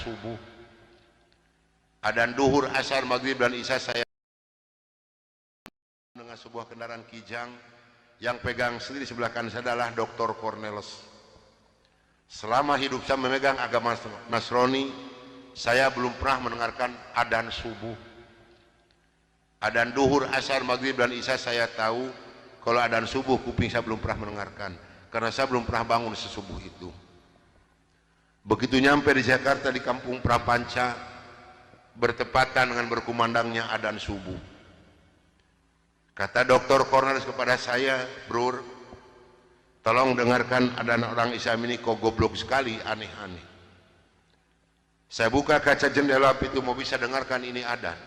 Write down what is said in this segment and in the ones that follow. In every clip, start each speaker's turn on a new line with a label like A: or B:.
A: subuh, adzan duhur, asar, maghrib dan isya saya dengan sebuah kendaraan kijang. Yang pegang sendiri sebelah kanan saya adalah Dr. Cornelis. Selama hidup saya memegang agama Nasrani, saya belum pernah mendengarkan adzan subuh. Adzan duhur, asar, maghrib dan isya saya tahu. Kalau adzan subuh, kuping saya belum pernah mendengarkan, karena saya belum pernah bangun sesubuh itu. Begitu nyampe di Jakarta, di kampung Prapanca, bertepatan dengan berkumandangnya adzan subuh. Kata Dr. Cornelis kepada saya, "Bro, tolong dengarkan adzan orang Islam ini, kok goblok sekali, aneh-aneh." Saya buka kaca jendela itu, mau bisa dengarkan ini adzan.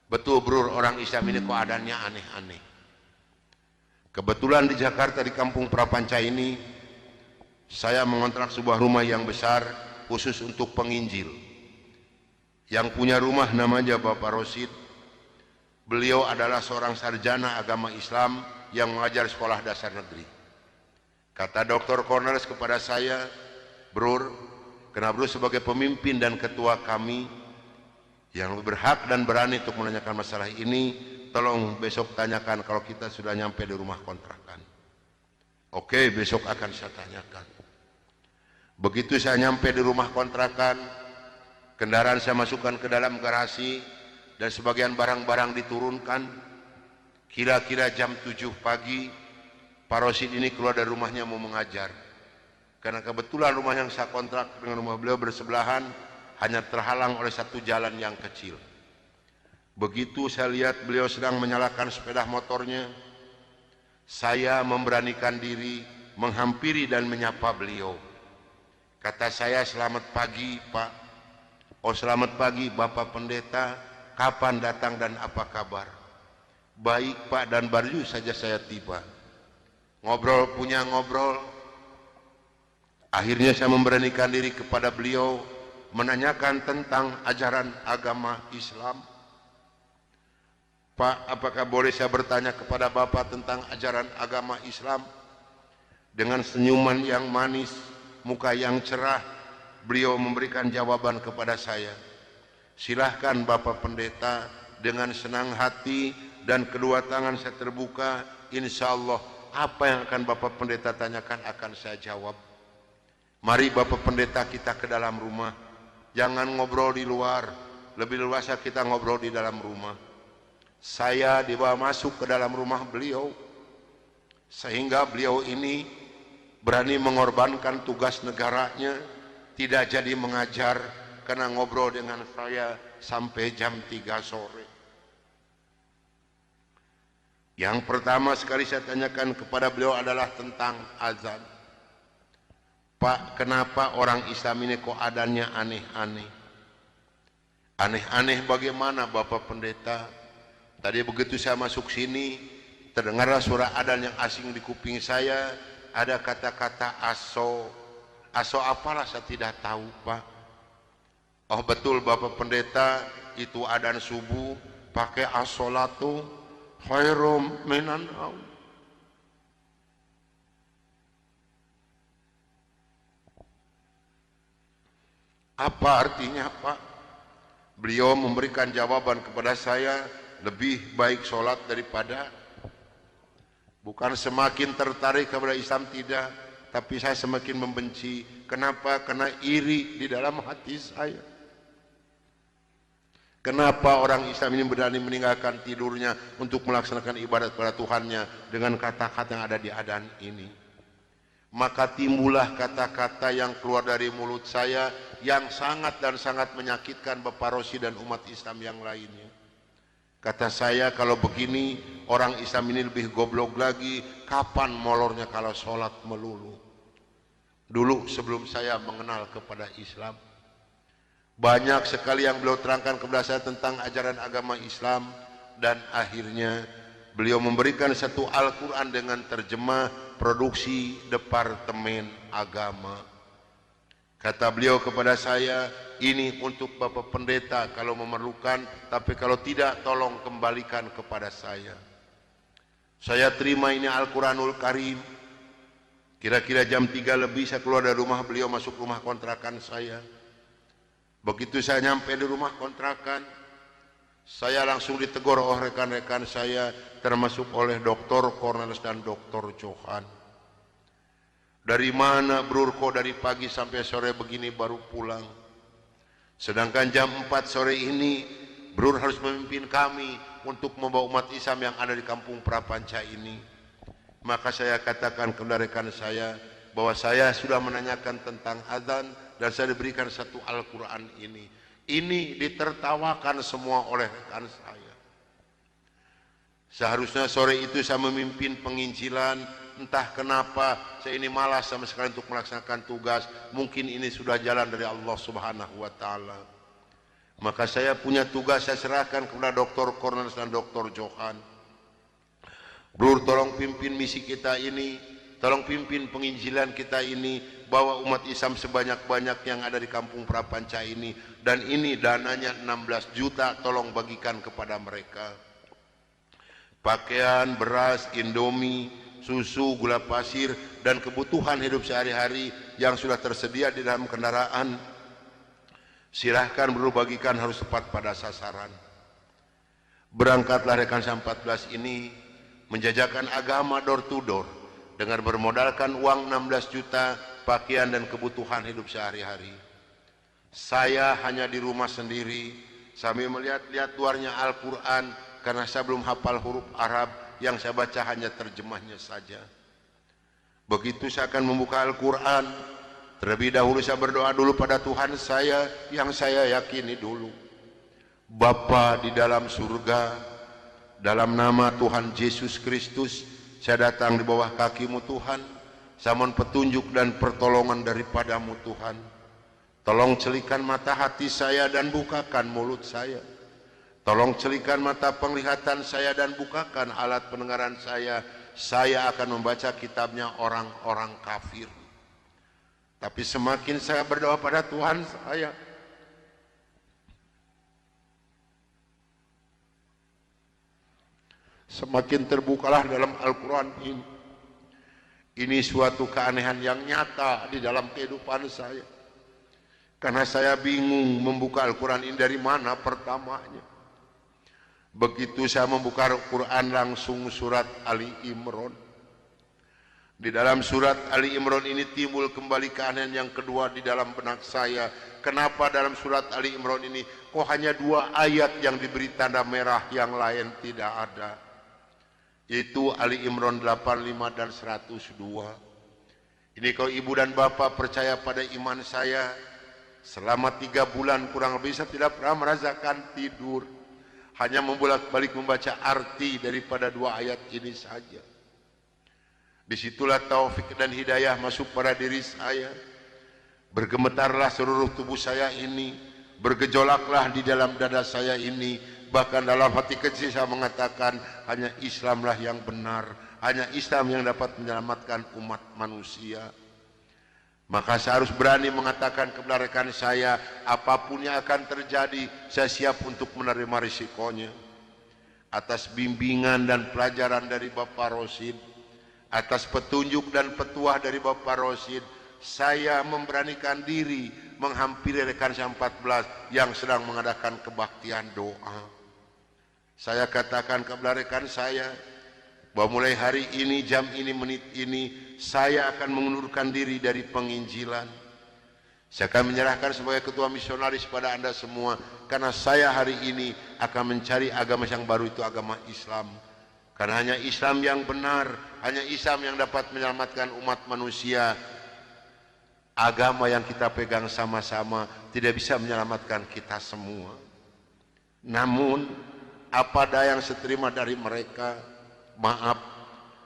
A: Betul bro, orang Islam ini kok adzannya aneh-aneh. Kebetulan di Jakarta, di kampung Prapanca ini, saya mengontrak sebuah rumah yang besar khusus untuk penginjil. Yang punya rumah namanya Bapak Rosid. Beliau adalah seorang sarjana agama Islam yang mengajar sekolah dasar negeri. Kata Dr. Cornelis kepada saya, "Bro, karena bro sebagai pemimpin dan ketua kami yang berhak dan berani untuk menanyakan masalah ini, tolong besok tanyakan kalau kita sudah nyampe di rumah kontrakan." Oke, besok akan saya tanyakan. Begitu saya nyampe di rumah kontrakan, kendaraan saya masukkan ke dalam garasi, dan sebagian barang-barang diturunkan. Kira-kira jam 7 pagi, Pak Rosid ini keluar dari rumahnya mau mengajar. Karena kebetulan rumah yang saya kontrak dengan rumah beliau bersebelahan, hanya terhalang oleh satu jalan yang kecil. Begitu saya lihat beliau sedang menyalakan sepeda motornya, saya memberanikan diri menghampiri dan menyapa beliau. Kata saya, "Selamat pagi Pak." "Oh selamat pagi Bapak Pendeta. Kapan datang dan apa kabar?" "Baik Pak, dan baru saja saya tiba." Ngobrol punya ngobrol. Akhirnya saya memberanikan diri kepada beliau menanyakan tentang ajaran agama Islam. "Pak, apakah boleh saya bertanya kepada Bapak tentang ajaran agama Islam?" Dengan senyuman yang manis, muka yang cerah, beliau memberikan jawaban kepada saya. "Silahkan Bapak Pendeta." Dengan senang hati dan kedua tangan saya terbuka, insya Allah apa yang akan Bapak Pendeta tanyakan akan saya jawab. Mari Bapak Pendeta kita ke dalam rumah, jangan ngobrol di luar, lebih luasa kita ngobrol di dalam rumah. Saya dibawa masuk ke dalam rumah beliau, sehingga beliau ini berani mengorbankan tugas negaranya, tidak jadi mengajar, karena ngobrol dengan saya sampai jam 3 sore. Yang pertama sekali saya tanyakan kepada beliau adalah tentang azan. "Pak, kenapa orang Islam ini kok adzannya aneh-aneh?" "Aneh-aneh bagaimana Bapak Pendeta?" Tadi begitu saya masuk sini, terdengarlah suara adzan yang asing di kuping saya. Ada kata-kata aso. Aso apalah saya tidak tahu Pak. "Oh betul Bapak Pendeta, itu adzan subuh pakai as-sholatu khairum minan naum." Apa artinya Pak? Beliau memberikan jawaban kepada saya, lebih baik sholat daripada. Bukan semakin tertarik kepada Islam, tidak, tapi saya semakin membenci. Kenapa? Karena iri di dalam hati saya. Kenapa orang Islam ini berani meninggalkan tidurnya untuk melaksanakan ibadat kepada Tuhannya dengan kata-kata yang ada di adzan ini? Maka timbullah kata-kata yang keluar dari mulut saya yang sangat dan sangat menyakitkan Bapak Rosid dan umat Islam yang lainnya. Kata saya, kalau begini orang Islam ini lebih goblok lagi, kapan molornya kalau sholat melulu? Dulu sebelum saya mengenal kepada Islam, banyak sekali yang beliau terangkan kepada saya tentang ajaran agama Islam, dan akhirnya beliau memberikan satu Al-Quran dengan terjemah produksi Departemen Agama. Kata beliau kepada saya, "Ini untuk Bapak Pendeta kalau memerlukan, tapi kalau tidak tolong kembalikan kepada saya." Saya terima ini Al-Quranul Karim. Kira-kira jam 3 lebih saya keluar dari rumah beliau, masuk rumah kontrakan saya. Begitu saya nyampe di rumah kontrakan, saya langsung ditegur oleh rekan-rekan saya, termasuk oleh Dr. Cornelis dan Dr. Johan. Dari mana Brur kok dari pagi sampai sore begini baru pulang? Sedangkan jam 4 sore ini Brur harus memimpin kami untuk membawa umat Islam yang ada di kampung Prapanca ini. Maka saya katakan kepada rekan saya bahwa saya sudah menanyakan tentang azan dan saya diberikan satu Al-Quran ini. Ini ditertawakan semua oleh rekan saya. Seharusnya sore itu saya memimpin penginjilan, entah kenapa saya ini malas sama sekali untuk melaksanakan tugas. Mungkin ini sudah jalan dari Allah Subhanahu wa taala. Maka saya punya tugas, saya serahkan kepada Dr. Cornelis dan Dr. Johan. Brur, tolong pimpin misi kita ini, tolong pimpin penginjilan kita ini, bawa umat Islam sebanyak-banyak yang ada di kampung Prapanca ini, dan ini dananya 16 juta, tolong bagikan kepada mereka. Pakaian, beras, indomie, susu, gula pasir, dan kebutuhan hidup sehari-hari yang sudah tersedia di dalam kendaraan, silahkan Brur bagikan, harus tepat pada sasaran. Berangkatlah rekan saya 14 ini menjajakan agama door to door dengan bermodalkan uang 16 juta, pakaian dan kebutuhan hidup sehari-hari. Saya hanya di rumah sendiri sambil melihat-lihat luarnya Al-Quran, karena saya belum hafal huruf Arab, yang saya baca hanya terjemahnya saja. Begitu saya akan membuka Al-Quran, terlebih dahulu saya berdoa dulu pada Tuhan saya yang saya yakini dulu. Bapa di dalam surga, dalam nama Tuhan Yesus Kristus, saya datang di bawah kaki-Mu Tuhan. Saya mohon petunjuk dan pertolongan daripadamu Tuhan. Tolong celikan mata hati saya dan bukakan mulut saya. Tolong celikan mata penglihatan saya dan bukakan alat pendengaran saya. Saya akan membaca kitabnya orang-orang kafir. Tapi semakin saya berdoa pada Tuhan saya, semakin terbukalah dalam Al-Quran ini. Ini suatu keanehan yang nyata di dalam kehidupan saya. Karena saya bingung membuka Al-Quran ini dari mana pertamanya. Begitu saya membuka Al-Quran, langsung surat Ali Imran. Di dalam surat Ali Imran ini timbul kembali keanehan yang kedua di dalam benak saya. Kenapa dalam surat Ali Imran ini kok hanya 2 ayat yang diberi tanda merah, yang lain tidak ada? Itu Ali Imran 85 dan 102. Ini kalau ibu dan bapak percaya pada iman saya, selama 3 bulan kurang lebih saya tidak pernah merasakan tidur, hanya membolak-balik membaca arti daripada 2 ayat ini saja. Disitulah taufik dan hidayah masuk pada diri saya. Bergemetarlah seluruh tubuh saya ini, bergejolaklah di dalam dada saya ini. Bahkan dalam hati kecil saya mengatakan, hanya Islamlah yang benar, hanya Islam yang dapat menyelamatkan umat manusia. Maka saya harus berani mengatakan kepada rekan saya, apapun yang akan terjadi, saya siap untuk menerima risikonya. Atas bimbingan dan pelajaran dari Bapak Rosid, atas petunjuk dan petuah dari Bapak Rosid, saya memberanikan diri menghampiri rekan saya 14 yang sedang mengadakan kebaktian doa. Saya katakan kepada rekan saya, bahwa mulai hari ini, jam ini, menit ini, saya akan mengundurkan diri dari penginjilan. Saya akan menyerahkan sebagai ketua misionaris pada Anda semua, karena saya hari ini akan mencari agama yang baru, itu agama Islam. Karena hanya Islam yang benar, hanya Islam yang dapat menyelamatkan umat manusia. Agama yang kita pegang sama-sama tidak bisa menyelamatkan kita semua. Namun, apa daya yang saya terima dari mereka, maaf,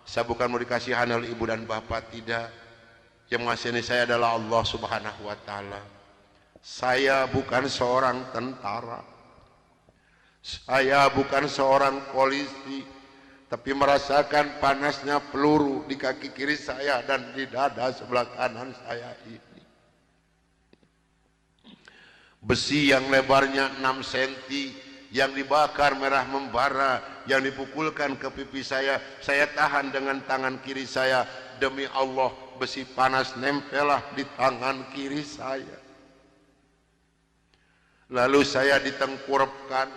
A: saya bukan mau dikasihan oleh ibu dan bapak, tidak. Yang mengasihani saya adalah Allah Subhanahu wa taala. Saya bukan seorang tentara, saya bukan seorang polisi, tapi merasakan panasnya peluru di kaki kiri saya dan di dada sebelah kanan saya ini. Besi yang lebarnya 6 cm, yang dibakar merah membara, yang dipukulkan ke pipi saya tahan dengan tangan kiri saya. Demi Allah, besi panas nempelah di tangan kiri saya. Lalu saya ditengkurapkan,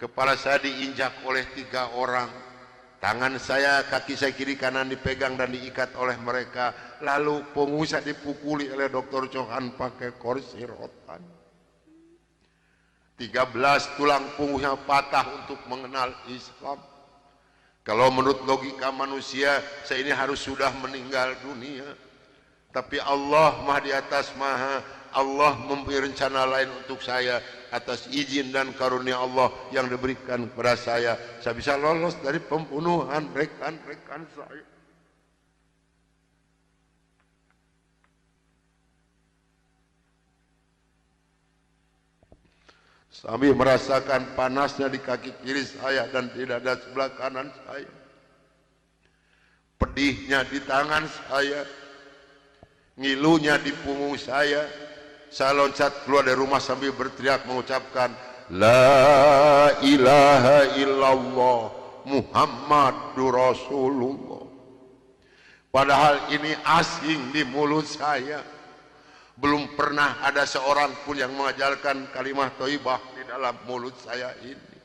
A: kepala saya diinjak oleh 3 orang. Tangan saya, kaki saya kiri kanan dipegang dan diikat oleh mereka. Lalu punggung saya dipukuli oleh Dr. Johan pakai kursi rotan. 13 tulang punggungnya patah untuk mengenal Islam. Kalau menurut logika manusia, saya ini harus sudah meninggal dunia. Tapi Allah Maha di atas Maha, Allah mempunyai rencana lain untuk saya. Atas izin dan karunia Allah yang diberikan kepada saya bisa lolos dari pembunuhan rekan-rekan saya. Sambil merasakan panasnya di kaki kiri saya dan di dada sebelah kanan saya, pedihnya di tangan saya, ngilunya di punggung saya loncat keluar dari rumah sambil berteriak mengucapkan La ilaha illallah Muhammadur Rasulullah. Padahal ini asing di mulut saya. Belum pernah ada seorang pun yang mengajarkan kalimat thayyibah di dalam mulut saya ini.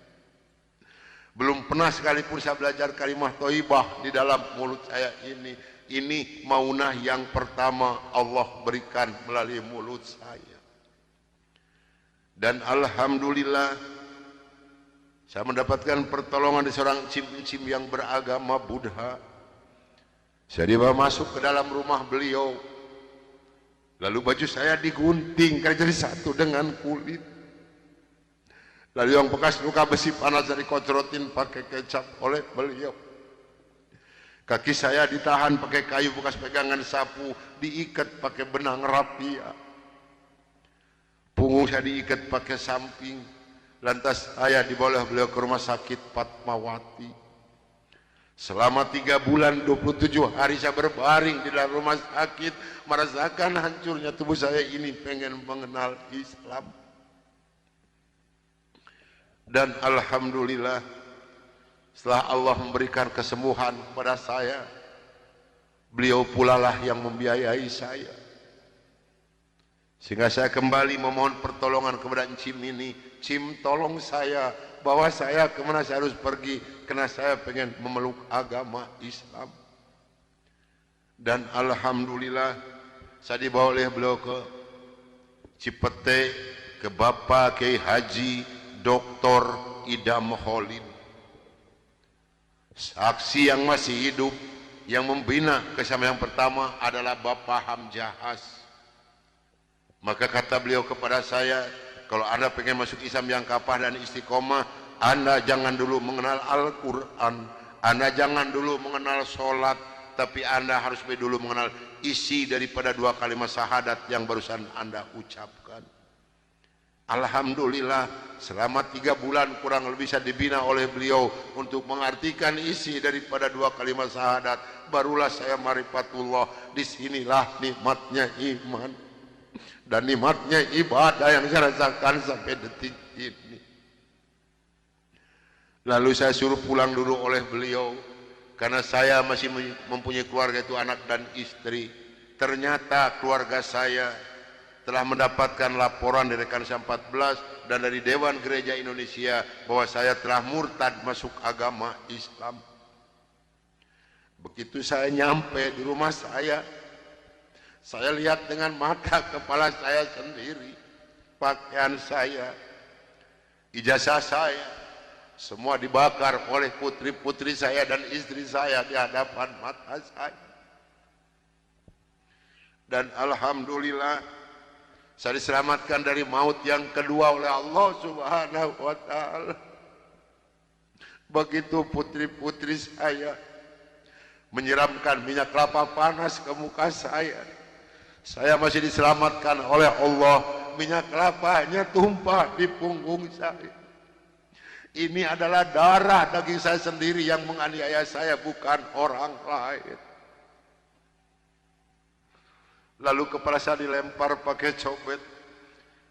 A: Belum pernah sekalipun saya belajar kalimat thayyibah di dalam mulut saya ini. Ini maunah yang pertama Allah berikan melalui mulut saya. Dan alhamdulillah saya mendapatkan pertolongan dari seorang cim-cim yang beragama Buddha. Saya dibawa masuk ke dalam rumah beliau. Lalu baju saya digunting karena jadi satu dengan kulit. Lalu yang bekas luka besi panas dari dikocorotin pakai kecap oleh beliau. Kaki saya ditahan pakai kayu bekas pegangan sapu, diikat pakai benang rapia. Punggung saya diikat pakai samping. Lantas saya dibawa beliau ke rumah sakit Fatmawati. Selama 3 bulan 27 hari saya berbaring di dalam rumah sakit, merasakan hancurnya tubuh saya ini, pengen mengenal Islam. Dan alhamdulillah setelah Allah memberikan kesembuhan kepada saya, beliau pula lah yang membiayai saya. Sehingga saya kembali memohon pertolongan kepada Cim ini. Cim, tolong saya, bawa saya kemana saya harus pergi, karena saya pengen memeluk agama Islam. Dan alhamdulillah saya dibawa oleh beliau ke Cipete, ke Bapak Kiai Haji Dr. Idam Holin. Saksi yang masih hidup yang membina kesamaan yang pertama adalah Bapak Hamjahas. Maka kata beliau kepada saya, kalau Anda pengen masuk Islam yang kafah dan istiqomah, Anda jangan dulu mengenal Al-Quran, Anda jangan dulu mengenal sholat, tapi Anda harus dulu mengenal isi daripada 2 kalimat syahadat yang barusan Anda ucapkan. Alhamdulillah selama 3 bulan kurang lebih saya dibina oleh beliau untuk mengartikan isi daripada 2 kalimat syahadat. Barulah saya marifatullah. Disinilah nikmatnya iman dan nikmatnya ibadah yang saya rasakan sampai detik ini. Lalu saya suruh pulang dulu oleh beliau karena saya masih mempunyai keluarga, itu anak dan istri. Ternyata keluarga saya telah mendapatkan laporan dari rekan saya 14 dan dari Dewan Gereja Indonesia bahwa saya telah murtad masuk agama Islam. Begitu saya nyampe di rumah saya lihat dengan mata kepala saya sendiri, pakaian saya, ijazah saya, semua dibakar oleh putri-putri saya dan istri saya di hadapan mata saya. Dan alhamdulillah saya diselamatkan dari maut yang kedua oleh Allah Subhanahu wa ta'ala. Begitu putri-putri saya menyiramkan minyak kelapa panas ke muka saya masih diselamatkan oleh Allah. Minyak kelapanya tumpah di punggung saya. Ini adalah darah daging saya sendiri yang menganiaya saya, bukan orang lain. Lalu kepala saya dilempar pakai cobet,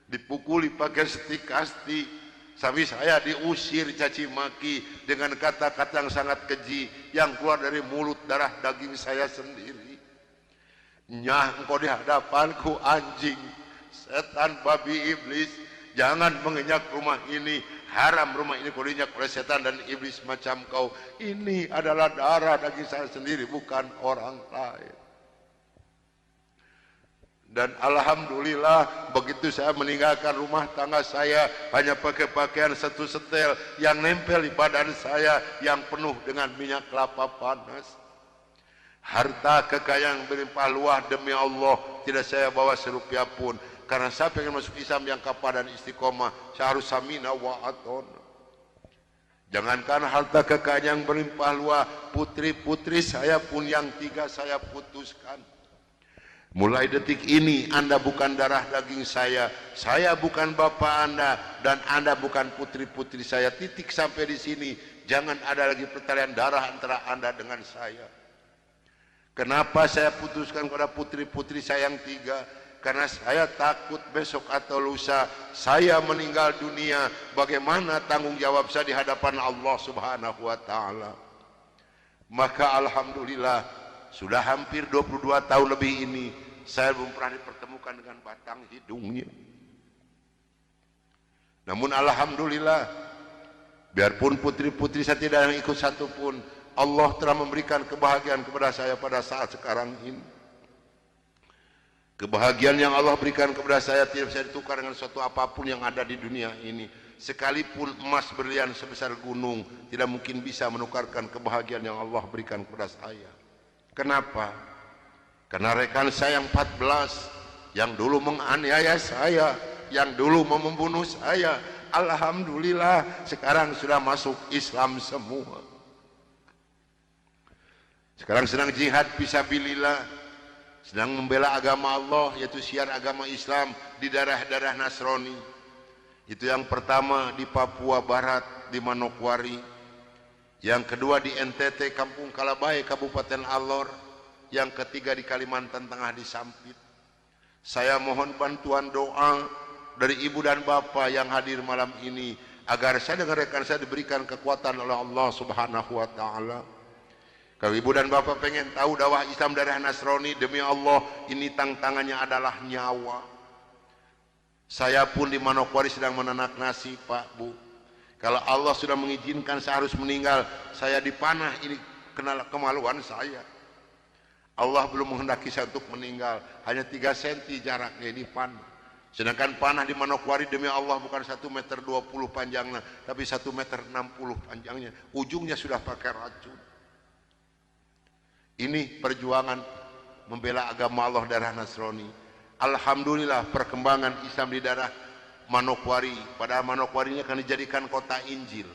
A: dipukuli pakai stik kasti, sampai saya diusir caci maki dengan kata-kata yang sangat keji yang keluar dari mulut darah daging saya sendiri. Nyah, engkau di hadapanku anjing, setan, babi, iblis Jangan menginjak rumah ini, haram rumah ini kalau diinjak oleh setan dan iblis macam kau. Ini adalah darah daging saya sendiri, bukan orang lain. Dan alhamdulillah begitu saya meninggalkan rumah tangga saya, hanya pakai pakaian satu setel yang nempel di badan saya yang penuh dengan minyak kelapa panas. Harta kekayaan berlimpah luah demi Allah tidak saya bawa serupiah pun, karena saya pengen masuk Islam yang kapal dan istiqomah. Saya harus samina wa atona. Jangankan harta kekayaan yang berlimpah luah, putri-putri saya pun yang 3 saya putuskan. Mulai detik ini Anda bukan darah daging saya bukan bapak Anda, dan Anda bukan putri-putri saya. Titik sampai di sini. Jangan ada lagi pertalian darah antara Anda dengan saya. Kenapa saya putuskan kepada putri-putri saya yang 3? Karena saya takut besok atau lusa saya meninggal dunia, bagaimana tanggung jawab saya di hadapan Allah Subhanahu wa taala. Maka alhamdulillah sudah hampir 22 tahun lebih ini saya belum pernah dipertemukan dengan batang hidungnya. Namun alhamdulillah, biarpun putri-putri saya tidak ada yang ikut satu pun, Allah telah memberikan kebahagiaan kepada saya pada saat sekarang ini. Kebahagiaan yang Allah berikan kepada saya tidak bisa ditukar dengan suatu apapun yang ada di dunia ini. Sekalipun emas berlian sebesar gunung tidak mungkin bisa menukarkan kebahagiaan yang Allah berikan kepada saya. Kenapa? Karena rekan saya yang 14 yang dulu menganiaya saya, yang dulu mau membunuh saya, alhamdulillah sekarang sudah masuk Islam semua. Sekarang sedang jihad fisabilillah, sedang membela agama Allah, yaitu syiar agama Islam di daerah-daerah Nasrani. Itu yang pertama di Papua Barat di Manokwari, yang kedua di NTT Kampung Kalabai Kabupaten Alor, yang ketiga di Kalimantan Tengah di Sampit. Saya mohon bantuan doa dari ibu dan bapak yang hadir malam ini agar saya dengan rekan saya diberikan kekuatan oleh Allah Subhanahu wa taala. Kalau ibu dan bapak pengen tahu dakwah Islam daerah Nasrani, demi Allah ini tantangannya adalah nyawa. Saya pun di Manokwari sedang menanak nasi, Pak, Bu. Kalau Allah sudah mengizinkan saya harus meninggal, saya dipanah, ini kenal kemaluan saya. Allah belum menghendaki saya untuk meninggal, hanya 3 cm jaraknya ini panah. Sedangkan panah di Manokwari demi Allah bukan 1,20 meter panjangnya, tapi 1,60 meter panjangnya. Ujungnya sudah pakai racun. Ini perjuangan membela agama Allah daerah Nasrani. Alhamdulillah perkembangan Islam di daerah Manokwari. Padahal Manokwari ini akan dijadikan kota Injil.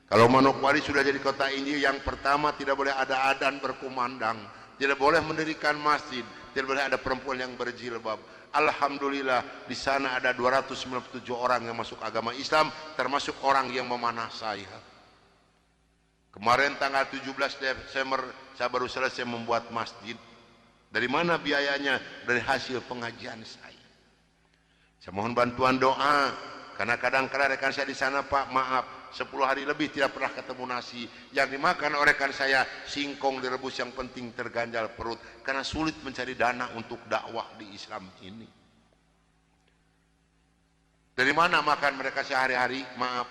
A: Kalau Manokwari sudah jadi kota Injil, yang pertama tidak boleh ada adzan berkumandang, tidak boleh mendirikan masjid, tidak boleh ada perempuan yang berjilbab. Alhamdulillah di sana ada 297 orang yang masuk agama Islam, termasuk orang yang memanah saya. Kemarin tanggal 17 Desember saya baru selesai membuat masjid. Dari mana biayanya? Dari hasil pengajian saya. Saya mohon bantuan doa, karena kadang-kadang rekan saya di sana, Pak, maaf, 10 hari lebih tidak pernah ketemu nasi. Yang dimakan oleh rekan saya singkong direbus, yang penting terganjal perut, karena sulit mencari dana untuk dakwah di Islam ini. Dari mana makan mereka sehari-hari? Maaf,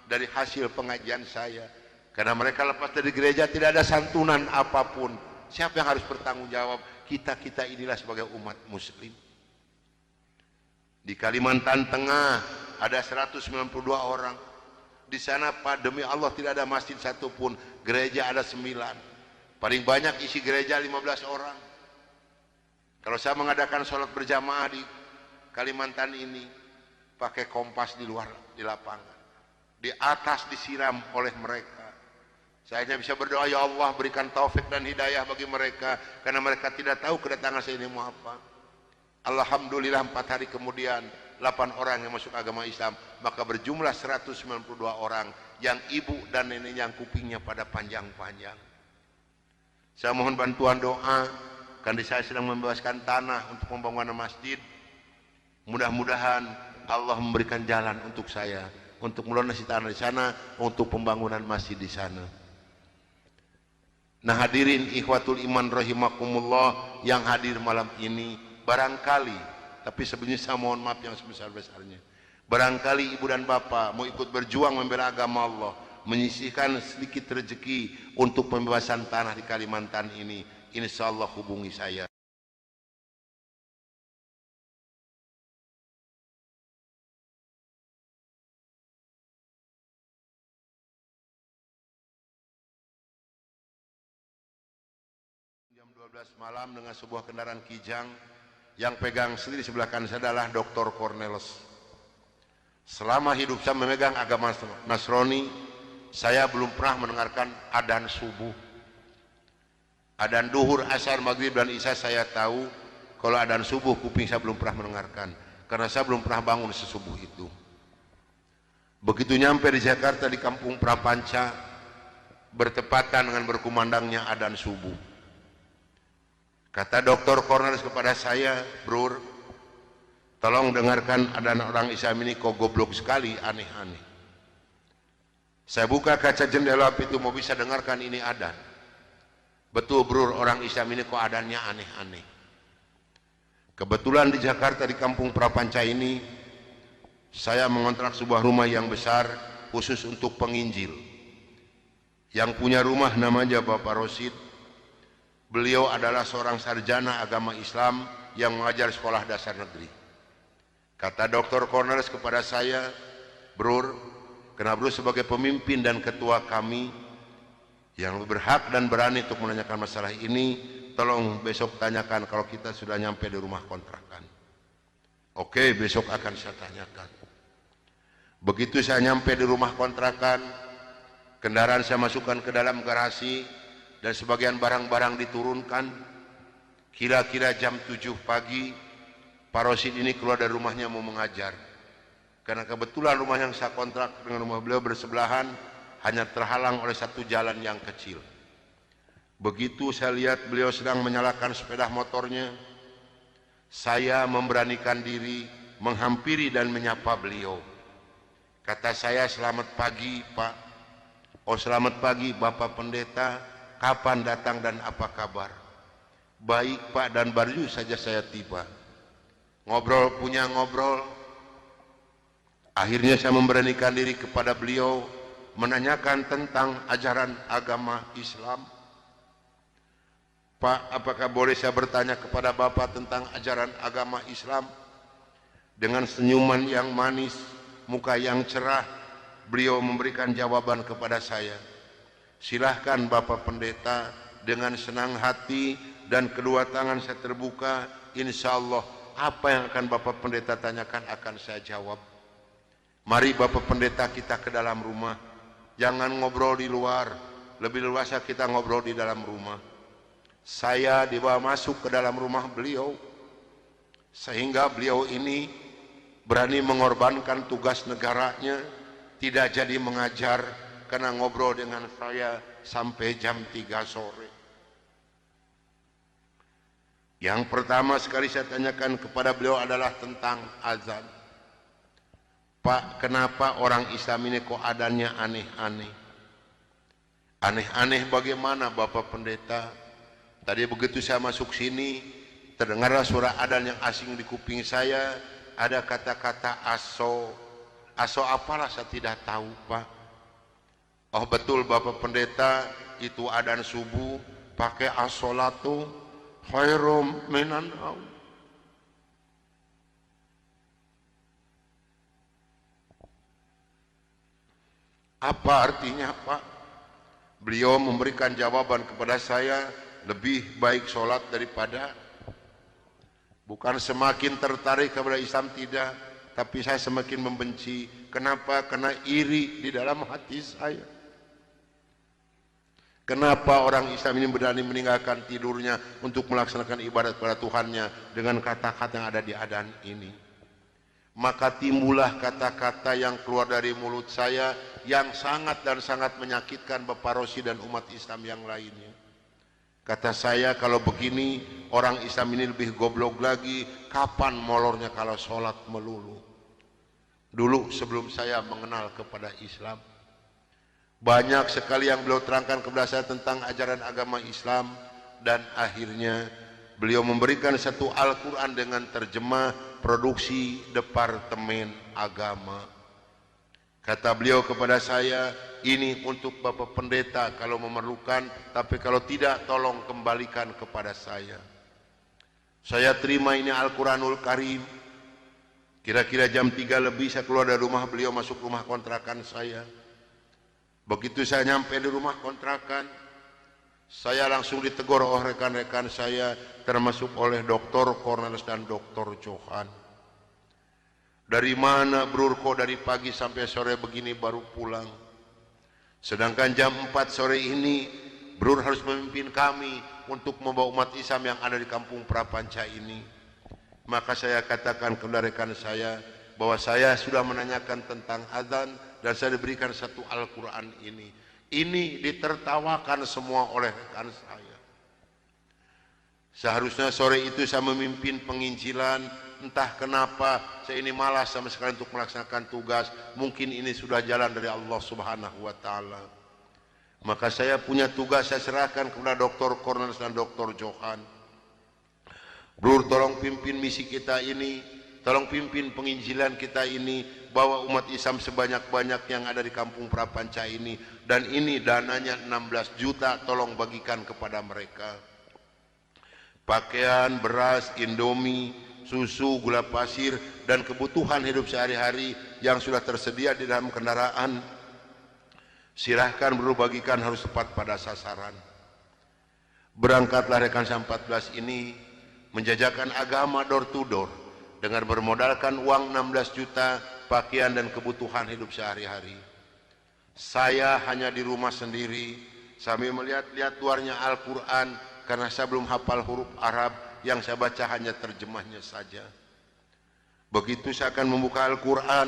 A: dari hasil pengajian saya. Karena mereka lepas dari gereja tidak ada santunan apapun. Siapa yang harus bertanggung jawab? Kita inilah sebagai umat muslim. Di Kalimantan Tengah ada 192 orang. Di sana, Pak, demi Allah tidak ada masjid satupun. Gereja ada 9. Paling banyak isi gereja 15 orang. Kalau saya mengadakan sholat berjamaah di Kalimantan ini, pakai kompas di luar, di lapangan. Di atas disiram oleh mereka. Saya hanya bisa berdoa, ya Allah berikan taufik dan hidayah bagi mereka, karena mereka tidak tahu kedatangan saya ini mau apa. Alhamdulillah 4 hari kemudian 8 orang yang masuk agama Islam, maka berjumlah 192 orang yang ibu dan nenek yang kupingnya pada panjang-panjang. Saya mohon bantuan doa, karena saya sedang membebaskan tanah untuk pembangunan masjid. Mudah-mudahan Allah memberikan jalan untuk saya untuk melunasi tanah di sana, untuk pembangunan masjid di sana. Nah hadirin ikhwatul iman rahimakumullah yang hadir malam ini, barangkali, tapi sebenarnya saya mohon maaf yang sebesar-besarnya, Barangkali ibu dan bapak mau ikut berjuang membela agama Allah, menyisihkan sedikit rezeki untuk pembebasan tanah di Kalimantan ini, insya Allah hubungi saya. Jam 12 malam dengan sebuah kendaraan Kijang, yang pegang sendiri sebelah kanan saya adalah Dr. Cornelis. Selama hidup saya memegang agama Nasrani, saya belum pernah mendengarkan adzan subuh. Adzan duhur, asar, maghrib dan isya saya tahu. Kalau adzan subuh kuping saya belum pernah mendengarkan, karena saya belum pernah bangun sesubuh itu. Begitu nyampe di Jakarta di Kampung Prapanca, bertepatan dengan berkumandangnya adzan subuh. Kata Dr. Cornelis kepada saya, "Bro, tolong dengarkan adzan orang Islam ini kok goblok sekali, aneh-aneh." Saya buka kaca jendela itu mau bisa dengarkan ini adzan. Betul bro, orang Islam ini kok adzannya aneh-aneh. Kebetulan di Jakarta di Kampung Prapanca ini, saya mengontrak sebuah rumah yang besar khusus untuk penginjil. Yang punya rumah namanya Bapak Rosid. Beliau adalah seorang sarjana agama Islam yang mengajar sekolah dasar negeri. Kata Dr. Cornelis kepada saya, "Bro, karena bro sebagai pemimpin dan ketua kami yang berhak dan berani untuk menanyakan masalah ini, tolong besok tanyakan kalau kita sudah nyampe di rumah kontrakan." Oke, besok akan saya tanyakan. Begitu saya nyampe di rumah kontrakan, kendaraan saya masukkan ke dalam garasi dan sebagian barang-barang diturunkan. Kira-kira jam 7 pagi, Pak Rosid ini keluar dari rumahnya mau mengajar. Karena kebetulan rumah yang saya kontrak dengan rumah beliau bersebelahan, hanya terhalang oleh satu jalan yang kecil. Begitu saya lihat beliau sedang menyalakan sepeda motornya, saya memberanikan diri menghampiri dan menyapa beliau. Kata saya, "Selamat pagi Pak." "Oh selamat pagi Bapak Pendeta, kapan datang dan apa kabar?" "Baik Pak, dan baru saja saya tiba." Ngobrol punya ngobrol. Akhirnya saya memberanikan diri kepada beliau menanyakan tentang ajaran agama Islam. "Pak, apakah boleh saya bertanya kepada Bapak tentang ajaran agama Islam?" Dengan senyuman yang manis, muka yang cerah, beliau memberikan jawaban kepada saya. "Silahkan Bapak Pendeta." Dengan senang hati dan kedua tangan saya terbuka, insya Allah apa yang akan Bapak Pendeta tanyakan akan saya jawab. Mari Bapak Pendeta kita ke dalam rumah. Jangan ngobrol di luar. Lebih luasa kita ngobrol di dalam rumah. Saya dibawa masuk ke dalam rumah beliau. Sehingga beliau ini berani mengorbankan tugas negaranya. Tidak jadi mengajar karena ngobrol dengan saya sampai jam 3 sore. Yang pertama sekali saya tanyakan kepada beliau adalah tentang azan. "Pak, kenapa orang Islam ini kok adzannya aneh-aneh?" "Aneh-aneh bagaimana Bapak Pendeta?" "Tadi begitu saya masuk sini, terdengarlah suara adzan yang asing di kuping saya. Ada kata-kata aso. Aso apalah saya tidak tahu Pak." "Oh betul Bapak Pendeta, itu adzan subuh pakai as-sholatu khairum minan naum." "Apa artinya Pak?" Beliau memberikan jawaban kepada saya, "Lebih baik sholat daripada..." Bukan semakin tertarik kepada Islam, tidak, tapi saya semakin membenci. Kenapa? Karena iri di dalam hati saya. Kenapa orang Islam ini berani meninggalkan tidurnya untuk melaksanakan ibadat kepada Tuhannya dengan kata-kata yang ada di adzan ini? Maka timbullah kata-kata yang keluar dari mulut saya yang sangat dan sangat menyakitkan Bapak Rosid dan umat Islam yang lainnya. Kata saya, "Kalau begini orang Islam ini lebih goblok lagi. Kapan molornya kalau sholat melulu?" Dulu sebelum saya mengenal kepada Islam, banyak sekali yang beliau terangkan kepada saya tentang ajaran agama Islam, dan akhirnya beliau memberikan satu Al-Quran dengan terjemah produksi Departemen Agama. Kata beliau kepada saya, ini untuk Bapak Pendeta kalau memerlukan, tapi kalau tidak tolong kembalikan kepada saya. Saya terima ini Al-Quranul Karim. Kira-kira jam 3 lebih saya keluar dari rumah beliau, masuk rumah kontrakan saya. Begitu saya nyampe di rumah kontrakan, saya langsung ditegur oleh rekan-rekan saya, termasuk oleh Dr. Cornelis dan Dr. Johan. Dari mana Brur kok dari pagi sampai sore begini baru pulang? Sedangkan jam 4 sore ini Brur harus memimpin kami untuk membawa umat Islam yang ada di kampung Prapanca ini. Maka saya katakan kepada rekan saya bahwa saya sudah menanyakan tentang azan dan saya diberikan satu Al-Quran ini. Ini ditertawakan semua oleh rekan saya. Seharusnya sore itu saya memimpin penginjilan, entah kenapa saya ini malas sama sekali untuk melaksanakan tugas. Mungkin ini sudah jalan dari Allah Subhanahu wa Ta'ala. Maka saya punya tugas, saya serahkan kepada Dr. Cornelis dan Dr. Johan. Brur, tolong pimpin misi kita ini, tolong pimpin penginjilan kita ini, bawa umat Islam sebanyak-banyak yang ada di kampung Prapanca ini, dan ini dananya 16 juta, tolong bagikan kepada mereka. Pakaian, beras, indomie, susu, gula pasir, dan kebutuhan hidup sehari-hari yang sudah tersedia di dalam kendaraan, silahkan Brur bagikan, harus tepat pada sasaran. Berangkatlah rekan saya 14 ini menjajakan agama door to door dengan bermodalkan uang 16 juta, pakaian dan kebutuhan hidup sehari-hari. Saya hanya di rumah sendiri sambil melihat-lihat luarnya Al-Quran karena saya belum hafal huruf Arab, yang saya baca hanya terjemahnya saja. Begitu saya akan membuka Al-Quran,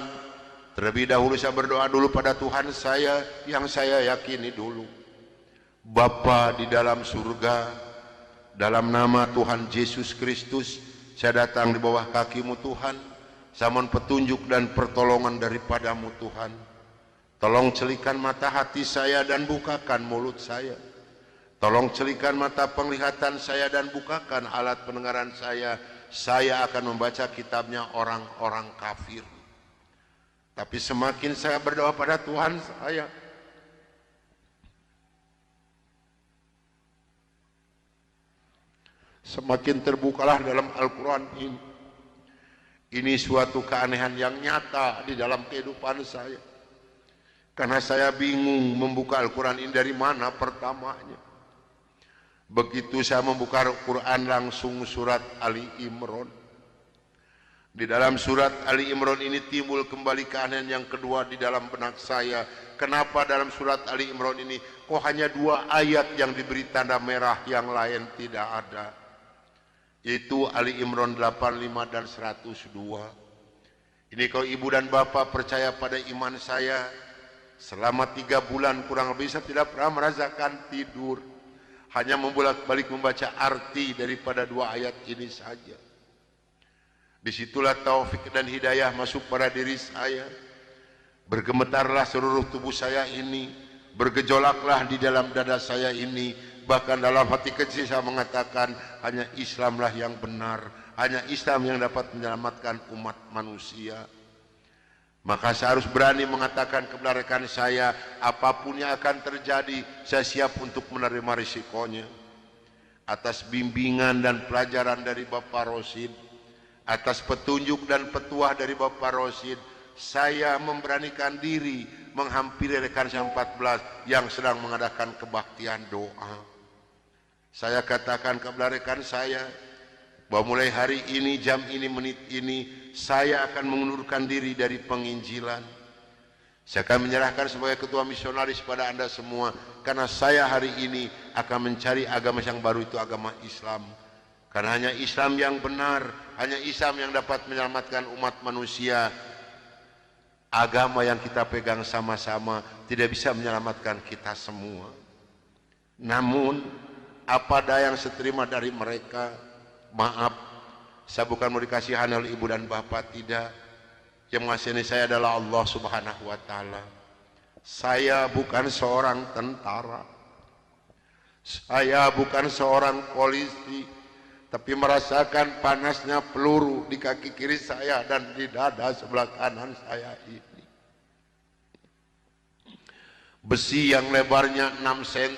A: terlebih dahulu saya berdoa dulu pada Tuhan saya yang saya yakini dulu. Bapa di dalam surga, dalam nama Tuhan Yesus Kristus, saya datang di bawah kaki-Mu Tuhan. Saya mohon petunjuk dan pertolongan daripada-Mu Tuhan. Tolong celikan mata hati saya dan bukakan mulut saya. Tolong celikan mata penglihatan saya dan bukakan alat pendengaran saya. Saya akan membaca kitabnya orang-orang kafir. Tapi semakin saya berdoa pada Tuhan saya, semakin terbukalah dalam Al-Quran ini. Ini suatu keanehan yang nyata di dalam kehidupan saya. Karena saya bingung membuka Al-Quran ini dari mana pertamanya. Begitu saya membuka Al-Quran, langsung surat Ali Imran. Di dalam surat Ali Imran ini timbul kembali keanehan yang kedua di dalam benak saya. Kenapa dalam surat Ali Imran ini kok hanya 2 ayat yang diberi tanda merah, yang lain tidak ada? Yaitu Ali Imran 85 dan 102. Ini kalau ibu dan bapak percaya pada iman saya, selama 3 bulan kurang lebih saya tidak pernah merasakan tidur, hanya membolak-balik membaca arti daripada 2 ayat ini saja. Disitulah taufik dan hidayah masuk pada diri saya. Bergemetarlah seluruh tubuh saya ini, bergejolaklah di dalam dada saya ini. Bahkan dalam hati kecil saya mengatakan, hanya Islamlah yang benar, hanya Islam yang dapat menyelamatkan umat manusia. Maka saya harus berani mengatakan kepada rekan saya, apapun yang akan terjadi, saya siap untuk menerima risikonya. Atas bimbingan dan pelajaran dari Bapak Rosid, atas petunjuk dan petuah dari Bapak Rosid, saya memberanikan diri menghampiri rekan saya 14 yang sedang mengadakan kebaktian doa. Saya katakan kepada rekan saya bahwa mulai hari ini, jam ini, menit ini, saya akan mengundurkan diri dari penginjilan. Saya akan menyerahkan sebagai ketua misionaris pada Anda semua, karena saya hari ini akan mencari agama yang baru, itu agama Islam. Karena hanya Islam yang benar, hanya Islam yang dapat menyelamatkan umat manusia. Agama yang kita pegang sama-sama tidak bisa menyelamatkan kita semua. Namun apa daya yang seterima dari mereka. Maaf, saya bukan mau dikasihan oleh ibu dan bapak, tidak. Yang mengasihani saya adalah Allah Subhanahu wa Ta'ala. Saya bukan seorang tentara, saya bukan seorang polisi, tapi merasakan panasnya peluru di kaki kiri saya dan di dada sebelah kanan saya ini. Besi yang lebarnya 6 cm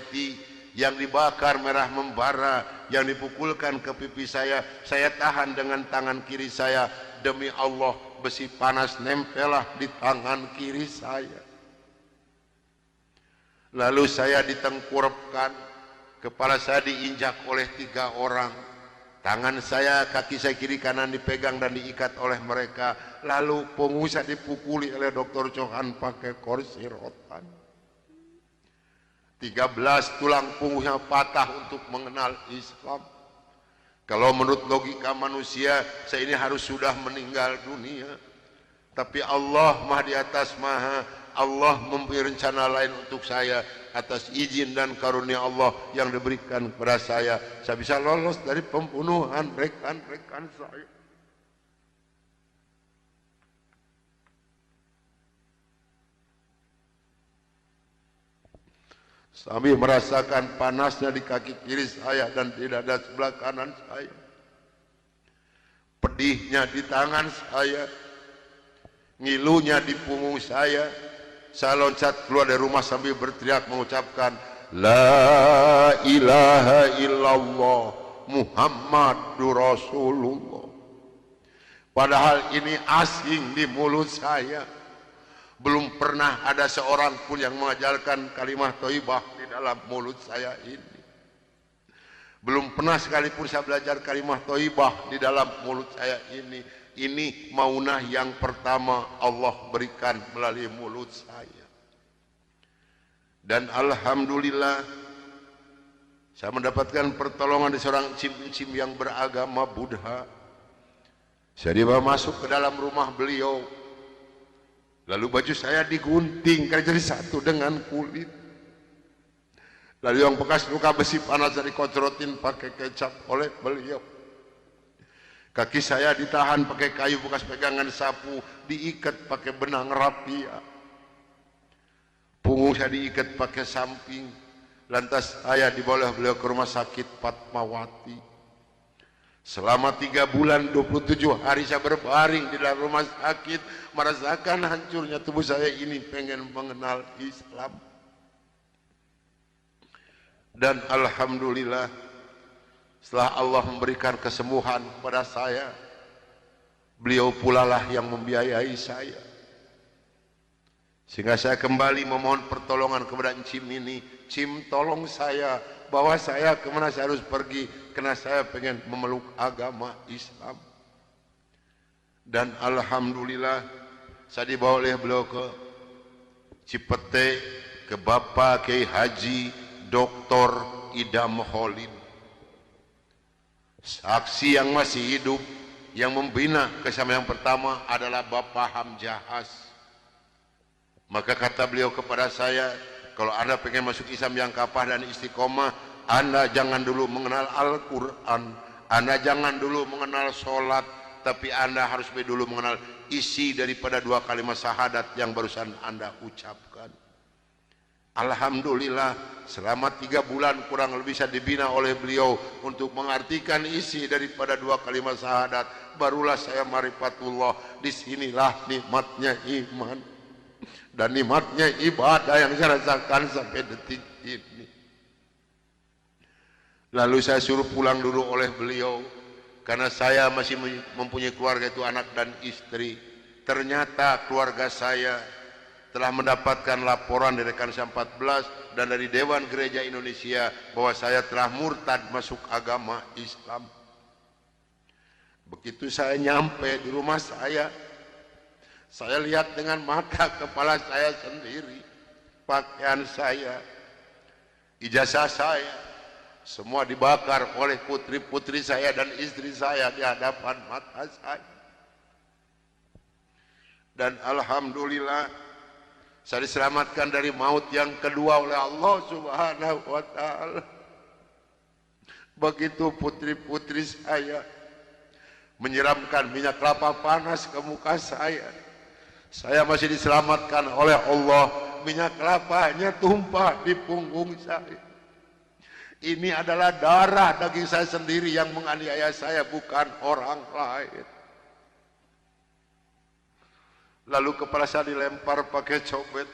A: yang dibakar merah membara, yang dipukulkan ke pipi saya tahan dengan tangan kiri saya. Demi Allah, besi panas nempelah di tangan kiri saya. Lalu saya ditengkurapkan, kepala saya diinjak oleh 3 orang. Tangan saya, kaki saya kiri kanan dipegang dan diikat oleh mereka. Lalu punggung saya dipukuli oleh Dr. Johan pakai kursi rotan. 13 tulang punggungnya patah untuk mengenal Islam. Kalau menurut logika manusia, saya ini harus sudah meninggal dunia. Tapi Allah Maha di atas Maha, Allah mempunyai rencana lain untuk saya. Atas izin dan karunia Allah yang diberikan kepada saya bisa lolos dari pembunuhan rekan-rekan saya. Sambil merasakan panasnya di kaki kiri saya dan di dada sebelah kanan saya, pedihnya di tangan saya, ngilunya di punggung saya loncat keluar dari rumah sambil berteriak mengucapkan La ilaha illallah Muhammadur Rasulullah. Padahal ini asing di mulut saya. Belum pernah ada seorang pun yang mengajarkan kalimat thayyibah di dalam mulut saya ini. Belum pernah sekalipun saya belajar kalimat thayyibah di dalam mulut saya ini. Ini maunah yang pertama Allah berikan melalui mulut saya. Dan alhamdulillah saya mendapatkan pertolongan dari seorang cim-cim yang beragama Buddha. Saya dibawa masuk ke dalam rumah beliau. Lalu baju saya digunting karena jadi satu dengan kulit. Lalu yang bekas luka besi panas dari dikocorotin pakai kecap oleh beliau. Kaki saya ditahan pakai kayu bekas pegangan sapu, diikat pakai benang rapia. Punggung saya diikat pakai samping. Lantas saya dibawa beliau ke rumah sakit Fatmawati. Selama 3 bulan 27 hari saya berbaring di dalam rumah sakit, merasakan hancurnya tubuh saya ini, pengen mengenal Islam. Dan alhamdulillah setelah Allah memberikan kesembuhan kepada saya, beliau pula lah yang membiayai saya. Sehingga saya kembali memohon pertolongan kepada Cim ini. Cim, tolong saya, bawa saya kemana saya harus pergi, karena saya pengen memeluk agama Islam. Dan alhamdulillah saya dibawa oleh beliau ke Cipete, ke Bapak Kiai Haji Dr. Idam Holin, saksi yang masih hidup. Yang membina kesama yang pertama adalah Bapak Hamjahas. Maka kata beliau kepada saya, kalau Anda pengen masuk Islam yang kafah dan istiqomah, Anda jangan dulu mengenal Al-Quran, Anda jangan dulu mengenal sholat, tapi Anda harus dulu mengenal isi daripada 2 kalimat syahadat yang barusan Anda ucapkan. Alhamdulillah selama 3 bulan kurang lebih saya dibina oleh beliau untuk mengartikan isi daripada 2 kalimat syahadat. Barulah saya marifatullah. Disinilah nikmatnya iman dan nikmatnya ibadah yang saya rasakan sampai detik ini. Lalu saya suruh pulang dulu oleh beliau karena saya masih mempunyai keluarga, itu anak dan istri. Ternyata keluarga saya telah mendapatkan laporan dari rekan 14 dan dari Dewan Gereja Indonesia bahwa saya telah murtad masuk agama Islam. Begitu saya nyampe di rumah saya lihat dengan mata kepala saya sendiri, pakaian saya, ijazah saya, semua dibakar oleh putri-putri saya dan istri saya di hadapan mata saya. Dan alhamdulillah saya diselamatkan dari maut yang kedua oleh Allah Subhanahu wa ta'ala. Begitu putri-putri saya menyiramkan minyak kelapa panas ke muka saya masih diselamatkan oleh Allah. Minyak kelapanya tumpah di punggung saya. Ini adalah darah daging saya sendiri yang menganiaya saya, bukan orang lain. Lalu kepala saya dilempar pakai cobek,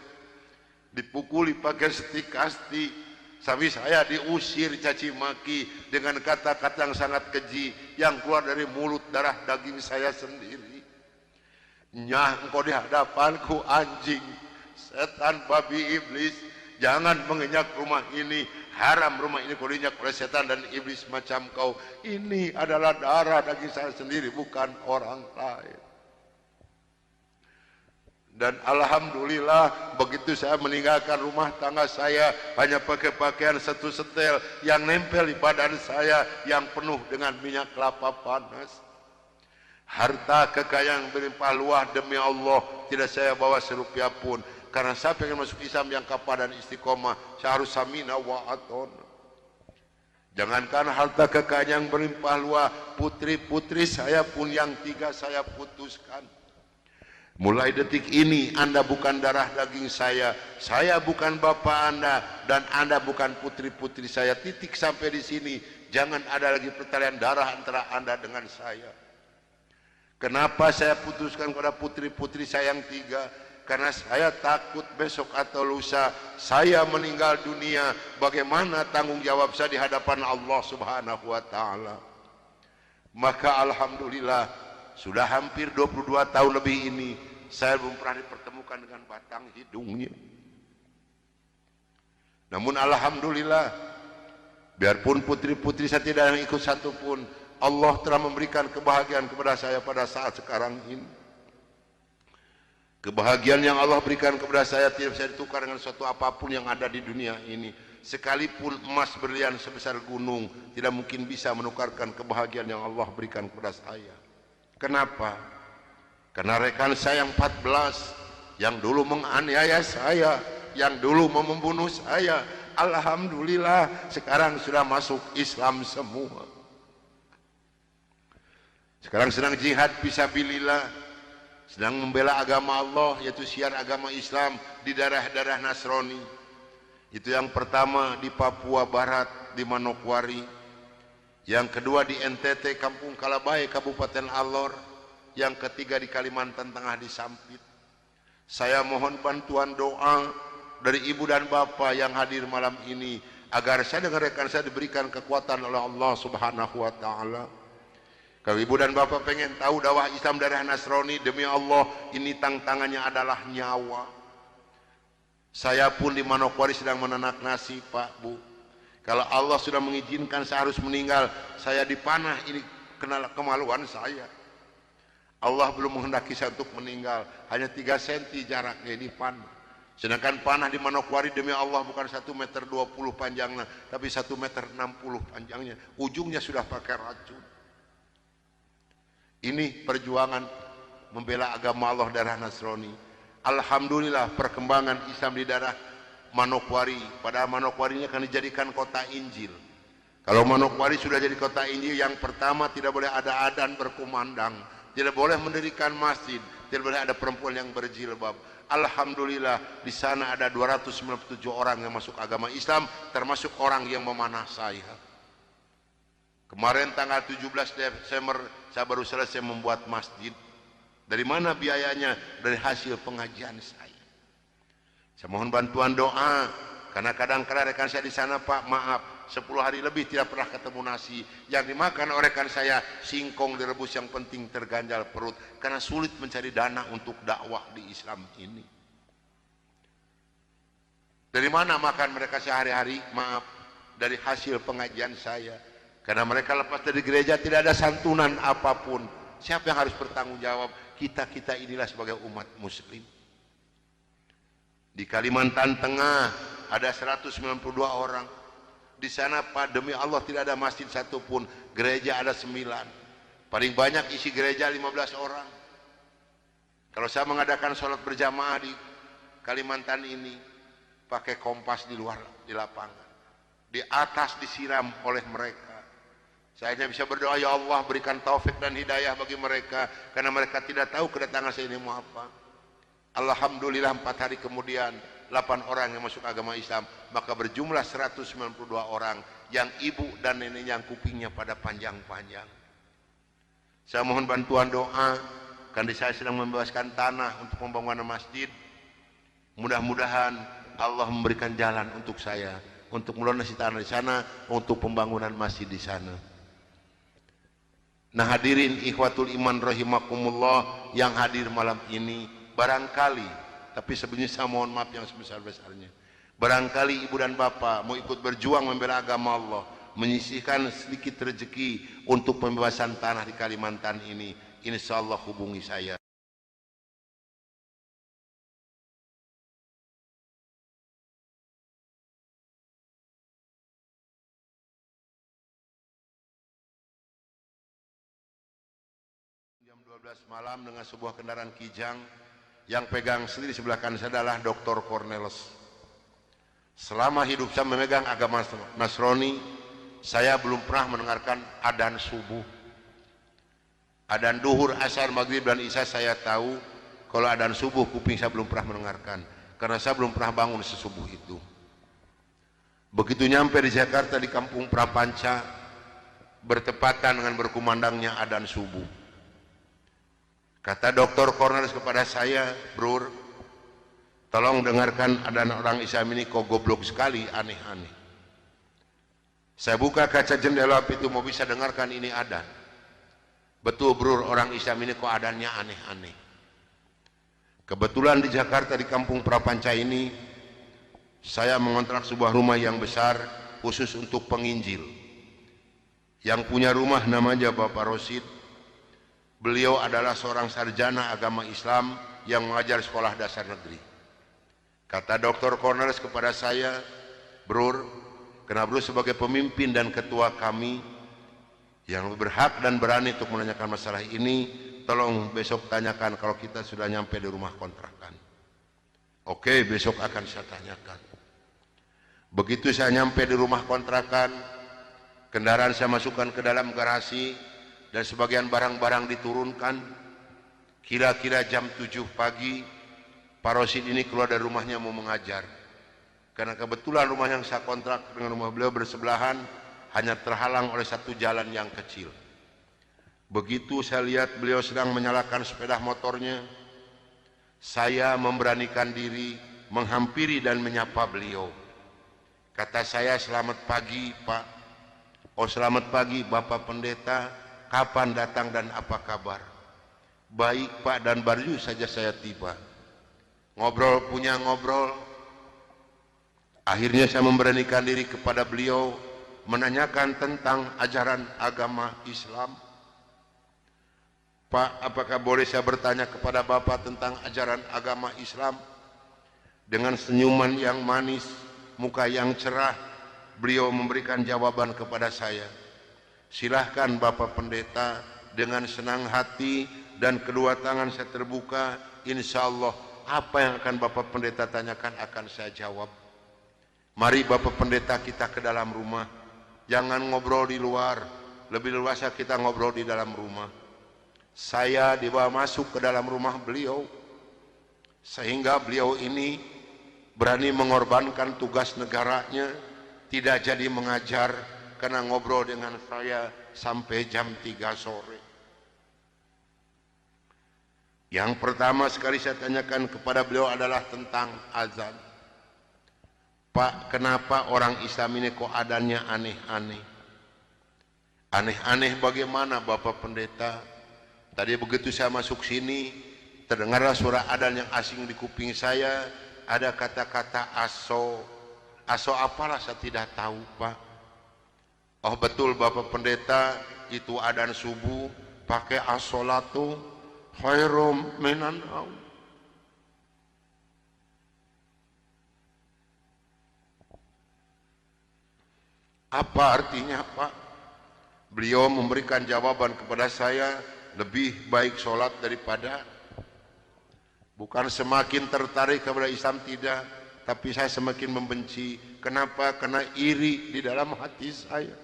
A: dipukuli pakai stik kasti, sampai saya diusir caci maki dengan kata-kata yang sangat keji yang keluar dari mulut darah daging saya sendiri. Nyah, engkau di hadapanku anjing, setan, babi, iblis, jangan menginjak rumah ini, haram rumah ini kau diinjak oleh setan dan iblis macam kau. Ini adalah darah daging saya sendiri, bukan orang lain. Dan alhamdulillah begitu saya meninggalkan rumah tangga saya, hanya pakai pakaian satu setel yang nempel di badan saya yang penuh dengan minyak kelapa panas. Harta kekayaan berlimpah luah, demi Allah tidak saya bawa serupiah pun, karena saya pengen masuk Islam yang kapal dan istiqomah. Saya harus samina wa atona. Jangankan harta kekayaan yang berlimpah luah, putri-putri saya pun yang 3 saya putuskan. Mulai detik ini Anda bukan darah daging saya bukan bapak Anda, dan Anda bukan putri-putri saya. Titik sampai di sini. Jangan ada lagi pertalian darah antara Anda dengan saya. Kenapa saya putuskan kepada putri-putri saya yang 3? Karena saya takut besok atau lusa saya meninggal dunia, bagaimana tanggung jawab saya di hadapan Allah Subhanahu wa taala. Maka alhamdulillah sudah hampir 22 tahun lebih ini saya belum pernah dipertemukan dengan batang hidungnya. Namun alhamdulillah, biarpun putri-putri saya tidak yang ikut satu pun, Allah telah memberikan kebahagiaan kepada saya pada saat sekarang ini. Kebahagiaan yang Allah berikan kepada saya tidak bisa ditukar dengan suatu apapun yang ada di dunia ini. Sekalipun emas berlian sebesar gunung tidak mungkin bisa menukarkan kebahagiaan yang Allah berikan kepada saya. Kenapa? Karena rekan saya yang 14 yang dulu menganiaya saya, yang dulu mau membunuh saya, alhamdulillah sekarang sudah masuk Islam semua. Sekarang sedang jihad fisabilillah, sedang membela agama Allah, yaitu syiar agama Islam di daerah-daerah Nasrani. Itu yang pertama di Papua Barat, di Manokwari. Yang kedua di NTT, Kampung Kalabai, Kabupaten Alor. Yang ketiga di Kalimantan Tengah, di Sampit. Saya mohon bantuan doa dari ibu dan bapak yang hadir malam ini, agar saya dengan rekan saya diberikan kekuatan oleh Allah Subhanahu wa taala. Kalau ibu dan bapak pengen tahu dakwah Islam daerah Nasrani, demi Allah ini tantangannya adalah nyawa. Saya pun di Manokwari sedang menanak nasi, Pak, Bu. Kalau Allah sudah mengizinkan saya harus meninggal, saya dipanah, ini kenal kemaluan saya. Allah belum menghendaki saya untuk meninggal, hanya 3 cm jaraknya ini panah. Sedangkan panah di Manokwari demi Allah bukan 1,20 meter panjangnya, tapi 1,60 meter panjangnya. Ujungnya sudah pakai racun. Ini perjuangan membela agama Allah daerah Nasrani. Alhamdulillah perkembangan Islam di daerah Manokwari. Pada Manokwari ini akan dijadikan kota Injil. Kalau Manokwari sudah jadi kota Injil, yang pertama tidak boleh ada adzan berkumandang, tidak boleh mendirikan masjid, tidak boleh ada perempuan yang berjilbab. Alhamdulillah di sana ada 297 orang yang masuk agama Islam, termasuk orang yang memanah saya. Kemarin tanggal 17 Desember saya baru selesai membuat masjid. Dari mana biayanya? Dari hasil pengajian saya. Saya mohon bantuan doa, karena kadang-kadang rekan saya di sana, Pak, maaf, 10 hari lebih tidak pernah ketemu nasi. Yang dimakan oleh rekan saya singkong direbus, yang penting terganjal perut, karena sulit mencari dana untuk dakwah di Islam ini. Dari mana makan mereka sehari-hari? Maaf, dari hasil pengajian saya. Karena mereka lepas dari gereja tidak ada santunan apapun. Siapa yang harus bertanggung jawab? Kita inilah sebagai umat muslim. Di Kalimantan Tengah ada 192 orang. Di sana, Pak, demi Allah tidak ada masjid satupun. Gereja ada 9. Paling banyak isi gereja 15 orang. Kalau saya mengadakan sholat berjamaah di Kalimantan ini, pakai kompas di luar, di lapangan. Di atas disiram oleh mereka. Saya hanya bisa berdoa, ya Allah berikan taufik dan hidayah bagi mereka, karena mereka tidak tahu kedatangan saya ini mau apa. Alhamdulillah 4 hari kemudian 8 orang yang masuk agama Islam, maka berjumlah 192 orang yang ibu dan neneknya yang kupingnya pada panjang-panjang. Saya mohon bantuan doa, karena saya sedang membebaskan tanah untuk pembangunan masjid. Mudah-mudahan Allah memberikan jalan untuk saya, untuk melunasi tanah di sana, untuk pembangunan masjid di sana. Nah hadirin ikhwatul iman rahimakumullah yang hadir malam ini, barangkali, tapi sebenarnya saya mohon maaf yang sebesar-besarnya, barangkali ibu dan bapak mau ikut berjuang membela agama Allah, menyisihkan sedikit rezeki untuk pembebasan tanah di Kalimantan ini, insya Allah hubungi saya. Jam 12 malam dengan sebuah kendaraan kijang, yang pegang sendiri sebelah kanan saya adalah Dr. Cornelis. Selama hidup saya memegang agama Nasrani, saya belum pernah mendengarkan adzan subuh. Adzan duhur, asar, maghrib dan isya saya tahu. Kalau adzan subuh kuping saya belum pernah mendengarkan, karena saya belum pernah bangun sesubuh itu. Begitu nyampe di Jakarta di kampung Prapanca, bertepatan dengan berkumandangnya adzan subuh. Kata Dr. Cornelis kepada saya, "Bro, tolong dengarkan adzan orang Islam ini kok goblok sekali, aneh-aneh." Saya buka kaca jendela itu mau bisa dengarkan ini adzan. Betul bro, orang Islam ini kok adzannya aneh-aneh. Kebetulan di Jakarta di kampung Prapanca ini, saya mengontrak sebuah rumah yang besar khusus untuk penginjil. Yang punya rumah namanya Bapak Rosid. Beliau adalah seorang sarjana agama Islam yang mengajar sekolah dasar negeri. Kata Dr. Cornelis kepada saya, "Bro, karena bro sebagai pemimpin dan ketua kami yang berhak dan berani untuk menanyakan masalah ini, tolong besok tanyakan kalau kita sudah nyampe di rumah kontrakan." Oke, besok akan saya tanyakan. Begitu saya nyampe di rumah kontrakan, kendaraan saya masukkan ke dalam garasi, dan sebagian barang-barang diturunkan. Kira-kira jam 7 pagi, Pak Rosid ini keluar dari rumahnya mau mengajar. Karena kebetulan rumah yang saya kontrak dengan rumah beliau bersebelahan, hanya terhalang oleh satu jalan yang kecil. Begitu saya lihat beliau sedang menyalakan sepeda motornya, saya memberanikan diri menghampiri dan menyapa beliau. Kata saya, "Selamat pagi Pak." "Oh selamat pagi Bapak Pendeta. Kapan datang dan apa kabar?" "Baik Pak, dan baru saja saya tiba." Ngobrol punya ngobrol. Akhirnya saya memberanikan diri kepada beliau menanyakan tentang ajaran agama Islam. "Pak, apakah boleh saya bertanya kepada Bapak tentang ajaran agama Islam?" Dengan senyuman yang manis, muka yang cerah, beliau memberikan jawaban kepada saya. "Silahkan Bapak Pendeta." Dengan senang hati dan kedua tangan saya terbuka, insya Allah apa yang akan Bapak Pendeta tanyakan akan saya jawab. Mari Bapak Pendeta kita ke dalam rumah, jangan ngobrol di luar, lebih luasa kita ngobrol di dalam rumah. Saya dibawa masuk ke dalam rumah beliau, sehingga beliau ini berani mengorbankan tugas negaranya, tidak jadi mengajar, karena ngobrol dengan saya sampai jam 3 sore. Yang pertama sekali saya tanyakan kepada beliau adalah tentang azan. "Pak, kenapa orang Islam ini kok adzannya aneh-aneh?" "Aneh-aneh bagaimana Bapak Pendeta?" "Tadi begitu saya masuk sini, terdengarlah suara adzan yang asing di kuping saya, ada kata-kata aso. Aso apalah saya tidak tahu Pak." "Oh betul Bapak Pendeta, itu adzan subuh pakai as-sholatu khairum minan naum." "Apa artinya Pak?" Beliau memberikan jawaban kepada saya, "Lebih baik sholat daripada..." Bukan semakin tertarik kepada Islam, tidak, tapi saya semakin membenci. Kenapa? Karena iri di dalam hati saya.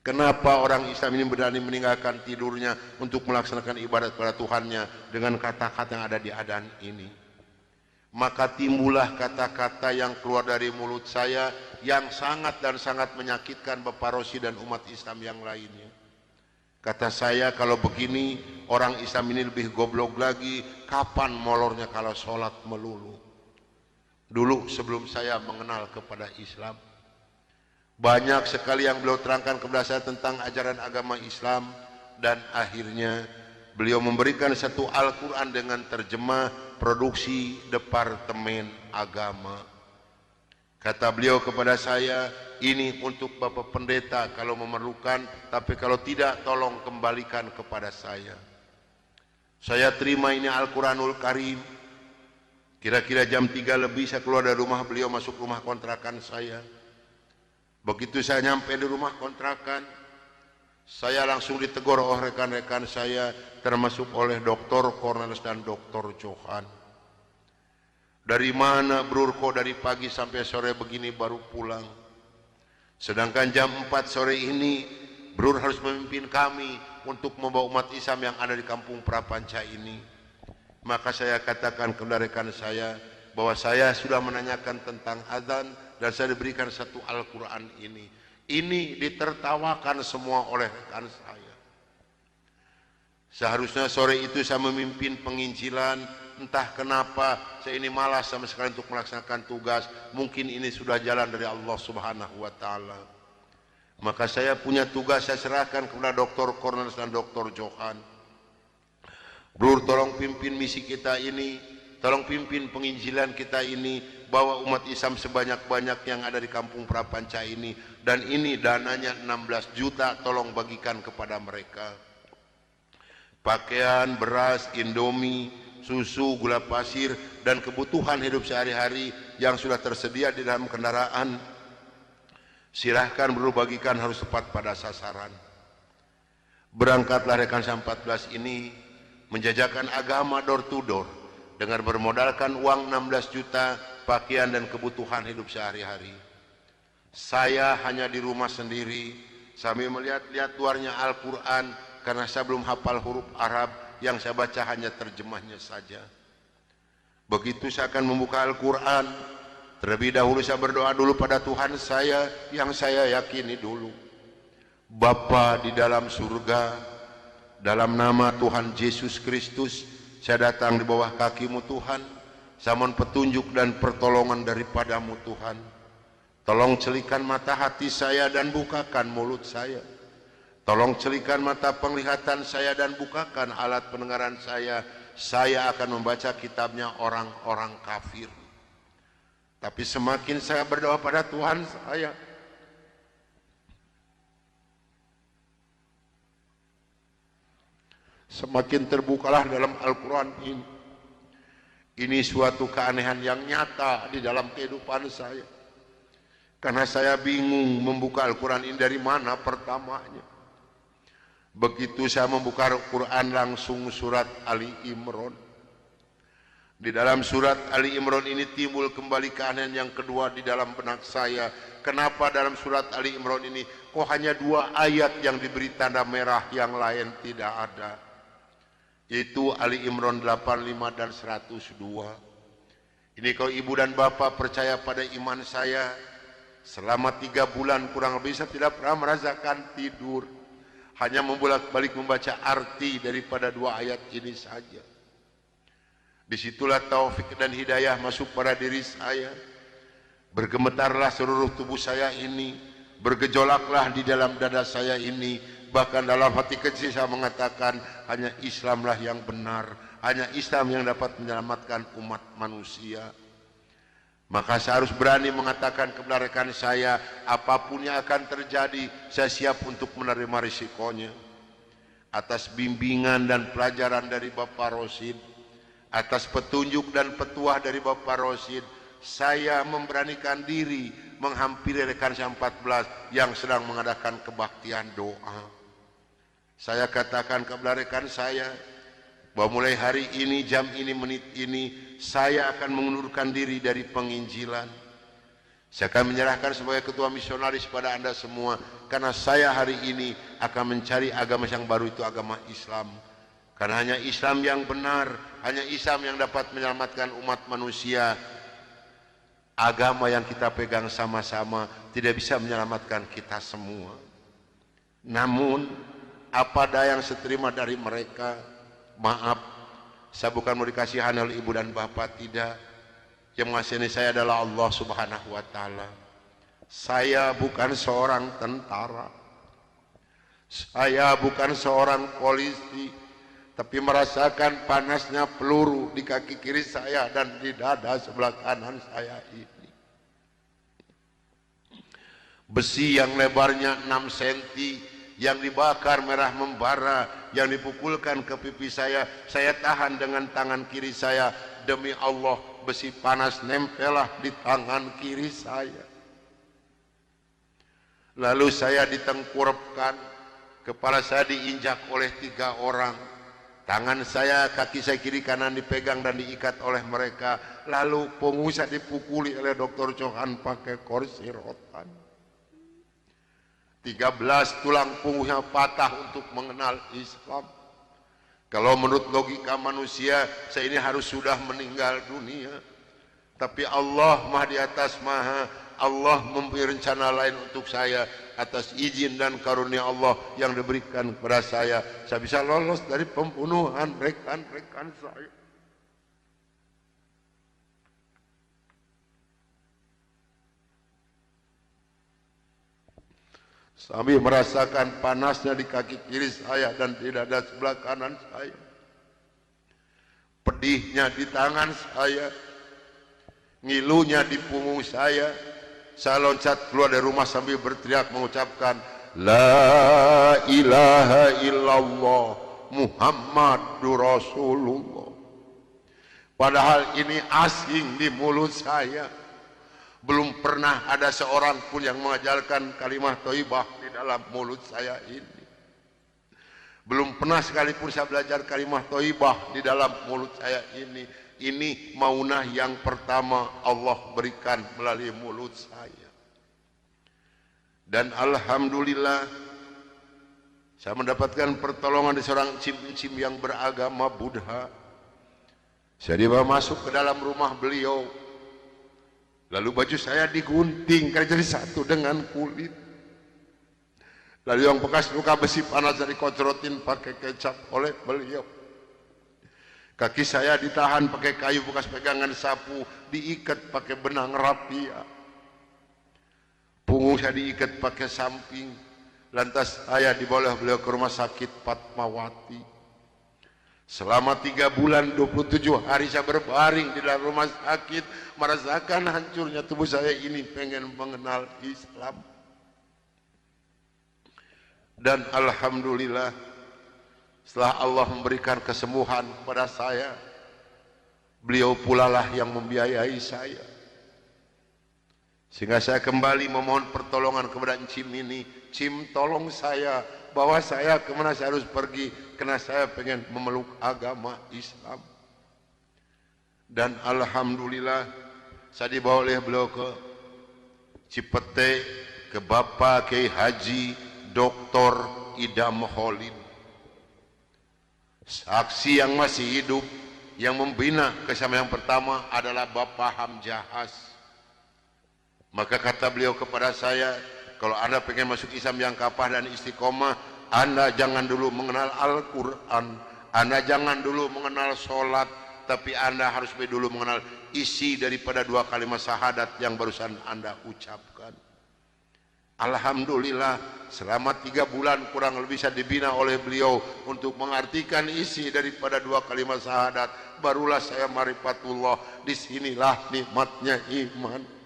A: Kenapa orang Islam ini berani meninggalkan tidurnya untuk melaksanakan ibadat kepada Tuhannya dengan kata-kata yang ada di adzan ini? maka timbullah kata-kata yang keluar dari mulut saya yang sangat dan sangat menyakitkan Bapak Rosid dan umat Islam yang lainnya. Kata saya, kalau begini orang Islam ini lebih goblok lagi, kapan molornya kalau sholat melulu. Dulu sebelum saya mengenal kepada Islam, banyak sekali yang beliau terangkan kepada saya tentang ajaran agama Islam, dan akhirnya beliau memberikan satu Al-Quran dengan terjemah produksi Departemen Agama. Kata beliau kepada saya, ini untuk Bapak Pendeta kalau memerlukan, tapi kalau tidak tolong kembalikan kepada saya. Saya terima ini Al-Quranul Karim. Kira-kira jam 3 lebih saya keluar dari rumah beliau, masuk rumah kontrakan saya. Begitu saya nyampe di rumah kontrakan, saya langsung ditegur oleh rekan-rekan saya, termasuk oleh Dr. Cornelis dan Dr. Johan. Dari mana Brur kok dari pagi sampai sore begini baru pulang? Sedangkan jam 4 sore ini Brur harus memimpin kami untuk membawa umat Islam yang ada di kampung Prapanca ini. Maka saya katakan kepada rekan saya bahwa saya sudah menanyakan tentang azan dan saya diberikan satu Al-Quran ini. Ini ditertawakan semua oleh rekan saya. Seharusnya sore itu saya memimpin penginjilan, entah kenapa saya ini malas sama sekali untuk melaksanakan tugas. Mungkin ini sudah jalan dari Allah Subhanahu wa Ta'ala. Maka saya punya tugas, saya serahkan kepada Dr. Cornelis dan Dr. Johan. Brur, tolong pimpin misi kita ini, tolong pimpin penginjilan kita ini, bawa umat Islam sebanyak-banyak yang ada di kampung Prapanca ini, dan ini dananya 16 juta, tolong bagikan kepada mereka. Pakaian, beras, indomie, susu, gula pasir, dan kebutuhan hidup sehari-hari yang sudah tersedia di dalam kendaraan, silahkan Brur bagikan, harus tepat pada sasaran. Berangkatlah rekan saya 14 ini menjajakan agama door to door dengan bermodalkan uang 16 juta, pakaian dan kebutuhan hidup sehari-hari. Saya hanya di rumah sendiri sambil melihat-lihat luarnya Al-Quran karena saya belum hafal huruf Arab, yang saya baca hanya terjemahnya saja. Begitu saya akan membuka Al-Quran, terlebih dahulu saya berdoa dulu pada Tuhan saya yang saya yakini dulu. Bapa di dalam surga, dalam nama Tuhan Yesus Kristus, saya datang di bawah kaki-Mu Tuhan. Saya mohon petunjuk dan pertolongan daripada-Mu Tuhan. Tolong celikan mata hati saya dan bukakan mulut saya. Tolong celikan mata penglihatan saya dan bukakan alat pendengaran saya. Saya akan membaca kitabnya orang-orang kafir. Tapi semakin saya berdoa pada Tuhan saya, semakin terbukalah dalam Al-Quran ini. Ini suatu keanehan yang nyata di dalam kehidupan saya. Karena saya bingung membuka Al-Quran ini dari mana pertamanya. Begitu saya membuka Al-Quran, langsung surat Ali Imran. Di dalam surat Ali Imran ini timbul kembali keanehan yang kedua di dalam benak saya. Kenapa dalam surat Ali Imran ini kok hanya 2 ayat yang diberi tanda merah, yang lain tidak ada? Itu Ali Imran 85 dan 102. Ini kalau ibu dan bapak percaya pada iman saya, selama 3 bulan kurang lebih saya tidak pernah merasakan tidur, hanya membolak-balik membaca arti daripada 2 ayat ini saja. Disitulah taufik dan hidayah masuk pada diri saya. Bergemetarlah seluruh tubuh saya ini, bergejolaklah di dalam dada saya ini. Bahkan dalam hati kecil saya mengatakan, hanya Islamlah yang benar, hanya Islam yang dapat menyelamatkan umat manusia. Maka saya harus berani mengatakan kepada rekan saya, apapun yang akan terjadi, saya siap untuk menerima risikonya. Atas bimbingan dan pelajaran dari Bapak Rosid, atas petunjuk dan petuah dari Bapak Rosid, saya memberanikan diri menghampiri rekan saya 14 yang sedang mengadakan kebaktian doa. Saya katakan kepada rekan saya bahwa mulai hari ini, jam ini, menit ini, saya akan mengundurkan diri dari penginjilan. Saya akan menyerahkan sebagai ketua misionaris pada Anda semua, karena saya hari ini akan mencari agama yang baru, itu agama Islam. Karena hanya Islam yang benar, hanya Islam yang dapat menyelamatkan umat manusia. Agama yang kita pegang sama-sama tidak bisa menyelamatkan kita semua. Namun apa daya yang seterima dari mereka. Maaf, saya bukan mau dikasihan oleh ibu dan bapak, tidak. Yang mengasihani saya adalah Allah Subhanahu wa Ta'ala. Saya bukan seorang tentara, saya bukan seorang polisi, tapi merasakan panasnya peluru di kaki kiri saya dan di dada sebelah kanan saya ini. Besi yang lebarnya 6 cm yang dibakar merah membara, yang dipukulkan ke pipi saya tahan dengan tangan kiri saya. Demi Allah, besi panas nempelah di tangan kiri saya. Lalu saya ditengkurapkan, kepala saya diinjak oleh 3 orang. Tangan saya, kaki saya kiri kanan dipegang dan diikat oleh mereka. Lalu punggung saya dipukuli oleh Dr. Johan pakai kursi rotan. 13 tulang punggungnya patah untuk mengenal Islam. Kalau menurut logika manusia, saya ini harus sudah meninggal dunia. Tapi Allah Maha di atas Maha, Allah mempunyai rencana lain untuk saya. Atas izin dan karunia Allah yang diberikan kepada saya bisa lolos dari pembunuhan rekan-rekan saya. Sambil merasakan panasnya di kaki kiri saya dan di dada sebelah kanan saya, pedihnya di tangan saya, ngilunya di punggung saya loncat keluar dari rumah sambil berteriak mengucapkan La ilaha illallah Muhammadur Rasulullah. Padahal ini asing di mulut saya. Belum pernah ada seorang pun yang mengajarkan kalimat thayyibah di dalam mulut saya ini. Belum pernah sekalipun saya belajar kalimat thayyibah di dalam mulut saya ini. Ini maunah yang pertama Allah berikan melalui mulut saya. Dan alhamdulillah saya mendapatkan pertolongan dari seorang cim-cim yang beragama Buddha. Saya dibawa masuk ke dalam rumah beliau. Lalu baju saya digunting karena jadi satu dengan kulit. Lalu yang bekas luka besi panas dari dikocorotin pakai kecap oleh beliau. Kaki saya ditahan pakai kayu bekas pegangan sapu, diikat pakai benang rapia. Punggung saya diikat pakai samping. Lantas saya dibawa beliau ke rumah sakit Fatmawati. Selama 3 bulan 27 hari saya berbaring di dalam rumah sakit, merasakan hancurnya tubuh saya ini, pengen mengenal Islam. Dan alhamdulillah setelah Allah memberikan kesembuhan kepada saya, beliau pula lah yang membiayai saya. Sehingga saya kembali memohon pertolongan kepada Cim ini. Cim, tolong saya, bawa saya kemana saya harus pergi, karena saya pengen memeluk agama Islam. Dan alhamdulillah saya dibawa oleh beliau ke Cipete, ke Bapak Kiai Haji Dr. Idam Holin, saksi yang masih hidup. Yang membina kesama yang pertama adalah Bapak Hamjahas. Maka kata beliau kepada saya, kalau Anda pengen masuk Islam yang kafah dan istiqomah, Anda jangan dulu mengenal Al-Quran, Anda jangan dulu mengenal sholat, tapi Anda harus dulu mengenal isi daripada 2 kalimat syahadat yang barusan Anda ucapkan. Alhamdulillah selama 3 bulan kurang lebih saya dibina oleh beliau untuk mengartikan isi daripada 2 kalimat syahadat. Barulah saya marifatullah. Disinilah nikmatnya iman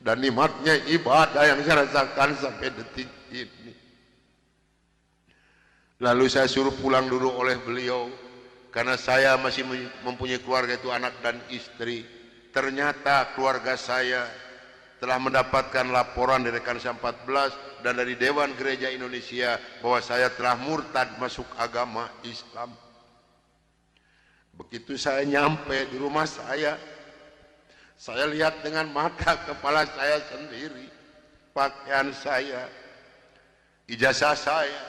A: dan nikmatnya ibadah yang saya rasakan sampai detik ini. Lalu saya suruh pulang dulu oleh beliau, karena saya masih mempunyai keluarga, itu anak dan istri. Ternyata keluarga saya telah mendapatkan laporan dari rekan 14 dan dari Dewan Gereja Indonesia bahwa saya telah murtad masuk agama Islam. Begitu saya nyampe di rumah saya lihat dengan mata kepala saya sendiri, pakaian saya, ijazah saya,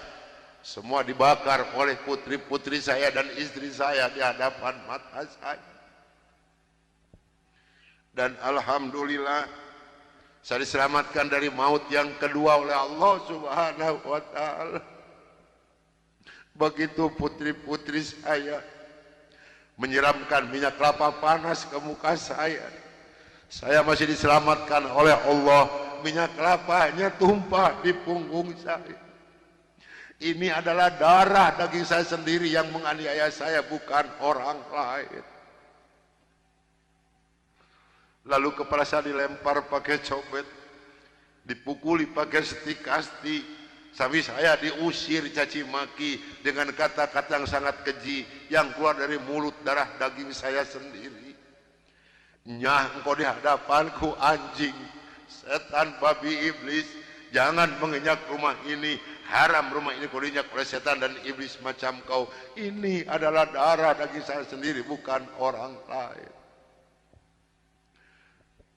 A: semua dibakar oleh putri-putri saya dan istri saya di hadapan mata saya. Dan alhamdulillah saya diselamatkan dari maut yang kedua oleh Allah Subhanahu wa taala. Begitu putri-putri saya menyiramkan minyak kelapa panas ke muka saya masih diselamatkan oleh Allah. Minyak kelapanya tumpah di punggung saya. Ini adalah darah daging saya sendiri yang menganiaya saya, bukan orang lain. Lalu kepala saya dilempar pakai cobek, dipukuli pakai stik kasti, sampai saya diusir caci maki dengan kata-kata yang sangat keji yang keluar dari mulut darah daging saya sendiri. Nyah, engkau di hadapanku anjing, setan, babi, iblis, jangan menginjak rumah ini. Haram rumah ini kau diinjak oleh setan dan iblis macam kau. Ini adalah darah daging saya sendiri, bukan orang lain.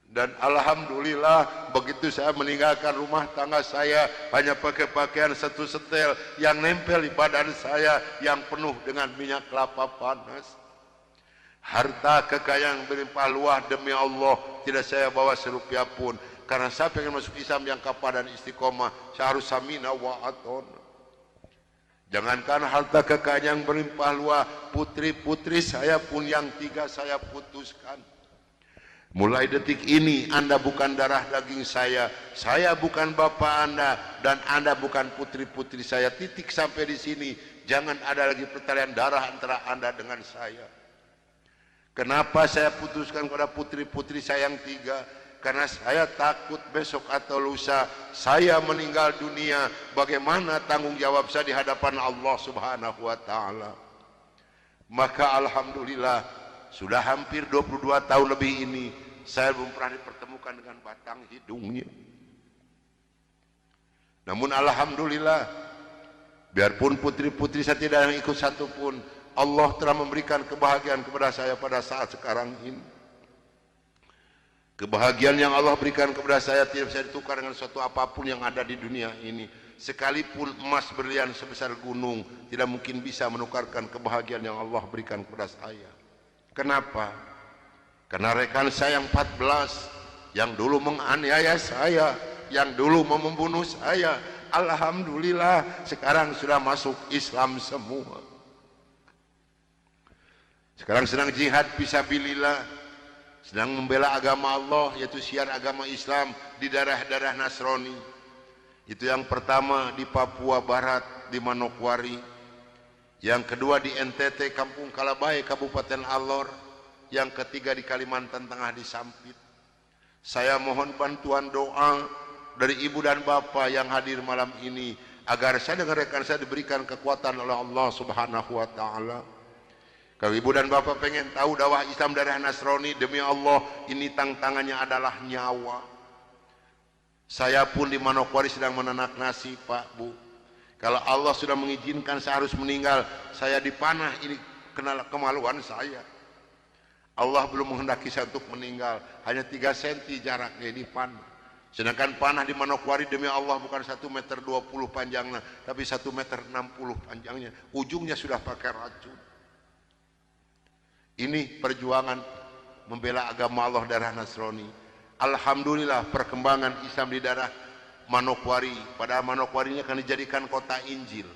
A: Dan alhamdulillah begitu saya meninggalkan rumah tangga saya, hanya pakai pakaian satu setel yang nempel di badan saya yang penuh dengan minyak kelapa panas. Harta kekayaan berlimpah luah demi Allah tidak saya bawa serupiah pun. Karena saya pengen masuk Islam yang kapal dan istiqomah, saya harus samina wa atona. Jangankan harta kekayaan yang berlimpah luah, putri-putri saya pun yang 3 saya putuskan. Mulai detik ini Anda bukan darah daging saya bukan bapak Anda, dan Anda bukan putri-putri saya. Titik sampai di sini. Jangan ada lagi pertalian darah antara Anda dengan saya. Kenapa saya putuskan kepada putri-putri saya yang 3? Karena saya takut besok atau lusa saya meninggal dunia, bagaimana tanggung jawab saya di hadapan Allah Subhanahu wa taala. Maka alhamdulillah sudah hampir 22 tahun lebih ini saya belum pernah dipertemukan dengan batang hidungnya. Namun alhamdulillah, biarpun putri-putri saya tidak ada yang ikut satupun, Allah telah memberikan kebahagiaan kepada saya pada saat sekarang ini. Kebahagiaan yang Allah berikan kepada saya tidak bisa ditukar dengan sesuatu apapun yang ada di dunia ini. Sekalipun emas berlian sebesar gunung tidak mungkin bisa menukarkan kebahagiaan yang Allah berikan kepada saya. Kenapa? Karena rekan saya yang 14 yang dulu menganiaya saya, yang dulu mau membunuh saya, alhamdulillah sekarang sudah masuk Islam semua. Sekarang sedang jihad fisabilillah, sedang membela agama Allah, yaitu syiar agama Islam di daerah-daerah Nasrani. Itu yang pertama di Papua Barat, di Manokwari. Yang kedua di NTT, Kampung Kalabai, Kabupaten Alor. Yang ketiga di Kalimantan Tengah, di Sampit. Saya mohon bantuan doa dari ibu dan bapak yang hadir malam ini, agar saya dengan rekan saya diberikan kekuatan oleh Allah Subhanahu wa taala. Kalau ibu dan bapak pengen tahu dakwah Islam daerah Nasrani, demi Allah ini tantangannya adalah nyawa. Saya pun di Manokwari sedang menanak nasi, Pak, Bu. Kalau Allah sudah mengizinkan saya harus meninggal, saya dipanah, ini kenal kemaluan saya. Allah belum menghendaki saya untuk meninggal, hanya 3 cm jaraknya dipanah. Sedangkan panah di Manokwari demi Allah bukan 1,20 meter panjangnya, tapi 1,60 meter panjangnya. Ujungnya sudah pakai racun. Ini perjuangan membela agama Allah daerah Nasrani. Alhamdulillah perkembangan Islam di daerah Manokwari. Pada Manokwari ini akan dijadikan kota Injil.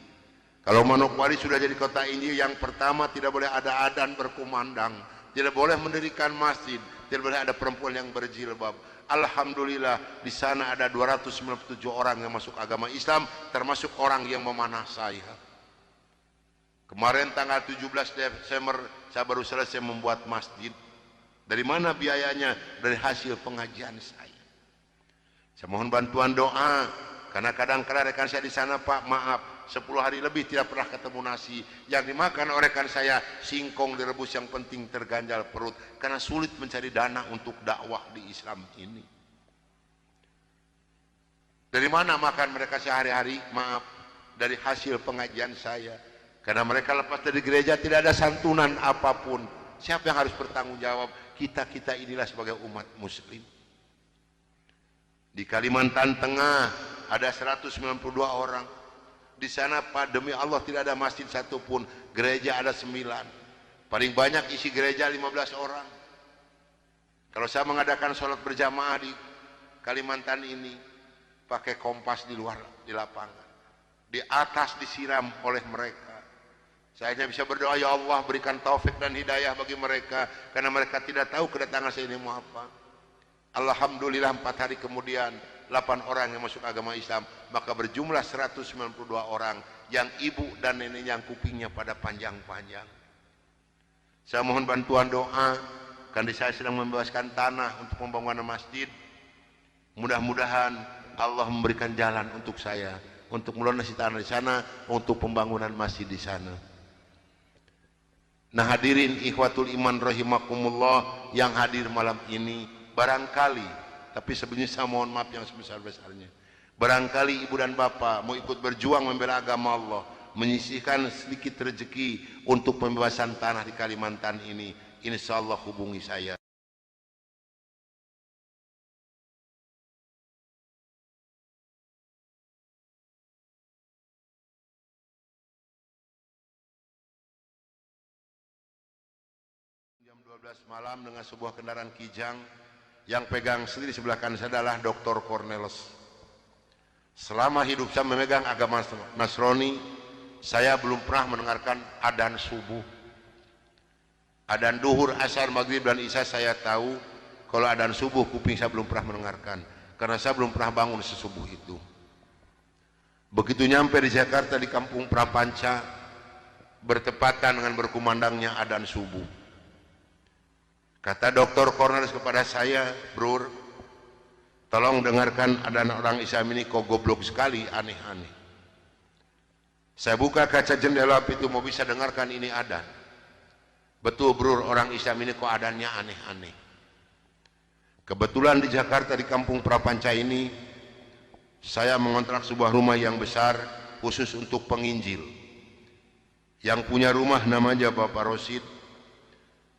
A: Kalau Manokwari sudah jadi kota Injil, yang pertama tidak boleh ada adzan berkumandang, tidak boleh mendirikan masjid, tidak boleh ada perempuan yang berjilbab. Alhamdulillah di sana ada 297 orang yang masuk agama Islam, termasuk orang yang memanah saya. Kemarin tanggal 17 Desember saya baru selesai membuat masjid. Dari mana biayanya? Dari hasil pengajian saya. Saya mohon bantuan doa, karena kadang-kadang rekan saya di sana, Pak, maaf, 10 hari lebih tidak pernah ketemu nasi. Yang dimakan oleh rekan saya singkong direbus, yang penting terganjal perut, karena sulit mencari dana untuk dakwah di Islam ini. Dari mana makan mereka sehari-hari? Maaf, dari hasil pengajian saya. Karena mereka lepas dari gereja tidak ada santunan apapun. Siapa yang harus bertanggung jawab? Kita inilah sebagai umat muslim. Di Kalimantan Tengah ada 192 orang. Di sana Pak, demi Allah tidak ada masjid satupun, gereja ada 9. Paling banyak isi gereja 15 orang. Kalau saya mengadakan sholat berjamaah di Kalimantan ini, pakai kompas di luar, di lapangan. Di atas disiram oleh mereka. Saya hanya bisa berdoa, ya Allah berikan taufik dan hidayah bagi mereka, karena mereka tidak tahu kedatangan saya ini mau apa. Alhamdulillah 4 hari kemudian 8 orang yang masuk agama Islam, maka berjumlah 192 orang yang ibu dan nenek yang kupingnya pada panjang-panjang. Saya mohon bantuan doa, karena saya sedang membebaskan tanah untuk pembangunan masjid. Mudah-mudahan Allah memberikan jalan untuk saya untuk melunasi tanah di sana, untuk pembangunan masjid di sana. Nah hadirin ikhwatul iman rahimakumullah yang hadir malam ini, barangkali, tapi sebelumnya saya mohon maaf yang sebesar-besarnya, barangkali ibu dan bapak mau ikut berjuang membela agama Allah, menyisihkan sedikit rezeki untuk pembebasan tanah di Kalimantan ini, insya Allah hubungi saya. Jam 12 malam dengan sebuah kendaraan Kijang, yang pegang sendiri sebelah kanan saya adalah Dr. Cornelis. Selama hidup saya memegang agama Nasrani, saya belum pernah mendengarkan adzan subuh. Adzan duhur, asar, maghrib dan isya saya tahu. Kalau adzan subuh kuping saya belum pernah mendengarkan, karena saya belum pernah bangun sesubuh itu. Begitu nyampe di Jakarta di Kampung Prapanca, bertepatan dengan berkumandangnya adzan subuh. Kata Dr. Cornelis kepada saya, "Bro, tolong dengarkan adzan orang Islam ini kok goblok sekali, aneh-aneh." Saya buka kaca jendela itu mau bisa dengarkan ini adzan. Betul bro, orang Islam ini kok adzannya aneh-aneh. Kebetulan di Jakarta di Kampung Prapanca ini, saya mengontrak sebuah rumah yang besar khusus untuk penginjil. Yang punya rumah namanya Bapak Rosid.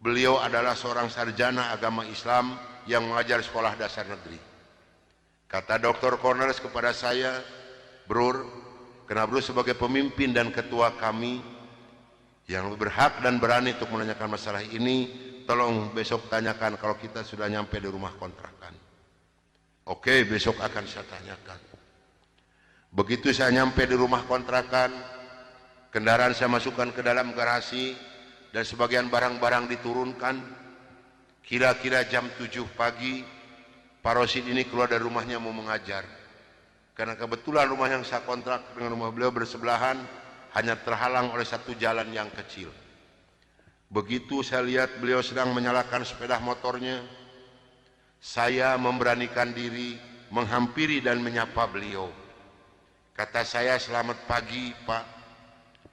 A: Beliau adalah seorang sarjana agama Islam yang mengajar sekolah dasar negeri. Kata Dr. Cornelis kepada saya, "Bro, karena bro sebagai pemimpin dan ketua kami yang berhak dan berani untuk menanyakan masalah ini, tolong besok tanyakan kalau kita sudah nyampe di rumah kontrakan." Oke, besok akan saya tanyakan. Begitu saya nyampe di rumah kontrakan, kendaraan saya masukkan ke dalam garasi, dan sebagian barang-barang diturunkan. Kira-kira jam 7 pagi, Pak Rosid ini keluar dari rumahnya mau mengajar. Karena kebetulan rumah yang saya kontrak dengan rumah beliau bersebelahan, hanya terhalang oleh satu jalan yang kecil. Begitu saya lihat beliau sedang menyalakan sepeda motornya, saya memberanikan diri menghampiri dan menyapa beliau. Kata saya, "Selamat pagi Pak."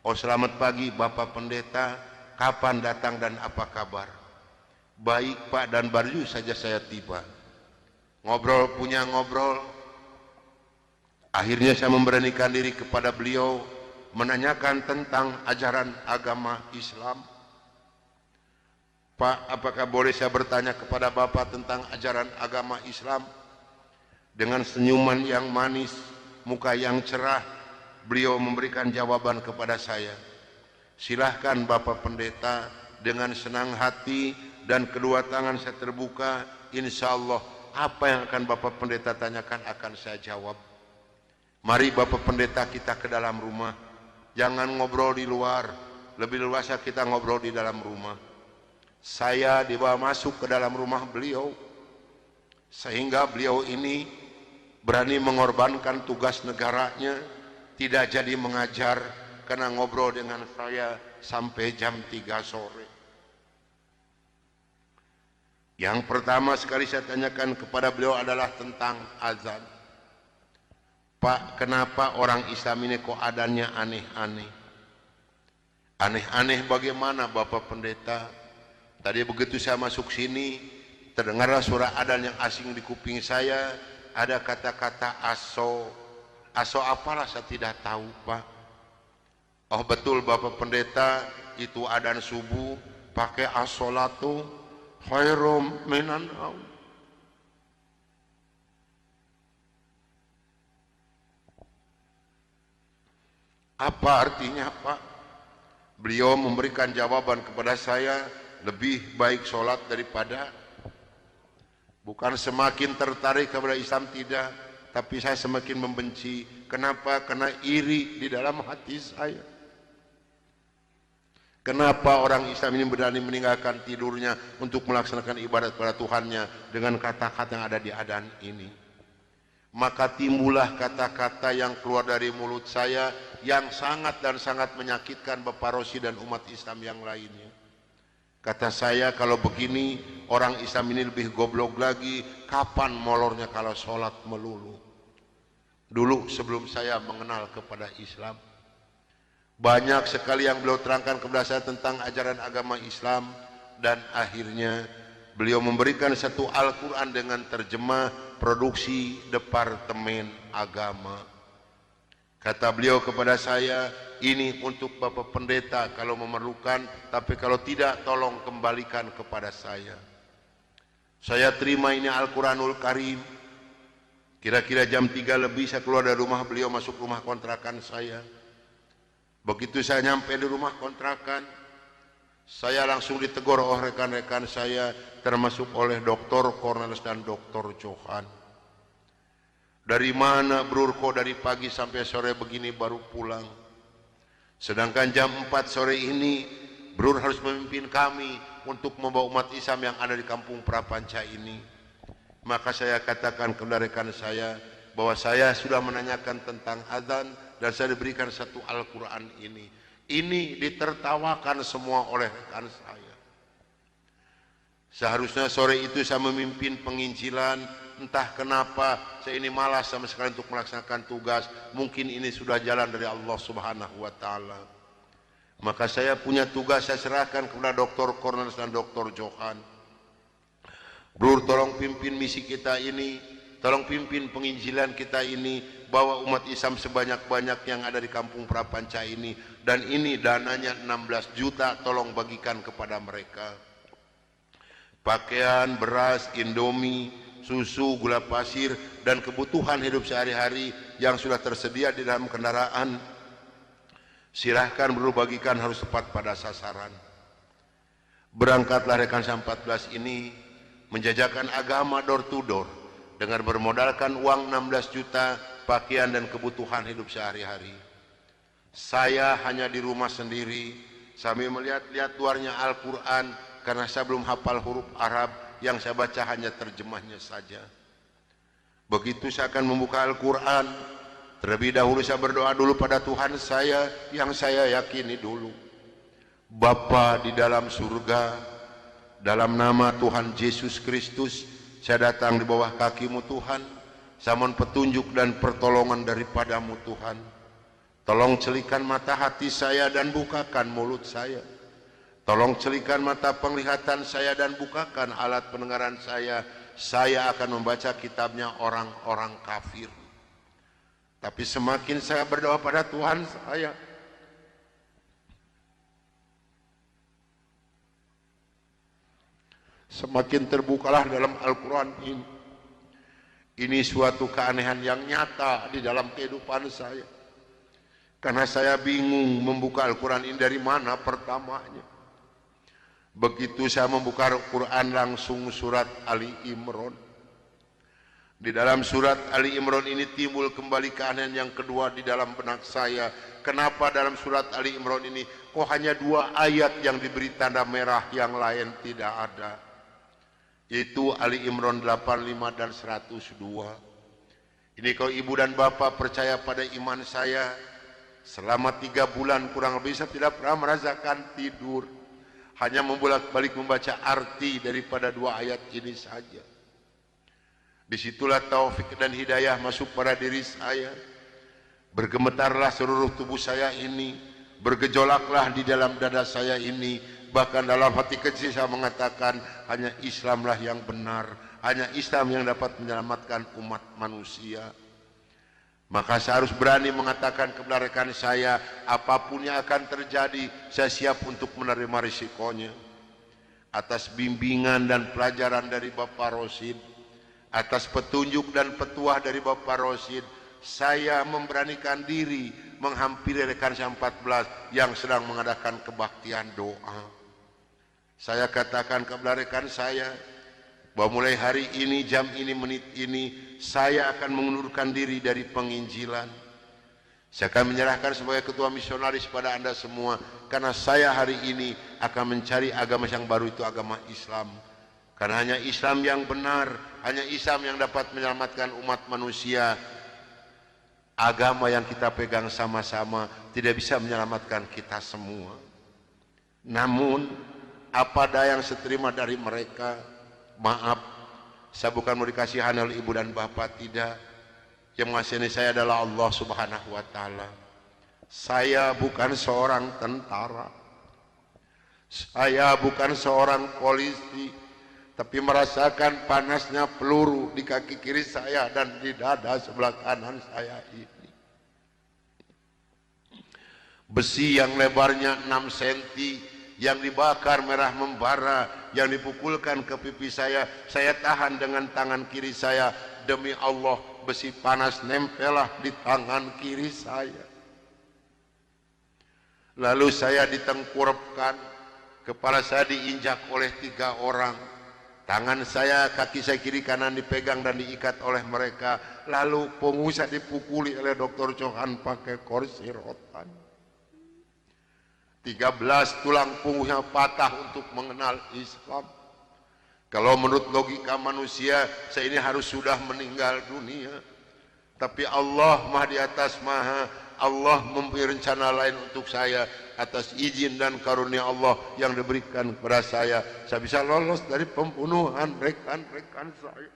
A: "Oh selamat pagi Bapak Pendeta. Kapan datang dan apa kabar?" "Baik Pak, dan baru saja saya tiba." Ngobrol punya ngobrol. Akhirnya saya memberanikan diri kepada beliau menanyakan tentang ajaran agama Islam. "Pak, apakah boleh saya bertanya kepada Bapak tentang ajaran agama Islam?" Dengan senyuman yang manis, muka yang cerah, beliau memberikan jawaban kepada saya. "Silahkan Bapak Pendeta." Dengan senang hati dan kedua tangan saya terbuka, insya Allah apa yang akan Bapak Pendeta tanyakan akan saya jawab. Mari Bapak Pendeta kita ke dalam rumah, jangan ngobrol di luar, lebih luasa kita ngobrol di dalam rumah. Saya dibawa masuk ke dalam rumah beliau, sehingga beliau ini berani mengorbankan tugas negaranya, tidak jadi mengajar, karena ngobrol dengan saya sampai jam 3 sore. Yang pertama sekali saya tanyakan kepada beliau adalah tentang azan. "Pak, kenapa orang Islam ini kok adzannya aneh-aneh?" "Aneh-aneh bagaimana Bapak Pendeta?" "Tadi begitu saya masuk sini, terdengarlah suara adzan yang asing di kuping saya, ada kata-kata aso. Aso apalah saya tidak tahu Pak." "Oh betul Bapak Pendeta, itu adzan subuh pakai as-sholatu khairum minan naum." Apa artinya Pak? Beliau memberikan jawaban kepada saya, lebih baik sholat daripada. Bukan semakin tertarik kepada Islam, tidak, tapi saya semakin membenci. Kenapa? Karena iri di dalam hati saya. Kenapa orang Islam ini berani meninggalkan tidurnya untuk melaksanakan ibadat kepada Tuhannya dengan kata-kata yang ada di adzan ini? Maka timbullah kata-kata yang keluar dari mulut saya yang sangat dan sangat menyakitkan Bapak Rosi dan umat Islam yang lainnya. Kata saya, kalau begini orang Islam ini lebih goblok lagi, kapan molornya kalau sholat melulu? Dulu sebelum saya mengenal kepada Islam, banyak sekali yang beliau terangkan kepada saya tentang ajaran agama Islam, dan akhirnya beliau memberikan satu Al-Quran dengan terjemah produksi Departemen Agama. Kata beliau kepada saya, ini untuk Bapak Pendeta kalau memerlukan, tapi kalau tidak tolong kembalikan kepada saya. Saya terima ini Al-Quranul Karim. Kira-kira jam 3 lebih saya keluar dari rumah beliau, masuk rumah kontrakan saya. Begitu saya nyampe di rumah kontrakan, saya langsung ditegur oleh rekan-rekan saya, termasuk oleh Dr. Cornelis dan Dr. Johan. Dari mana Brur, kok dari pagi sampai sore begini baru pulang? Sedangkan jam 4 sore ini Brur harus memimpin kami untuk membawa umat Islam yang ada di kampung Prapanca ini. Maka saya katakan kepada rekan saya bahwa saya sudah menanyakan tentang adzan dan saya diberikan satu Al-Quran ini. Ini ditertawakan semua oleh rekan saya. Seharusnya sore itu saya memimpin penginjilan, entah kenapa saya ini malas sama sekali untuk melaksanakan tugas. Mungkin ini sudah jalan dari Allah Subhanahu wa Ta'ala. Maka saya punya tugas, saya serahkan kepada Dr. Cornelis dan Dr. Johan. Brur, tolong pimpin misi kita ini, tolong pimpin penginjilan kita ini, bawa umat Islam sebanyak-banyak yang ada di kampung Prapanca ini, dan ini dananya 16 juta, tolong bagikan kepada mereka. Pakaian, beras, indomie, susu, gula pasir, dan kebutuhan hidup sehari-hari yang sudah tersedia di dalam kendaraan, silahkan Brur bagikan, harus tepat pada sasaran. Berangkatlah rekan saya 14 ini menjajakan agama door to door dengan bermodalkan uang 16 juta, pakaian dan kebutuhan hidup sehari-hari. Saya hanya di rumah sendiri sambil melihat-lihat luarnya Al-Quran, karena saya belum hafal huruf Arab, yang saya baca hanya terjemahnya saja. Begitu saya akan membuka Al-Quran, terlebih dahulu saya berdoa dulu pada Tuhan saya yang saya yakini dulu. Bapa di dalam surga, dalam nama Tuhan Yesus Kristus, saya datang di bawah kaki-Mu Tuhan. Saya mohon petunjuk dan pertolongan daripada-Mu Tuhan. Tolong celikan mata hati saya dan bukakan mulut saya. Tolong celikan mata penglihatan saya dan bukakan alat pendengaran saya. Saya akan membaca kitabnya orang-orang kafir. Tapi semakin saya berdoa pada Tuhan saya, semakin terbukalah dalam Al-Quran ini. Ini suatu keanehan yang nyata di dalam kehidupan saya. Karena saya bingung membuka Al-Quran ini dari mana pertamanya. Begitu saya membuka Al-Quran, langsung surat Ali Imran. Di dalam surat Ali Imran ini timbul kembali keanehan yang kedua di dalam benak saya. Kenapa dalam surat Ali Imran ini kok hanya 2 ayat yang diberi tanda merah, yang lain tidak ada? Itu Ali Imran 85 dan 102. Ini kalau ibu dan bapak percaya pada iman saya, selama 3 bulan kurang lebih saya tidak pernah merasakan tidur, hanya membolak-balik membaca arti daripada 2 ayat ini saja. Disitulah taufik dan hidayah masuk pada diri saya. Bergemetarlah seluruh tubuh saya ini, bergejolaklah di dalam dada saya ini. Bahkan dalam hati kecil saya mengatakan, hanya Islamlah yang benar, hanya Islam yang dapat menyelamatkan umat manusia. Maka saya harus berani mengatakan kepada rekan saya, apapun yang akan terjadi, saya siap untuk menerima risikonya. Atas bimbingan dan pelajaran dari Bapak Rosid, atas petunjuk dan petuah dari Bapak Rosid, saya memberanikan diri menghampiri rekan saya 14 yang sedang mengadakan kebaktian doa. Saya katakan kepada rekan saya bahwa mulai hari ini, jam ini, menit ini, saya akan mengundurkan diri dari penginjilan. Saya akan menyerahkan sebagai ketua misionaris pada Anda semua, karena saya hari ini akan mencari agama yang baru, itu agama Islam. Karena hanya Islam yang benar, hanya Islam yang dapat menyelamatkan umat manusia. Agama yang kita pegang sama-sama tidak bisa menyelamatkan kita semua. Namun apa daya yang saya terima dari mereka, maaf, saya bukan mau dikasihani oleh ibu dan bapak, tidak. Yang mengasihani saya adalah Allah Subhanahu wa Ta'ala. Saya bukan seorang tentara, saya bukan seorang polisi, tapi merasakan panasnya peluru di kaki kiri saya dan di dada sebelah kanan saya ini. Besi yang lebarnya 6 cm yang dibakar merah membara, yang dipukulkan ke pipi saya tahan dengan tangan kiri saya. Demi Allah, besi panas nempelah di tangan kiri saya. Lalu saya ditengkurapkan, kepala saya diinjak oleh 3 orang. Tangan saya, kaki saya kiri kanan dipegang dan diikat oleh mereka. Lalu punggung saya dipukuli oleh Dr. Johan pakai kursi rotan. 13 tulang punggungnya patah untuk mengenal Islam. Kalau menurut logika manusia, saya ini harus sudah meninggal dunia. Tapi Allah Maha di atas Maha, Allah mempunyai rencana lain untuk saya. Atas izin dan karunia Allah yang diberikan kepada saya bisa lolos dari pembunuhan rekan-rekan saya.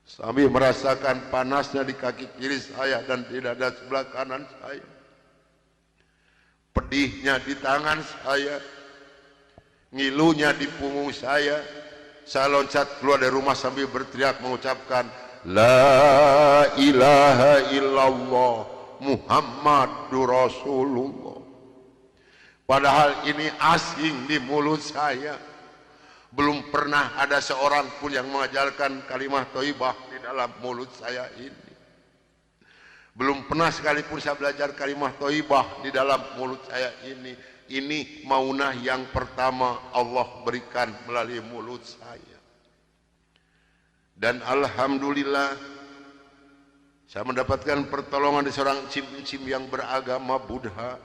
A: Sambil merasakan panasnya di kaki kiri saya dan di dada sebelah kanan saya, pedihnya di tangan saya, ngilunya di punggung saya loncat keluar dari rumah sambil berteriak mengucapkan La ilaha illallah Muhammadur Rasulullah. Padahal ini asing di mulut saya. Belum pernah ada seorang pun yang mengajarkan kalimat thayyibah di dalam mulut saya ini. Belum pernah sekalipun saya belajar kalimat thayyibah di dalam mulut saya ini. Ini maunah yang pertama Allah berikan melalui mulut saya. Dan alhamdulillah saya mendapatkan pertolongan dari seorang cim-cim yang beragama Buddha.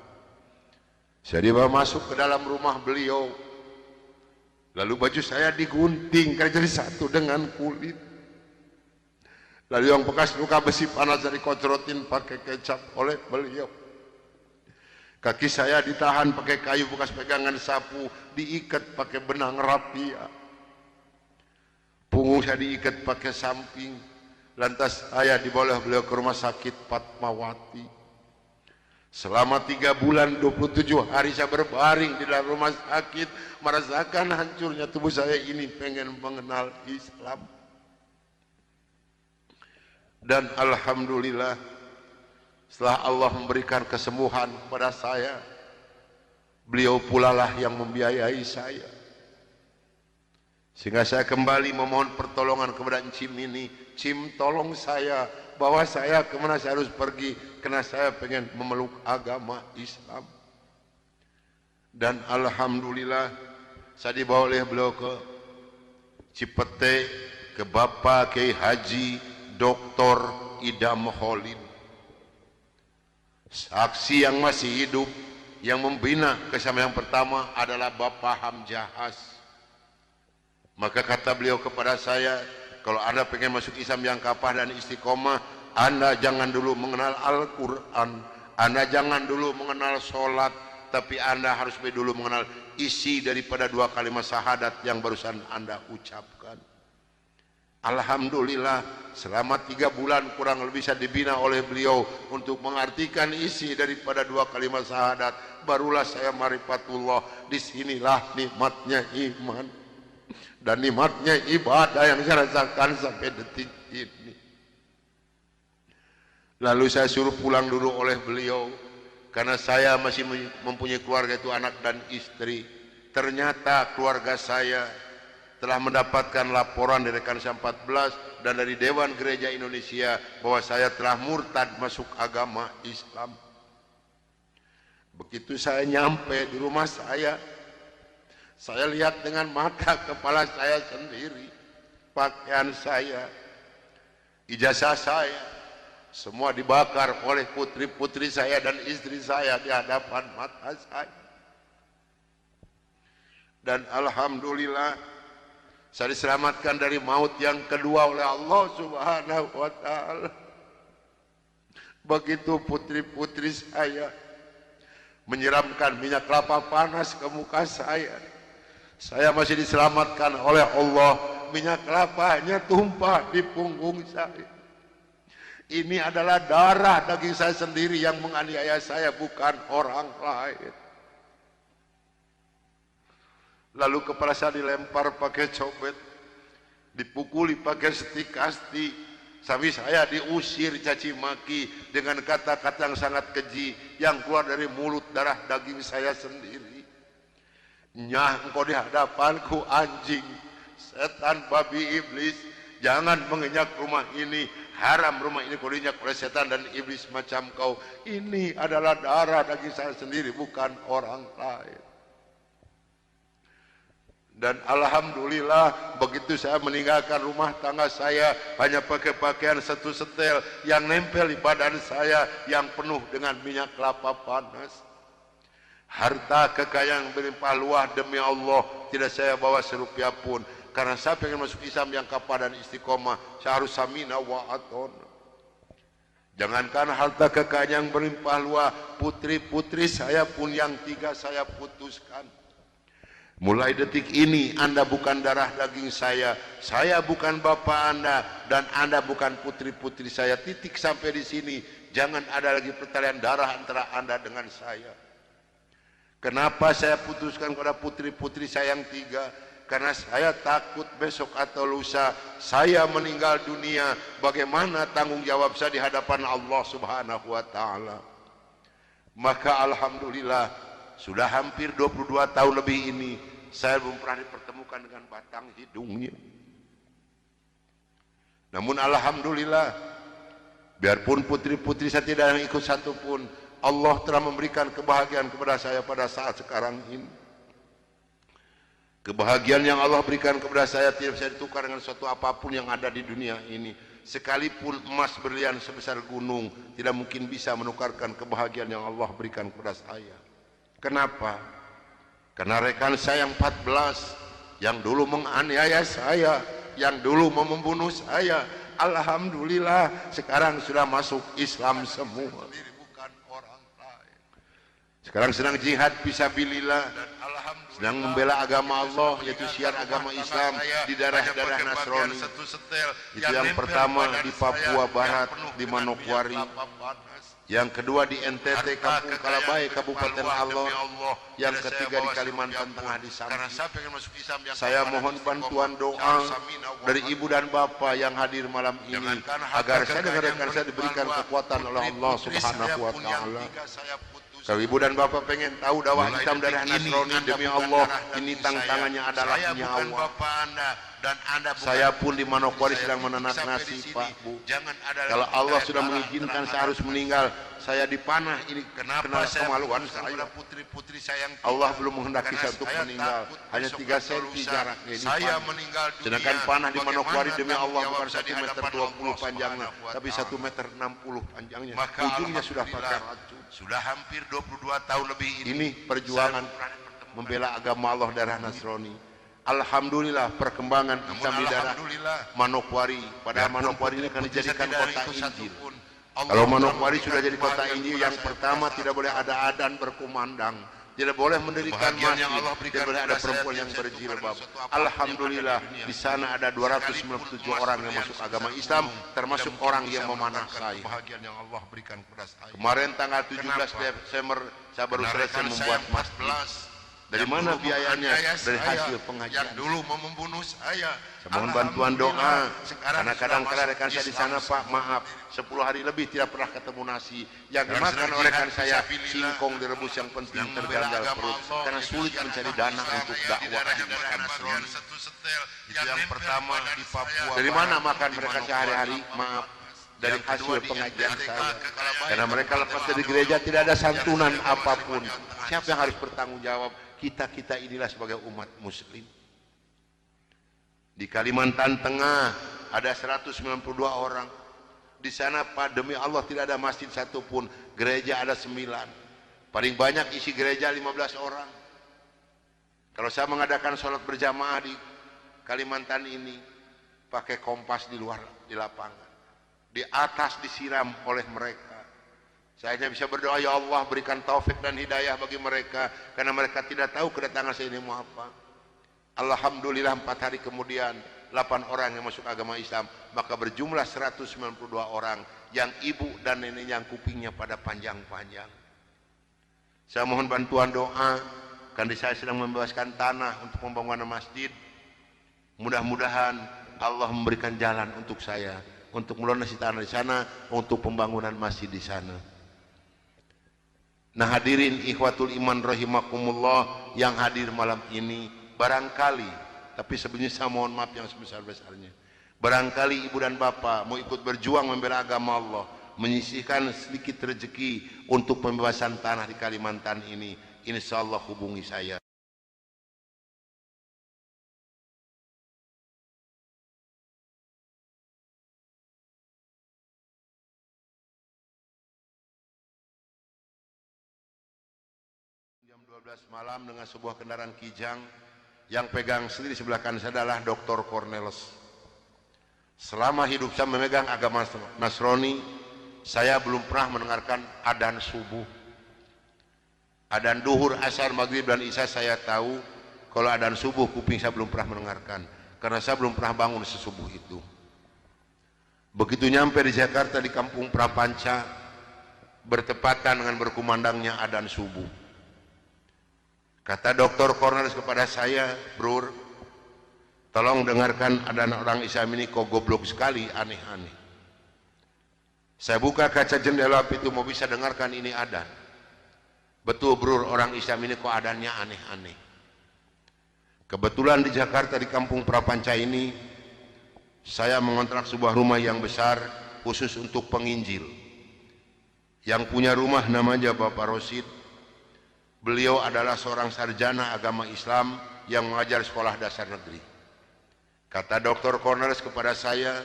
A: Saya dibawa masuk ke dalam rumah beliau. Lalu baju saya digunting karena jadi satu dengan kulit. Lalu yang bekas luka besi panas dari kocrotin pakai kecap oleh beliau. Kaki saya ditahan pakai kayu bekas pegangan sapu, diikat pakai benang rapia. Punggung saya diikat pakai samping. Lantas saya dibawa beliau ke rumah sakit Fatmawati. Selama 3 bulan 27 hari saya berbaring di dalam rumah sakit, merasakan hancurnya tubuh saya ini, pengen mengenal Islam. Dan alhamdulillah setelah Allah memberikan kesembuhan kepada saya, beliau pula lah yang membiayai saya. Sehingga saya kembali memohon pertolongan kepada Cim ini. Cim, tolong saya, bawa saya kemana saya harus pergi, karena saya pengen memeluk agama Islam. Dan alhamdulillah saya dibawa oleh beliau ke Cipete, ke Bapak Kiai Haji Dr. Idam Holin, saksi yang masih hidup, yang membina kesamaan yang pertama adalah Bapak Hamjahas. Maka kata beliau kepada saya, kalau Anda pengen masuk Islam yang kafah dan istiqomah, Anda jangan dulu mengenal Al-Quran, Anda jangan dulu mengenal sholat, tapi Anda harus dulu mengenal isi daripada 2 kalimat syahadat yang barusan Anda ucapkan. Alhamdulillah selama 3 bulan kurang lebih saya dibina oleh beliau untuk mengartikan isi daripada 2 kalimat syahadat. Barulah saya marifatullah. Disinilah nikmatnya iman dan nikmatnya ibadah yang saya rasakan sampai detik ini. Lalu saya suruh pulang dulu oleh beliau, karena saya masih mempunyai keluarga, itu anak dan istri. Ternyata keluarga saya telah mendapatkan laporan dari rekan saya 14 dan dari Dewan Gereja Indonesia bahwa saya telah murtad masuk agama Islam. Begitu saya nyampe di rumah saya lihat dengan mata kepala saya sendiri, pakaian saya, ijazah saya, semua dibakar oleh putri-putri saya dan istri saya di hadapan mata saya. Dan alhamdulillah saya diselamatkan dari maut yang kedua oleh Allah Subhanahu wa taala. Begitu putri-putri saya menyiramkan minyak kelapa panas ke muka saya masih diselamatkan oleh Allah. Minyak kelapanya tumpah di punggung saya. Ini adalah darah daging saya sendiri yang menganiaya saya, bukan orang lain. Lalu kepala saya dilempar pakai cobek, dipukuli pakai stik kasti, sampai saya diusir caci maki dengan kata-kata yang sangat keji yang keluar dari mulut darah daging saya sendiri. Nyah, engkau di hadapanku anjing, setan, babi, iblis, jangan menginjak rumah ini, haram rumah ini kau diinjak oleh setan dan iblis macam kau. Ini adalah darah daging saya sendiri, bukan orang lain. Dan alhamdulillah begitu saya meninggalkan rumah tangga saya hanya pakai pakaian satu setel yang nempel di badan saya yang penuh dengan minyak kelapa panas. Harta kekayaan berlimpah luah demi Allah tidak saya bawa serupiah pun, karena saya pengen masuk Islam yang kapal dan istiqomah. Saya harus samina wa atona. Jangankan harta kekayaan yang berlimpah luah, putri-putri saya pun yang 3 saya putuskan. Mulai detik ini Anda bukan darah daging saya bukan bapak Anda, dan Anda bukan putri-putri saya. Titik sampai di sini. Jangan ada lagi pertalian darah antara Anda dengan saya. Kenapa saya putuskan kepada putri-putri saya yang 3? Karena saya takut besok atau lusa saya meninggal dunia, bagaimana tanggung jawab saya di hadapan Allah Subhanahu wa taala. Maka alhamdulillah sudah hampir 22 tahun lebih ini saya belum pernah dipertemukan dengan batang hidungnya. Namun alhamdulillah, biarpun putri-putri saya tidak yang ikut satu pun, Allah telah memberikan kebahagiaan kepada saya pada saat sekarang ini. Kebahagiaan yang Allah berikan kepada saya tidak bisa ditukar dengan suatu apapun yang ada di dunia ini. Sekalipun emas berlian sebesar gunung tidak mungkin bisa menukarkan kebahagiaan yang Allah berikan kepada saya. Kenapa? Karena rekan saya yang 14 yang dulu menganiaya saya, yang dulu mau membunuh saya, alhamdulillah sekarang sudah masuk Islam semua. Sekarang sedang jihad fisabilillah, sedang membela agama Allah, yaitu syiar agama Islam di daerah-daerah Nasrani. Itu yang pertama di Papua Barat, di Manokwari. Yang kedua di NTT, Kampung Kalabai, Kabupaten Alor. Yang ketiga di Kalimantan Tengah, di Sambi. Saya mohon bantuan doa dari ibu dan bapak yang hadir malam ini, agar saya dan rekan saya diberikan kekuatan oleh Allah Subhanahu wa taala. Kalau ibu dan bapak pengen tahu dakwah Islam dari Nasrani, demi Allah ini tantangannya adalah nyawa. Saya pun di Manokwari sedang menanak nasi, Pak, Bu. Kalau Allah sudah mengizinkan saya harus meninggal, saya dipanah, ini kena kemaluan saya. Allah belum menghendaki saya untuk meninggal, hanya 3 cm jaraknya ini panah. Sedangkan panah di Manokwari demi Allah bukan 1,20 meter panjangnya, tapi 1,60 meter panjangnya. Ujungnya sudah pakai racun. Sudah hampir 22 tahun lebih ini perjuangan membela agama Allah darah Nasrani. Alhamdulillah perkembangan Islam di daerah Manokwari. Padahal Manokwari ini akan dijadikan kota Injil. Kalau Manokwari sudah jadi kota Injil, yang pertama tidak boleh ada adzan berkumandang, tidak boleh mendirikan masjid, tidak boleh ada perempuan yang berjilbab. Alhamdulillah di sana ada 297 orang yang masuk agama Islam, termasuk orang yang memanah saya. Kemarin tanggal 17 Desember saya baru selesai membuat masjid. Dari mana biayanya? Dari hasil pengajian.
B: Yang dulu mau membunuh saya.
A: Mohon bantuan doa. Karena kadang-kadang rekan saya di sana, Pak, maaf, 10 hari lebih tidak pernah ketemu nasi. Yang dimakan oleh rekan saya singkong direbus yang penting terganjal perut. Karena sulit mencari dana untuk dakwah di Kampung.
B: Itu yang pertama di Papua.
A: Dari mana makan mereka sehari-hari? Maaf, dari hasil pengajian saya. Karena mereka lepas dari gereja tidak ada santunan apapun. Siapa yang harus bertanggung jawab? Kita inilah sebagai umat muslim. Di Kalimantan Tengah ada 192 orang. Di sana, Pak, demi Allah tidak ada masjid satupun. Gereja ada 9. Paling banyak isi gereja 15 orang. Kalau saya mengadakan sholat berjamaah di Kalimantan ini, pakai kompas di luar, di lapangan. Di atas disiram oleh mereka. Saya hanya bisa berdoa, ya Allah berikan taufik dan hidayah bagi mereka, karena mereka tidak tahu kedatangan saya ini mau apa. Alhamdulillah 4 hari kemudian 8 orang yang masuk agama Islam, maka berjumlah 192 orang yang ibu dan nenek yang kupingnya pada panjang-panjang. Saya mohon bantuan doa, karena saya sedang membebaskan tanah untuk pembangunan masjid. Mudah-mudahan Allah memberikan jalan untuk saya untuk melunasi tanah di sana, untuk pembangunan masjid di sana. Nah, hadirin ikhwatul iman rahimakumullah yang hadir malam ini, barangkali, tapi sebelumnya saya mohon maaf yang sebesar-besarnya, barangkali ibu dan bapak mau ikut berjuang membela agama Allah, menyisihkan sedikit rezeki untuk pembebasan tanah di Kalimantan ini, insya Allah hubungi saya. Jam 12 malam dengan sebuah kendaraan Kijang, yang pegang sendiri sebelah kanan saya adalah Dr. Cornelis. Selama hidup saya memegang agama Nasrani, saya belum pernah mendengarkan adzan subuh. Adzan duhur, asar, maghrib dan isya saya tahu. Kalau adzan subuh kuping saya belum pernah mendengarkan, karena saya belum pernah bangun sesubuh itu. Begitu nyampe di Jakarta di Kampung Prapanca, bertepatan dengan berkumandangnya adzan subuh. Kata Dr. Cornelis kepada saya, "Bro, tolong dengarkan adzan orang Islam ini kok goblok sekali, aneh-aneh." Saya buka kaca jendela itu mau bisa dengarkan ini adzan. Betul, bro, orang Islam ini kok adzannya aneh-aneh. Kebetulan di Jakarta di Kampung Prapanca ini, saya mengontrak sebuah rumah yang besar khusus untuk penginjil. Yang punya rumah namanya Bapak Rosid. Beliau adalah seorang sarjana agama Islam yang mengajar sekolah dasar negeri. Kata Dr. Cornelis kepada saya,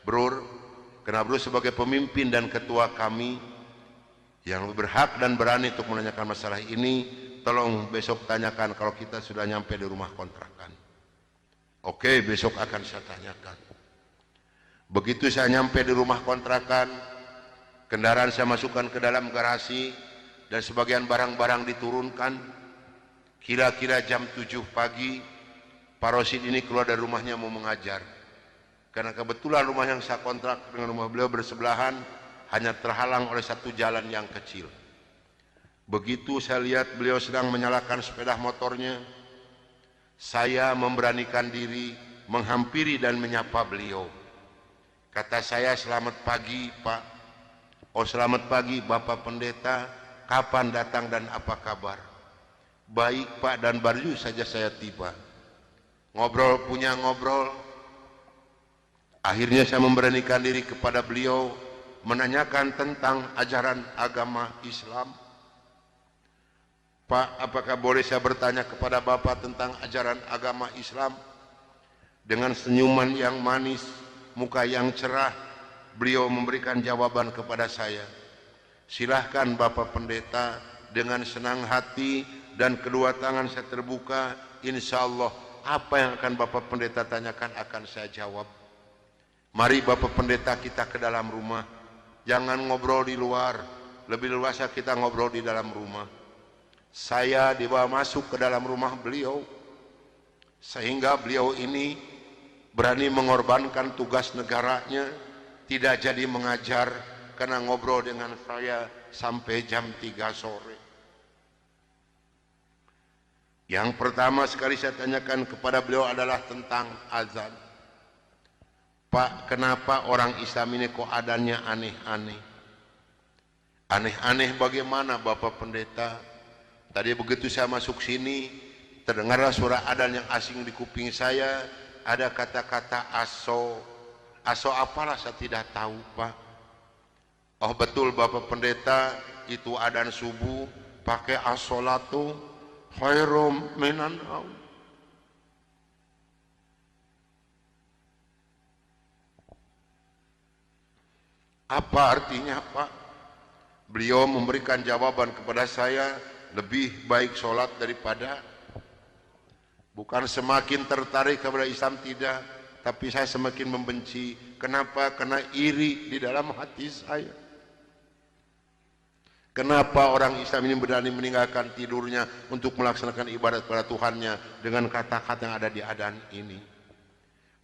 A: "Bro, karena bro sebagai pemimpin dan ketua kami yang berhak dan berani untuk menanyakan masalah ini, tolong besok tanyakan kalau kita sudah nyampe di rumah kontrakan." Oke, besok akan saya tanyakan. Begitu saya nyampe di rumah kontrakan, kendaraan saya masukkan ke dalam garasi, dan sebagian barang-barang diturunkan. Kira-kira jam 7 pagi, Pak Rosid ini keluar dari rumahnya mau mengajar. Karena kebetulan rumah yang saya kontrak dengan rumah beliau bersebelahan, hanya terhalang oleh satu jalan yang kecil. Begitu saya lihat beliau sedang menyalakan sepeda motornya, saya memberanikan diri menghampiri dan menyapa beliau. Kata saya, "Selamat pagi, Pak." "Oh, selamat pagi, Bapak Pendeta. Kapan datang dan apa kabar?" "Baik, Pak, dan baru saja saya tiba." Ngobrol punya ngobrol. Akhirnya saya memberanikan diri kepada beliau menanyakan tentang ajaran agama Islam. "Pak, apakah boleh saya bertanya kepada Bapak tentang ajaran agama Islam?" Dengan senyuman yang manis, muka yang cerah, beliau memberikan jawaban kepada saya. "Silahkan Bapak Pendeta." Dengan senang hati dan kedua tangan saya terbuka, insya Allah apa yang akan Bapak Pendeta tanyakan akan saya jawab. Mari Bapak Pendeta kita ke dalam rumah, jangan ngobrol di luar, lebih luasa kita ngobrol di dalam rumah. Saya dibawa masuk ke dalam rumah beliau, sehingga beliau ini berani mengorbankan tugas negaranya, tidak jadi mengajar, karena ngobrol dengan saya sampai jam 3 sore. Yang pertama sekali saya tanyakan kepada beliau adalah tentang azan. Pak, kenapa orang Islam ini kok adanya aneh-aneh? Aneh-aneh bagaimana Bapak Pendeta? Tadi begitu saya masuk sini, terdengarlah suara adzan yang asing di kuping saya. Ada kata-kata aso. Aso apalah saya tidak tahu, Pak. Oh betul Bapak Pendeta, itu adzan subuh pakai as-sholatu khairum minan naum. Apa artinya, Pak? Beliau memberikan jawaban kepada saya, lebih baik sholat daripada. Bukan semakin tertarik kepada Islam, tidak, tapi saya semakin membenci. Kenapa? Karena iri di dalam hati saya. Kenapa orang Islam ini berani meninggalkan tidurnya untuk melaksanakan ibadat kepada Tuhannya dengan kata-kata yang ada di adzan ini?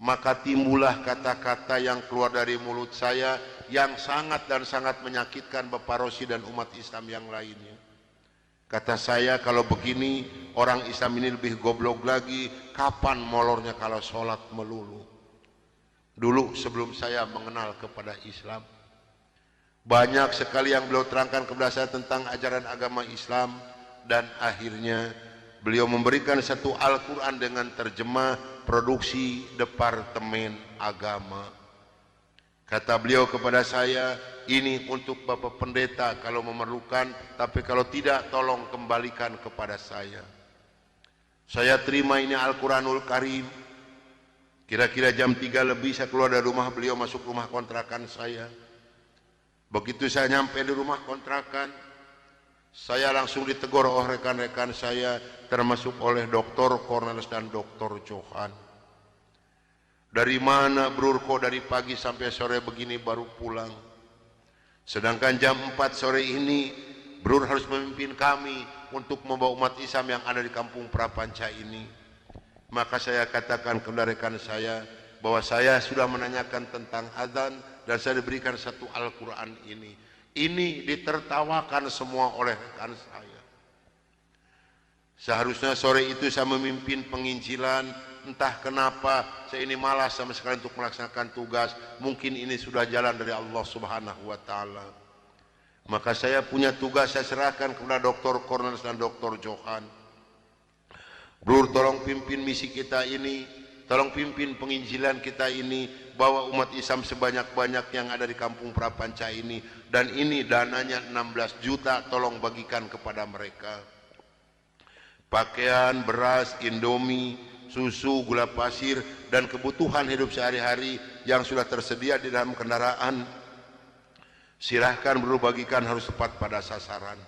A: Maka timbullah kata-kata yang keluar dari mulut saya yang sangat dan sangat menyakitkan Bapak Rosi dan umat Islam yang lainnya. Kata saya, kalau begini orang Islam ini lebih goblok lagi. Kapan molornya kalau sholat melulu? Dulu sebelum saya mengenal kepada Islam, banyak sekali yang beliau terangkan kepada saya tentang ajaran agama Islam. Dan akhirnya beliau memberikan satu Al-Quran dengan terjemah produksi Departemen Agama. Kata beliau kepada saya, ini untuk Bapak Pendeta kalau memerlukan, tapi kalau tidak tolong kembalikan kepada saya. Saya terima ini Al-Quranul Karim. Kira-kira jam 3 lebih saya keluar dari rumah beliau, masuk rumah kontrakan saya. Begitu saya nyampe di rumah kontrakan, saya langsung ditegur oleh rekan-rekan saya, termasuk oleh Dr. Cornelis dan Dr. Johan. Dari mana Brur kok dari pagi sampai sore begini baru pulang? Sedangkan jam 4 sore ini Brur harus memimpin kami untuk membawa umat Islam yang ada di kampung Prapanca ini. Maka saya katakan kepada rekan saya bahwa saya sudah menanyakan tentang adzan dan saya diberikan satu Al-Quran ini. Ini ditertawakan semua oleh rekan saya. Seharusnya sore itu saya memimpin penginjilan. Entah kenapa saya ini malas sama sekali untuk melaksanakan tugas. Mungkin ini sudah jalan dari Allah Subhanahu wa Ta'ala. Maka saya punya tugas, saya serahkan kepada Dr. Cornelis dan Dr. Johan. Brur, tolong pimpin misi kita ini, tolong pimpin penginjilan kita ini, bawa umat Islam sebanyak-banyak yang ada di kampung Prapanca ini. Dan ini dananya 16 juta, tolong bagikan kepada mereka. Pakaian, beras, indomie, susu, gula pasir, dan kebutuhan hidup sehari-hari yang sudah tersedia di dalam kendaraan. Silahkan bagikan, harus tepat pada sasaran.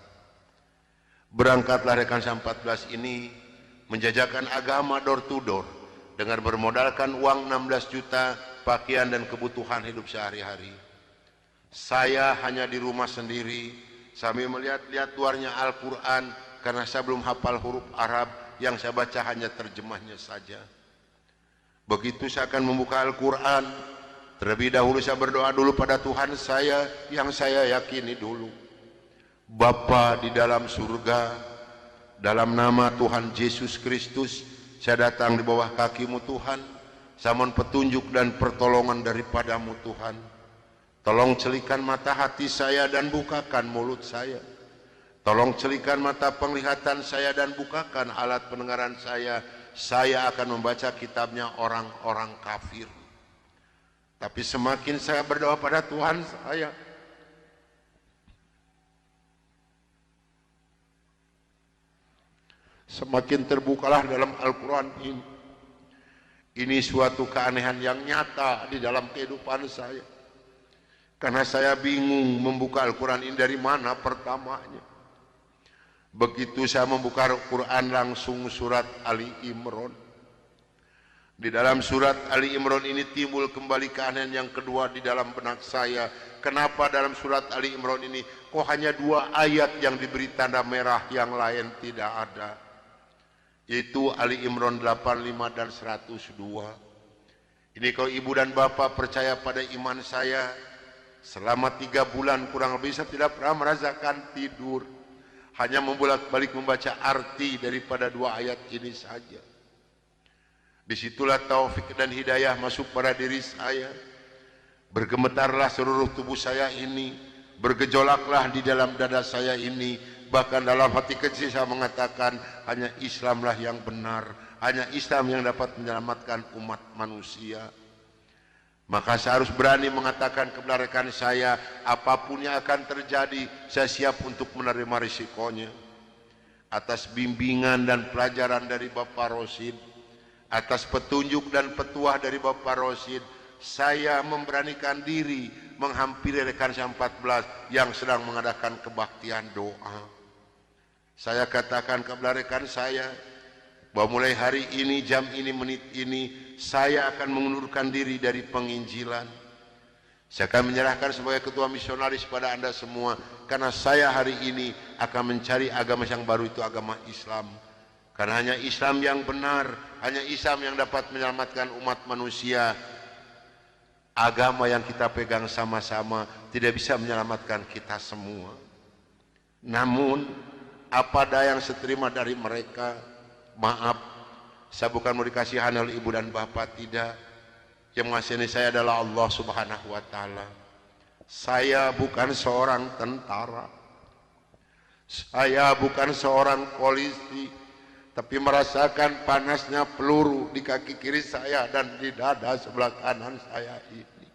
A: Berangkatlah rekan saya 14 ini menjajakan agama door to door dengan bermodalkan uang 16 juta, pakaian dan kebutuhan hidup sehari-hari. Saya hanya di rumah sendiri sambil melihat-lihat luarnya Al-Quran karena saya belum hafal huruf Arab. Yang saya baca hanya terjemahnya saja. Begitu saya akan membuka Al-Quran, terlebih dahulu saya berdoa dulu pada Tuhan saya yang saya yakini dulu. Bapa di dalam surga, dalam nama Tuhan Yesus Kristus, saya datang di bawah kaki-Mu Tuhan. Saya mohon petunjuk dan pertolongan daripadamu Tuhan. Tolong celikan mata hati saya dan bukakan mulut saya. Tolong celikan mata penglihatan saya dan bukakan alat pendengaran saya. Saya akan membaca kitabnya orang-orang kafir. Tapi semakin saya berdoa pada Tuhan saya, semakin terbukalah dalam Al-Quran ini. Ini suatu keanehan yang nyata di dalam kehidupan saya. Karena saya bingung membuka Al-Quran ini dari mana pertamanya. Begitu saya membuka Al-Quran langsung surat Ali Imran. Di dalam surat Ali Imran ini timbul kembali keanehan yang kedua di dalam benak saya. Kenapa dalam surat Ali Imran ini kok hanya 2 ayat yang diberi tanda merah, yang lain tidak ada? Yaitu Ali Imran 85 dan 102. Ini kalau ibu dan bapak percaya pada iman saya, selama 3 bulan kurang lebih saya tidak pernah merasakan tidur. hanya membolak-balik membaca arti daripada 2 ayat ini saja. Disitulah taufik dan hidayah masuk pada diri saya. Bergemetarlah seluruh tubuh saya ini, bergejolaklah di dalam dada saya ini. Bahkan dalam hati kecil saya mengatakan, hanya Islamlah yang benar, hanya Islam yang dapat menyelamatkan umat manusia. Maka saya harus berani mengatakan kepada rekan saya, apapun yang akan terjadi, saya siap untuk menerima risikonya. Atas bimbingan dan pelajaran dari Bapak Rosid, atas petunjuk dan petuah dari Bapak Rosid, saya memberanikan diri menghampiri rekan saya 14 yang sedang mengadakan kebaktian doa. Saya katakan kepada rekan saya, bahwa mulai hari ini, jam ini, menit ini, saya akan mengundurkan diri dari penginjilan. Saya akan menyerahkan sebagai ketua misionaris pada Anda semua, karena saya hari ini akan mencari agama yang baru, itu agama Islam. Karena hanya Islam yang benar, hanya Islam yang dapat menyelamatkan umat manusia. Agama yang kita pegang sama-sama tidak bisa menyelamatkan kita semua. Namun, apa daya yang saya terima dari mereka, maaf, saya bukan mau dikasihan oleh ibu dan bapak, tidak. Yang mengasihani saya adalah Allah Subhanahu wa Ta'ala. Saya bukan seorang tentara, saya bukan seorang polisi, tapi merasakan panasnya peluru di kaki kiri saya dan di dada sebelah kanan saya ini.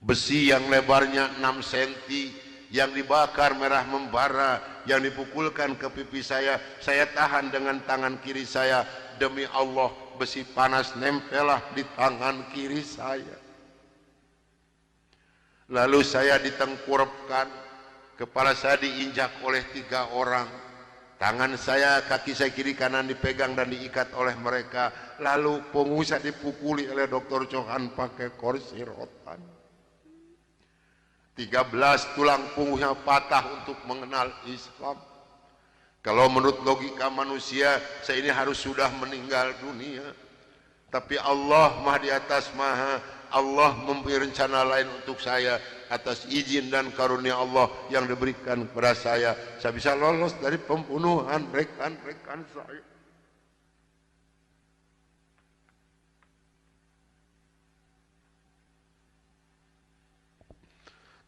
A: Besi yang lebarnya 6 cm, yang dibakar merah membara, yang dipukulkan ke pipi saya tahan dengan tangan kiri saya. Demi Allah, besi panas nempelah di tangan kiri saya. Lalu saya ditengkurapkan, kepala saya diinjak oleh 3 orang. Tangan saya, kaki saya kiri kanan dipegang dan diikat oleh mereka. Lalu punggung saya dipukuli oleh Dr. Johan pakai kursi rotan. 13 tulang punggungnya patah untuk mengenal Islam. Kalau menurut logika manusia, saya ini harus sudah meninggal dunia. Tapi Allah Maha di atas Maha, Allah mempunyai rencana lain untuk saya. Atas izin dan karunia Allah yang diberikan kepada saya bisa lolos dari pembunuhan rekan-rekan saya.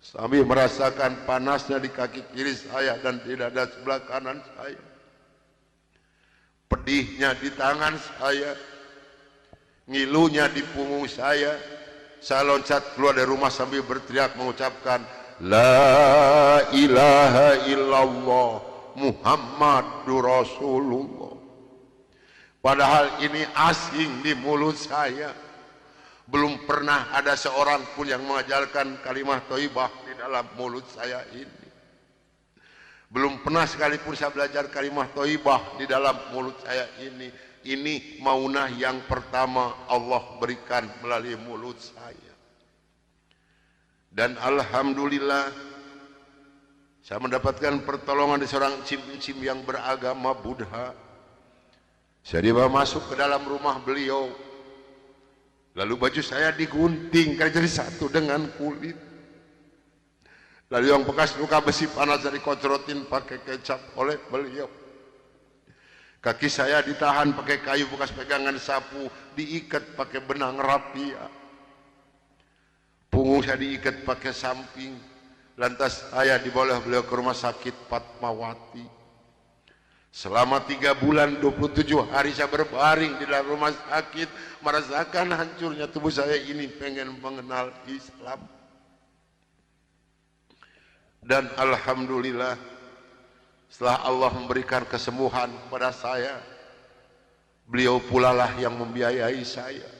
A: Sambil merasakan panasnya di kaki kiri saya dan di dada sebelah kanan saya, pedihnya di tangan saya, ngilunya di punggung saya loncat keluar dari rumah sambil berteriak mengucapkan La ilaha illallah Muhammadur Rasulullah. Padahal ini asing di mulut saya. Belum pernah ada seorang pun yang mengajarkan kalimat thayyibah di dalam mulut saya ini. Belum pernah sekalipun saya belajar kalimat thayyibah di dalam mulut saya ini. Ini maunah yang pertama Allah berikan melalui mulut saya. Dan alhamdulillah saya mendapatkan pertolongan dari seorang cim-cim yang beragama Buddha. Saya dibawa masuk ke dalam rumah beliau. Lalu baju saya digunting karena jadi satu dengan kulit. Lalu yang bekas luka besi panas dari dikocorotin pakai kecap oleh beliau. Kaki saya ditahan pakai kayu bekas pegangan sapu, diikat pakai benang rapia. Punggung saya diikat pakai samping. Lantas saya dibawa beliau ke rumah sakit Fatmawati. Selama 3 bulan 27 hari saya berbaring di dalam rumah sakit, merasakan hancurnya tubuh saya ini, pengen mengenal Islam. Dan alhamdulillah, setelah Allah memberikan kesembuhan kepada saya, beliau pula lah yang membiayai saya.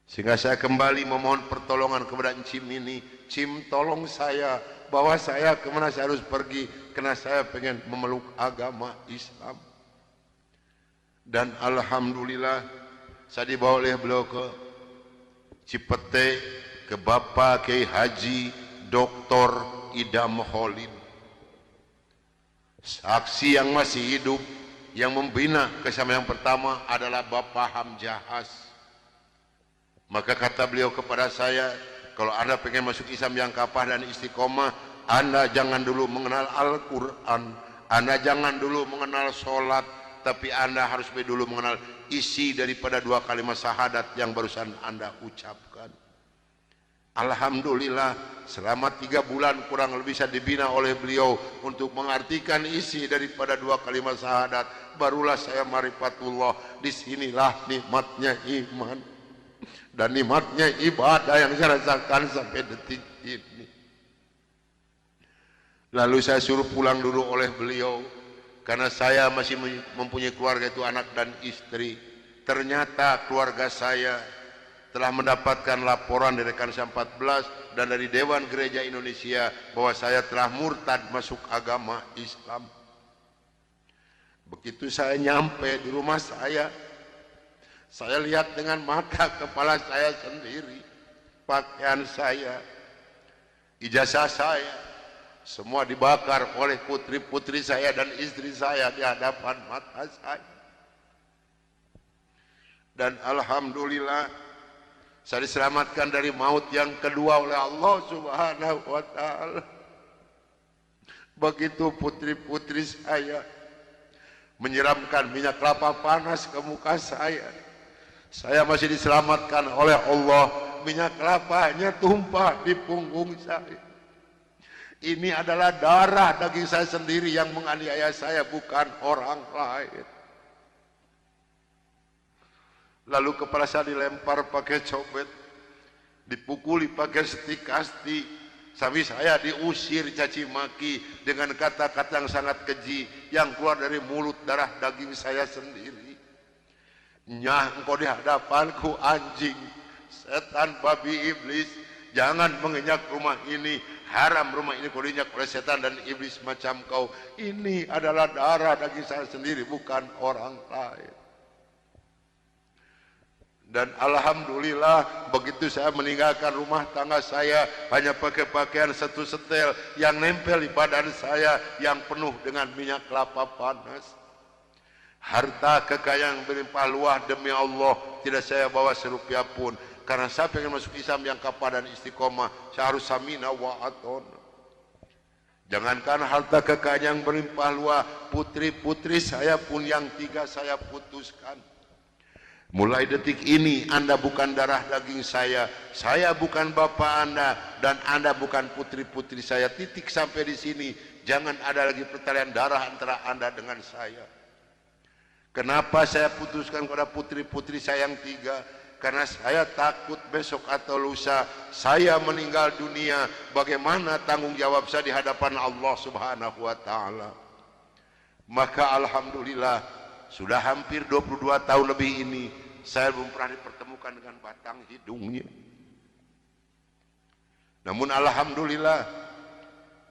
A: Sehingga saya kembali memohon pertolongan kepada Cim ini. Cim, tolong saya, bawa saya kemana saya harus pergi, karena saya pengen memeluk agama Islam. Dan alhamdulillah, saya dibawa oleh beliau ke Cipete, ke Bapak Kiai Haji Dr. Idam Holin. Saksi yang masih hidup yang membina kesama yang pertama adalah Bapak Hamjahas. Maka kata beliau kepada saya, kalau Anda pengen masuk Islam yang kapah dan istiqomah, Anda jangan dulu mengenal Al-Quran, Anda jangan dulu mengenal sholat, tapi Anda harus dulu mengenal isi daripada dua kalimat syahadat yang barusan Anda ucapkan. Alhamdulillah, selama 3 bulan kurang lebih saya dibina oleh beliau untuk mengartikan isi daripada dua kalimat syahadat. Barulah saya marifatullah. Disinilah nikmatnya iman dan nikmatnya ibadah yang saya rasakan sampai detik ini. Lalu saya suruh pulang dulu oleh beliau, karena saya masih mempunyai keluarga, itu anak dan istri. Ternyata keluarga saya telah mendapatkan laporan dari Kansa 14 dan dari Dewan Gereja Indonesia bahwa saya telah murtad masuk agama Islam. Begitu saya nyampe di rumah saya lihat dengan mata kepala saya sendiri, pakaian saya, ijazah saya, semua dibakar oleh putri-putri saya dan istri saya di hadapan mata saya. Dan alhamdulillah, saya diselamatkan dari maut yang kedua oleh Allah Subhanahu wa ta'ala. Begitu putri-putri saya menyiramkan minyak kelapa panas ke muka saya masih diselamatkan oleh Allah. Minyak kelapanya tumpah di punggung saya. Ini adalah darah daging saya sendiri yang menganiaya saya, bukan orang lain. Lalu kepala saya dilempar pakai cobek, dipukuli pakai stik kasti, sampai saya diusir caci maki dengan kata-kata yang sangat keji yang keluar dari mulut darah daging saya sendiri. Nyah, engkau di hadapanku anjing, setan, babi, iblis, jangan menginjak rumah ini, haram rumah ini kau diinjak oleh setan dan iblis macam kau. Ini adalah darah daging saya sendiri, bukan orang lain. Dan alhamdulillah, begitu saya meninggalkan rumah tangga saya, hanya pakai pakaian satu setel yang nempel di badan saya yang penuh dengan minyak kelapa panas. Harta kekayaan berlimpah luah, demi Allah tidak saya bawa serupiah pun, karena saya ingin masuk Islam yang kapal dan istiqomah. Saya harus samina wa atona. Jangankan harta kekayaan yang berlimpah luah, putri-putri saya pun yang 3 saya putuskan. Mulai detik ini Anda bukan darah daging saya bukan bapak Anda, dan Anda bukan putri-putri saya. Titik sampai di sini. Jangan ada lagi pertalian darah antara Anda dengan saya. Kenapa saya putuskan kepada putri-putri saya yang 3? Karena saya takut besok atau lusa saya meninggal dunia, bagaimana tanggung jawab saya di hadapan Allah Subhanahu wa ta'ala. Maka alhamdulillah, sudah hampir 22 tahun lebih ini saya belum pernah dipertemukan dengan batang hidungnya. Namun alhamdulillah,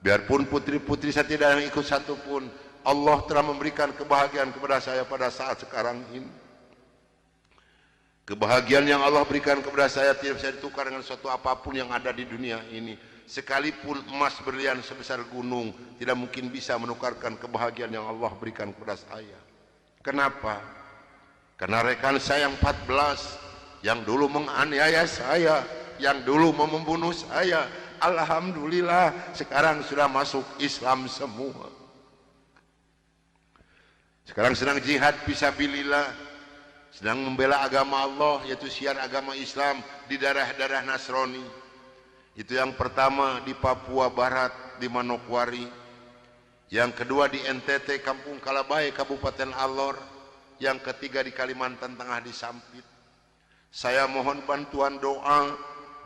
A: biarpun putri-putri saya tidak yang ikut satu pun, Allah telah memberikan kebahagiaan kepada saya pada saat sekarang ini. Kebahagiaan yang Allah berikan kepada saya tidak bisa ditukar dengan sesuatu apapun yang ada di dunia ini. Sekalipun emas berlian sebesar gunung tidak mungkin bisa menukarkan kebahagiaan yang Allah berikan kepada saya. Kenapa? Karena rekan saya yang 14 yang dulu menganiaya saya, yang dulu mau membunuh saya, alhamdulillah sekarang sudah masuk Islam semua. Sekarang sedang jihad fisabilillah, sedang membela agama Allah, yaitu syiar agama Islam di daerah-daerah Nasrani. Itu yang pertama di Papua Barat di Manokwari, yang kedua di NTT Kampung Kalabai Kabupaten Alor, yang ketiga di Kalimantan Tengah di Sampit. Saya mohon bantuan doa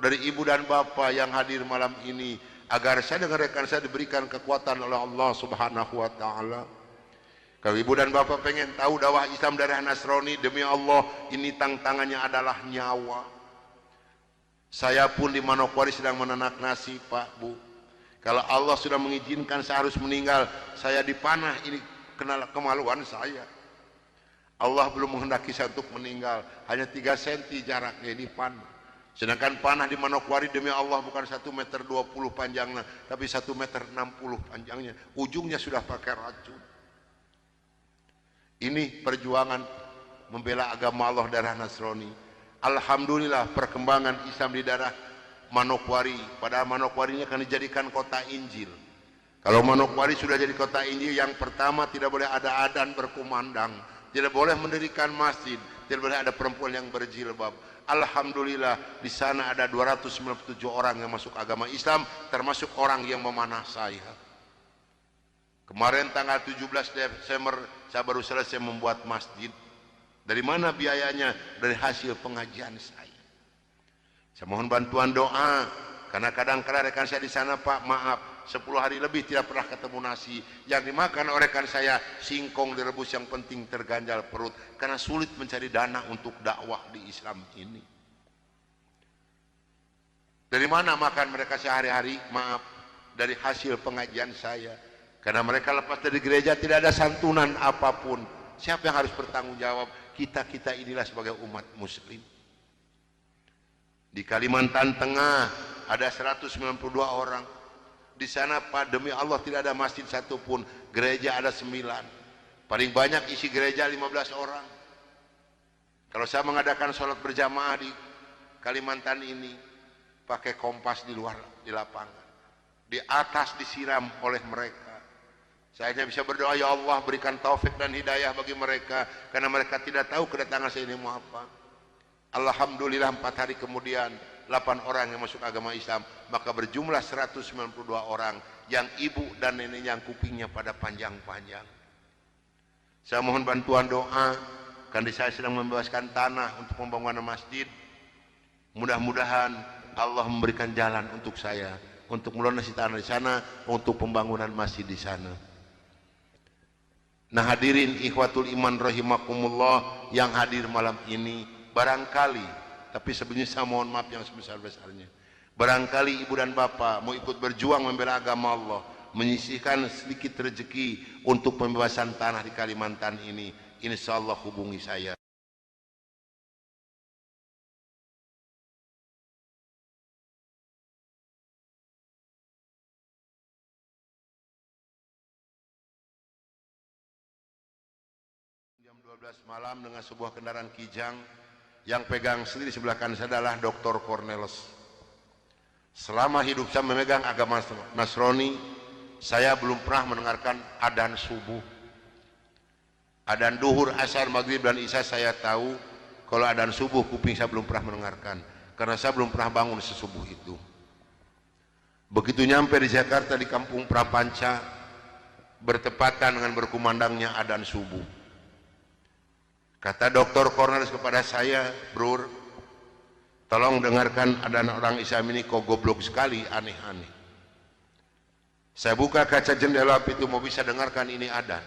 A: dari ibu dan bapak yang hadir malam ini agar saya dengan rekan saya diberikan kekuatan oleh Allah Subhanahu wa ta'ala. Kalau ibu dan bapak pengen tahu dakwah Islam daerah Nasrani, demi Allah ini tantangannya adalah nyawa. Saya pun di Manokwari sedang menanak nasi, Pak, Bu. Kalau Allah sudah mengizinkan saya harus meninggal, saya dipanah, ini kenal kemaluan saya. Allah belum menghendaki saya untuk meninggal, hanya 3 cm jaraknya ini panah. Sedangkan panah di Manokwari demi Allah bukan 1,20 meter panjangnya, tapi 1,60 meter panjangnya. Ujungnya sudah pakai racun. Ini perjuangan membela agama Allah daerah Nasrani. Alhamdulillah perkembangan Islam di daerah Manokwari. Padahal Manokwari ini akan dijadikan kota Injil. Kalau Manokwari sudah jadi kota Injil, yang pertama tidak boleh ada adzan berkumandang, tidak boleh mendirikan masjid, tidak boleh ada perempuan yang berjilbab. Alhamdulillah di sana ada 297 orang yang masuk agama Islam, termasuk orang yang memanah saya. Kemarin tanggal 17 Desember saya baru selesai membuat masjid. Dari mana biayanya? Dari hasil pengajian saya. Saya mohon bantuan doa, karena kadang-kadang rekan saya di sana, Pak, maaf, 10 hari lebih tidak pernah ketemu nasi. Yang dimakan oleh rekan saya singkong direbus, yang penting terganjal perut, karena sulit mencari dana untuk dakwah di Islam ini. Dari mana makan mereka sehari-hari? Maaf, dari hasil pengajian saya. Karena mereka lepas dari gereja tidak ada santunan apapun. Siapa yang harus bertanggung jawab? Kita inilah sebagai umat muslim. Di Kalimantan Tengah ada 192 orang. Di sana, Pak, demi Allah tidak ada masjid satupun. Gereja ada 9. Paling banyak isi gereja 15 orang. Kalau saya mengadakan sholat berjamaah di Kalimantan ini, pakai kompas di luar, di lapangan. Di atas disiram oleh mereka. Saya hanya bisa berdoa, ya Allah berikan taufik dan hidayah bagi mereka, karena mereka tidak tahu kedatangan saya ini mau apa. Alhamdulillah 4 hari kemudian 8 orang yang masuk agama Islam, maka berjumlah 192 orang yang ibu dan nenek yang kupingnya pada panjang-panjang. Saya mohon bantuan doa, karena saya sedang membebaskan tanah untuk pembangunan masjid. Mudah-mudahan Allah memberikan jalan untuk saya untuk melunasi tanah di sana, untuk pembangunan masjid di sana. Nah hadirin ikhwatul iman rahimakumullah yang hadir malam ini, barangkali, tapi sebelumnya saya mohon maaf yang sebesar-besarnya, barangkali ibu dan bapak mau ikut berjuang membela agama Allah, menyisihkan sedikit rezeki untuk pembebasan tanah di Kalimantan ini, insya Allah hubungi saya. Jam 12 malam dengan sebuah kendaraan Kijang, yang pegang sendiri sebelah kanan saya adalah Dr. Cornelis. Selama hidup saya memegang agama Nasrani, saya belum pernah mendengarkan adzan subuh. Adzan duhur, asar, maghrib dan isya saya tahu. Kalau adzan subuh kuping saya belum pernah mendengarkan, karena saya belum pernah bangun sesubuh itu. Begitu nyampe di Jakarta di Kampung Prapanca, bertepatan dengan berkumandangnya adzan subuh. Kata Dr. Cornelis kepada saya, "Bro, tolong dengarkan adzan orang Islam ini kok goblok sekali, aneh-aneh." Saya buka kaca jendela itu mau bisa dengarkan ini adzan.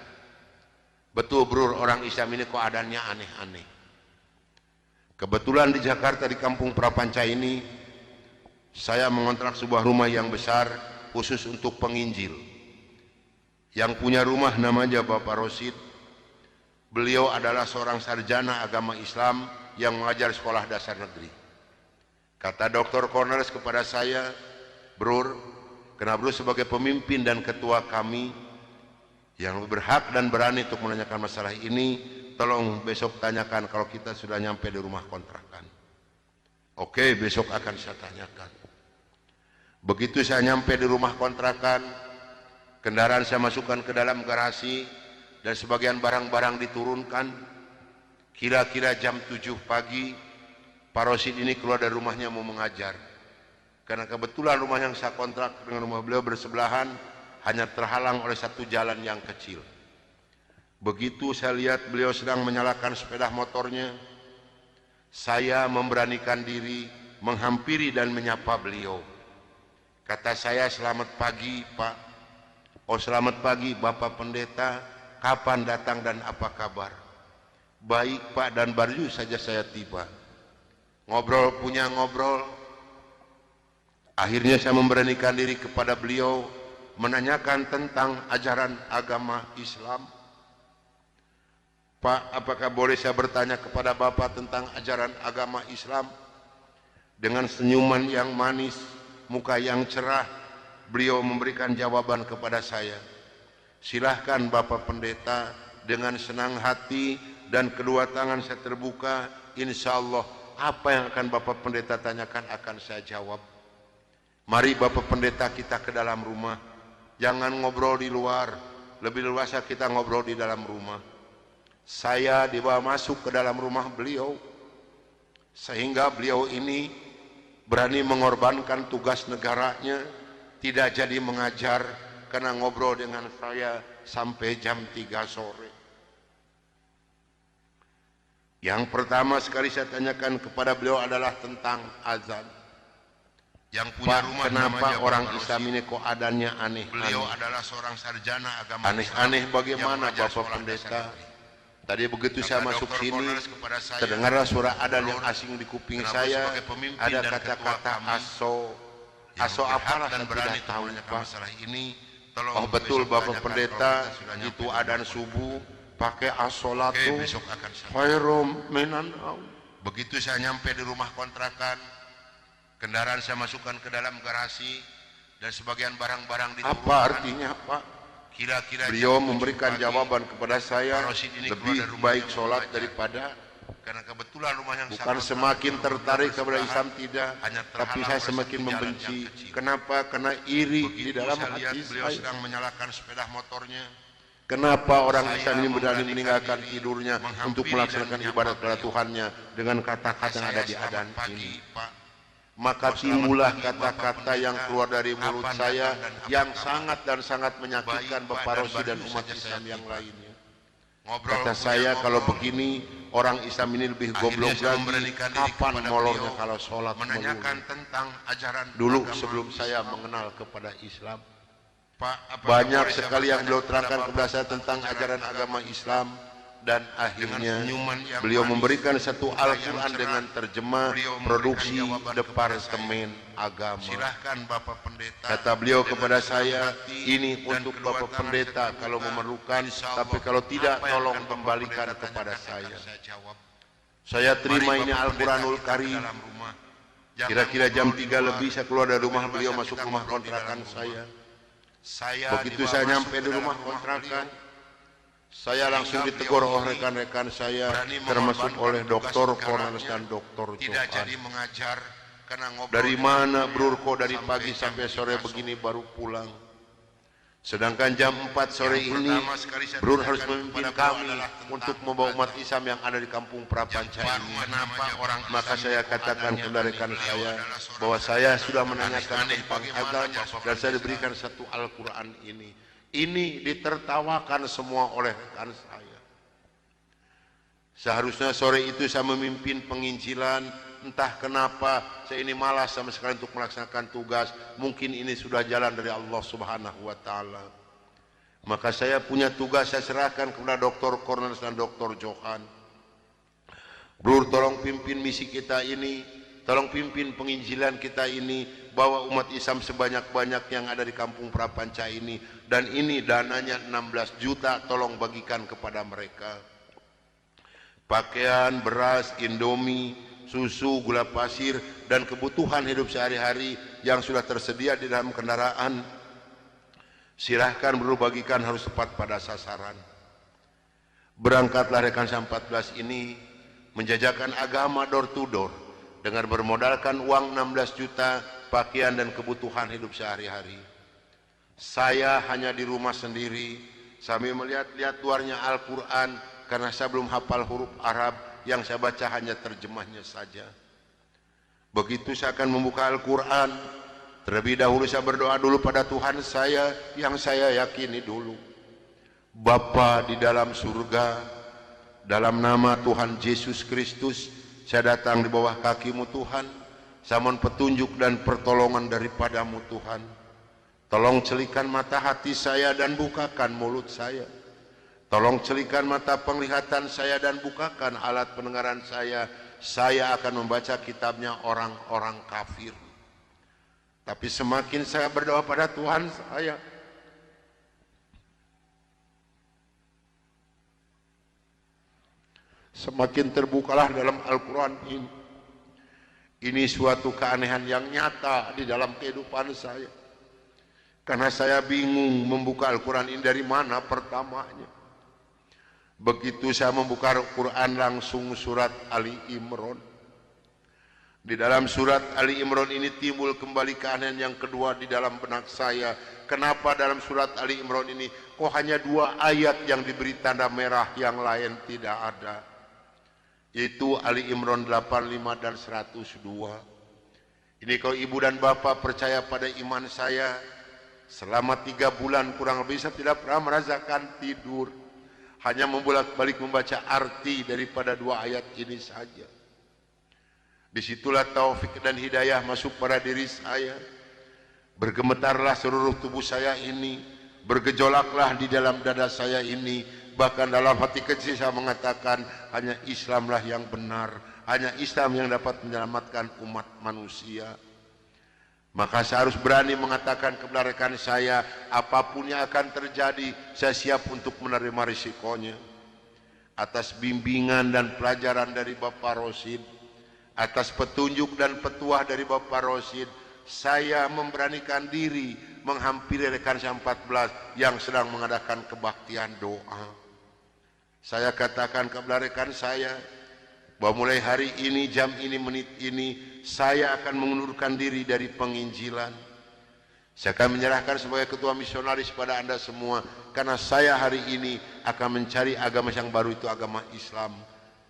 A: Betul, bro, orang Islam ini kok adzannya aneh-aneh. Kebetulan di Jakarta di Kampung Prapanca ini, saya mengontrak sebuah rumah yang besar khusus untuk penginjil. Yang punya rumah namanya Bapak Rosid. Beliau adalah seorang sarjana agama Islam yang mengajar sekolah dasar negeri. Kata Dr. Cornelis kepada saya, "Bro, karena bro sebagai pemimpin dan ketua kami yang berhak dan berani untuk menanyakan masalah ini, tolong besok tanyakan kalau kita sudah nyampe di rumah kontrakan." Oke, besok akan saya tanyakan. Begitu saya nyampe di rumah kontrakan, kendaraan saya masukkan ke dalam garasi, dan sebagian barang-barang diturunkan. Kira-kira jam 7 pagi, Pak Rosid ini keluar dari rumahnya mau mengajar. Karena kebetulan rumah yang saya kontrak dengan rumah beliau bersebelahan, hanya terhalang oleh satu jalan yang kecil. Begitu saya lihat beliau sedang menyalakan sepeda motornya, saya memberanikan diri menghampiri dan menyapa beliau. Kata saya, "Selamat pagi, Pak." "Oh, selamat pagi, Bapak Pendeta. Kapan datang dan apa kabar?" "Baik, Pak, dan baru saja saya tiba." Ngobrol punya ngobrol. Akhirnya saya memberanikan diri kepada beliau menanyakan tentang ajaran agama Islam. "Pak, apakah boleh saya bertanya kepada Bapak tentang ajaran agama Islam?" Dengan senyuman yang manis, muka yang cerah, beliau memberikan jawaban kepada saya. "Silahkan Bapak Pendeta." Dengan senang hati dan kedua tangan saya terbuka, insya Allah apa yang akan Bapak Pendeta tanyakan akan saya jawab. Mari Bapak Pendeta kita ke dalam rumah. Jangan ngobrol di luar. Lebih luasa kita ngobrol di dalam rumah. Saya dibawa masuk ke dalam rumah beliau. Sehingga beliau ini berani mengorbankan tugas negaranya. Tidak jadi mengajar karena ngobrol dengan saya sampai jam 3 sore. Yang pertama sekali saya tanyakan kepada beliau adalah tentang azan.
B: Yang punya
A: Pak,
B: rumah
A: kenapa
B: namanya
A: orang
B: Bapak
A: Islam
B: Rosid.
A: ini kok adanya aneh-aneh?
B: Beliau adalah seorang sarjana agama
A: Aneh-aneh
B: Islam
A: bagaimana
B: yang mengajar
A: Bapak
B: sekolah
A: Pendeta?
B: dasar negeri.
A: Tadi begitu
B: Kata
A: saya masuk
B: Dr.
A: sini,
B: Cornelius kepada saya,
A: terdengarlah suara adan yang
B: Lord,
A: asing di kuping
B: kenapa
A: saya.
B: sebagai pemimpin
A: Ada
B: dan
A: kata-kata
B: ketua kami
A: aso.
B: yang
A: Aso
B: berhak
A: apalah
B: dan
A: saya
B: berani
A: tidak tahu,
B: menanyakan
A: Pak.
B: masalah ini. Tolong
A: Oh betul
B: besok
A: Bapak
B: tanyakan
A: Pendeta,
B: kalau kita sudah nyampe
A: itu
B: di
A: adan
B: rumah.
A: subuh pakai
B: Oke,
A: as-sholatu
B: besok akan sampai.
A: khairum minan naum.
B: Begitu saya nyampe di rumah kontrakan, kendaraan saya masukkan ke dalam garasi dan sebagian barang-barang diturunkan.
A: Apa artinya Pak?
B: Kira-kira
A: Beliau
B: jam 7
A: memberikan
B: pagi,
A: jawaban kepada saya,
B: Pak Rosid ini
A: lebih
B: keluar dari rumahnya
A: baik
B: mau
A: sholat
B: belajar.
A: daripada,
B: karena kebetulan rumah yang
A: bukan
B: saya
A: semakin
B: kontrak
A: tertarik
B: belum
A: kepada
B: bersebelahan,
A: Islam tidak,
B: hanya
A: tapi
B: terhalang
A: saya
B: oleh
A: semakin
B: satu jalan
A: membenci.
B: yang kecil.
A: Kenapa? Karena iri
B: Begitu
A: di dalam
B: saya lihat
A: hati
B: beliau
A: saya.
B: sedang menyalakan sepeda motornya,
A: Kenapa orang
B: Saya
A: Islam ini berani
B: memberanikan
A: meninggalkan
B: diri,
A: tidurnya
B: menghampiri
A: untuk
B: dan
A: melaksanakan
B: menyapa
A: ibadat kepada
B: beliau.
A: Tuhannya dengan kata-kata yang ada di
B: selamat
A: adan
B: pagi,
A: ini?
B: Pak.
A: Maka
B: Oh, selamat
A: timbullah
B: pagi,
A: kata-kata
B: Bapak
A: yang
B: Pendeta.
A: keluar dari mulut
B: Kapan
A: saya
B: datang dan apa
A: yang
B: kabar?
A: sangat dan sangat menyakitkan
B: Baik, Pak,
A: Bapak
B: dan
A: Rosi dan
B: baru
A: umat
B: saja
A: Islam
B: saya
A: yang
B: tiba.
A: lainnya.
B: Ngobrol
A: Kata
B: punya
A: saya kalau
B: ngobrol.
A: begini orang Islam ini lebih
B: Akhirnya
A: goblok
B: saya
A: lagi.
B: memberanikan diri
A: Kapan
B: kepada
A: molornya
B: beliau,
A: kalau sholat
B: menanyakan
A: melulu?
B: tentang ajaran
A: Dulu
B: agama
A: sebelum saya
B: Islam.
A: mengenal kepada Islam,
B: Pak, apakah
A: banyak
B: boleh saya
A: sekali yang
B: bertanya
A: beliau
B: kepada
A: terangkan
B: Bapak
A: kepada saya tentang ajaran agama Islam, dan akhirnya
B: senyuman yang
A: beliau
B: manis,
A: memberikan satu
B: muka yang
A: Al-Quran
B: cerah.
A: dengan terjemah
B: Beliau memberikan
A: produksi
B: jawaban
A: Departemen Agama.
B: Silahkan Bapak Pendeta.
A: Kata beliau
B: dengan
A: kepada
B: senang
A: saya,
B: hati
A: ini
B: dan
A: untuk
B: kedua
A: Bapak
B: tangan
A: Pendeta
B: saya
A: kalau
B: terbuka.
A: memerlukan,
B: Insya
A: tapi
B: Allah,
A: kalau tidak
B: apa yang
A: tolong
B: akan Bapak
A: kembalikan
B: Pendeta
A: kepada
B: tanyakan
A: saya.
B: akan saya jawab.
A: Saya terima
B: Mari
A: ini
B: Bapak
A: Al-Quranul
B: Pendeta kita ke
A: Karim.
B: dalam rumah. Jangan
A: Kira-kira jam
B: ngobrol di
A: 3
B: luar.
A: lebih saya keluar dari rumah
B: Lebih
A: beliau,
B: luas
A: masuk
B: kita
A: rumah
B: ngobrol di dalam
A: kontrakan
B: rumah.
A: saya.
B: Saya
A: Begitu
B: dibawa
A: saya
B: masuk
A: nyampe
B: ke
A: di
B: dalam
A: rumah kontrakan,
B: beliau.
A: saya langsung
B: Sehingga
A: ditegur
B: beliau
A: oleh
B: ini
A: rekan-rekan saya,
B: berani
A: termasuk
B: mengorbankan
A: oleh
B: tugas
A: Dr.
B: negaranya,
A: Cornelius dan Dr.
B: Tidak
A: Johan.
B: jadi mengajar karena ngobrol
A: Dari
B: dengan
A: mana
B: beliau
A: Brur kok dari
B: sampai
A: pagi
B: jam
A: sampai sore
B: 3
A: begini baru pulang? Sedangkan jam 4 sore
B: Yang
A: ini
B: pertama sekali saya
A: Brur
B: tanyakan
A: harus memimpin
B: kepada beliau
A: kami
B: adalah tentang
A: untuk membawa umat
B: azan.
A: Islam yang ada di kampung Prapanca
B: Yang
A: ini.
B: baru kenapa orang
A: Maka
B: Islam
A: saya
B: kok
A: katakan
B: adanya
A: kepada rekan
B: beliau
A: saya
B: adalah seorang
A: bahwa saya
B: sarjana
A: sudah
B: agama
A: menanyakan
B: Islam.
A: tentang
B: Bagaimana
A: azan
B: Bapak
A: dan saya
B: Pendeta?
A: diberikan satu Al-Quran ini. Ini ditertawakan semua oleh rekan saya. Seharusnya sore itu saya memimpin penginjilan, entah kenapa saya ini malas sama sekali untuk melaksanakan tugas. Mungkin ini sudah jalan dari Allah Subhanahu wa taala. Maka saya punya tugas, saya serahkan kepada Dr. Cornelius dan Dr. Johan. Brur, tolong pimpin misi kita ini, tolong pimpin penginjilan kita ini, bawa umat Islam sebanyak-banyak yang ada di kampung Prapanca ini, dan ini dananya 16 juta, tolong bagikan kepada mereka. Pakaian, beras, indomie, susu, gula pasir, dan kebutuhan hidup sehari-hari yang sudah tersedia di dalam kendaraan, silahkan Brur bagikan, harus tepat pada sasaran. Berangkatlah rekan saya 14 ini menjajakan agama door to door dengan bermodalkan uang 16 juta, pakaian dan kebutuhan hidup sehari-hari. Saya hanya di rumah sendiri sambil melihat-lihat luarnya Al-Quran karena saya belum hafal huruf Arab, yang saya baca hanya terjemahnya saja. Begitu saya akan membuka Al-Quran, terlebih dahulu saya berdoa dulu pada Tuhan saya yang saya yakini dulu. Bapa di dalam surga, dalam nama Tuhan Yesus Kristus, saya datang di bawah kaki-Mu Tuhan. Saya mohon petunjuk dan pertolongan daripada-Mu Tuhan. Tolong celikan mata hati saya dan bukakan mulut saya. Tolong celikan mata penglihatan saya dan bukakan alat pendengaran saya. Saya akan membaca kitabnya orang-orang kafir. Tapi semakin saya berdoa pada Tuhan saya, semakin terbukalah dalam Al-Quran ini. Ini suatu keanehan yang nyata di dalam kehidupan saya. Karena saya bingung membuka Al-Quran ini dari mana pertamanya. Begitu saya membuka Al-Quran langsung surat Ali Imran. Di dalam surat Ali Imran ini timbul kembali keanehan yang kedua di dalam benak saya. Kenapa dalam surat Ali Imran ini kok hanya 2 ayat yang diberi tanda merah, yang lain tidak ada? Yaitu Ali Imran 85 dan 102. Ini kalau ibu dan bapak percaya pada iman saya, selama 3 bulan kurang lebih saya tidak pernah merasakan tidur. Hanya membolak-balik membaca arti daripada 2 ayat ini saja. Disitulah taufik dan hidayah masuk pada diri saya. Bergemetarlah seluruh tubuh saya ini, bergejolaklah di dalam dada saya ini. Bahkan dalam hati kecil saya mengatakan, hanya Islamlah yang benar, hanya Islam yang dapat menyelamatkan umat manusia. Maka saya harus berani mengatakan kepada rekan saya, apapun yang akan terjadi, saya siap untuk menerima risikonya. Atas bimbingan dan pelajaran dari Bapak Rosid, atas petunjuk dan petuah dari Bapak Rosid, saya memberanikan diri menghampiri rekan saya 14 yang sedang mengadakan kebaktian doa. Saya katakan kepada rekan saya bahwa mulai hari ini, jam ini, menit ini, saya akan mengundurkan diri dari penginjilan. Saya akan menyerahkan sebagai ketua misionaris pada Anda semua, karena saya hari ini akan mencari agama yang baru, itu agama Islam.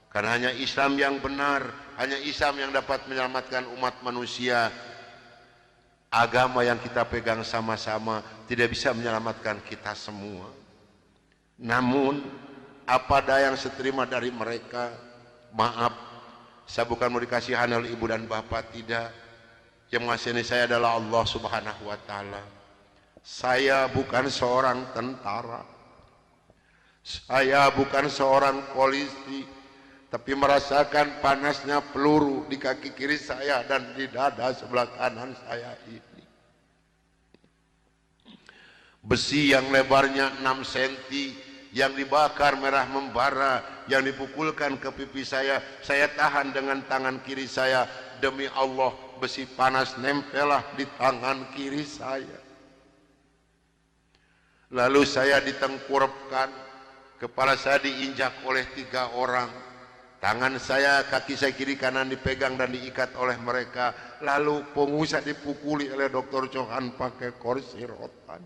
A: Karena hanya Islam yang benar, hanya Islam yang dapat menyelamatkan umat manusia. Agama yang kita pegang sama-sama tidak bisa menyelamatkan kita semua. Namun, apa daya yang saya terima dari mereka, maaf, saya bukan mau dikasihan oleh ibu dan bapak, tidak. Yang mengasihani saya adalah Allah Subhanahu wa Ta'ala. Saya bukan seorang tentara, saya bukan seorang polisi, tapi merasakan panasnya peluru di kaki kiri saya dan di dada sebelah kanan saya ini. Besi yang lebarnya 6 cm, yang dibakar merah membara, yang dipukulkan ke pipi saya tahan dengan tangan kiri saya. Demi Allah, besi panas nempelah di tangan kiri saya. Lalu saya ditengkurapkan, kepala saya diinjak oleh 3 orang. Tangan saya, kaki saya kiri kanan dipegang dan diikat oleh mereka. Lalu punggung saya dipukuli oleh Dr. Johan pakai kursi rotan.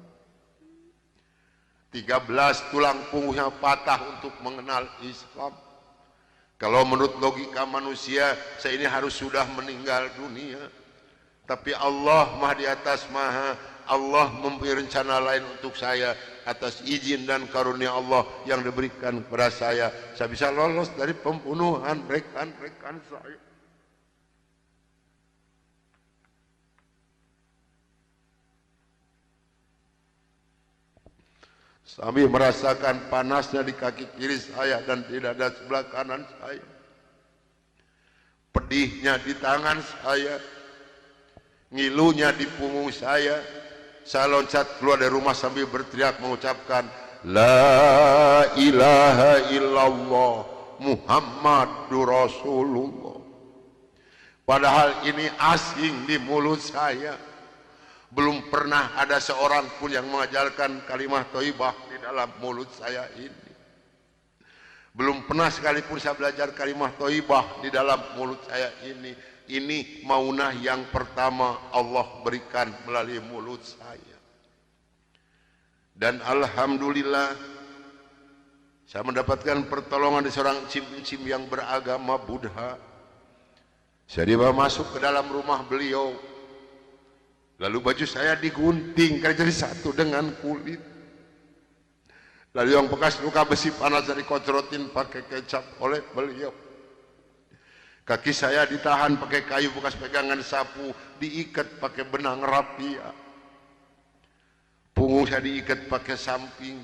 A: 13 tulang punggungnya patah untuk mengenal Islam. Kalau menurut logika manusia, saya ini harus sudah meninggal dunia. Tapi Allah Maha di atas Maha, Allah mempunyai rencana lain untuk saya. Atas izin dan karunia Allah yang diberikan kepada saya bisa lolos dari pembunuhan rekan-rekan saya. Sambil merasakan panasnya di kaki kiri saya dan di dada sebelah kanan saya, pedihnya di tangan saya, ngilunya di punggung saya loncat keluar dari rumah sambil berteriak mengucapkan La ilaha illallah Muhammadur Rasulullah. Padahal ini asing di mulut saya. Belum pernah ada seorang pun yang mengajarkan kalimat thayyibah di dalam mulut saya ini. Belum pernah sekalipun saya belajar kalimat thayyibah di dalam mulut saya ini. Ini maunah yang pertama Allah berikan melalui mulut saya. Dan alhamdulillah saya mendapatkan pertolongan dari seorang encim-encim yang beragama Buddha. Saya dibawa masuk ke dalam rumah beliau. Lalu baju saya digunting karena jadi satu dengan kulit. Lalu yang bekas luka besi panas dari kocrotin pakai kecap oleh beliau. Kaki saya ditahan pakai kayu bekas pegangan sapu, diikat pakai benang rapia. Punggung saya diikat pakai samping.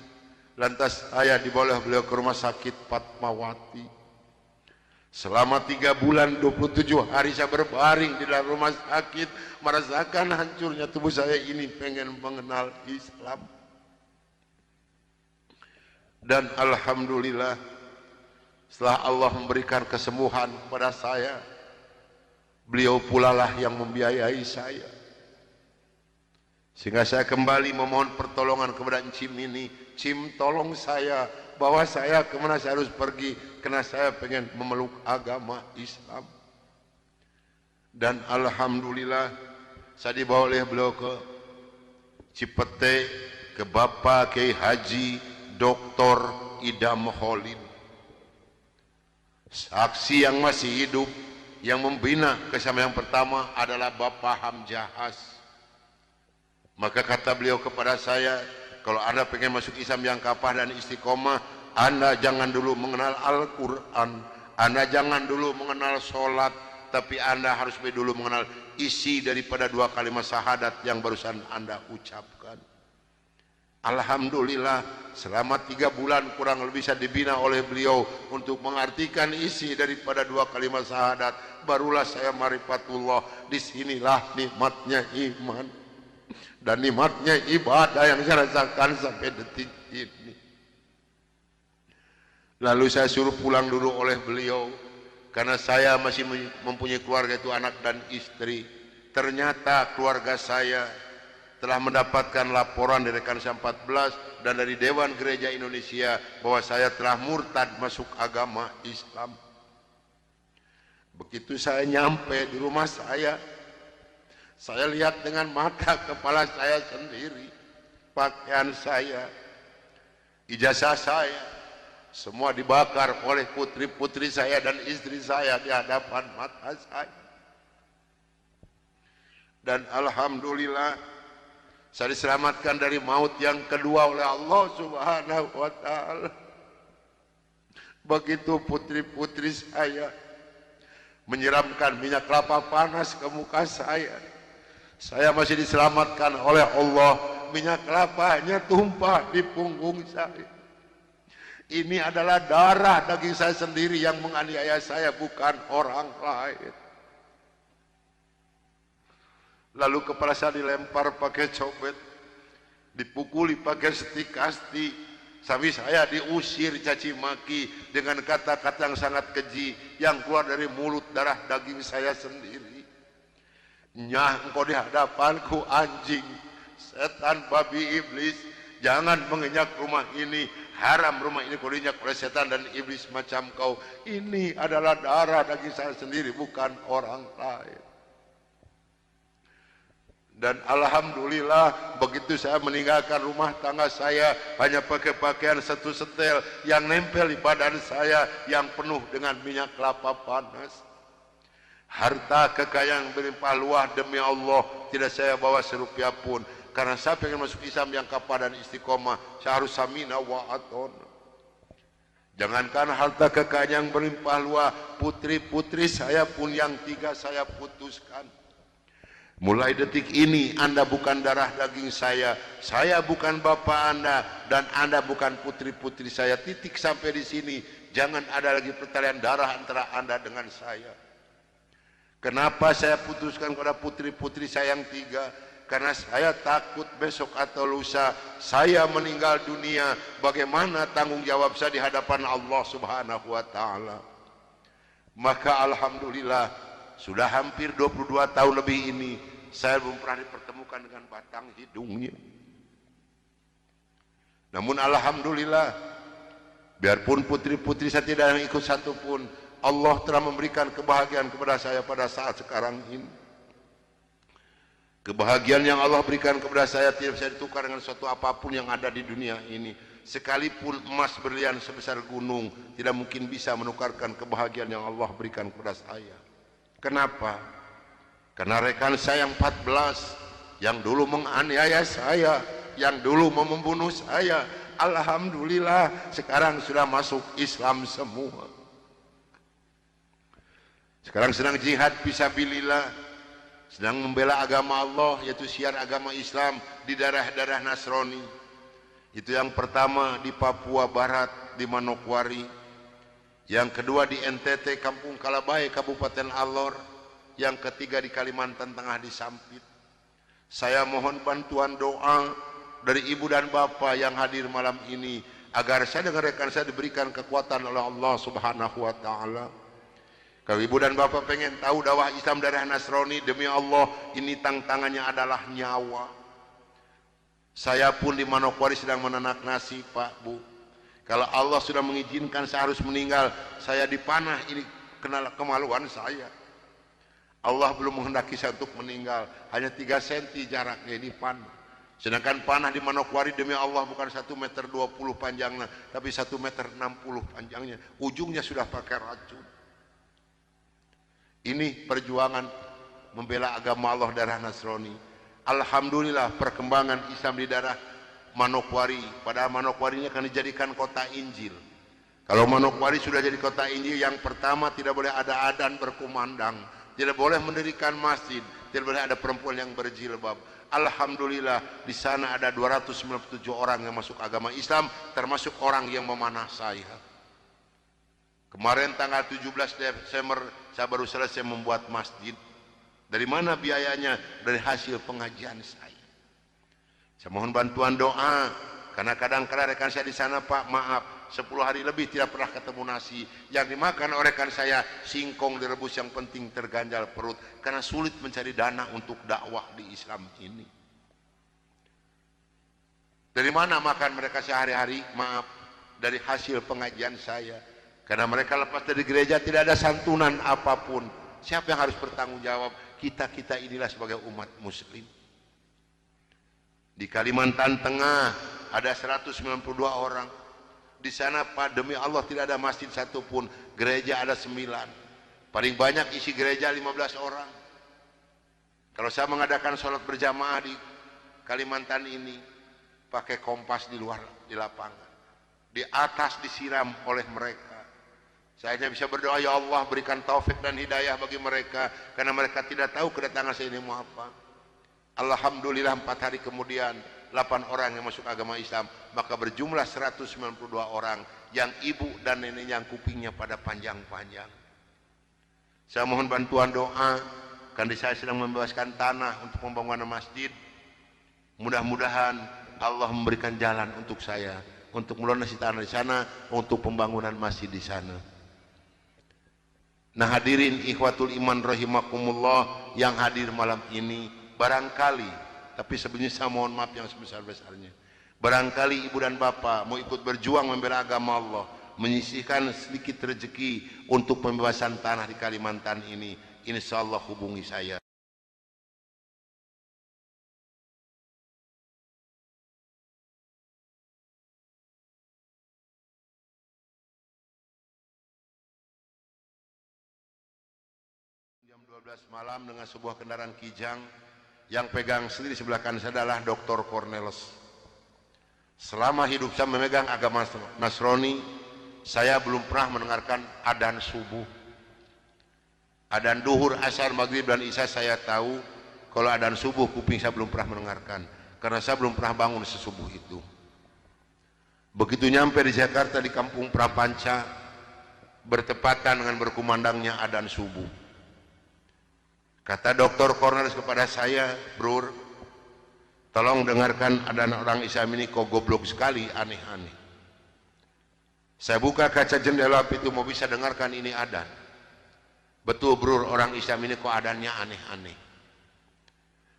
A: Lantas saya dibawa beliau ke rumah sakit Fatmawati. Selama 3 bulan 27 hari saya berbaring di dalam rumah sakit, merasakan hancurnya tubuh saya ini, pengen mengenal Islam. Dan alhamdulillah, setelah Allah memberikan kesembuhan kepada saya, beliau pula lah yang membiayai saya. Sehingga saya kembali memohon pertolongan kepada Encim ini. Cim, tolong saya, bawa saya kemana saya harus pergi, karena saya pengen memeluk agama Islam. Dan alhamdulillah saya dibawa oleh beliau ke Cipete, ke Bapak Kiai Haji Dr. Idam Khalil, saksi yang masih hidup yang membina kesama. Yang pertama adalah Bapak Hamjahas. Maka kata beliau kepada saya, kalau Anda pengen masuk Islam yang kafah dan istiqomah, Anda jangan dulu mengenal Al-Quran, Anda jangan dulu mengenal sholat, tapi Anda harus dulu mengenal isi daripada dua kalimat syahadat yang barusan Anda ucapkan. Alhamdulillah selama 3 bulan kurang lebih saya dibina oleh beliau untuk mengartikan isi daripada dua kalimat syahadat. Barulah saya marifatullah. Disinilah nikmatnya iman dan nikmatnya ibadah yang saya rasakan sampai detik ini. Lalu saya suruh pulang dulu oleh beliau karena saya masih mempunyai keluarga, itu anak dan istri. Ternyata keluarga saya telah mendapatkan laporan dari Rekansa 14 dan dari Dewan Gereja Indonesia bahwa saya telah murtad masuk agama Islam. Begitu saya nyampe di rumah saya lihat dengan mata kepala saya sendiri, pakaian saya, ijazah saya, semua dibakar oleh putri-putri saya dan istri saya di hadapan mata saya. Dan alhamdulillah saya diselamatkan dari maut yang kedua oleh Allah Subhanahu wa ta'ala. Begitu putri-putri saya menyiramkan minyak kelapa panas ke muka saya masih diselamatkan oleh Allah. Minyak kelapanya tumpah di punggung saya. Ini adalah darah daging saya sendiri yang menganiaya saya, bukan orang lain. Lalu kepala saya dilempar pakai cobek, dipukuli pakai setik kasti, sampai saya diusir caci maki dengan kata-kata yang sangat keji yang keluar dari mulut darah daging saya sendiri. Nyah, engkau di hadapanku anjing, setan, babi, iblis, jangan menginjak rumah ini, haram rumah ini kau diinjak oleh setan dan iblis macam kau. Ini adalah darah daging saya sendiri, bukan orang lain. Dan alhamdulillah begitu saya meninggalkan rumah tangga saya hanya pakai pakaian satu setel yang nempel di badan saya yang penuh dengan minyak kelapa panas. Harta kekayaan berlimpah luah demi Allah tidak saya bawa serupiah pun, karena saya pengen masuk Islam yang kafah dan istiqomah. Saya harus samina wa atona. Jangankan harta kekayaan yang berlimpah luah, putri-putri saya pun yang 3 saya putuskan. Mulai detik ini Anda bukan darah daging saya bukan bapak Anda, dan Anda bukan putri-putri saya. Titik sampai di sini. Jangan ada lagi pertalian darah antara Anda dengan saya. Kenapa saya putuskan kepada putri-putri saya yang 3? Karena saya takut besok atau lusa saya meninggal dunia, bagaimana tanggung jawab saya di hadapan Allah Subhanahu wa ta'ala. Maka alhamdulillah sudah hampir 22 tahun lebih ini saya belum pernah dipertemukan dengan batang hidungnya. Namun alhamdulillah, biarpun putri-putri saya tidak yang ikut satupun, Allah telah memberikan kebahagiaan kepada saya pada saat sekarang ini. Kebahagiaan yang Allah berikan kepada saya tidak bisa ditukar dengan suatu apapun yang ada di dunia ini. Sekalipun emas berlian sebesar gunung tidak mungkin bisa menukarkan kebahagiaan yang Allah berikan kepada saya. Kenapa? Karena rekan saya yang 14 yang dulu menganiaya saya, yang dulu mau membunuh saya, alhamdulillah sekarang sudah masuk Islam semua. Sekarang sedang jihad fisabilillah, sedang membela agama Allah, yaitu syiar agama Islam di daerah-daerah Nasrani. Itu yang pertama di Papua Barat di Manokwari, yang kedua di NTT Kampung Kalabai Kabupaten Alor, yang ketiga di Kalimantan Tengah di Sampit. Saya mohon bantuan doa dari ibu dan bapak yang hadir malam ini agar saya dengan rekan saya diberikan kekuatan oleh Allah Subhanahu wa ta'ala. Kalau ibu dan bapak pengen tahu dakwah Islam daerah Nasrani, demi Allah ini tantangannya adalah nyawa. Saya pun di Manokwari sedang menanak nasi, Pak, Bu. Kalau Allah sudah mengizinkan saya harus meninggal, saya dipanah, ini kenal kemaluan saya. Allah belum menghendaki saya untuk meninggal. Hanya 3 cm jaraknya ini panah. Sedangkan panah di Manokwari demi Allah bukan 1,20 meter panjangnya, tapi 1,60 meter panjangnya. Ujungnya sudah pakai racun. Ini perjuangan membela agama Allah daerah Nasrani. Alhamdulillah perkembangan Islam di daerah Manokwari. Padahal Manokwari ini akan dijadikan kota Injil. Kalau Manokwari sudah jadi kota Injil, yang pertama tidak boleh ada adzan berkumandang, tidak boleh mendirikan masjid, tidak boleh ada perempuan yang berjilbab. Alhamdulillah di sana ada 297 orang yang masuk agama Islam, termasuk orang yang memanah saya. Kemarin tanggal 17 Desember saya baru selesai membuat masjid. Dari mana biayanya? Dari hasil pengajian saya. Saya mohon bantuan doa, karena kadang-kadang rekan saya di sana, Pak, maaf, 10 hari lebih tidak pernah ketemu nasi. Yang dimakan oleh rekan saya singkong direbus, yang penting terganjal perut, karena sulit mencari dana untuk dakwah di Islam ini. Dari mana makan mereka sehari-hari? Maaf, dari hasil pengajian saya. Karena mereka lepas dari gereja tidak ada santunan apapun. Siapa yang harus bertanggung jawab? Kita inilah sebagai umat muslim. Di Kalimantan Tengah ada 192 orang. Di sana, Pak, demi Allah tidak ada masjid satupun. Gereja ada 9. Paling banyak isi gereja 15 orang. Kalau saya mengadakan sholat berjamaah di Kalimantan ini, pakai kompas di luar, di lapangan. Di atas disiram oleh mereka. Saya hanya bisa berdoa, ya Allah berikan taufik dan hidayah bagi mereka, karena mereka tidak tahu kedatangan saya ini mau apa. Alhamdulillah 4 hari kemudian 8 orang yang masuk agama Islam, maka berjumlah 192 orang yang ibu dan nenek yang kupingnya pada panjang-panjang. Saya mohon bantuan doa, karena saya sedang membebaskan tanah untuk pembangunan masjid. Mudah-mudahan Allah memberikan jalan untuk saya, untuk melunasi tanah di sana, untuk pembangunan masjid di sana. Nah hadirin ikhwatul iman rahimakumullah yang hadir malam ini, barangkali, tapi sebenarnya saya mohon maaf yang sebesar-besarnya, barangkali ibu dan bapak mau ikut berjuang membela agama Allah, menyisihkan sedikit rezeki untuk pembebasan tanah di Kalimantan ini, insya Allah hubungi saya. Jam 12 malam dengan sebuah kendaraan Kijang, yang pegang sendiri sebelah kanan saya adalah Dr. Cornelis. Selama hidup saya memegang agama Nasrani, saya belum pernah mendengarkan adzan subuh. Adzan duhur, asar, maghrib dan isya saya tahu. Kalau adzan subuh kuping saya belum pernah mendengarkan, karena saya belum pernah bangun sesubuh itu. Begitu nyampe di Jakarta di Kampung Prapanca, bertepatan dengan berkumandangnya adzan subuh. Kata Dr. Cornelis kepada saya, "Bro, tolong dengarkan adzan orang Islam ini kok goblok sekali, aneh-aneh." Saya buka kaca jendela pintu mau bisa dengarkan ini adzan. Betul, bro, orang Islam ini kok adzannya aneh-aneh.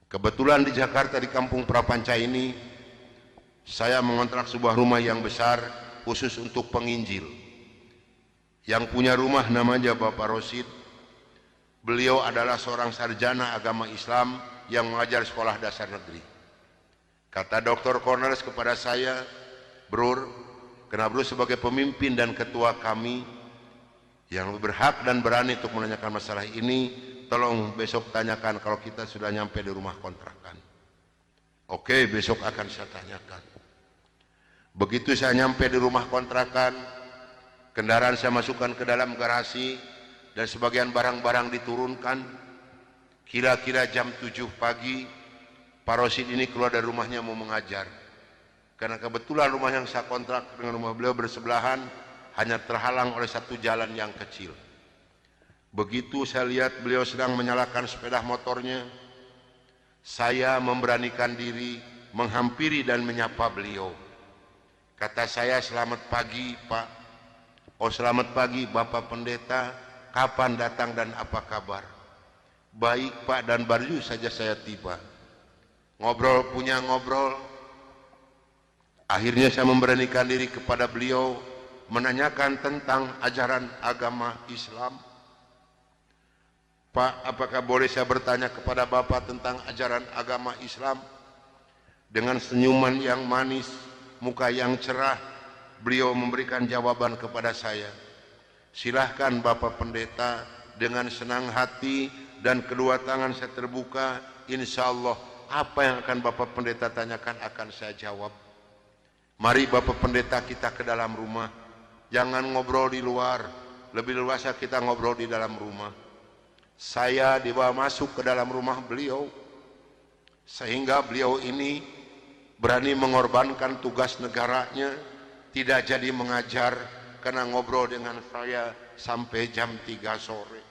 A: Kebetulan di Jakarta di Kampung Prapanca ini, saya mengontrak sebuah rumah yang besar khusus untuk penginjil. Yang punya rumah namanya Bapak Rosid. Beliau adalah seorang sarjana agama Islam yang mengajar sekolah dasar negeri. Kata Dr. Cornelis kepada saya, "Bro, karena bro sebagai pemimpin dan ketua kami yang berhak dan berani untuk menanyakan masalah ini, tolong besok tanyakan kalau kita sudah nyampe di rumah kontrakan." Oke, besok akan saya tanyakan. Begitu saya nyampe di rumah kontrakan, kendaraan saya masukkan ke dalam garasi, dan sebagian barang-barang diturunkan. Kira-kira jam 7 pagi, Pak Rosid ini keluar dari rumahnya mau mengajar. Karena kebetulan rumah yang saya kontrak dengan rumah beliau bersebelahan, hanya terhalang oleh satu jalan yang kecil. Begitu saya lihat beliau sedang menyalakan sepeda motornya, saya memberanikan diri menghampiri dan menyapa beliau. Kata saya, "Selamat pagi, Pak." "Oh, selamat pagi, Bapak Pendeta. Kapan datang dan apa kabar?" "Baik, Pak, dan baru saja saya tiba." Ngobrol punya ngobrol. Akhirnya saya memberanikan diri kepada beliau menanyakan tentang ajaran agama Islam. Pak, apakah boleh saya bertanya kepada Bapak tentang ajaran agama Islam? Dengan senyuman yang manis, muka yang cerah, beliau memberikan jawaban kepada saya. Silahkan Bapak Pendeta, dengan senang hati dan kedua tangan saya terbuka, insya Allah apa yang akan Bapak Pendeta tanyakan akan saya jawab. Mari Bapak Pendeta kita ke dalam rumah, jangan ngobrol di luar, lebih luasa kita ngobrol di dalam rumah. Saya dibawa masuk ke dalam rumah beliau, sehingga beliau ini berani mengorbankan tugas negaranya, tidak jadi mengajar karena ngobrol dengan saya sampai jam 3 sore.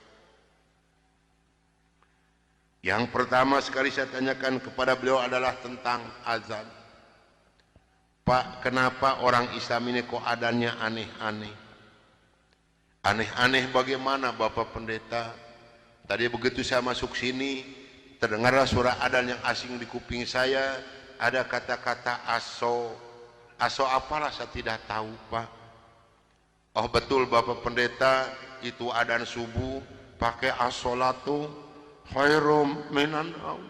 A: Yang pertama sekali saya tanyakan kepada beliau adalah tentang azan. Pak, kenapa orang Islam ini kok adanya aneh-aneh? Aneh-aneh bagaimana Bapak Pendeta? Tadi begitu saya masuk sini, terdengarlah suara adzan yang asing di kuping saya. Ada kata-kata aso. Aso apalah saya tidak tahu, Pak. Oh betul Bapak Pendeta, itu adzan subuh pakai as-sholatu khairum minan naum.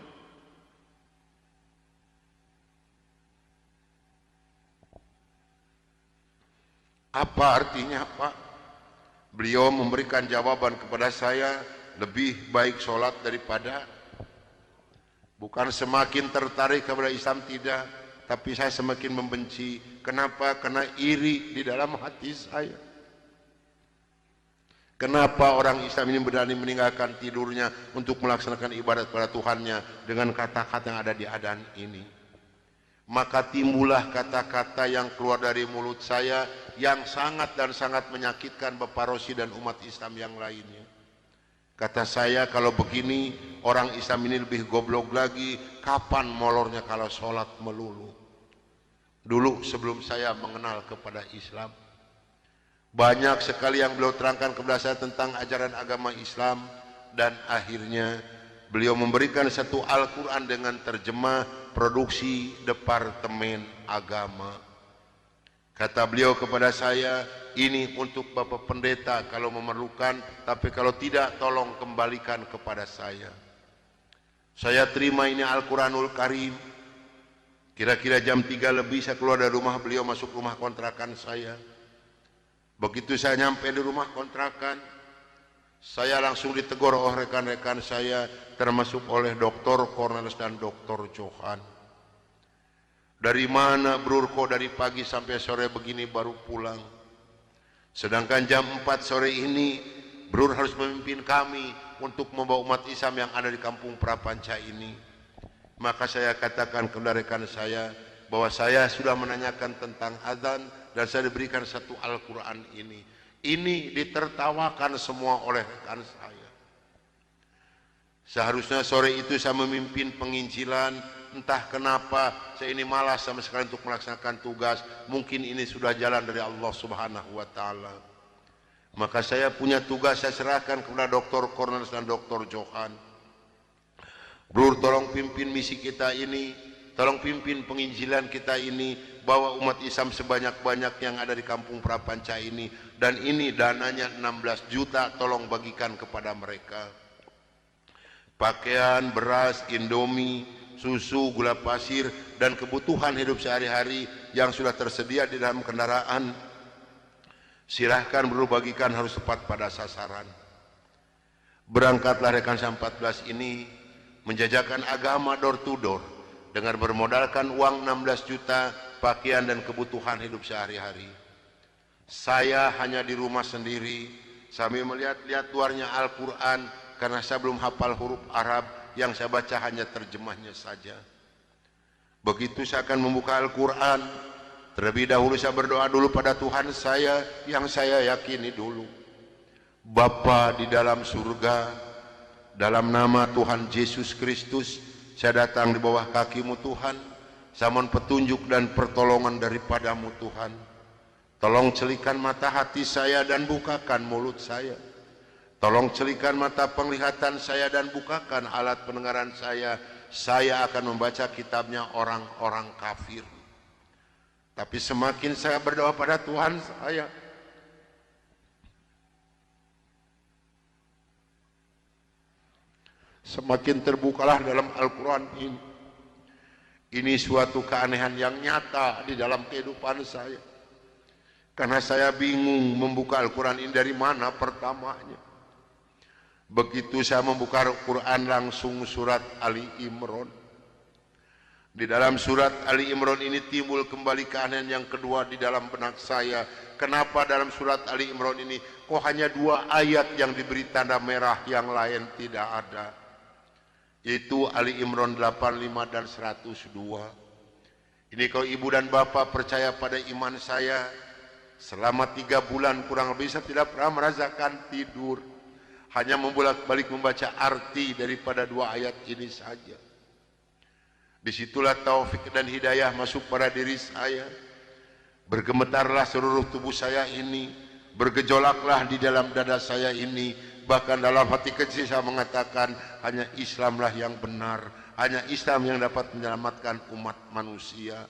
A: Apa artinya, Pak? Beliau memberikan jawaban kepada saya, lebih baik sholat daripada. Bukan semakin tertarik kepada Islam, tidak, tapi saya semakin membenci. Kenapa? Karena iri di dalam hati saya. Kenapa orang Islam ini berani meninggalkan tidurnya untuk melaksanakan ibadat kepada Tuhannya dengan kata-kata yang ada di adzan ini? Maka timbullah kata-kata yang keluar dari mulut saya yang sangat dan sangat menyakitkan Bapak Rosi dan umat Islam yang lainnya. Kata saya, kalau begini orang Islam ini lebih goblok lagi, kapan molornya kalau sholat melulu? Dulu sebelum saya mengenal kepada Islam, banyak sekali yang beliau terangkan kepada saya tentang ajaran agama Islam, dan akhirnya beliau memberikan satu Al-Quran dengan terjemah produksi Departemen Agama. Kata beliau kepada saya, ini untuk Bapak Pendeta kalau memerlukan, tapi kalau tidak tolong kembalikan kepada saya. Saya terima ini Al-Quranul Karim. Kira-kira jam 3 lebih saya keluar dari rumah beliau, masuk rumah kontrakan saya. Begitu saya nyampe di rumah kontrakan, saya langsung ditegur oleh rekan-rekan saya, termasuk oleh Dr. Cornelis dan Dr. Johan. Dari mana Brur, kok dari pagi sampai sore begini baru pulang? Sedangkan jam 4 sore ini Brur harus memimpin kami untuk membawa umat Islam yang ada di kampung Prapanca ini. Maka saya katakan kepada rekan saya bahwa saya sudah menanyakan tentang adzan dan saya diberikan satu Al-Quran ini. Ini ditertawakan semua oleh rekan saya. Seharusnya sore itu saya memimpin penginjilan, entah kenapa saya ini malas sama sekali untuk melaksanakan tugas. Mungkin ini sudah jalan dari Allah Subhanahu wa Ta'ala. Maka saya punya tugas, saya serahkan kepada Dr. Cornelis dan Dr. Johan. Brur, tolong pimpin misi kita ini, tolong pimpin penginjilan kita ini, bawa umat Islam sebanyak-banyak yang ada di kampung Prapanca ini, dan ini dananya 16 juta, tolong bagikan kepada mereka. Pakaian, beras, indomie, susu, gula pasir, dan kebutuhan hidup sehari-hari yang sudah tersedia di dalam kendaraan, silahkan Brur bagikan, harus tepat pada sasaran. Berangkatlah rekan saya 14 ini menjajakan agama door to door dengan bermodalkan uang 16 juta, pakaian dan kebutuhan hidup sehari-hari. Saya hanya di rumah sendiri sambil melihat-lihat luarnya Al-Quran karena saya belum hafal huruf Arab, yang saya baca hanya terjemahnya saja. Begitu saya akan membuka Al-Quran, terlebih dahulu saya berdoa dulu pada Tuhan saya yang saya yakini dulu. Bapa di dalam surga, dalam nama Tuhan Yesus Kristus, saya datang di bawah kaki-Mu Tuhan. Saya mohon petunjuk dan pertolongan daripadamu Tuhan. Tolong celikan mata hati saya dan bukakan mulut saya. Tolong celikan mata penglihatan saya dan bukakan alat pendengaran saya. Saya akan membaca kitabnya orang-orang kafir. Tapi semakin saya berdoa pada Tuhan saya, semakin terbukalah dalam Al-Quran ini. Ini suatu keanehan yang nyata di dalam kehidupan saya. Karena saya bingung membuka Al-Quran ini dari mana pertamanya. Begitu saya membuka Al-Quran langsung surat Ali Imran. Di dalam surat Ali Imran ini timbul kembali keanehan yang kedua di dalam benak saya. Kenapa dalam surat Ali Imran ini kok hanya 2 ayat yang diberi tanda merah, yang lain tidak ada? Yaitu Ali Imran 85 dan 102. Ini kalau ibu dan bapak percaya pada iman saya, selama 3 bulan kurang lebih saya tidak pernah merasakan tidur. Hanya membolak-balik membaca arti daripada 2 ayat ini saja. Disitulah taufik dan hidayah masuk pada diri saya. Bergemetarlah seluruh tubuh saya ini, bergejolaklah di dalam dada saya ini. Bahkan dalam hati kecil saya mengatakan, hanya Islamlah yang benar, hanya Islam yang dapat menyelamatkan umat manusia.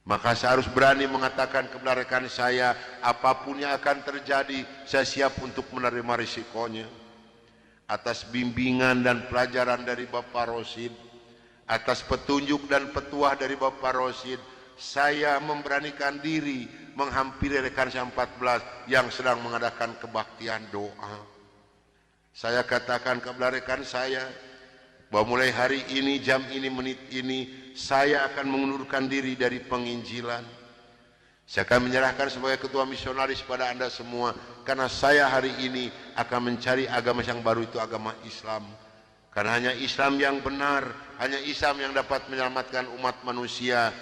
A: Maka saya harus berani mengatakan kepada rekan saya, apapun yang akan terjadi, saya siap untuk menerima risikonya. Atas bimbingan dan pelajaran dari Bapak Rosid, atas petunjuk dan petuah dari Bapak Rosid, saya memberanikan diri menghampiri rekan saya 14 yang sedang mengadakan kebaktian doa. Saya katakan kepada rekan saya, bahwa mulai hari ini, jam ini, menit ini, saya akan mengundurkan diri dari penginjilan. Saya akan menyerahkan sebagai ketua misionaris pada Anda semua, karena saya hari ini akan mencari agama yang baru, itu agama Islam. Karena hanya Islam yang benar, hanya Islam yang dapat menyelamatkan umat manusia.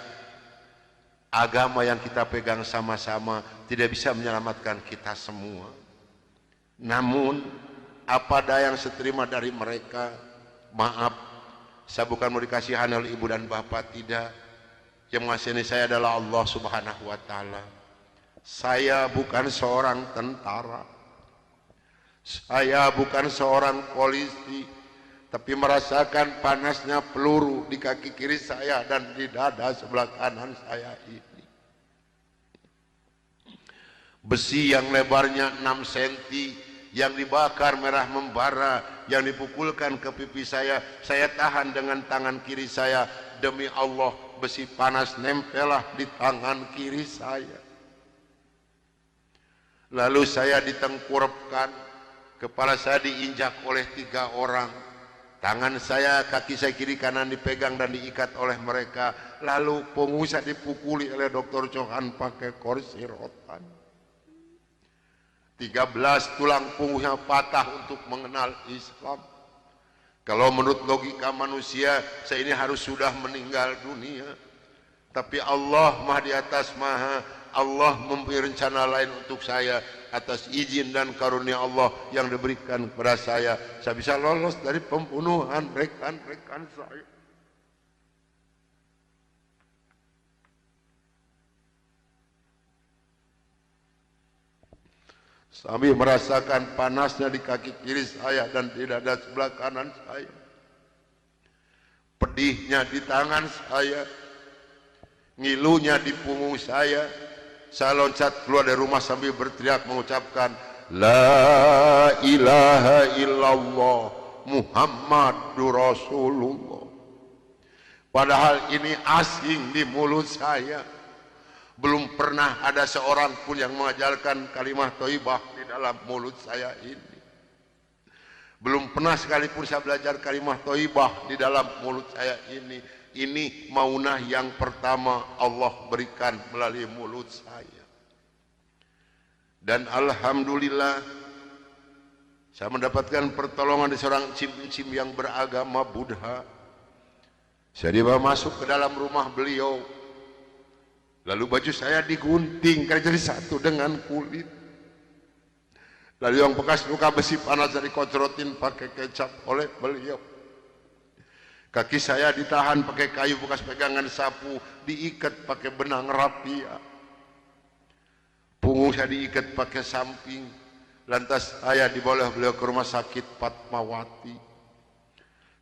A: Agama yang kita pegang sama-sama tidak bisa menyelamatkan kita semua. Namun, apa daya yang saya terima dari mereka, maaf, saya bukan mau dikasihan oleh ibu dan bapak, tidak. Yang mengasihani saya adalah Allah Subhanahu wa Ta'ala. Saya bukan seorang tentara, saya bukan seorang polisi, tapi merasakan panasnya peluru di kaki kiri saya dan di dada sebelah kanan saya ini. Besi yang lebarnya 6 cm, yang dibakar merah membara, yang dipukulkan ke pipi saya tahan dengan tangan kiri saya. Demi Allah, besi panas nempelah di tangan kiri saya. Lalu saya ditengkurapkan, kepala saya diinjak oleh 3 orang. Tangan saya, kaki saya kiri kanan dipegang dan diikat oleh mereka. Lalu punggung saya dipukuli oleh Dr. Johan pakai kursi rotan. 13 tulang punggungnya patah untuk mengenal Islam. Kalau menurut logika manusia, saya ini harus sudah meninggal dunia. Tapi Allah Maha di atas Maha, Allah mempunyai rencana lain untuk saya. Atas izin dan karunia Allah yang diberikan kepada saya bisa lolos dari pembunuhan rekan-rekan saya. Sambil merasakan panasnya di kaki kiri saya dan di dada sebelah kanan saya, pedihnya di tangan saya, ngilunya di punggung saya loncat keluar dari rumah sambil berteriak mengucapkan La ilaha illallah Muhammadur Rasulullah. Padahal ini asing di mulut saya. Belum pernah ada seorang pun yang mengajarkan kalimat thayyibah di dalam mulut saya ini. Belum pernah sekalipun saya belajar kalimat thayyibah di dalam mulut saya ini. Ini maunah yang pertama Allah berikan melalui mulut saya. Dan alhamdulillah, saya mendapatkan pertolongan dari seorang cim-cim yang beragama Buddha. Saya dibawa masuk ke dalam rumah beliau. Lalu baju saya digunting karena jadi satu dengan kulit. Lalu yang bekas luka besi panas dari kocrotin pakai kecap oleh beliau. Kaki saya ditahan pakai kayu bekas pegangan sapu, diikat pakai benang rapia. Punggung saya diikat pakai samping. Lantas saya dibawa beliau ke rumah sakit Fatmawati.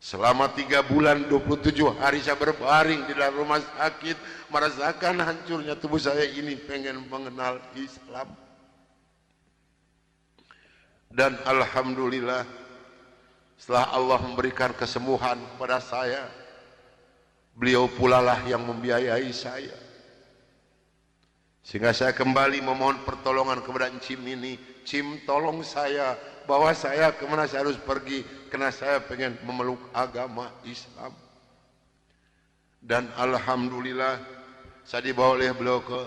A: Selama 3 bulan 27 hari saya berbaring di dalam rumah sakit, merasakan hancurnya tubuh saya ini, pengen mengenal Islam. Dan alhamdulillah, Setelah Allah memberikan kesembuhan kepada saya, beliau pula lah yang membiayai saya. Sehingga saya kembali memohon pertolongan kepada Encim ini. Cim, tolong saya, bawa saya kemana saya harus pergi, karena saya pengen memeluk agama Islam. Dan alhamdulillah saya dibawa oleh beliau ke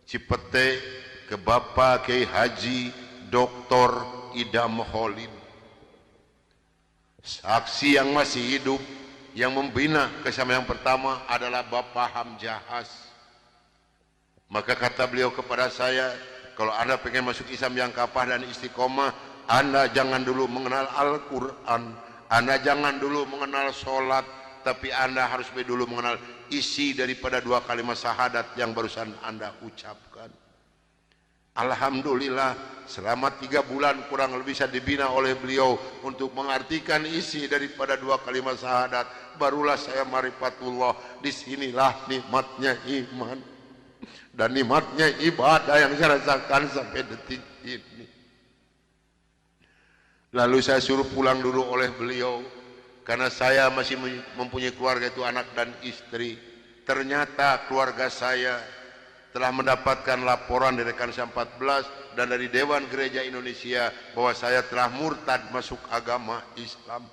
A: Cipete, ke Bapak Kiai Haji Dr. Idam Holin, saksi yang masih hidup, yang membina kesama yang pertama adalah Bapak Hamjahas. Maka kata beliau kepada saya, kalau Anda pengen masuk Islam yang kafah dan istiqomah, Anda jangan dulu mengenal Al-Quran, Anda jangan dulu mengenal sholat, tapi Anda harus dulu mengenal isi daripada dua kalimat syahadat yang barusan Anda ucapkan. Alhamdulillah, selama 3 bulan kurang lebih saya dibina oleh beliau untuk mengartikan isi daripada dua kalimat syahadat. Barulah saya marifatullah. Disinilah nikmatnya iman dan nikmatnya ibadah yang saya rasakan sampai detik ini. Lalu saya suruh pulang dulu oleh beliau, karena saya masih mempunyai keluarga, itu anak dan istri. Ternyata keluarga saya telah mendapatkan laporan dari Rekansa 14 dan dari Dewan Gereja Indonesia bahwa saya telah murtad masuk agama Islam.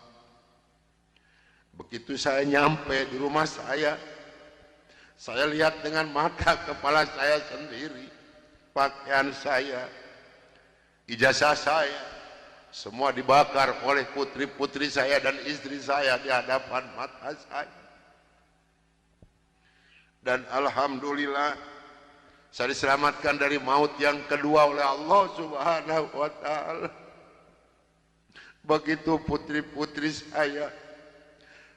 A: Begitu saya nyampe di rumah saya lihat dengan mata kepala saya sendiri, pakaian saya, ijazah saya, semua dibakar oleh putri-putri saya dan istri saya di hadapan mata saya. Dan alhamdulillah saya diselamatkan dari maut yang kedua oleh Allah Subhanahu wa ta'ala. Begitu putri-putri saya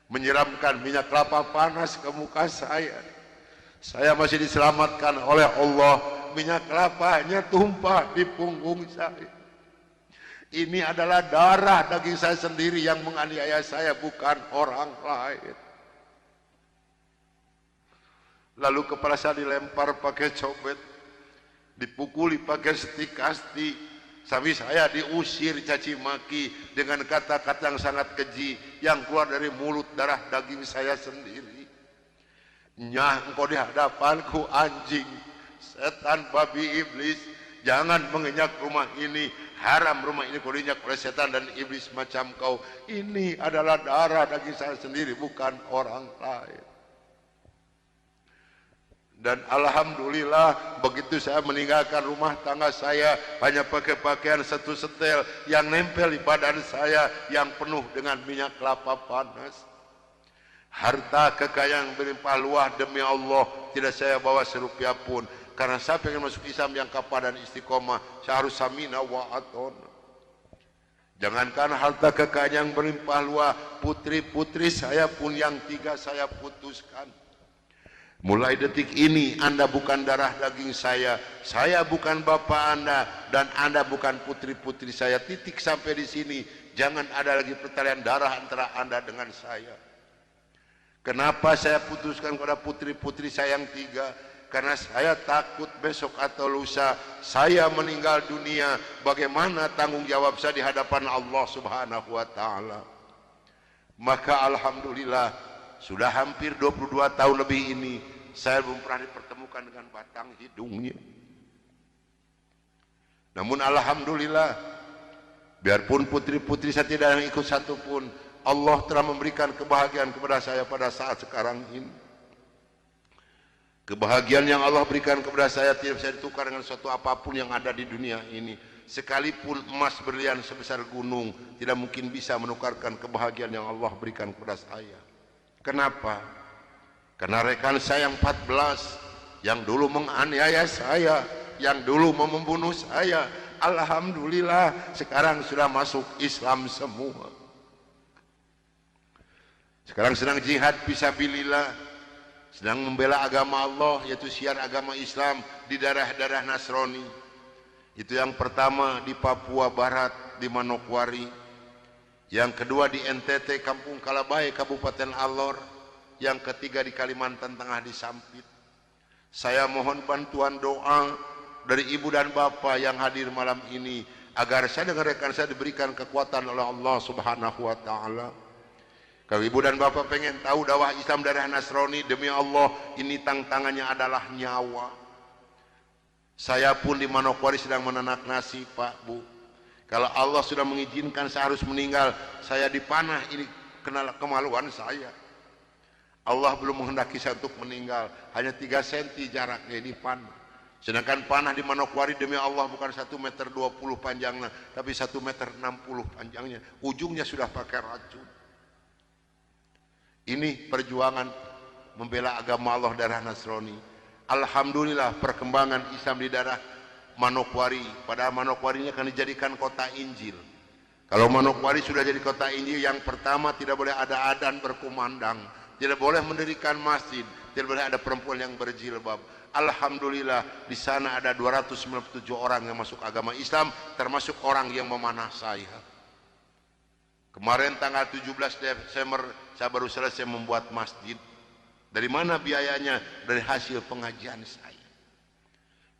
A: menyiramkan minyak kelapa panas ke muka saya masih diselamatkan oleh Allah. Minyak kelapanya tumpah di punggung saya. Ini adalah darah daging saya sendiri yang menganiaya saya, bukan orang lain. Lalu kepala saya dilempar pakai cobek, dipukuli pakai stik kasti, sampai saya diusir caci maki dengan kata-kata yang sangat keji yang keluar dari mulut darah daging saya sendiri. Nyah, engkau di hadapanku anjing, setan, babi, iblis, jangan menginjak rumah ini, haram rumah ini kau diinjak oleh setan dan iblis macam kau. Ini adalah darah daging saya sendiri, bukan orang lain. Dan alhamdulillah begitu saya meninggalkan rumah tangga saya, hanya pakai pakaian satu setel yang nempel di badan saya yang penuh dengan minyak kelapa panas. Harta kekayaan berlimpah luah demi Allah tidak saya bawa serupiah pun, karena saya pengen masuk Islam yang kafah dan istiqomah. Saya harus samina wa atona. Jangankan harta kekayaan yang berlimpah luah, putri-putri saya pun yang 3 saya putuskan. Mulai detik ini Anda bukan darah daging saya bukan bapak Anda, dan Anda bukan putri-putri saya. Titik sampai di sini. Jangan ada lagi pertalian darah antara Anda dengan saya. Kenapa saya putuskan kepada putri-putri saya yang 3? Karena saya takut besok atau lusa saya meninggal dunia, bagaimana tanggung jawab saya di hadapan Allah Subhanahu wa ta'ala. Maka alhamdulillah sudah hampir 22 tahun lebih ini saya belum pernah dipertemukan dengan batang hidungnya. Namun alhamdulillah, biarpun putri-putri saya tidak yang ikut satupun, Allah telah memberikan kebahagiaan kepada saya pada saat sekarang ini. Kebahagiaan yang Allah berikan kepada saya tidak bisa ditukar dengan sesuatu apapun yang ada di dunia ini. Sekalipun emas berlian sebesar gunung tidak mungkin bisa menukarkan kebahagiaan yang Allah berikan kepada saya. Kenapa? Karena rekan saya yang 14 yang dulu menganiaya saya, yang dulu mau membunuh saya, alhamdulillah sekarang sudah masuk Islam semua. Sekarang sedang jihad fisabilillah, sedang membela agama Allah, yaitu syiar agama Islam di daerah-daerah Nasrani. Itu yang pertama di Papua Barat di Manokwari, yang kedua di NTT Kampung Kalabai Kabupaten Alor, yang ketiga di Kalimantan Tengah di Sampit. Saya mohon bantuan doa dari ibu dan bapak yang hadir malam ini, agar saya dengan rekan saya diberikan kekuatan oleh Allah Subhanahu wa taala. Kalau ibu dan bapak pengen tahu dakwah Islam dari Nasrani, demi Allah ini tantangannya adalah nyawa. Saya pun di Manokwari sedang menanak nasi, Pak, Bu. Kalau Allah sudah mengizinkan saya harus meninggal, saya dipanah, ini kenal kemaluan saya. Allah belum menghendaki saya untuk meninggal, hanya 3 cm jaraknya dipanah. Sedangkan panah di Manokwari demi Allah bukan 1,20 meter panjangnya, tapi 1,60 meter panjangnya. Ujungnya sudah pakai racun. Ini perjuangan membela agama Allah darah Nasrani. Alhamdulillah perkembangan Islam di daerah Manokwari. Padahal Manokwari ini akan dijadikan kota Injil. Kalau Manokwari sudah jadi kota Injil, yang pertama tidak boleh ada adzan berkumandang, tidak boleh mendirikan masjid, tidak boleh ada perempuan yang berjilbab. Alhamdulillah di sana ada 297 orang yang masuk agama Islam, termasuk orang yang memanah saya. Kemarin tanggal 17 Desember saya baru selesai membuat masjid. Dari mana biayanya? Dari hasil pengajian saya.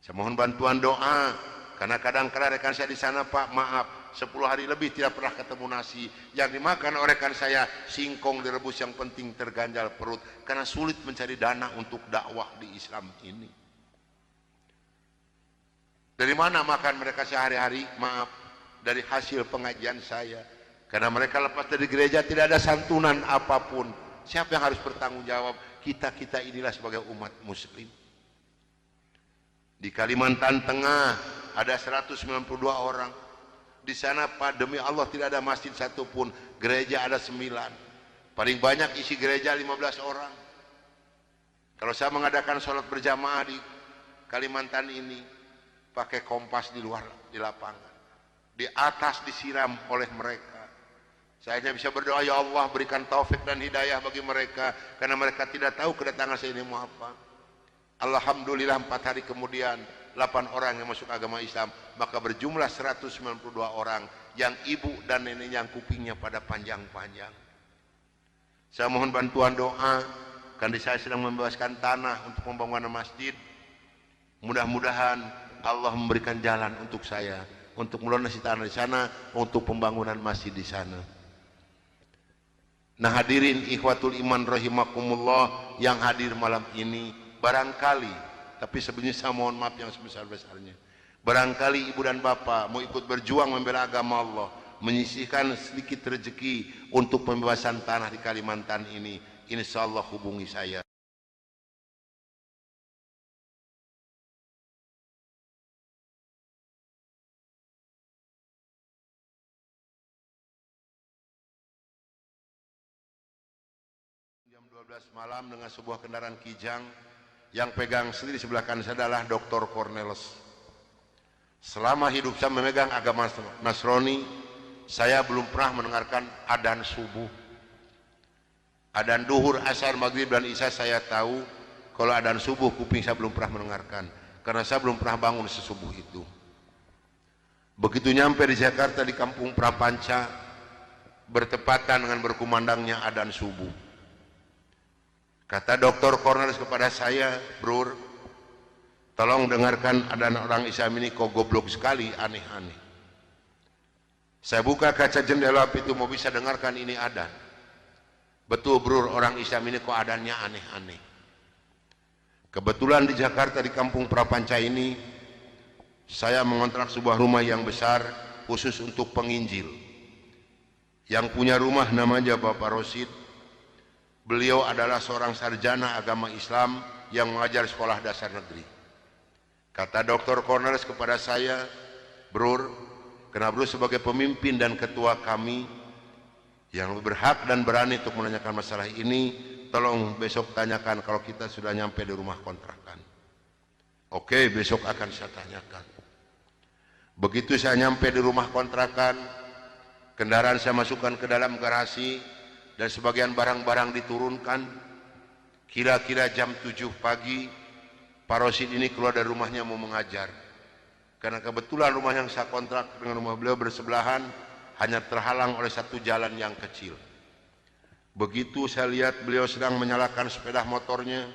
A: Saya mohon bantuan doa, karena kadang-kadang rekan saya di sana, Pak, maaf, 10 hari lebih tidak pernah ketemu nasi. Yang dimakan oleh rekan saya singkong direbus, yang penting terganjal perut, karena sulit mencari dana untuk dakwah di Islam ini. Dari mana makan mereka sehari-hari? Maaf, dari hasil pengajian saya. Karena mereka lepas dari gereja tidak ada santunan apapun. Siapa yang harus bertanggung jawab? Kita inilah sebagai umat muslim. Di Kalimantan Tengah ada 192 orang. Di sana, Pak, demi Allah tidak ada masjid satupun. Gereja ada 9. Paling banyak isi gereja 15 orang. Kalau saya mengadakan sholat berjamaah di Kalimantan ini, pakai kompas di luar, di lapangan. Di atas disiram oleh mereka. Saya hanya bisa berdoa, ya Allah berikan taufik dan hidayah bagi mereka, karena mereka tidak tahu kedatangan saya ini mau apa. Alhamdulillah 4 hari kemudian 8 orang yang masuk agama Islam, maka berjumlah 192 orang yang ibu dan nenek yang kupingnya pada panjang-panjang. Saya mohon bantuan doa, karena saya sedang membebaskan tanah untuk pembangunan masjid. Mudah-mudahan Allah memberikan jalan untuk saya, untuk melunasi tanah di sana, untuk pembangunan masjid di sana. Nah hadirin ikhwatul iman rahimakumullah yang hadir malam ini, barangkali, tapi sebenarnya saya mohon maaf yang sebesar-besarnya, barangkali ibu dan bapak mau ikut berjuang membela agama Allah, menyisihkan sedikit rezeki untuk pembebasan tanah di Kalimantan ini, insya Allah hubungi saya. Jam 12 malam dengan sebuah kendaraan Kijang, yang pegang sendiri sebelah kanan saya adalah Dr. Cornelis. Selama hidup saya memegang agama Nasrani, saya belum pernah mendengarkan adzan subuh. Adzan duhur, asar, maghrib dan isya saya tahu. Kalau adzan subuh kuping saya belum pernah mendengarkan, karena saya belum pernah bangun sesubuh itu. Begitu nyampe di Jakarta di kampung Prapanca, bertepatan dengan berkumandangnya adzan subuh. Kata Dr. Cornelis kepada saya, "Bro, tolong dengarkan adzan orang Islam ini kok goblok sekali, aneh-aneh." Saya buka kaca jendela itu mau bisa dengarkan ini adzan. Betul, bro, orang Islam ini kok adzannya aneh-aneh. Kebetulan di Jakarta di kampung Prapanca ini, saya mengontrak sebuah rumah yang besar khusus untuk penginjil. Yang punya rumah namanya Bapak Rosid. Beliau adalah seorang sarjana agama Islam yang mengajar sekolah dasar negeri. Kata Dr. Cornelis kepada saya, "Bro, karena bro sebagai pemimpin dan ketua kami yang berhak dan berani untuk menanyakan masalah ini, tolong besok tanyakan kalau kita sudah nyampe di rumah kontrakan." Oke, besok akan saya tanyakan. Begitu saya nyampe di rumah kontrakan, kendaraan saya masukkan ke dalam garasi, dan sebagian barang-barang diturunkan. Kira-kira jam 7 pagi, Pak Rosid ini keluar dari rumahnya mau mengajar. Karena kebetulan rumah yang saya kontrak dengan rumah beliau bersebelahan, hanya terhalang oleh satu jalan yang kecil. Begitu saya lihat beliau sedang menyalakan sepeda motornya,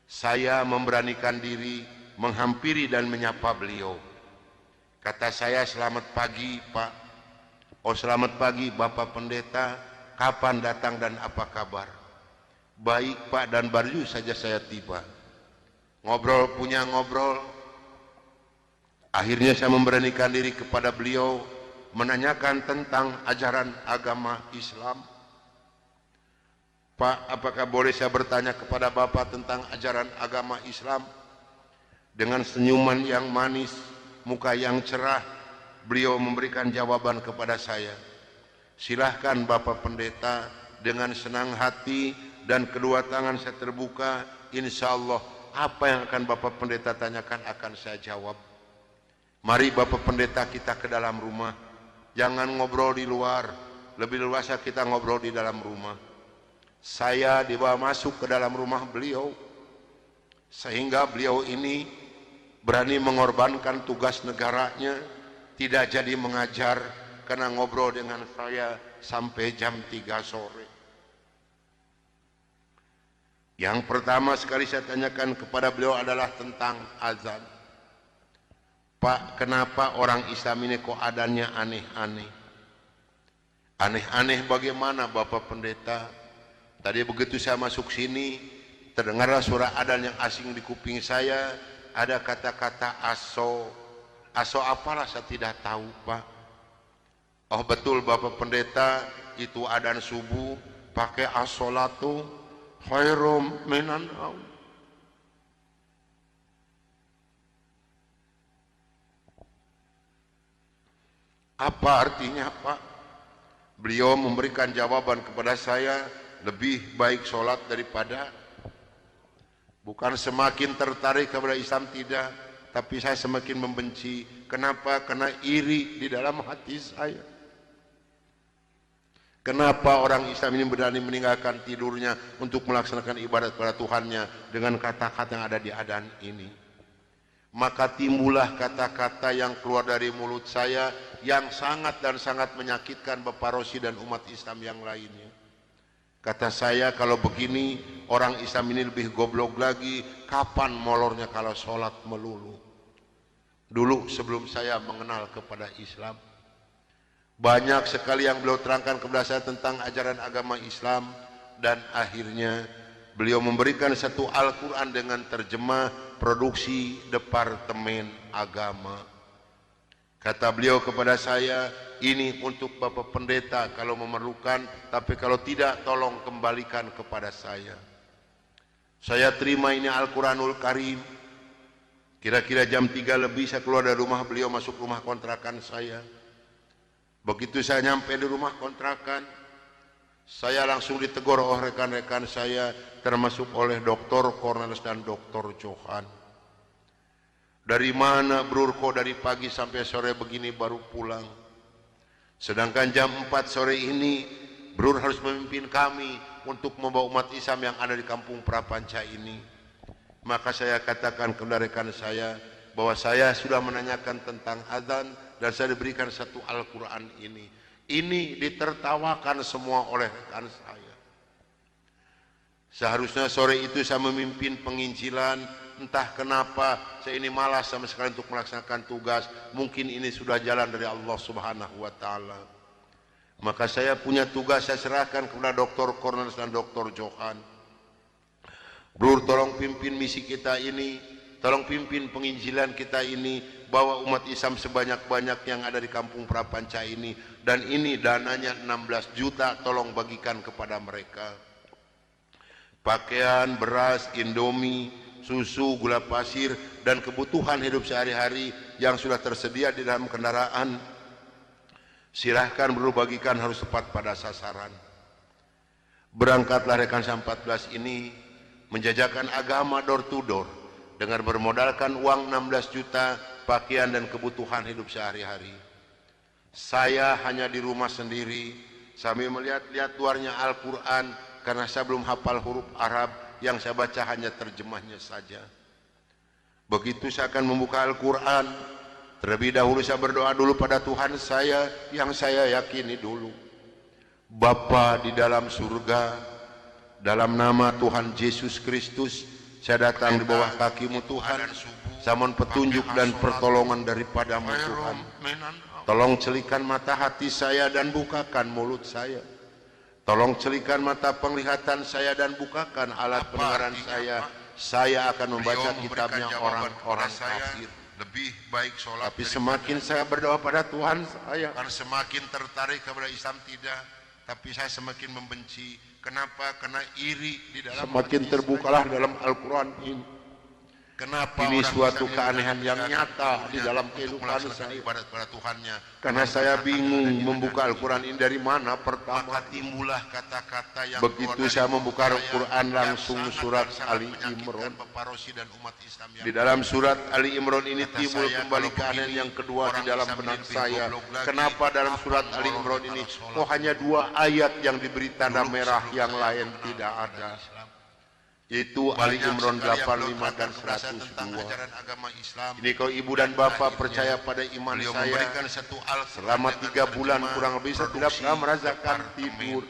A: saya memberanikan diri menghampiri dan menyapa beliau. Kata saya, selamat pagi Pak. Oh selamat pagi Bapak Pendeta, kapan datang dan apa kabar? Baik Pak, dan baru saja saya tiba. Ngobrol punya ngobrol, akhirnya saya memberanikan diri kepada beliau menanyakan tentang ajaran agama Islam. Pak, apakah boleh saya bertanya kepada Bapak tentang ajaran agama Islam? Dengan senyuman yang manis, muka yang cerah, beliau memberikan jawaban kepada saya. Silahkan Bapak Pendeta. Dengan senang hati dan kedua tangan saya terbuka, insya Allah apa yang akan Bapak Pendeta tanyakan akan saya jawab. Mari Bapak Pendeta kita ke dalam rumah. Jangan ngobrol di luar, lebih luasa kita ngobrol di dalam rumah. Saya dibawa masuk ke dalam rumah beliau, sehingga beliau ini berani mengorbankan tugas negaranya, tidak jadi mengajar karena ngobrol dengan saya sampai jam 3 sore. Yang pertama sekali saya tanyakan kepada beliau adalah tentang azan. Pak, kenapa orang Islam ini kok adanya aneh-aneh? Aneh-aneh bagaimana Bapak Pendeta? Tadi begitu saya masuk sini, terdengarlah suara adzan yang asing di kuping saya. Ada kata-kata aso. Aso apalah saya tidak tahu Pak. Oh betul Bapak Pendeta, itu adzan subuh pakai as-sholatu khairum minan naum. Apa artinya Pak? Beliau memberikan jawaban kepada saya, lebih baik sholat daripada. Bukan semakin tertarik kepada Islam, tidak, tapi saya semakin membenci. Kenapa? Karena iri di dalam hati saya. Kenapa orang Islam ini berani meninggalkan tidurnya untuk melaksanakan ibadat kepada Tuhannya dengan kata-kata yang ada di adzan ini? Maka timbullah kata-kata yang keluar dari mulut saya yang sangat dan sangat menyakitkan Bapak Rosi dan umat Islam yang lainnya. Kata saya, kalau begini orang Islam ini lebih goblok lagi, kapan molornya kalau sholat melulu? Dulu sebelum saya mengenal kepada Islam, banyak sekali yang beliau terangkan kepada saya tentang ajaran agama Islam, dan akhirnya beliau memberikan satu Al-Quran dengan terjemah produksi Departemen Agama. Kata beliau kepada saya, ini untuk Bapak Pendeta kalau memerlukan, tapi kalau tidak tolong kembalikan kepada saya. Saya terima ini Al-Quranul Karim. Kira-kira jam 3 lebih saya keluar dari rumah beliau, masuk rumah kontrakan saya. Begitu saya nyampe di rumah kontrakan, saya langsung ditegur oleh rekan-rekan saya, termasuk oleh Dr. Cornelis dan Dr. Johan. Dari mana Brur, kok dari pagi sampai sore begini baru pulang? Sedangkan jam 4 sore ini Brur harus memimpin kami untuk membawa umat Islam yang ada di kampung Prapanca ini. Maka saya katakan kepada rekan saya bahwa saya sudah menanyakan tentang adzan dan saya diberikan satu Al-Quran ini. Ini ditertawakan semua oleh rekan saya. Seharusnya sore itu saya memimpin penginjilan, entah kenapa saya ini malas sama sekali untuk melaksanakan tugas. Mungkin ini sudah jalan dari Allah Subhanahu wa Ta'ala. Maka saya punya tugas, saya serahkan kepada Dr. Cornelis dan Dr. Johan. Brur, tolong pimpin misi kita ini, tolong pimpin penginjilan kita ini, bawa umat Islam sebanyak-banyak yang ada di kampung Prapanca ini, dan ini dananya 16 juta, tolong bagikan kepada mereka. Pakaian, beras, indomie, susu, gula pasir, dan kebutuhan hidup sehari-hari yang sudah tersedia di dalam kendaraan, silahkan Brur bagikan, harus tepat pada sasaran. Berangkatlah rekan saya 14 ini menjajakan agama door to door dengan bermodalkan uang 16 juta, pakaian dan kebutuhan hidup sehari-hari. Saya hanya di rumah sendiri sambil melihat-lihat luarnya Al-Quran karena saya belum hafal huruf Arab, yang saya baca hanya terjemahnya saja. Begitu saya akan membuka Al-Quran, terlebih dahulu saya berdoa dulu pada Tuhan saya yang saya yakini dulu. Bapa di dalam surga, dalam nama Tuhan Yesus Kristus, saya datang di bawah kaki-Mu Tuhan. saya mohon petunjuk dan pertolongan daripada-Mu Tuhan. Tolong celikan mata hati saya dan bukakan mulut saya. Tolong celikan mata penglihatan saya dan bukakan alat pendengaran saya. Saya akan membaca kitabnya orang-orang kafir.
B: Lebih baik sholat.
A: Tapi semakin saya berdoa pada Tuhan saya,
B: karena semakin tertarik kepada Islam tidak, tapi saya semakin membenci. Kenapa? Karena iri di dalam.
A: Semakin terbukalah dalam Al-Quran ini.
B: Kenapa
A: ini
B: orang
A: suatu
B: bisa
A: keanehan yang
B: beribadah
A: nyata di dalam
B: untuk
A: kehidupan
B: melaksanakan
A: saya.
B: ibadat pada Tuhannya.
A: Karena saya bingung membuka Al-Quran ini dari mana pertama.
B: Maka timbullah kata-kata yang
A: Begitu saya membuka Al-Quran langsung surat Ali Imran. Di dalam surat Ali Imran ini timbul kembali keanehan yang kedua di dalam benak saya. Kenapa dalam surat Ali Imran ini kok hanya 2 ayat yang diberi tanda merah, yang lain tidak ada? Itu Ali Imran 85 dan 102. Ini kalau ibu dan bapak percaya pada iman saya, selama 3 bulan kurang lebih saya tidak pernah merasakan tidur,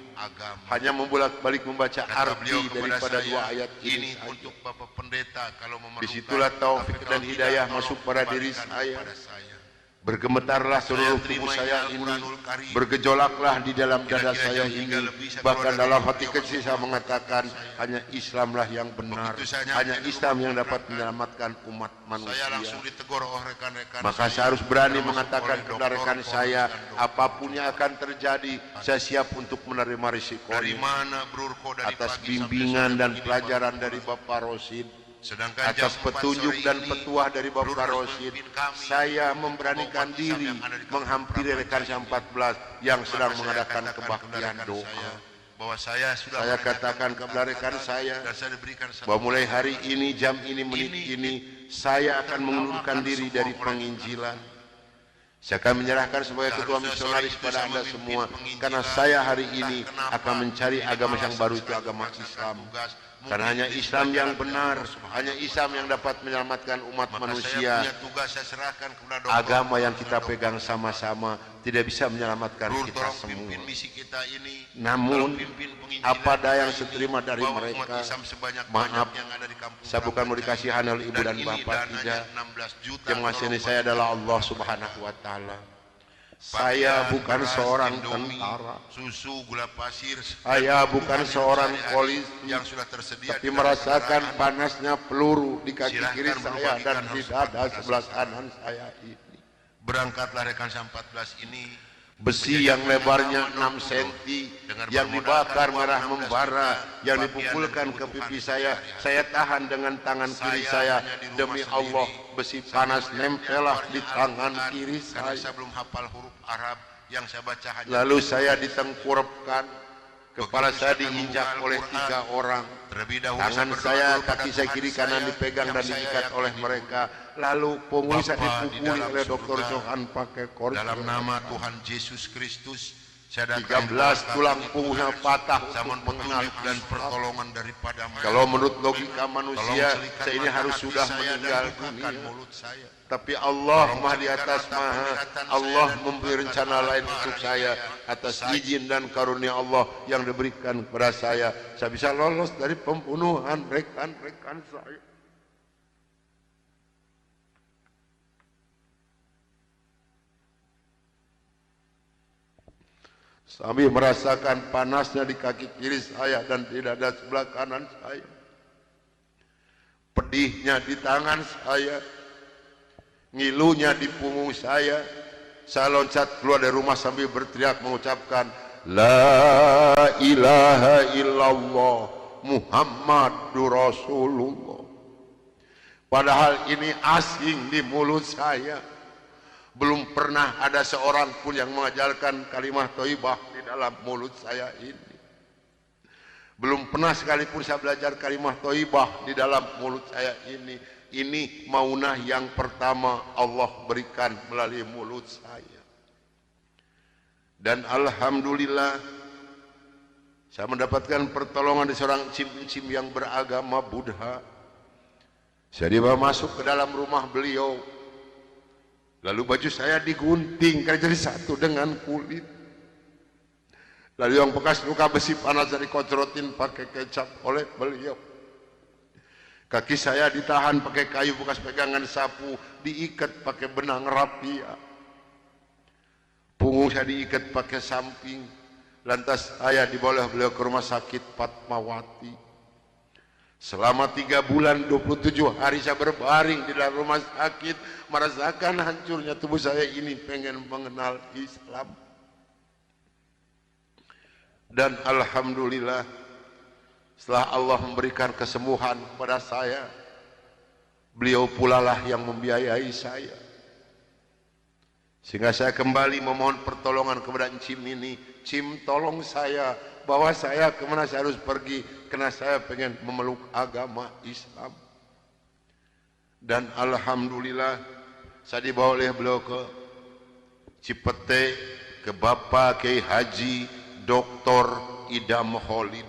A: hanya membolak-balik membaca arti daripada 2 ayat ini
B: untuk Bapak Pendeta. Kalau
A: disitulah taufik dan hidayah masuk pada diri saya. Bergemetarlah seluruh tubuh saya ini, bergejolaklah di dalam dada saya ini. Bahkan dalam hati kecil saya mengatakan, hanya Islamlah yang benar, hanya Islam yang dapat menyelamatkan umat manusia. Maka saya harus berani mengatakan kepada rekan saya, apapun yang akan terjadi, saya siap untuk menerima risikonya. Atas bimbingan dan pelajaran dari Bapak Rosid, atas petunjuk dan petuah dari Bapak Rosid, saya memberanikan diri menghampiri rekan saya 14 yang sedang mengadakan kebaktian doa. Saya katakan kepada rekan saya bahwa mulai hari ini, jam ini, menit ini, saya akan mengundurkan diri dari penginjilan. Saya akan menyerahkan sebagai ketua misionaris pada Anda semua, karena saya hari ini akan mencari agama yang baru, itu agama Islam. Karena hanya Islam yang benar, hanya Islam yang dapat menyelamatkan umat manusia. Agama yang kita pegang sama-sama tidak bisa menyelamatkan kita semua. Namun apa daya yang saya terima dari mereka, maaf, saya bukan mau dikasihan oleh ibu dan bapak, tidak. Yang ngasihani saya adalah Allah Subhanahu wa Ta'ala. Saya bukan seorang tentara, saya bukan seorang polisi yang sudah tersedia, tapi merasakan panasnya peluru di kaki kiri saya dan di dada sebelah kanan saya ini.
B: Berangkatlah rekan 14 ini,
A: besi yang lebarnya 6 cm yang dibakar merah membara, yang dipukulkan ke pipi saya tahan dengan tangan kiri saya. Demi Allah, besi panas nempellah di tangan kiri saya.
B: Saya belum hafal huruf Arab yang saya baca hanya.
A: Lalu saya ditengkurapkan, kepala saya diinjak oleh 3 orang. Tangan saya, kaki saya kiri kanan dipegang dan diikat oleh mereka. Lalu punggung saya dipukuli oleh Dr. Johan pakai korek.
B: Dalam nama Tuhan Yesus Kristus, 13
A: tulang punggungnya patah
B: untuk mengenal dan pertolongan daripada.
A: Kalau menurut logika manusia, saya ini harus sudah meninggal dunia. Tapi Allah Maha di atas Maha, Allah memberi rencana lain untuk saya. Atas izin dan karunia Allah yang diberikan kepada saya bisa lolos dari pembunuhan rekan-rekan saya. Sambil merasakan panasnya di kaki kiri saya dan di dada sebelah kanan saya, pedihnya di tangan saya, ngilunya di punggung saya loncat keluar dari rumah sambil berteriak mengucapkan La ilaha illallah Muhammadur Rasulullah. Padahal ini asing di mulut saya. Belum pernah ada seorang pun yang mengajarkan kalimat thayyibah di dalam mulut saya ini. Belum pernah sekalipun saya belajar kalimat thayyibah di dalam mulut saya ini. Ini maunah yang pertama Allah berikan melalui mulut saya. Dan alhamdulillah saya mendapatkan pertolongan dari seorang cim-cim yang beragama Buddha. Saya dibawa masuk ke dalam rumah beliau. Lalu baju saya digunting karena jadi satu dengan kulit. Lalu yang bekas luka besi panas dari kocrotin pakai kecap oleh beliau. Kaki saya ditahan pakai kayu bekas pegangan sapu, diikat pakai benang rapia. Punggung saya diikat pakai samping. Lantas saya dibawa beliau ke rumah sakit Fatmawati. Selama 3 bulan 27 hari saya berbaring di dalam rumah sakit, merasakan hancurnya tubuh saya ini, pengen mengenal Islam. Dan alhamdulillah, setelah Allah memberikan kesembuhan kepada saya, beliau pula lah yang membiayai saya. Sehingga saya kembali memohon pertolongan kepada Cim ini. Cim, tolong saya, bawa saya kemana saya harus pergi, karena saya pengen memeluk agama Islam. Dan alhamdulillah, saya dibawa oleh beliau ke Cipete, ke Bapak Kiai Haji Dr. Idam Holin,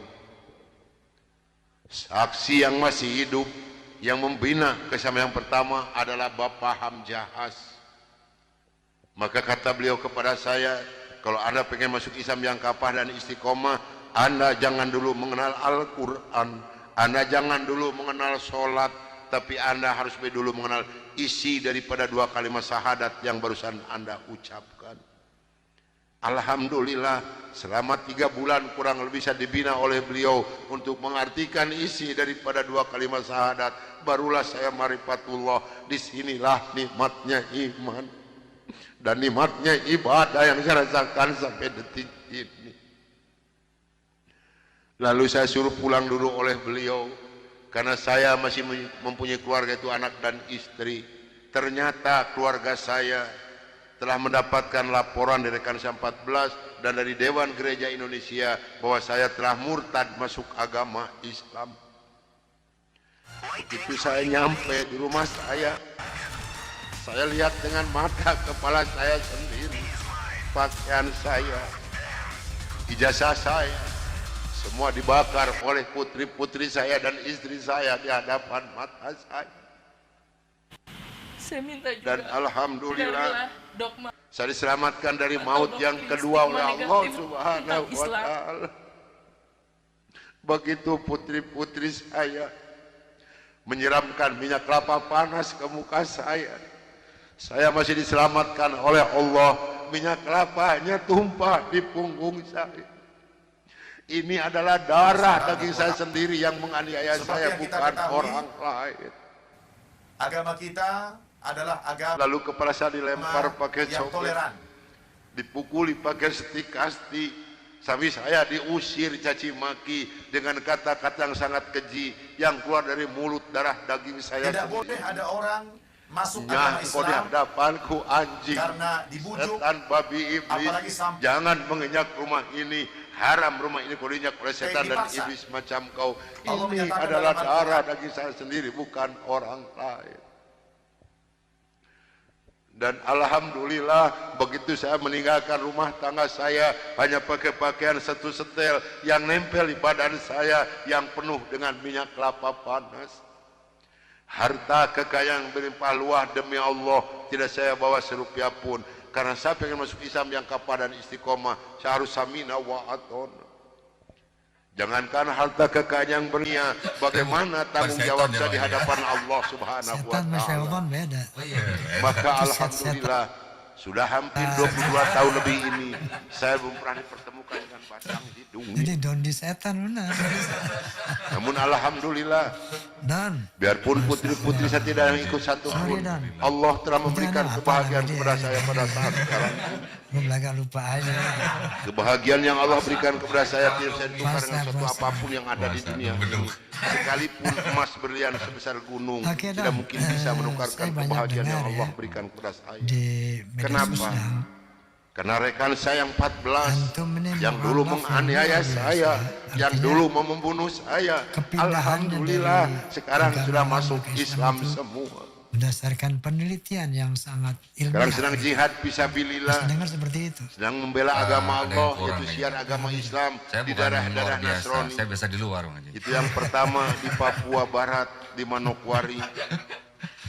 A: saksi yang masih hidup, yang membina kesama yang pertama adalah Bapak Hamjahas. Maka kata beliau kepada saya, kalau Anda pengen masuk Islam yang kapah dan istiqomah, Anda jangan dulu mengenal Al-Quran, Anda jangan dulu mengenal sholat, tapi Anda harus dulu mengenal isi daripada 2 kalimat syahadat yang barusan Anda ucapkan. Alhamdulillah, selama 3 bulan kurang lebih saya dibina oleh beliau untuk mengartikan isi daripada 2 kalimat syahadat. Barulah saya marifatullah. Disinilah nikmatnya iman dan nikmatnya ibadah yang saya rasakan sampai detik ini. Lalu saya suruh pulang dulu oleh beliau, karena saya masih mempunyai keluarga, itu anak dan istri. Ternyata keluarga saya telah mendapatkan laporan dari Kansa 14 dan dari Dewan Gereja Indonesia bahwa saya telah murtad masuk agama Islam. Begitu saya nyampe di rumah saya lihat dengan mata kepala saya sendiri, pakaian saya, ijazah saya, semua dibakar oleh putri-putri saya dan istri saya di hadapan mata saya.
C: Saya minta juga,
A: dan alhamdulillah
C: dogma
A: saya diselamatkan dari maut yang kedua oleh Allah Subhanahu wa Ta'ala. Begitu putri-putri saya menyiramkan minyak kelapa panas ke muka saya masih diselamatkan oleh Allah. Minyak kelapanya tumpah di punggung saya. Ini adalah darah daging saya sendiri yang menganiaya saya, bukan orang lain.
D: Agama kita adalah agama.
A: Lalu kepala saya dilempar pakai
D: yang
A: coklat,
D: toleran,
A: dipukuli pakai setik kasti, sampai saya diusir caci maki dengan kata-kata yang sangat keji yang keluar dari mulut darah daging saya.
D: Tidak boleh ada orang masuk agama
A: Kau di
D: Islam
A: hadapanku anjing,
D: karena dibujuk,
A: setan babi iblis,
D: apalagi sampai
A: jangan menginjak rumah ini, haram rumah ini kau diinjak oleh setan dan
D: dipaksa.
A: iblis macam kau.
D: Allah
A: Ini
D: menyatakan
A: adalah
D: dalam
A: darah
D: Al-Quran,
A: daging saya sendiri, bukan orang lain. Dan alhamdulillah, begitu saya meninggalkan rumah tangga saya, hanya pakai pakaian satu setel yang nempel di badan saya yang penuh dengan minyak kelapa panas. Harta kekayaan berlimpah luah demi Allah tidak saya bawa serupiah pun, karena saya pengen masuk Islam yang kapah dan istiqomah. Saya harus samina wa atona. Jangankan harta kekayaan yang bernia, bagaimana tanggung jawab saya di hadapan Allah Subhanahu wa
E: Setan sama
A: Ta'ala.
E: syaitan beda.
A: Maka alhamdulillah sudah hampir 22 tahun lebih ini saya belum pernah dipertemukan dengan batang hidung.
E: Jadi dondi setan benar.
A: Namun alhamdulillah,
E: Dan
A: biarpun putri-putri saya tidak yang ikut satu pun, Allah telah memberikan kebahagiaan kepada saya pada saat sekarang.
E: gue belakang lupa aja.
A: Kebahagiaan yang Allah berikan kepada saya tidak bisa ditukar dengan sesuatu apapun yang ada di dunia ini. Sekalipun emas berlian sebesar gunung
E: Oke,
A: tidak
E: Dan.
A: mungkin bisa menukarkan
E: Saya banyak
A: kebahagiaan yang
E: dengar
A: Allah
E: ya,
A: berikan kepada saya.
E: di media
A: Kenapa?
E: sosial,
A: Karena rekan saya yang 14
E: antum ini
A: yang dulu
E: mu'alaf
A: menganiaya
E: yang luar
A: saya,
E: biasa.
A: yang
E: Artinya,
A: dulu mau membunuh saya,
E: kepindahannya
A: alhamdulillah
E: dari
A: sekarang
E: agama
A: sudah
E: lama
A: masuk
E: ke
A: Islam
E: itu
A: semua.
E: berdasarkan penelitian yang sangat
A: Sekarang
E: ilmiah.
A: sedang jihad fisabilillah,
E: Dengar seperti itu.
A: sedang membela agama
F: ada yang
A: Allah,
F: kurang
A: yaitu
F: nih.
A: siar agama Islam
F: Saya
A: di
F: bukan
A: daerah-daerah
F: luar biasa,
A: Nasrani.
F: saya biasa di luar Bang Haji.
A: Itu yang pertama di Papua Barat, di Manokwari.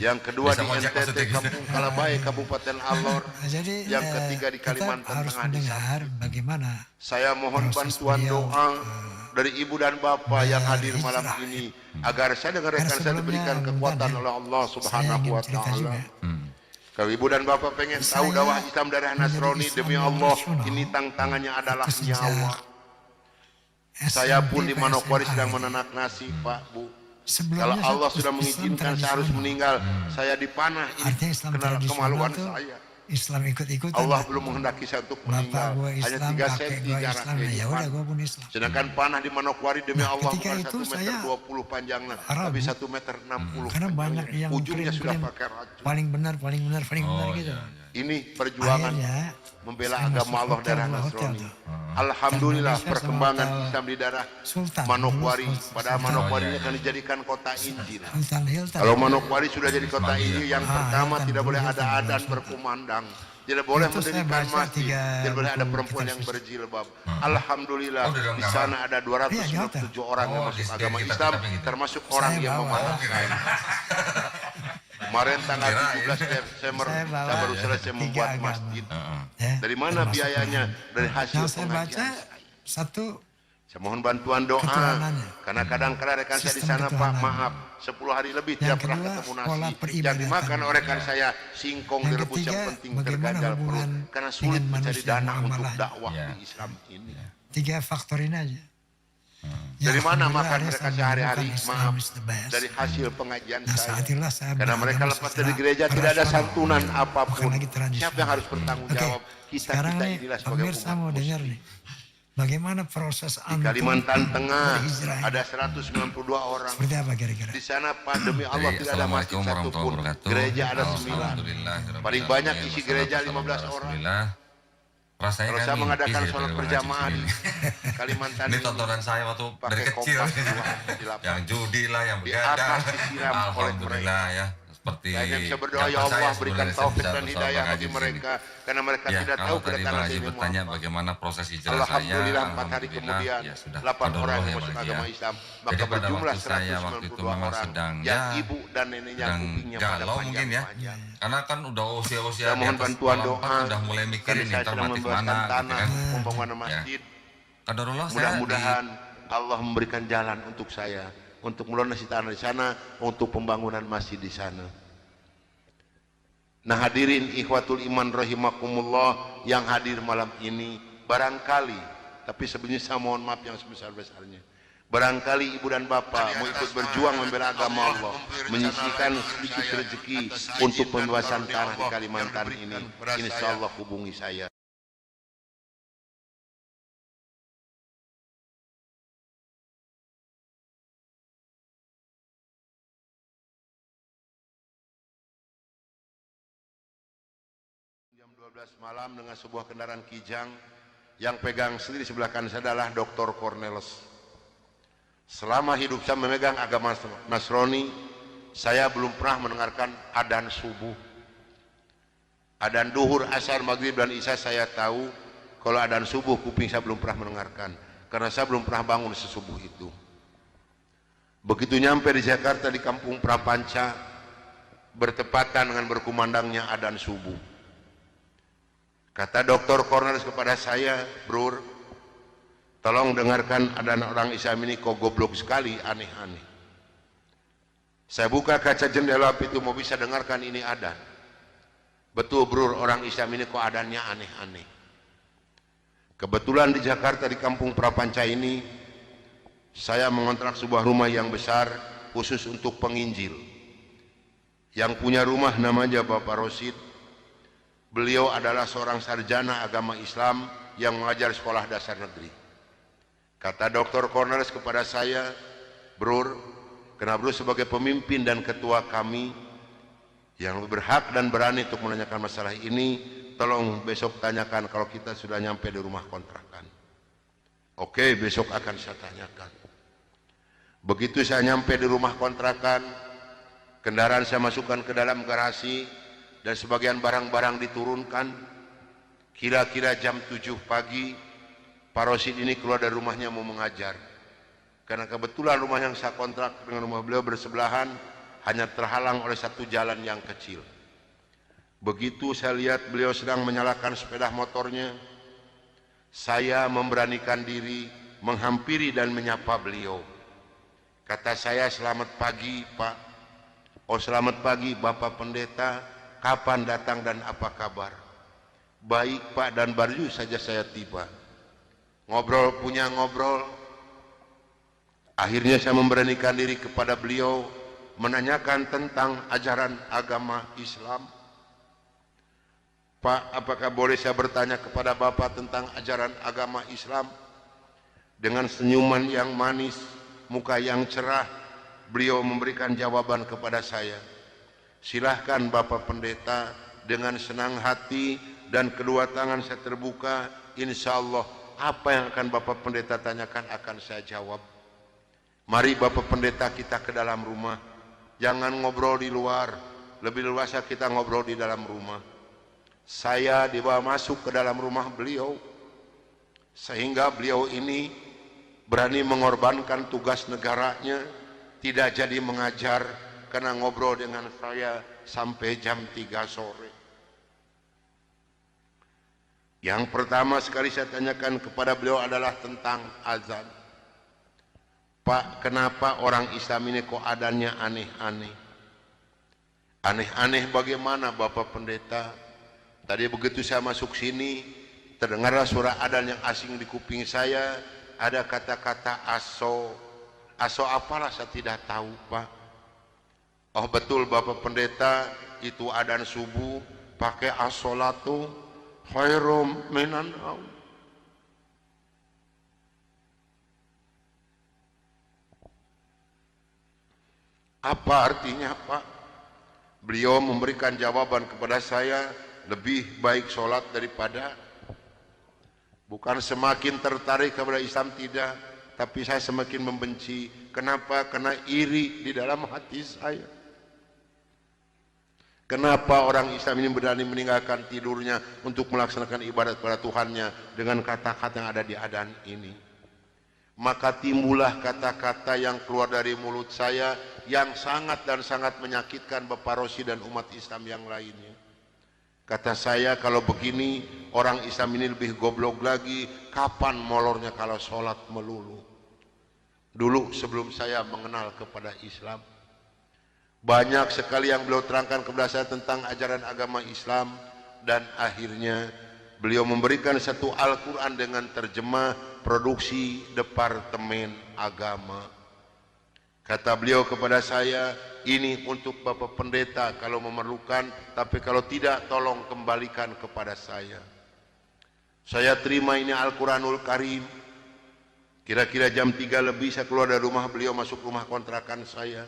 A: Yang kedua
F: Bisa
A: di
F: ngojek
A: NTT,
F: maksudnya gitu.
A: Kampung Kalabai, Kabupaten Alor.
E: Nah, jadi
A: Yang ketiga di
E: kita
A: Kalimantan
E: harus
A: Tengah di
E: mendengar bagaimana
A: Saya mohon
E: proses
A: bantuan
E: beliau,
A: doa dari ibu dan bapak yang hadir malam ini, agar saya dengan rekan saya diberikan kekuatan oleh Allah Subhanahu wa Ta'ala. Kalau ibu dan bapak pengen tahu dakwah Islam dari Nasrani, demi Allah, ini tantangannya adalah nyawa. Saya pun di Manokwari sedang menanak nasi, Pak, Bu. Kalau Allah sudah mengizinkan saya harus meninggal, saya dipanah ini karena kemaluan saya.
E: Islam ikut-ikutan.
A: Allah belum menghendaki saya untuk meninggal. Hanya 3 senti jarak kehidupan. Sedangkan panah di Manokwari demi Allah bukan 1 meter 20 panjangnya, tapi 1 meter 60
E: karena banyak yang
A: ujungnya sudah pakai racun.
E: paling benar gitu.
A: Ini perjuangan membela agama Allah dari Nasrani. Alhamdulillah perkembangan Islam di daerah Manokwari. Padahal Manokwari ini akan dijadikan kota Injil. Kalau Manokwari sudah jadi kota Injil, yang pertama tidak boleh ada adzan berkumandang, tidak boleh mendirikan masjid, tidak boleh ada perempuan yang berjilbab. Alhamdulillah di sana ada 297 orang yang masuk agama Islam, termasuk orang yang mematah kain. Kemarin tanggal 17 Desember saya baru selesai membuat masjid. Dari mana biayanya? Dari hasil pengajian. Saya mohon bantuan doa, karena kadang-kadang rekan saya di sana, Pak, maaf, 10 hari lebih tidak pernah ketemu nasi. Yang dimakan oleh rekan saya singkong direbus, yang penting terganjal perut, karena sulit mencari dana untuk dakwah di Islam ini.
E: 3 faktor ini aja.
A: Dari mana makan mereka sehari-hari? Maaf, dari hasil pengajian saya. Karena mereka lepas dari gereja tidak ada santunan apapun. Siapa yang harus bertanggung jawab? Kita inilah sebagai umat Muslim.
E: Bagaimana proses
A: di Kalimantan Tengah ada 192 orang.
E: Seperti apa kira-kira?
A: Di sana pandemi Allah tidak ada masjid satupun. Gereja ada 9. Paling banyak isi gereja 15 orang.
C: Rasanya
A: kalau saya mengadakan sholat berjamaah di Kalimantan
C: ini tontonan saya waktu dari kecil yang judi lah, yang begadang. Alhamdulillah ya, seperti
A: saya bisa berdoa, ya Allah berikan taufik dan hidayah bagi mereka, karena mereka tidak tahu kedatangan
C: ini. Bertanya bagaimana proses hijrah saya.
A: Alhamdulillah 4 hari kemudian 8 orang yang masuk agama Islam, maka berjumlah 192 orang yang ibu dan neneknya kupingnya pada
C: mungkin ya, karena kan udah usia-usia
A: mohon bantuan doa,
C: udah mulai mikirin
A: saya sedang membuatkan tanah pembangunan masjid. Mudah-mudahan Allah memberikan jalan untuk saya untuk melunasi tanah di sana, untuk pembangunan masjid di sana. Nah hadirin ikhwatul iman rahimakumullah yang hadir malam ini, barangkali, tapi sebenarnya saya mohon maaf yang sebesar-besarnya, barangkali ibu dan bapak mau ikut berjuang membela agama Allah, menyisihkan sedikit rezeki untuk pembebasan tanah di Kalimantan ini, insya Allah hubungi saya. Jam 12 malam dengan sebuah kendaraan Kijang, yang pegang sendiri sebelah kanan saya adalah Dr. Cornelis. Selama hidup saya memegang agama Nasrani, saya belum pernah mendengarkan adzan subuh. Adzan duhur, asar, maghrib dan isya saya tahu. Kalau adzan subuh kuping saya belum pernah mendengarkan, karena saya belum pernah bangun sesubuh itu. Begitu nyampe di Jakarta di Kampung Prapanca, bertepatan dengan berkumandangnya adzan subuh. Kata Dr. Cornelis kepada saya, "Bro, tolong dengarkan adzan orang Islam ini kok goblok sekali, aneh-aneh." Saya buka kaca jendela itu mau bisa dengarkan ini adzan. Betul bro, orang Islam ini kok adzannya aneh-aneh. Kebetulan di Jakarta di Kampung Prapanca ini, saya mengontrak sebuah rumah yang besar khusus untuk penginjil. Yang punya rumah namanya Bapak Rosid. Beliau adalah seorang sarjana agama Islam yang mengajar sekolah dasar negeri. Kata Dr. Cornelis kepada saya, "Bro, karena bro sebagai pemimpin dan ketua kami yang lebih berhak dan berani untuk menanyakan masalah ini, tolong besok tanyakan kalau kita sudah nyampe di rumah kontrakan." Oke, besok akan saya tanyakan. Begitu saya nyampe di rumah kontrakan, kendaraan saya masukkan ke dalam garasi, dan sebagian barang-barang diturunkan. Kira-kira jam 7 pagi, Pak Rosid ini keluar dari rumahnya mau mengajar. Karena kebetulan rumah yang saya kontrak dengan rumah beliau bersebelahan, hanya terhalang oleh satu jalan yang kecil. Begitu saya lihat beliau sedang menyalakan sepeda motornya, saya memberanikan diri menghampiri dan menyapa beliau. Kata saya, "Selamat pagi, Pak." "Oh, selamat pagi, Bapak Pendeta. Kapan datang dan apa kabar?" "Baik, Pak, dan baru saja saya tiba." Ngobrol punya ngobrol. Akhirnya saya memberanikan diri kepada beliau menanyakan tentang ajaran agama Islam. "Pak, apakah boleh saya bertanya kepada Bapak tentang ajaran agama Islam?" Dengan senyuman yang manis, muka yang cerah, beliau memberikan jawaban kepada saya. "Silahkan Bapak Pendeta." Dengan senang hati dan kedua tangan saya terbuka, insya Allah apa yang akan Bapak Pendeta tanyakan akan saya jawab. Mari Bapak Pendeta kita ke dalam rumah. Jangan ngobrol di luar, lebih luasa kita ngobrol di dalam rumah. Saya dibawa masuk ke dalam rumah beliau, sehingga beliau ini berani mengorbankan tugas negaranya, tidak jadi mengajar karena ngobrol dengan saya sampai jam 3 sore. Yang pertama sekali saya tanyakan kepada beliau adalah tentang azan. "Pak, kenapa orang Islam ini kok adanya aneh-aneh?" "Aneh-aneh bagaimana Bapak Pendeta?" "Tadi begitu saya masuk sini, terdengarlah suara adzan yang asing di kuping saya. Ada kata-kata aso. Aso apalah saya tidak tahu, Pak." "Oh betul Bapak Pendeta, itu adzan subuh pakai as-sholatu khairum minan naum." "Apa artinya, Pak?" Beliau memberikan jawaban kepada saya, "Lebih baik sholat daripada..." Bukan semakin tertarik kepada Islam, tidak, tapi saya semakin membenci. Kenapa? Karena iri di dalam hati saya. Kenapa orang Islam ini berani meninggalkan tidurnya untuk melaksanakan ibadat kepada Tuhannya dengan kata-kata yang ada di adzan ini? Maka timbullah kata-kata yang keluar dari mulut saya yang sangat dan sangat menyakitkan Bapak Rosi dan umat Islam yang lainnya. Kata saya, "Kalau begini orang Islam ini lebih goblok lagi. Kapan molornya kalau sholat melulu?" Dulu sebelum saya mengenal kepada Islam, banyak sekali yang beliau terangkan kepada saya tentang ajaran agama Islam, dan akhirnya beliau memberikan satu Al-Quran dengan terjemah produksi Departemen Agama. Kata beliau kepada saya, "Ini untuk Bapak Pendeta kalau memerlukan, tapi kalau tidak tolong kembalikan kepada saya." Saya terima ini Al-Quranul Karim. Kira-kira jam 3 lebih saya keluar dari rumah beliau masuk rumah kontrakan saya.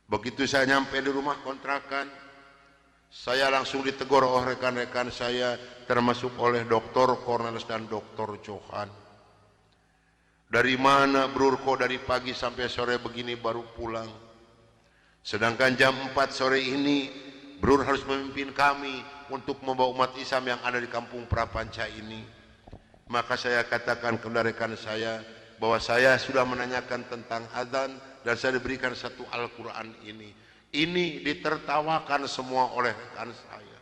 A: Begitu saya nyampe di rumah kontrakan, saya langsung ditegur oleh rekan-rekan saya, termasuk oleh Dr. Cornelis dan Dr. Johan. "Dari mana Brur kok dari pagi sampai sore begini baru pulang? Sedangkan jam 4 sore ini Brur harus memimpin kami untuk membawa umat Islam yang ada di kampung Prapanca ini." Maka saya katakan kepada rekan saya bahwa saya sudah menanyakan tentang adzan dan saya diberikan satu Al-Quran ini. Ini ditertawakan semua oleh rekan saya.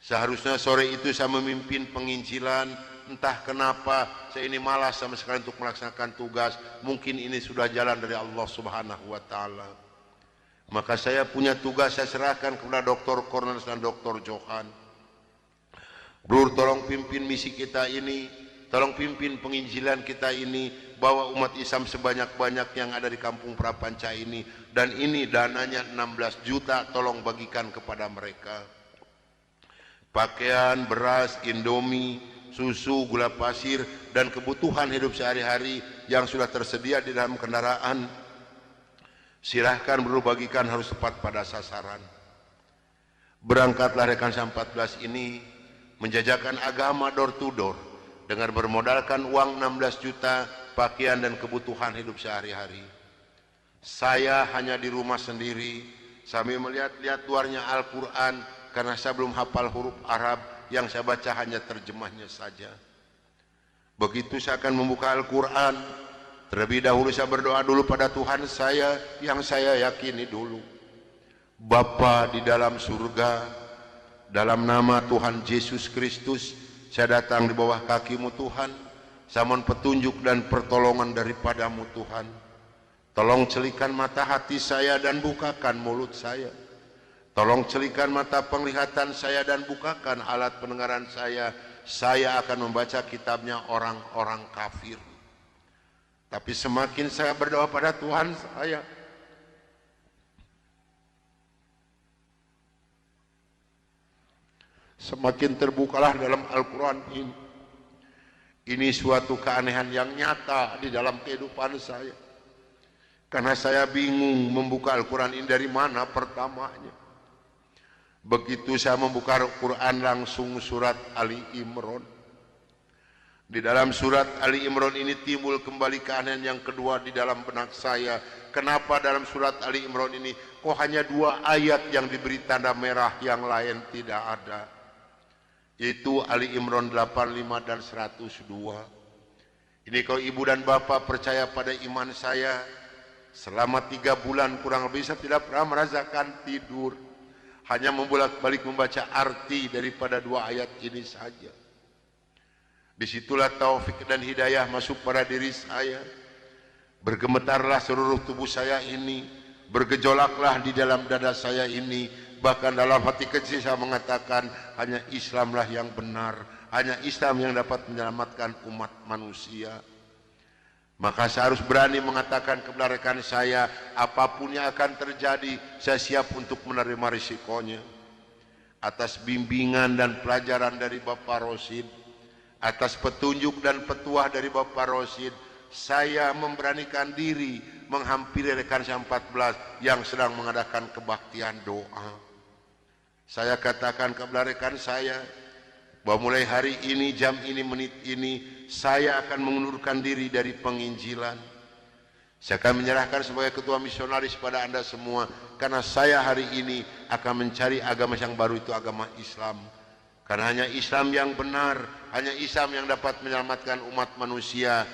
A: Seharusnya sore itu saya memimpin penginjilan, entah kenapa saya ini malas sama sekali untuk melaksanakan tugas. Mungkin ini sudah jalan dari Allah Subhanahu wa Ta'ala. Maka saya punya tugas, saya serahkan kepada Dr. Cornelis dan Dr. Johan. "Brur, tolong pimpin misi kita ini, tolong pimpin penginjilan kita ini, bawa umat Islam sebanyak-banyak yang ada di kampung Prapanca ini, dan ini dananya 16 juta, tolong bagikan kepada mereka. Pakaian, beras, indomie, susu, gula pasir, dan kebutuhan hidup sehari-hari yang sudah tersedia di dalam kendaraan. Silahkan Bro bagikan, harus tepat pada sasaran." Berangkatlah rekan saya 14 ini menjajakan agama door to door dengan bermodalkan uang 16 juta, pakaian dan kebutuhan hidup sehari-hari. Saya hanya di rumah sendiri sambil melihat-lihat luarnya Al-Quran karena saya belum hafal huruf Arab, yang saya baca hanya terjemahnya saja. Begitu saya akan membuka Al-Quran, terlebih dahulu saya berdoa dulu pada Tuhan saya yang saya yakini dulu. Bapa di dalam surga, dalam nama Tuhan Yesus Kristus, saya datang di bawah kaki-Mu Tuhan, Saya mohon petunjuk dan pertolongan daripadamu Tuhan. Tolong celikan mata hati saya dan bukakan mulut saya. Tolong celikan mata penglihatan saya dan bukakan alat pendengaran saya. Saya akan membaca kitabnya orang-orang kafir. Tapi semakin saya berdoa pada Tuhan saya, semakin terbukalah dalam Al-Quran ini. Ini suatu keanehan yang nyata di dalam kehidupan saya. Karena saya bingung membuka Al-Quran ini dari mana pertamanya. Begitu saya membuka Al-Quran langsung surat Ali Imran. Di dalam surat Ali Imran ini timbul kembali keanehan yang kedua di dalam benak saya. Kenapa dalam surat Ali Imran ini kok hanya 2 ayat yang diberi tanda merah, yang lain tidak ada? Yaitu Ali Imran 85 dan 102. Ini kalau ibu dan bapak percaya pada iman saya, selama 3 bulan kurang lebih saya tidak pernah merasakan tidur. Hanya membolak-balik membaca arti daripada 2 ayat ini saja. Disitulah taufik dan hidayah masuk pada diri saya. Bergemetarlah seluruh tubuh saya ini, bergejolaklah di dalam dada saya ini. Bahkan dalam hati kecil saya mengatakan, hanya Islamlah yang benar, hanya Islam yang dapat menyelamatkan umat manusia. Maka saya harus berani mengatakan kepada rekan saya, apapun yang akan terjadi, saya siap untuk menerima risikonya. Atas bimbingan dan pelajaran dari Bapak Rosid, atas petunjuk dan petuah dari Bapak Rosid, saya memberanikan diri menghampiri rekan saya 14 yang sedang mengadakan kebaktian doa. Saya katakan kepada rekan saya bahwa mulai hari ini, jam ini, menit ini, saya akan mengundurkan diri dari penginjilan. Saya akan menyerahkan sebagai ketua misionaris pada Anda semua, karena saya hari ini akan mencari agama yang baru, itu agama Islam. Karena hanya Islam yang benar, hanya Islam yang dapat menyelamatkan umat manusia.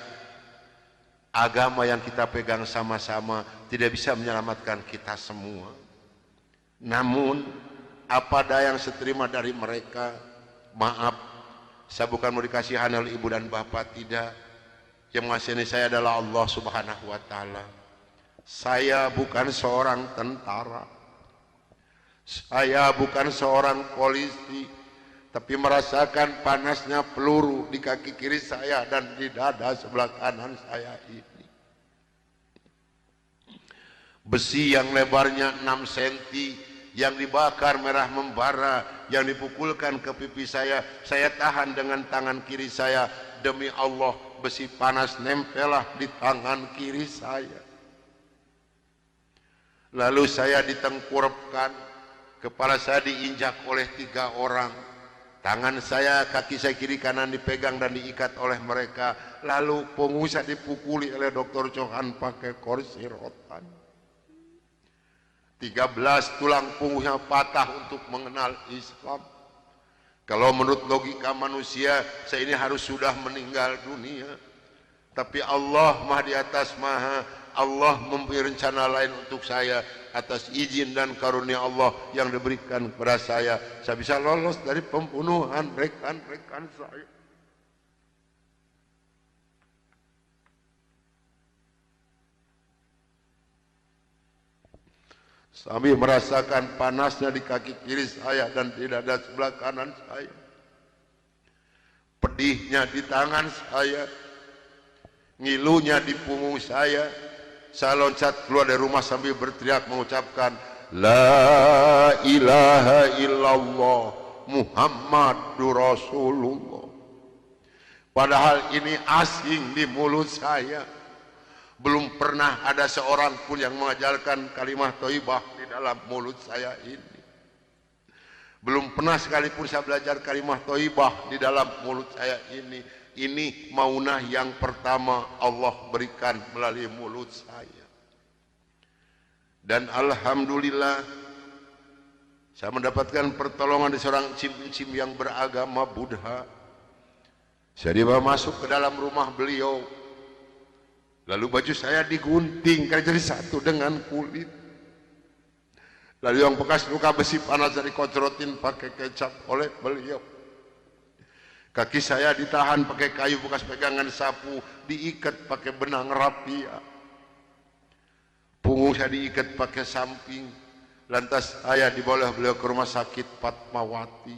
A: Agama yang kita pegang sama-sama tidak bisa menyelamatkan kita semua. Namun apa daya yang saya terima dari mereka, maaf, saya bukan mau dikasihani oleh ibu dan bapak, tidak. Yang mengasihani saya adalah Allah Subhanahu wa Ta'ala. Saya bukan seorang tentara, saya bukan seorang polisi, tapi merasakan panasnya peluru di kaki kiri saya dan di dada sebelah kanan saya ini. Besi yang lebarnya 6 cm yang dibakar merah membara, yang dipukulkan ke pipi saya tahan dengan tangan kiri saya. Demi Allah, besi panas nempelah di tangan kiri saya. Lalu saya ditengkurapkan, kepala saya diinjak oleh 3 orang. Tangan saya, kaki saya kiri kanan dipegang dan diikat oleh mereka. Lalu punggung saya dipukuli oleh Dr. Johan pakai kursi rotan. 13 tulang punggungnya patah untuk mengenal Islam. Kalau menurut logika manusia, saya ini harus sudah meninggal dunia. Tapi Allah Maha di atas Maha, Allah mempunyai rencana lain untuk saya. Atas izin dan karunia Allah yang diberikan kepada saya bisa lolos dari pembunuhan rekan-rekan saya. Sambil merasakan panasnya di kaki kiri saya dan di dada sebelah kanan saya, pedihnya di tangan saya, ngilunya di punggung saya loncat keluar dari rumah sambil berteriak mengucapkan La ilaha illallah Muhammadur Rasulullah. Padahal ini asing di mulut saya. Belum pernah ada seorang pun yang mengajarkan kalimat thayyibah di dalam mulut saya ini. Belum pernah sekalipun saya belajar kalimat thayyibah di dalam mulut saya ini. Ini maunah yang pertama Allah berikan melalui mulut saya. Dan alhamdulillah saya mendapatkan pertolongan dari seorang cim-cim yang beragama Buddha. Saya dibawa masuk ke dalam rumah beliau. Lalu baju saya digunting karena jadi satu dengan kulit. Lalu yang bekas luka besi panas dari kocrotin pakai kecap oleh beliau. Kaki saya ditahan pakai kayu bekas pegangan sapu, diikat pakai benang rapia. Punggung saya diikat pakai samping. Lantas saya dibawa beliau ke rumah sakit Fatmawati.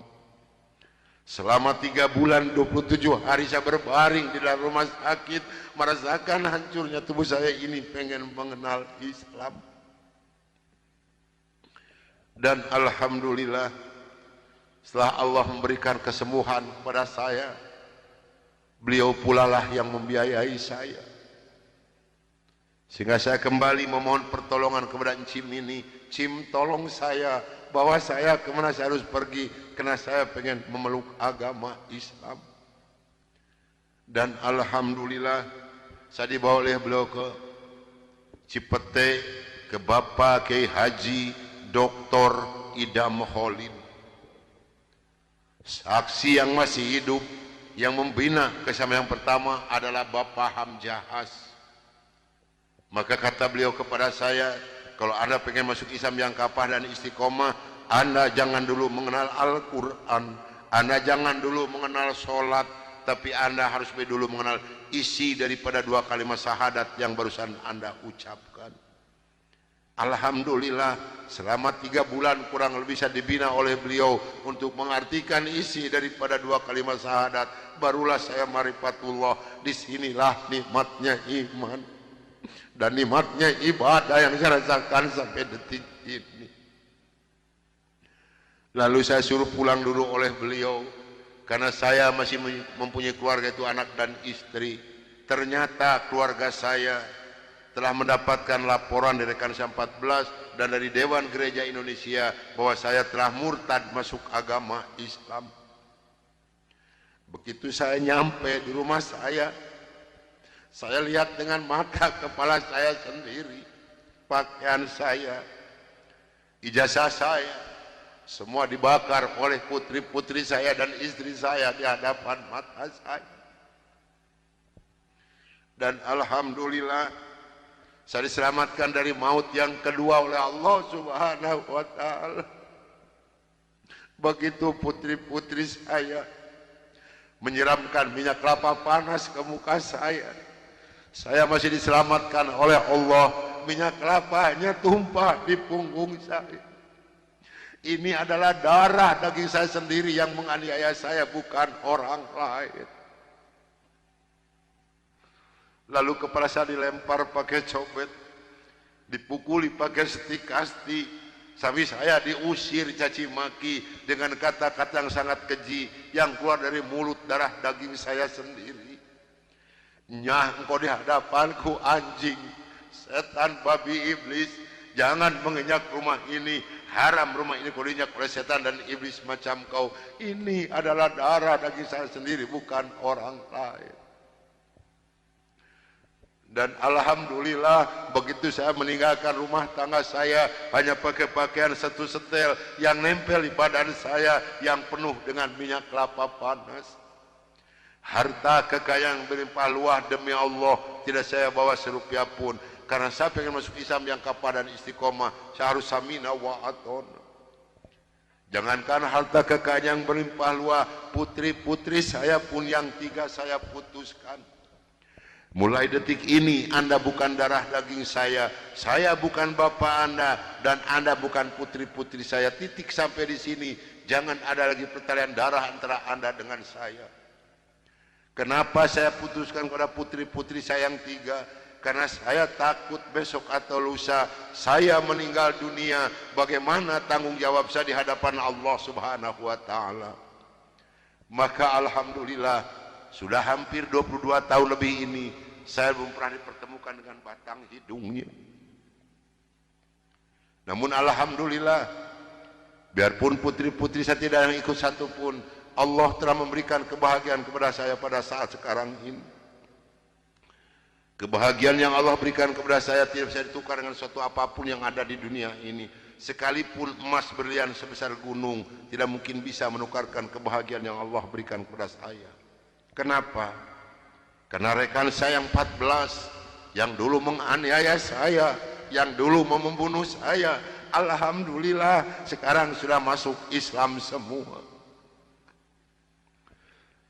A: Selama 3 bulan 27 hari saya berbaring di dalam rumah sakit, merasakan hancurnya tubuh saya ini, pengen mengenal Islam. Dan alhamdulillah, setelah Allah memberikan kesembuhan kepada saya, beliau pula lah yang membiayai saya. Sehingga saya kembali memohon pertolongan kepada Cim ini. Cim, tolong saya, bawa saya kemana saya harus pergi, karena saya pengen memeluk agama Islam. Dan alhamdulillah, saya dibawa oleh beliau ke Cipete, ke Bapak Kiai Haji Dr. Idam Holin, saksi yang masih hidup, yang membina kesama yang pertama adalah Bapak Hamjahas. Maka kata beliau kepada saya, kalau Anda pengen masuk Islam yang kapah dan istiqomah, Anda jangan dulu mengenal Al-Quran, Anda jangan dulu mengenal sholat, tapi Anda harus dulu mengenal isi daripada 2 kalimat syahadat yang barusan Anda ucapkan. Alhamdulillah, selama 3 bulan kurang lebih saya dibina oleh beliau untuk mengartikan isi daripada 2 kalimat syahadat. Barulah saya marifatullah. Disinilah nikmatnya iman dan nikmatnya ibadah yang saya rasakan sampai detik ini. Lalu saya suruh pulang dulu oleh beliau, karena saya masih mempunyai keluarga, itu anak dan istri. Ternyata keluarga saya telah mendapatkan laporan dari rekan 14 dan dari Dewan Gereja Indonesia bahwa saya telah murtad masuk agama Islam. Begitu saya nyampe di rumah saya lihat dengan mata kepala saya sendiri, pakaian saya, ijazah saya, semua dibakar oleh putri-putri saya dan istri saya di hadapan mata saya. Dan alhamdulillah, saya diselamatkan dari maut yang kedua oleh Allah Subhanahu wa ta'ala. Begitu putri-putri saya menyiramkan minyak kelapa panas ke muka saya masih diselamatkan oleh Allah. Minyak kelapanya tumpah di punggung saya. Ini adalah darah daging saya sendiri yang menganiaya saya, bukan orang lain. Lalu kepala saya dilempar pakai cobek, dipukuli pakai setik kasti, sampai saya diusir caci maki dengan kata-kata yang sangat keji yang keluar dari mulut darah daging saya sendiri. Nyah, engkau di hadapanku anjing, setan, babi, iblis, jangan menginjak rumah ini, haram rumah ini kau diinjak oleh setan dan iblis macam kau. Ini adalah darah daging saya sendiri, bukan orang lain. Dan alhamdulillah, begitu saya meninggalkan rumah tangga saya, hanya pakai pakaian 1 setel yang nempel di badan saya yang penuh dengan minyak kelapa panas. Harta kekayaan berlimpah luah, demi Allah tidak saya bawa serupiah pun, karena saya pengen masuk Islam yang kapah dan istiqomah. Saya harus samina wa atona. Jangankan harta kekayaan yang berlimpah luah, putri-putri saya pun yang 3 saya putuskan. Mulai detik ini Anda bukan darah daging saya bukan bapak Anda, dan Anda bukan putri-putri saya. Titik sampai di sini. Jangan ada lagi pertalian darah antara Anda dengan saya. Kenapa saya putuskan kepada putri-putri saya yang 3? Karena saya takut besok atau lusa saya meninggal dunia, bagaimana tanggung jawab saya di hadapan Allah Subhanahu wa ta'ala. Maka alhamdulillah, sudah hampir 22 tahun lebih ini saya belum pernah dipertemukan dengan batang hidungnya. Namun alhamdulillah, biarpun putri-putri saya tidak ada yang ikut satupun, Allah telah memberikan kebahagiaan kepada saya pada saat sekarang ini. Kebahagiaan yang Allah berikan kepada saya tidak bisa ditukar dengan suatu apapun yang ada di dunia ini. Sekalipun emas berlian sebesar gunung tidak mungkin bisa menukarkan kebahagiaan yang Allah berikan kepada saya. Kenapa? Karena rekan saya yang 14 yang dulu menganiaya saya, yang dulu mau membunuh saya, alhamdulillah sekarang sudah masuk Islam semua.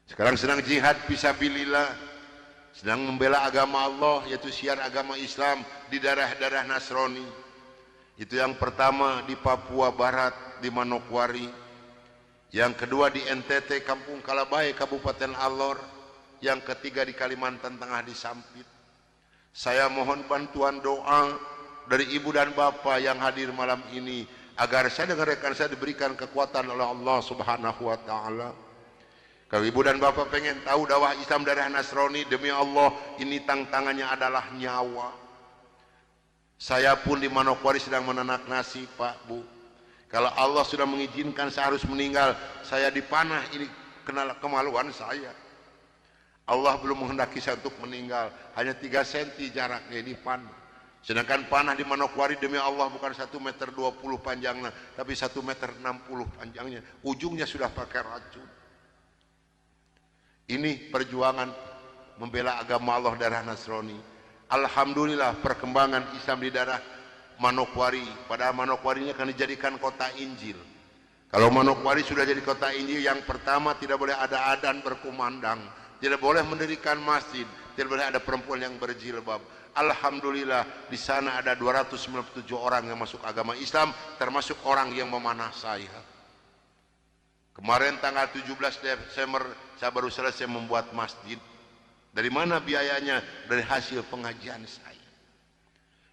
A: Sekarang sedang jihad fisabilillah, sedang membela agama Allah, yaitu syiar agama Islam di daerah-daerah Nasrani. Itu yang pertama di Papua Barat, di Manokwari. Yang kedua di NTT, Kampung Kalabai, Kabupaten Alor. Yang ketiga di Kalimantan Tengah, di Sampit. Saya mohon bantuan doa dari ibu dan bapak yang hadir malam ini, agar saya dengan rekan saya diberikan kekuatan oleh Allah Subhanahu wa Ta'ala. Kalau ibu dan bapak pengen tahu dakwah Islam daerah Nasrani, demi Allah ini tantangannya adalah nyawa. Saya pun di Manokwari sedang menanak nasi, Pak, Bu. Kalau Allah sudah mengizinkan saya harus meninggal, saya dipanah, ini kenal kemaluan saya. Allah belum menghendaki saya untuk meninggal, hanya 3 cm jaraknya ini panah. Sedangkan panah di Manokwari demi Allah bukan 1,20 meter panjangnya, tapi 1,60 meter panjangnya. Ujungnya sudah pakai racun. Ini perjuangan membela agama Allah daerah Nasrani. Alhamdulillah perkembangan Islam di daerah Manokwari. Padahal Manokwari ini akan dijadikan kota Injil. Kalau Manokwari sudah jadi kota Injil, yang pertama tidak boleh ada adzan berkumandang, tidak boleh mendirikan masjid, tidak boleh ada perempuan yang berjilbab. Alhamdulillah di sana ada 297 orang yang masuk agama Islam, termasuk orang yang memanah saya. Kemarin tanggal 17 Desember saya baru selesai membuat masjid. Dari mana biayanya? Dari hasil pengajian saya.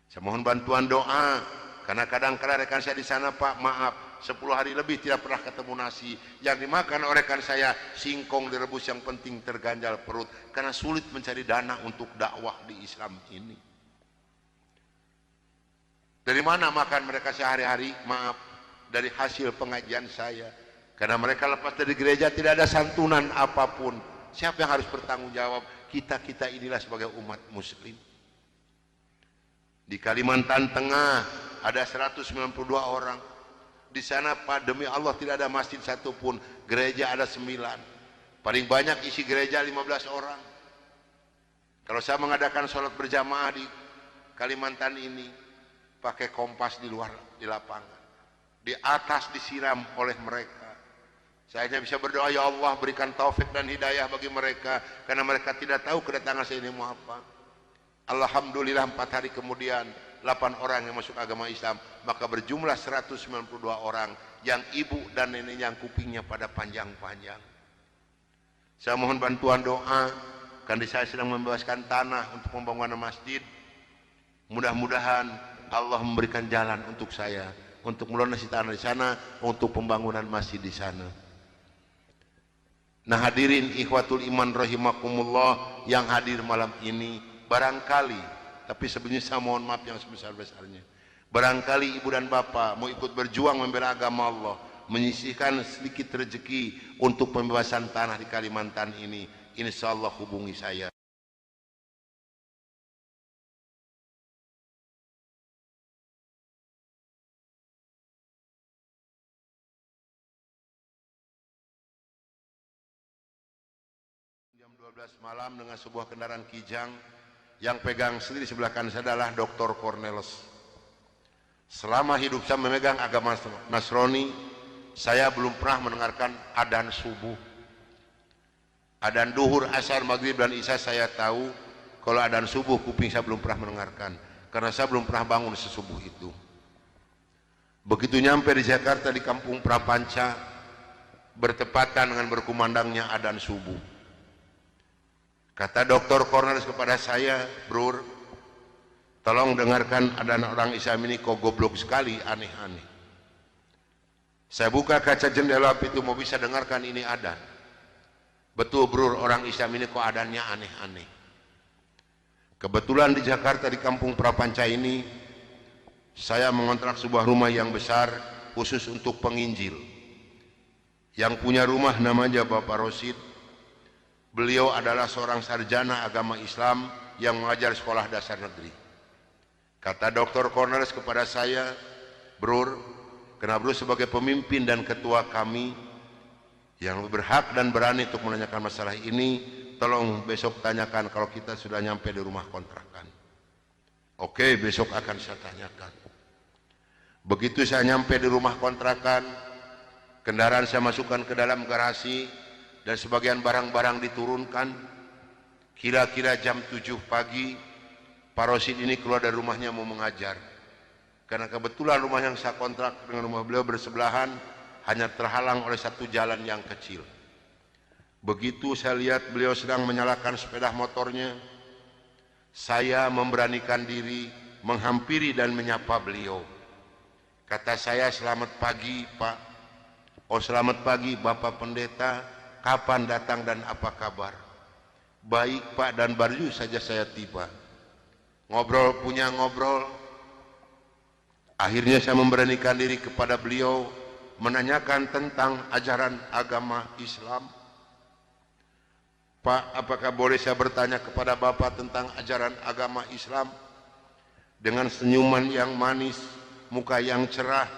A: Saya mohon bantuan doa, karena kadang-kadang rekan saya di sana, Pak, maaf, 10 hari lebih tidak pernah ketemu nasi. Yang dimakan oleh rekan saya singkong direbus, yang penting terganjal perut, karena sulit mencari dana untuk dakwah di Islam ini. Dari mana makan mereka sehari-hari? Maaf, dari hasil pengajian saya. Karena mereka lepas dari gereja tidak ada santunan apapun. Siapa yang harus bertanggung jawab? Kita inilah sebagai umat muslim. Di Kalimantan Tengah ada 192 orang. Di sana, Pak, demi Allah tidak ada masjid satupun. Gereja ada 9. Paling banyak isi gereja 15 orang. Kalau saya mengadakan sholat berjamaah di Kalimantan ini, pakai kompas di luar, di lapangan. Di atas disiram oleh mereka. Saya hanya bisa berdoa, ya Allah berikan taufik dan hidayah bagi mereka, karena mereka tidak tahu kedatangan saya ini mau apa. Alhamdulillah 4 hari kemudian 8 orang yang masuk agama Islam, maka berjumlah 192 orang yang ibu dan nenek yang kupingnya pada panjang-panjang. Saya mohon bantuan doa, karena saya sedang membebaskan tanah untuk pembangunan masjid. Mudah-mudahan Allah memberikan jalan untuk saya, untuk melunasi tanah di sana, untuk pembangunan masjid di sana. Nah hadirin ikhwatul iman rahimakumullah yang hadir malam ini, barangkali, tapi sebenarnya saya mohon maaf yang sebesar-besarnya, barangkali ibu dan bapak mau ikut berjuang membela agama Allah, menyisihkan sedikit rezeki untuk pembebasan tanah di Kalimantan ini, insya Allah hubungi saya. Jam 12 malam dengan sebuah kendaraan Kijang, yang pegang sendiri sebelah kanan saya adalah Dr. Cornelis. Selama hidup saya memegang agama Nasrani, saya belum pernah mendengarkan adzan subuh. Adzan duhur, asar, maghrib dan isya saya tahu. Kalau adzan subuh kuping saya belum pernah mendengarkan, karena saya belum pernah bangun sesubuh itu. Begitu nyampe di Jakarta di Kampung Prapanca, bertepatan dengan berkumandangnya adzan subuh. Kata Dr. Cornelis kepada saya, Bro, tolong dengarkan adzan orang Islam ini kok goblok sekali, aneh-aneh. Saya buka kaca jendela itu mau bisa dengarkan ini adzan. Betul, Bro, orang Islam ini kok adzannya aneh-aneh. Kebetulan di Jakarta di Kampung Prapanca ini, saya mengontrak sebuah rumah yang besar khusus untuk penginjil. Yang punya rumah namanya Bapak Rosid. Beliau adalah seorang sarjana agama Islam yang mengajar sekolah dasar negeri. Kata Dr. Cornelis kepada saya, Bro, karena Bro sebagai pemimpin dan ketua kami yang berhak dan berani untuk menanyakan masalah ini, tolong besok tanyakan kalau kita sudah nyampe di rumah kontrakan. Oke, besok akan saya tanyakan. Begitu saya nyampe di rumah kontrakan, kendaraan saya masukkan ke dalam garasi, dan sebagian barang-barang diturunkan. Kira-kira jam 7 pagi, Pak Rosid ini keluar dari rumahnya mau mengajar. Karena kebetulan rumah yang saya kontrak dengan rumah beliau bersebelahan, hanya terhalang oleh satu jalan yang kecil. Begitu saya lihat beliau sedang menyalakan sepeda motornya, saya memberanikan diri menghampiri dan menyapa beliau. Kata saya, "Selamat pagi, Pak." "Oh, selamat pagi, Bapak Pendeta. Kapan datang dan apa kabar?" "Baik, Pak, dan baru saja saya tiba." Ngobrol punya ngobrol. Akhirnya saya memberanikan diri kepada beliau menanyakan tentang ajaran agama Islam. "Pak, apakah boleh saya bertanya kepada Bapak tentang ajaran agama Islam?" Dengan senyuman yang manis, muka yang cerah,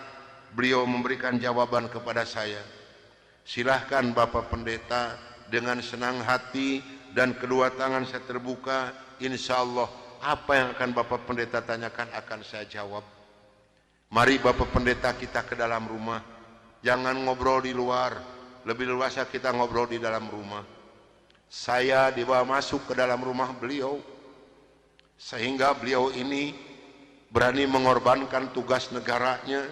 A: beliau memberikan jawaban kepada saya. "Silahkan Bapak Pendeta." Dengan senang hati dan kedua tangan saya terbuka, insya Allah apa yang akan Bapak Pendeta tanyakan akan saya jawab. Mari Bapak Pendeta kita ke dalam rumah. Jangan ngobrol di luar, lebih luasa kita ngobrol di dalam rumah. Saya dibawa masuk ke dalam rumah beliau, sehingga beliau ini berani mengorbankan tugas negaranya,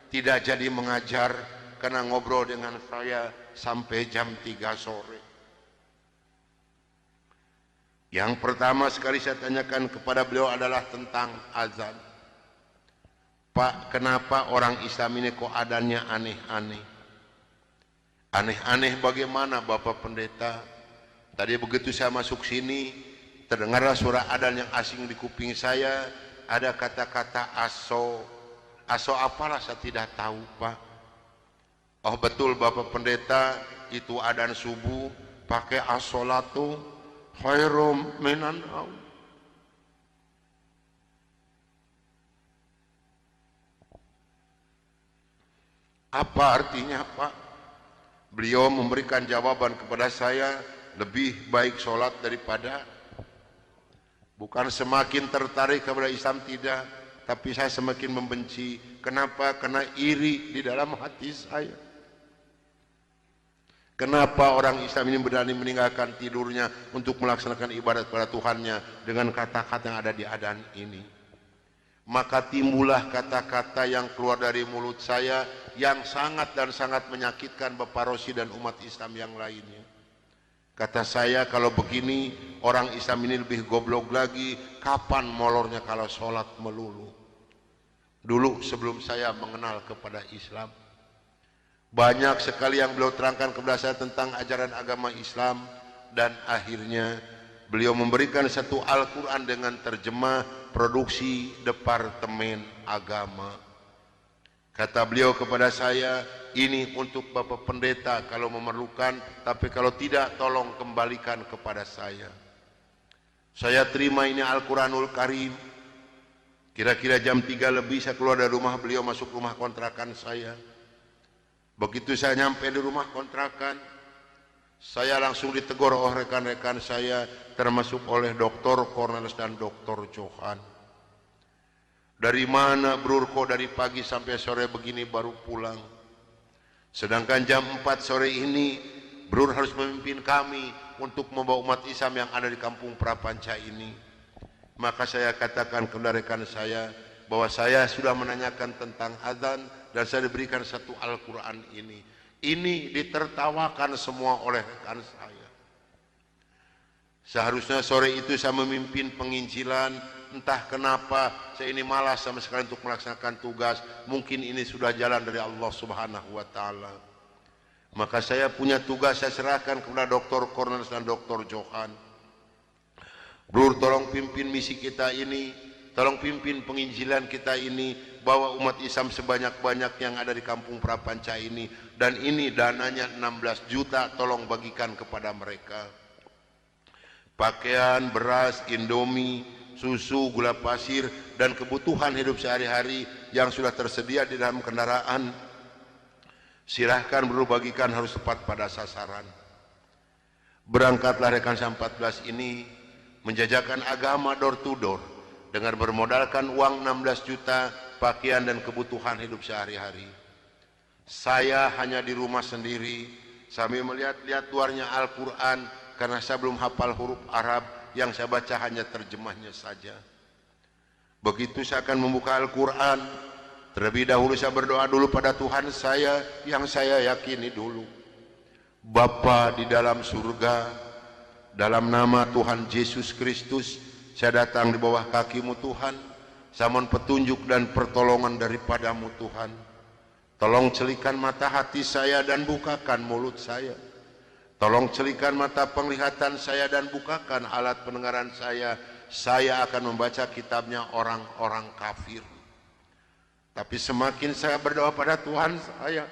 A: tidak jadi mengajar karena ngobrol dengan saya sampai jam 3 sore. Yang pertama sekali saya tanyakan kepada beliau adalah tentang azan. "Pak, kenapa orang Islam ini kok adanya aneh-aneh?" "Aneh-aneh bagaimana Bapak Pendeta?" "Tadi begitu saya masuk sini, terdengarlah suara adzan yang asing di kuping saya. Ada kata-kata aso. Aso apalah saya tidak tahu, Pak." "Oh betul Bapak Pendeta, itu adzan subuh pakai as-sholatu khairum minan naum." "Apa artinya, Pak?" Beliau memberikan jawaban kepada saya, lebih baik sholat daripada. Bukan semakin tertarik kepada Islam, tidak, tapi saya semakin membenci. Kenapa? Karena iri di dalam hati saya. Kenapa orang Islam ini berani meninggalkan tidurnya untuk melaksanakan ibadat kepada Tuhannya dengan kata-kata yang ada di adzan ini? Maka timbullah kata-kata yang keluar dari mulut saya yang sangat dan sangat menyakitkan Bapak Rosid dan umat Islam yang lainnya. Kata saya, kalau begini orang Islam ini lebih goblok lagi. Kapan molornya kalau sholat melulu? Dulu sebelum saya mengenal kepada Islam, banyak sekali yang beliau terangkan kepada saya tentang ajaran agama Islam, dan akhirnya beliau memberikan satu Al-Quran dengan terjemah produksi Departemen Agama. Kata beliau kepada saya, "Ini untuk Bapak Pendeta kalau memerlukan, tapi kalau tidak tolong kembalikan kepada saya." Saya terima ini Al-Quranul Karim. Kira-kira jam 3 lebih saya keluar dari rumah beliau masuk rumah kontrakan saya. Begitu saya nyampe di rumah kontrakan, saya langsung ditegur oleh rekan-rekan saya, termasuk oleh Dr. Cornelis dan Dr. Johan. "Dari mana Brur, kok dari pagi sampai sore begini baru pulang? Sedangkan jam 4 sore ini Brur harus memimpin kami untuk membawa umat Islam yang ada di kampung Prapanca ini." Maka saya katakan kepada rekan saya bahwa saya sudah menanyakan tentang adzan dan saya diberikan satu Al-Quran ini. Ini ditertawakan semua oleh rekan saya. Seharusnya sore itu saya memimpin penginjilan. Entah kenapa saya ini malas sama sekali untuk melaksanakan tugas. Mungkin ini sudah jalan dari Allah Subhanahu wa Ta'ala. Maka saya punya tugas, saya serahkan kepada Dr. Cornelis dan Dr. Johan. "Brur, tolong pimpin misi kita ini, tolong pimpin penginjilan kita ini, bawa umat Islam sebanyak-banyak yang ada di kampung Prapanca ini, dan ini dananya 16 juta, tolong bagikan kepada mereka. Pakaian, beras, indomie, susu, gula pasir, dan kebutuhan hidup sehari-hari yang sudah tersedia di dalam kendaraan, silahkan Bro bagikan, harus tepat pada sasaran." Berangkatlah rekan saya 14 ini menjajakan agama door to door dengan bermodalkan uang 16 juta, pakaian dan kebutuhan hidup sehari-hari. Saya hanya di rumah sendiri, sambil melihat-lihat luarnya Al-Quran karena saya belum hafal huruf Arab, yang saya baca hanya terjemahnya saja. Begitu saya akan membuka Al-Quran, terlebih dahulu saya berdoa dulu pada Tuhan saya yang saya yakini dulu. Bapa di dalam surga, dalam nama Tuhan Yesus Kristus, saya datang di bawah kaki-Mu Tuhan. Saya mohon petunjuk dan pertolongan daripadamu Tuhan. Tolong celikan mata hati saya dan bukakan mulut saya. Tolong celikan mata penglihatan saya dan bukakan alat pendengaran saya. Saya akan membaca kitabnya orang-orang kafir. Tapi semakin saya berdoa pada Tuhan saya,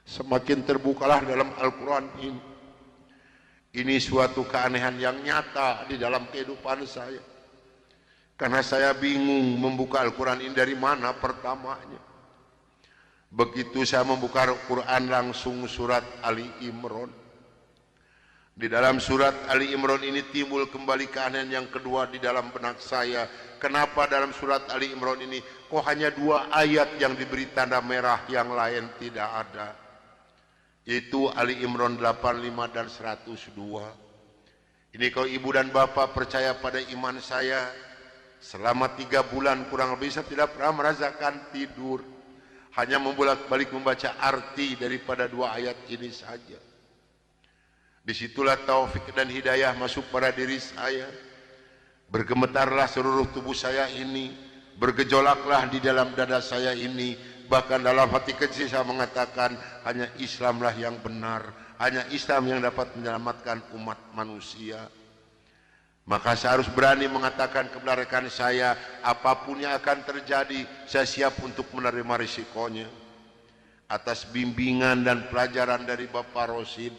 A: semakin terbukalah dalam Al-Quran ini. Ini suatu keanehan yang nyata di dalam kehidupan saya. Karena saya bingung membuka Al-Quran ini dari mana pertamanya. Begitu saya membuka Al-Quran langsung surat Ali Imran. Di dalam surat Ali Imran ini timbul kembali keanehan yang kedua di dalam benak saya. Kenapa dalam surat Ali Imran ini kok hanya 2 ayat yang diberi tanda merah, yang lain tidak ada? Yaitu Ali Imran 85 dan 102. Ini kalau ibu dan bapak percaya pada iman saya, selama 3 bulan kurang lebih saya tidak pernah merasakan tidur. Hanya membolak-balik membaca arti daripada 2 ayat ini saja. Disitulah taufik dan hidayah masuk pada diri saya. Bergemetarlah seluruh tubuh saya ini, bergejolaklah di dalam dada saya ini. Bahkan dalam hati kecil saya mengatakan, hanya Islamlah yang benar, hanya Islam yang dapat menyelamatkan umat manusia. Maka saya harus berani mengatakan kepada rekan saya, apapun yang akan terjadi, saya siap untuk menerima risikonya. Atas bimbingan dan pelajaran dari Bapak Rosid,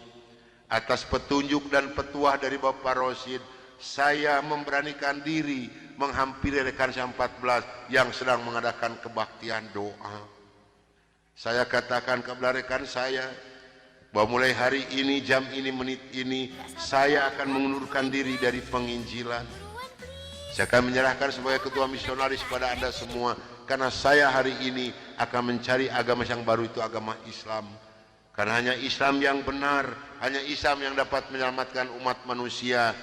A: atas petunjuk dan petuah dari Bapak Rosid, saya memberanikan diri menghampiri rekan saya 14 yang sedang mengadakan kebaktian doa. Saya katakan kepada rekan saya, bahwa mulai hari ini, jam ini, menit ini, saya akan mengundurkan diri dari penginjilan. Saya akan menyerahkan sebagai ketua misionaris kepada Anda semua, karena saya hari ini akan mencari agama yang baru, itu agama Islam. Karena hanya Islam yang benar, hanya Islam yang dapat menyelamatkan umat manusia.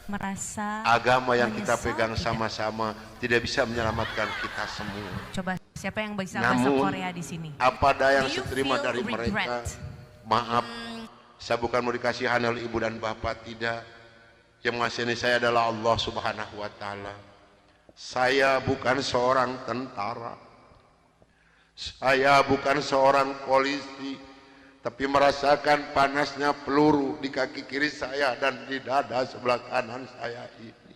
F: Merasa
A: agama yang kita pegang sama-sama tidak bisa menyelamatkan kita semua.
F: Coba siapa yang bisa bahasa Korea di sini?
A: Apa daya yang seterima dari mereka? Maaf, saya bukan mau dikasihan oleh ibu dan bapak, tidak. Yang mengasihani saya adalah Allah Subhanahu wa Ta'ala. Saya bukan seorang tentara, saya bukan seorang polisi, tapi merasakan panasnya peluru di kaki kiri saya dan di dada sebelah kanan saya ini.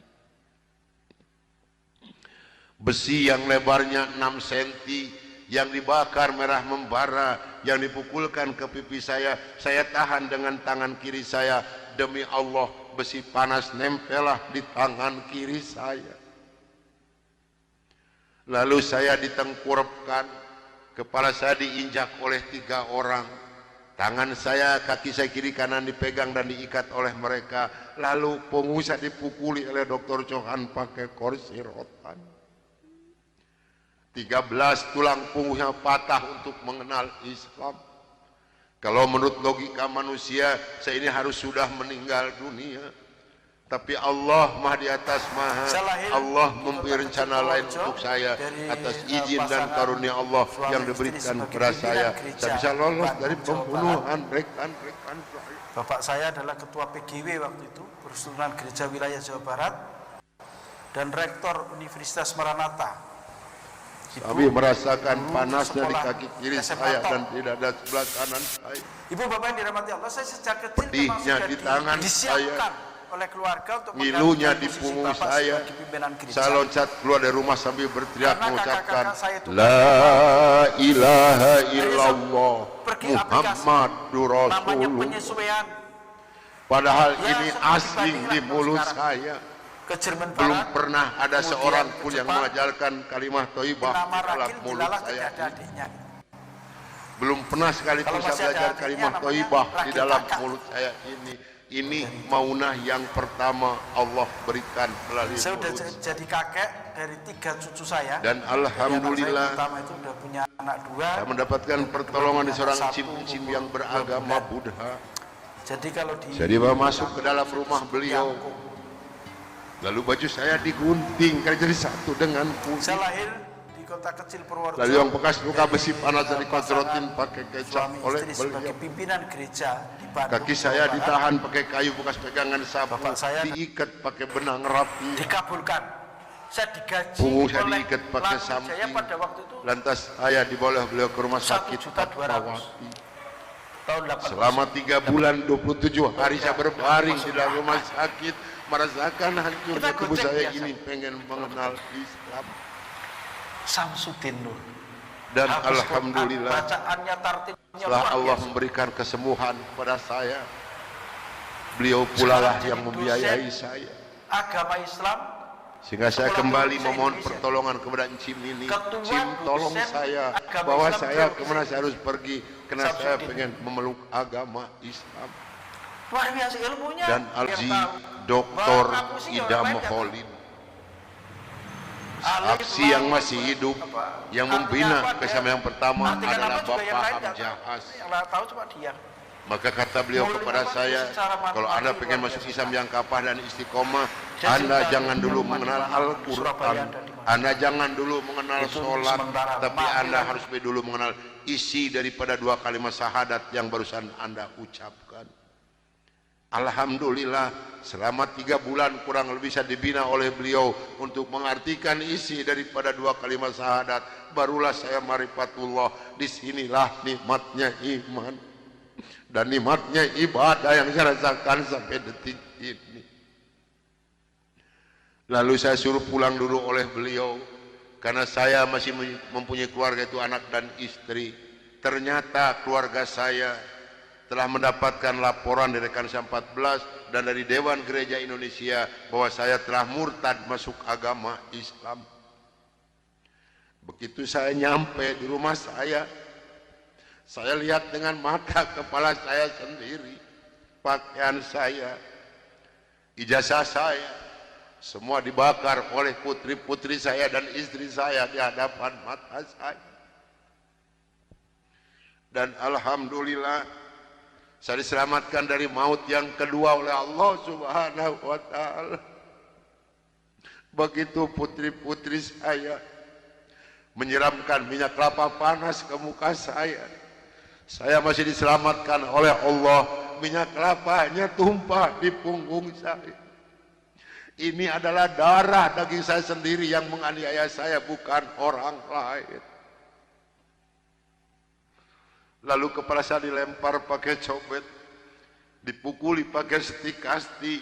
A: Besi yang lebarnya 6 cm yang dibakar merah membara, yang dipukulkan ke pipi saya tahan dengan tangan kiri saya. Demi Allah, besi panas nempelah di tangan kiri saya. Lalu saya ditengkurapkan, kepala saya diinjak oleh 3 orang. Tangan saya, kaki saya kiri kanan dipegang dan diikat oleh mereka. Lalu punggung saya dipukuli oleh Dr. Johan pakai kursi rotan. 13 tulang punggungnya patah untuk mengenal Islam. Kalau menurut logika manusia, saya ini harus sudah meninggal dunia. Tapi Allah Maha di atas Maha, Allah memberi rencana lain untuk saya. Atas izin dan karunia Allah yang diberikan kepada saya bisa lolos dari pembunuhan rekan-rekan saya.
D: Bapak saya adalah ketua PGW waktu itu, Persatuan Gereja Wilayah Jawa Barat, dan rektor Universitas Maranatha.
A: Kami merasakan panasnya di kaki kiri saya dan di dada sebelah kanan saya.
D: Ibu bapak yang dirahmati Allah, saya sejak kecil
A: pedihnya di tangan
D: disiapkan
A: saya,
D: oleh keluarga untuk
A: ngilunya di punggung saya. Saya loncat keluar dari rumah sambil berteriak mengucapkan La ilaha illallah Muhammadur Rasulullah. Padahal ini asing di mulut saya. Belum pernah ada seorang pun yang mengajarkan kalimat thayyibah di dalam mulut saya ini. Belum pernah sekalipun saya belajar kalimat thayyibah di dalam mulut saya ini. Ini maunah yang pertama Allah berikan melalui
D: Saya udah
A: mulut.
D: jadi kakek dari 3 cucu saya.
A: Dan alhamdulillah
D: Yang pertama itu udah punya anak 2.
A: saya mendapatkan pertolongan di seorang cim-cim yang beragama Buddha.
D: Jadi kalau
A: Saya dibawa masuk ke dalam rumah beliau. Lalu baju saya digunting karena jadi satu dengan kulit.
D: Saya lahir di kota kecil Purworejo.
A: Lalu yang bekas luka besi panas dari dikodrotin pakai kecap
D: Suami
A: oleh
D: istri
A: beliau.
D: sebagai pimpinan gereja di Bandung.
A: Kaki saya ditahan pakai kayu bekas pegangan sapu,
D: Bapak saya
A: diikat pakai benang rapi.
D: Dikabulkan. Saya digaji
A: Punggung saya
D: oleh
A: diikat pakai
D: Lanut
A: samping.
D: Jaya pada waktu itu
A: Lantas saya dibawa beliau ke rumah sakit
D: 1.200.000
A: Fatmawati.
D: tahun 80.
A: Selama 3 bulan 27 hari saya berbaring di dalam rumah sakit, merasakan hancurnya
D: Kita
A: tubuh
D: gocek
A: saya
D: biasa.
A: ini pengen mengenal Islam.
D: Samsudin Nur.
A: Dan
D: Hafız
A: alhamdulillah
D: Quran, bacaannya tartilnya
A: setelah
D: luar
A: Allah
D: biasa.
A: memberikan kesembuhan kepada saya, beliau pula lah
D: Sekarang
A: yang
D: jadi
A: membiayai
D: dosen
A: saya.
D: Agama Islam,
A: Sehingga saya
D: Sekolah
A: kembali
D: Indonesia
A: memohon
D: Indonesia.
A: pertolongan kepada Encim ini.
D: Ketua
A: Cim, tolong
D: dosen
A: saya,
D: agama
A: bawa
D: Islam
A: saya
D: Jawa
A: kemana
D: Barat.
A: saya harus pergi, karena saya
D: Samsudin.
A: pengen memeluk agama Islam.
D: luar biasa ilmunya.
A: Dan
D: Yang
A: Alji
D: tahu.
A: Dr.
D: Bahwa aku sih
A: Ida
D: orang lain
A: Moholin,
D: Alif,
A: aksi
D: lam,
A: yang masih hidup,
D: apa,
A: yang
D: artinya
A: membina
D: apa,
A: bersama
D: dia-
A: yang pertama
D: artikan
A: adalah
D: apa juga yang
A: Bapak
D: lain nggak tahu.
A: Hamjahas.
D: Yang lain tahu cuma dia.
A: Maka kata beliau
D: Mulia
A: kepada
D: Bapak
A: saya,
D: secara
A: kalau Anda
D: matematik
A: pengen
D: luar
A: masuk
D: biasa.
A: Islam yang kapah dan istiqomah,
D: Saya
A: Anda
D: cerita
A: jangan dulu
D: di
A: mengenal
D: Surabaya
A: Al-Quran,
D: ada di mana?
A: Anda jangan dulu mengenal
D: Itu
A: sholat,
D: sementara.
A: tapi
D: Maaf,
A: Anda
D: ya.
A: harus dulu mengenal isi daripada 2 kalimat syahadat yang barusan Anda ucapkan. Alhamdulillah, selama 3 bulan kurang lebih saya dibina oleh beliau untuk mengartikan isi daripada 2 kalimat syahadat. Barulah saya marifatullah. Disinilah nikmatnya iman dan nikmatnya ibadah yang saya rasakan sampai detik ini. Lalu saya suruh pulang dulu oleh beliau karena saya masih mempunyai keluarga, itu anak dan istri. Ternyata keluarga saya telah mendapatkan laporan dari Kansa 14 dan dari Dewan Gereja Indonesia bahwa saya telah murtad masuk agama Islam. Begitu saya nyampe di rumah saya lihat dengan mata kepala saya sendiri, pakaian saya, ijazah saya, semua dibakar oleh putri-putri saya dan istri saya di hadapan mata saya. Dan alhamdulillah saya diselamatkan dari maut yang kedua oleh Allah Subhanahu wa ta'ala. Begitu putri-putri saya menyiramkan minyak kelapa panas ke muka saya masih diselamatkan oleh Allah. Minyak kelapanya tumpah di punggung saya. Ini adalah darah daging saya sendiri yang menganiaya saya, bukan orang lain. Lalu kepala saya dilempar pakai cobek, dipukuli pakai setik kasti,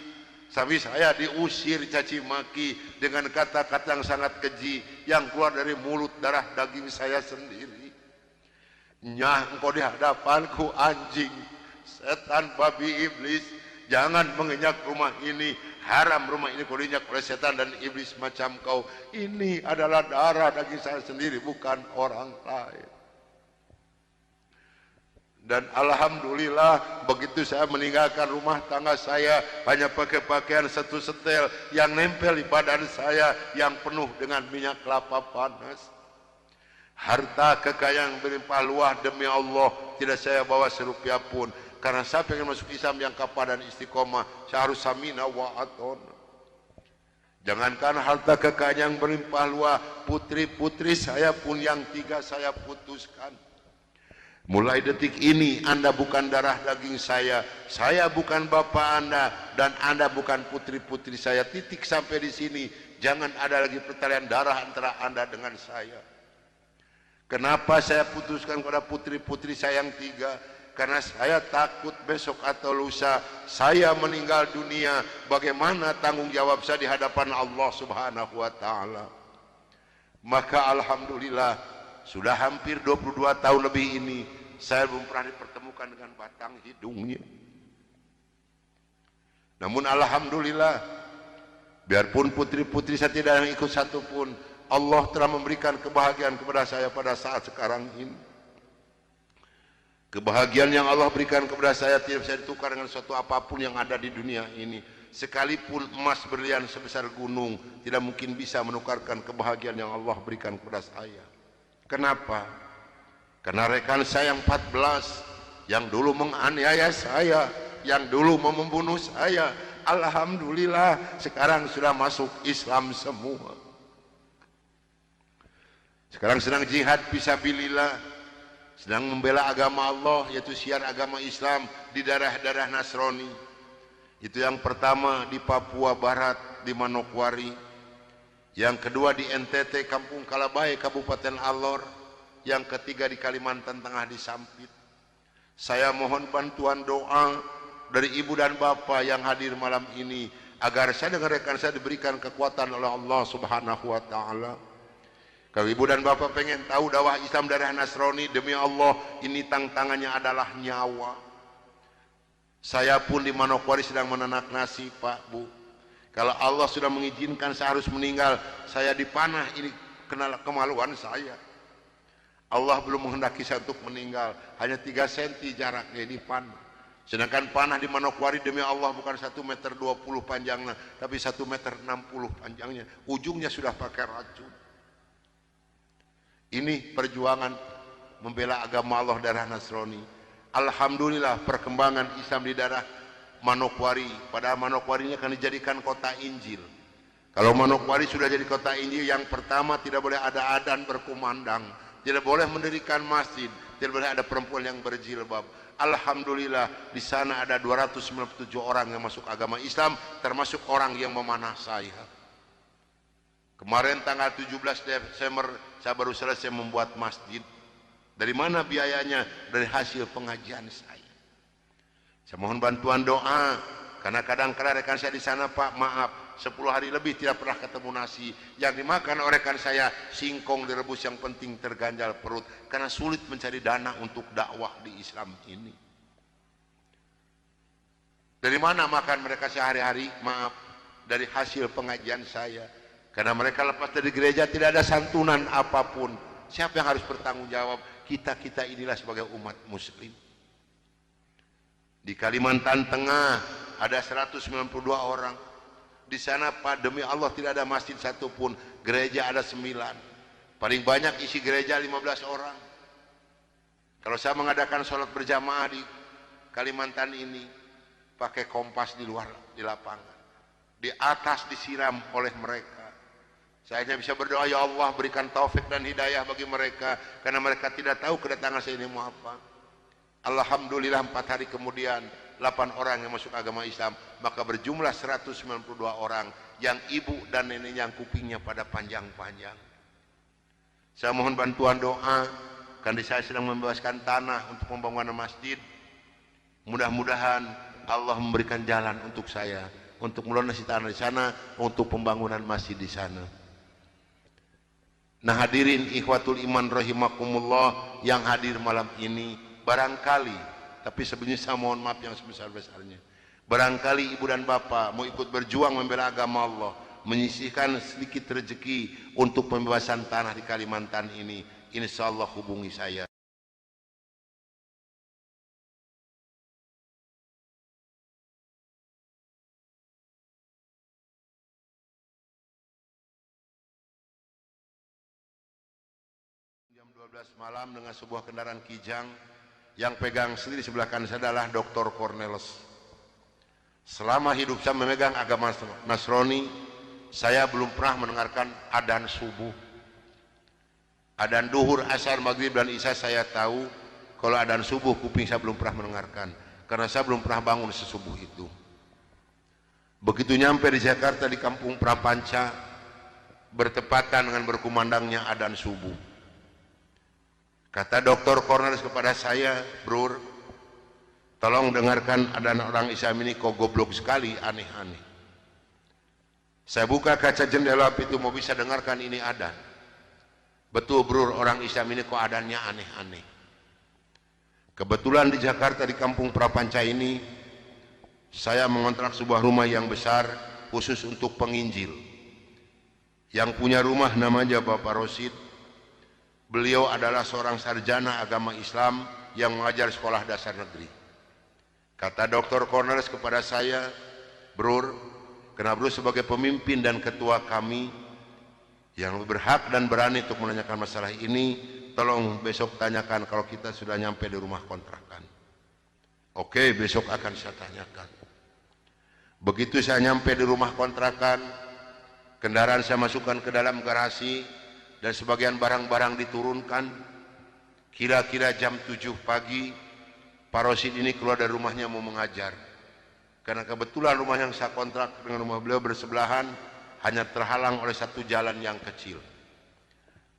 A: sampai saya diusir caci maki dengan kata-kata yang sangat keji yang keluar dari mulut darah daging saya sendiri. Nyah, engkau di hadapanku anjing, setan, babi, iblis, jangan menginjak rumah ini, haram rumah ini kau diinjak oleh setan dan iblis macam kau. Ini adalah darah daging saya sendiri, bukan orang lain. Dan alhamdulillah begitu saya meninggalkan rumah tangga saya hanya pakai pakaian satu setel yang nempel di badan saya yang penuh dengan minyak kelapa panas. Harta kekayaan berlimpah luah demi Allah tidak saya bawa serupiah pun, karena saya pengen masuk Islam yang kapah dan istiqomah. Saya harus samina wa atona. Jangankan harta kekayaan yang berlimpah luah, putri-putri saya pun yang 3 saya putuskan. Mulai detik ini Anda bukan darah daging saya bukan bapak Anda, dan Anda bukan putri-putri saya. Titik sampai di sini. Jangan ada lagi pertalian darah antara Anda dengan saya. Kenapa saya putuskan kepada putri-putri saya yang 3? Karena saya takut besok atau lusa saya meninggal dunia, bagaimana tanggung jawab saya di hadapan Allah Subhanahu wa ta'ala. Maka alhamdulillah sudah hampir 22 tahun lebih ini saya belum pernah dipertemukan dengan batang hidungnya. Namun alhamdulillah, biarpun putri-putri saya tidak yang ikut satupun, Allah telah memberikan kebahagiaan kepada saya pada saat sekarang ini. Kebahagiaan yang Allah berikan kepada saya tidak bisa ditukar dengan suatu apapun yang ada di dunia ini. Sekalipun emas berlian sebesar gunung tidak mungkin bisa menukarkan kebahagiaan yang Allah berikan kepada saya. Kenapa? Karena rekan saya yang 14 yang dulu menganiaya saya, yang dulu mau membunuh saya, alhamdulillah sekarang sudah masuk Islam semua. Sekarang sedang jihad fisabilillah, sedang membela agama Allah, yaitu syiar agama Islam di daerah-daerah Nasrani. Itu yang pertama di Papua Barat di Manokwari, yang kedua di NTT Kampung Kalabai Kabupaten Alor, yang ketiga di Kalimantan Tengah di Sampit. Saya mohon bantuan doa dari ibu dan bapak yang hadir malam ini agar saya dengan rekan saya diberikan kekuatan oleh Allah Subhanahu wa taala. Kalau ibu dan bapak pengen tahu dakwah Islam daerah Nasrani, demi Allah ini tantangannya adalah nyawa. Saya pun di Manokwari sedang menanak nasi, Pak, Bu. Kalau Allah sudah mengizinkan saya harus meninggal, saya dipanah, ini kemaluan saya. Allah belum menghendaki saya untuk meninggal, hanya 3 cm jaraknya ini panah. Sedangkan panah di Manokwari demi Allah bukan 1,20 meter panjangnya, tapi 1,60 meter panjangnya. Ujungnya sudah pakai racun. Ini perjuangan membela agama Allah daerah Nasrani. Alhamdulillah perkembangan Islam di daerah Manokwari. Padahal Manokwari ini akan dijadikan kota Injil. Kalau Manokwari sudah jadi kota Injil, yang pertama tidak boleh ada adzan berkumandang, tidak boleh mendirikan masjid, tidak boleh ada perempuan yang berjilbab. Alhamdulillah di sana ada 297 orang yang masuk agama Islam, termasuk orang yang memanah saya. Kemarin tanggal 17 Desember saya baru selesai membuat masjid. Dari mana biayanya? Dari hasil pengajian saya. Saya mohon bantuan doa, karena kadang-kadang rekan saya di sana, Pak, maaf, 10 hari lebih tidak pernah ketemu nasi. Yang dimakan oleh rekan saya singkong direbus, yang penting terganjal perut, karena sulit mencari dana untuk dakwah di Islam ini. Dari mana makan mereka sehari-hari? Maaf, dari hasil pengajian saya. Karena mereka lepas dari gereja tidak ada santunan apapun. Siapa yang harus bertanggung jawab? Kita inilah sebagai umat muslim. Di Kalimantan Tengah ada 192 orang. Di sana, Pak, demi Allah tidak ada masjid satupun. Gereja ada 9. Paling banyak isi gereja 15 orang. Kalau saya mengadakan sholat berjamaah di Kalimantan ini, pakai kompas di luar, di lapangan. Di atas disiram oleh mereka. Saya hanya bisa berdoa, ya Allah berikan taufik dan hidayah bagi mereka, karena mereka tidak tahu kedatangan saya ini mau apa. Alhamdulillah 4 hari kemudian 8 orang yang masuk agama Islam, maka berjumlah 192 orang yang ibu dan neneknya yang kupingnya pada panjang-panjang. Saya mohon bantuan doa, karena saya sedang membebaskan tanah untuk pembangunan masjid. Mudah-mudahan Allah memberikan jalan untuk saya untuk melunasi tanah di sana, untuk pembangunan masjid di sana. Nah hadirin ikhwatul iman rahimakumullah yang hadir malam ini, barangkali, tapi sebenarnya saya mohon maaf yang sebesar-besarnya, barangkali ibu dan bapak mau ikut berjuang membela agama Allah, menyisihkan sedikit rezeki untuk pembebasan tanah di Kalimantan ini, insya Allah hubungi saya. Jam 12 malam dengan sebuah kendaraan Kijang, yang pegang sendiri sebelah kanan saya adalah Dr. Cornelis. Selama hidup saya memegang agama Nasrani, saya belum pernah mendengarkan adzan subuh. Adzan duhur, asar, maghrib dan isya saya tahu. Kalau adzan subuh kuping saya belum pernah mendengarkan, karena saya belum pernah bangun sesubuh itu. Begitu nyampe di Jakarta di Kampung Prapanca, bertepatan dengan berkumandangnya adzan subuh. Kata Dr. Cornelis kepada saya, Brur, tolong dengarkan adzan orang Islam ini kok goblok sekali, aneh-aneh. Saya buka kaca jendela pintu mau bisa dengarkan ini adzan. Betul, Brur, orang Islam ini kok adzannya aneh-aneh. Kebetulan di Jakarta di Kampung Prapanca ini, saya mengontrak sebuah rumah yang besar khusus untuk penginjil. Yang punya rumah namanya Bapak Rosid. Beliau adalah seorang sarjana agama Islam yang mengajar sekolah dasar negeri. Kata Dr. Cornelius kepada saya, Brur, karena Brur sebagai pemimpin dan ketua kami yang berhak dan berani untuk menanyakan masalah ini, tolong besok tanyakan kalau kita sudah nyampe di rumah kontrakan. Oke, besok akan saya tanyakan. Begitu saya nyampe di rumah kontrakan, kendaraan saya masukkan ke dalam garasi dan sebagian barang-barang diturunkan. Kira-kira jam 7 pagi, Pak Rosid ini keluar dari rumahnya mau mengajar. Karena kebetulan rumah yang saya kontrak dengan rumah beliau bersebelahan, hanya terhalang oleh satu jalan yang kecil.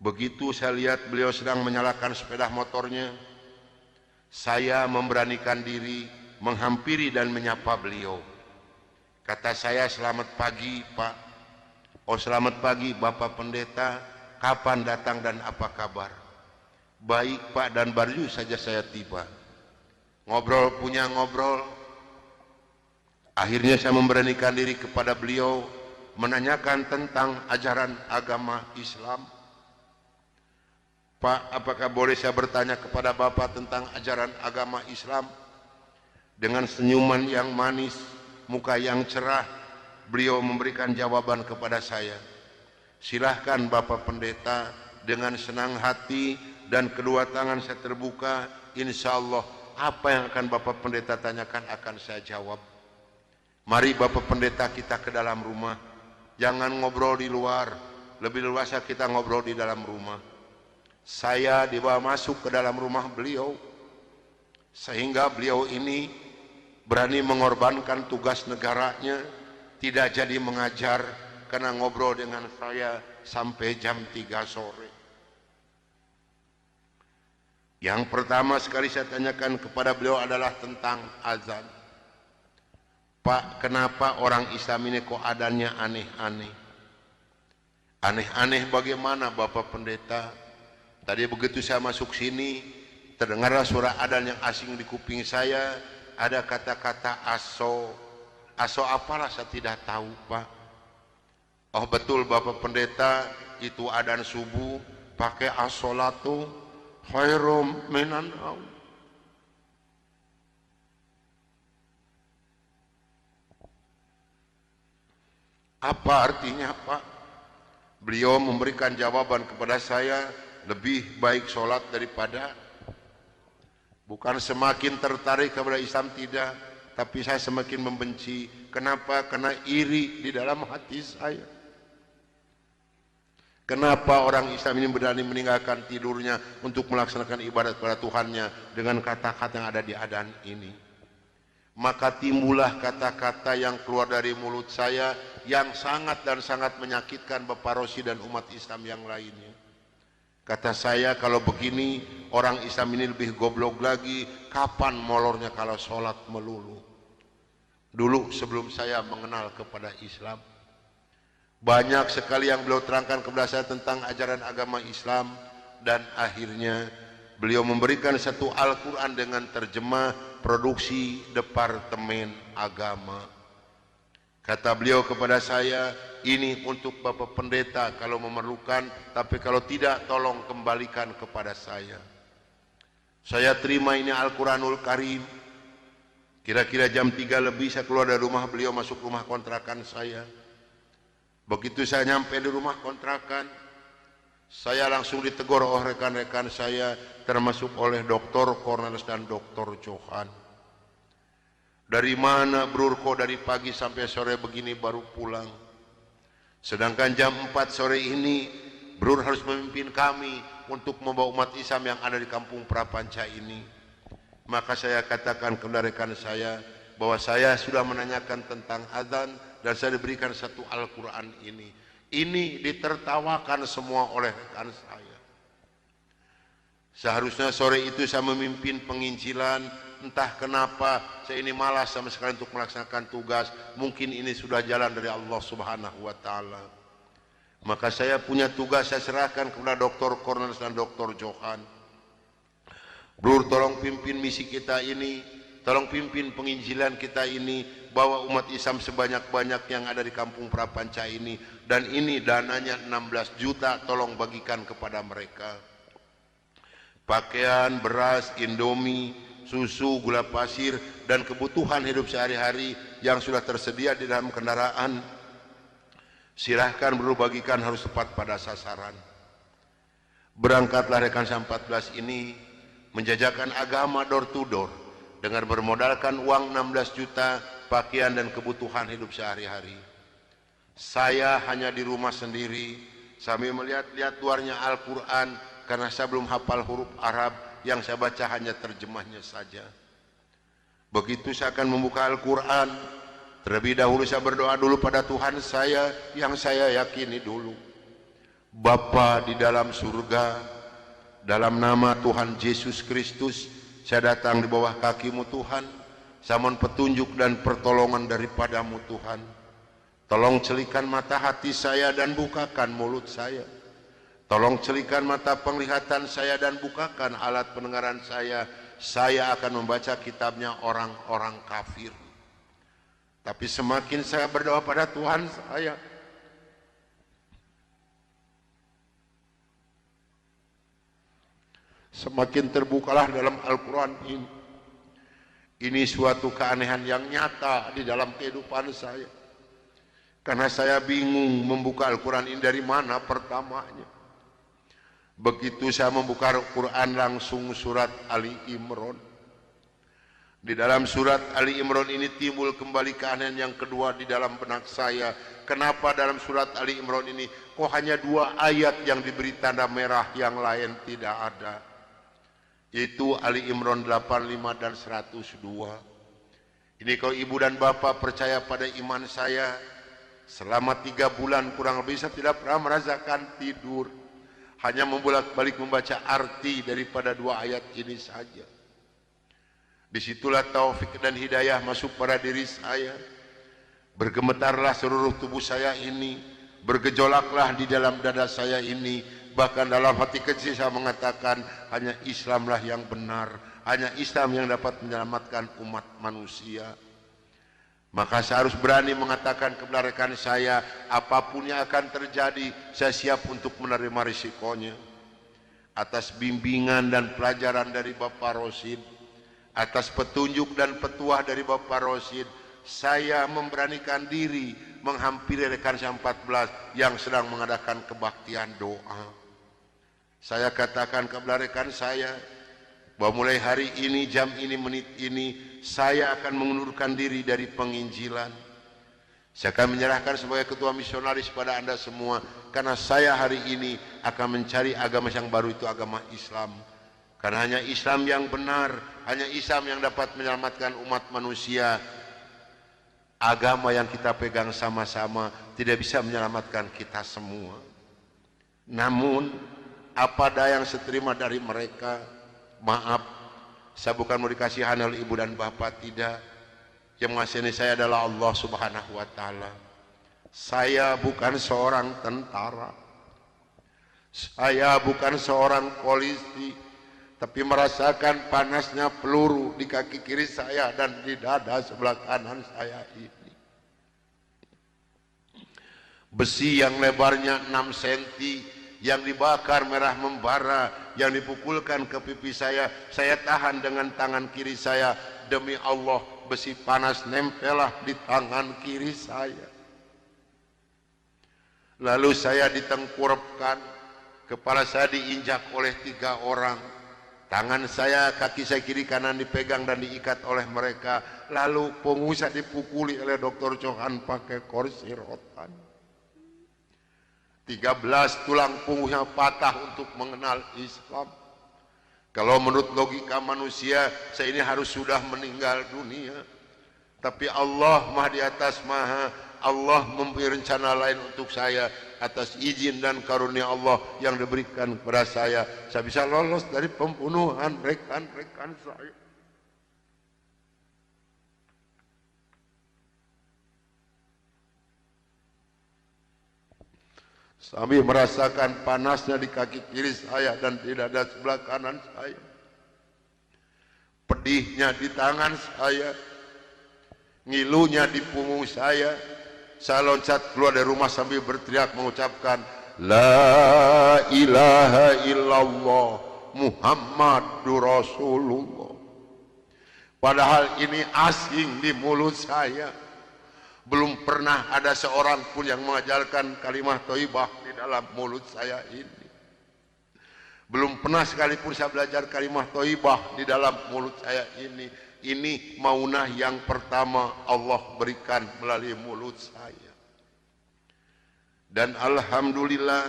A: Begitu saya lihat beliau sedang menyalakan sepeda motornya, saya memberanikan diri menghampiri dan menyapa beliau. Kata saya, selamat pagi Pak. Oh, selamat pagi Bapak Pendeta, kapan datang dan apa kabar? Baik Pak, dan baru saja saya tiba. Ngobrol punya ngobrol. Akhirnya saya memberanikan diri kepada beliau menanyakan tentang ajaran agama Islam. Pak, apakah boleh saya bertanya kepada Bapak tentang ajaran agama Islam? Dengan senyuman yang manis, muka yang cerah, beliau memberikan jawaban kepada saya. Silahkan Bapak Pendeta, dengan senang hati dan kedua tangan saya terbuka, insya Allah apa yang akan Bapak Pendeta tanyakan akan saya jawab. Mari Bapak Pendeta kita ke dalam rumah, jangan ngobrol di luar, lebih luasa kita ngobrol di dalam rumah. Saya dibawa masuk ke dalam rumah beliau, sehingga beliau ini berani mengorbankan tugas negaranya, tidak jadi mengajar karena ngobrol dengan saya sampai jam 3 sore. Yang pertama sekali saya tanyakan kepada beliau adalah tentang azan. Pak, kenapa orang Islam ini kok adanya aneh-aneh? Aneh-aneh bagaimana Bapak Pendeta? Tadi begitu saya masuk sini, terdengarlah suara adzan yang asing di kuping saya. Ada kata-kata aso. Aso apalah saya tidak tahu Pak. Oh betul Bapak Pendeta, itu adzan subuh pakai as-sholatu khairum minan naum. Apa artinya Pak? Beliau memberikan jawaban kepada saya, lebih baik sholat daripada. Bukan semakin tertarik kepada Islam, tidak, tapi saya semakin membenci. Kenapa? Karena iri di dalam hati saya. Kenapa orang Islam ini berani meninggalkan tidurnya untuk melaksanakan ibadat kepada Tuhannya dengan kata-kata yang ada di adzan ini? Maka timbullah kata-kata yang keluar dari mulut saya yang sangat dan sangat menyakitkan Bapak Rosi dan umat Islam yang lainnya. Kata saya, kalau begini orang Islam ini lebih goblok lagi, kapan molornya kalau sholat melulu? Dulu sebelum saya mengenal kepada Islam, banyak sekali yang beliau terangkan kepada saya tentang ajaran agama Islam, dan akhirnya beliau memberikan satu Al-Quran dengan terjemah produksi Departemen Agama. Kata beliau kepada saya, ini untuk Bapak Pendeta kalau memerlukan, tapi kalau tidak tolong kembalikan kepada saya. Saya terima ini Al-Quranul Karim. Kira-kira jam 3 lebih saya keluar dari rumah beliau, masuk rumah kontrakan saya. Begitu saya nyampe di rumah kontrakan, saya langsung ditegur oleh rekan-rekan saya, termasuk oleh Dr. Cornelius dan Dr. Johan. Dari mana Brur kok dari pagi sampai sore begini baru pulang? Sedangkan jam 4 sore ini Brur harus memimpin kami untuk membawa umat Islam yang ada di kampung Prapanca ini. Maka saya katakan kepada rekan saya bahwa saya sudah menanyakan tentang adzan dan saya diberikan satu Al-Quran ini. Ini ditertawakan semua oleh rekan saya. Seharusnya sore itu saya memimpin penginjilan, entah kenapa saya ini malas sama sekali untuk melaksanakan tugas. Mungkin ini sudah jalan dari Allah Subhanahu wa Ta'ala. Maka saya punya tugas, saya serahkan kepada Dr. Cornelius dan Dr. Johan. Brur, tolong pimpin misi kita ini, tolong pimpin penginjilan kita ini, bawa umat Islam sebanyak-banyak yang ada di kampung Prapanca ini, dan ini dananya 16 juta, tolong bagikan kepada mereka. pakaian, beras, indomie, susu, gula pasir, dan kebutuhan hidup sehari-hari yang sudah tersedia di dalam kendaraan, silahkan bagikan harus tepat pada sasaran. Berangkatlah rekan 14 ini menjajakan agama door to door dengan bermodalkan uang 16 juta, pakaian dan kebutuhan hidup sehari-hari. Saya hanya di rumah sendiri sambil melihat-lihat luarnya Al-Quran karena saya belum hafal huruf Arab, yang saya baca hanya terjemahnya saja. Begitu saya akan membuka Al-Quran, terlebih dahulu saya berdoa dulu pada Tuhan saya yang saya yakini dulu. Bapa di dalam surga, dalam nama Tuhan Yesus Kristus, saya datang di bawah kaki-Mu Tuhan, saya mohon petunjuk dan pertolongan daripada-Mu Tuhan. Tolong celikan mata hati saya dan bukakan mulut saya. Tolong celikan mata penglihatan saya dan bukakan alat pendengaran saya. Saya akan membaca kitabnya orang-orang kafir. Tapi semakin saya berdoa pada Tuhan saya, semakin terbukalah dalam Al-Quran ini. Ini suatu keanehan yang nyata di dalam kehidupan saya. Karena saya bingung membuka Al-Quran ini dari mana pertamanya. Begitu saya membuka Al-Quran langsung surat Ali Imran. Di dalam surat Ali Imran ini timbul kembali keanehan yang kedua di dalam benak saya. Kenapa dalam surat Ali Imran ini kok hanya 2 ayat yang diberi tanda merah, yang lain tidak ada? Yaitu Ali Imran 85 dan 102. Ini kalau ibu dan bapak percaya pada iman saya, selama 3 bulan kurang lebih saya tidak pernah merasakan tidur, hanya membolak-balik membaca arti daripada 2 ayat ini saja. Disitulah taufik dan hidayah masuk pada diri saya. Bergemetarlah seluruh tubuh saya ini, bergejolaklah di dalam dada saya ini. Bahkan dalam hati kecil saya mengatakan, hanya Islamlah yang benar, hanya Islam yang dapat menyelamatkan umat manusia. Maka saya harus berani mengatakan kepada rekan saya, apapun yang akan terjadi, saya siap untuk menerima risikonya. Atas bimbingan dan pelajaran dari Bapak Rosid, atas petunjuk dan petuah dari Bapak Rosid, saya memberanikan diri menghampiri rekan 14 yang sedang mengadakan kebaktian doa. Saya katakan kepada rekan saya, bahwa mulai hari ini, jam ini, menit ini, saya akan mengundurkan diri dari penginjilan. Saya akan menyerahkan sebagai ketua misionaris pada Anda semua, karena saya hari ini akan mencari agama yang baru, itu agama Islam. Karena hanya Islam yang benar, hanya Islam yang dapat menyelamatkan umat manusia. Agama yang kita pegang sama-sama tidak bisa menyelamatkan kita semua. Namun, apa daya yang seterima dari mereka, maaf, saya bukan mau dikasihan oleh ibu dan bapak, tidak. Yang mengasihani saya adalah Allah Subhanahu wa Ta'ala. Saya bukan seorang tentara, saya bukan seorang polisi, tapi merasakan panasnya peluru di kaki kiri saya dan di dada sebelah kanan saya ini. Besi yang lebarnya 6 cm, yang dibakar merah membara, yang dipukulkan ke pipi saya tahan dengan tangan kiri saya. Demi Allah, besi panas nempelah di tangan kiri saya. Lalu saya ditengkurapkan, kepala saya diinjak oleh 3 orang. Tangan saya, kaki saya kiri kanan dipegang dan diikat oleh mereka. Lalu punggung saya dipukuli oleh Dr. Johan pakai kursi rotan. 13 tulang punggungnya patah untuk mengenal Islam. Kalau menurut logika manusia, saya ini harus sudah meninggal dunia. Tapi Allah Maha di atas Maha, Allah memberi rencana lain untuk saya. Atas izin dan karunia Allah yang diberikan kepada saya bisa lolos dari pembunuhan rekan-rekan saya. Sambil merasakan panasnya di kaki kiri saya dan di dada sebelah kanan saya, pedihnya di tangan saya, ngilunya di punggung saya loncat keluar dari rumah sambil berteriak mengucapkan La ilaha illallah Muhammadur Rasulullah. Padahal ini asing di mulut saya. Belum pernah ada seorang pun yang mengajarkan kalimat thayyibah di dalam mulut saya ini. Belum pernah sekalipun saya belajar kalimat thayyibah di dalam mulut saya ini. Ini maunah yang pertama Allah berikan melalui mulut saya. Dan alhamdulillah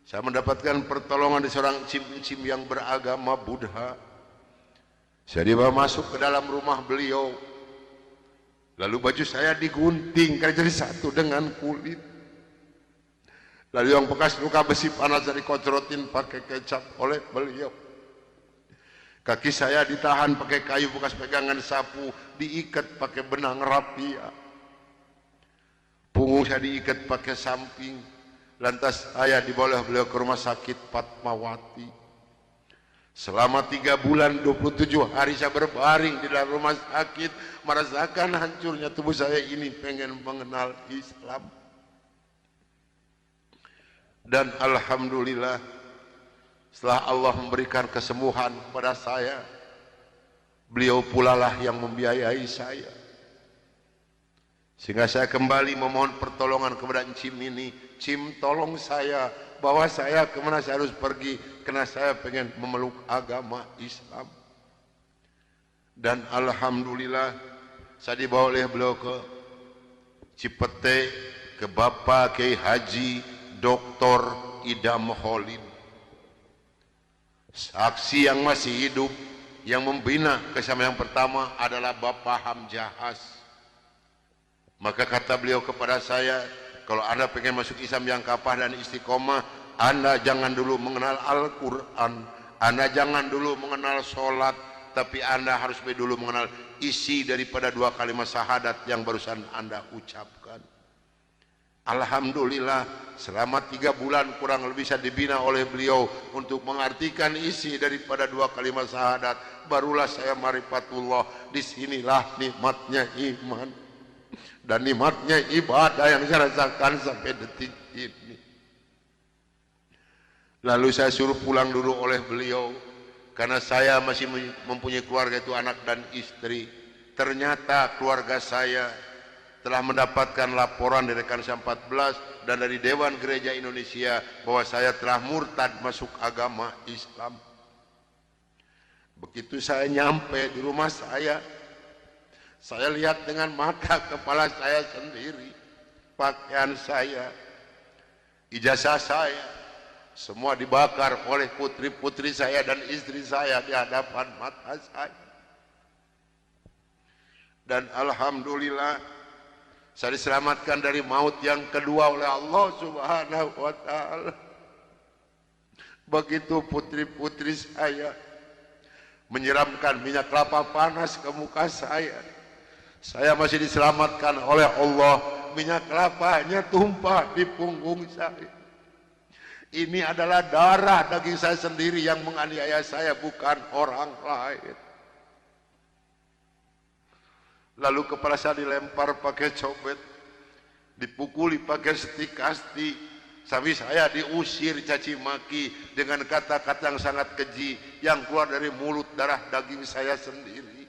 A: saya mendapatkan pertolongan dari seorang cim-cim yang beragama Buddha. Saya dibawa masuk ke dalam rumah beliau. Lalu baju saya digunting karena jadi satu dengan kulit. Lalu yang bekas luka besi panas dari kocrotin pakai kecap oleh beliau. Kaki saya ditahan pakai kayu bekas pegangan sapu, diikat pakai benang rapia. Punggung saya diikat pakai samping. Lantas saya dibawa beliau ke rumah sakit Fatmawati. Selama 3 bulan 27 hari saya berbaring di dalam rumah sakit, merasakan hancurnya tubuh saya ini, pengen mengenal Islam. Dan alhamdulillah setelah Allah memberikan kesembuhan kepada saya, beliau pula lah yang membiayai saya. Sehingga saya kembali memohon pertolongan kepada Cim ini. Cim, tolong saya, bawa saya kemana saya harus pergi, karena saya pengen memeluk agama Islam. Dan alhamdulillah saya dibawa oleh beliau ke Cipete, ke Bapak Kiai Haji Dr. Idam Khalid. Saksi yang masih hidup yang membina kesamaan yang pertama adalah Bapak Hamjahas. Maka kata beliau kepada saya, kalau Anda pengen masuk Islam yang kapah dan istiqomah, Anda jangan dulu mengenal Al-Quran, Anda jangan dulu mengenal sholat, tapi Anda harus dulu mengenal isi daripada 2 kalimat syahadat yang barusan Anda ucapkan. Alhamdulillah selama 3 bulan kurang lebih saya dibina oleh beliau untuk mengartikan isi daripada 2 kalimat syahadat. Barulah saya marifatullah. Disinilah nikmatnya iman dan nikmatnya ibadah yang saya rasakan sampai detik ini. Lalu saya suruh pulang dulu oleh beliau karena saya masih mempunyai keluarga, itu anak dan istri. Ternyata keluarga saya telah mendapatkan laporan dari Kansa 14 dan dari Dewan Gereja Indonesia bahwa saya telah murtad masuk agama Islam. Begitu saya nyampe di rumah saya lihat dengan mata kepala saya sendiri, pakaian saya, ijazah saya, semua dibakar oleh putri-putri saya dan istri saya di hadapan mata saya. Dan alhamdulillah saya diselamatkan dari maut yang kedua oleh Allah Subhanahu wa ta'ala. Begitu putri-putri saya menyiramkan minyak kelapa panas ke muka saya masih diselamatkan oleh Allah. Minyak kelapanya tumpah di punggung saya. Ini adalah darah daging saya sendiri yang menganiaya saya, bukan orang lain. Lalu kepala saya dilempar pakai cobek, dipukuli pakai setik kasti, sampai saya diusir caci maki dengan kata-kata yang sangat keji yang keluar dari mulut darah daging saya sendiri.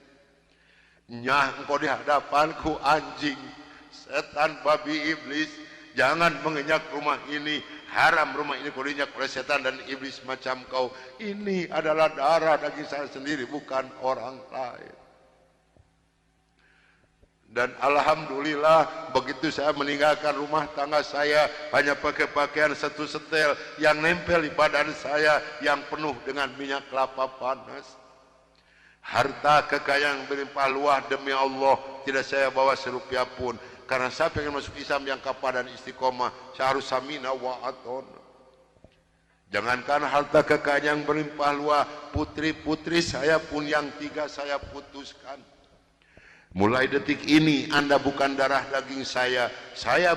A: Nyah, engkau di hadapanku anjing, setan, babi, iblis, jangan menginjak rumah ini, haram rumah ini kau diinjak oleh setan dan iblis macam kau. Ini adalah darah daging saya sendiri, bukan orang lain. Dan alhamdulillah begitu saya meninggalkan rumah tangga saya hanya pakai pakaian 1 setel yang nempel di badan saya yang penuh dengan minyak kelapa panas. Harta kekayaan yang berlimpah luah demi Allah tidak saya bawa serupiah pun, karena saya pengen masuk Islam yang kapah dan istiqomah. Saya harus samina wa atona. Jangankan harta kekayaan yang berlimpah luah, putri-putri saya pun yang 3 saya putuskan. Mulai detik ini Anda bukan darah daging saya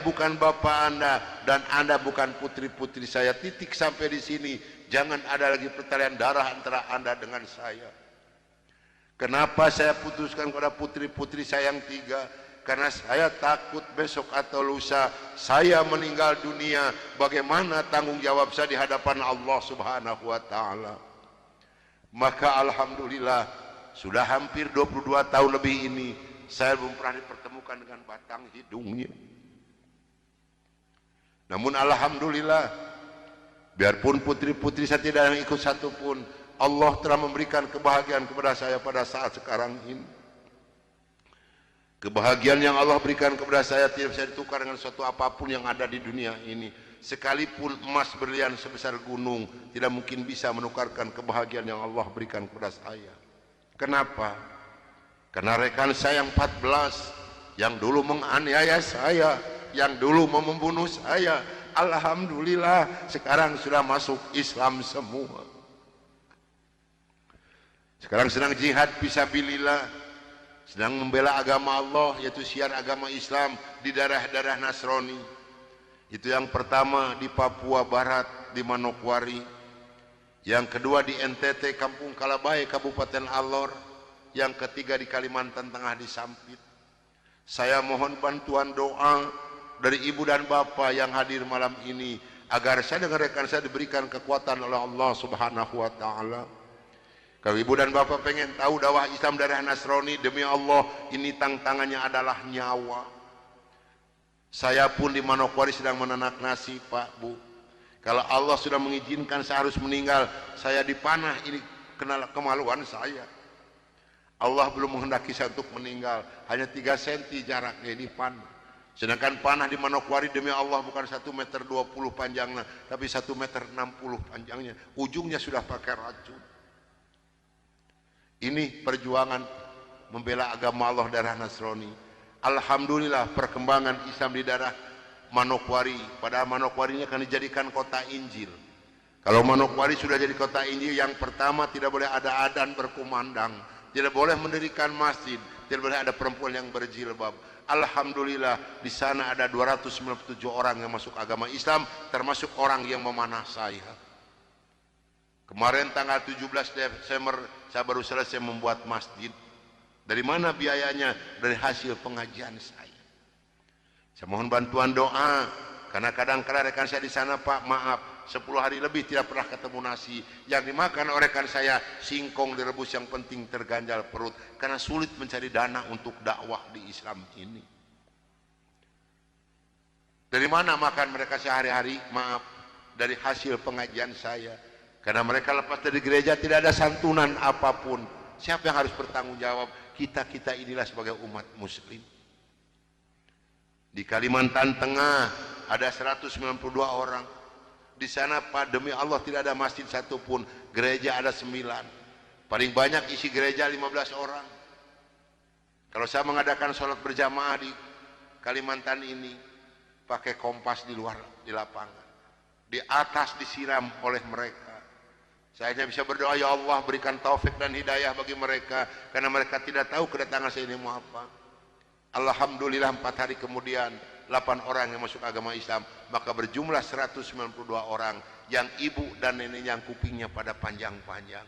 A: bukan bapak Anda, dan Anda bukan putri-putri saya. Titik sampai di sini. Jangan ada lagi pertalian darah antara Anda dengan saya. Kenapa saya putuskan kepada putri-putri saya yang 3? karena saya takut besok atau lusa saya meninggal dunia, bagaimana tanggung jawab saya di hadapan Allah Subhanahu wa taala. Maka alhamdulillah sudah hampir 22 tahun lebih ini saya belum pernah dipertemukan dengan batang hidungnya. Namun alhamdulillah, biarpun putri-putri saya tidak yang ikut satupun, Allah telah memberikan kebahagiaan kepada saya pada saat sekarang ini. Kebahagiaan yang Allah berikan kepada saya tidak bisa ditukar dengan suatu apapun yang ada di dunia ini. Sekalipun emas berlian sebesar gunung tidak mungkin bisa menukarkan kebahagiaan yang Allah berikan kepada saya. Kenapa? Karena rekan saya yang 14 yang dulu menganiaya saya, yang dulu mau membunuh saya, alhamdulillah sekarang sudah masuk Islam semua. Sekarang sedang jihad fisabilillah, sedang membela agama Allah, yaitu syiar agama Islam di daerah-daerah Nasrani. Itu yang pertama di Papua Barat di Manokwari, yang kedua di NTT Kampung Kalabai Kabupaten Alor, yang ketiga di Kalimantan Tengah di Sampit. Saya mohon bantuan doa dari ibu dan bapak yang hadir malam ini agar saya dengan rekan saya diberikan kekuatan oleh Allah Subhanahu wa taala. Kalau ibu dan bapak pengen tahu dakwah Islam daerah Nasrani, demi Allah ini tantangannya adalah nyawa. Saya pun di Manokwari sedang menanak nasi, Pak, Bu. Kalau Allah sudah mengizinkan saya harus meninggal, saya dipanah, ini kenal kemaluan saya. Allah belum menghendaki saya untuk meninggal, hanya 3 cm jaraknya di panah. Sedangkan panah di Manokwari demi Allah bukan 1,20 meter panjangnya, tapi 1,60 meter panjangnya. Ujungnya sudah pakai racun. Ini perjuangan membela agama Allah daerah Nasrani. Alhamdulillah perkembangan Islam di daerah Manokwari. Padahal Manokwari ini akan dijadikan kota Injil. Kalau Manokwari sudah jadi kota Injil, yang pertama tidak boleh ada adzan berkumandang, tidak boleh mendirikan masjid, tidak boleh ada perempuan yang berjilbab. Alhamdulillah di sana ada 297 orang yang masuk agama Islam, termasuk orang yang memanah saya. Kemarin tanggal 17 Desember saya baru selesai membuat masjid. Dari mana biayanya? Dari hasil pengajian saya. Saya mohon bantuan doa, karena kadang-kadang rekan saya di sana, Pak, maaf, 10 hari lebih tidak pernah ketemu nasi. Yang dimakan oleh rekan saya singkong direbus, yang penting terganjal perut, karena sulit mencari dana untuk dakwah di Islam ini. Dari mana makan mereka sehari-hari? Maaf, dari hasil pengajian saya. Karena mereka lepas dari gereja tidak ada santunan apapun. Siapa yang harus bertanggung jawab? Kita inilah sebagai umat muslim. Di Kalimantan Tengah ada 192 orang. Di sana, Pak, demi Allah tidak ada masjid satupun, gereja ada 9. Paling banyak isi gereja 15 orang. Kalau saya mengadakan sholat berjamaah di Kalimantan ini, pakai kompas di luar, di lapangan. Di atas disiram oleh mereka. Saya hanya bisa berdoa, ya Allah berikan taufik dan hidayah bagi mereka, karena mereka tidak tahu kedatangan saya ini mau apa. Alhamdulillah 4 hari kemudian 8 orang yang masuk agama Islam, maka berjumlah 192 orang yang ibu dan neneknya yang kupingnya pada panjang-panjang.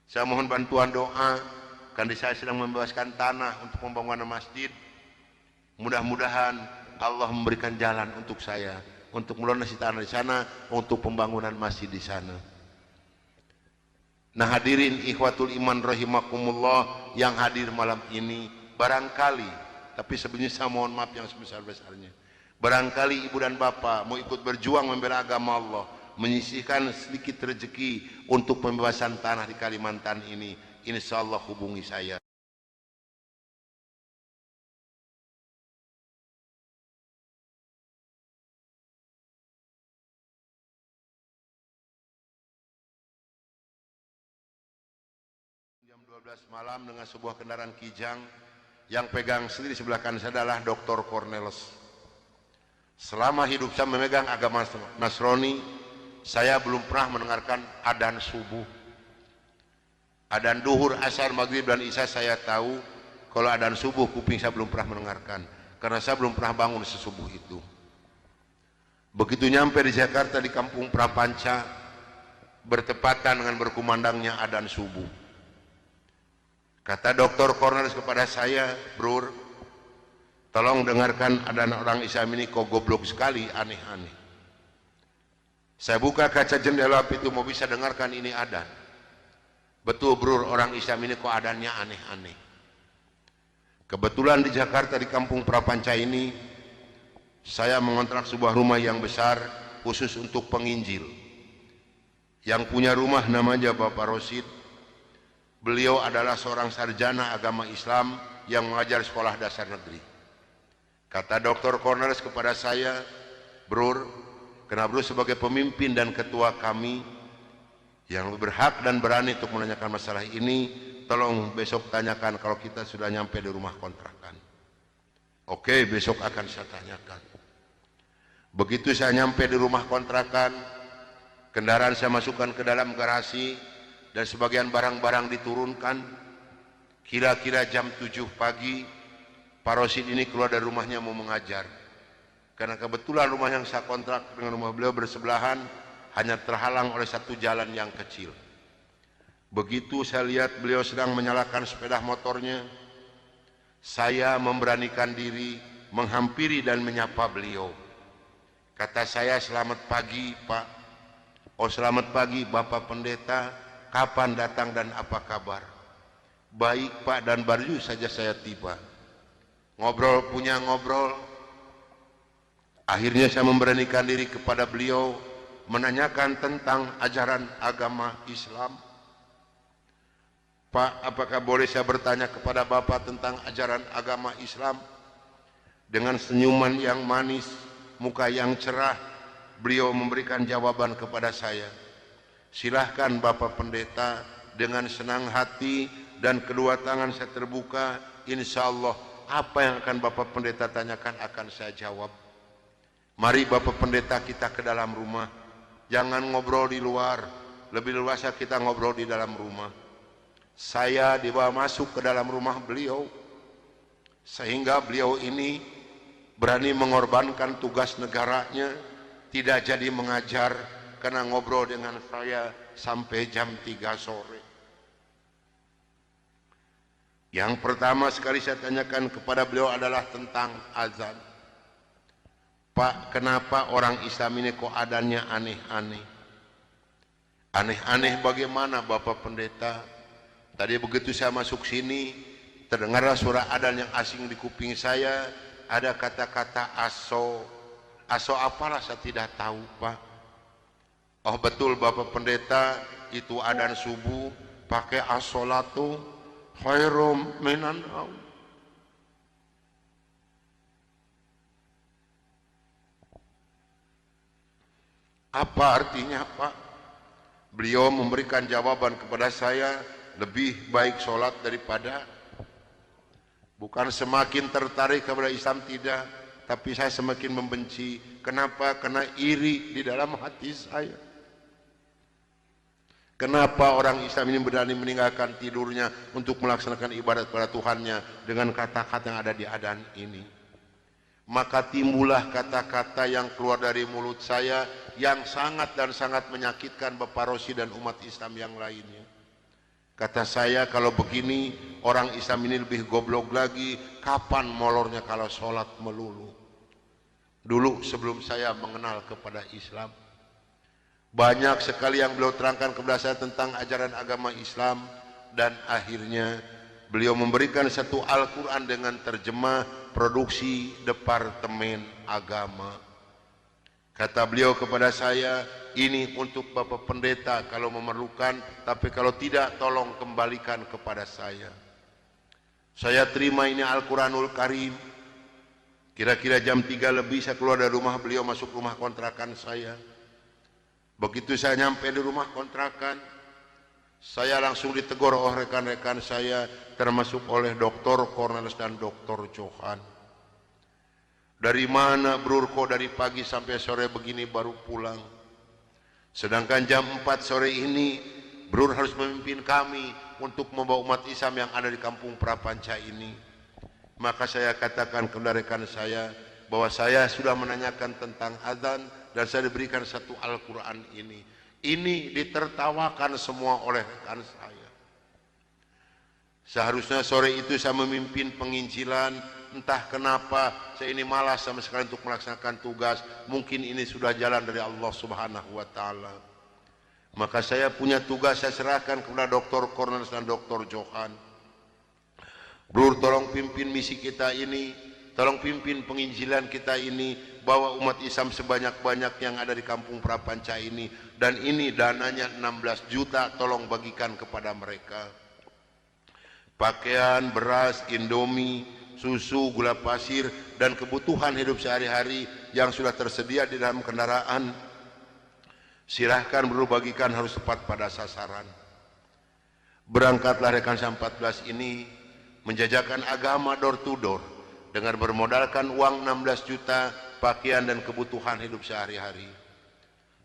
A: Saya mohon bantuan doa, karena saya sedang membebaskan tanah untuk pembangunan masjid. Mudah-mudahan Allah memberikan jalan untuk saya untuk melunasi tanah di sana, untuk pembangunan masjid di sana. Nah hadirin ikhwatul iman rahimakumullah yang hadir malam ini, barangkali, tapi sebenarnya saya mohon maaf yang sebesar-besarnya, barangkali ibu dan bapak mau ikut berjuang membela agama Allah, menyisihkan sedikit rezeki untuk pembebasan tanah di Kalimantan ini, insya Allah hubungi saya. Jam 12 malam dengan sebuah kendaraan Kijang, yang pegang sendiri sebelah kanan saya adalah Dr. Cornelis. Selama hidup saya memegang agama Nasrani, saya belum pernah mendengarkan adzan subuh. Adzan duhur, asar, maghrib dan isya saya tahu. Kalau adzan subuh kuping saya belum pernah mendengarkan, karena saya belum pernah bangun sesubuh itu. Begitu nyampe di Jakarta di Kampung Prapanca, bertepatan dengan berkumandangnya adzan subuh. Kata Dr. Cornelis kepada saya, "Brur, Tolong dengarkan, ada orang Islam ini kok goblok sekali, aneh-aneh. Saya buka kaca jendela itu mau bisa dengarkan ini adzan. Betul bro, orang Islam ini kok adzannya aneh-aneh. Kebetulan di Jakarta di Kampung Prapanca ini saya mengontrak sebuah rumah yang besar khusus untuk penginjil. Yang punya rumah namanya Bapak Rosid. Beliau adalah seorang sarjana agama Islam yang mengajar sekolah dasar negeri. Kata Dr. Cornelius kepada saya, "Bro, karena bro sebagai pemimpin dan ketua kami yang berhak dan berani untuk menanyakan masalah ini, tolong besok tanyakan kalau kita sudah nyampe di rumah kontrakan." Oke, besok akan saya tanyakan. Begitu saya nyampe di rumah kontrakan, kendaraan saya masukkan ke dalam garasi dan sebagian barang-barang diturunkan. Kira-kira jam 7 pagi, Pak Rosid ini keluar dari rumahnya mau mengajar. Karena kebetulan rumah yang saya kontrak dengan rumah beliau bersebelahan, hanya terhalang oleh satu jalan yang kecil. Begitu saya lihat beliau sedang menyalakan sepeda motornya, saya memberanikan diri menghampiri dan menyapa beliau. Kata saya, "Selamat pagi Pak." "Oh selamat pagi Bapak Pendeta, kapan datang dan apa kabar?" "Baik Pak, dan baru saja saya tiba." Ngobrol punya ngobrol. Akhirnya saya memberanikan diri kepada beliau menanyakan tentang ajaran agama Islam. "Pak, apakah boleh saya bertanya kepada Bapak tentang ajaran agama Islam?" Dengan senyuman yang manis, muka yang cerah, beliau memberikan jawaban kepada saya. "Silahkan Bapak Pendeta." Dengan senang hati dan kedua tangan saya terbuka, insya Allah apa yang akan Bapak Pendeta tanyakan akan saya jawab. Mari Bapak Pendeta kita ke dalam rumah. Jangan ngobrol di luar. Lebih luasa kita ngobrol di dalam rumah. Saya dibawa masuk ke dalam rumah beliau. Sehingga beliau ini berani mengorbankan tugas negaranya. Tidak jadi mengajar karena ngobrol dengan saya sampai jam 3 sore. Yang pertama sekali saya tanyakan kepada beliau adalah tentang azan. "Pak, kenapa orang Islam ini kok adzannya aneh-aneh?" "Aneh-aneh bagaimana Bapak Pendeta?" "Tadi begitu saya masuk sini, terdengarlah suara adzan yang asing di kuping saya. Ada kata-kata aso. Aso apalah saya tidak tahu Pak." "Oh betul Bapak Pendeta, itu adzan subuh pakai as-sholatu khairum minan naum." Apa artinya Pak? Beliau memberikan jawaban kepada saya, lebih baik sholat daripada. Bukan semakin tertarik kepada Islam, tidak, tapi saya semakin membenci. Kenapa? Karena iri di dalam hati saya. Kenapa orang Islam ini berani meninggalkan tidurnya untuk melaksanakan ibadat kepada Tuhannya dengan kata-kata yang ada di adzan ini? Maka timbullah kata-kata yang keluar dari mulut saya yang sangat dan sangat menyakitkan Bapak Rosid dan umat Islam yang lainnya. Kata saya, kalau begini orang Islam ini lebih goblok lagi, kapan molornya kalau sholat melulu? Dulu sebelum saya mengenal kepada Islam, banyak sekali yang beliau terangkan kepada saya tentang ajaran agama Islam, dan akhirnya beliau memberikan satu Al-Quran dengan terjemah produksi Departemen Agama. Kata beliau kepada saya, "Ini untuk Bapak Pendeta kalau memerlukan, tapi kalau tidak tolong kembalikan kepada saya." Saya terima ini Al-Quranul Karim. Kira-kira jam 3 lebih saya keluar dari rumah beliau masuk rumah kontrakan saya. Begitu saya nyampe di rumah kontrakan, saya langsung ditegur oleh rekan-rekan saya, termasuk oleh Dr. Cornelius dan Dr. Johan. "Dari mana Bro, kok dari pagi sampai sore begini baru pulang? Sedangkan jam 4 sore ini Bro harus memimpin kami untuk membawa umat Islam yang ada di Kampung Prapanca ini." Maka saya katakan kepada rekan saya bahwa saya sudah menanyakan tentang adzan dan saya diberikan satu Al-Quran ini. Ini ditertawakan semua oleh rekan saya. Seharusnya sore itu saya memimpin penginjilan, entah kenapa saya ini malas sama sekali untuk melaksanakan tugas. Mungkin ini sudah jalan dari Allah Subhanahu wa taala. Maka saya punya tugas, saya serahkan kepada Dr. Cornelius dan Dr. Johan. Bro, tolong pimpin misi kita ini, tolong pimpin penginjilan kita ini, bawa umat Islam sebanyak-banyak yang ada di kampung Prapanca ini, dan ini dananya 16 juta, tolong bagikan kepada mereka. Pakaian, beras, indomie, susu, gula pasir, dan kebutuhan hidup sehari-hari yang sudah tersedia di dalam kendaraan, silahkan bro bagikan, harus tepat pada sasaran. Berangkatlah rekan 14 ini menjajakan agama door to door dengan bermodalkan uang 16 juta, pakaian dan kebutuhan hidup sehari-hari.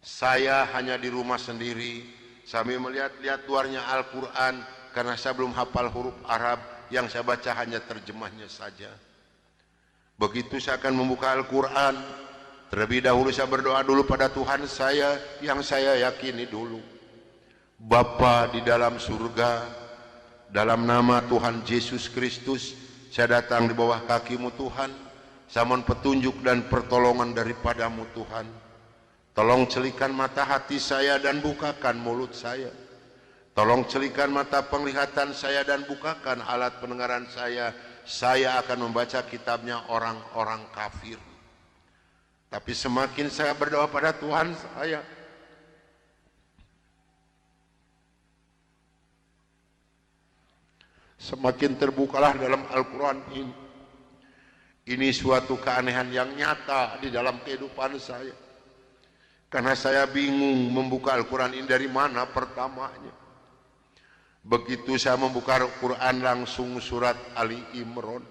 A: Saya hanya di rumah sendiri sambil melihat-lihat luarnya Al-Quran, karena saya belum hafal huruf Arab, yang saya baca hanya terjemahnya saja. Begitu saya akan membuka Al-Quran, terlebih dahulu saya berdoa dulu pada Tuhan saya yang saya yakini dulu. Bapa di dalam surga, dalam nama Tuhan Yesus Kristus, saya datang di bawah kaki-Mu Tuhan. Saya mohon petunjuk dan pertolongan daripadamu Tuhan. Tolong celikan mata hati saya dan bukakan mulut saya. Tolong celikan mata penglihatan saya dan bukakan alat pendengaran saya. Saya akan membaca kitabnya orang-orang kafir. Tapi semakin saya berdoa pada Tuhan saya, semakin terbukalah dalam Al-Quran ini. Ini suatu keanehan yang nyata di dalam kehidupan saya. Karena saya bingung membuka Al-Quran ini dari mana pertamanya. Begitu saya membuka Al-Quran, langsung surat Ali Imran.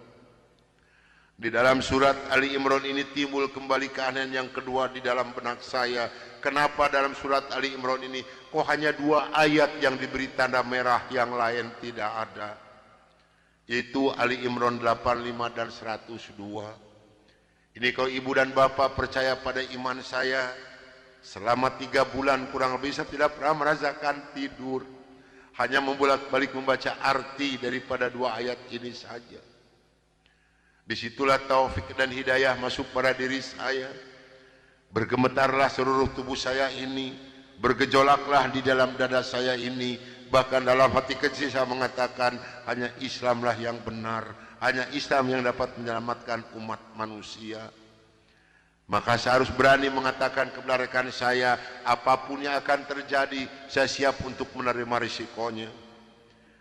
A: Di dalam surat Ali Imran ini timbul kembali keanehan yang kedua di dalam benak saya. Kenapa dalam surat Ali Imran ini kok hanya 2 ayat yang diberi tanda merah, yang lain tidak ada? Yaitu Ali Imran 85 dan 102. Ini kalau ibu dan bapak percaya pada iman saya, selama 3 bulan kurang lebih saya tidak pernah merasakan tidur. Hanya membolak-balik membaca arti daripada 2 ayat ini saja. Disitulah taufik dan hidayah masuk pada diri saya. Bergemetarlah seluruh tubuh saya ini, bergejolaklah di dalam dada saya ini. Bahkan dalam hati kecil saya mengatakan, hanya Islamlah yang benar, hanya Islam yang dapat menyelamatkan umat manusia. Maka saya harus berani mengatakan kepada rekan saya, apapun yang akan terjadi, saya siap untuk menerima risikonya.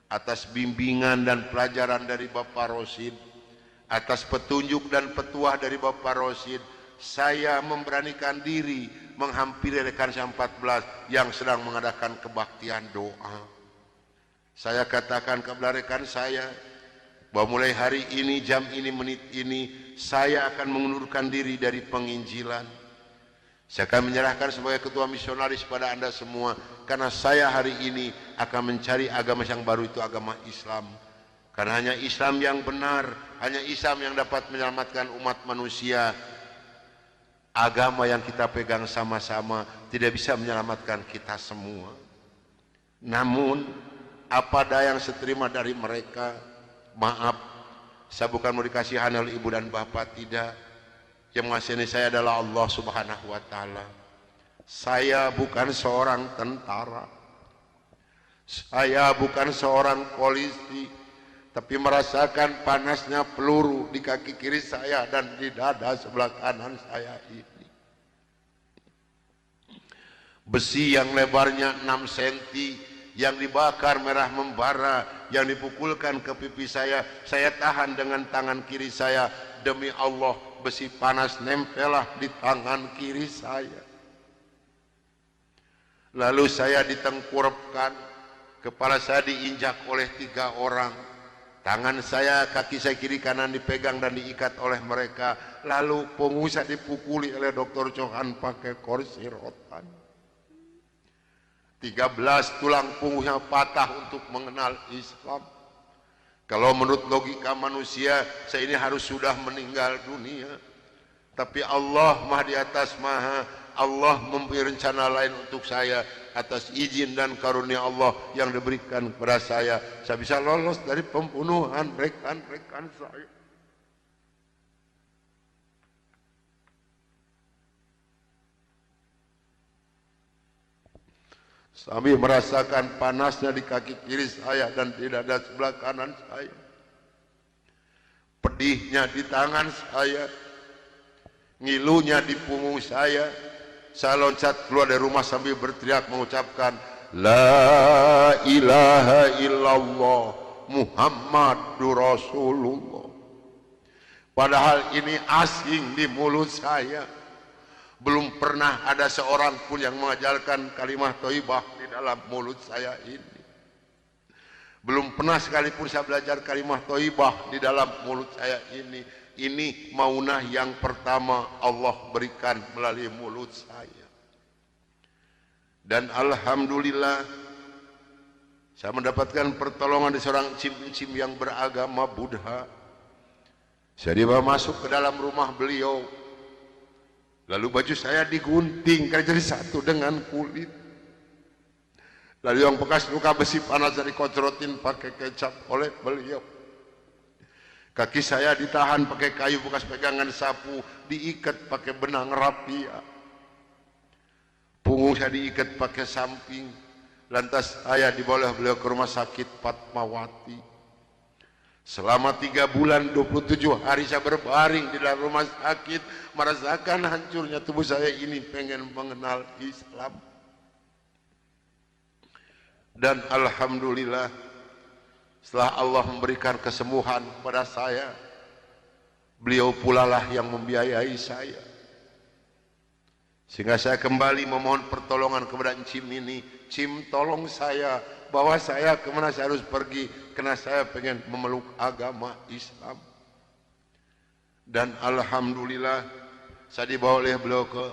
A: Atas bimbingan dan pelajaran dari Bapak Rosid, atas petunjuk dan petuah dari Bapak Rosid, saya memberanikan diri menghampiri rekan saya 14 yang sedang mengadakan kebaktian doa. Saya katakan kepada rekan saya, bahwa mulai hari ini, jam ini, menit ini, saya akan mengundurkan diri dari penginjilan. Saya akan menyerahkan sebagai ketua misionaris pada Anda semua, karena saya hari ini akan mencari agama yang baru, itu agama Islam. Karena hanya Islam yang benar, hanya Islam yang dapat menyelamatkan umat manusia. Agama yang kita pegang sama-sama tidak bisa menyelamatkan kita semua. Namun, apa daya yang seterima dari mereka, maaf, saya bukan mau dikasihan oleh ibu dan bapak, tidak. Yang mengasihani saya adalah Allah Subhanahu wa ta'ala. Saya bukan seorang tentara, saya bukan seorang polisi, tapi merasakan panasnya peluru di kaki kiri saya dan di dada sebelah kanan saya ini. Besi yang lebarnya 6 cm yang dibakar merah membara, yang dipukulkan ke pipi saya tahan dengan tangan kiri saya. Demi Allah, besi panas nempelah di tangan kiri saya. Lalu saya ditengkurapkan, kepala saya diinjak oleh 3 orang. Tangan saya, kaki saya kiri kanan dipegang dan diikat oleh mereka. Lalu punggung saya dipukuli oleh Dr. Johan pakai kursi rotan. 13 tulang punggungnya patah untuk mengenal Islam. Kalau menurut logika manusia, saya ini harus sudah meninggal dunia. Tapi Allah Maha di atas Maha, Allah memberi rencana lain untuk saya. Atas izin dan karunia Allah yang diberikan kepada saya bisa lolos dari pembunuhan rekan-rekan saya. sambil merasakan panasnya di kaki kiri saya dan di dada sebelah kanan saya, pedihnya di tangan saya, ngilunya di punggung saya loncat keluar dari rumah sambil berteriak mengucapkan La ilaha illallah Muhammadur Rasulullah. Padahal ini asing di mulut saya. Belum pernah ada seorang pun yang mengajarkan kalimat thayyibah di dalam mulut saya ini. Belum pernah sekalipun saya belajar kalimat thayyibah di dalam mulut saya ini. Ini maunah yang pertama Allah berikan melalui mulut saya. Dan alhamdulillah saya mendapatkan pertolongan dari seorang cim-cim yang beragama Buddha. Saya dibawa masuk ke dalam rumah beliau. Lalu baju saya digunting karena jadi satu dengan kulit. Lalu yang bekas luka besi panas dari kocrotin pakai kecap oleh beliau. Kaki saya ditahan pakai kayu bekas pegangan sapu, diikat pakai benang rapia. Punggung saya diikat pakai samping. Lantas saya dibawa beliau ke rumah sakit Fatmawati. Selama 3 bulan 27 hari saya berbaring di dalam rumah sakit, merasakan hancurnya tubuh saya ini, pengen mengenal Islam. Dan alhamdulillah setelah Allah memberikan kesembuhan kepada saya, beliau pula lah yang membiayai saya. Sehingga saya kembali memohon pertolongan kepada Cim ini. Cim, tolong saya, bawa saya kemana saya harus pergi, karena saya pengen memeluk agama Islam. Dan alhamdulillah saya dibawa oleh beliau ke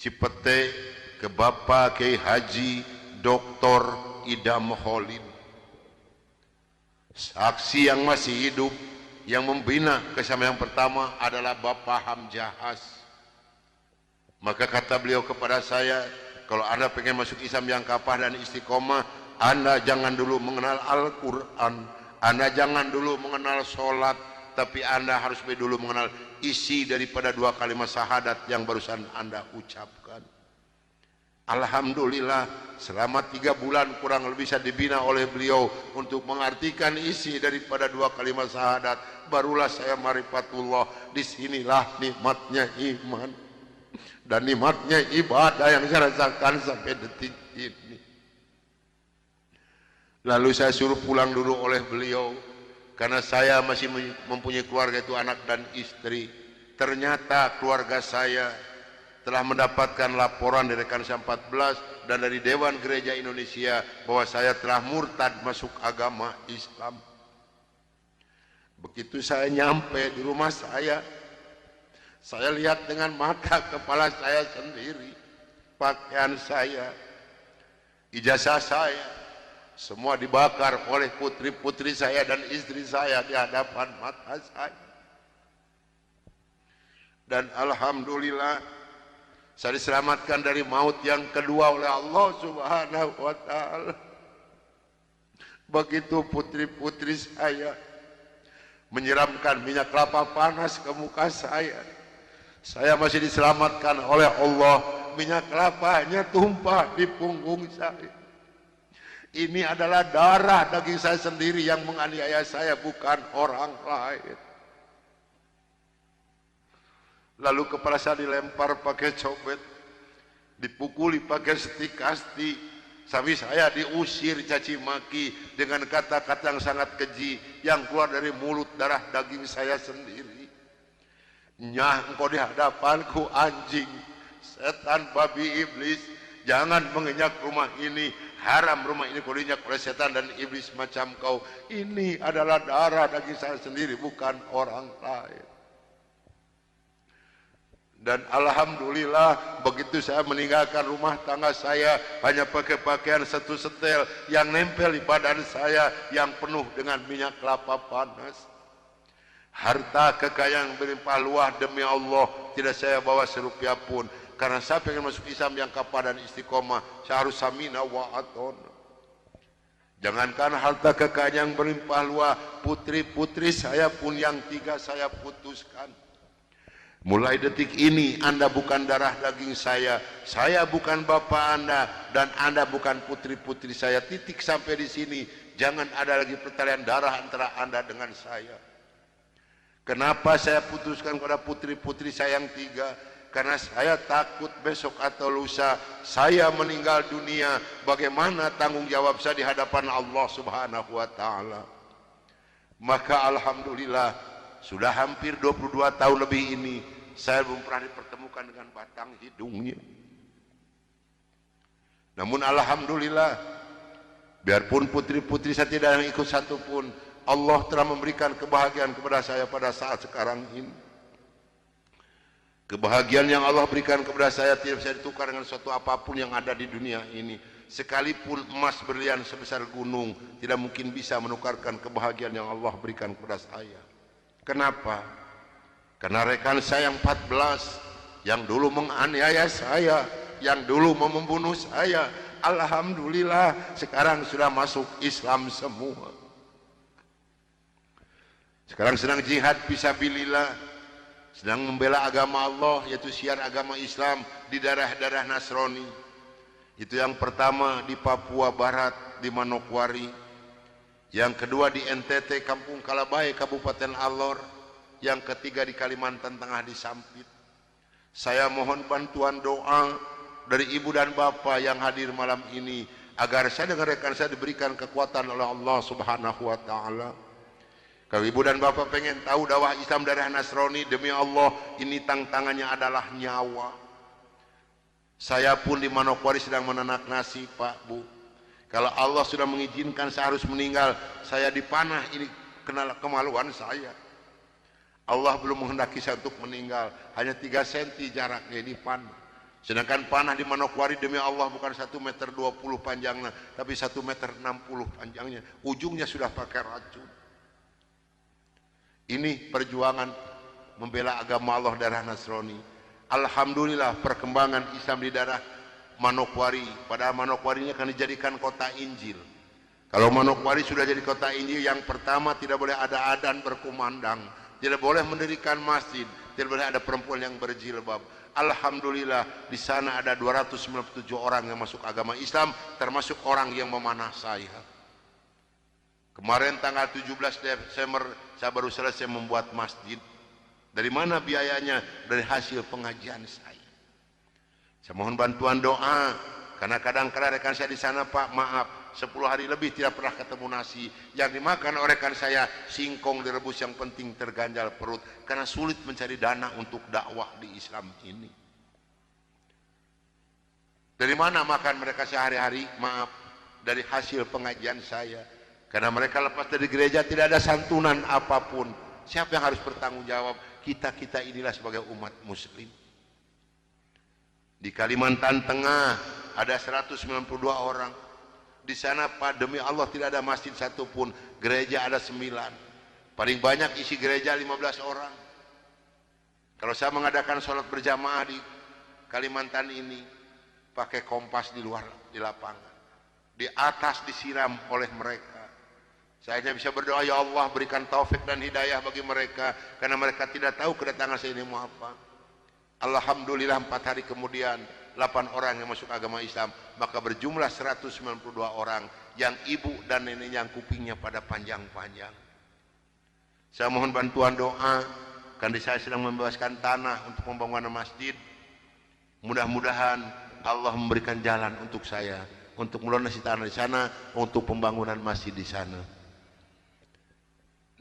A: Cipete, ke Bapak Kiai Haji Dr. Idam Khalid, saksi yang masih hidup, yang membina kesama yang pertama adalah Bapak Hamjahas. Maka kata beliau kepada saya, kalau Anda pengen masuk Islam yang kapah dan istiqomah, Anda jangan dulu mengenal Al-Quran, Anda jangan dulu mengenal sholat, tapi Anda harus dulu mengenal isi daripada 2 kalimat syahadat yang barusan Anda ucapkan. Alhamdulillah selama 3 bulan kurang lebih saya dibina oleh beliau untuk mengartikan isi daripada 2 kalimat syahadat. Barulah saya marifatullah. Disinilah nikmatnya iman dan nikmatnya ibadah yang saya rasakan sampai detik ini. Lalu saya suruh pulang dulu oleh beliau karena saya masih mempunyai keluarga, itu anak dan istri. Ternyata keluarga saya telah mendapatkan laporan dari Kansa 14 dan dari Dewan Gereja Indonesia bahwa saya telah murtad masuk agama Islam. Begitu saya nyampe di rumah saya lihat dengan mata kepala saya sendiri, pakaian saya, ijazah saya, semua dibakar oleh putri-putri saya dan istri saya di hadapan mata saya. Dan alhamdulillah saya diselamatkan dari maut yang kedua oleh Allah Subhanahu wa ta'ala. Begitu putri-putri saya menyiramkan minyak kelapa panas ke muka saya masih diselamatkan oleh Allah. Minyak kelapanya tumpah di punggung saya. Ini adalah darah daging saya sendiri yang menganiaya saya, bukan orang lain. Lalu kepala saya dilempar pakai cobek, dipukuli pakai setik kasti, sampai saya diusir caci maki dengan kata-kata yang sangat keji yang keluar dari mulut darah daging saya sendiri. Nyah, engkau di hadapanku anjing, setan, babi, iblis, jangan menginjak rumah ini, haram rumah ini kau diinjak oleh setan dan iblis macam kau. Ini adalah darah daging saya sendiri, bukan orang lain. Dan alhamdulillah begitu saya meninggalkan rumah tangga saya, hanya pakai pakaian 1 setel yang nempel di badan saya yang penuh dengan minyak kelapa panas. Harta kekayaan berlimpah luah demi Allah tidak saya bawa serupiah pun, karena saya pengen masuk Islam yang kapah dan istiqomah. Saya harus samina wa atona. Jangankan harta kekayaan yang berlimpah luah, putri-putri saya pun yang 3 saya putuskan. Mulai detik ini Anda bukan darah daging saya bukan bapak Anda, dan Anda bukan putri-putri saya. Titik sampai di sini. Jangan ada lagi pertalian darah antara Anda dengan saya. Kenapa saya putuskan kepada putri-putri saya yang 3? Karena saya takut besok atau lusa saya meninggal dunia, bagaimana tanggung jawab saya di hadapan Allah Subhanahu wa taala. Maka alhamdulillah sudah hampir 22 tahun lebih ini saya belum pernah dipertemukan dengan batang hidungnya. Namun alhamdulillah, biarpun putri-putri saya tidak yang ikut satupun, Allah telah memberikan kebahagiaan kepada saya pada saat sekarang ini. Kebahagiaan yang Allah berikan kepada saya tidak bisa ditukar dengan suatu apapun yang ada di dunia ini. Sekalipun emas berlian sebesar gunung tidak mungkin bisa menukarkan kebahagiaan yang Allah berikan kepada saya. Kenapa? Karena rekan saya yang 14 yang dulu menganiaya saya, yang dulu mau membunuh saya, alhamdulillah sekarang sudah masuk Islam semua. Sekarang sedang jihad fisabilillah, sedang membela agama Allah, yaitu syiar agama Islam di daerah-daerah Nasrani. Itu yang pertama di Papua Barat, di Manokwari. Yang kedua di NTT, Kampung Kalabai, Kabupaten Alor. Yang ketiga di Kalimantan Tengah, di Sampit. Saya mohon bantuan doa dari ibu dan bapak yang hadir malam ini, agar saya dengan rekan saya diberikan kekuatan oleh Allah Subhanahu wa taala. Kalau ibu dan bapak pengen tahu dakwah Islam daerah Nasrani, demi Allah ini tantangannya adalah nyawa. Saya pun di Manokwari sedang menanak nasi, Pak, Bu. Kalau Allah sudah mengizinkan saya harus meninggal, saya dipanah, ini kenal kemaluan saya. Allah belum menghendaki saya untuk meninggal, hanya 3 cm jaraknya dipanah. Sedangkan panah di Manokwari demi Allah bukan 1,20 meter panjangnya, tapi 1,60 meter panjangnya. Ujungnya sudah pakai racun. Ini perjuangan membela agama Allah daerah Nasrani. Alhamdulillah perkembangan Islam di daerah Manokwari. Padahal Manokwari ini akan dijadikan kota Injil. Kalau Manokwari sudah jadi kota Injil, yang pertama tidak boleh ada adzan berkumandang, tidak boleh mendirikan masjid, tidak boleh ada perempuan yang berjilbab. Alhamdulillah di sana ada 297 orang yang masuk agama Islam, termasuk orang yang memanah saya. Kemarin tanggal 17 Desember saya baru selesai membuat masjid. Dari mana biayanya? Dari hasil pengajian saya. Saya mohon bantuan doa, karena kadang-kadang rekan saya di sana, Pak, maaf, 10 hari lebih tidak pernah ketemu nasi. Yang dimakan oleh rekan saya singkong direbus, yang penting terganjal perut, karena sulit mencari dana untuk dakwah di Islam ini. Dari mana makan mereka sehari-hari? Maaf, dari hasil pengajian saya. Karena mereka lepas dari gereja tidak ada santunan apapun. Siapa yang harus bertanggung jawab? Kita inilah sebagai umat muslim. Di Kalimantan Tengah ada 192 orang. Di sana, Pak, demi Allah tidak ada masjid satupun. Gereja ada 9. Paling banyak isi gereja 15 orang. Kalau saya mengadakan sholat berjamaah di Kalimantan ini, pakai kompas di luar, di lapangan. Di atas disiram oleh mereka. Saya hanya bisa berdoa, ya Allah berikan taufik dan hidayah bagi mereka, karena mereka tidak tahu kedatangan saya ini mau apa. Alhamdulillah 4 hari kemudian 8 orang yang masuk agama Islam, maka berjumlah 192 orang yang ibu dan neneknya yang kupingnya pada panjang-panjang. Saya mohon bantuan doa, karena saya sedang membebaskan tanah untuk pembangunan masjid. Mudah-mudahan Allah memberikan jalan untuk saya, untuk melunasi tanah di sana, untuk pembangunan masjid di sana.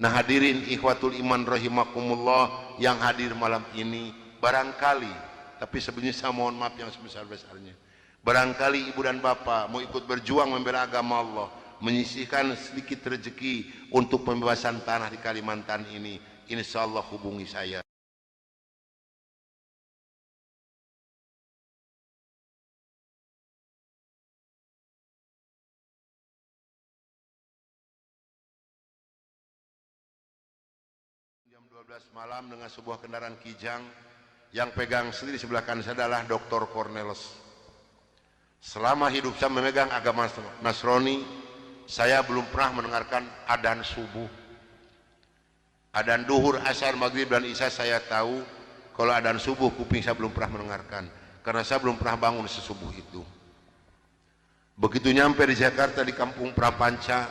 A: Nah hadirin ikhwatul iman rahimakumullah yang hadir malam ini, barangkali, tapi sebenarnya saya mohon maaf yang sebesar-besarnya, barangkali ibu dan bapak mau ikut berjuang membela agama Allah, menyisihkan sedikit rezeki untuk pembebasan tanah di Kalimantan ini, insya Allah hubungi saya. Jam 12 malam dengan sebuah kendaraan Kijang, yang pegang sendiri sebelah kanan saya adalah Dr. Cornelis. Selama hidup saya memegang agama Nasrani, saya belum pernah mendengarkan adzan subuh. Adzan duhur, asar, maghrib dan isya saya tahu. Kalau adzan subuh kuping saya belum pernah mendengarkan, karena saya belum pernah bangun sesubuh itu. Begitu nyampe di Jakarta di Kampung Prapanca,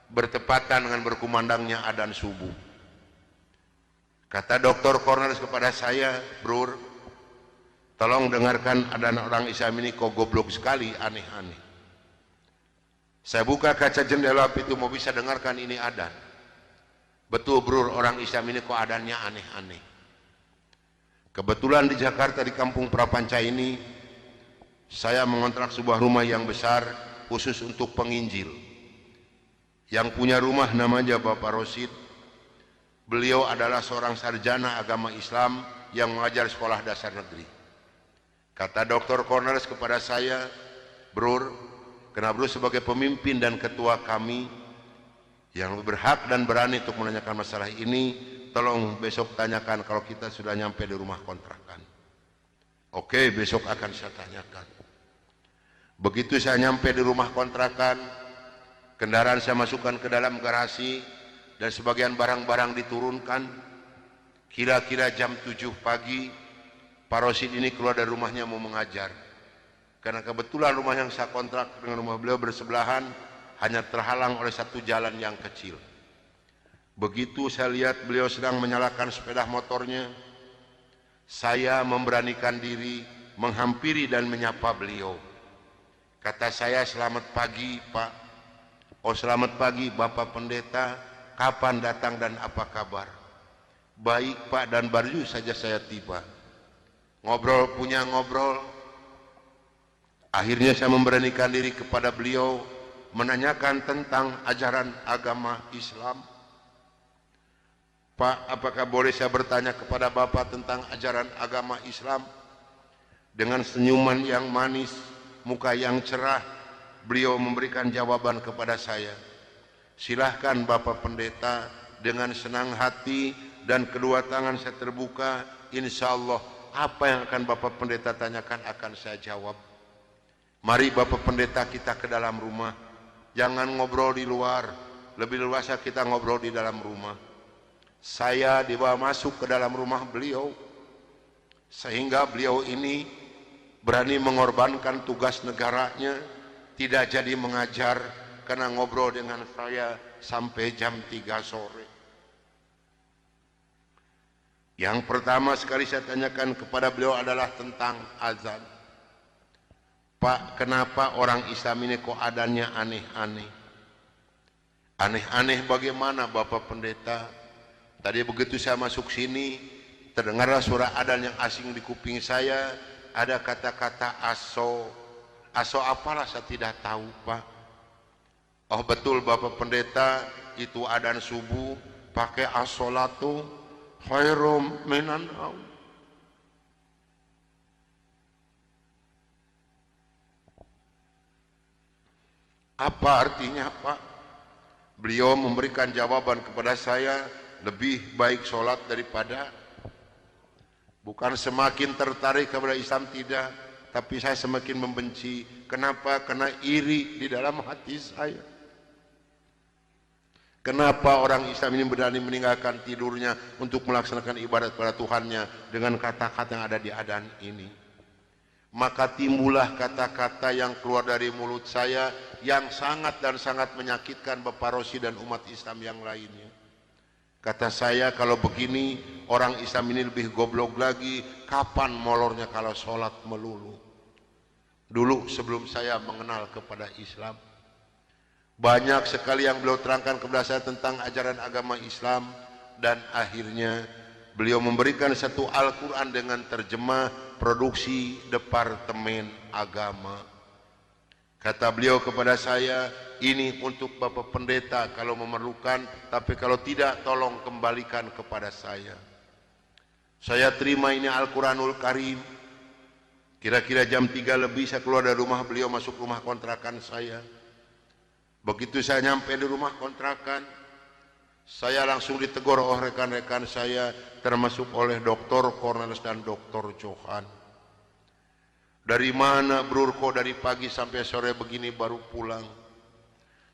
A: bertepatan dengan berkumandangnya adzan subuh. Kata Dr. Cornelis kepada saya, "Brur, tolong dengarkan adzan orang Islam ini kok goblok sekali, aneh-aneh." Saya buka kaca jendela pintu, mau bisa dengarkan ini adzan. Betul Brur, orang Islam ini kok adzannya aneh-aneh. Kebetulan di Jakarta di Kampung Prapanca ini, saya mengontrak sebuah rumah yang besar khusus untuk penginjil. Yang punya rumah namanya Bapak Rosid. Beliau adalah seorang sarjana agama Islam yang mengajar sekolah dasar negeri. Kata Dr. Cornelis kepada saya, "Brur, karena Brur sebagai pemimpin dan ketua kami yang berhak dan berani untuk menanyakan masalah ini, tolong besok tanyakan kalau kita sudah nyampe di rumah kontrakan." Oke, besok akan saya tanyakan. Begitu saya nyampe di rumah kontrakan, kendaraan saya masukkan ke dalam garasi dan sebagian barang-barang diturunkan. Kira-kira jam 7 pagi, Pak Rosid ini keluar dari rumahnya mau mengajar. Karena kebetulan rumah yang saya kontrak dengan rumah beliau bersebelahan, hanya terhalang oleh satu jalan yang kecil. Begitu saya lihat beliau sedang menyalakan sepeda motornya, saya memberanikan diri menghampiri dan menyapa beliau. Kata saya, "Selamat pagi Pak." "Oh, selamat pagi Bapak Pendeta, kapan datang dan apa kabar?" "Baik Pak, dan baru saja saya tiba." Ngobrol punya ngobrol. Akhirnya saya memberanikan diri kepada beliau menanyakan tentang ajaran agama Islam. "Pak, apakah boleh saya bertanya kepada Bapak tentang ajaran agama Islam?" Dengan senyuman yang manis, muka yang cerah, beliau memberikan jawaban kepada saya. "Silahkan Bapak Pendeta." Dengan senang hati dan kedua tangan saya terbuka, insya Allah apa yang akan Bapak Pendeta tanyakan akan saya jawab. Mari Bapak Pendeta kita ke dalam rumah. Jangan ngobrol di luar, lebih luasa kita ngobrol di dalam rumah. Saya dibawa masuk ke dalam rumah beliau, sehingga beliau ini berani mengorbankan tugas negaranya, tidak jadi mengajar karena ngobrol dengan saya sampai jam 3 sore. Yang pertama sekali saya tanyakan kepada beliau adalah tentang azan. "Pak, kenapa orang Islam ini kok adzannya aneh-aneh?" "Aneh-aneh bagaimana Bapak Pendeta?" "Tadi begitu saya masuk sini, terdengarlah suara adzan yang asing di kuping saya. Ada kata-kata aso. Aso apalah saya tidak tahu Pak." "Oh betul Bapak Pendeta, itu adzan subuh pakai as-sholatu khairum minan naum." "Apa artinya Pak?" Beliau memberikan jawaban kepada saya, "Lebih baik sholat daripada..." Bukan semakin tertarik kepada Islam, tidak, tapi saya semakin membenci. Kenapa? Karena iri di dalam hati saya. Kenapa orang Islam ini berani meninggalkan tidurnya untuk melaksanakan ibadat kepada Tuhannya dengan kata-kata yang ada di adzan ini? Maka timbullah kata-kata yang keluar dari mulut saya yang sangat dan sangat menyakitkan Bapak Rosid dan umat Islam yang lainnya. Kata saya, "Kalau begini orang Islam ini lebih goblok lagi, kapan molornya kalau sholat melulu?" Dulu sebelum saya mengenal kepada Islam, banyak sekali yang beliau terangkan kepada saya tentang ajaran agama Islam, dan akhirnya beliau memberikan satu Al-Quran dengan terjemah produksi Departemen Agama. Kata beliau kepada saya, "Ini untuk Bapak Pendeta kalau memerlukan, tapi kalau tidak tolong kembalikan kepada saya." Saya terima ini Al-Quranul Karim. Kira-kira jam 3 lebih saya keluar dari rumah beliau, masuk rumah kontrakan saya. Begitu saya nyampe di rumah kontrakan, saya langsung ditegur oleh rekan-rekan saya, termasuk oleh Dr. Cornelis dan Dr. Johan. "Dari mana Brur kok dari pagi sampai sore begini baru pulang?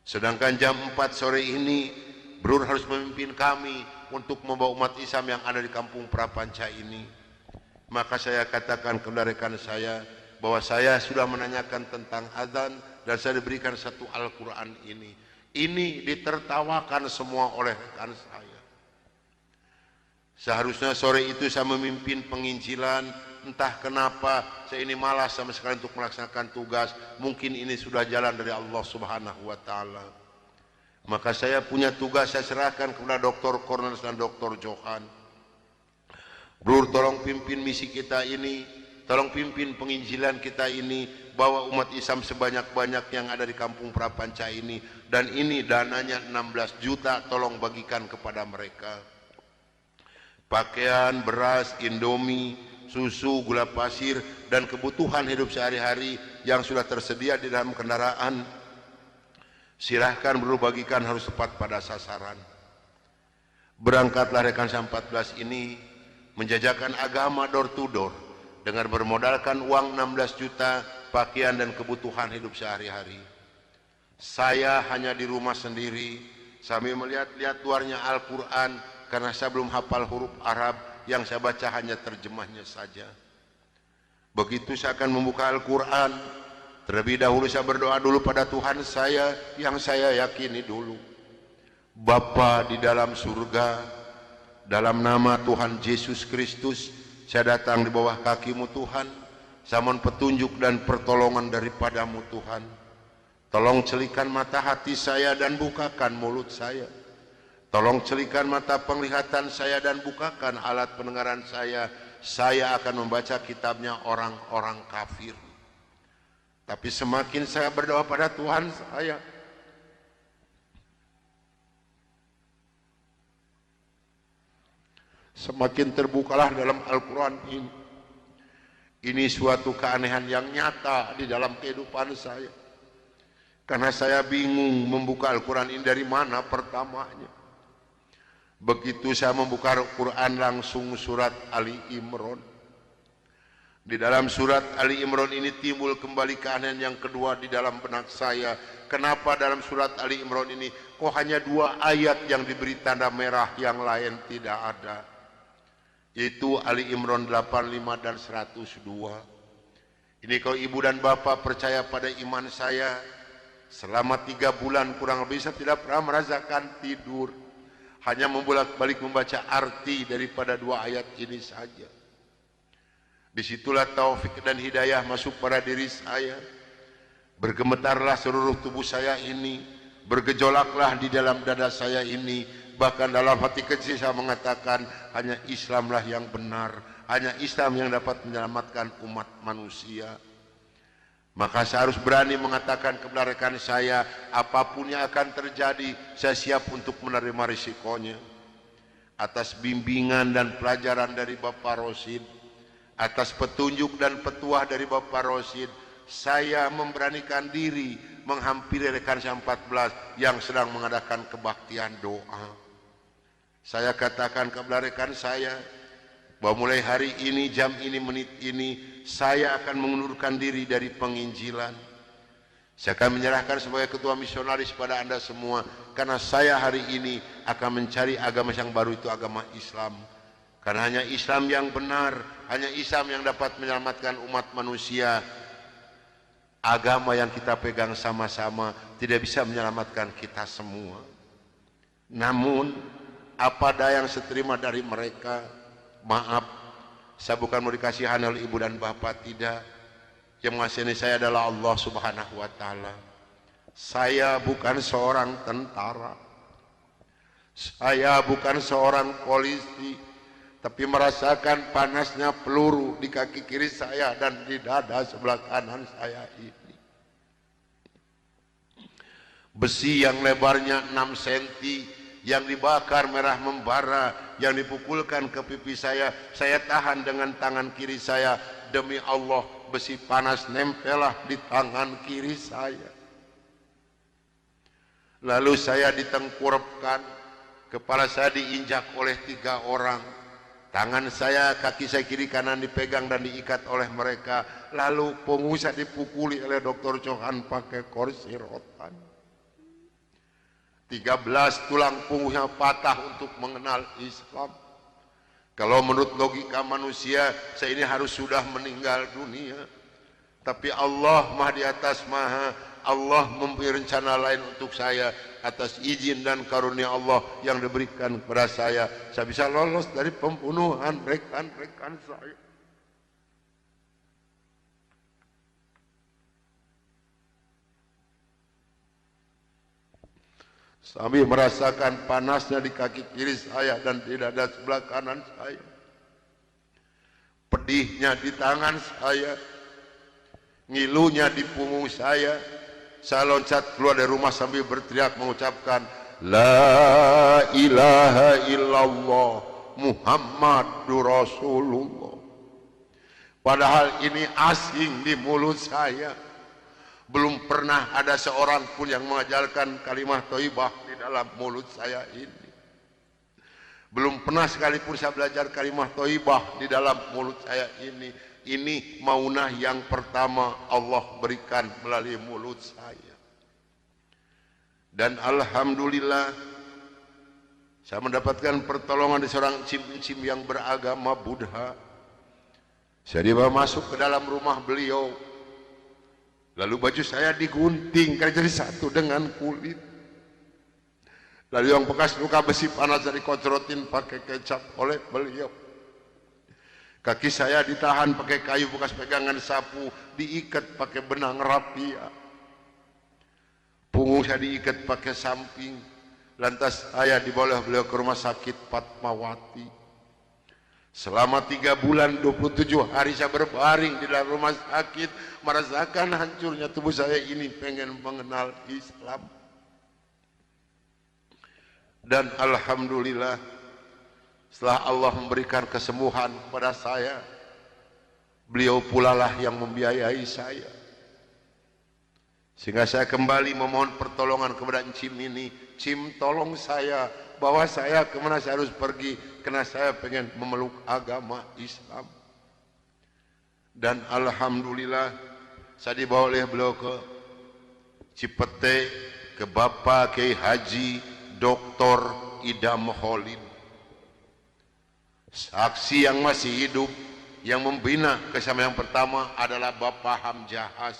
A: Sedangkan jam 4 sore ini Brur harus memimpin kami untuk membawa umat Islam yang ada di Kampung Prapanca ini." Maka saya katakan kepada rekan saya bahwa saya sudah menanyakan tentang adzan dan saya diberikan satu Al-Quran ini. Ini ditertawakan semua oleh rekan saya. Seharusnya sore itu saya memimpin penginjilan, entah kenapa saya ini malas sama sekali untuk melaksanakan tugas. Mungkin ini sudah jalan dari Allah Subhanahu wa taala. Maka saya punya tugas, saya serahkan kepada Dr. Cornelius dan Dr. Johan. Bro, tolong pimpin misi kita ini, tolong pimpin penginjilan kita ini, bawa umat Islam sebanyak-banyak yang ada di kampung Prapanca ini, dan ini dananya 16 juta, tolong bagikan kepada mereka. Pakaian, beras, indomie, susu, gula pasir, dan kebutuhan hidup sehari-hari yang sudah tersedia di dalam kendaraan, silahkan bro bagikan, harus tepat pada sasaran. Berangkatlah rekan saya 14 ini menjajakan agama door to door dengan bermodalkan uang 16 juta, pakaian dan kebutuhan hidup sehari-hari. Saya hanya di rumah sendiri sambil melihat-lihat luarnya Al-Quran, karena saya belum hafal huruf Arab, yang saya baca hanya terjemahnya saja. Begitu saya akan membuka Al-Quran, terlebih dahulu saya berdoa dulu pada Tuhan saya yang saya yakini dulu. Bapa di dalam surga, dalam nama Tuhan Yesus Kristus, saya datang di bawah kaki-Mu Tuhan. Saya mohon petunjuk dan pertolongan daripadamu Tuhan. Tolong celikan mata hati saya dan bukakan mulut saya. Tolong celikan mata penglihatan saya dan bukakan alat pendengaran saya. Saya akan membaca kitabnya orang-orang kafir. Tapi semakin saya berdoa pada Tuhan saya, semakin terbukalah dalam Al-Quran ini. Ini suatu keanehan yang nyata di dalam kehidupan saya. Karena saya bingung membuka Al-Quran ini dari mana pertamanya. Begitu saya membuka Al-Quran, langsung surat Ali Imran. Di dalam surat Ali Imran ini timbul kembali keanehan yang kedua di dalam benak saya. Kenapa dalam surat Ali Imran ini kok hanya 2 ayat yang diberi tanda merah, yang lain tidak ada? Yaitu Ali Imran 85 dan 102. Ini kalau ibu dan bapak percaya pada iman saya, selama 3 bulan kurang lebih saya tidak pernah merasakan tidur, hanya membolak-balik membaca arti daripada 2 ayat ini saja. Disitulah taufik dan hidayah masuk pada diri saya. Bergemetarlah seluruh tubuh saya ini, bergejolaklah di dalam dada saya ini. Bahkan dalam hati kecil saya mengatakan, hanya Islamlah yang benar, hanya Islam yang dapat menyelamatkan umat manusia. Maka saya harus berani mengatakan kepada rekan saya, apapun yang akan terjadi, saya siap untuk menerima risikonya. Atas bimbingan dan pelajaran dari Bapak Rosid, atas petunjuk dan petuah dari Bapak Rosid, saya memberanikan diri menghampiri rekan saya 14 yang sedang mengadakan kebaktian doa. Saya katakan kepada rekan saya bahwa mulai hari ini, jam ini, menit ini, saya akan mengundurkan diri dari penginjilan. Saya akan menyerahkan sebagai ketua misionaris pada Anda semua, karena saya hari ini akan mencari agama yang baru, itu agama Islam. Karena hanya Islam yang benar, hanya Islam yang dapat menyelamatkan umat manusia. Agama yang kita pegang sama-sama tidak bisa menyelamatkan kita semua. Namun apa daya yang seterima dari mereka. Maaf, saya bukan mau dikasihan oleh ibu dan bapak, tidak. Yang mengasihani saya adalah Allah Subhanahu wa taala. Saya bukan seorang tentara, saya bukan seorang polisi, tapi merasakan panasnya peluru di kaki kiri saya dan di dada sebelah kanan saya ini. Besi yang lebarnya 6 cm yang dibakar merah membara, yang dipukulkan ke pipi saya tahan dengan tangan kiri saya. Demi Allah, besi panas nempelah di tangan kiri saya. Lalu saya ditengkurapkan, kepala saya diinjak oleh 3 orang. Tangan saya, kaki saya kiri kanan dipegang dan diikat oleh mereka. Lalu punggung saya dipukuli oleh Dr. Johan pakai kursi rotan. 13 tulang punggungnya patah untuk mengenal Islam. Kalau menurut logika manusia, saya ini harus sudah meninggal dunia. Tapi Allah Maha di atas Maha, Allah mempunyai rencana lain untuk saya atas izin dan karunia Allah yang diberikan kepada saya bisa lolos dari pembunuhan rekan-rekan saya. Sambil merasakan panasnya di kaki kiri saya dan di dada sebelah kanan saya, pedihnya di tangan saya, ngilunya di punggung saya loncat keluar dari rumah sambil berteriak mengucapkan La ilaha illallah Muhammadur Rasulullah. Padahal ini asing di mulut saya. Belum pernah ada seorang pun yang mengajarkan kalimat thayyibah di dalam mulut saya ini. Belum pernah sekalipun saya belajar kalimat thayyibah di dalam mulut saya ini. Ini maunah yang pertama Allah berikan melalui mulut saya. Dan alhamdulillah saya mendapatkan pertolongan dari seorang encim-encim yang beragama Buddha. Saya dibawa masuk ke dalam rumah beliau. Lalu baju saya digunting karena jadi satu dengan kulit. Lalu yang bekas luka besi panas dari kocorotin pakai kecap oleh beliau. Kaki saya ditahan pakai kayu bekas pegangan sapu, diikat pakai benang rapia. Punggung saya diikat pakai samping. Lantas saya dibawa beliau ke rumah sakit Fatmawati. Selama 3 bulan 27 hari saya berbaring di dalam rumah sakit, merasakan hancurnya tubuh saya ini, pengen mengenal Islam. Dan alhamdulillah setelah Allah memberikan kesembuhan kepada saya, beliau pula lah yang membiayai saya. Sehingga saya kembali memohon pertolongan kepada Encim ini. Cim, tolong saya, bawa saya kemana saya harus pergi, karena saya pengen memeluk agama Islam. Dan alhamdulillah saya dibawa oleh beliau ke Cipete, ke Bapak Kiai Haji Dr. Idam Khalid, saksi yang masih hidup. Yang membina kesama yang pertama adalah Bapak Hamjahas.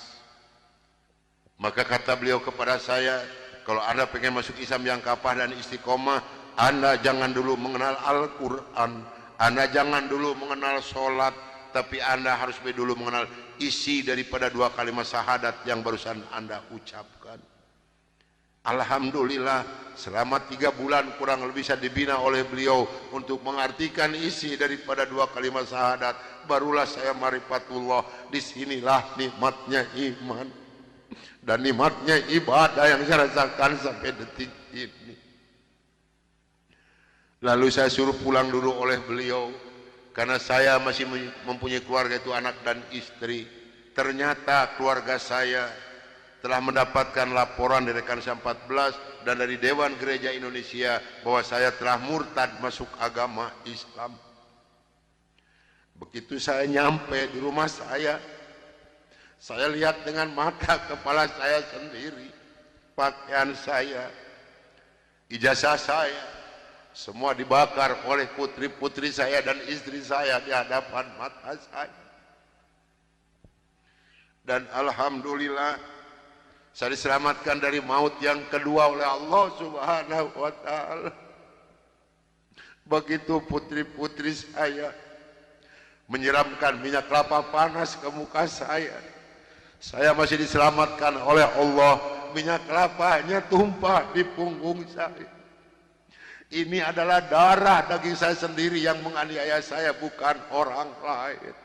A: Maka kata beliau kepada saya, kalau Anda pengen masuk Islam yang kafah dan istiqomah, Anda jangan dulu mengenal Al-Quran, Anda jangan dulu mengenal sholat, tapi Anda harus dulu mengenal isi daripada 2 kalimat syahadat yang barusan Anda ucapkan. Alhamdulillah selama 3 bulan kurang lebih saya dibina oleh beliau untuk mengartikan isi daripada 2 kalimat syahadat. Barulah saya marifatullah. Disinilah nikmatnya iman dan nikmatnya ibadah yang saya rasakan sampai detik ini. Lalu saya suruh pulang dulu oleh beliau karena saya masih mempunyai keluarga, itu anak dan istri. Ternyata keluarga saya telah mendapatkan laporan dari Rekansa 14 dan dari Dewan Gereja Indonesia bahwa saya telah murtad masuk agama Islam. Begitu saya nyampe di rumah saya lihat dengan mata kepala saya sendiri, pakaian saya, ijazah saya, semua dibakar oleh putri-putri saya dan istri saya di hadapan mata saya. Dan alhamdulillah saya diselamatkan dari maut yang kedua oleh Allah Subhanahu wa ta'ala. Begitu putri-putri saya menyiramkan minyak kelapa panas ke muka saya masih diselamatkan oleh Allah. Minyak kelapanya tumpah di punggung saya. Ini adalah darah daging saya sendiri yang menganiaya saya, bukan orang lain.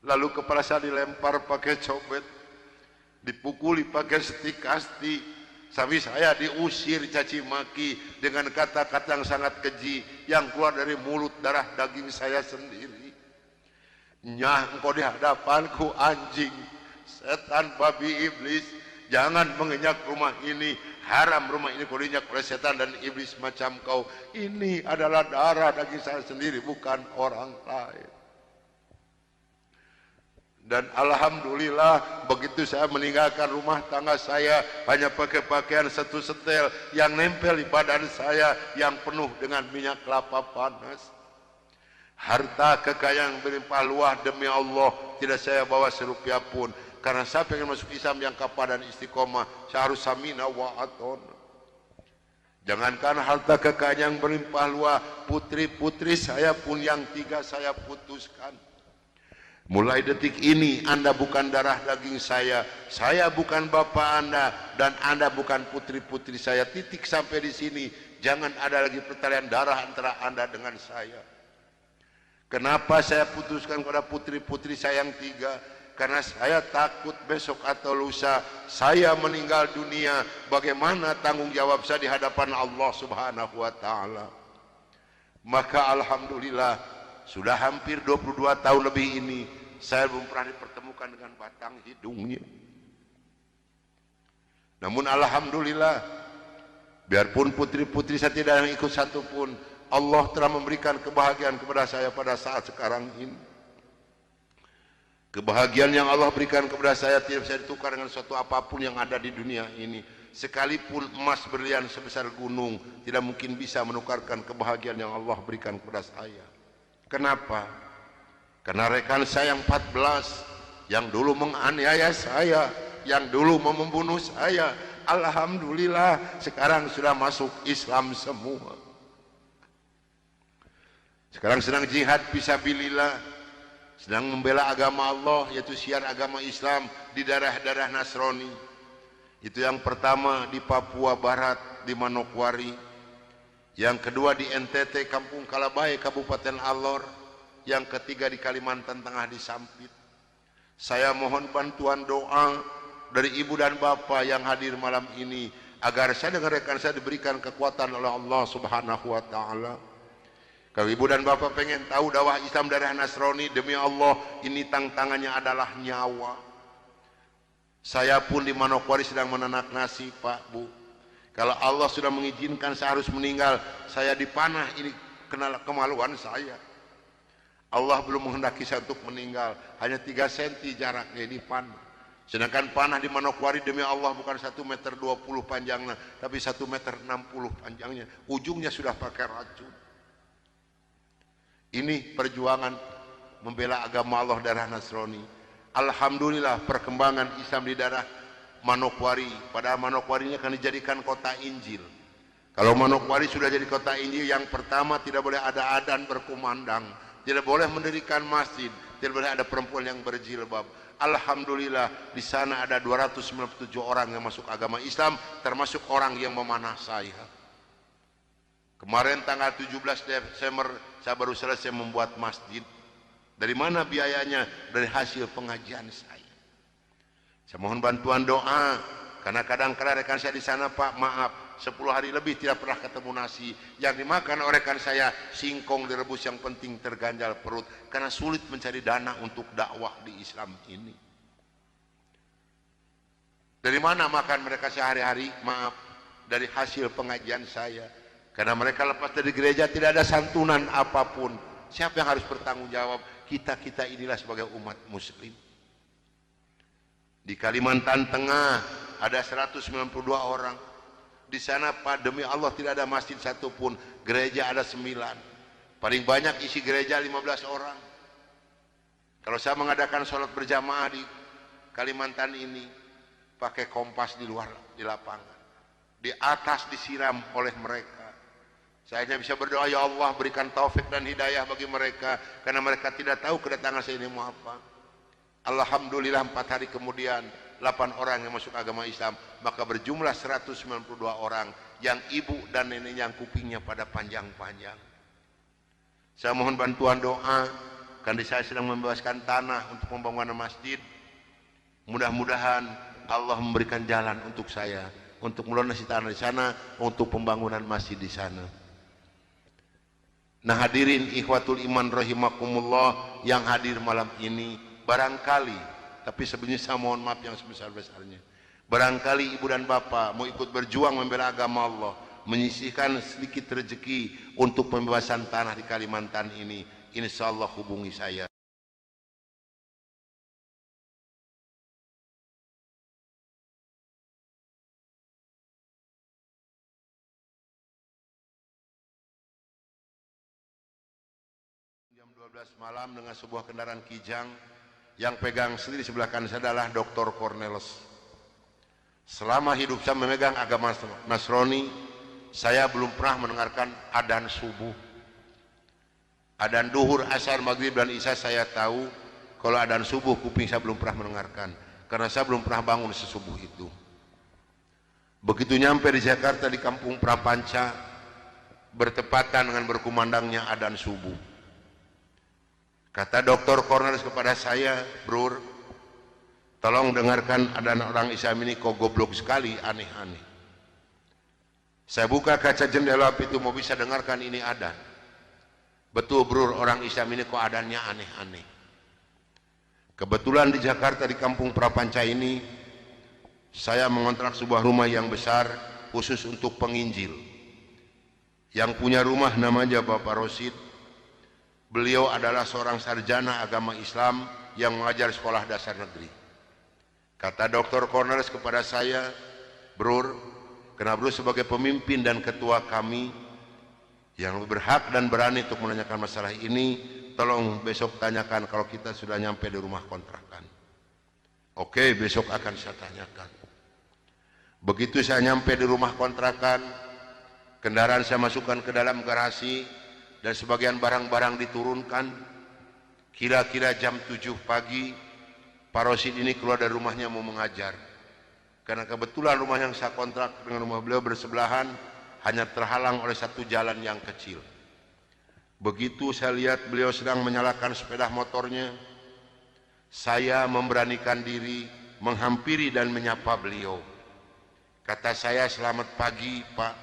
A: Lalu kepala saya dilempar pakai cobek, dipukuli pakai setik kasti, sampai saya diusir caci maki dengan kata-kata yang sangat keji yang keluar dari mulut darah daging saya sendiri. Nyah, engkau di hadapanku anjing, setan, babi, iblis, jangan menginjak rumah ini, haram rumah ini kau diinjak oleh setan dan iblis macam kau. Ini adalah darah daging saya sendiri, bukan orang lain. Dan alhamdulillah begitu saya meninggalkan rumah tangga saya, hanya pakai pakaian 1 setel yang nempel di badan saya yang penuh dengan minyak kelapa panas. Harta kekayaan berlimpah luah demi Allah tidak saya bawa serupiah pun. Karena saya pengen masuk Islam yang kapa dan istiqomah, saya harus samina wa atona. Jangankan harta kekayaan yang berlimpah luas, putri-putri saya pun yang 3 saya putuskan. Mulai detik ini Anda bukan darah daging saya bukan bapak Anda, dan Anda bukan putri-putri saya. Titik sampai di sini. Jangan ada lagi pertalian darah antara Anda dengan saya. Kenapa saya putuskan kepada putri-putri saya yang 3? Karena saya takut besok atau lusa saya meninggal dunia, bagaimana tanggung jawab saya di hadapan Allah Subhanahu wa taala. Maka alhamdulillah sudah hampir 22 tahun lebih ini saya belum pernah dipertemukan dengan batang hidungnya. Namun alhamdulillah, biarpun putri-putri saya tidak yang ikut satupun, Allah telah memberikan kebahagiaan kepada saya pada saat sekarang ini. Kebahagiaan yang Allah berikan kepada saya tidak bisa ditukar dengan suatu apapun yang ada di dunia ini. Sekalipun emas berlian sebesar gunung tidak mungkin bisa menukarkan kebahagiaan yang Allah berikan kepada saya. Kenapa? Karena rekan saya yang 14 yang dulu menganiaya saya, yang dulu mau membunuh saya, alhamdulillah sekarang sudah masuk Islam semua. Sekarang sedang jihad fisabilillah, sedang membela agama Allah, yaitu syiar agama Islam di daerah-daerah Nasrani. Itu yang pertama di Papua Barat di Manokwari, yang kedua di NTT Kampung Kalabai Kabupaten Alor, yang ketiga di Kalimantan Tengah di Sampit. Saya mohon bantuan doa dari ibu dan bapak yang hadir malam ini agar saya dengan rekan saya diberikan kekuatan oleh Allah Subhanahu wa taala. Kalau ibu dan bapak pengen tahu dakwah Islam daerah Nasrani, demi Allah ini tantangannya adalah nyawa. Saya pun di Manokwari sedang menanak nasi, Pak, Bu. Kalau Allah sudah mengizinkan saya harus meninggal, saya dipanah, ini kenal kemaluan saya. Allah belum menghendaki saya untuk meninggal, hanya 3 cm jaraknya dipanah. Sedangkan panah di Manokwari demi Allah bukan 1,20 meter panjangnya, tapi 1,60 meter panjangnya. Ujungnya sudah pakai racun. Ini perjuangan membela agama Allah daerah Nasrani. Alhamdulillah perkembangan Islam di daerah Manokwari. Padahal Manokwari ini akan dijadikan kota Injil. Kalau Manokwari sudah jadi kota Injil, yang pertama tidak boleh ada adzan berkumandang, tidak boleh mendirikan masjid, tidak boleh ada perempuan yang berjilbab. Alhamdulillah di sana ada 297 orang yang masuk agama Islam, termasuk orang yang memanah saya. Kemarin tanggal 17 Desember saya baru selesai membuat masjid. Dari mana biayanya? Dari hasil pengajian saya. Saya mohon bantuan doa, karena kadang-kadang rekan saya di sana, Pak, maaf, 10 hari lebih tidak pernah ketemu nasi. Yang dimakan oleh rekan saya singkong direbus, yang penting terganjal perut, karena sulit mencari dana untuk dakwah di Islam ini. Dari mana makan mereka sehari-hari? Maaf, dari hasil pengajian saya. Karena mereka lepas dari gereja tidak ada santunan apapun. Siapa yang harus bertanggung jawab? Kita inilah sebagai umat muslim. Di Kalimantan Tengah ada 192 orang. Di sana, Pak, demi Allah tidak ada masjid satupun. Gereja ada 9. Paling banyak isi gereja 15 orang. Kalau saya mengadakan sholat berjamaah di Kalimantan ini, pakai kompas di luar, di lapangan. Di atas disiram oleh mereka. Saya hanya bisa berdoa, ya Allah berikan taufik dan hidayah bagi mereka, karena mereka tidak tahu kedatangan saya ini mau apa. Alhamdulillah 4 hari kemudian 8 orang yang masuk agama Islam, maka berjumlah 192 orang yang ibu dan neneknya yang kupingnya pada panjang-panjang. Saya mohon bantuan doa, karena saya sedang membebaskan tanah untuk pembangunan masjid. Mudah-mudahan Allah memberikan jalan untuk saya untuk melunasi tanah di sana, untuk pembangunan masjid di sana. Nah hadirin ikhwatul iman rahimakumullah yang hadir malam ini, barangkali, tapi sebenarnya saya mohon maaf yang sebesar-besarnya, barangkali ibu dan bapak mau ikut berjuang membela agama Allah, menyisihkan sedikit rezeki untuk pembebasan tanah di Kalimantan ini, insya Allah hubungi saya. Jam 12 malam dengan sebuah kendaraan Kijang Yang pegang sendiri sebelah kanan saya adalah Dr. Cornelis. Selama hidup saya memegang agama Nasrani, saya belum pernah mendengarkan adzan subuh. Adzan duhur, asar, maghrib, dan isya saya tahu. Kalau adzan subuh, kuping saya belum pernah mendengarkan. Karena saya belum pernah bangun sesubuh itu. Begitu nyampe di Jakarta di kampung Prapanca, bertepatan dengan berkumandangnya adzan subuh. Kata Dr. Cornelis kepada saya, "Bro, tolong dengarkan adzan orang Islam ini kok goblok sekali, aneh-aneh." Saya buka kaca jendela itu mau bisa dengarkan ini adzan. Betul bro, orang Islam ini kok adzannya aneh-aneh. Kebetulan di Jakarta di kampung Prapanca ini, saya mengontrak sebuah rumah yang besar khusus untuk penginjil. Yang punya rumah namanya Bapak Rosid. Beliau adalah seorang sarjana agama Islam yang mengajar sekolah dasar negeri. Kata Dr. Cornelis kepada saya, "Bro, karena bro sebagai pemimpin dan ketua kami yang berhak dan berani untuk menanyakan masalah ini, tolong besok tanyakan kalau kita sudah nyampe di rumah kontrakan." Oke, besok akan saya tanyakan. Begitu saya nyampe di rumah kontrakan, kendaraan saya masukkan ke dalam garasi dan sebagian barang-barang diturunkan. Kira-kira jam 7 pagi, Pak Rosid ini keluar dari rumahnya mau mengajar. Karena kebetulan rumah yang saya kontrak dengan rumah beliau bersebelahan, hanya terhalang oleh satu jalan yang kecil. Begitu saya lihat beliau sedang menyalakan sepeda motornya, saya memberanikan diri menghampiri dan menyapa beliau. Kata saya, "Selamat pagi Pak."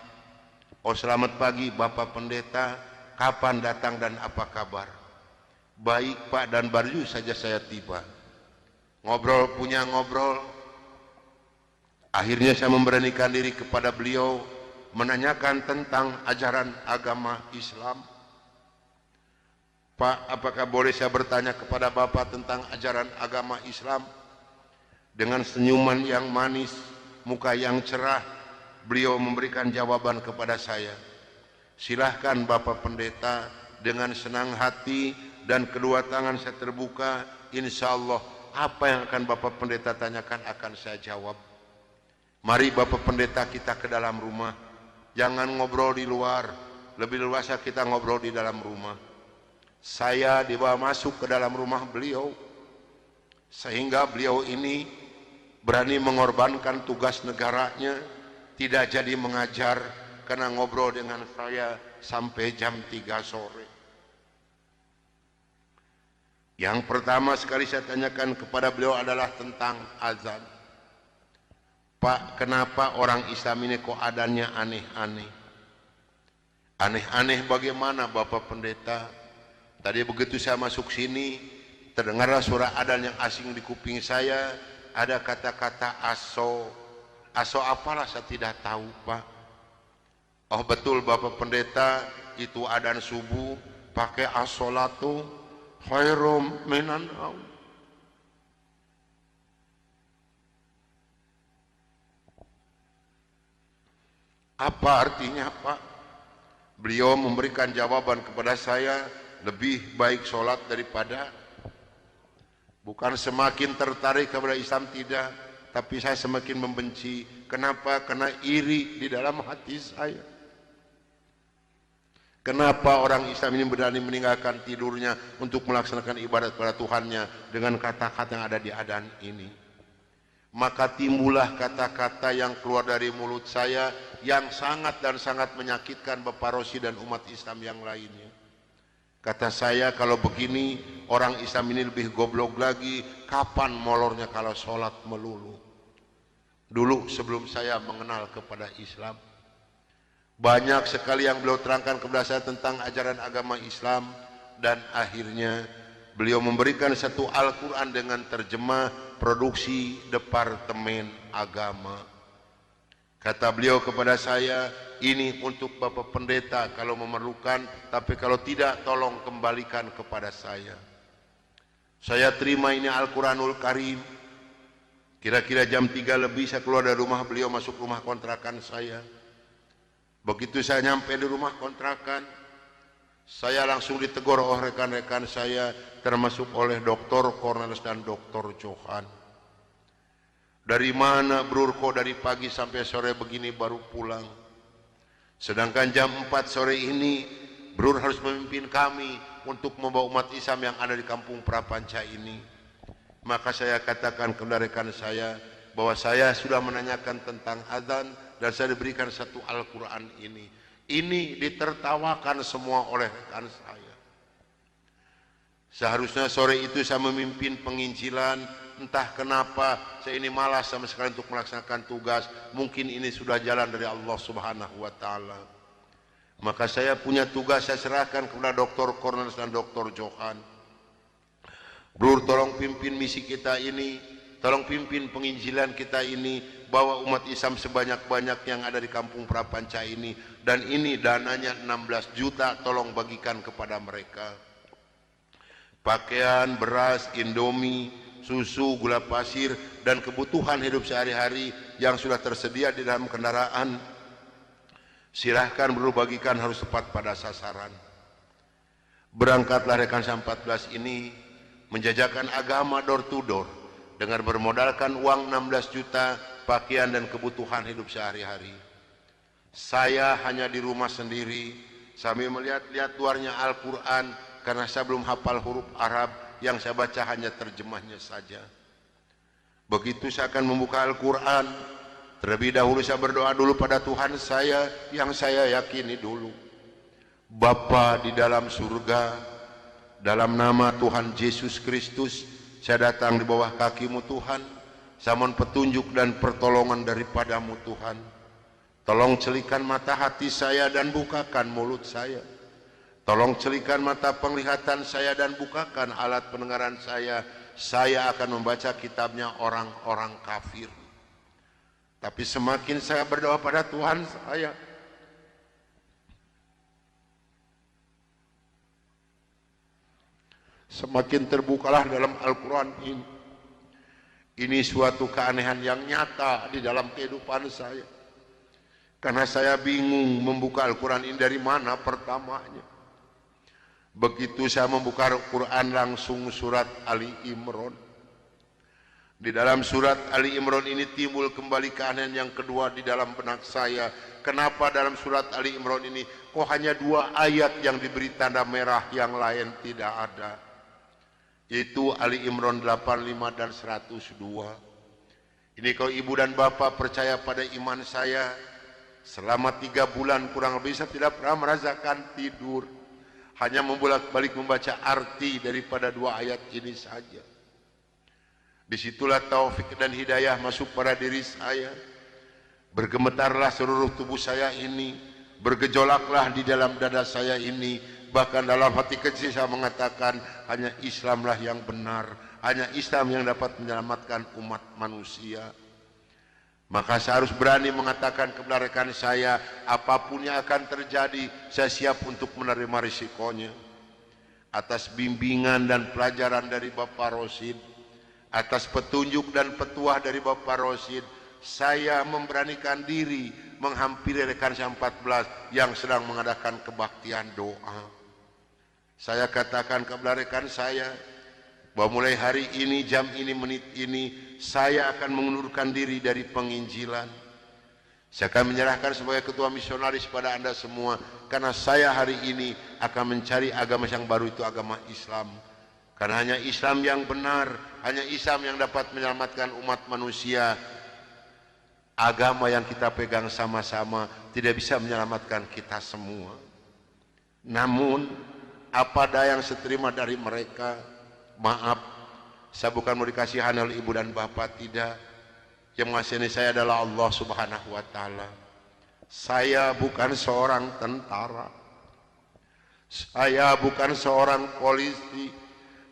A: "Oh selamat pagi Bapak Pendeta, kapan datang dan apa kabar?" "Baik Pak, dan baru saja saya tiba." Ngobrol punya ngobrol. Akhirnya saya memberanikan diri kepada beliau menanyakan tentang ajaran agama Islam. "Pak, apakah boleh saya bertanya kepada Bapak tentang ajaran agama Islam?" Dengan senyuman yang manis, muka yang cerah, beliau memberikan jawaban kepada saya. "Silahkan Bapak Pendeta." Dengan senang hati dan kedua tangan saya terbuka, insya Allah apa yang akan Bapak Pendeta tanyakan akan saya jawab. Mari Bapak Pendeta kita ke dalam rumah. Jangan ngobrol di luar, lebih luasa kita ngobrol di dalam rumah. Saya dibawa masuk ke dalam rumah beliau, sehingga beliau ini berani mengorbankan tugas negaranya, tidak jadi mengajar karena ngobrol dengan saya sampai jam 3 sore. Yang pertama sekali saya tanyakan kepada beliau adalah tentang azan. "Pak, kenapa orang Islam ini kok adzannya aneh-aneh?" "Aneh-aneh bagaimana Bapak Pendeta?" "Tadi begitu saya masuk sini, terdengarlah suara adzan yang asing di kuping saya. Ada kata-kata aso. Aso apalah saya tidak tahu Pak." "Oh betul Bapak Pendeta, itu adzan subuh pakai as-sholatu khairum minan naum." Apa artinya Pak? Beliau memberikan jawaban kepada saya, lebih baik sholat daripada. Bukan semakin tertarik kepada Islam, tidak, tapi saya semakin membenci. Kenapa? Karena iri di dalam hati saya. Kenapa orang Islam ini berani meninggalkan tidurnya untuk melaksanakan ibadat kepada Tuhannya dengan kata-kata yang ada di adzan ini? Maka timbullah kata-kata yang keluar dari mulut saya yang sangat dan sangat menyakitkan Bapak Rosid dan umat Islam yang lainnya. Kata saya, kalau begini orang Islam ini lebih goblok lagi, kapan molornya kalau sholat melulu? Dulu sebelum saya mengenal kepada Islam, banyak sekali yang beliau terangkan kepada saya tentang ajaran agama Islam, dan akhirnya beliau memberikan satu Al-Quran dengan terjemah produksi Departemen Agama. Kata beliau kepada saya, "Ini untuk Bapak Pendeta kalau memerlukan, tapi kalau tidak tolong kembalikan kepada saya." Saya terima ini Al-Quranul Karim. Kira-kira jam 3 lebih saya keluar dari rumah beliau, masuk rumah kontrakan saya. Begitu saya nyampe di rumah kontrakan, Saya langsung ditegur oleh rekan-rekan saya, termasuk oleh Dr. Cornelis dan Dr. Johan. Dari mana Brur kok dari pagi sampai sore begini baru pulang? Sedangkan jam 4 sore ini Brur harus memimpin kami untuk membawa umat Islam yang ada di kampung Prapanca ini. Maka saya katakan kepada rekan saya bahwa saya sudah menanyakan tentang adzan dan saya diberikan satu Al-Quran ini. Ini ditertawakan semua oleh rekan saya. Seharusnya sore itu saya memimpin penginjilan, entah kenapa saya ini malas sama sekali untuk melaksanakan tugas. Mungkin ini sudah jalan dari Allah Subhanahu wa taala. Maka saya punya tugas, saya serahkan kepada Dr. Cornelis dan Dr. Johan. Brur, tolong pimpin misi kita ini, tolong pimpin penginjilan kita ini, bawa umat Islam sebanyak-banyak yang ada di kampung Prapanca ini, dan ini dananya 16 juta, tolong bagikan kepada mereka. Pakaian, beras, indomie, susu, gula pasir, dan kebutuhan hidup sehari-hari yang sudah tersedia di dalam kendaraan, silahkan bagikan, harus tepat pada sasaran. Berangkatlah rekan 14 ini menjajakan agama door to door dengan bermodalkan uang 16 juta, pakaian dan kebutuhan hidup sehari-hari. Saya hanya di rumah sendiri sambil melihat-lihat luarnya Al-Quran, karena saya belum hafal huruf Arab, yang saya baca hanya terjemahnya saja. Begitu saya akan membuka Al-Quran, terlebih dahulu saya berdoa dulu pada Tuhan saya yang saya yakini dulu. Bapa di dalam surga, dalam nama Tuhan Yesus Kristus, saya datang di bawah kaki-Mu Tuhan. Saya mohon petunjuk dan pertolongan daripadamu Tuhan. Tolong celikan mata hati saya dan bukakan mulut saya. Tolong celikan mata penglihatan saya dan bukakan alat pendengaran saya. Saya akan membaca kitabnya orang-orang kafir. Tapi semakin saya berdoa pada Tuhan saya, semakin terbukalah dalam Al-Quran ini. Ini suatu keanehan yang nyata di dalam kehidupan saya. Karena saya bingung membuka Al-Quran ini dari mana pertamanya. Begitu saya membuka Al-Quran, langsung surat Ali Imran. Di dalam surat Ali Imran ini timbul kembali keanehan yang kedua di dalam benak saya. Kenapa dalam surat Ali Imran ini kok hanya 2 ayat yang diberi tanda merah, yang lain tidak ada? Yaitu Ali Imran 85 dan 102. Ini kalau ibu dan bapak percaya pada iman saya, selama 3 bulan kurang lebih saya tidak pernah merasakan tidur. Hanya membolak-balik membaca arti daripada 2 ayat ini saja. Disitulah taufik dan hidayah masuk pada diri saya. Bergemetarlah seluruh tubuh saya ini, bergejolaklah di dalam dada saya ini. Bahkan dalam hati kecil saya mengatakan, hanya Islamlah yang benar, hanya Islam yang dapat menyelamatkan umat manusia. Maka saya harus berani mengatakan kepada rekan saya, apapun yang akan terjadi, saya siap untuk menerima risikonya. Atas bimbingan dan pelajaran dari Bapak Rosid, atas petunjuk dan petuah dari Bapak Rosid, saya memberanikan diri menghampiri rekan saya 14 yang sedang mengadakan kebaktian doa. Saya katakan kepada rekan saya, bahwa mulai hari ini, jam ini, menit ini, saya akan mengundurkan diri dari penginjilan. Saya akan menyerahkan sebagai ketua misionaris pada Anda semua, karena saya hari ini akan mencari agama yang baru, itu agama Islam. Karena hanya Islam yang benar, hanya Islam yang dapat menyelamatkan umat manusia. Agama yang kita pegang sama-sama tidak bisa menyelamatkan kita semua. Namun, apa daya yang seterima dari mereka, maaf, saya bukan mau dikasihan oleh ibu dan bapak, tidak. Yang mengasihani saya adalah Allah Subhanahu wa ta'ala. Saya bukan seorang tentara, saya bukan seorang polisi,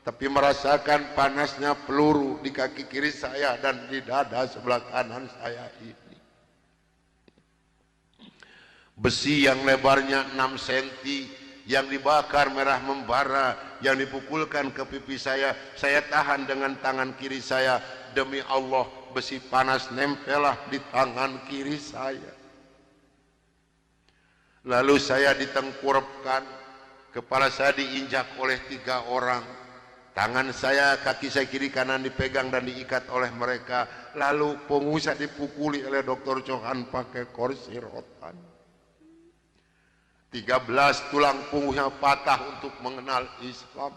A: tapi merasakan panasnya peluru di kaki kiri saya dan di dada sebelah kanan saya ini. Besi yang lebarnya 6 cm, yang dibakar merah membara, yang dipukulkan ke pipi saya tahan dengan tangan kiri saya. Demi Allah, besi panas nempelah di tangan kiri saya. Lalu saya ditengkurapkan, Kepala saya diinjak oleh 3 orang. Tangan saya, kaki saya kiri kanan dipegang dan diikat oleh mereka. Lalu punggung saya dipukuli oleh Dr. Johan pakai kursi rotan. 13 tulang punggungnya patah untuk mengenal Islam.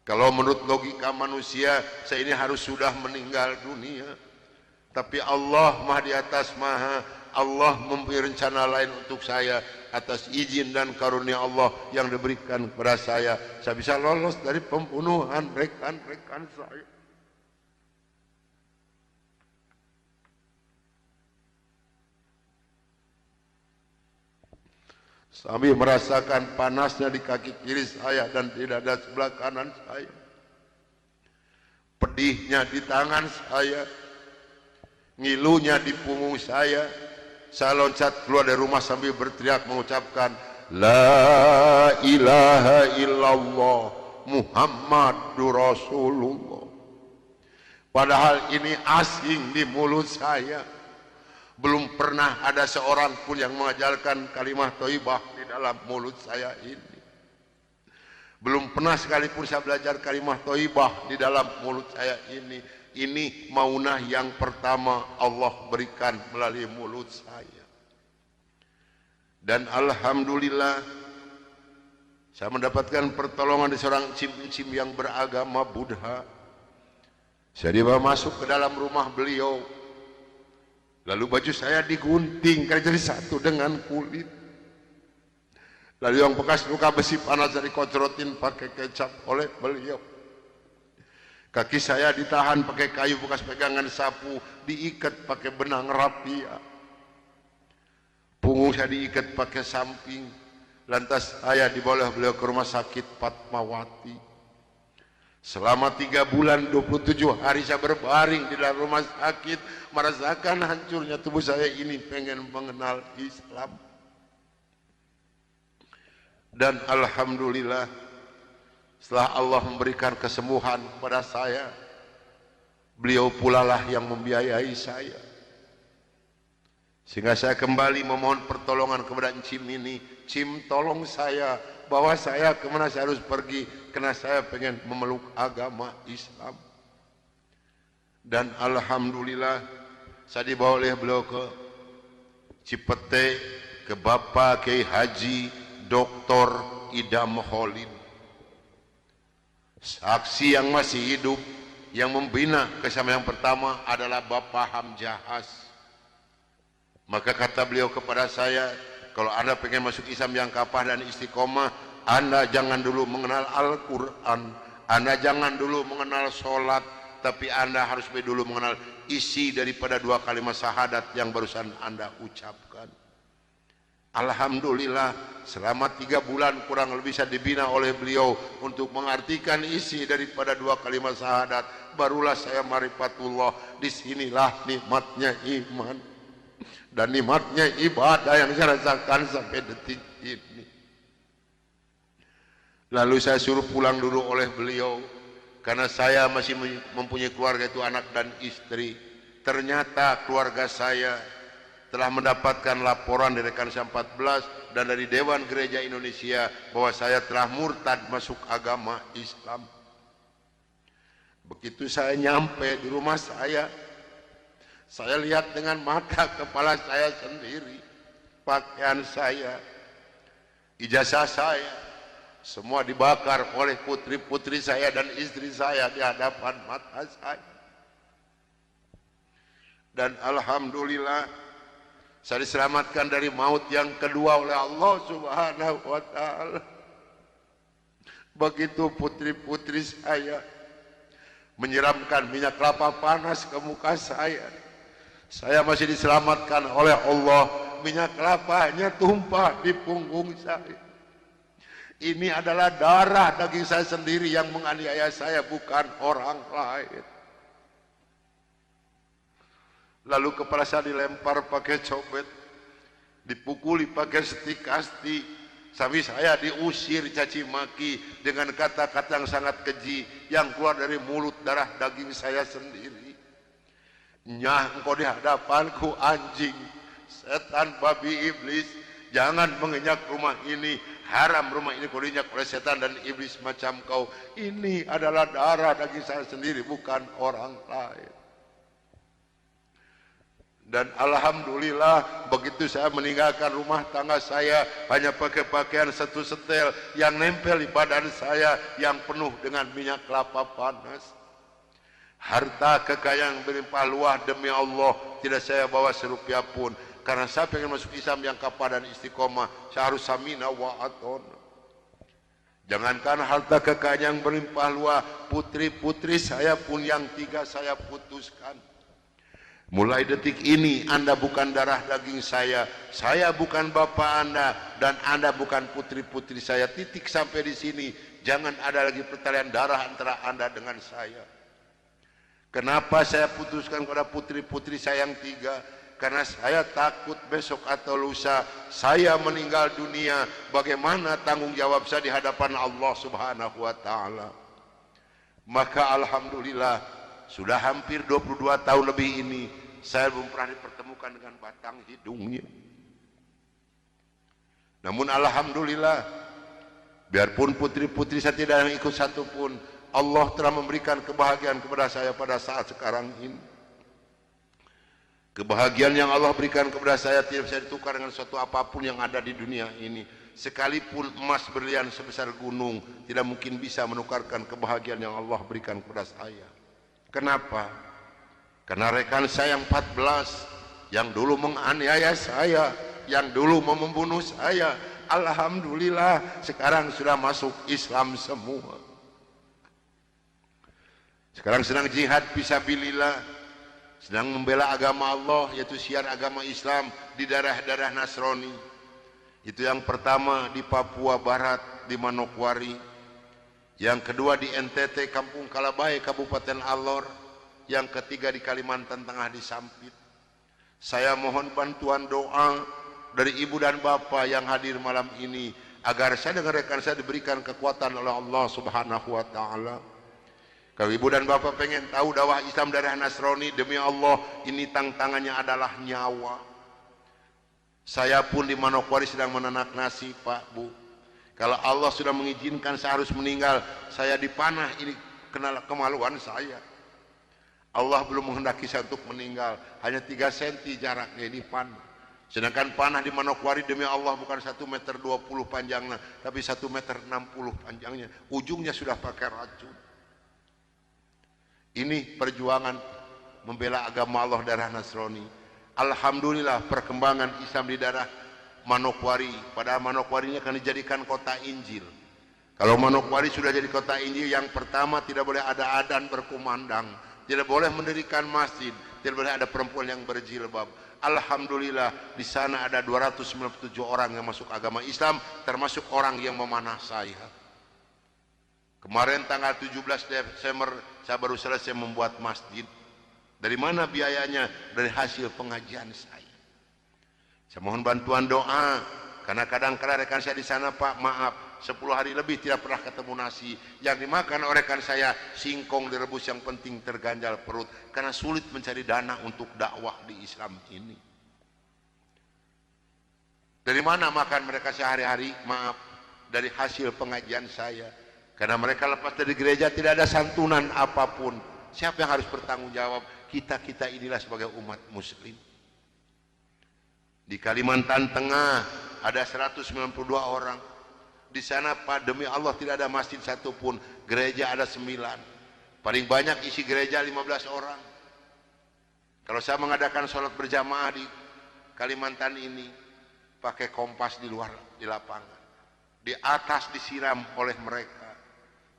A: Kalau menurut logika manusia, saya ini harus sudah meninggal dunia. Tapi Allah Maha di atas Maha, Allah memberi rencana lain untuk saya atas izin dan karunia Allah yang diberikan kepada saya. Saya bisa lolos dari pembunuhan rekan-rekan saya. Sambil merasakan panasnya di kaki kiri saya dan di dada sebelah kanan saya. Pedihnya di tangan saya. Ngilunya di punggung saya. Saya loncat keluar dari rumah sambil berteriak mengucapkan La ilaha illallah Muhammadur Rasulullah. Padahal ini asing di mulut saya. Belum pernah ada seorang pun yang mengajarkan kalimat thayyibah di dalam mulut saya ini. Belum pernah sekalipun saya belajar kalimat thayyibah di dalam mulut saya ini. Ini maunah yang pertama Allah berikan melalui mulut saya. Dan alhamdulillah saya mendapatkan pertolongan dari seorang cim-cim yang beragama Buddha. Saya dibawa masuk ke dalam rumah beliau. Lalu baju saya digunting karena jadi satu dengan kulit. Lalu yang bekas luka besi panas dari dikocorotin pakai kecap oleh beliau. Kaki saya ditahan pakai kayu bekas pegangan sapu, diikat pakai benang rapia. Punggung saya diikat pakai samping. Lantas saya dibawa beliau ke rumah sakit Fatmawati. Selama 3 bulan 27 hari saya berbaring di dalam rumah sakit, merasakan hancurnya tubuh saya ini, pengen mengenal Islam. Dan alhamdulillah setelah Allah memberikan kesembuhan kepada saya, beliau pula lah yang membiayai saya. Sehingga saya kembali memohon pertolongan kepada Cim ini. Cim, tolong saya, bawa saya kemana saya harus pergi, karena saya pengen memeluk agama Islam. Dan alhamdulillah saya dibawa oleh beliau ke Cipete, ke Bapak Kiai Haji Dr. Idam Khalid, saksi yang masih hidup. Yang membina kesama yang pertama adalah Bapak Hamjahas. Maka kata beliau kepada saya, kalau Anda pengen masuk Islam yang kafah dan istiqomah, Anda jangan dulu mengenal Al-Quran, Anda jangan dulu mengenal sholat, tapi Anda harus dulu mengenal isi daripada 2 kalimat syahadat yang barusan Anda ucapkan. Alhamdulillah selama 3 bulan kurang lebih saya dibina oleh beliau untuk mengartikan isi daripada 2 kalimat syahadat. Barulah saya marifatullah. Disinilah nikmatnya iman dan nikmatnya ibadah yang saya rasakan sampai detik ini. Lalu saya suruh pulang dulu oleh beliau karena saya masih mempunyai keluarga, itu anak dan istri. Ternyata keluarga saya telah mendapatkan laporan dari rekan saya 14 dan dari Dewan Gereja Indonesia bahwa saya telah murtad masuk agama Islam. Begitu saya nyampe di rumah saya lihat dengan mata kepala saya sendiri, pakaian saya, ijazah saya, semua dibakar oleh putri-putri saya dan istri saya di hadapan mata saya. Dan alhamdulillah saya diselamatkan dari maut yang kedua oleh Allah Subhanahu wa ta'ala. Begitu putri-putri saya menyiramkan minyak kelapa panas ke muka saya masih diselamatkan oleh Allah. Minyak kelapanya tumpah di punggung saya. Ini adalah darah daging saya sendiri yang menganiaya saya, bukan orang lain. Lalu kepala saya dilempar pakai cobek, dipukuli pakai setik kasti, sampai saya diusir caci maki dengan kata-kata yang sangat keji yang keluar dari mulut darah daging saya sendiri. Nyah, engkau di hadapanku anjing, setan, babi, iblis, jangan menginjak rumah ini. haram rumah ini kalau diinjak oleh setan dan iblis macam kau. Ini adalah darah daging saya sendiri, bukan orang lain. Dan alhamdulillah begitu saya meninggalkan rumah tangga saya hanya pakai pakaian satu setel yang nempel di badan saya yang penuh dengan minyak kelapa panas. Harta kekayaan berlimpah luah demi Allah tidak saya bawa serupiah pun, karena saya ingin masuk Islam yang kapal dan istiqomah. Saya harus samina wa atona. Jangankan harta kekayaan yang berlimpah luah, putri-putri saya pun yang 3 saya putuskan. Mulai detik ini Anda bukan darah daging saya bukan bapak Anda, dan Anda bukan putri-putri saya. Titik sampai di sini. Jangan ada lagi pertalian darah antara Anda dengan saya. Kenapa saya putuskan kepada putri-putri saya yang 3? Karena saya takut besok atau lusa saya meninggal dunia, bagaimana tanggung jawab saya di hadapan Allah Subhanahu wa taala. Maka alhamdulillah sudah hampir 22 tahun lebih ini saya belum pernah dipertemukan dengan batang hidungnya. Namun alhamdulillah, biarpun putri-putri saya tidak yang ikut satu pun, Allah telah memberikan kebahagiaan kepada saya pada saat sekarang ini. Kebahagiaan yang Allah berikan kepada saya tidak bisa ditukar dengan suatu apapun yang ada di dunia ini. Sekalipun emas berlian sebesar gunung tidak mungkin bisa menukarkan kebahagiaan yang Allah berikan kepada saya. Kenapa? Karena rekan saya yang 14 yang dulu menganiaya saya, yang dulu mau membunuh saya, alhamdulillah sekarang sudah masuk Islam semua. Sekarang sedang jihad fisabilillah, sedang membela agama Allah, yaitu syiar agama Islam di daerah-daerah Nasrani. Itu yang pertama di Papua Barat, di Manokwari. Yang kedua di NTT, Kampung Kalabai, Kabupaten Alor. Yang ketiga di Kalimantan Tengah, di Sampit. Saya mohon bantuan doa dari ibu dan bapak yang hadir malam ini, agar saya dengan rekan saya diberikan kekuatan oleh Allah Subhanahu wa taala. Kalau ibu dan bapak pengen tahu dakwah Islam daerah Nasrani, demi Allah ini tantangannya adalah nyawa. Saya pun di Manokwari sedang menanak nasi, Pak, Bu. Kalau Allah sudah mengizinkan saya harus meninggal, saya dipanah, ini kenal kemaluan saya. Allah belum menghendaki saya untuk meninggal, hanya 3 cm jaraknya di panah. Sedangkan panah di Manokwari demi Allah bukan 1,20 meter panjangnya, tapi 1,60 meter panjangnya. Ujungnya sudah pakai racun. Ini perjuangan membela agama Allah daerah Nasrani. Alhamdulillah perkembangan Islam di daerah Manokwari. Pada Manokwari ini akan dijadikan kota Injil. Kalau Manokwari sudah jadi kota Injil, yang pertama tidak boleh ada adzan berkumandang, tidak boleh mendirikan masjid, tidak boleh ada perempuan yang berjilbab. Alhamdulillah di sana ada 297 orang yang masuk agama Islam, termasuk orang yang memanah saya. Kemarin tanggal 17 Desember saya baru selesai membuat masjid. Dari mana biayanya? Dari hasil pengajian saya. Saya mohon bantuan doa, karena kadang-kadang rekan saya di sana, Pak, maaf, 10 hari lebih tidak pernah ketemu nasi. Yang dimakan oleh rekan saya singkong direbus, yang penting terganjal perut, karena sulit mencari dana untuk dakwah di Islam ini. Dari mana makan mereka sehari-hari? Maaf, dari hasil pengajian saya. Karena mereka lepas dari gereja tidak ada santunan apapun. Siapa yang harus bertanggung jawab? Kita inilah sebagai umat muslim. Di Kalimantan Tengah ada 192 orang. Di sana, Pak, demi Allah tidak ada masjid satupun, gereja ada 9. Paling banyak isi gereja 15 orang. Kalau saya mengadakan sholat berjamaah di Kalimantan ini, pakai kompas di luar, di lapangan. Di atas disiram oleh mereka.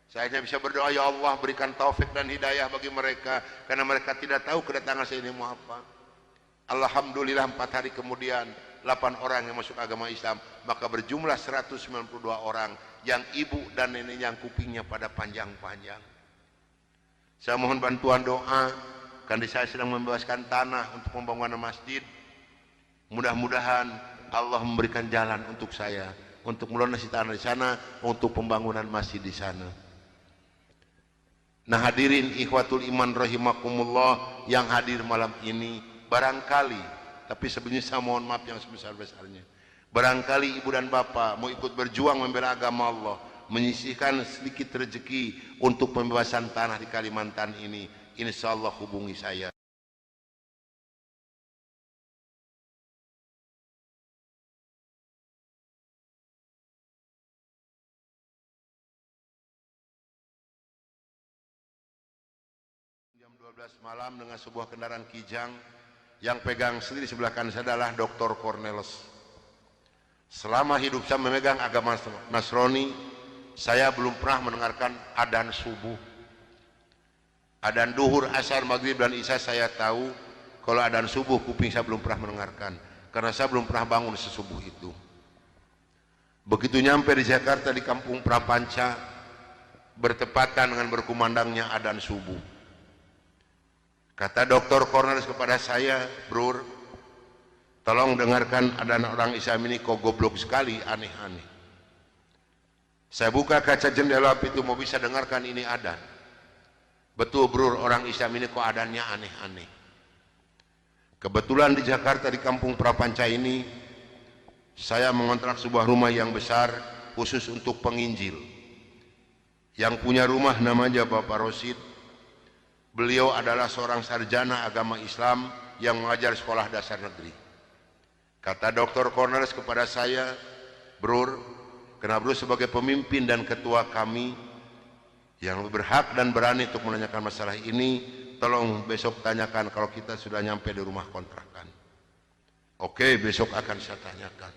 A: Saya hanya bisa berdoa, ya Allah berikan taufik dan hidayah bagi mereka, karena mereka tidak tahu kedatangan saya ini mau apa. Alhamdulillah 4 hari kemudian 8 orang yang masuk agama Islam, maka berjumlah 192 orang yang ibu dan nenek yang kupingnya pada panjang-panjang. Saya mohon bantuan doa, karena saya sedang membebaskan tanah untuk pembangunan masjid. Mudah-mudahan Allah memberikan jalan untuk saya, untuk melunasi tanah di sana, untuk pembangunan masjid di sana. Nah hadirin ikhwatul iman rahimakumullah yang hadir malam ini, barangkali, tapi sebenarnya saya mohon maaf yang sebesar-besarnya, Barangkali ibu dan bapak mau ikut berjuang membela agama Allah, menyisihkan sedikit rezeki untuk pembebasan tanah di Kalimantan ini, insya Allah hubungi saya. Jam 12 malam dengan sebuah kendaraan Kijang, yang pegang sendiri sebelah kanan saya adalah Dr. Cornelis. Selama hidup saya memegang agama Nasrani, saya belum pernah mendengarkan adzan subuh. Adzan duhur, asar, maghrib dan isya saya tahu. Kalau adzan subuh kuping saya belum pernah mendengarkan, karena saya belum pernah bangun sesubuh itu. Begitu nyampe di Jakarta di Kampung Prapanca, bertepatan dengan berkumandangnya adzan subuh. Kata Dr. Cornelis kepada saya, "Brur, tolong dengarkan adzan orang Islam ini, kok goblok sekali, aneh-aneh." Saya buka kaca jendela itu, mau bisa dengarkan ini adzan. Betul Brur, orang Islam ini kok adzannya aneh-aneh. Kebetulan di Jakarta di Kampung Prapanca ini, saya mengontrak sebuah rumah yang besar khusus untuk penginjil. Yang punya rumah namanya Bapak Rosid. Beliau adalah seorang sarjana agama Islam yang mengajar sekolah dasar negeri. Kata Dr. Cornelis kepada saya, "Brur, karena Brur sebagai pemimpin dan ketua kami yang berhak dan berani untuk menanyakan masalah ini, tolong besok tanyakan kalau kita sudah nyampe di rumah kontrakan." Oke, besok akan saya tanyakan.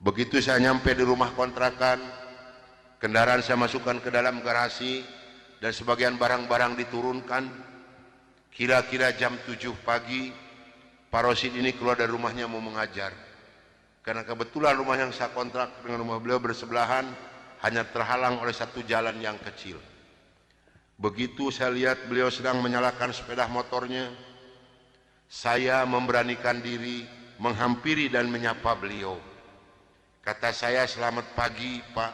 A: Begitu saya nyampe di rumah kontrakan, kendaraan saya masukkan ke dalam garasi dan sebagian barang-barang diturunkan. Kira-kira jam 7 pagi, Pak Rosid ini keluar dari rumahnya mau mengajar. Karena kebetulan rumah yang saya kontrak dengan rumah beliau bersebelahan, hanya terhalang oleh satu jalan yang kecil. Begitu saya lihat beliau sedang menyalakan sepeda motornya, saya memberanikan diri menghampiri dan menyapa beliau. Kata saya, "Selamat pagi Pak."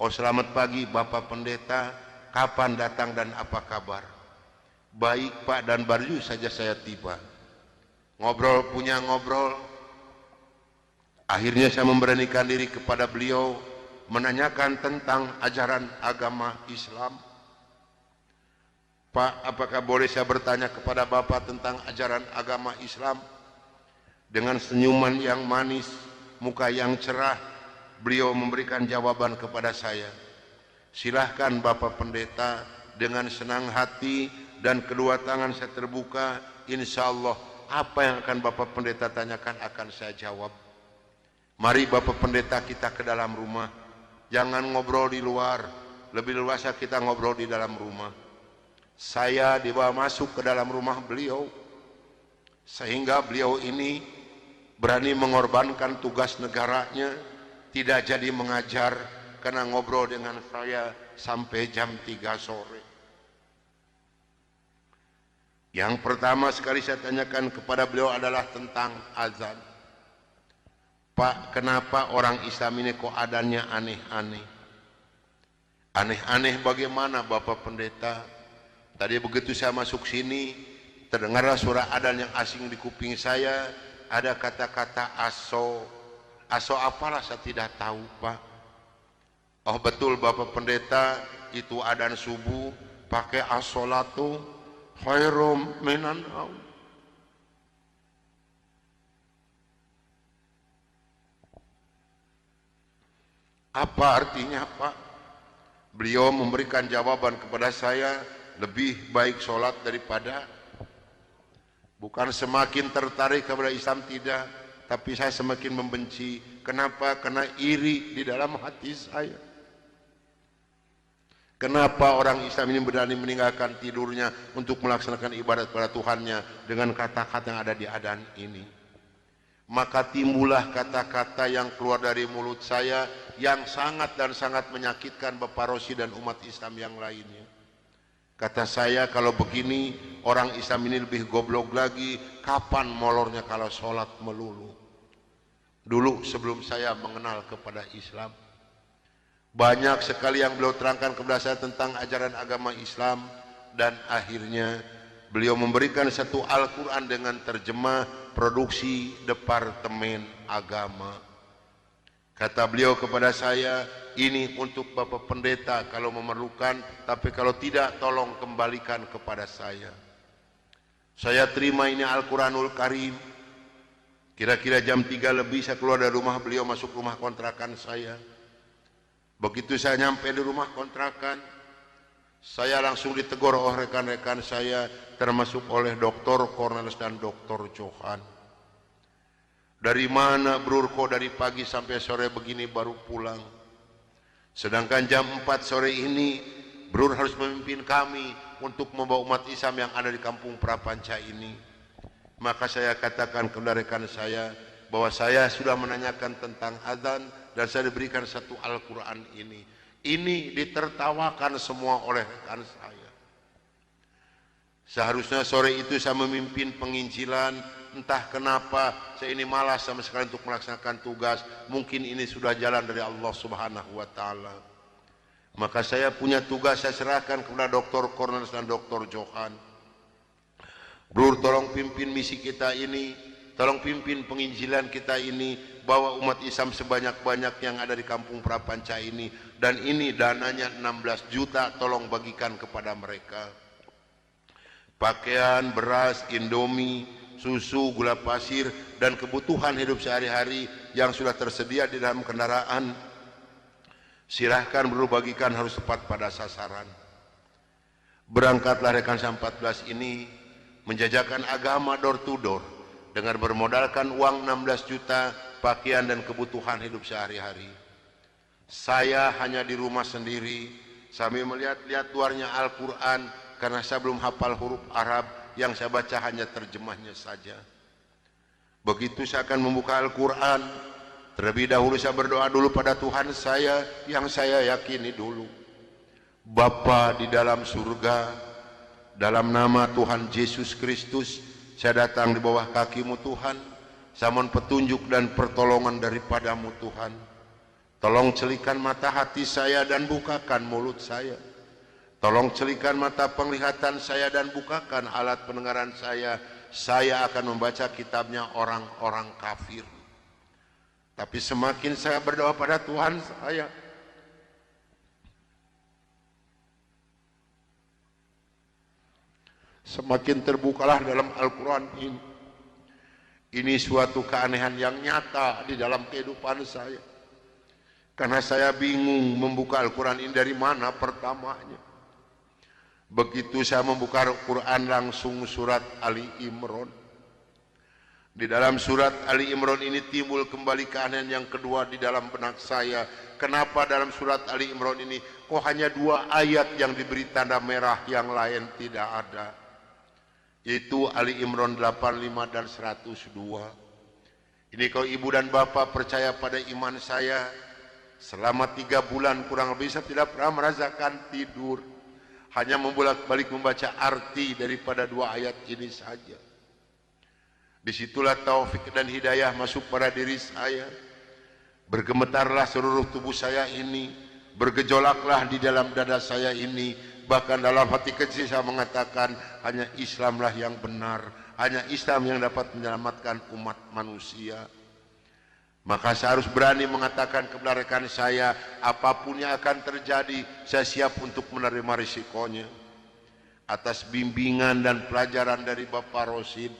A: "Oh, selamat pagi Bapak Pendeta, kapan datang dan apa kabar?" "Baik Pak, dan baru saja saya tiba." Ngobrol punya ngobrol. Akhirnya saya memberanikan diri kepada beliau menanyakan tentang ajaran agama Islam. "Pak, apakah boleh saya bertanya kepada Bapak tentang ajaran agama Islam?" Dengan senyuman yang manis, muka yang cerah, beliau memberikan jawaban kepada saya. "Silahkan Bapak Pendeta." Dengan senang hati dan kedua tangan saya terbuka, insya Allah apa yang akan Bapak Pendeta tanyakan akan saya jawab. Mari Bapak Pendeta kita ke dalam rumah. Jangan ngobrol di luar, lebih luasa kita ngobrol di dalam rumah. Saya dibawa masuk ke dalam rumah beliau, sehingga beliau ini berani mengorbankan tugas negaranya, tidak jadi mengajar karena ngobrol dengan saya sampai jam 3 sore. Yang pertama sekali saya tanyakan kepada beliau adalah tentang azan. "Pak, kenapa orang Islam ini kok adzannya aneh-aneh?" "Aneh-aneh bagaimana Bapak Pendeta?" "Tadi begitu saya masuk sini, terdengarlah suara adzan yang asing di kuping saya, ada kata-kata aso. Aso apalah saya tidak tahu Pak." "Oh betul Bapak Pendeta, itu adzan subuh pakai as-sholatu khairum minan naum." Apa artinya Pak? Beliau memberikan jawaban kepada saya, lebih baik sholat daripada. Bukan semakin tertarik kepada Islam, tidak, tapi saya semakin membenci. Kenapa? Karena iri di dalam hati saya. Kenapa orang Islam ini berani meninggalkan tidurnya untuk melaksanakan ibadat kepada Tuhannya dengan kata-kata yang ada di adzan ini? Maka timbullah kata-kata yang keluar dari mulut saya yang sangat dan sangat menyakitkan Bapak Rosid dan umat Islam yang lainnya. Kata saya, kalau begini orang Islam ini lebih goblok lagi, kapan molornya kalau sholat melulu? Dulu sebelum saya mengenal kepada Islam, banyak sekali yang beliau terangkan kepada saya tentang ajaran agama Islam, dan akhirnya beliau memberikan satu Al-Quran dengan terjemah Produksi Departemen Agama. Kata beliau kepada saya, ini untuk Bapak Pendeta kalau memerlukan, tapi kalau tidak tolong kembalikan kepada saya. Saya terima ini Al-Quranul Karim. Kira-kira jam 3 lebih saya keluar dari rumah beliau, masuk rumah kontrakan saya. Begitu saya nyampe di rumah kontrakan, saya langsung ditegur oleh rekan-rekan saya, termasuk oleh Dr. Cornelis dan Dr. Johan. Dari mana Brur kok dari pagi sampai sore begini baru pulang? Sedangkan jam 4 sore ini Brur harus memimpin kami untuk membawa umat Islam yang ada di kampung Prapanca ini. Maka saya katakan kepada rekan saya bahwa saya sudah menanyakan tentang azan dan saya diberikan satu Al-Quran ini. Ini ditertawakan semua oleh rekan saya. Seharusnya sore itu saya memimpin penginjilan, entah kenapa saya ini malas sama sekali untuk melaksanakan tugas. Mungkin ini sudah jalan dari Allah Subhanahu wa Ta'ala. Maka saya punya tugas, saya serahkan kepada Dr. Cornelis dan Dr. Johan. Brur, tolong pimpin misi kita ini, tolong pimpin penginjilan kita ini, bawa umat Islam sebanyak-banyak yang ada di kampung Prapanca ini, dan ini dananya 16 juta, tolong bagikan kepada mereka. Pakaian, beras, indomie, susu, gula pasir, dan kebutuhan hidup sehari-hari yang sudah tersedia di dalam kendaraan, silahkan Brur bagikan, harus tepat pada sasaran. Berangkatlah rekan 14 ini menjajakan agama door to door dengan bermodalkan uang 16 juta, pakaian dan kebutuhan hidup sehari-hari. Saya hanya di rumah sendiri sambil melihat-lihat luarnya Al-Quran karena saya belum hafal huruf Arab, yang saya baca hanya terjemahnya saja. Begitu saya akan membuka Al-Quran, terlebih dahulu saya berdoa dulu pada Tuhan saya yang saya yakini dulu. Bapa di dalam surga, dalam nama Tuhan Yesus Kristus, saya datang di bawah kaki-Mu Tuhan. Saya mohon petunjuk dan pertolongan daripada-Mu Tuhan. Tolong celikan mata hati saya dan bukakan mulut saya. Tolong celikan mata penglihatan saya dan bukakan alat pendengaran saya. Saya akan membaca kitabnya orang-orang kafir. Tapi semakin saya berdoa pada Tuhan saya, semakin terbukalah dalam Al-Quran ini. Ini suatu keanehan yang nyata di dalam kehidupan saya. Karena saya bingung membuka Al-Quran ini dari mana pertamanya. Begitu saya membuka Al-Quran langsung surat Ali Imran. Di dalam surat Ali Imran ini timbul kembali keanehan yang kedua di dalam benak saya. Kenapa dalam surat Ali Imran ini kok hanya 2 ayat yang diberi tanda merah, yang lain tidak ada? Yaitu Ali Imran 85 dan 102. Ini kalau ibu dan bapak percaya pada iman saya, selama 3 bulan kurang lebih saya tidak pernah merasakan tidur, hanya membolak-balik membaca arti daripada 2 ayat ini saja. Disitulah taufik dan hidayah masuk pada diri saya. Bergemetarlah seluruh tubuh saya ini, bergejolaklah di dalam dada saya ini. Bahkan dalam hati kecil saya mengatakan, hanya Islamlah yang benar, hanya Islam yang dapat menyelamatkan umat manusia. Maka saya harus berani mengatakan kepada rekan saya, apapun yang akan terjadi, saya siap untuk menerima risikonya. Atas bimbingan dan pelajaran dari Bapak Rosid,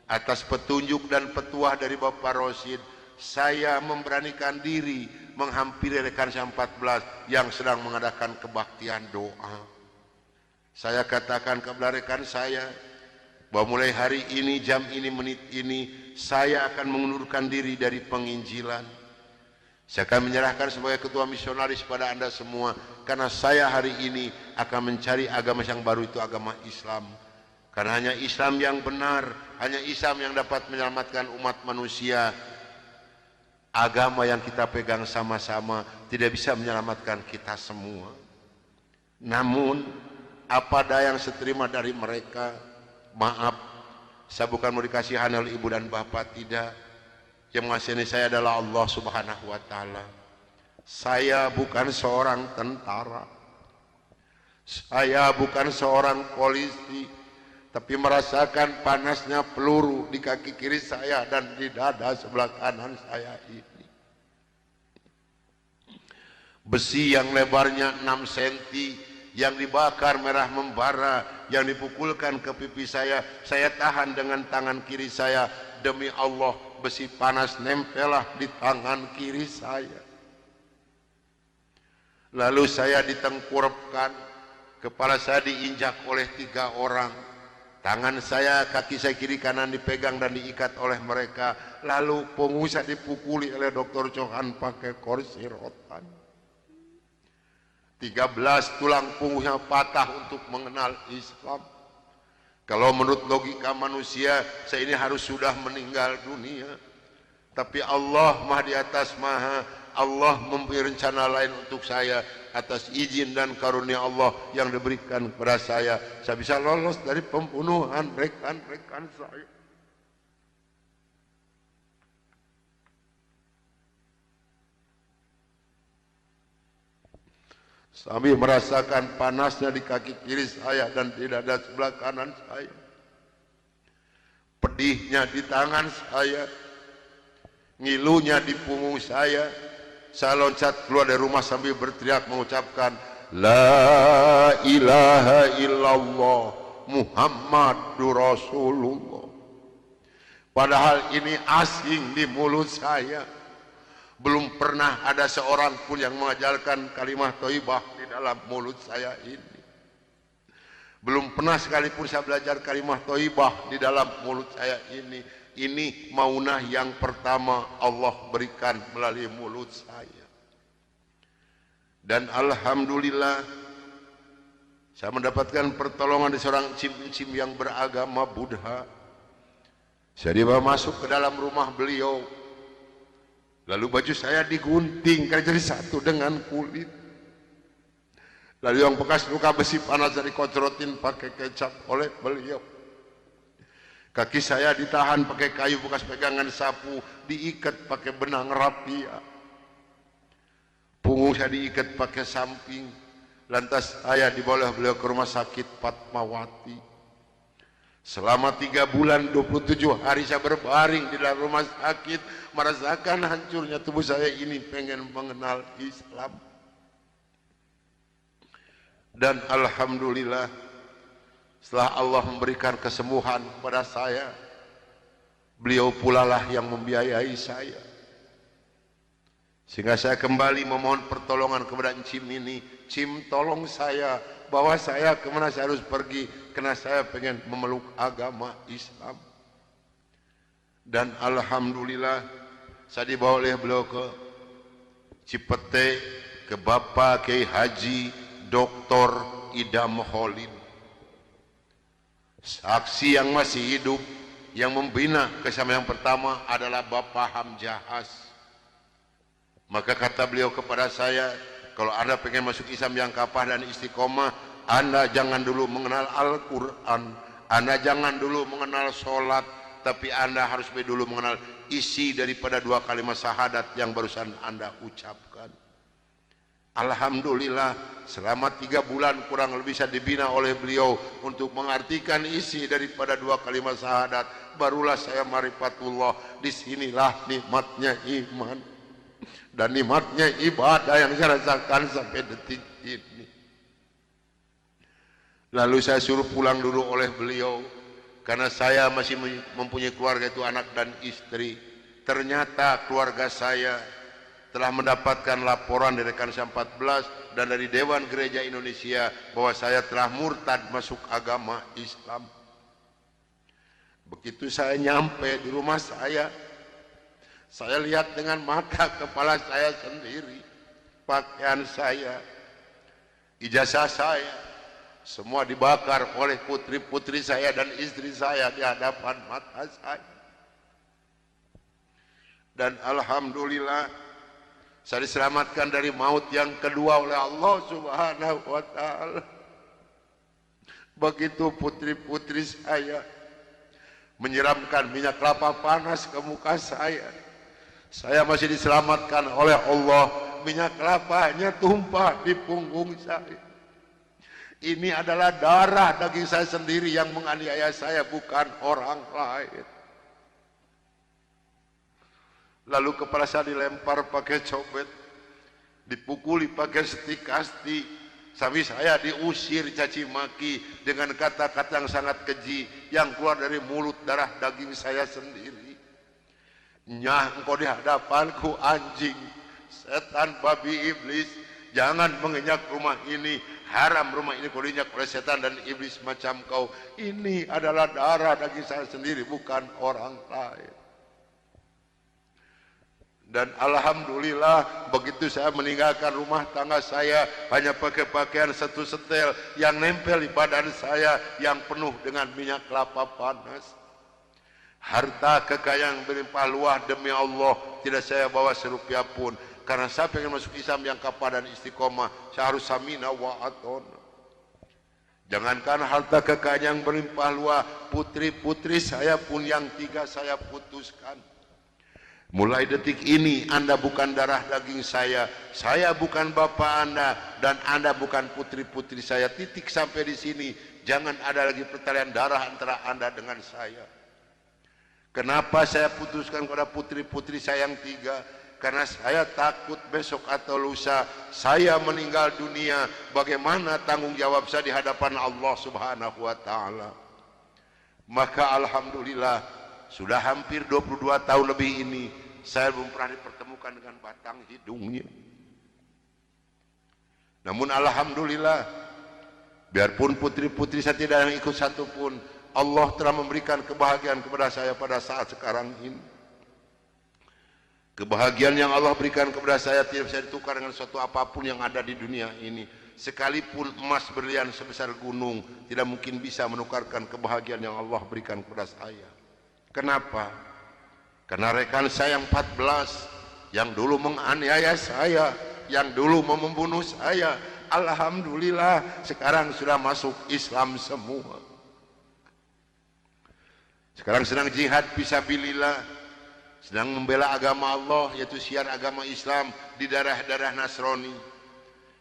A: atas petunjuk dan petuah dari Bapak Rosid, saya memberanikan diri menghampiri rekan saya 14 yang sedang mengadakan kebaktian doa. Saya katakan kepada rekan saya bahwa mulai hari ini, jam ini, menit ini, saya akan mengundurkan diri dari penginjilan. Saya akan menyerahkan sebagai ketua misionaris pada Anda semua, karena saya hari ini akan mencari agama yang baru, itu agama Islam. Karena hanya Islam yang benar, hanya Islam yang dapat menyelamatkan umat manusia. Agama yang kita pegang sama-sama tidak bisa menyelamatkan kita semua. Namun apa daya yang seterima dari mereka. Maaf, saya bukan mau dikasihan oleh ibu dan bapak, tidak. Yang mengasihani saya adalah Allah Subhanahu wa Ta'ala. Saya bukan seorang tentara, saya bukan seorang polisi, tapi merasakan panasnya peluru di kaki kiri saya dan di dada sebelah kanan saya ini. Besi yang lebarnya 6 cm yang dibakar merah membara, yang dipukulkan ke pipi saya tahan dengan tangan kiri saya. Demi Allah, besi panas nempelah di tangan kiri saya. Lalu saya ditengkurapkan, kepala saya diinjak oleh 3 orang. Tangan saya, kaki saya kiri kanan dipegang dan diikat oleh mereka. Lalu punggung saya dipukuli oleh Dr. Johan pakai kursi rotan. 13 tulang punggungnya patah untuk mengenal Islam. Kalau menurut logika manusia, saya ini harus sudah meninggal dunia. Tapi Allah Maha di atas Maha, Allah memberi rencana lain untuk saya. Atas izin dan karunia Allah yang diberikan kepada saya bisa lolos dari pembunuhan rekan-rekan saya. Sambil merasakan panasnya di kaki kiri saya dan di dada sebelah kanan saya. Pedihnya di tangan saya. Ngilunya di punggung saya. Saya loncat keluar dari rumah sambil berteriak mengucapkan La ilaha illallah Muhammadur Rasulullah. Padahal ini asing di mulut saya. Belum pernah ada seorang pun yang mengajarkan kalimat thayyibah di dalam mulut saya ini. Belum pernah sekalipun saya belajar kalimat thayyibah di dalam mulut saya ini. Ini maunah yang pertama Allah berikan melalui mulut saya. Dan alhamdulillah saya mendapatkan pertolongan dari seorang cim-cim yang beragama Buddha. Saya dibawa masuk ke dalam rumah beliau. Lalu baju saya digunting karena jadi satu dengan kulit. Lalu yang bekas luka besi panas dari kocrotin pakai kecap oleh beliau. Kaki saya ditahan pakai kayu bekas pegangan sapu, diikat pakai benang rapia. Punggung saya diikat pakai samping. Lantas saya dibawa beliau ke rumah sakit Fatmawati. Selama 3 bulan 27 hari saya berbaring di dalam rumah sakit, merasakan hancurnya tubuh saya ini, pengen mengenal Islam. Dan alhamdulillah setelah Allah memberikan kesembuhan kepada saya, beliau pula lah yang membiayai saya. Sehingga saya kembali memohon pertolongan kepada Cim ini. Cim, tolong saya, bawa saya kemana saya harus pergi, karena saya pengen memeluk agama Islam. Dan alhamdulillah saya dibawa oleh beliau ke Cipete, ke Bapak Kiai Haji Dr. Idam Kholil, saksi yang masih hidup. Yang membina kesama yang pertama adalah Bapak Hamjahas. Maka kata beliau kepada saya, kalau Anda pengen masuk Islam yang kafah dan istiqomah, Anda jangan dulu mengenal Al-Quran, Anda jangan dulu mengenal sholat, tapi Anda harus dulu mengenal isi daripada 2 kalimat syahadat yang barusan Anda ucapkan. Alhamdulillah selama 3 bulan kurang lebih saya dibina oleh beliau untuk mengartikan isi daripada 2 kalimat syahadat. Barulah saya marifatullah. Disinilah nikmatnya iman dan nikmatnya ibadah yang saya rasakan sampai detik ini. Lalu saya suruh pulang dulu oleh beliau karena saya masih mempunyai keluarga, itu anak dan istri. Ternyata keluarga saya telah mendapatkan laporan dari rekan saya 14 dan dari Dewan Gereja Indonesia bahwa saya telah murtad masuk agama Islam. Begitu saya nyampe di rumah saya lihat dengan mata kepala saya sendiri, pakaian saya, ijazah saya, semua dibakar oleh putri-putri saya dan istri saya di hadapan mata saya. Dan alhamdulillah saya diselamatkan dari maut yang kedua oleh Allah Subhanahu wa ta'ala. Begitu putri-putri saya menyiramkan minyak kelapa panas ke muka saya masih diselamatkan oleh Allah. Minyak kelapanya tumpah di punggung saya. Ini adalah darah daging saya sendiri yang menganiaya saya, bukan orang lain. Lalu kepala saya dilempar pakai cobek, dipukuli pakai setik kasti, sampai saya diusir caci maki dengan kata-kata yang sangat keji yang keluar dari mulut darah daging saya sendiri. Nyah, engkau di hadapanku anjing, setan, babi, iblis, jangan menginjak rumah ini, haram rumah ini kau diinjak oleh setan dan iblis macam kau. Ini adalah darah daging saya sendiri, bukan orang lain. Dan alhamdulillah begitu saya meninggalkan rumah tangga saya, hanya pakai pakaian satu setel yang nempel di badan saya yang penuh dengan minyak kelapa panas. Harta kekayaan berlimpah luah, demi Allah tidak saya bawa serupiah pun, karena saya ingin masuk Islam yang kapal dan istiqomah. Saya harus samina wa atona. Jangankan harta kekayaan yang berlimpah luah, putri-putri saya pun yang 3 saya putuskan. Mulai detik ini Anda bukan darah daging saya bukan bapak Anda, dan Anda bukan putri-putri saya. Titik sampai di sini. Jangan ada lagi pertalian darah antara Anda dengan saya. Kenapa saya putuskan kepada putri-putri saya yang 3? Karena saya takut besok atau lusa saya meninggal dunia, bagaimana tanggung jawab saya di hadapan Allah Subhanahu wa taala. Maka alhamdulillah sudah hampir 22 tahun lebih ini saya belum pernah dipertemukan dengan batang hidungnya. Namun alhamdulillah, biarpun putri-putri saya tidak yang ikut satupun, Allah telah memberikan kebahagiaan kepada saya pada saat sekarang ini. Kebahagiaan yang Allah berikan kepada saya tidak bisa ditukar dengan suatu apapun yang ada di dunia ini. Sekalipun emas berlian sebesar gunung tidak mungkin bisa menukarkan kebahagiaan yang Allah berikan kepada saya. Kenapa? Karena rekan saya yang 14 yang dulu menganiaya saya, yang dulu mau membunuh saya, alhamdulillah sekarang sudah masuk Islam semua. Sekarang sedang jihad fisabilillah, sedang membela agama Allah, yaitu syiar agama Islam di daerah-daerah Nasrani.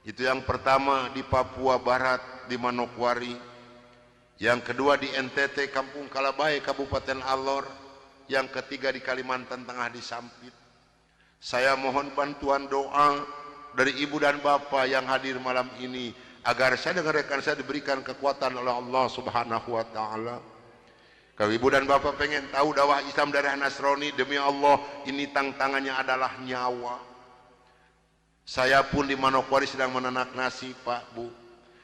A: Itu yang pertama di Papua Barat di Manokwari, yang kedua di NTT Kampung Kalabai Kabupaten Alor, yang ketiga di Kalimantan Tengah di Sampit. Saya mohon bantuan doa dari ibu dan bapak yang hadir malam ini agar saya dengan rekan saya diberikan kekuatan oleh Allah Subhanahu wa taala. Kalau ibu dan bapak pengen tahu dakwah Islam daerah Nasrani, demi Allah ini tantangannya adalah nyawa. Saya pun di Manokwari sedang menanak nasi, Pak, Bu.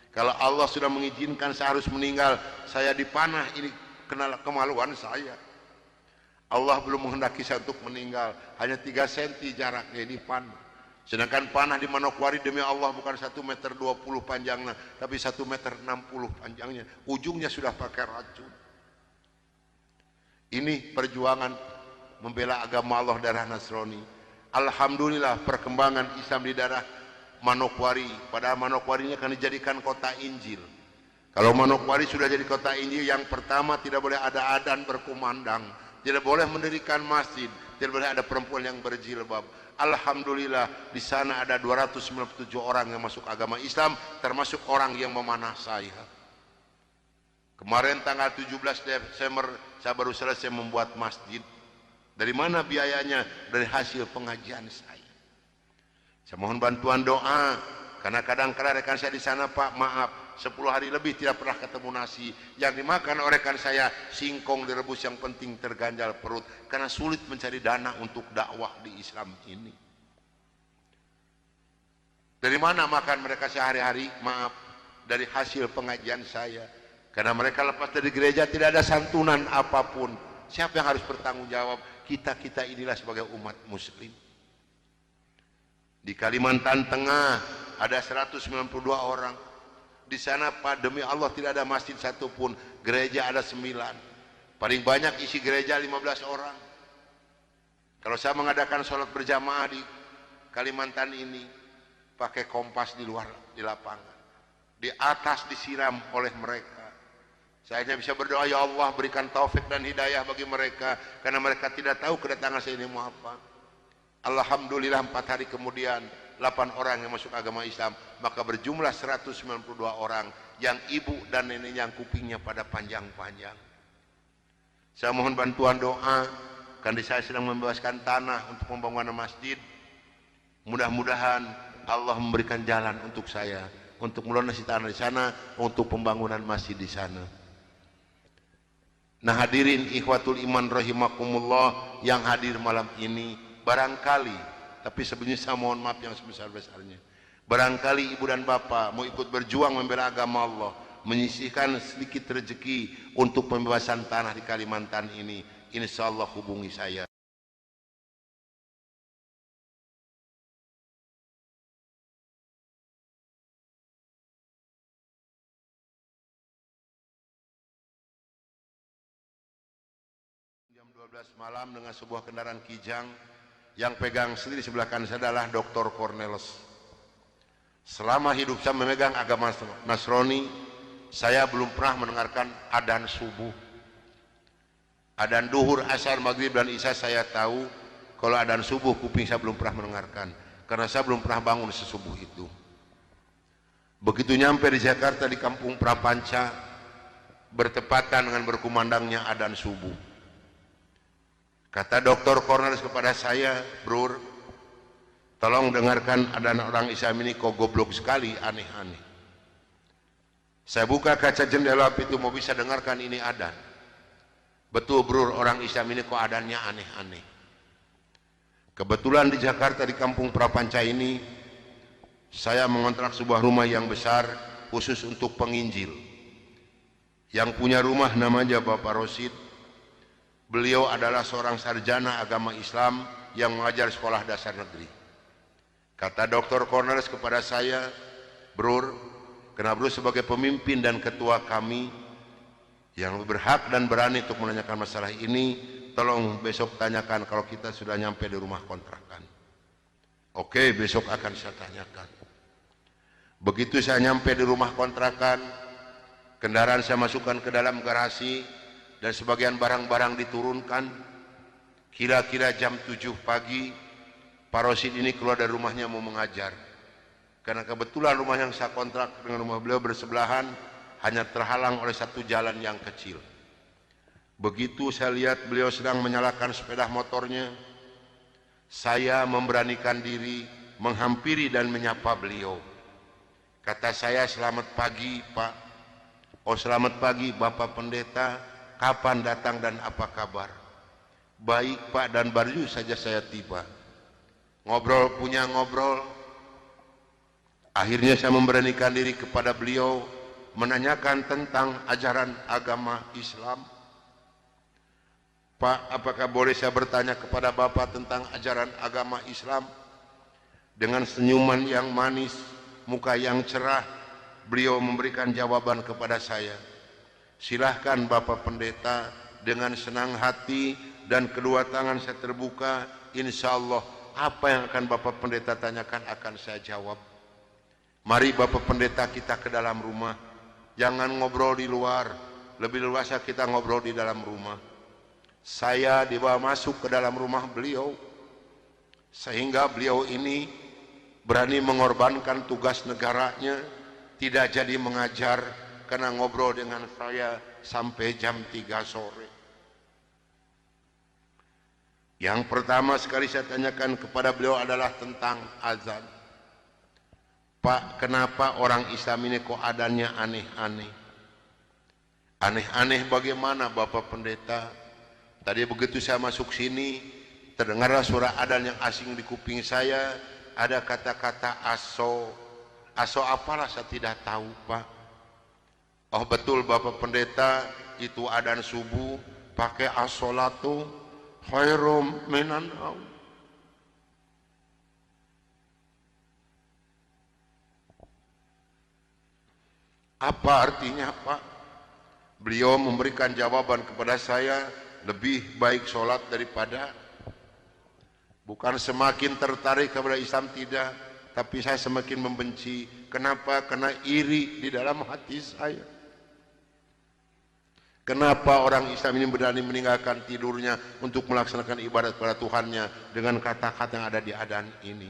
A: Kalau Allah sudah mengizinkan saya harus meninggal, saya dipanah, ini kenal kemaluan saya. Allah belum menghendaki saya untuk meninggal, hanya 3 cm jaraknya ini panah. Sedangkan panah di Manokwari demi Allah bukan 1,20 meter panjangnya, tapi 1,60 meter panjangnya. Ujungnya sudah pakai racun. Ini perjuangan membela agama Allah daerah Nasrani. Alhamdulillah perkembangan Islam di daerah Manokwari. Pada Manokwari ini akan dijadikan kota Injil. Kalau Manokwari sudah jadi kota Injil, yang pertama tidak boleh ada adzan berkumandang, tidak boleh mendirikan masjid, tidak boleh ada perempuan yang berjilbab. Alhamdulillah di sana ada 297 orang yang masuk agama Islam, termasuk orang yang memanah saya. Kemarin tanggal 17 Desember saya baru selesai membuat masjid. Dari mana biayanya? Dari hasil pengajian saya. Saya mohon bantuan doa, karena kadang-kadang rekan saya di sana, Pak, maaf, 10 hari lebih tidak pernah ketemu nasi. Yang dimakan oleh rekan saya singkong direbus, yang penting terganjal perut, karena sulit mencari dana untuk dakwah di Islam ini. Dari mana makan mereka sehari-hari? Maaf, dari hasil pengajian saya. Karena mereka lepas dari gereja tidak ada santunan apapun. Siapa yang harus bertanggung jawab? Kita inilah sebagai umat muslim. Di Kalimantan Tengah ada 192 orang. Di sana, Pak, demi Allah tidak ada masjid satupun. Gereja ada 9. Paling banyak isi gereja 15 orang. Kalau saya mengadakan sholat berjamaah di Kalimantan ini, pakai kompas di luar, di lapangan. Di atas disiram oleh mereka. Saya hanya bisa berdoa, ya Allah berikan taufik dan hidayah bagi mereka, karena mereka tidak tahu kedatangan saya ini mau apa. Alhamdulillah 4 hari kemudian 8 orang yang masuk agama Islam, maka berjumlah 192 orang yang ibu dan nenek yang kupingnya pada panjang-panjang. Saya mohon bantuan doa, karena saya sedang membebaskan tanah untuk pembangunan masjid. Mudah-mudahan Allah memberikan jalan untuk saya, untuk melunasi tanah di sana, untuk pembangunan masjid di sana. Nah hadirin ikhwatul iman rahimakumullah yang hadir malam ini, barangkali, tapi sebenarnya saya mohon maaf yang sebesar-besarnya, barangkali ibu dan bapak mau ikut berjuang membela agama Allah, menyisihkan sedikit rezeki untuk pembebasan tanah di Kalimantan ini, insya Allah hubungi saya. Jam 12 malam dengan sebuah kendaraan Kijang, yang pegang sendiri sebelah kanan saya adalah Dr. Cornelis. Selama hidup saya memegang agama Nasrani, saya belum pernah mendengarkan adzan subuh. Adzan duhur, asar, maghrib dan isya saya tahu. Kalau adzan subuh kuping saya belum pernah mendengarkan, karena saya belum pernah bangun sesubuh itu. Begitu nyampe di Jakarta di Kampung Prapanca, bertepatan dengan berkumandangnya adzan subuh. Kata Dr. Cornelis kepada saya, "Bro, tolong dengarkan adzan orang Islam ini kok goblok sekali, aneh-aneh." Saya buka kaca jendela itu mau bisa dengarkan ini adzan. Betul bro, orang Islam ini kok adzannya aneh-aneh. Kebetulan di Jakarta di Kampung Prapanca ini, saya mengontrak sebuah rumah yang besar khusus untuk penginjil. Yang punya rumah namanya Bapak Rosid. Beliau adalah seorang sarjana agama Islam yang mengajar sekolah dasar negeri. Kata Dr. Cornelis kepada saya, "Bro, karena bro sebagai pemimpin dan ketua kami yang berhak dan berani untuk menanyakan masalah ini, tolong besok tanyakan kalau kita sudah nyampe di rumah kontrakan." Oke, besok akan saya tanyakan. Begitu saya nyampe di rumah kontrakan, kendaraan saya masukkan ke dalam garasi, dan sebagian barang-barang diturunkan. Kira-kira jam 7 pagi, Pak Rosid ini keluar dari rumahnya mau mengajar. Karena kebetulan rumah yang saya kontrak dengan rumah beliau bersebelahan, hanya terhalang oleh satu jalan yang kecil. Begitu saya lihat beliau sedang menyalakan sepeda motornya, saya memberanikan diri menghampiri dan menyapa beliau. Kata saya, "Selamat pagi Pak." "Oh selamat pagi Bapak Pendeta. Kapan datang dan apa kabar?" "Baik Pak, dan baru saja saya tiba." Ngobrol punya ngobrol. Akhirnya saya memberanikan diri kepada beliau menanyakan tentang ajaran agama Islam. "Pak, apakah boleh saya bertanya kepada Bapak tentang ajaran agama Islam?" Dengan senyuman yang manis, muka yang cerah, beliau memberikan jawaban kepada saya. "Silahkan Bapak Pendeta." Dengan senang hati dan kedua tangan saya terbuka, insya Allah apa yang akan Bapak Pendeta tanyakan akan saya jawab. Mari Bapak Pendeta kita ke dalam rumah, jangan ngobrol di luar, lebih luasa kita ngobrol di dalam rumah. Saya dibawa masuk ke dalam rumah beliau, sehingga beliau ini berani mengorbankan tugas negaranya, tidak jadi mengajar, karena ngobrol dengan saya sampai jam 3 sore. Yang pertama sekali saya tanyakan kepada beliau adalah tentang azan. "Pak, kenapa orang Islam ini kok adzannya aneh-aneh?" "Aneh-aneh bagaimana Bapak Pendeta?" "Tadi begitu saya masuk sini, terdengarlah suara adzan yang asing di kuping saya, ada kata-kata aso. Aso apalah saya tidak tahu Pak." "Oh betul Bapak Pendeta, itu adzan subuh pakai as-sholatu khairum minan naum." "Apa artinya Pak?" Beliau memberikan jawaban kepada saya, "Lebih baik sholat daripada..." Bukan semakin tertarik kepada Islam, tidak, tapi saya semakin membenci. Kenapa? Karena iri di dalam hati saya. Kenapa orang Islam ini berani meninggalkan tidurnya untuk melaksanakan ibadat kepada Tuhannya dengan kata-kata yang ada di adzan ini?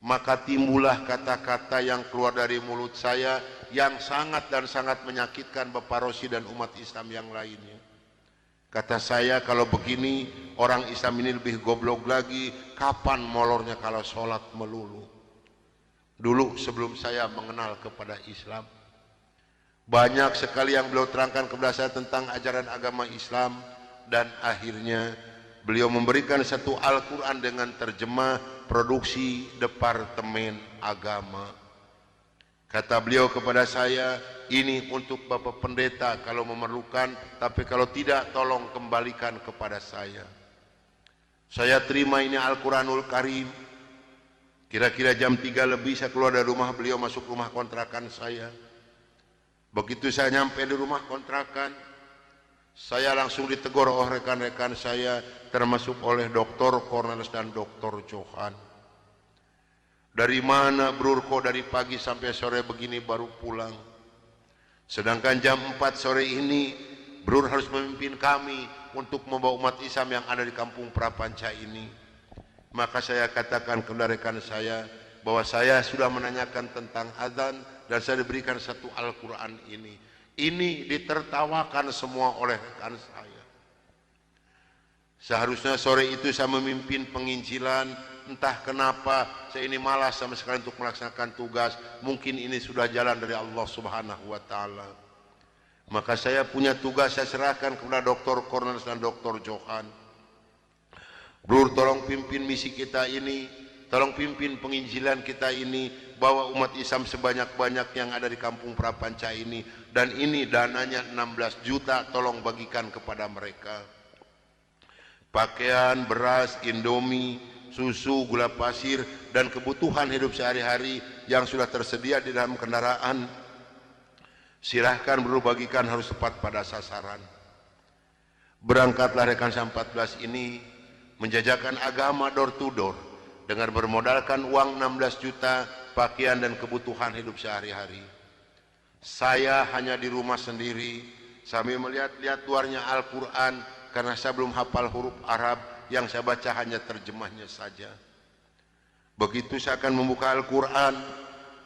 A: maka timbullah kata-kata yang keluar dari mulut saya yang sangat dan sangat menyakitkan Bapak Rosid dan umat Islam yang lainnya. Kata saya, kalau begini orang Islam ini lebih goblok lagi, kapan molornya kalau sholat melulu. Dulu sebelum saya mengenal kepada Islam, banyak sekali yang beliau terangkan kepada saya tentang ajaran agama Islam, dan akhirnya beliau memberikan satu Al-Quran dengan terjemah produksi Departemen Agama. Kata beliau kepada saya, ini untuk Bapak Pendeta kalau memerlukan, tapi kalau tidak tolong kembalikan kepada saya. Saya terima ini Al-Quranul Karim. Kira-kira jam 3 lebih saya keluar dari rumah beliau, masuk rumah kontrakan saya. Begitu saya nyampe di rumah kontrakan, saya langsung ditegur oleh rekan-rekan saya, termasuk oleh Dr. Cornelis dan Dr. Johan. Dari mana Brur kok dari pagi sampai sore begini baru pulang? Sedangkan jam 4 sore ini Brur harus memimpin kami untuk membawa umat Islam yang ada di kampung Prapanca ini. Maka saya katakan kepada rekan saya bahwa saya sudah menanyakan tentang azan dan saya diberikan satu Al-Quran ini. Ini ditertawakan semua oleh rekan saya. Seharusnya sore itu saya memimpin penginjilan, entah kenapa saya ini malas sama sekali untuk melaksanakan tugas. Mungkin ini sudah jalan dari Allah Subhanahu wa Ta'ala. Maka saya punya tugas, saya serahkan kepada Dr. Cornelis dan Dr. Johan. Brur, tolong pimpin misi kita ini, tolong pimpin penginjilan kita ini, bawa umat Islam sebanyak-banyak yang ada di kampung Prapanca ini, dan ini dananya 16 juta, tolong bagikan kepada mereka. Pakaian, beras, indomie, susu, gula pasir, dan kebutuhan hidup sehari-hari yang sudah tersedia di dalam kendaraan, silahkan Bro bagikan, harus tepat pada sasaran. Berangkatlah rekan 14 ini menjajakan agama door to door dengan bermodalkan uang 16 juta, pakaian dan kebutuhan hidup sehari-hari. Saya hanya di rumah sendiri sambil melihat-lihat luarnya Al-Quran, karena saya belum hafal huruf Arab, yang saya baca hanya terjemahnya saja. Begitu saya akan membuka Al-Quran,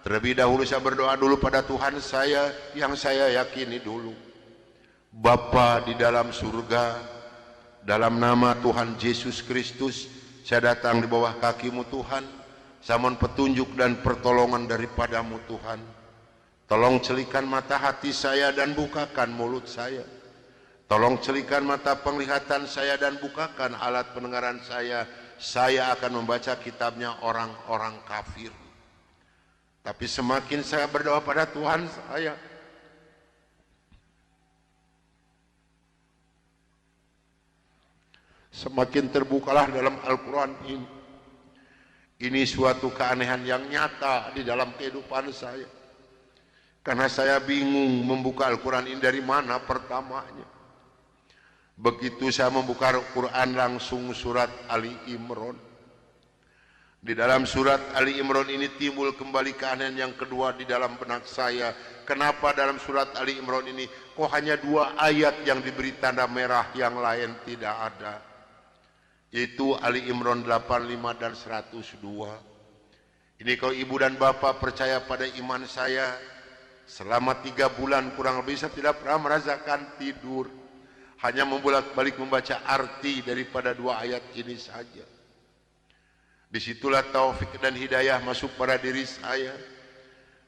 A: terlebih dahulu saya berdoa dulu pada Tuhan saya yang saya yakini dulu. Bapa di dalam surga, dalam nama Tuhan Yesus Kristus, saya datang di bawah kaki-Mu Tuhan. Saya mohon petunjuk dan pertolongan daripadamu Tuhan. Tolong celikan mata hati saya dan bukakan mulut saya. Tolong celikan mata penglihatan saya dan bukakan alat pendengaran saya. Saya akan membaca kitabnya orang-orang kafir. Tapi semakin saya berdoa pada Tuhan saya, semakin terbukalah dalam Al-Quran ini. Ini suatu keanehan yang nyata di dalam kehidupan saya. Karena saya bingung membuka Al-Quran ini dari mana pertamanya. Begitu saya membuka Al-Quran, langsung surat Ali Imran. Di dalam surat Ali Imran ini timbul kembali keanehan yang kedua di dalam benak saya. Kenapa dalam surat Ali Imran ini kok hanya 2 ayat yang diberi tanda merah, yang lain tidak ada? Yaitu Ali Imran 85 dan 102. Ini kalau ibu dan bapak percaya pada iman saya, selama 3 bulan kurang lebih saya tidak pernah merasakan tidur. Hanya membolak-balik membaca arti daripada 2 ayat ini saja. Disitulah taufik dan hidayah masuk pada diri saya.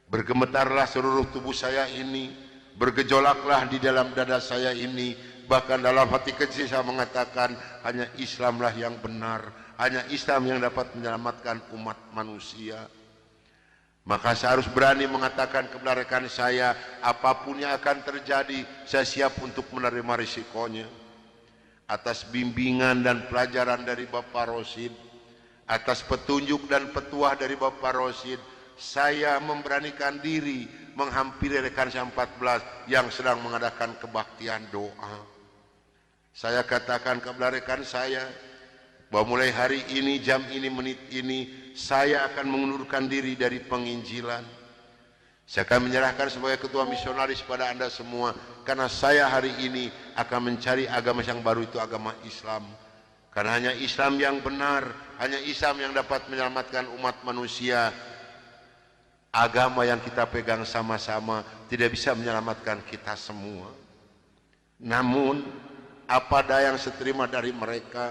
A: Bergemetarlah seluruh tubuh saya ini, bergejolaklah di dalam dada saya ini. Bahkan dalam hati kecil saya mengatakan, hanya Islamlah yang benar, hanya Islam yang dapat menyelamatkan umat manusia. Maka saya harus berani mengatakan kepada rekan saya, apapun yang akan terjadi, saya siap untuk menerima risikonya. Atas bimbingan dan pelajaran dari Bapak Rosid, atas petunjuk dan petuah dari Bapak Rosid, saya memberanikan diri menghampiri rekan saya 14 yang sedang mengadakan kebaktian doa. Saya katakan kepada rekan saya, bahwa mulai hari ini, jam ini, menit ini, saya akan mengundurkan diri dari penginjilan. Saya akan menyerahkan sebagai ketua misionaris pada Anda semua, karena saya hari ini akan mencari agama yang baru, itu agama Islam. Karena hanya Islam yang benar, hanya Islam yang dapat menyelamatkan umat manusia. Agama yang kita pegang sama-sama tidak bisa menyelamatkan kita semua. Namun apa daya yang seterima dari mereka,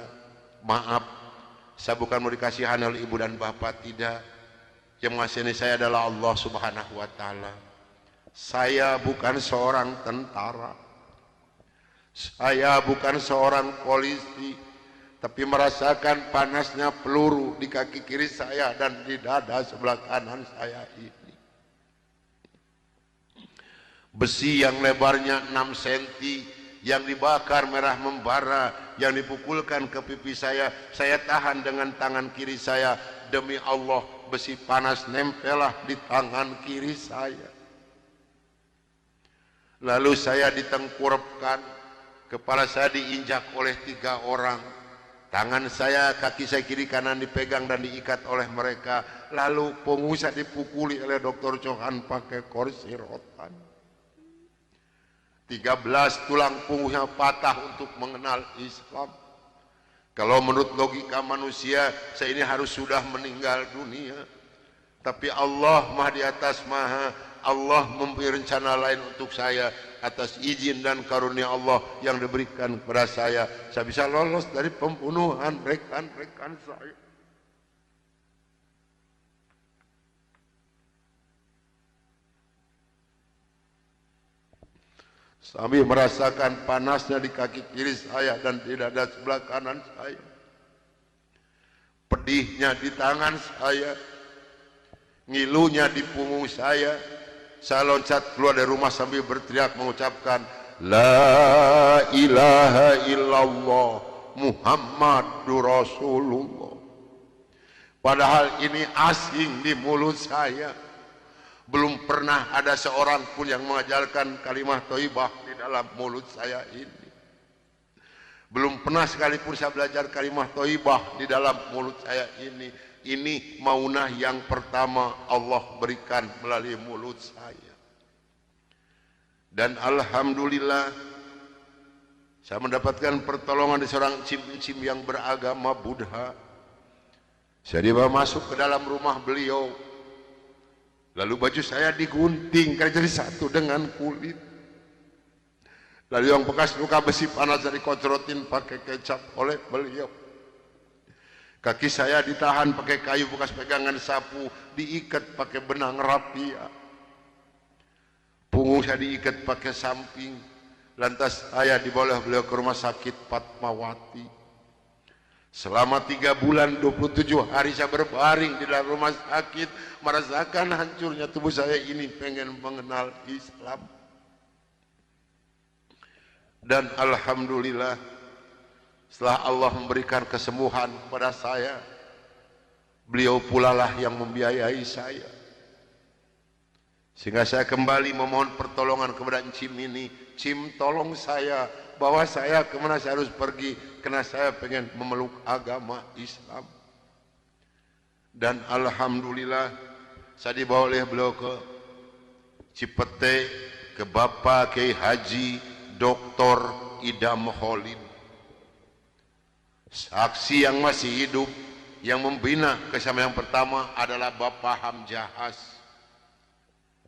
A: maaf, saya bukan mau dikasihan oleh ibu dan bapak, tidak. Yang mengasihani saya adalah Allah Subhanahu wa Ta'ala. Saya bukan seorang tentara, saya bukan seorang polisi, tapi merasakan panasnya peluru di kaki kiri saya dan di dada sebelah kanan saya ini. Besi yang lebarnya 6 cm yang dibakar merah membara, yang dipukulkan ke pipi saya tahan dengan tangan kiri saya. Demi Allah, besi panas nempelah di tangan kiri saya. Lalu saya ditengkurapkan, kepala saya diinjak oleh 3 orang. Tangan saya, kaki saya kiri kanan dipegang dan diikat oleh mereka. Lalu punggung saya dipukuli oleh Dr. Johan pakai kursi rotan. 13 tulang punggungnya patah untuk mengenal Islam. Kalau menurut logika manusia, saya ini harus sudah meninggal dunia. Tapi Allah Maha di atas Maha, Allah mempunyai rencana lain untuk saya. Atas izin dan karunia Allah yang diberikan kepada saya bisa lolos dari pembunuhan rekan-rekan saya. Sambil merasakan panasnya di kaki kiri saya dan di dada sebelah kanan saya, pedihnya di tangan saya, ngilunya di punggung saya loncat keluar dari rumah sambil berteriak mengucapkan La ilaha illallah Muhammadur Rasulullah. Padahal ini asing di mulut saya. Belum pernah ada seorang pun yang mengajarkan kalimat thayyibah di dalam mulut saya ini. Belum pernah sekalipun saya belajar kalimat thayyibah di dalam mulut saya ini. Ini maunah yang pertama Allah berikan melalui mulut saya. Dan alhamdulillah saya mendapatkan pertolongan dari seorang cim-cim yang beragama Buddha. Saya dibawa masuk ke dalam rumah beliau. Lalu baju saya digunting karena jadi satu dengan kulit. Lalu yang bekas luka besi panas dari kocrotin pakai kecap oleh beliau. Kaki saya ditahan pakai kayu bekas pegangan sapu, diikat pakai benang rapia. Punggung saya diikat pakai samping. Lantas saya dibawa beliau ke rumah sakit Fatmawati. Selama 3 bulan 27 hari saya berbaring di dalam rumah sakit, merasakan hancurnya tubuh saya ini, pengen mengenal Islam. Dan alhamdulillah setelah Allah memberikan kesembuhan kepada saya, beliau pula lah yang membiayai saya. Sehingga saya kembali memohon pertolongan kepada Cim ini. Cim, tolong saya, bawa saya kemana saya harus pergi, karena saya pengen memeluk agama Islam. Dan alhamdulillah saya dibawa oleh beliau ke Cipete, ke Bapak Kiai Haji Dr. Idam Holin, saksi yang masih hidup. Yang membina kesama yang pertama adalah Bapak Hamjahas.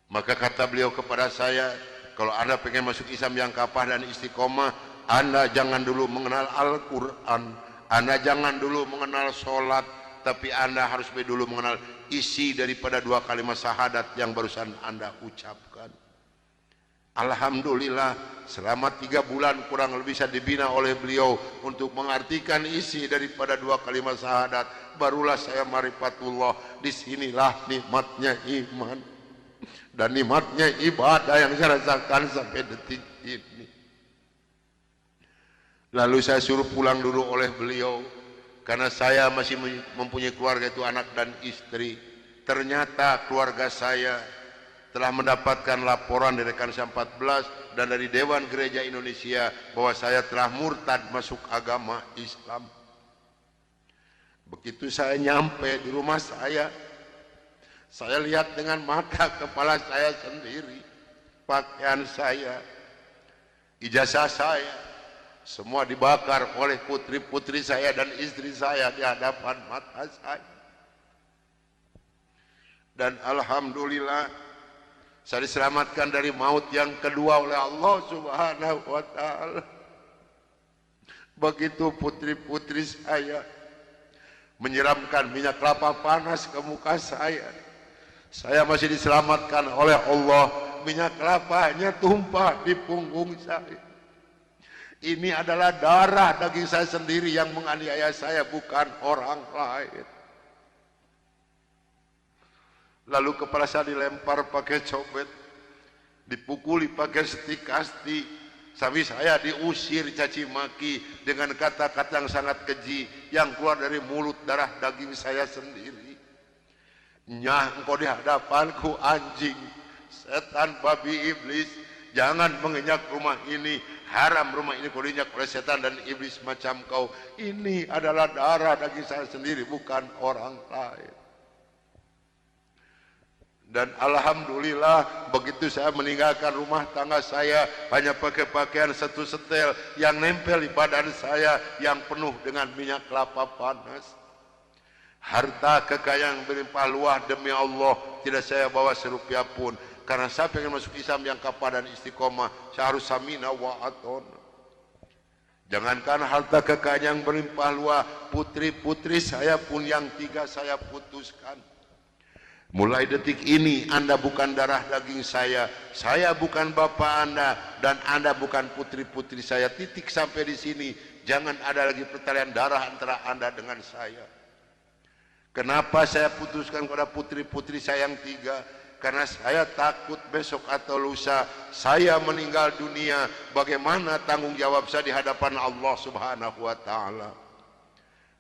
A: Maka kata beliau kepada saya, kalau Anda pengen masuk Islam yang kafah dan istiqomah, Anda jangan dulu mengenal Al-Quran, Anda jangan dulu mengenal sholat, tapi Anda harus dulu mengenal isi daripada 2 kalimat syahadat yang barusan Anda ucapkan. Alhamdulillah selama 3 bulan kurang lebih saya dibina oleh beliau untuk mengartikan isi daripada 2 kalimat syahadat. Barulah saya marifatullah. Disinilah nikmatnya iman dan nikmatnya ibadah yang saya rasakan sampai detik ini. Lalu saya suruh pulang dulu oleh beliau karena saya masih mempunyai keluarga, itu anak dan istri. Ternyata keluarga saya telah mendapatkan laporan dari rekan 14 dan dari Dewan Gereja Indonesia bahwa saya telah murtad masuk agama Islam. Begitu saya nyampe di rumah saya lihat dengan mata kepala saya sendiri, pakaian saya, ijazah semua dibakar oleh putri-putri saya dan istri saya di hadapan mata saya. Dan alhamdulillah saya diselamatkan dari maut yang kedua oleh Allah Subhanahu wa taala. Begitu putri-putri saya menyiramkan minyak kelapa panas ke muka saya masih diselamatkan oleh Allah. Minyak kelapanya tumpah di punggung saya. Ini adalah darah daging saya sendiri yang menganiaya saya, bukan orang lain. Lalu kepala saya dilempar pakai cobek, dipukuli pakai stik kasti, sampai saya diusir caci maki dengan kata-kata yang sangat keji yang keluar dari mulut darah daging saya sendiri. Nyah, engkau di hadapanku anjing, setan, babi, iblis, jangan menginjak rumah ini, haram rumah ini kau diinjak oleh setan dan iblis macam kau. Ini adalah darah daging saya sendiri, bukan orang lain. Dan alhamdulillah begitu saya meninggalkan rumah tangga saya hanya pakai pakaian satu setel yang nempel di badan saya yang penuh dengan minyak kelapa panas. Harta kekayaan berlimpah luah demi Allah tidak saya bawa serupiah pun, karena saya ingin masuk Islam yang kapal dan istiqomah. Saya harus samina wa atona. Jangankan harta kekayaan yang berlimpah luah, putri-putri saya pun yang 3 saya putuskan. Mulai detik ini Anda bukan darah daging saya bukan bapak Anda, dan Anda bukan putri-putri saya. Titik sampai di sini. Jangan ada lagi pertalian darah antara Anda dengan saya. Kenapa saya putuskan kepada putri-putri saya yang 3? Karena saya takut besok atau lusa saya meninggal dunia, bagaimana tanggung jawab saya di hadapan Allah Subhanahu wa taala.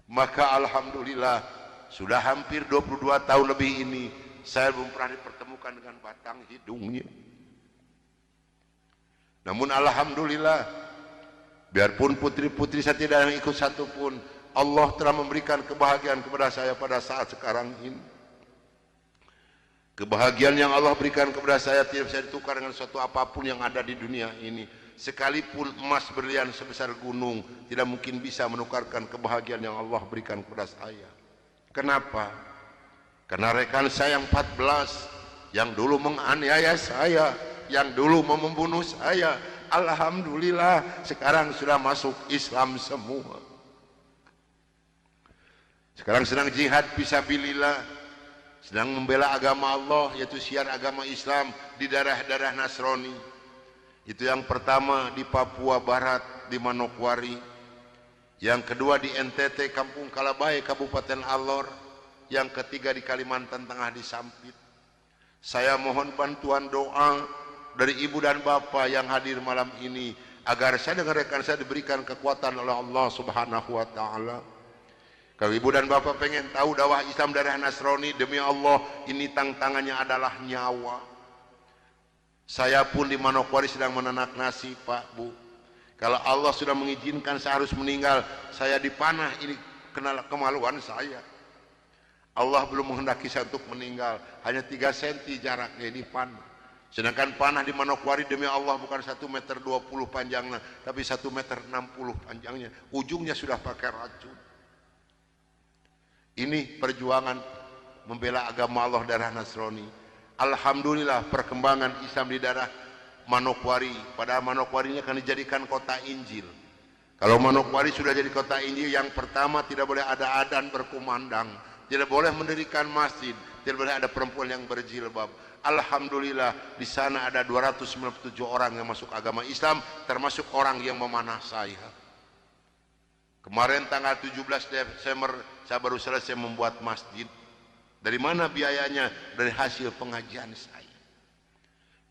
A: Maka alhamdulillah sudah hampir 22 tahun lebih ini saya belum pernah dipertemukan dengan batang hidungnya. Namun alhamdulillah, biarpun putri-putri saya tidak yang ikut satu pun, Allah telah memberikan kebahagiaan kepada saya pada saat sekarang ini. Kebahagiaan yang Allah berikan kepada saya tidak bisa ditukar dengan suatu apapun yang ada di dunia ini. Sekalipun emas berlian sebesar gunung tidak mungkin bisa menukarkan kebahagiaan yang Allah berikan kepada saya. Kenapa? Karena rekan saya yang 14 yang dulu menganiaya saya, yang dulu mau membunuh saya, alhamdulillah sekarang sudah masuk Islam semua. Sekarang sedang jihad fisabilillah, sedang membela agama Allah, yaitu syiar agama Islam di daerah-daerah Nasrani. Itu yang pertama di Papua Barat di Manokwari, yang kedua di NTT Kampung Kalabai Kabupaten Alor, yang ketiga di Kalimantan Tengah di Sampit. Saya mohon bantuan doa dari ibu dan bapak yang hadir malam ini agar saya dengan rekan saya diberikan kekuatan oleh Allah Subhanahu wa taala. Kalau ibu dan bapak pengen tahu dakwah Islam daerah Nasrani, demi Allah ini tantangannya adalah nyawa. Saya pun di Manokwari sedang menanak nasi, Pak, Bu. Kalau Allah sudah mengizinkan saya harus meninggal, saya dipanah, ini kenal kemaluan saya. Allah belum menghendaki saya untuk meninggal, hanya 3 cm jaraknya ini panah. Sedangkan panah di Manokwari demi Allah bukan 1,20 meter panjangnya, tapi 1,60 meter panjangnya. Ujungnya sudah pakai racun. Ini perjuangan membela agama Allah daerah Nasrani. Alhamdulillah perkembangan Islam di daerah Manokwari. Pada Manokwari ini akan dijadikan kota Injil. Kalau Manokwari sudah jadi kota Injil, yang pertama tidak boleh ada adzan berkumandang, tidak boleh mendirikan masjid, tidak boleh ada perempuan yang berjilbab. Alhamdulillah di sana ada 297 orang yang masuk agama Islam, termasuk orang yang memanah saya. Kemarin tanggal 17 Desember saya baru selesai membuat masjid. Dari mana biayanya? Dari hasil pengajian saya.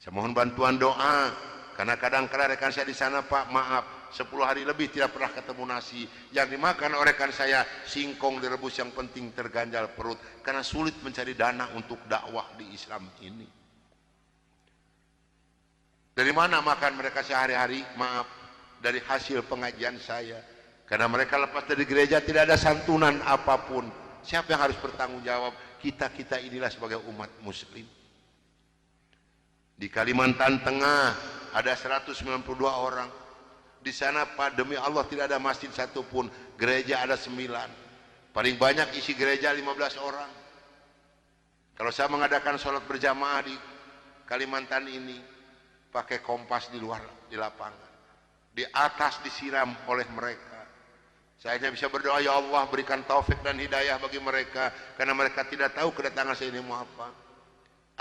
A: Saya mohon bantuan doa, karena kadang-kadang rekan saya di sana, Pak, maaf, 10 hari lebih tidak pernah ketemu nasi. Yang dimakan oleh rekan saya singkong direbus, yang penting terganjal perut, karena sulit mencari dana untuk dakwah di Islam ini. Dari mana makan mereka sehari-hari? Maaf, dari hasil pengajian saya. Karena mereka lepas dari gereja tidak ada santunan apapun. Siapa yang harus bertanggung jawab? Kita inilah sebagai umat muslim. Di Kalimantan Tengah ada 192 orang. Di sana Pak, demi Allah tidak ada masjid satupun, gereja ada 9. Paling banyak isi gereja 15 orang. Kalau saya mengadakan sholat berjamaah di Kalimantan ini, pakai kompas di luar, di lapangan. Di atas disiram oleh mereka. Saya hanya bisa berdoa, ya Allah berikan taufik dan hidayah bagi mereka, karena mereka tidak tahu kedatangan saya ini mau apa.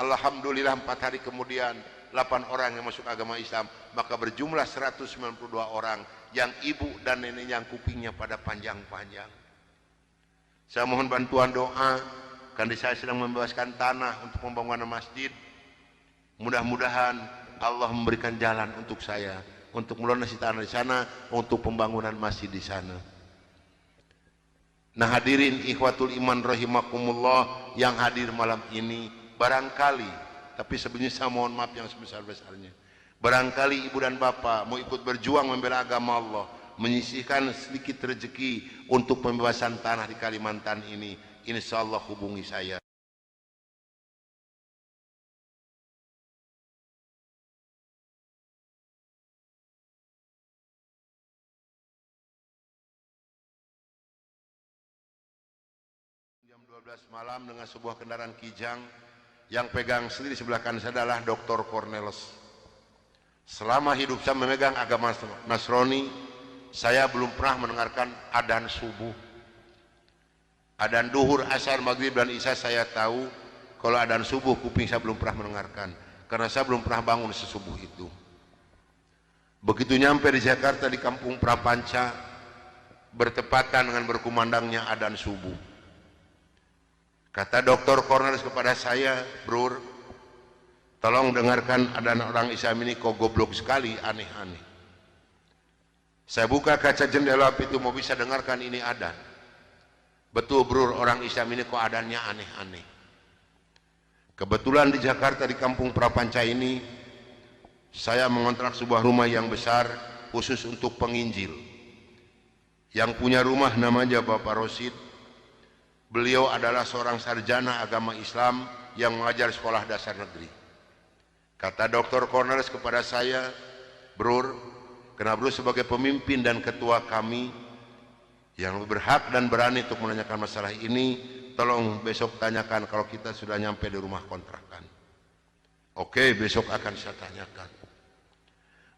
A: Alhamdulillah 4 hari kemudian 8 orang yang masuk agama Islam, maka berjumlah 192 orang yang ibu dan nenek yang kupingnya pada panjang-panjang. Saya mohon bantuan doa, karena saya sedang membebaskan tanah untuk pembangunan masjid. Mudah-mudahan Allah memberikan jalan untuk saya untuk melunasi tanah di sana, untuk pembangunan masjid di sana. Nah hadirin ikhwatul iman rahimakumullah yang hadir malam ini, barangkali, tapi sebenarnya saya mohon maaf yang sebesar-besarnya, barangkali ibu dan bapak mau ikut berjuang membela agama Allah, menyisihkan sedikit rezeki untuk pembebasan tanah di Kalimantan ini, insya Allah hubungi saya. Jam 12 malam dengan sebuah kendaraan Kijang, yang pegang sendiri sebelah kanan saya adalah Dr. Cornelis. Selama hidup saya memegang agama Nasrani, saya belum pernah mendengarkan adzan subuh. Adzan duhur, asar, maghrib dan isya saya tahu. Kalau adzan subuh kuping saya belum pernah mendengarkan, karena saya belum pernah bangun sesubuh itu. Begitu nyampe di Jakarta di kampung Prapanca, bertepatan dengan berkumandangnya adzan subuh. Kata Dr. Cornelis kepada saya, Brur, tolong dengarkan adzan orang Islam ini, kok goblok sekali, aneh-aneh. Saya buka kaca jendela itu mau bisa dengarkan ini adzan. Betul Brur, orang Islam ini kok adzannya aneh-aneh. Kebetulan di Jakarta di kampung Prapanca ini, saya mengontrak sebuah rumah yang besar khusus untuk penginjil. Yang punya rumah namanya Bapak Rosid. Beliau adalah seorang sarjana agama Islam yang mengajar sekolah dasar negeri. Kata Dr. Cornelis kepada saya, Brur, karena Brur sebagai pemimpin dan ketua kami yang berhak dan berani untuk menanyakan masalah ini, tolong besok tanyakan kalau kita sudah nyampe di rumah kontrakan. Oke, besok akan saya tanyakan.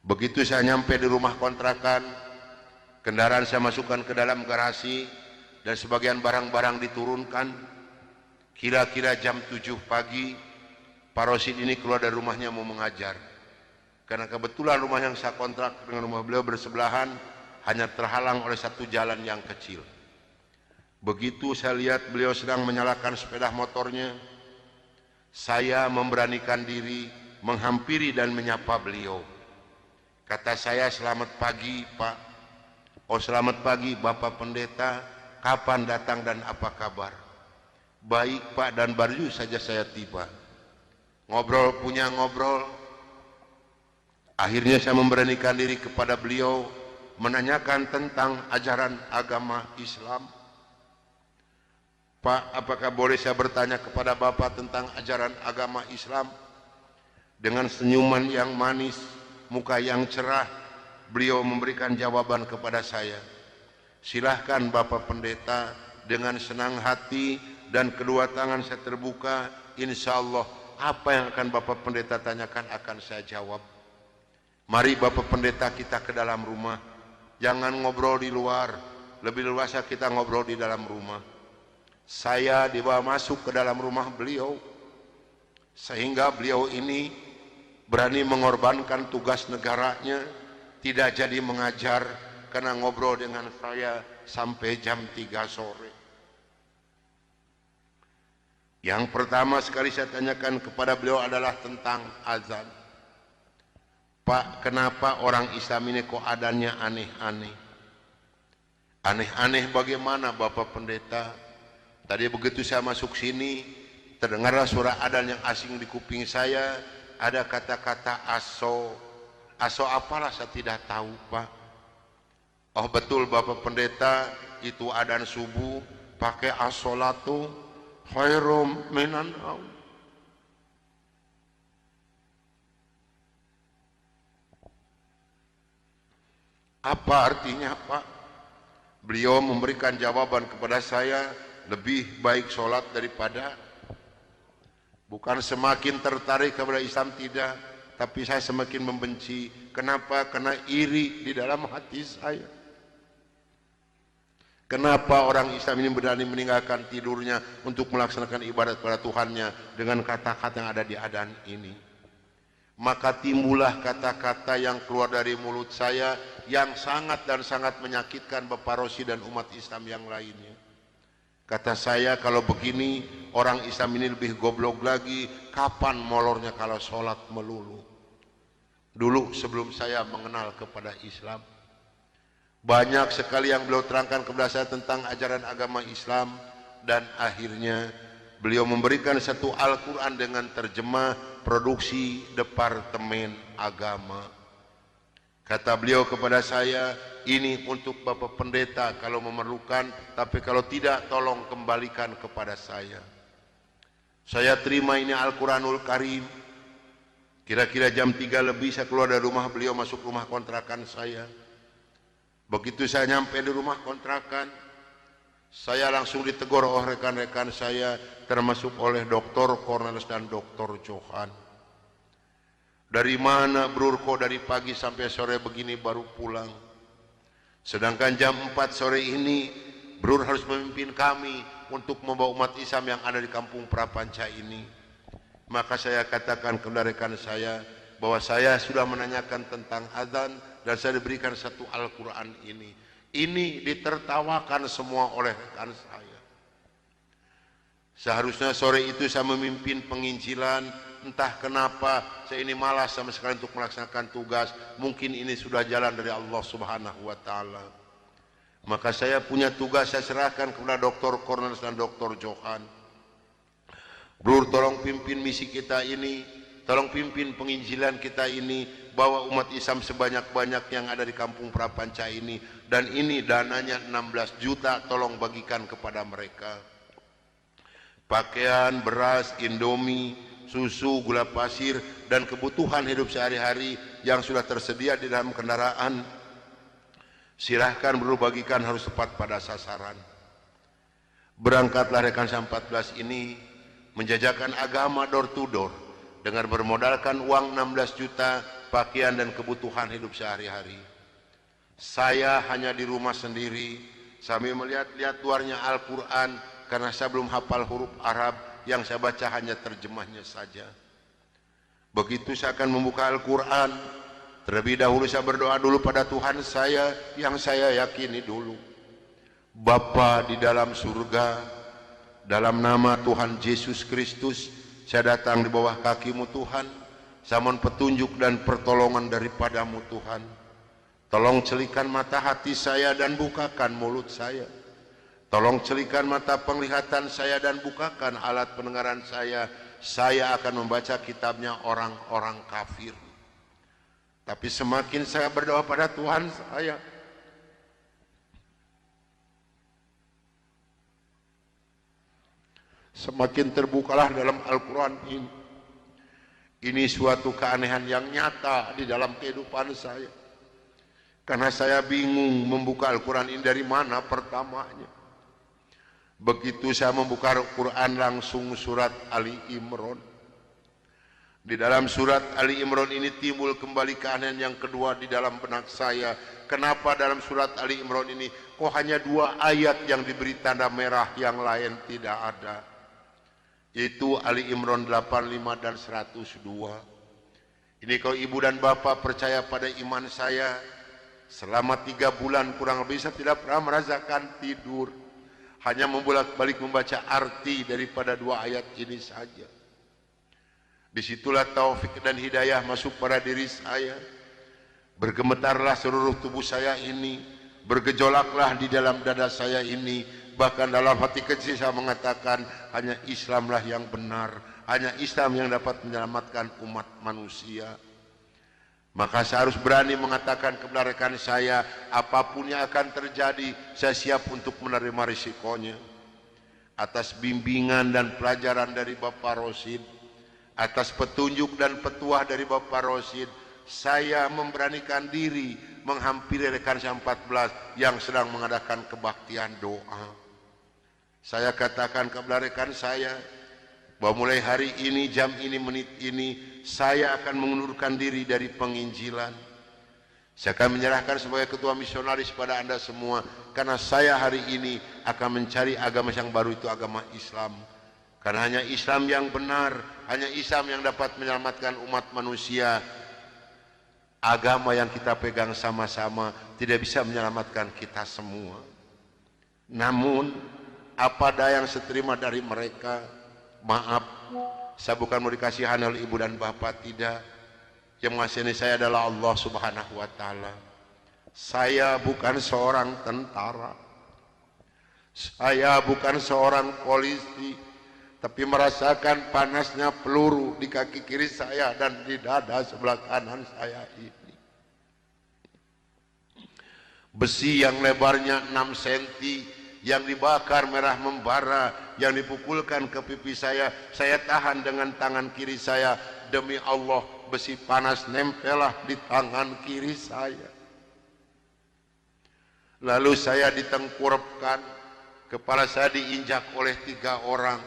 A: Begitu saya nyampe di rumah kontrakan, kendaraan saya masukkan ke dalam garasi, dan sebagian barang-barang diturunkan. Kira-kira jam 7 pagi Pak Rosid ini keluar dari rumahnya mau mengajar, karena kebetulan rumah yang saya kontrak dengan rumah beliau bersebelahan, hanya terhalang oleh satu jalan yang kecil. Begitu saya lihat beliau sedang menyalakan sepeda motornya, saya memberanikan diri menghampiri dan menyapa beliau. Kata saya, selamat pagi Pak. Oh selamat pagi Bapak Pendeta, kapan datang dan apa kabar? Baik Pak, dan baru saja saya tiba. Ngobrol punya ngobrol. Akhirnya saya memberanikan diri kepada beliau, menanyakan tentang ajaran agama Islam. Pak, apakah boleh saya bertanya kepada Bapak tentang ajaran agama Islam? Dengan senyuman yang manis, muka yang cerah, beliau memberikan jawaban kepada saya. Silahkan Bapak Pendeta, dengan senang hati dan kedua tangan saya terbuka, insya Allah apa yang akan Bapak Pendeta tanyakan akan saya jawab. Mari Bapak Pendeta kita ke dalam rumah, jangan ngobrol di luar, lebih luasa kita ngobrol di dalam rumah. Saya dibawa masuk ke dalam rumah beliau, sehingga beliau ini berani mengorbankan tugas negaranya, tidak jadi mengajar, karena ngobrol dengan saya sampai jam 3 sore. Yang pertama sekali saya tanyakan kepada beliau adalah tentang azan. Pak, kenapa orang Islam ini kok adzannya aneh-aneh? Aneh-aneh bagaimana Bapak Pendeta? Tadi begitu saya masuk sini, terdengarlah suara adzan yang asing di kuping saya, ada kata-kata aso. Aso apalah saya tidak tahu Pak. Oh betul Bapak Pendeta, itu adzan subuh pakai as-sholatu khairum minan naum. Apa artinya, Pak? Beliau memberikan jawaban kepada saya, lebih baik sholat daripada. Bukan semakin tertarik kepada Islam, tidak, tapi saya semakin membenci. Kenapa? Karena iri di dalam hati saya. Kenapa orang Islam ini berani meninggalkan tidurnya untuk melaksanakan ibadat kepada Tuhannya dengan kata-kata yang ada di adzan ini? Maka timbullah kata-kata yang keluar dari mulut saya yang sangat dan sangat menyakitkan Bapak Rosi dan umat Islam yang lainnya. Kata saya, kalau begini orang Islam ini lebih goblok lagi, kapan molornya kalau sholat melulu? Dulu sebelum saya mengenal kepada Islam, banyak sekali yang beliau terangkan kepada saya tentang ajaran agama Islam, dan akhirnya beliau memberikan satu Al-Quran dengan terjemah produksi Departemen Agama. Kata beliau kepada saya, ini untuk Bapak Pendeta kalau memerlukan, tapi kalau tidak tolong kembalikan kepada saya. Saya terima ini Al-Quranul Karim. Kira-kira jam 3 lebih saya keluar dari rumah beliau, masuk rumah kontrakan saya. Begitu saya nyampe di rumah kontrakan, saya langsung ditegur oleh rekan-rekan saya, termasuk oleh Dr. Cornelis dan Dr. Johan. Dari mana Brur kok dari pagi sampai sore begini baru pulang? Sedangkan jam 4 sore ini Brur harus memimpin kami untuk membawa umat Islam yang ada di kampung Prapanca ini. Maka saya katakan kepada rekan saya bahwa saya sudah menanyakan tentang adzan dan saya diberikan satu Al-Quran ini. Ini ditertawakan semua oleh rekan saya. Seharusnya sore itu saya memimpin penginjilan, entah kenapa saya ini malas sama sekali untuk melaksanakan tugas. Mungkin ini sudah jalan dari Allah Subhanahu wa Ta'ala. Maka saya punya tugas, saya serahkan kepada Dr. Cornelis dan Dr. Johan. Brur, tolong pimpin misi kita ini, tolong pimpin penginjilan kita ini, bawa umat Islam sebanyak-banyak yang ada di kampung Prapanca ini, dan ini dananya 16 juta, tolong bagikan kepada mereka. Pakaian, beras, indomie, susu, gula pasir, dan kebutuhan hidup sehari-hari yang sudah tersedia di dalam kendaraan, silahkan Brur bagikan, harus tepat pada sasaran. Berangkatlah rekan saya 14 ini menjajakan agama door to door dengan bermodalkan uang 16 juta, pakaian dan kebutuhan hidup sehari-hari. Saya hanya di rumah sendiri sambil melihat-lihat luarnya Al-Quran karena saya belum hafal huruf Arab, yang saya baca hanya terjemahnya saja. Begitu saya akan membuka Al-Quran, terlebih dahulu saya berdoa dulu pada Tuhan saya yang saya yakini dulu. Bapa di dalam surga, dalam nama Tuhan Yesus Kristus, saya datang di bawah kaki-Mu Tuhan. Saya mohon petunjuk dan pertolongan daripada-Mu Tuhan. Tolong celikan mata hati saya dan bukakan mulut saya. Tolong celikan mata penglihatan saya dan bukakan alat pendengaran saya. Saya akan membaca kitabnya orang-orang kafir. Tapi semakin saya berdoa pada Tuhan saya, semakin terbukalah dalam Al-Quran ini. Ini suatu keanehan yang nyata di dalam kehidupan saya. Karena saya bingung membuka Al-Quran ini dari mana pertamanya. Begitu saya membuka Al-Quran, langsung surat Ali Imran. Di dalam surat Ali Imran ini timbul kembali keanehan yang kedua di dalam benak saya. Kenapa dalam surat Ali Imran ini kok hanya 2 ayat yang diberi tanda merah, yang lain tidak ada? Yaitu Ali Imran 85 dan 102. Ini kalau ibu dan bapak percaya pada iman saya, selama 3 bulan kurang lebih saya tidak pernah merasakan tidur, hanya membolak-balik membaca arti daripada 2 ayat ini saja. Disitulah taufik dan hidayah masuk pada diri saya. Bergemetarlah seluruh tubuh saya ini, bergejolaklah di dalam dada saya ini. Bahkan dalam hati kecil saya mengatakan, hanya Islamlah yang benar, hanya Islam yang dapat menyelamatkan umat manusia. Maka saya harus berani mengatakan kepada rekan saya, apapun yang akan terjadi, saya siap untuk menerima risikonya. Atas bimbingan dan pelajaran dari Bapak Rosid, atas petunjuk dan petuah dari Bapak Rosid, saya memberanikan diri menghampiri rekan saya 14 yang sedang mengadakan kebaktian doa. Saya katakan kepada rekan saya bahwa mulai hari ini, jam ini, menit ini, saya akan mengundurkan diri dari penginjilan. Saya akan menyerahkan sebagai ketua misionaris pada Anda semua, karena saya hari ini akan mencari agama yang baru, itu agama Islam. Karena hanya Islam yang benar, hanya Islam yang dapat menyelamatkan umat manusia. Agama yang kita pegang sama-sama tidak bisa menyelamatkan kita semua. Namun apa daya yang seterima dari mereka, maaf, saya bukan mau dikasihan oleh ibu dan bapak, tidak. Yang mengasihani saya adalah Allah Subhanahu wa Ta'ala. Saya bukan seorang tentara, saya bukan seorang polisi, tapi merasakan panasnya peluru di kaki kiri saya dan di dada sebelah kanan saya ini. Besi yang lebarnya 6 cm yang dibakar merah membara, yang dipukulkan ke pipi saya tahan dengan tangan kiri saya. Demi Allah, besi panas nempelah di tangan kiri saya. Lalu saya ditengkurapkan, kepala saya diinjak oleh 3 orang.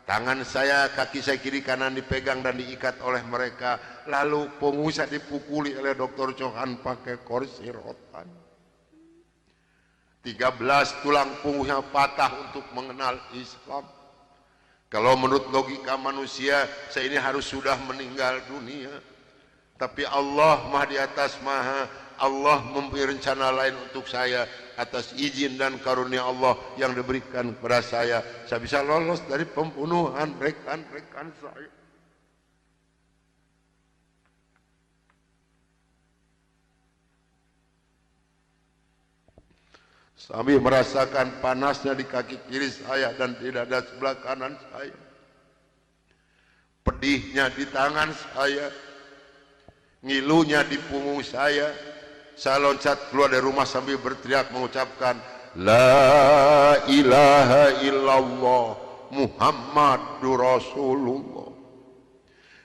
A: Tangan saya, kaki saya kiri kanan dipegang dan diikat oleh mereka. Lalu punggung saya dipukuli oleh Dr. Johan pakai kursi rotan. 13 tulang punggungnya patah untuk mengenal Islam. Kalau menurut logika manusia, saya ini harus sudah meninggal dunia. Tapi Allah Maha di atas Maha, Allah mempunyai rencana lain untuk saya. Atas izin dan karunia Allah yang diberikan kepada saya bisa lolos dari pembunuhan rekan-rekan saya. Sambil merasakan panasnya di kaki kiri saya dan di dada sebelah kanan saya, pedihnya di tangan saya, ngilunya di punggung saya loncat keluar dari rumah sambil berteriak mengucapkan La ilaha illallah Muhammadur Rasulullah.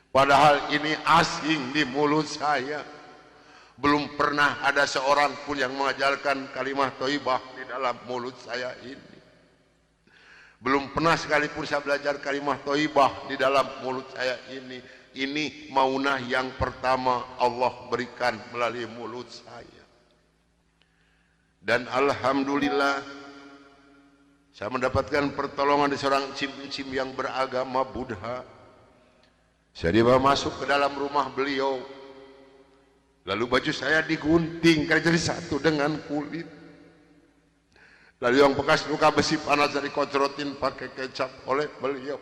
A: Padahal ini asing di mulut saya. Belum pernah ada seorang pun yang mengajarkan kalimat thayyibah di dalam mulut saya ini. Belum pernah sekalipun saya belajar kalimat thayyibah di dalam mulut saya ini. Ini maunah yang pertama Allah berikan melalui mulut saya. Dan alhamdulillah saya mendapatkan pertolongan dari seorang cim-cim yang beragama Buddha. Saya dibawa masuk ke dalam rumah beliau. Lalu baju saya digunting karena jadi satu dengan kulit. Lalu yang bekas luka besi panas dari kocrotin pakai kecap oleh beliau.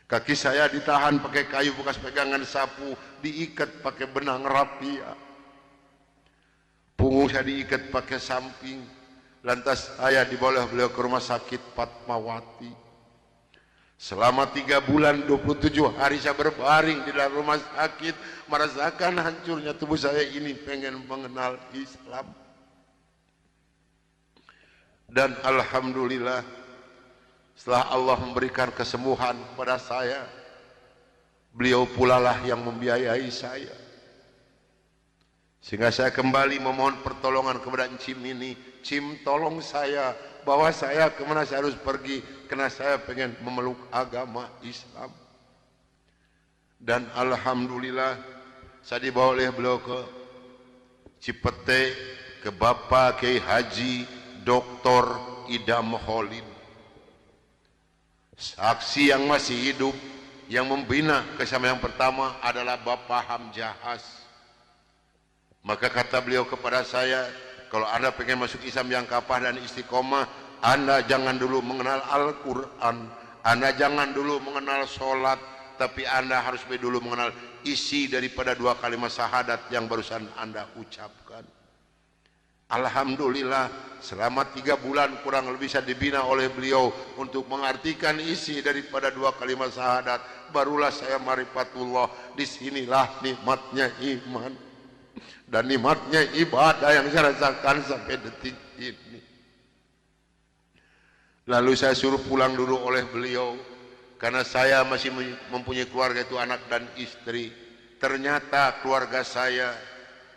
A: Kaki saya ditahan pakai kayu bekas pegangan sapu, diikat pakai benang rapia. Punggung saya diikat pakai samping. Lantas saya dibawa beliau ke rumah sakit Fatmawati. Selama 3 bulan 27 hari saya berbaring di dalam rumah sakit, merasakan hancurnya tubuh saya ini, pengen mengenal Islam. Dan alhamdulillah, setelah Allah memberikan kesembuhan kepada saya, beliau pula lah yang membiayai saya. Sehingga saya kembali memohon pertolongan kepada Cim ini. Cim, tolong saya, bawa saya kemana saya harus pergi, karena saya pengen memeluk agama Islam. Dan alhamdulillah, saya dibawa oleh beliau ke Cipete, ke Bapak Kiai Haji Dr. Idam Khalid. Saksi yang masih hidup yang membina kesama yang pertama adalah Bapak Hamjahas. Maka kata beliau kepada saya, kalau Anda pengen masuk Islam yang kapah dan istiqomah, Anda jangan dulu mengenal Al-Quran, Anda jangan dulu mengenal sholat, tapi Anda harus dulu mengenal isi daripada 2 kalimat syahadat yang barusan Anda ucapkan. Alhamdulillah, selama 3 bulan kurang lebih saya dibina oleh beliau untuk mengartikan isi daripada 2 kalimat syahadat. Barulah saya marifatullah. Disinilah nikmatnya iman dan nikmatnya ibadah yang saya rasakan sampai detik ini. Lalu saya suruh pulang dulu oleh beliau, karena saya masih mempunyai keluarga, itu anak dan istri. Ternyata keluarga saya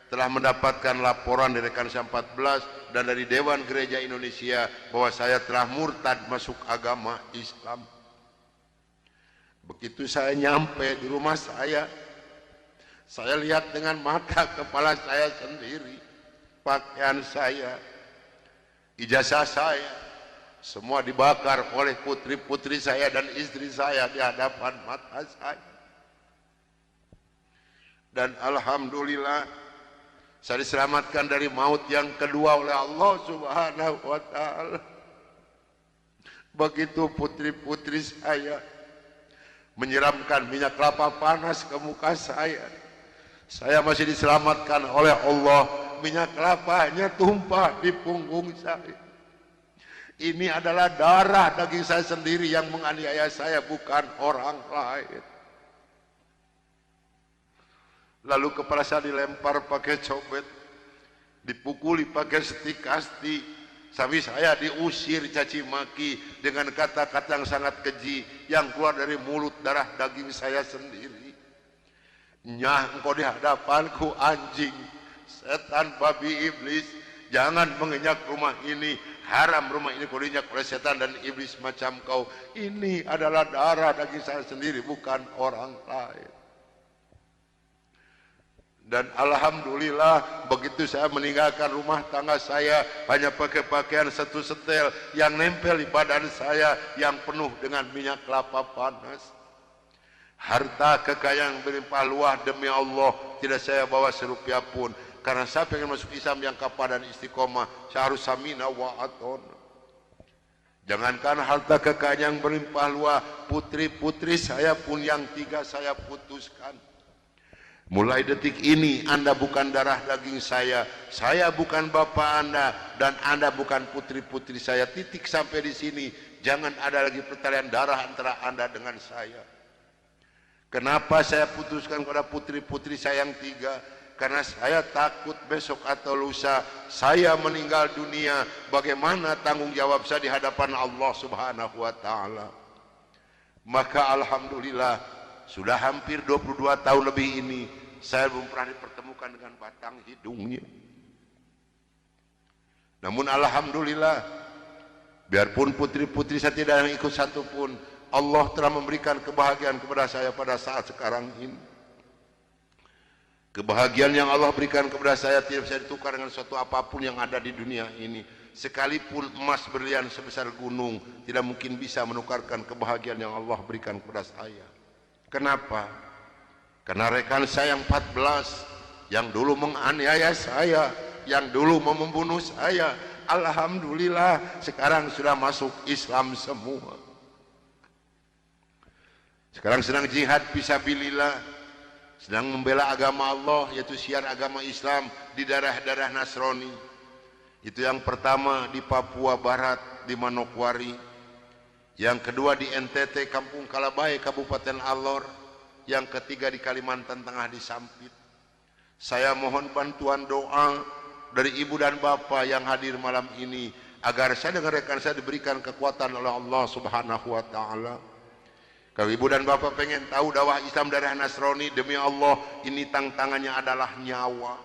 A: telah mendapatkan laporan dari rekan saya 14 dan dari Dewan Gereja Indonesia bahwa saya telah murtad masuk agama Islam. Begitu saya nyampe di rumah saya lihat dengan mata kepala saya sendiri, pakaian saya, ijazah saya, semua dibakar oleh putri-putri saya dan istri saya di hadapan mata saya. Dan alhamdulillah saya diselamatkan dari maut yang kedua oleh Allah Subhanahu wa taala. Begitu putri-putri saya menyiramkan minyak kelapa panas ke muka saya masih diselamatkan oleh Allah. Minyak kelapanya tumpah di punggung saya. Ini adalah darah daging saya sendiri yang menganiaya saya, bukan orang lain. Lalu kepala saya dilempar pakai cobek, dipukuli pakai setik kasti, sampai saya diusir caci maki dengan kata-kata yang sangat keji yang keluar dari mulut darah daging saya sendiri. Nyah, engkau di hadapanku anjing, setan, babi, iblis, jangan menginjak rumah ini, haram rumah ini kau diinjak oleh setan dan iblis macam kau. Ini adalah darah daging saya sendiri, bukan orang lain. Dan alhamdulillah begitu saya meninggalkan rumah tangga saya hanya pakai pakaian satu setel yang nempel di badan saya yang penuh dengan minyak kelapa panas. Harta kekayaan berlimpah luah demi Allah tidak saya bawa serupiah pun, karena saya pengen masuk Islam yang kapal dan istiqomah. Saya harus samina wa atona. Jangankan harta kekayaan yang berlimpah luah, putri-putri saya pun yang 3 saya putuskan. Mulai detik ini Anda bukan darah daging saya bukan bapak Anda, dan Anda bukan putri-putri saya. Titik sampai di sini. Jangan ada lagi pertalian darah antara Anda dengan saya. Kenapa saya putuskan kepada putri-putri saya yang 3? Karena saya takut besok atau lusa saya meninggal dunia, bagaimana tanggung jawab saya di hadapan Allah Subhanahu wa taala. Maka alhamdulillah sudah hampir 22 tahun lebih ini saya belum pernah dipertemukan dengan batang hidungnya. Namun alhamdulillah, biarpun putri-putri saya tidak yang ikut satu pun, Allah telah memberikan kebahagiaan kepada saya pada saat sekarang ini. Kebahagiaan yang Allah berikan kepada saya tidak bisa ditukar dengan suatu apapun yang ada di dunia ini. Sekalipun emas berlian sebesar gunung tidak mungkin bisa menukarkan kebahagiaan yang Allah berikan kepada saya. Kenapa? Karena rekan saya yang 14 yang dulu menganiaya saya, yang dulu mau membunuh saya, alhamdulillah sekarang sudah masuk Islam semua. Sekarang sedang jihad fisabilillah, sedang membela agama Allah, yaitu syiar agama Islam di daerah-daerah Nasrani. Itu yang pertama di Papua Barat di Manokwari, yang kedua di NTT Kampung Kalabai Kabupaten Alor, yang ketiga di Kalimantan Tengah di Sampit. Saya mohon bantuan doa dari ibu dan bapak yang hadir malam ini agar saya dengan rekan saya diberikan kekuatan oleh Allah Subhanahu wa taala. Kalau ibu dan bapak pengen tahu dakwah Islam daerah Nasrani, demi Allah ini tantangannya adalah nyawa.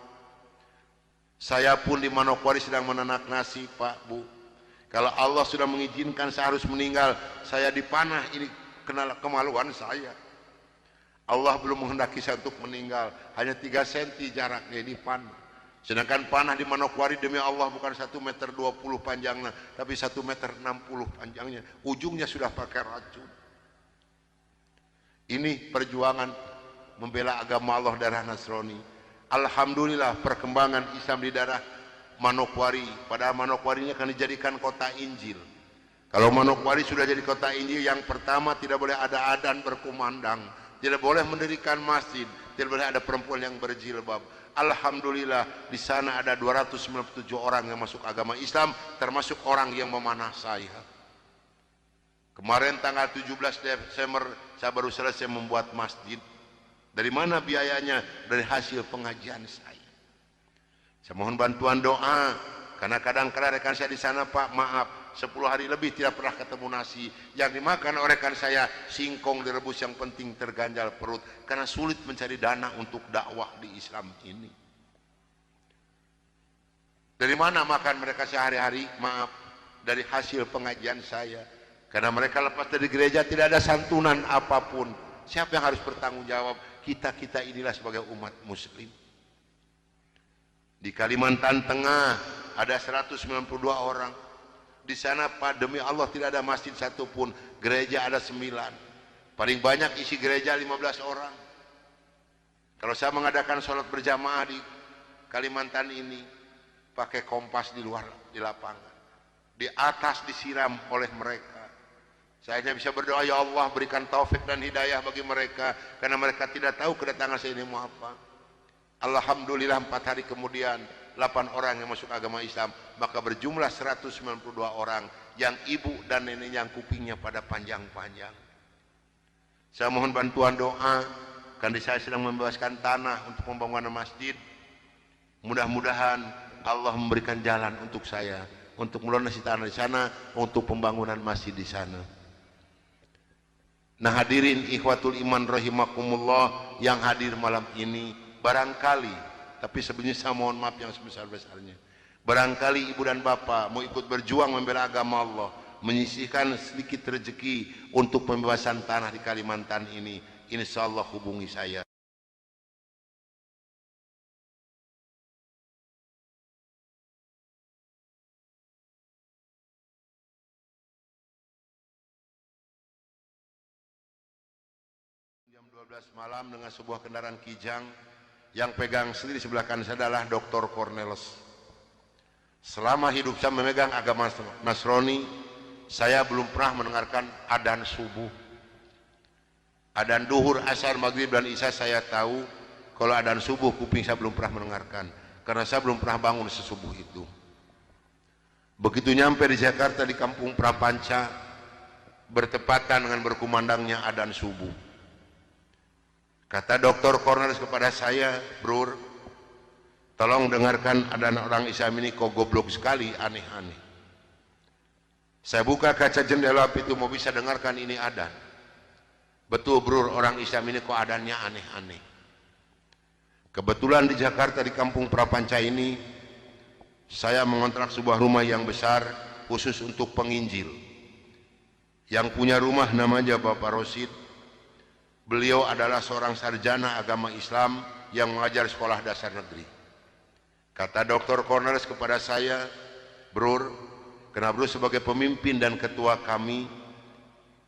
A: Saya pun di Manokwari sedang menanak nasi, Pak, Bu. Kalau Allah sudah mengizinkan saya harus meninggal, saya dipanah, ini kenal kemaluan saya. Allah belum menghendaki saya untuk meninggal, hanya 3 cm jaraknya di panah. Sedangkan panah di Manokwari demi Allah bukan 1,20 meter panjangnya, tapi 1,60 meter panjangnya. Ujungnya sudah pakai racun. Ini perjuangan membela agama Allah daerah Nasrani. Alhamdulillah perkembangan Islam di daerah Manokwari. Padahal Manokwari ini akan dijadikan kota Injil. Kalau Manokwari sudah jadi kota Injil, yang pertama tidak boleh ada adzan berkumandang, tidak boleh mendirikan masjid, tidak boleh ada perempuan yang berjilbab. Alhamdulillah di sana ada 297 orang yang masuk agama Islam, termasuk orang yang memanah saya. Kemarin tanggal 17 Desember saya baru selesai membuat masjid. Dari mana biayanya? Dari hasil pengajian saya. Saya mohon bantuan doa, karena kadang-kadang rekan saya di sana, Pak, maaf, 10 hari lebih tidak pernah ketemu nasi. Yang dimakan oleh rekan saya singkong direbus, yang penting terganjal perut, karena sulit mencari dana untuk dakwah di Islam ini. Dari mana makan mereka sehari-hari? Maaf, dari hasil pengajian saya. Karena mereka lepas dari gereja tidak ada santunan apapun. Siapa yang harus bertanggung jawab? Kita inilah sebagai umat muslim. Di Kalimantan Tengah ada 192 orang. Di sana Pak, demi Allah tidak ada masjid satupun. Gereja ada 9. Paling banyak isi gereja 15 orang. Kalau saya mengadakan sholat berjamaah di Kalimantan ini, pakai kompas di luar, di lapangan. Di atas disiram oleh mereka. Saya hanya bisa berdoa, ya Allah berikan taufik dan hidayah bagi mereka. Karena mereka tidak tahu kedatangan saya ini mau apa. Alhamdulillah 4 hari kemudian 8 orang yang masuk agama Islam. Maka berjumlah 192 orang yang ibu dan nenek yang kupingnya pada panjang-panjang. Saya mohon bantuan doa. Karena saya sedang membebaskan tanah untuk pembangunan masjid. Mudah-mudahan Allah memberikan jalan untuk saya. Untuk melunasi tanah di sana. Untuk pembangunan masjid di sana. Nah hadirin ikhwatul iman rahimakumullah yang hadir malam ini, barangkali, tapi sebenarnya saya mohon maaf yang sebesar-besarnya, barangkali ibu dan bapak mau ikut berjuang membela agama Allah, menyisihkan sedikit rezeki untuk pembebasan tanah di Kalimantan ini, insya Allah hubungi saya. Jam 12 malam dengan sebuah kendaraan kijang yang pegang sendiri sebelah kanan saya adalah Dr. Cornelis. Selama hidup saya memegang agama Nasrani, saya belum pernah mendengarkan adzan subuh. Adzan duhur, asar, maghrib dan isya saya tahu. Kalau adzan subuh kuping saya belum pernah mendengarkan karena saya belum pernah bangun sesubuh itu. Begitu nyampe di Jakarta di kampung Prapanca, bertepatan dengan berkumandangnya adzan subuh. Kata Dr. Cornelis kepada saya, Brur, tolong dengarkan adzan orang Islam ini kok goblok sekali, aneh-aneh. Saya buka kaca jendela pintu mau bisa dengarkan ini adzan. Betul Brur, orang Islam ini kok adzannya aneh-aneh. Kebetulan di Jakarta di kampung Prapanca ini, saya mengontrak sebuah rumah yang besar khusus untuk penginjil. Yang punya rumah namanya Bapak Rosid. Beliau adalah seorang sarjana agama Islam yang mengajar sekolah dasar negeri. Kata Dr. Cornelis kepada saya, Brur, karena Brur sebagai pemimpin dan ketua kami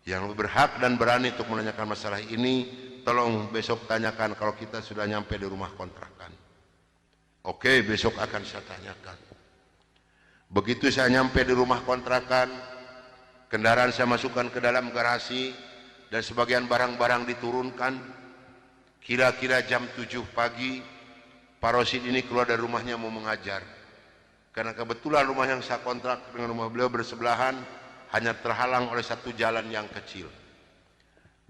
A: yang berhak dan berani untuk menanyakan masalah ini, tolong besok tanyakan kalau kita sudah nyampe di rumah kontrakan. Oke, besok akan saya tanyakan. Begitu saya nyampe di rumah kontrakan, kendaraan saya masukkan ke dalam garasi, dan sebagian barang-barang diturunkan. Kira-kira jam 7 pagi Pak Rosid ini keluar dari rumahnya mau mengajar. Karena kebetulan rumah yang saya kontrak dengan rumah beliau bersebelahan, hanya terhalang oleh satu jalan yang kecil.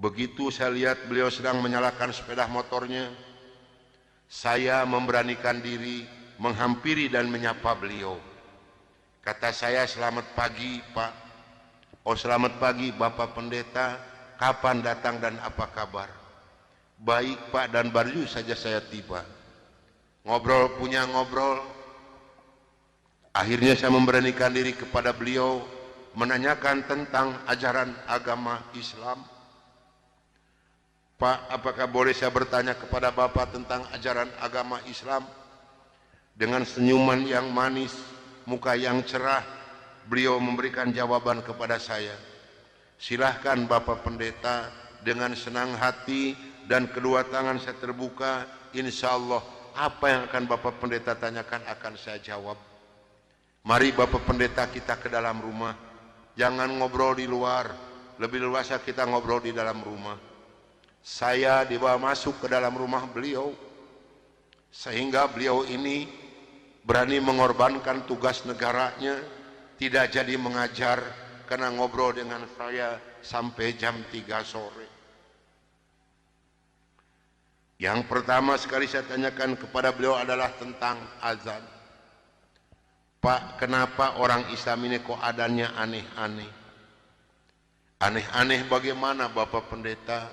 A: Begitu saya lihat beliau sedang menyalakan sepeda motornya, saya memberanikan diri menghampiri dan menyapa beliau. Kata saya, selamat pagi Pak. Oh selamat pagi Bapak Pendeta. Kapan datang dan apa kabar? Baik Pak, dan baru saja saya tiba. Ngobrol punya ngobrol. Akhirnya saya memberanikan diri kepada beliau menanyakan tentang ajaran agama Islam. Pak, apakah boleh saya bertanya kepada Bapak tentang ajaran agama Islam? Dengan senyuman yang manis, muka yang cerah, beliau memberikan jawaban kepada saya. Silahkan Bapak Pendeta, dengan senang hati dan kedua tangan saya terbuka, insya Allah apa yang akan Bapak Pendeta tanyakan akan saya jawab. Mari Bapak Pendeta kita ke dalam rumah, jangan ngobrol di luar, lebih luasa kita ngobrol di dalam rumah. Saya dibawa masuk ke dalam rumah beliau, sehingga beliau ini berani mengorbankan tugas negaranya, tidak jadi mengajar, karena ngobrol dengan saya sampai jam 3 sore. Yang pertama sekali saya tanyakan kepada beliau adalah tentang azan. Pak, kenapa orang Islam ini kok adzannya aneh-aneh? Aneh-aneh bagaimana Bapak Pendeta?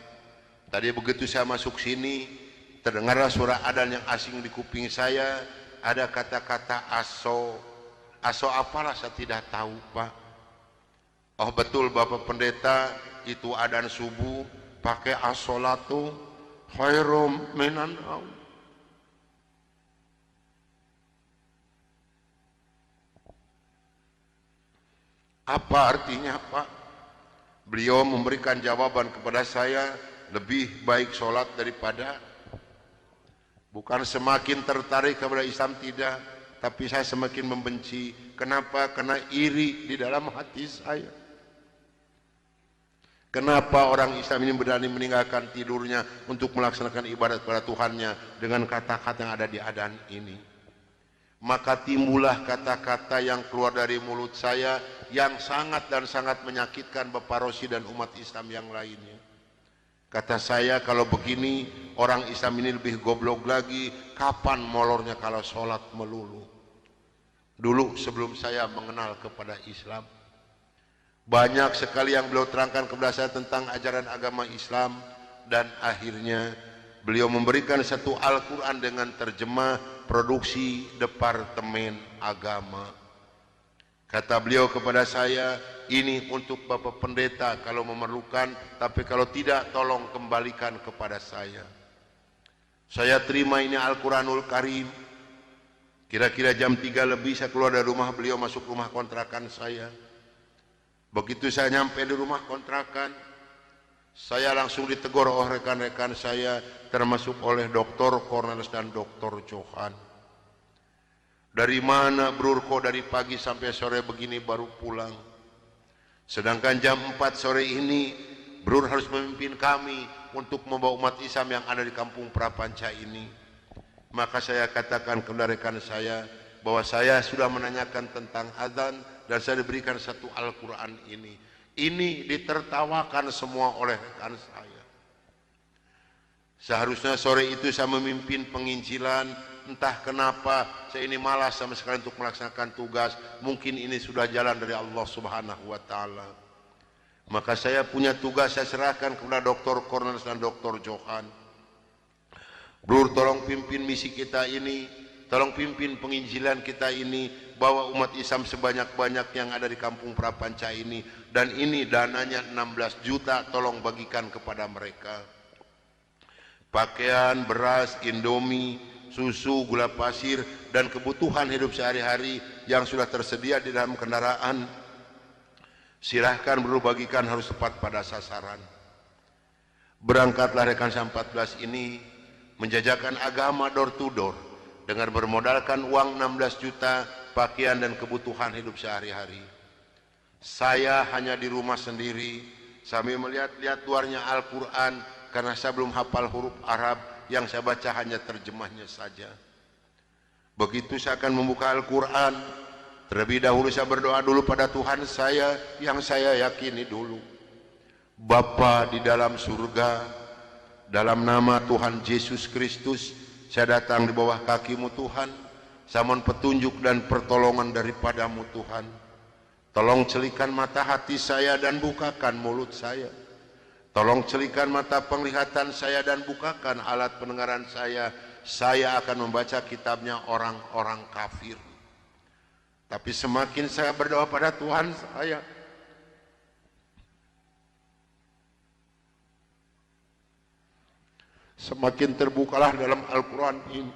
A: Tadi begitu saya masuk sini, terdengarlah suara adzan yang asing di kuping saya. ada kata-kata aso. Aso apalah saya tidak tahu, Pak. Oh betul Bapak Pendeta, itu adzan subuh pakai as-sholatu khairum minan naum. Apa artinya, Pak? Beliau memberikan jawaban kepada saya, lebih baik sholat daripada. Bukan semakin tertarik kepada Islam, tidak, tapi saya semakin membenci. Kenapa? Karena iri di dalam hati saya. Kenapa orang Islam ini berani meninggalkan tidurnya untuk melaksanakan ibadat kepada Tuhannya dengan kata-kata yang ada di adzan ini? Maka timbullah kata-kata yang keluar dari mulut saya yang sangat dan sangat menyakitkan Bapak Rosi dan umat Islam yang lainnya. Kata saya, kalau begini orang Islam ini lebih goblok lagi, kapan molornya kalau sholat melulu? Dulu sebelum saya mengenal kepada Islam, banyak sekali yang beliau terangkan kepada saya tentang ajaran agama Islam, dan akhirnya beliau memberikan satu Al-Quran dengan terjemah produksi Departemen Agama. Kata beliau kepada saya, ini untuk Bapak Pendeta kalau memerlukan, tapi kalau tidak tolong kembalikan kepada saya. Saya terima ini Al-Quranul Karim. Kira-kira jam 3 lebih saya keluar dari rumah beliau, masuk rumah kontrakan saya. Begitu saya nyampe di rumah kontrakan, saya langsung ditegur oleh rekan-rekan saya, termasuk oleh Dr. Cornelis dan Dr. Johan. Dari mana Brur kok dari pagi sampai sore begini baru pulang? Sedangkan jam 4 sore ini Brur harus memimpin kami untuk membawa umat Islam yang ada di kampung Prapanca ini. Maka saya katakan kepada rekan saya bahwa saya sudah menanyakan tentang adzan dan saya diberikan satu Al-Quran ini. Ini ditertawakan semua oleh rekan saya. Seharusnya sore itu saya memimpin penginjilan, entah kenapa saya ini malas sama sekali untuk melaksanakan tugas. Mungkin ini sudah jalan dari Allah Subhanahu wa Ta'ala. Maka saya punya tugas, saya serahkan kepada Dr. Cornelis dan Dr. Johan. Brur, tolong pimpin misi kita ini, tolong pimpin penginjilan kita ini, bawa umat Islam sebanyak-banyak yang ada di kampung Prapanca ini, dan ini dananya 16 juta, tolong bagikan kepada mereka. Pakaian, beras, indomie, susu, gula pasir, dan kebutuhan hidup sehari-hari yang sudah tersedia di dalam kendaraan, silahkan bagikan, harus tepat pada sasaran. Berangkatlah rekan saya 14 ini menjajakan agama door to door dengan bermodalkan uang 16 juta, pakaian dan kebutuhan hidup sehari-hari. Saya hanya di rumah sendiri sambil melihat-lihat luarnya Al-Quran, karena saya belum hafal huruf Arab, yang saya baca hanya terjemahnya saja. Begitu saya akan membuka Al-Quran, terlebih dahulu saya berdoa dulu pada Tuhan saya yang saya yakini dulu. Bapa di dalam surga, dalam nama Tuhan Yesus Kristus, saya datang di bawah kaki-Mu Tuhan. Saya mohon petunjuk dan pertolongan daripadamu Tuhan. Tolong celikan mata hati saya dan bukakan mulut saya. Tolong celikan mata penglihatan saya dan bukakan alat pendengaran saya. Saya akan membaca kitabnya orang-orang kafir. Tapi semakin saya berdoa pada Tuhan saya, semakin terbukalah dalam Al-Quran ini.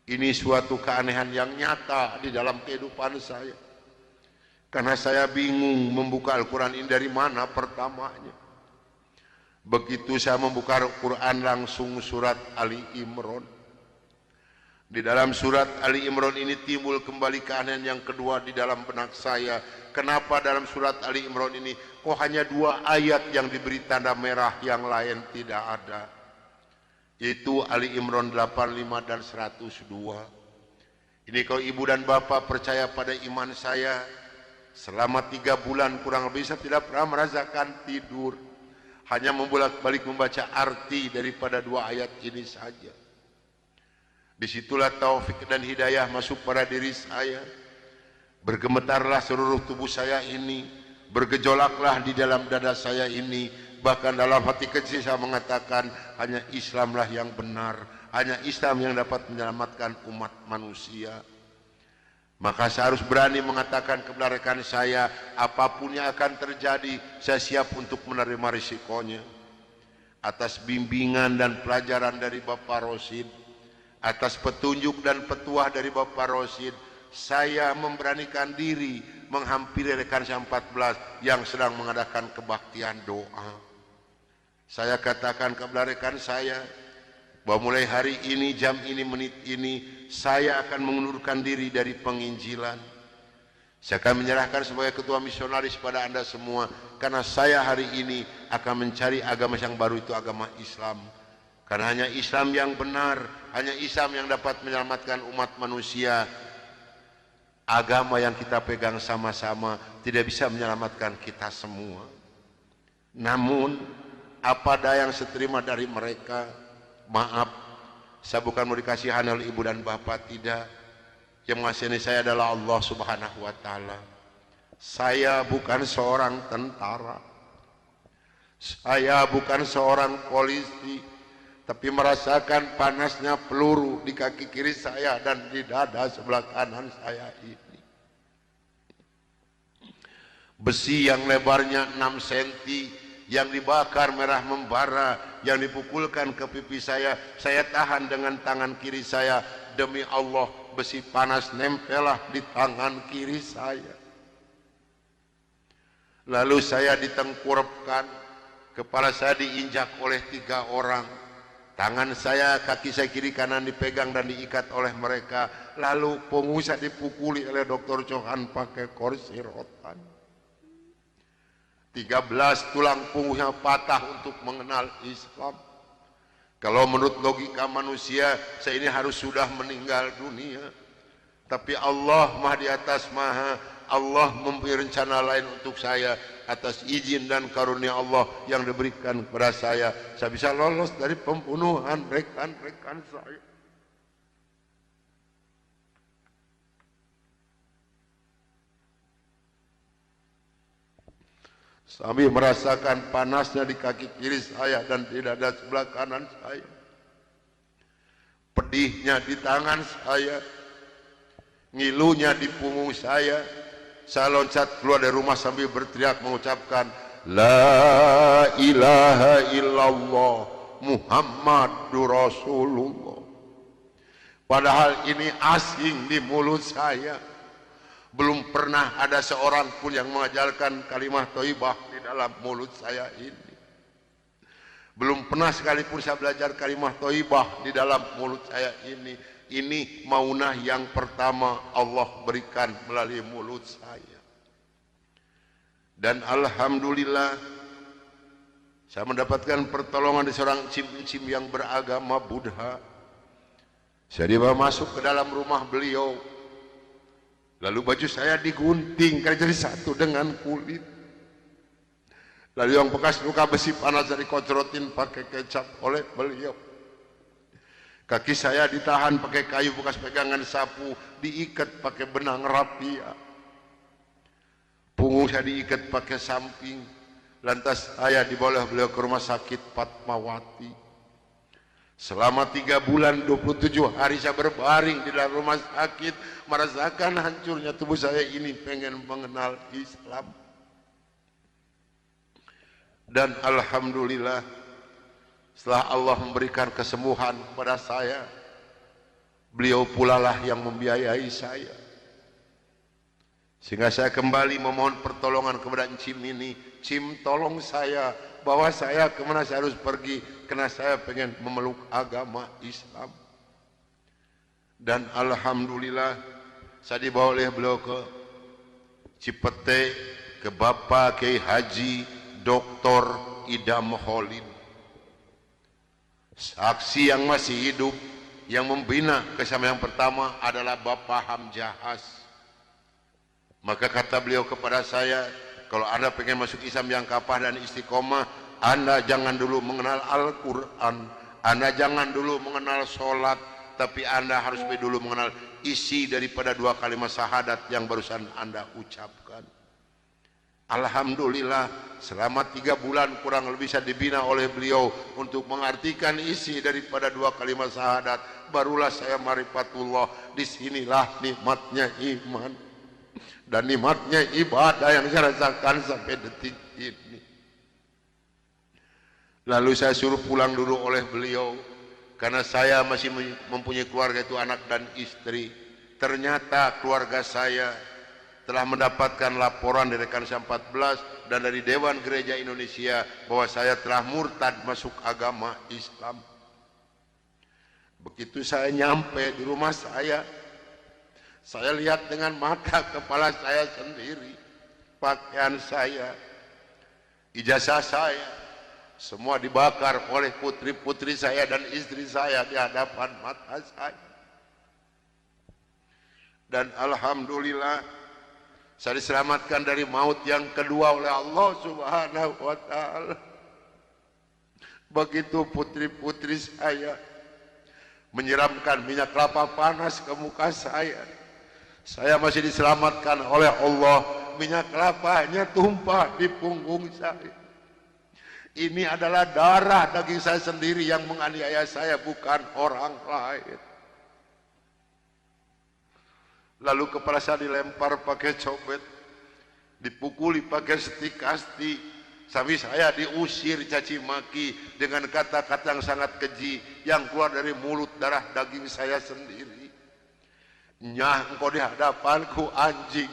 A: Ini suatu keanehan yang nyata di dalam kehidupan saya. Karena saya bingung membuka Al-Quran ini dari mana pertamanya. Begitu saya membuka Al-Quran, langsung surat Ali Imran. Di dalam surat Ali Imran ini timbul kembali keanehan yang kedua di dalam benak saya. Kenapa dalam surat Ali Imran ini kok hanya 2 ayat yang diberi tanda merah, yang lain tidak ada? Yaitu Ali Imran 85 dan 102. Ini kalau ibu dan bapak percaya pada iman saya, selama 3 bulan kurang lebih saya tidak pernah merasakan tidur. Hanya membolak-balik membaca arti daripada 2 ayat ini saja. Disitulah taufik dan hidayah masuk pada diri saya. Bergemetarlah seluruh tubuh saya ini, bergejolaklah di dalam dada saya ini, Bahkan dalam hati kecil saya mengatakan hanya Islamlah yang benar, hanya Islam yang dapat menyelamatkan umat manusia. Maka saya harus berani mengatakan kepada rekan saya, apapun yang akan terjadi, saya siap untuk menerima risikonya. Atas bimbingan dan pelajaran dari Bapak Rosid, atas petunjuk dan petuah dari Bapak Rosid, saya memberanikan diri menghampiri rekan saya 14 yang sedang mengadakan kebaktian doa. Saya katakan kepada rekan saya, bahwa mulai hari ini, jam ini, menit ini, saya akan mengundurkan diri dari penginjilan. Saya akan menyerahkan sebagai ketua misionaris pada Anda semua, karena saya hari ini akan mencari agama yang baru, itu agama Islam. Karena hanya Islam yang benar, hanya Islam yang dapat menyelamatkan umat manusia. Agama yang kita pegang sama-sama tidak bisa menyelamatkan kita semua. Namun, apa daya yang seterima dari mereka, maaf, saya bukan mau dikasihan oleh ibu dan bapak, tidak. Yang mengasihani saya adalah Allah Subhanahu wa Ta'ala. Saya bukan seorang tentara, saya bukan seorang polisi, tapi merasakan panasnya peluru di kaki kiri saya dan di dada sebelah kanan saya ini. Besi yang lebarnya 6 cm yang dibakar merah membara, yang dipukulkan ke pipi saya tahan dengan tangan kiri saya. Demi Allah, besi panas nempelah di tangan kiri saya. Lalu saya ditengkurapkan, kepala saya diinjak oleh 3 orang. Tangan saya, kaki saya kiri kanan dipegang dan diikat oleh mereka. Lalu punggung saya dipukuli oleh Dr. Johan pakai kursi rotan. 13 tulang punggungnya patah untuk mengenal Islam. Kalau menurut logika manusia, saya ini harus sudah meninggal dunia. Tapi Allah Maha di atas Maha, Allah memberi rencana lain untuk saya. Atas izin dan karunia Allah yang diberikan kepada saya bisa lolos dari pembunuhan rekan-rekan saya. Sambil merasakan panasnya di kaki kiri saya dan di dada sebelah kanan saya, pedihnya di tangan saya, ngilunya di punggung saya loncat keluar dari rumah sambil berteriak mengucapkan La ilaha illallah Muhammadur Rasulullah. Padahal ini asing di mulut saya. Belum pernah ada seorang pun yang mengajarkan kalimat thayyibah di dalam mulut saya ini. Belum pernah sekalipun saya belajar kalimat thayyibah di dalam mulut saya ini. Ini maunah yang pertama Allah berikan melalui mulut saya. Dan alhamdulillah, saya mendapatkan pertolongan dari seorang cim-cim yang beragama Buddha. Saya dibawa masuk ke dalam rumah beliau. Lalu baju saya digunting karena jadi satu dengan kulit. Lalu yang bekas luka besi panas dari kocrotin pakai kecap oleh beliau. Kaki saya ditahan pakai kayu bekas pegangan sapu, diikat pakai benang rapia. Punggung saya diikat pakai samping. Lantas saya dibawa beliau ke rumah sakit Fatmawati. Selama 3 bulan 27 hari saya berbaring di dalam rumah sakit, merasakan hancurnya tubuh saya ini, pengen mengenal Islam. Dan alhamdulillah, setelah Allah memberikan kesembuhan kepada saya, beliau pula lah yang membiayai saya. Sehingga saya kembali memohon pertolongan kepada Cim ini. Cim, tolong saya, bawa saya kemana saya harus pergi, karena saya pengen memeluk agama Islam. Dan alhamdulillah, saya dibawa oleh beliau ke Cipete, ke Bapak Kiai Haji Dr. Idam Khalid, saksi yang masih hidup, yang membina kesama yang pertama adalah Bapak Hamjahas. Maka kata beliau kepada saya, kalau Anda pengen masuk Islam yang kapah dan istiqomah, Anda jangan dulu mengenal Al-Quran, Anda jangan dulu mengenal sholat, tapi Anda harus dulu mengenal isi daripada 2 kalimat syahadat yang barusan Anda ucapkan. Alhamdulillah, selama 3 bulan kurang lebih saya dibina oleh beliau untuk mengartikan isi daripada 2 kalimat syahadat. Barulah saya marifatullah. Disinilah nikmatnya iman dan nikmatnya ibadah yang saya rasakan sampai detik ini. Lalu saya suruh pulang dulu oleh beliau karena saya masih mempunyai keluarga, itu anak dan istri. Ternyata keluarga saya telah mendapatkan laporan dari Kansa 14 dan dari Dewan Gereja Indonesia bahwa saya telah murtad masuk agama Islam. Begitu saya nyampe di rumah saya lihat dengan mata kepala saya sendiri, pakaian saya, ijazah saya, semua dibakar oleh putri-putri saya dan istri saya di hadapan mata saya. Dan alhamdulillah saya diselamatkan dari maut yang kedua oleh Allah Subhanahu wa ta'ala. Begitu putri-putri saya menyiramkan minyak kelapa panas ke muka saya masih diselamatkan oleh Allah. Minyak kelapanya tumpah di punggung saya. Ini adalah darah daging saya sendiri yang menganiaya saya, bukan orang lain. Lalu kepala saya dilempar pakai cobek, dipukuli pakai setik kasti, sampai saya diusir caci maki dengan kata-kata yang sangat keji yang keluar dari mulut darah daging saya sendiri. Nyah, engkau di hadapanku anjing,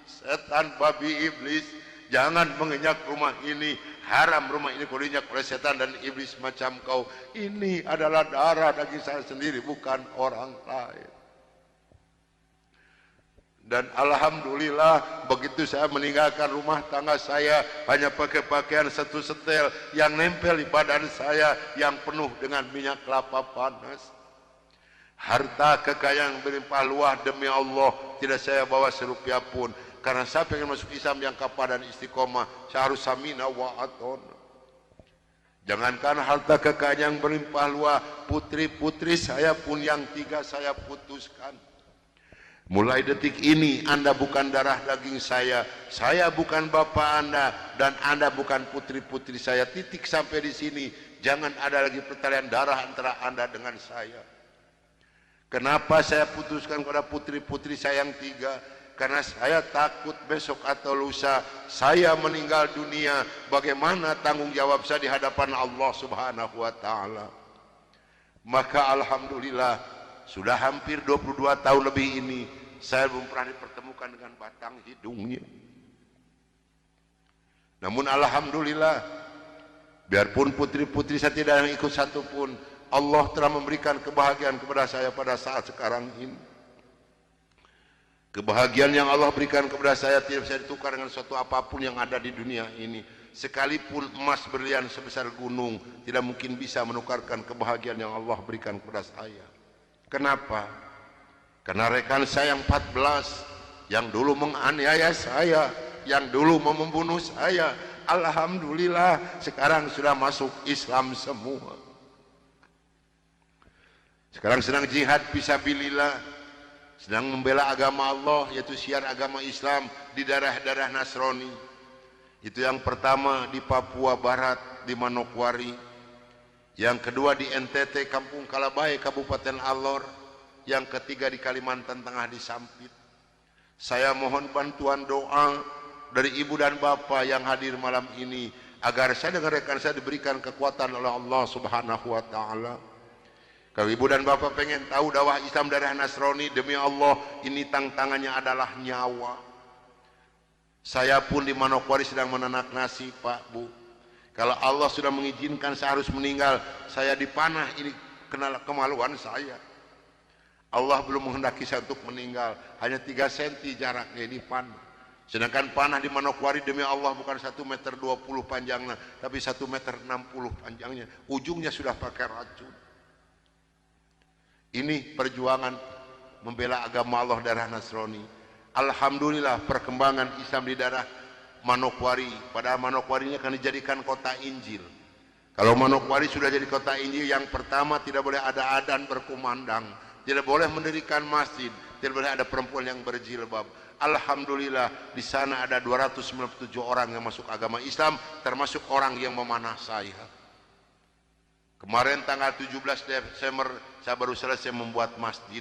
A: setan, babi, iblis, jangan menginjak rumah ini, haram rumah ini kau diinjak oleh setan dan iblis macam kau. Ini adalah darah daging saya sendiri, bukan orang lain. Dan alhamdulillah begitu saya meninggalkan rumah tangga saya hanya pakai pakaian satu setel yang nempel di badan saya yang penuh dengan minyak kelapa panas. Harta kekayaan berlimpah luah demi Allah tidak saya bawa serupiah pun, karena saya pengen masuk Islam yang kapal dan istiqomah. Saya harus samina wa atona. Jangankan harta kekayaan yang berlimpah luah, putri-putri saya pun yang 3 saya putuskan. Mulai detik ini Anda bukan darah daging saya bukan bapak Anda, dan Anda bukan putri-putri saya. Titik sampai di sini. Jangan ada lagi pertalian darah antara Anda dengan saya. Kenapa saya putuskan kepada putri-putri saya yang 3? Karena saya takut besok atau lusa saya meninggal dunia, bagaimana tanggung jawab saya di hadapan Allah Subhanahu wa ta'ala. Maka alhamdulillah sudah hampir 22 tahun lebih ini saya belum pernah dipertemukan dengan batang hidungnya. Namun alhamdulillah, biarpun putri-putri saya tidak yang ikut satupun, Allah telah memberikan kebahagiaan kepada saya pada saat sekarang ini. Kebahagiaan yang Allah berikan kepada saya tidak bisa ditukar dengan suatu apapun yang ada di dunia ini. Sekalipun emas berlian sebesar gunung tidak mungkin bisa menukarkan kebahagiaan yang Allah berikan kepada saya. Kenapa? Karena rekan saya yang 14 yang dulu menganiaya saya, yang dulu mau membunuh saya, alhamdulillah sekarang sudah masuk Islam semua. Sekarang sedang jihad fisabilillah, sedang membela agama Allah, yaitu syiar agama Islam di daerah-daerah Nasrani. Itu yang pertama di Papua Barat di Manokwari, yang kedua di NTT Kampung Kalabai Kabupaten Alor, yang ketiga di Kalimantan Tengah di Sampit. Saya mohon bantuan doa dari ibu dan bapak yang hadir malam ini agar saya dengan rekan saya diberikan kekuatan oleh Allah Subhanahu wa ta'ala. Kalau ibu dan bapak pengen tahu dakwah Islam daerah Nasrani, demi Allah ini tantangannya adalah nyawa. Saya pun di Manokwari sedang menanak nasi, Pak, Bu. Kalau Allah sudah mengizinkan saya harus meninggal, saya dipanah, ini kenal kemaluan saya. Allah belum menghendaki saya untuk meninggal, hanya 3 cm jaraknya ini panah. Sedangkan panah di Manokwari demi Allah bukan 1,20 meter panjangnya, tapi 1,60 meter panjangnya. Ujungnya sudah pakai racun. Ini perjuangan membela agama Allah daerah Nasrani. Alhamdulillah perkembangan Islam di daerah Manokwari. Padahal Manokwari ini akan dijadikan kota Injil. Kalau Manokwari sudah jadi kota Injil, yang pertama tidak boleh ada adzan berkumandang, tidak boleh mendirikan masjid, tidak boleh ada perempuan yang berjilbab. Alhamdulillah di sana ada 297 orang yang masuk agama Islam, termasuk orang yang memanah saya. Kemarin tanggal 17 Desember saya baru selesai membuat masjid.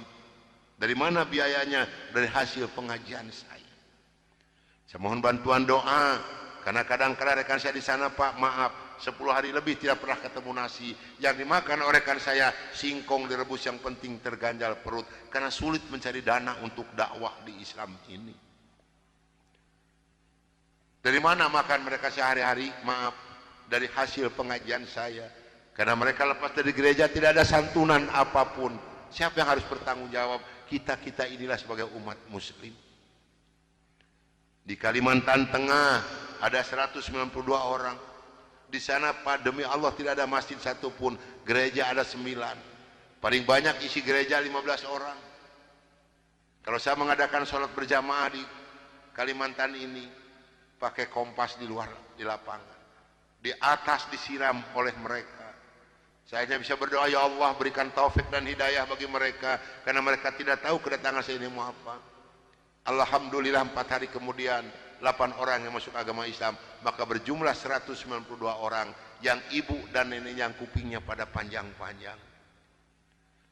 A: Dari mana biayanya? Dari hasil pengajian saya. Saya mohon bantuan doa, karena kadang-kadang rekan saya di sana, Pak, maaf, 10 hari lebih tidak pernah ketemu nasi. Yang dimakan oleh rekan saya singkong direbus, yang penting terganjal perut, karena sulit mencari dana untuk dakwah di Islam ini. Dari mana makan mereka sehari-hari? Maaf, dari hasil pengajian saya. Karena mereka lepas dari gereja tidak ada santunan apapun. Siapa yang harus bertanggung jawab? Kita inilah sebagai umat muslim. Di Kalimantan Tengah ada 192 orang. Di sana, Pak, demi Allah tidak ada masjid satupun. Gereja ada 9. Paling banyak isi gereja 15 orang. Kalau saya mengadakan sholat berjamaah di Kalimantan ini, pakai kompas di luar, di lapangan. Di atas disiram oleh mereka. Saya hanya bisa berdoa, ya Allah berikan taufik dan hidayah bagi mereka, karena mereka tidak tahu kedatangan saya ini mau apa. Alhamdulillah 4 hari kemudian 8 orang yang masuk agama Islam, maka berjumlah 192 orang yang ibu dan nenek yang kupingnya pada panjang-panjang.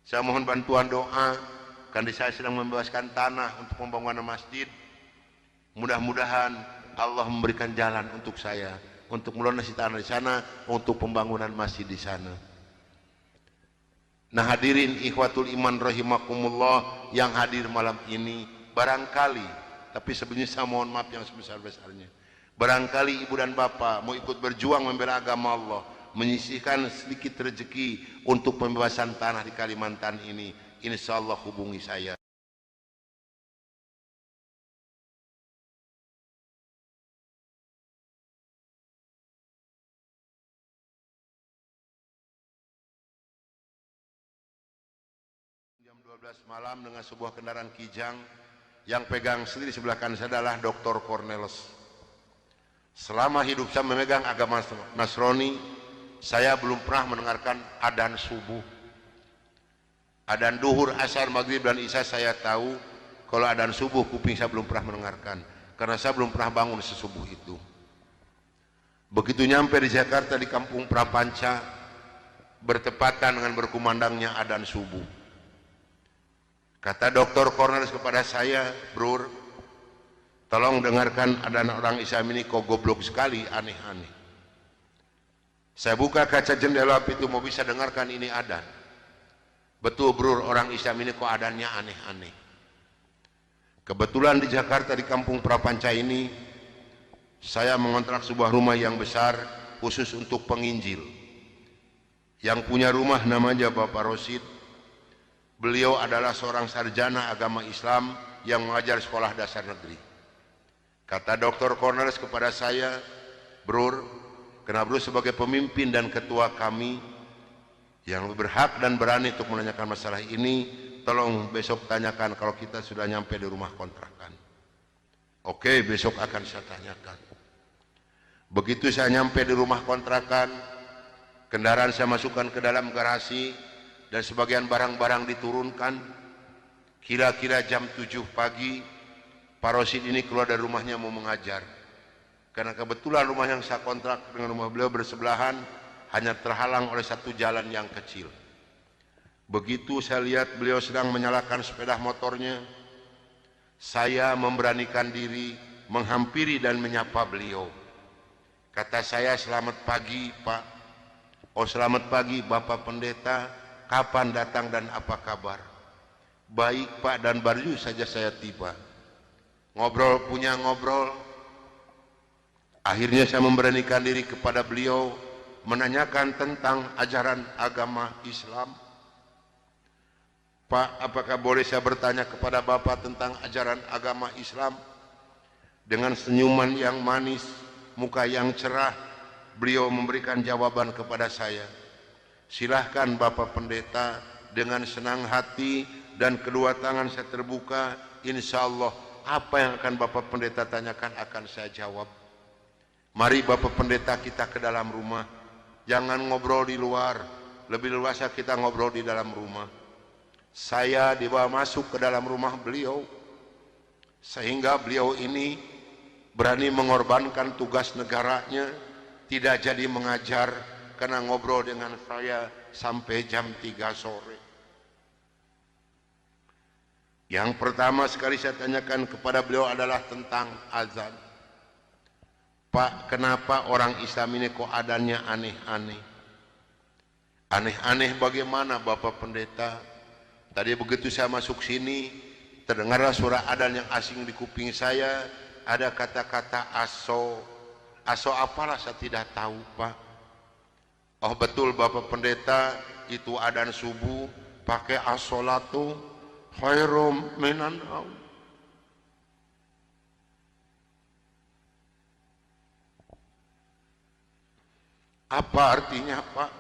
A: Saya mohon bantuan doa, karena saya sedang membebaskan tanah untuk pembangunan masjid. Mudah-mudahan Allah memberikan jalan untuk saya untuk melunasi tanah di sana, untuk pembangunan masjid di sana. Nah hadirin ikhwatul iman rahimakumullah yang hadir malam ini, barangkali, tapi sebenarnya saya mohon maaf yang sebesar-besarnya, barangkali ibu dan bapak mau ikut berjuang membela agama Allah, menyisihkan sedikit rezeki untuk pembebasan tanah di Kalimantan ini, insya Allah hubungi saya. Jam 12 malam dengan sebuah kendaraan Kijang, yang pegang sendiri sebelah kanan saya adalah Dr. Cornelis. Selama hidup saya memegang agama Nasrani, saya belum pernah mendengarkan adzan subuh. Adzan duhur, asar, maghrib dan isya saya tahu. Kalau adzan subuh kuping saya belum pernah mendengarkan, karena saya belum pernah bangun sesubuh itu. Begitu nyampe di Jakarta di Kampung Prapanca, bertepatan dengan berkumandangnya adzan subuh. Kata Dr. Cornelis kepada saya, Brur, tolong dengarkan adzan orang Islam ini, kok goblok sekali, aneh-aneh. Saya buka kaca jendela pintu, mau bisa dengarkan ini adzan. Betul, Brur, orang Islam ini kok adzannya aneh-aneh. Kebetulan di Jakarta di Kampung Prapanca ini, saya mengontrak sebuah rumah yang besar khusus untuk penginjil. Yang punya rumah namanya Bapak Rosid. Beliau adalah seorang sarjana agama Islam yang mengajar sekolah dasar negeri. Kata Dr. Cornelis kepada saya, Brur, karena Brur sebagai pemimpin dan ketua kami yang berhak dan berani untuk menanyakan masalah ini, tolong besok tanyakan kalau kita sudah nyampe di rumah kontrakan. Oke, besok akan saya tanyakan. Begitu saya nyampe di rumah kontrakan, kendaraan saya masukkan ke dalam garasi, dan sebagian barang-barang diturunkan. Kira-kira jam 7 pagi Pak Rosid ini keluar dari rumahnya mau mengajar, karena kebetulan rumah yang saya kontrak dengan rumah beliau bersebelahan, hanya terhalang oleh satu jalan yang kecil. Begitu saya lihat beliau sedang menyalakan sepeda motornya, saya memberanikan diri menghampiri dan menyapa beliau. Kata saya, selamat pagi Pak. Oh, selamat pagi Bapak Pendeta. Kapan datang dan apa kabar? Baik Pak, dan baru saja saya tiba. Ngobrol punya ngobrol. Akhirnya saya memberanikan diri kepada beliau, menanyakan tentang ajaran agama Islam. Pak, apakah boleh saya bertanya kepada Bapak tentang ajaran agama Islam? Dengan senyuman yang manis, muka yang cerah, beliau memberikan jawaban kepada saya. Silahkan Bapak Pendeta, dengan senang hati dan kedua tangan saya terbuka, insya Allah apa yang akan Bapak Pendeta tanyakan akan saya jawab. Mari Bapak Pendeta kita ke dalam rumah, jangan ngobrol di luar, lebih luasa kita ngobrol di dalam rumah. Saya dibawa masuk ke dalam rumah beliau. Sehingga beliau ini berani mengorbankan tugas negaranya, tidak jadi mengajar karena ngobrol dengan saya sampai jam 3 sore. Yang pertama sekali saya tanyakan kepada beliau adalah tentang azan. Pak, kenapa orang Islam ini kok adanya aneh-aneh? Aneh-aneh bagaimana Bapak Pendeta? Tadi begitu saya masuk sini, terdengarlah suara adzan yang asing di kuping saya, ada kata-kata aso. Aso apalah saya tidak tahu, Pak. Oh betul Bapak Pendeta, itu adzan subuh pakai as-sholatu khairum minan naum. Apa artinya, Pak?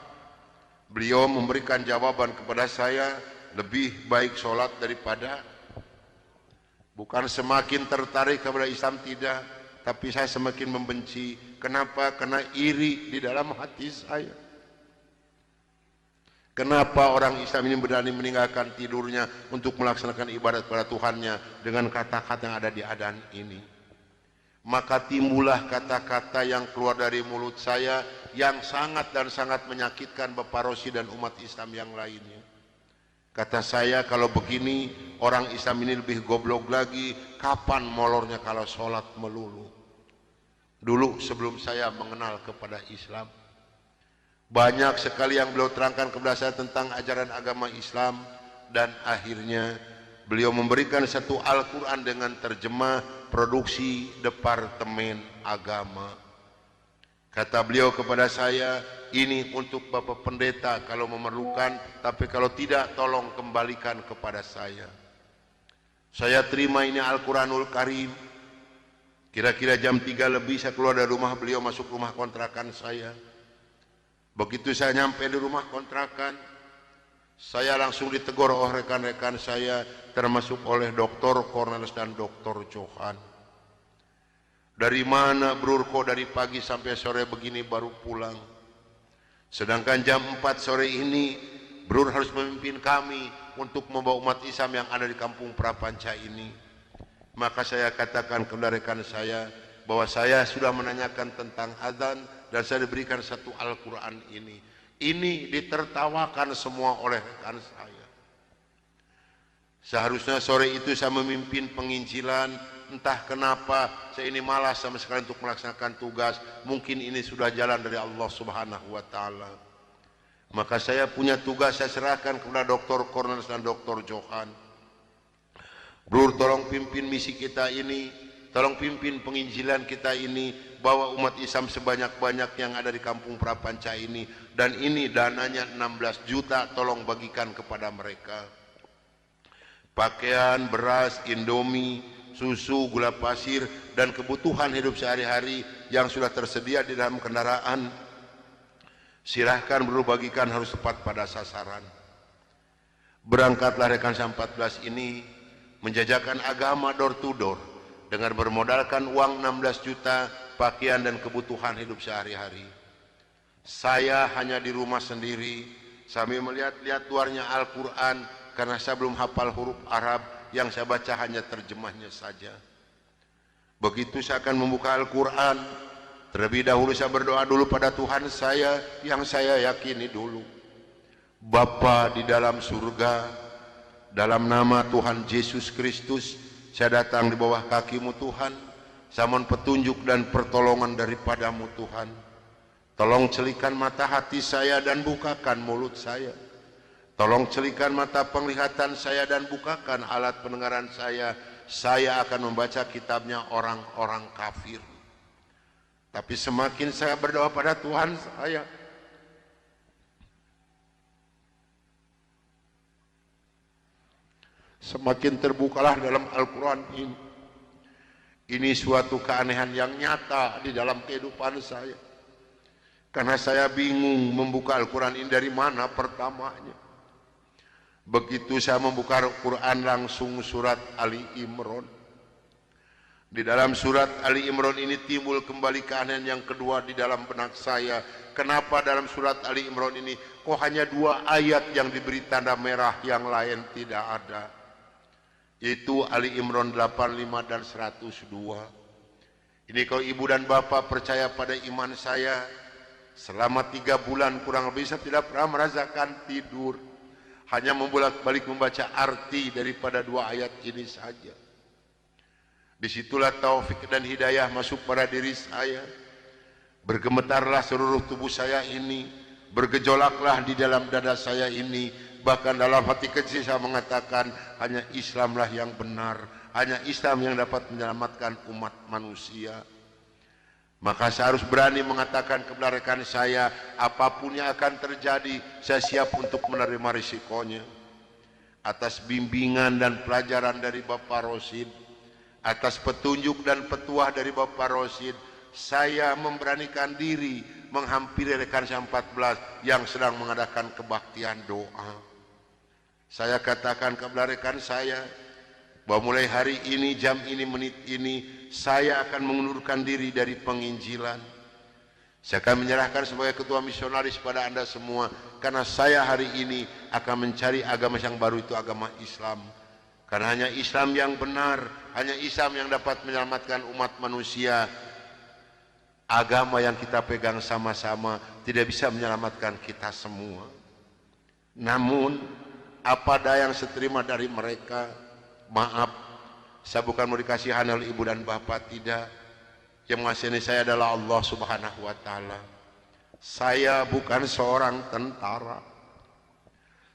A: Beliau memberikan jawaban kepada saya, lebih baik sholat daripada. Bukan semakin tertarik kepada Islam, tidak, tapi saya semakin membenci. Kenapa? Karena iri di dalam hati saya. Kenapa orang Islam ini berani meninggalkan tidurnya untuk melaksanakan ibadat kepada Tuhannya dengan kata-kata yang ada di adzan ini? Maka timbullah kata-kata yang keluar dari mulut saya yang sangat dan sangat menyakitkan Bapak Rosi dan umat Islam yang lainnya. Kata saya, kalau begini orang Islam ini lebih goblok lagi, kapan molornya kalau sholat melulu? Dulu sebelum saya mengenal kepada Islam, banyak sekali yang beliau terangkan kepada saya tentang ajaran agama Islam, dan akhirnya beliau memberikan satu Al-Quran dengan terjemah produksi Departemen Agama. Kata beliau kepada saya, ini untuk Bapak Pendeta kalau memerlukan, tapi kalau tidak tolong kembalikan kepada saya. Saya terima ini Al-Quranul Karim. Kira-kira jam 3 lebih saya keluar dari rumah beliau, masuk rumah kontrakan saya. Begitu saya nyampe di rumah kontrakan, saya langsung ditegur oleh rekan-rekan saya, termasuk oleh Dr. Cornelis dan Dr. Johan. Dari mana Brur kok dari pagi sampai sore begini baru pulang? Sedangkan jam 4 sore ini Brur harus memimpin kami untuk membawa umat Islam yang ada di kampung Prapanca ini. Maka saya katakan kepada rekan saya bahwa saya sudah menanyakan tentang adzan dan saya diberikan satu Al-Quran ini. Ini ditertawakan semua oleh rekan saya. Seharusnya sore itu saya memimpin penginjilan. Entah kenapa saya ini malas sama sekali untuk melaksanakan tugas. Mungkin ini sudah jalan dari Allah Subhanahu wa Ta'ala. Maka saya punya tugas, saya serahkan kepada Dr. Cornelis dan Dr. Johan. Brur, tolong pimpin misi kita ini, tolong pimpin penginjilan kita ini, bawa umat Islam sebanyak-banyak yang ada di kampung Prapanca ini, dan ini dananya 16 juta, tolong bagikan kepada mereka. Pakaian, beras, indomie, susu, gula pasir, dan kebutuhan hidup sehari-hari yang sudah tersedia di dalam kendaraan, silahkan bagikan, harus tepat pada sasaran. Berangkatlah rekan saya 14 ini menjajakan agama door to door dengan bermodalkan uang 16 juta, pakaian dan kebutuhan hidup sehari-hari. Saya hanya di rumah sendiri sambil melihat-lihat luarnya Al-Quran karena saya belum hafal huruf Arab, yang saya baca hanya terjemahnya saja. Begitu saya akan membuka Al-Quran, terlebih dahulu saya berdoa dulu pada Tuhan saya yang saya yakini dulu. Bapa di dalam surga, dalam nama Tuhan Yesus Kristus, saya datang di bawah kaki-Mu Tuhan. Saya mohon petunjuk dan pertolongan daripadamu Tuhan. Tolong celikan mata hati saya dan bukakan mulut saya. Tolong celikan mata penglihatan saya dan bukakan alat pendengaran saya. Saya akan membaca kitabnya orang-orang kafir. Tapi semakin saya berdoa pada Tuhan saya, semakin terbukalah dalam Al-Quran ini. Ini suatu keanehan yang nyata di dalam kehidupan saya. Karena saya bingung membuka Al-Quran ini dari mana pertamanya. Begitu saya membuka Al-Quran langsung surat Ali Imran. Di dalam surat Ali Imran ini timbul kembali keanehan yang kedua di dalam benak saya. Kenapa dalam surat Ali Imran ini kok hanya 2 ayat yang diberi tanda merah, yang lain tidak ada? yaitu Ali Imran 85 dan 102. Ini kalau ibu dan bapak percaya pada iman saya, selama 3 bulan kurang lebih saya tidak pernah merasakan tidur, hanya membolak-balik membaca arti daripada 2 ayat ini saja. Disitulah taufik dan hidayah masuk pada diri saya. Bergemetarlah seluruh tubuh saya ini, bergejolaklah di dalam dada saya ini. Bahkan dalam hati kecil saya mengatakan, hanya Islamlah yang benar, hanya Islam yang dapat menyelamatkan umat manusia. Maka saya harus berani mengatakan kebenaran saya, apapun yang akan terjadi, saya siap untuk menerima risikonya. Atas bimbingan dan pelajaran dari Bapak Rosid, atas petunjuk dan petuah dari Bapak Rosid, saya memberanikan diri menghampiri rekan saya 14 yang sedang mengadakan kebaktian doa. Saya katakan kepada rekan saya bahwa mulai hari ini, jam ini, menit ini, saya akan mengundurkan diri dari penginjilan. Saya akan menyerahkan sebagai ketua misionaris pada Anda semua, karena saya hari ini akan mencari agama yang baru, itu agama Islam. Karena hanya Islam yang benar, hanya Islam yang dapat menyelamatkan umat manusia. Agama yang kita pegang sama-sama tidak bisa menyelamatkan kita semua. Namun apa daya yang seterima dari mereka, maaf, saya bukan mau dikasihan oleh ibu dan bapak, tidak. Yang mengasihani saya adalah Allah Subhanahu wa Ta'ala. Saya bukan seorang tentara,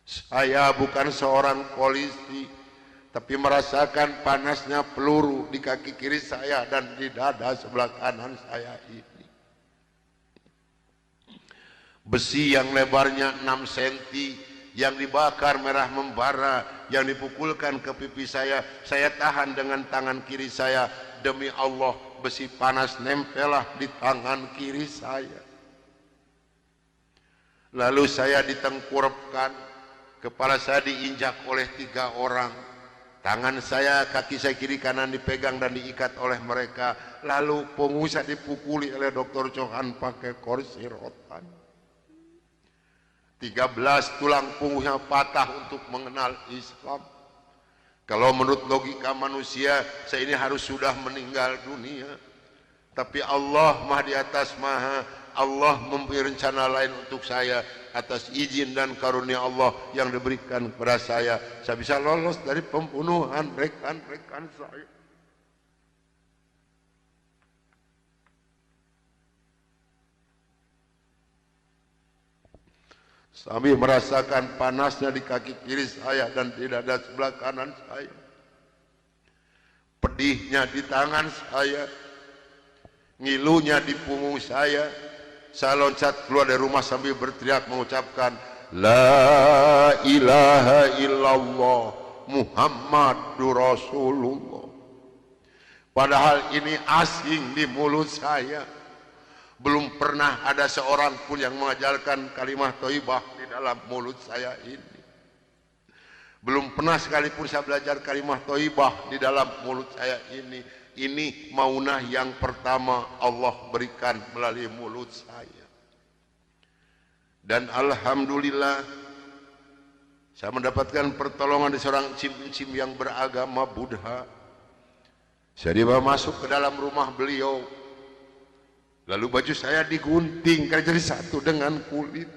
A: saya bukan seorang polisi, tapi merasakan panasnya peluru di kaki kiri saya dan di dada sebelah kanan saya ini. Besi yang lebarnya 6 cm, yang dibakar merah membara, yang dipukulkan ke pipi saya tahan dengan tangan kiri saya. Demi Allah, besi panas nempelah di tangan kiri saya. Lalu saya ditengkurapkan, kepala saya diinjak oleh 3 orang. Tangan saya, kaki saya kiri kanan dipegang dan diikat oleh mereka. Lalu punggung saya dipukuli oleh Dr. Johan pakai kursi rotan. 13 tulang punggungnya patah untuk mengenal Islam. Kalau menurut logika manusia, saya ini harus sudah meninggal dunia. Tapi Allah Maha di atas Maha, Allah memberi rencana lain untuk saya. Atas izin dan karunia Allah yang diberikan kepada saya bisa lolos dari pembunuhan rekan-rekan saya. Sambil merasakan panasnya di kaki kiri saya dan di dada sebelah kanan saya, pedihnya di tangan saya, ngilunya di punggung saya loncat keluar dari rumah sambil berteriak mengucapkan La ilaha illallah Muhammadur Rasulullah. Padahal ini asing di mulut saya. Belum pernah ada seorang pun yang mengajarkan kalimat thayyibah di dalam mulut saya ini. Belum pernah sekalipun saya belajar kalimat thayyibah di dalam mulut saya ini. Ini maunah yang pertama Allah berikan melalui mulut saya. Dan alhamdulillah saya mendapatkan pertolongan dari seorang encim-encim yang beragama Buddha. Saya dibawa masuk ke dalam rumah beliau. Lalu baju saya digunting karena jadi satu dengan kulit.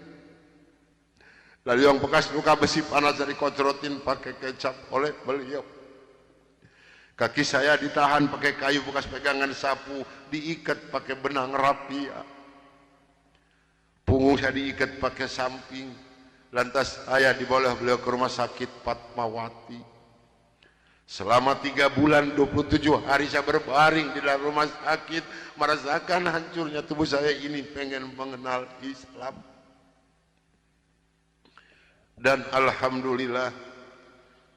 A: Lalu yang bekas luka besi panas dari dikocorotin pakai kecap oleh beliau. Kaki saya ditahan pakai kayu bekas pegangan sapu, diikat pakai benang rapia. Punggung saya diikat pakai samping. Lantas saya dibawa beliau ke rumah sakit Fatmawati. Selama 3 bulan 27 hari saya berbaring di dalam rumah sakit, merasakan hancurnya tubuh saya ini, pengen mengenal Islam. Dan alhamdulillah,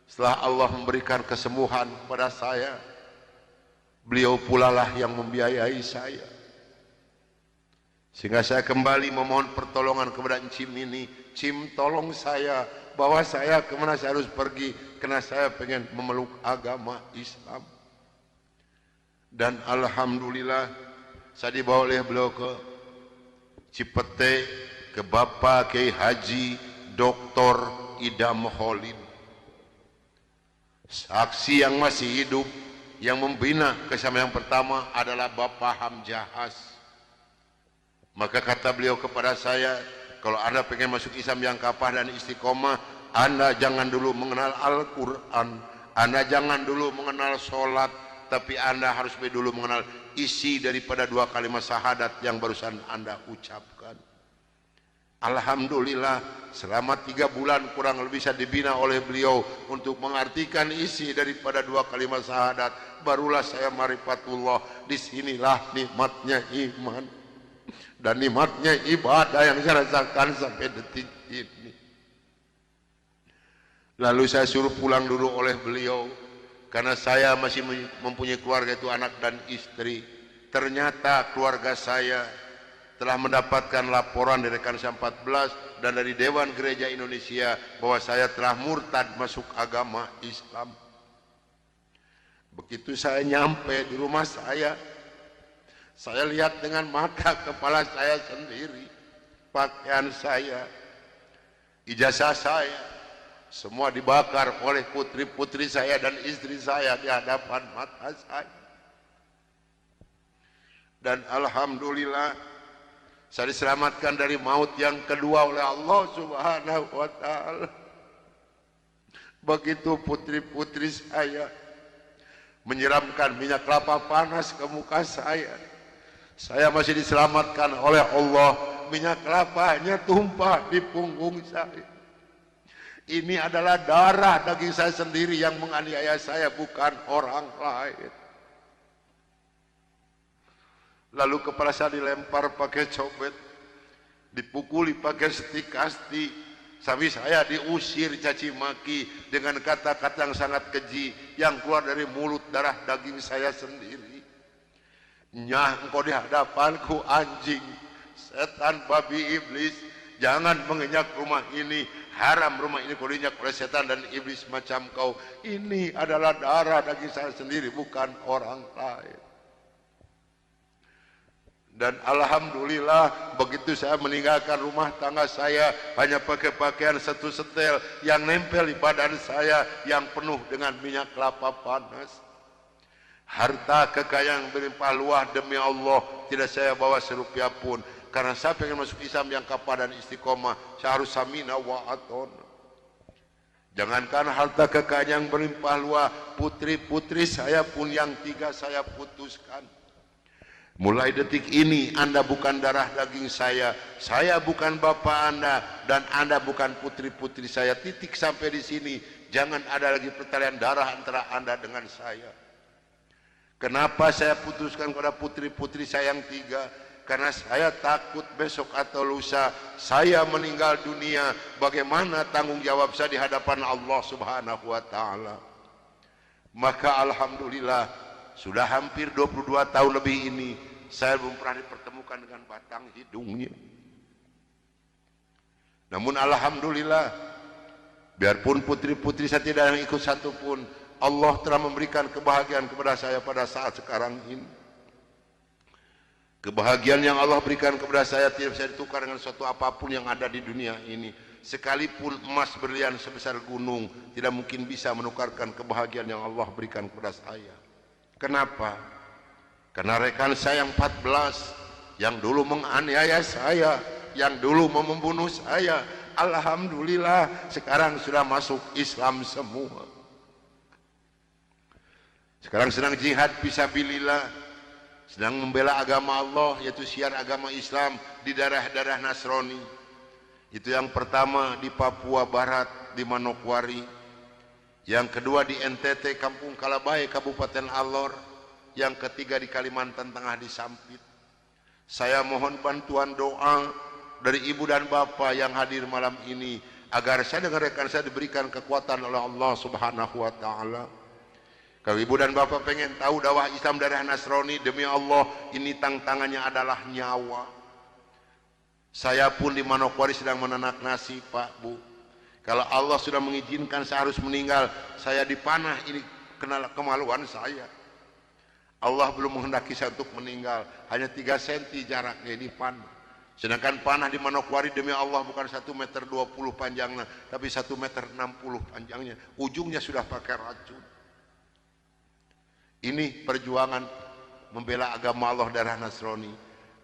A: setelah Allah memberikan kesembuhan kepada saya, beliau pula lah yang membiayai saya. Sehingga saya kembali memohon pertolongan kepada Encim ini. Cim, tolong saya, bawa saya kemana saya harus pergi, karena saya pengen memeluk agama Islam. Dan alhamdulillah, saya dibawa oleh beliau ke Cipete, ke Bapak Kiai Haji Dr. Idam Khalid. Saksi yang masih hidup yang membina kerjasama yang pertama adalah Bapak Hamjahas. Maka kata beliau kepada saya, kalau Anda pengen masuk Islam yang kafah dan istiqomah, Anda jangan dulu mengenal Al-Quran, Anda jangan dulu mengenal sholat, tapi Anda harus dulu mengenal isi daripada dua kalimat syahadat yang barusan Anda ucapkan. Alhamdulillah, selama 3 bulan kurang lebih saya dibina oleh beliau untuk mengartikan isi daripada dua kalimat syahadat. Barulah saya marifatullah. Disinilah nikmatnya iman dan nikmatnya ibadah yang saya rasakan sampai detik ini. Lalu saya suruh pulang dulu oleh beliau, karena saya masih mempunyai keluarga, itu anak dan istri. Ternyata keluarga saya telah mendapatkan laporan dari Kansa 14 dan dari Dewan Gereja Indonesia bahwa saya telah murtad masuk agama Islam. Begitu saya nyampe di rumah saya lihat dengan mata kepala saya sendiri, pakaian saya, ijazah saya, semua dibakar oleh putri-putri saya dan istri saya di hadapan mata saya. Dan alhamdulillah, saya diselamatkan dari maut yang kedua oleh Allah Subhanahu wa ta'ala. Begitu putri-putri saya menyiramkan minyak kelapa panas ke muka saya masih diselamatkan oleh Allah. Minyak kelapanya tumpah di punggung saya. Ini adalah darah daging saya sendiri yang menganiaya saya, bukan orang lain. Lalu kepala saya dilempar pakai cobek, dipukuli pakai setik kasti, sampai saya diusir caci maki dengan kata-kata yang sangat keji yang keluar dari mulut darah daging saya sendiri. Nyah, engkau di hadapanku anjing, setan, babi, iblis, jangan menginjak rumah ini, haram rumah ini kau diinjak oleh setan dan iblis macam kau. Ini adalah darah daging saya sendiri, bukan orang lain. Dan alhamdulillah, begitu saya meninggalkan rumah tangga saya, hanya pakai pakaian satu setel yang nempel di badan saya yang penuh dengan minyak kelapa panas. Harta kekayaan berlimpah luah, demi Allah tidak saya bawa serupiah pun, karena saya pengen masuk Islam yang kafah dan istiqomah. Saya harus samina wa atona. Jangankan harta kekayaan yang berlimpah luah, putri-putri saya pun yang 3 saya putuskan. Mulai detik ini Anda bukan darah daging saya bukan bapak Anda, dan Anda bukan putri-putri saya. Titik sampai di sini. Jangan ada lagi pertalian darah antara Anda dengan saya. Kenapa saya putuskan kepada putri-putri saya yang 3? Karena saya takut besok atau lusa saya meninggal dunia, bagaimana tanggung jawab saya di hadapan Allah Subhanahu wa ta'ala. Maka alhamdulillah, sudah hampir 22 tahun lebih ini saya belum pernah dipertemukan dengan batang hidungnya. Namun alhamdulillah, biarpun putri-putri saya tidak yang ikut satupun, Allah telah memberikan kebahagiaan kepada saya pada saat sekarang ini. Kebahagiaan yang Allah berikan kepada saya tidak bisa ditukar dengan suatu apapun yang ada di dunia ini. Sekalipun emas berlian sebesar gunung tidak mungkin bisa menukarkan kebahagiaan yang Allah berikan kepada saya. Kenapa? Karena rekan saya yang 14 yang dulu menganiaya saya, yang dulu mau membunuh saya, alhamdulillah sekarang sudah masuk Islam semua. Sekarang sedang jihad fisabilillah, sedang membela agama Allah, yaitu syiar agama Islam di daerah-daerah Nasrani. Itu yang pertama di Papua Barat di Manokwari, yang kedua di NTT Kampung Kalabai Kabupaten Alor, yang ketiga di Kalimantan Tengah di Sampit. Saya mohon bantuan doa dari ibu dan bapak yang hadir malam ini agar saya dengan rekan saya diberikan kekuatan oleh Allah Subhanahu wa ta'ala. Kalau ibu dan bapak pengen tahu dakwah Islam daerah Nasrani, demi Allah ini tantangannya adalah nyawa. Saya pun di Manokwari sedang menanak nasi, Pak, Bu. Kalau Allah sudah mengizinkan saya harus meninggal, saya dipanah, ini kenal kemaluan saya. Allah belum menghendaki saya untuk meninggal, hanya 3 cm jaraknya dipanah. Sedangkan panah di Manokwari demi Allah bukan 1,20 meter panjangnya, tapi 1,60 meter panjangnya. Ujungnya sudah pakai racun. Ini perjuangan membela agama Allah darah Nasrani.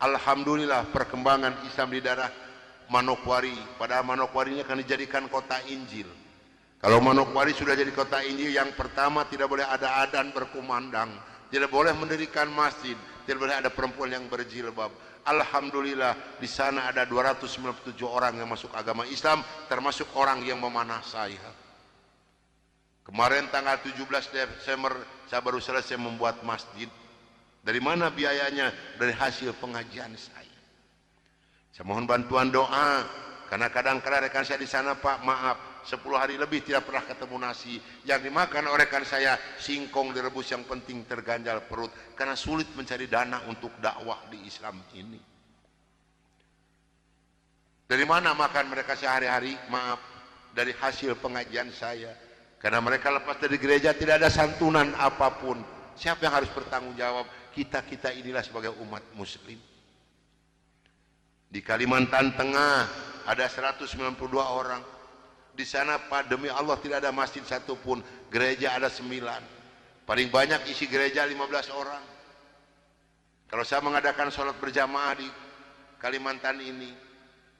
A: Alhamdulillah perkembangan Islam di daerah Manokwari. Padahal Manokwari ini akan dijadikan kota Injil. Kalau Manokwari sudah jadi kota Injil, yang pertama tidak boleh ada adzan berkumandang, tidak boleh mendirikan masjid, tidak boleh ada perempuan yang berjilbab. Alhamdulillah di sana ada 297 orang yang masuk agama Islam, termasuk orang yang memanah saya. Kemarin tanggal 17 Desember saya baru selesai membuat masjid. Dari mana biayanya? Dari hasil pengajian saya. Saya mohon bantuan doa, karena kadang-kadang rekan saya di sana, Pak, maaf, 10 hari lebih tidak pernah ketemu nasi. Yang dimakan oleh rekan saya singkong direbus, yang penting terganjal perut, karena sulit mencari dana untuk dakwah di Islam ini. Dari mana makan mereka sehari-hari? Maaf, dari hasil pengajian saya. Karena mereka lepas dari gereja tidak ada santunan apapun. Siapa yang harus bertanggung jawab? Kita inilah sebagai umat muslim. Di Kalimantan Tengah ada 192 orang. Di sana, Pak, demi Allah tidak ada masjid satupun, gereja ada 9. Paling banyak isi gereja 15 orang. Kalau saya mengadakan sholat berjamaah di Kalimantan ini,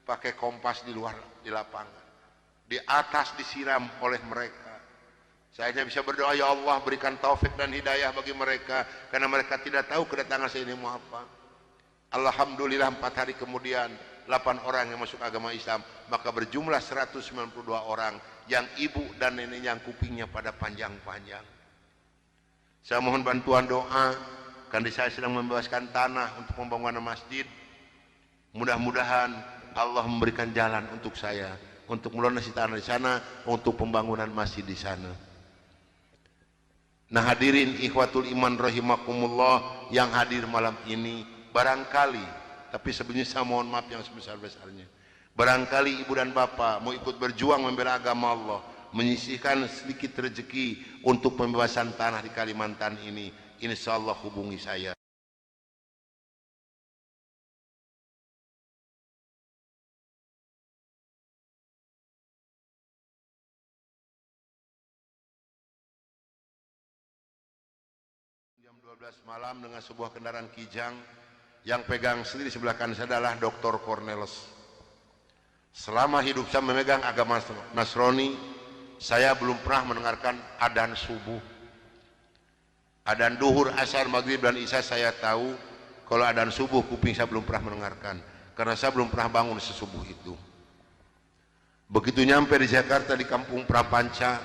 A: pakai kompas di luar, di lapangan, di atas disiram oleh mereka. Saya hanya bisa berdoa, ya Allah berikan taufik dan hidayah bagi mereka, karena mereka tidak tahu kedatangan saya ini mau apa. Alhamdulillah 4 hari kemudian 8 orang yang masuk agama Islam, maka berjumlah 192 orang yang ibu dan neneknya yang kupingnya pada panjang-panjang. Saya mohon bantuan doa, karena saya sedang membebaskan tanah untuk pembangunan masjid. Mudah-mudahan Allah memberikan jalan untuk saya, untuk melunasi tanah di sana, untuk pembangunan masjid di sana. Nah hadirin ikhwatul iman rahimakumullah yang hadir malam ini, barangkali, tapi sebenarnya saya mohon maaf yang sebesar-besarnya, barangkali ibu dan bapak mau ikut berjuang membela agama Allah, menyisihkan sedikit rezeki untuk pembebasan tanah di Kalimantan ini, insya Allah hubungi saya. Jam 12 malam dengan sebuah kendaraan Kijang, yang pegang sendiri sebelah kanan saya adalah Dr. Cornelis. Selama hidup saya memegang agama Nasrani, saya belum pernah mendengarkan adzan subuh. Adzan duhur, asar, maghrib dan isya saya tahu. Kalau adzan subuh kuping saya belum pernah mendengarkan, karena saya belum pernah bangun sesubuh itu. Begitu nyampe di Jakarta di Kampung Prapanca,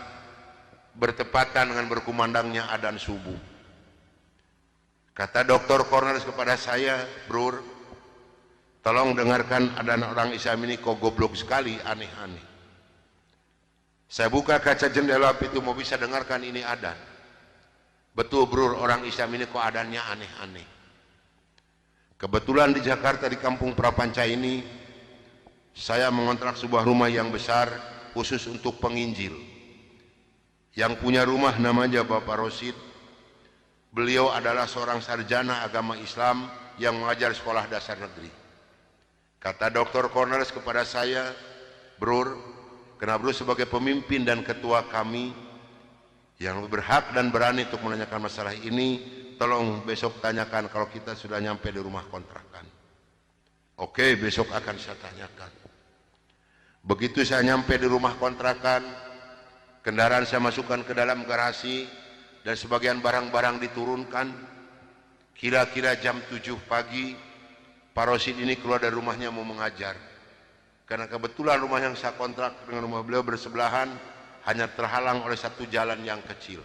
A: bertepatan dengan berkumandangnya adzan subuh. Kata Dr. Cornelis kepada saya, "Bro, tolong dengarkan adzan orang Islam ini kok goblok sekali, aneh-aneh." Saya buka kaca jendela pintu mau bisa dengarkan ini adzan. Betul, bro, orang Islam ini kok adzannya aneh-aneh. Kebetulan di Jakarta di Kampung Prapanca ini, saya mengontrak sebuah rumah yang besar khusus untuk penginjil. Yang punya rumah namanya Bapak Rosid. Beliau adalah seorang sarjana agama Islam yang mengajar sekolah dasar negeri. Kata Dr. Cornelis kepada saya, "Bro, karena bro sebagai pemimpin dan ketua kami yang berhak dan berani untuk menanyakan masalah ini, tolong besok tanyakan kalau kita sudah nyampe di rumah kontrakan." Oke, besok akan saya tanyakan. Begitu saya nyampe di rumah kontrakan, kendaraan saya masukkan ke dalam garasi, dan sebagian barang-barang diturunkan. Kira-kira jam 7 pagi, Pak Rosid ini keluar dari rumahnya mau mengajar. Karena kebetulan rumah yang saya kontrak dengan rumah beliau bersebelahan, hanya terhalang oleh satu jalan yang kecil.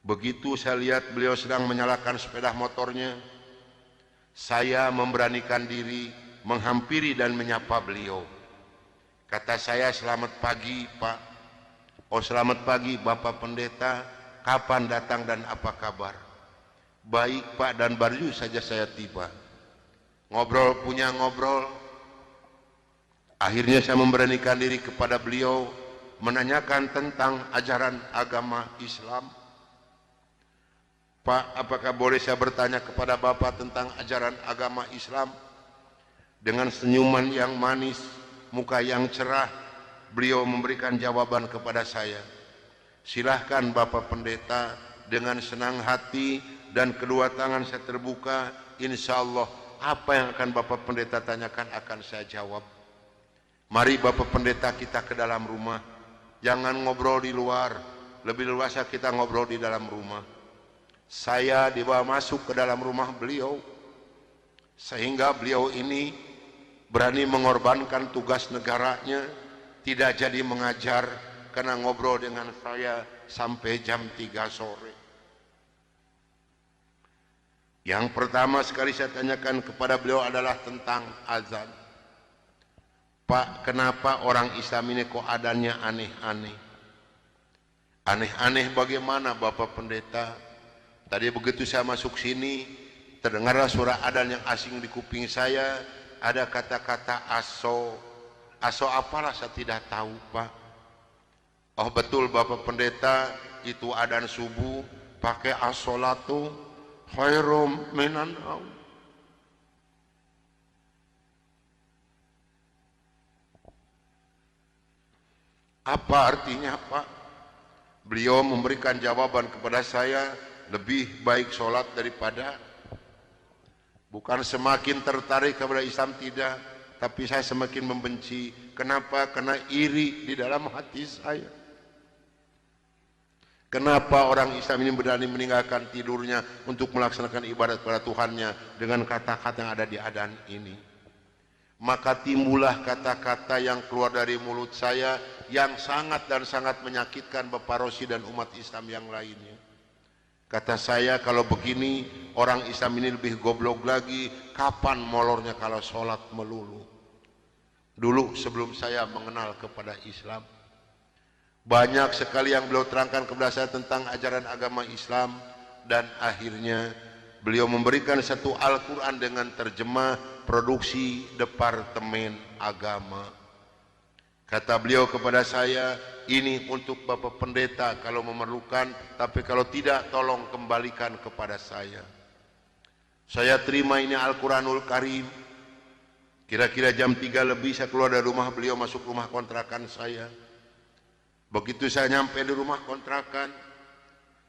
A: Begitu saya lihat beliau sedang menyalakan sepeda motornya, saya memberanikan diri menghampiri dan menyapa beliau. Kata saya, "Selamat pagi, Pak." "Oh, selamat pagi, Bapak Pendeta. Kapan datang dan apa kabar?" "Baik, Pak, dan baru saja saya tiba." Ngobrol punya ngobrol. Akhirnya saya memberanikan diri kepada beliau menanyakan tentang ajaran agama Islam. "Pak, apakah boleh saya bertanya kepada Bapak tentang ajaran agama Islam?" Dengan senyuman yang manis, muka yang cerah, beliau memberikan jawaban kepada saya. Silahkan Bapak Pendeta, dengan senang hati dan kedua tangan saya terbuka, insya Allah apa yang akan Bapak Pendeta tanyakan akan saya jawab. Mari Bapak Pendeta kita ke dalam rumah, jangan ngobrol di luar, lebih luasa kita ngobrol di dalam rumah. Saya dibawa masuk ke dalam rumah beliau, sehingga beliau ini berani mengorbankan tugas negaranya, tidak jadi mengajar karena ngobrol dengan saya sampai jam 3 sore. Yang pertama sekali saya tanyakan kepada beliau adalah tentang azan. Pak, kenapa orang Islam ini kok adanya aneh-aneh? Aneh-aneh bagaimana Bapak Pendeta? Tadi begitu saya masuk sini, terdengarlah suara adzan yang asing di kuping saya, ada kata-kata aso. Aso apalah saya tidak tahu, Pak. Oh betul Bapak Pendeta, itu adzan subuh pakai as-sholatu khairum minan naum. Apa artinya, Pak? Beliau memberikan jawaban kepada saya, lebih baik sholat daripada. Bukan semakin tertarik kepada Islam, tidak, tapi saya semakin membenci. Kenapa? Karena iri di dalam hati saya. Kenapa orang Islam ini berani meninggalkan tidurnya untuk melaksanakan ibadat kepada Tuhannya dengan kata-kata yang ada di adzan ini? Maka timbullah kata-kata yang keluar dari mulut saya yang sangat dan sangat menyakitkan Bapak Rosi dan umat Islam yang lainnya. Kata saya, kalau begini orang Islam ini lebih goblok lagi, kapan molornya kalau sholat melulu? Dulu sebelum saya mengenal kepada Islam, banyak sekali yang beliau terangkan kepada saya tentang ajaran agama Islam, dan akhirnya beliau memberikan satu Al-Quran dengan terjemah produksi Departemen Agama. Kata beliau kepada saya, ini untuk Bapak Pendeta kalau memerlukan, tapi kalau tidak tolong kembalikan kepada saya. Saya terima ini Al-Quranul Karim. Kira-kira jam 3 lebih saya keluar dari rumah beliau, masuk rumah kontrakan saya. Begitu saya nyampe di rumah kontrakan,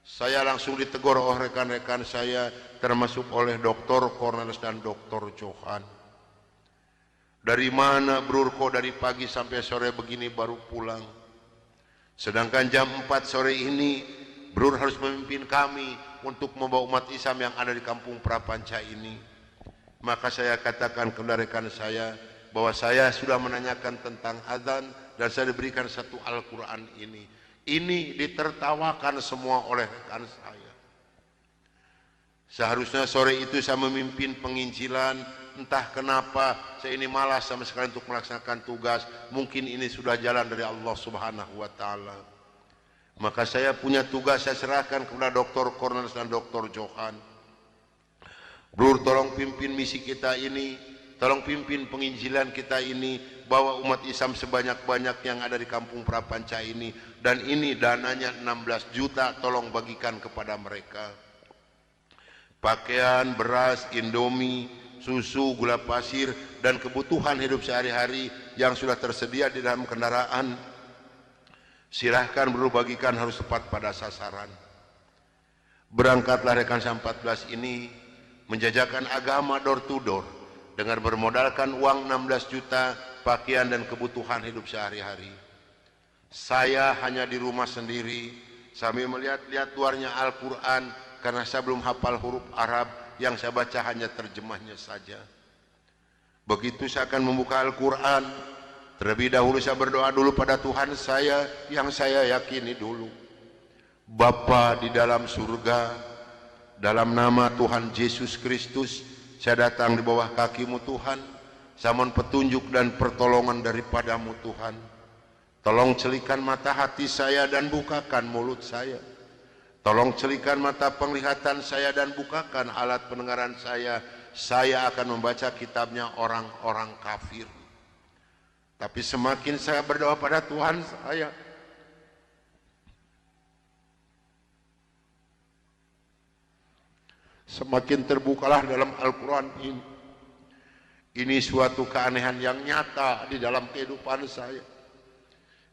A: saya langsung ditegur oleh rekan-rekan saya, termasuk oleh Dr. Cornelis dan Dr. Johan. Dari mana Brur kok dari pagi sampai sore begini baru pulang? Sedangkan jam 4 sore ini Brur harus memimpin kami untuk membawa umat Islam yang ada di kampung Prapanca ini. Maka saya katakan kepada rekan saya bahwa saya sudah menanyakan tentang adzan dan saya diberikan satu Al-Quran ini. Ini ditertawakan semua oleh rekan saya. Seharusnya sore itu saya memimpin penginjilan, entah kenapa saya ini malas sama sekali untuk melaksanakan tugas. Mungkin ini sudah jalan dari Allah Subhanahu wa Ta'ala. Maka saya punya tugas, saya serahkan kepada Dr. Cornelis dan Dr. Johan. Brur, tolong pimpin misi kita ini, tolong pimpin penginjilan kita ini, bawa umat Islam sebanyak-banyak yang ada di kampung Prapanca ini, dan ini dananya 16 juta, tolong bagikan kepada mereka. Pakaian, beras, indomie, susu, gula pasir, dan kebutuhan hidup sehari-hari yang sudah tersedia di dalam kendaraan, silahkan bagikan, harus tepat pada sasaran. Berangkatlah rekan saya 14 ini menjajakan agama door to door dengan bermodalkan uang 16 juta, pakaian dan kebutuhan hidup sehari-hari. Saya hanya di rumah sendiri sambil melihat-lihat luarnya Al-Quran, karena saya belum hafal huruf Arab, yang saya baca hanya terjemahnya saja. Begitu saya akan membuka Al-Quran, terlebih dahulu saya berdoa dulu pada Tuhan saya yang saya yakini dulu. Bapa di dalam surga, dalam nama Tuhan Yesus Kristus, saya datang di bawah kaki-Mu Tuhan. Saya mohon petunjuk dan pertolongan daripadamu Tuhan. Tolong celikan mata hati saya dan bukakan mulut saya. Tolong celikan mata penglihatan saya dan bukakan alat pendengaran saya. Saya akan membaca kitabnya orang-orang kafir. Tapi semakin saya berdoa pada Tuhan saya, semakin terbukalah dalam Al-Quran ini Ini suatu keanehan yang nyata di dalam kehidupan saya.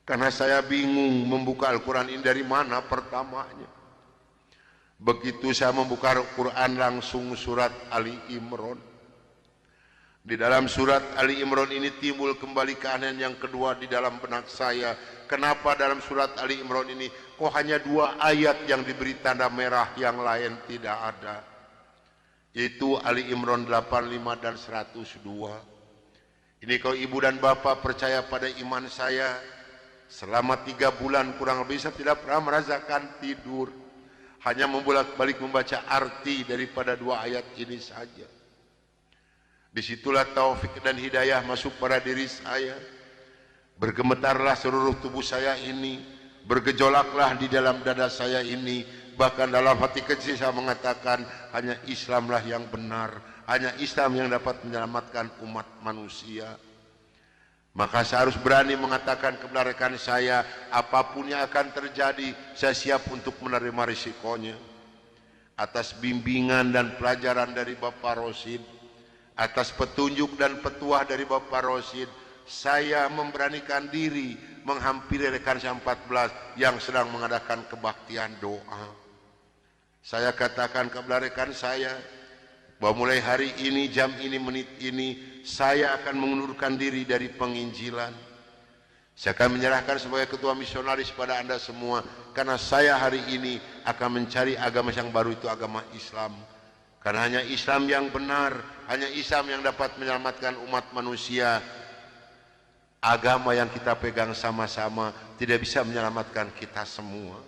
A: Karena saya bingung membuka Al-Quran ini dari mana pertamanya. Begitu saya membuka Al-Quran langsung surat Ali Imran. Di dalam surat Ali Imran ini timbul kembali keanehan yang kedua di dalam benak saya. Kenapa dalam surat Ali Imran ini kok hanya 2 ayat yang diberi tanda merah, yang lain tidak ada? Yaitu Ali Imran 85 dan 102. Ini kalau ibu dan bapak percaya pada iman saya, selama 3 bulan kurang lebih saya tidak pernah merasakan tidur. Hanya membolak-balik membaca arti daripada 2 ayat ini saja. Disitulah taufik dan hidayah masuk pada diri saya. Bergemetarlah seluruh tubuh saya ini, bergejolaklah di dalam dada saya ini. Bahkan dalam hati kecil saya mengatakan, hanya Islamlah yang benar, hanya Islam yang dapat menyelamatkan umat manusia. Maka saya harus berani mengatakan kebenaran saya, apapun yang akan terjadi, saya siap untuk menerima risikonya. Atas bimbingan dan pelajaran dari Bapak Rosid, atas petunjuk dan petuah dari Bapak Rosid, saya memberanikan diri menghampiri rekan saya 14 yang sedang mengadakan kebaktian doa. Saya katakan kepada rekan saya bahwa mulai hari ini, jam ini, menit ini, saya akan mengundurkan diri dari penginjilan. Saya akan menyerahkan sebagai ketua misionaris pada Anda semua, karena saya hari ini akan mencari agama yang baru, itu agama Islam. Karena hanya Islam yang benar, hanya Islam yang dapat menyelamatkan umat manusia. Agama yang kita pegang sama-sama tidak bisa menyelamatkan kita semua.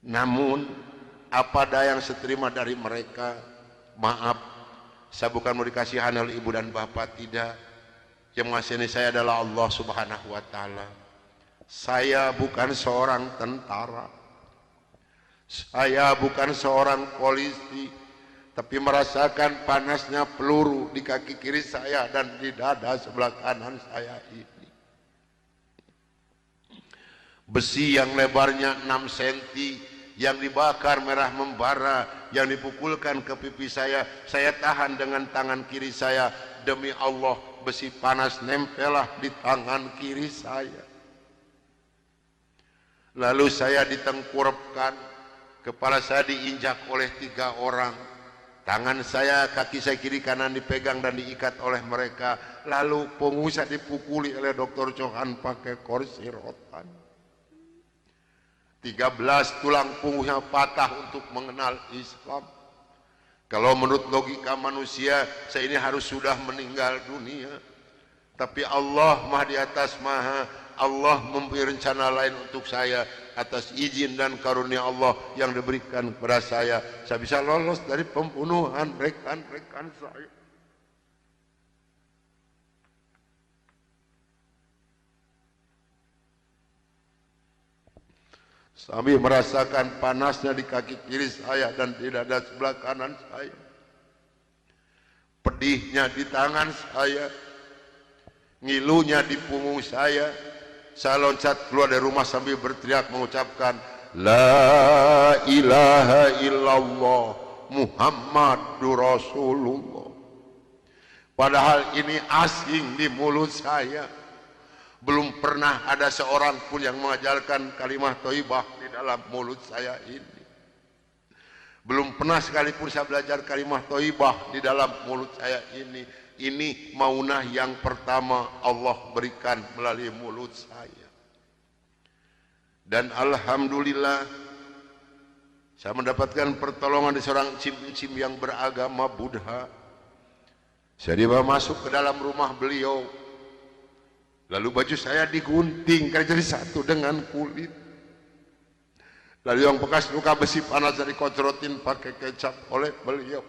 A: Namun apa daya yang seterima dari mereka. Maaf, saya bukan mau dikasihan oleh ibu dan bapak, tidak. Yang mengasihani saya adalah Allah Subhanahu wa Ta'ala. Saya bukan seorang tentara, saya bukan seorang polisi, tapi merasakan panasnya peluru di kaki kiri saya dan di dada sebelah kanan saya ini. Besi yang lebarnya 6 cm yang dibakar merah membara, yang dipukulkan ke pipi saya tahan dengan tangan kiri saya. Demi Allah, besi panas nempelah di tangan kiri saya. Lalu saya ditengkurapkan, kepala saya diinjak oleh 3 orang. Tangan saya, kaki saya kiri kanan dipegang dan diikat oleh mereka. Lalu punggung saya dipukuli oleh Dr. Johan pakai kursi rotan. 13 tulang punggungnya patah untuk mengenal Islam. Kalau menurut logika manusia, saya ini harus sudah meninggal dunia. Tapi Allah Maha di atas Maha, Allah memberi rencana lain untuk saya. Atas izin dan karunia Allah yang diberikan kepada saya bisa lolos dari pembunuhan rekan-rekan saya. Sambil merasakan panasnya di kaki kiri saya dan di dada sebelah kanan saya, pedihnya di tangan saya, ngilunya di punggung saya loncat keluar dari rumah sambil berteriak mengucapkan La ilaha illallah Muhammadur Rasulullah. Padahal ini asing di mulut saya. Belum pernah ada seorang pun yang mengajarkan kalimat thayyibah di dalam mulut saya ini. Belum pernah sekalipun saya belajar kalimat thayyibah di dalam mulut saya ini. Ini maunah yang pertama Allah berikan melalui mulut saya. Dan alhamdulillah saya mendapatkan pertolongan dari seorang cim-cim yang beragama Buddha. Saya dibawa masuk ke dalam rumah beliau. Lalu baju saya digunting karena jadi satu dengan kulit. Lalu yang bekas luka besi panas dari dikocorotin pakai kecap oleh beliau.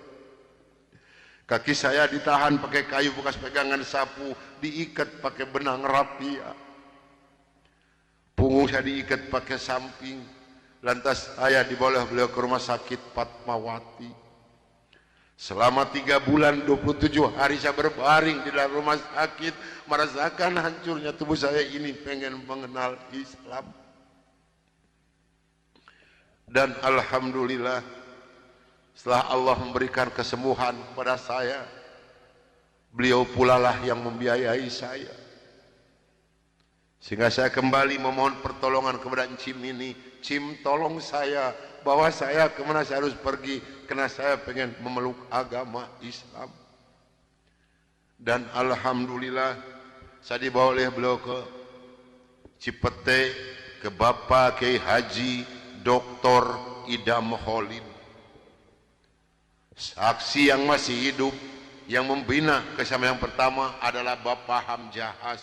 A: Kaki saya ditahan pakai kayu bekas pegangan sapu, diikat pakai benang rapia. Punggung saya diikat pakai samping. Lantas saya dibawa beliau ke rumah sakit Fatmawati. Selama 3 bulan 27 hari saya berbaring di dalam rumah sakit, merasakan hancurnya tubuh saya ini, pengen mengenal Islam. Dan alhamdulillah setelah Allah memberikan kesembuhan kepada saya, Beliau pula lah yang membiayai saya. Sehingga saya kembali memohon pertolongan kepada Cim ini. Cim, tolong saya, bawa saya kemana saya harus pergi, karena saya pengen memeluk agama Islam. Dan alhamdulillah saya dibawa oleh beliau ke Cipete, ke Bapak Kiai Haji Dr. Idam Khalid, saksi yang masih hidup, yang membina kesama yang pertama adalah Bapak Hamjahas.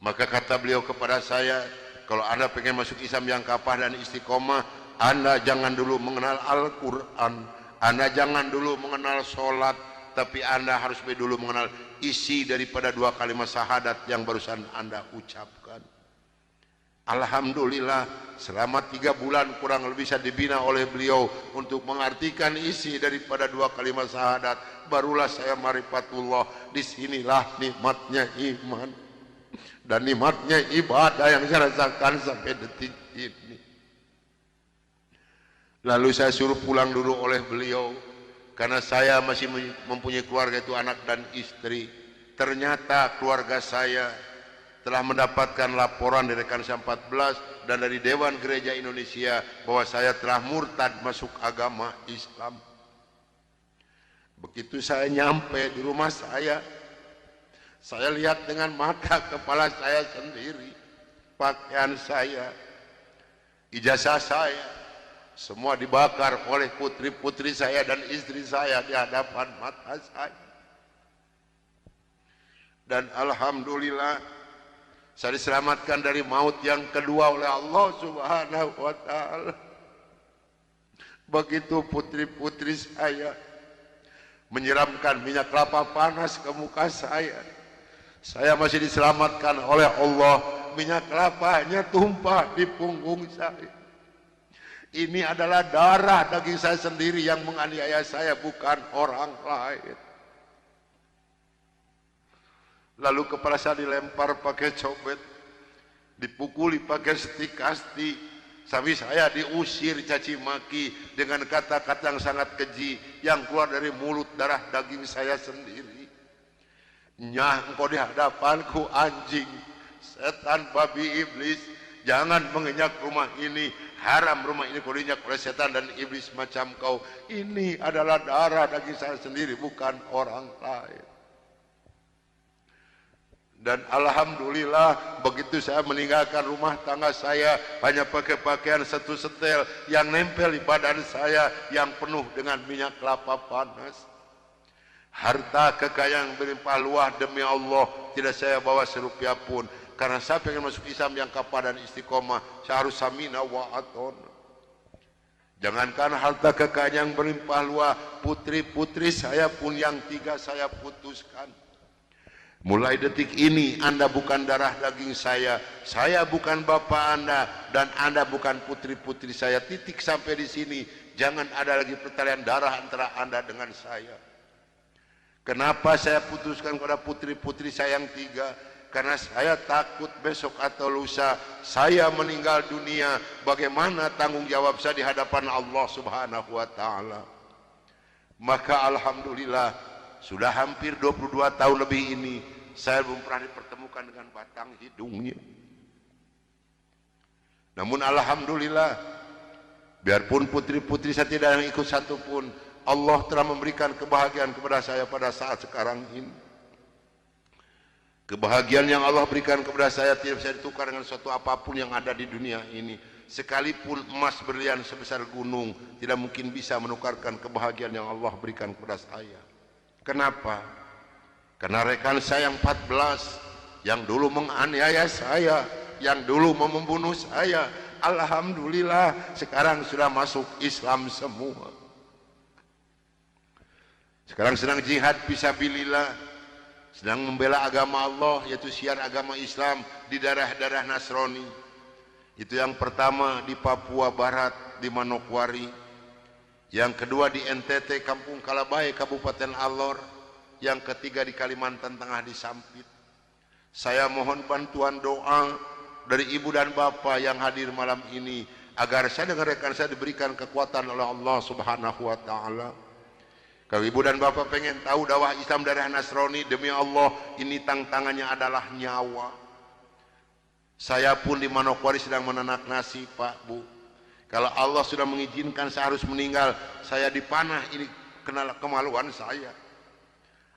A: Maka kata beliau kepada saya, kalau Anda pengen masuk Islam yang kafah dan istiqomah, Anda jangan dulu mengenal Al-Quran, Anda jangan dulu mengenal sholat, tapi Anda harus dulu mengenal isi daripada dua kalimat syahadat yang barusan Anda ucapkan. Alhamdulillah selama 3 bulan kurang lebih saya dibina oleh beliau untuk mengartikan isi daripada dua kalimat syahadat. Barulah saya marifatullah. Disinilah nikmatnya iman dan nikmatnya ibadah yang saya rasakan sampai detik ini. Lalu saya suruh pulang dulu oleh beliau, karena saya masih mempunyai keluarga, itu anak dan istri. Ternyata keluarga saya telah mendapatkan laporan dari Rekansa 14 dan dari Dewan Gereja Indonesia bahwa saya telah murtad masuk agama Islam. Begitu saya nyampe di rumah saya lihat dengan mata kepala saya sendiri, pakaian saya, ijazah saya, semua dibakar oleh putri-putri saya dan istri saya di hadapan mata saya. Dan alhamdulillah saya diselamatkan dari maut yang kedua oleh Allah Subhanahu wa ta'ala. Begitu putri-putri saya menyiramkan minyak kelapa panas ke muka saya masih diselamatkan oleh Allah. Minyak kelapanya tumpah di punggung saya. Ini adalah darah daging saya sendiri yang menganiaya saya, bukan orang lain. Lalu kepala saya dilempar pakai cobek, dipukuli pakai setik kasti, sampai saya diusir caci maki dengan kata-kata yang sangat keji yang keluar dari mulut darah daging saya sendiri. Nyah, engkau di hadapanku anjing, setan, babi, iblis, jangan menginjak rumah ini, haram rumah ini kau diinjak oleh setan dan iblis macam kau. Ini adalah darah daging saya sendiri, bukan orang lain. Dan alhamdulillah begitu saya meninggalkan rumah tangga saya, hanya pakai pakaian satu setel yang nempel di badan saya yang penuh dengan minyak kelapa panas. Harta kekayaan berlimpah luah demi Allah tidak saya bawa serupiah pun, karena saya pengen masuk Islam yang kafah dan istiqomah. Saya harus samina wa atona. Jangankan harta kekayaan yang berlimpah luah, putri-putri saya pun yang 3 saya putuskan. Mulai detik ini Anda bukan darah daging saya bukan bapak Anda, dan Anda bukan putri-putri saya. Titik sampai di sini. Jangan ada lagi pertalian darah antara Anda dengan saya. Kenapa saya putuskan kepada putri-putri saya yang 3? Karena saya takut besok atau lusa saya meninggal dunia, bagaimana tanggung jawab saya di hadapan Allah Subhanahu wa ta'ala. Maka alhamdulillah sudah hampir 22 tahun lebih ini saya belum pernah dipertemukan dengan batang hidungnya. Namun alhamdulillah, biarpun putri-putri saya tidak yang ikut satu pun, Allah telah memberikan kebahagiaan kepada saya pada saat sekarang ini. Kebahagiaan yang Allah berikan kepada saya tidak bisa ditukar dengan suatu apapun yang ada di dunia ini. Sekalipun emas berlian sebesar gunung tidak mungkin bisa menukarkan kebahagiaan yang Allah berikan kepada saya. Kenapa? Karena rekan saya yang 14 yang dulu menganiaya saya, yang dulu mau membunuh saya, alhamdulillah sekarang sudah masuk Islam semua. Sekarang sedang jihad fisabilillah, sedang membela agama Allah, yaitu siar agama Islam di daerah-daerah Nasrani. Itu yang pertama di Papua Barat di Manokwari, yang kedua di NTT Kampung Kalabai Kabupaten Alor, yang ketiga di Kalimantan Tengah di Sampit. Saya mohon bantuan doa dari ibu dan bapak yang hadir malam ini agar saya dengan rekan saya diberikan kekuatan oleh Allah Subhanahu wa ta'ala. Kalau ibu dan bapak pengen tahu dakwah Islam darah Nasrani, demi Allah ini tantangannya adalah nyawa. Saya pun di Manokwari sedang menanak nasi, Pak, Bu. Kalau Allah sudah mengizinkan saya harus meninggal, saya dipanah, ini kenal kemaluan saya.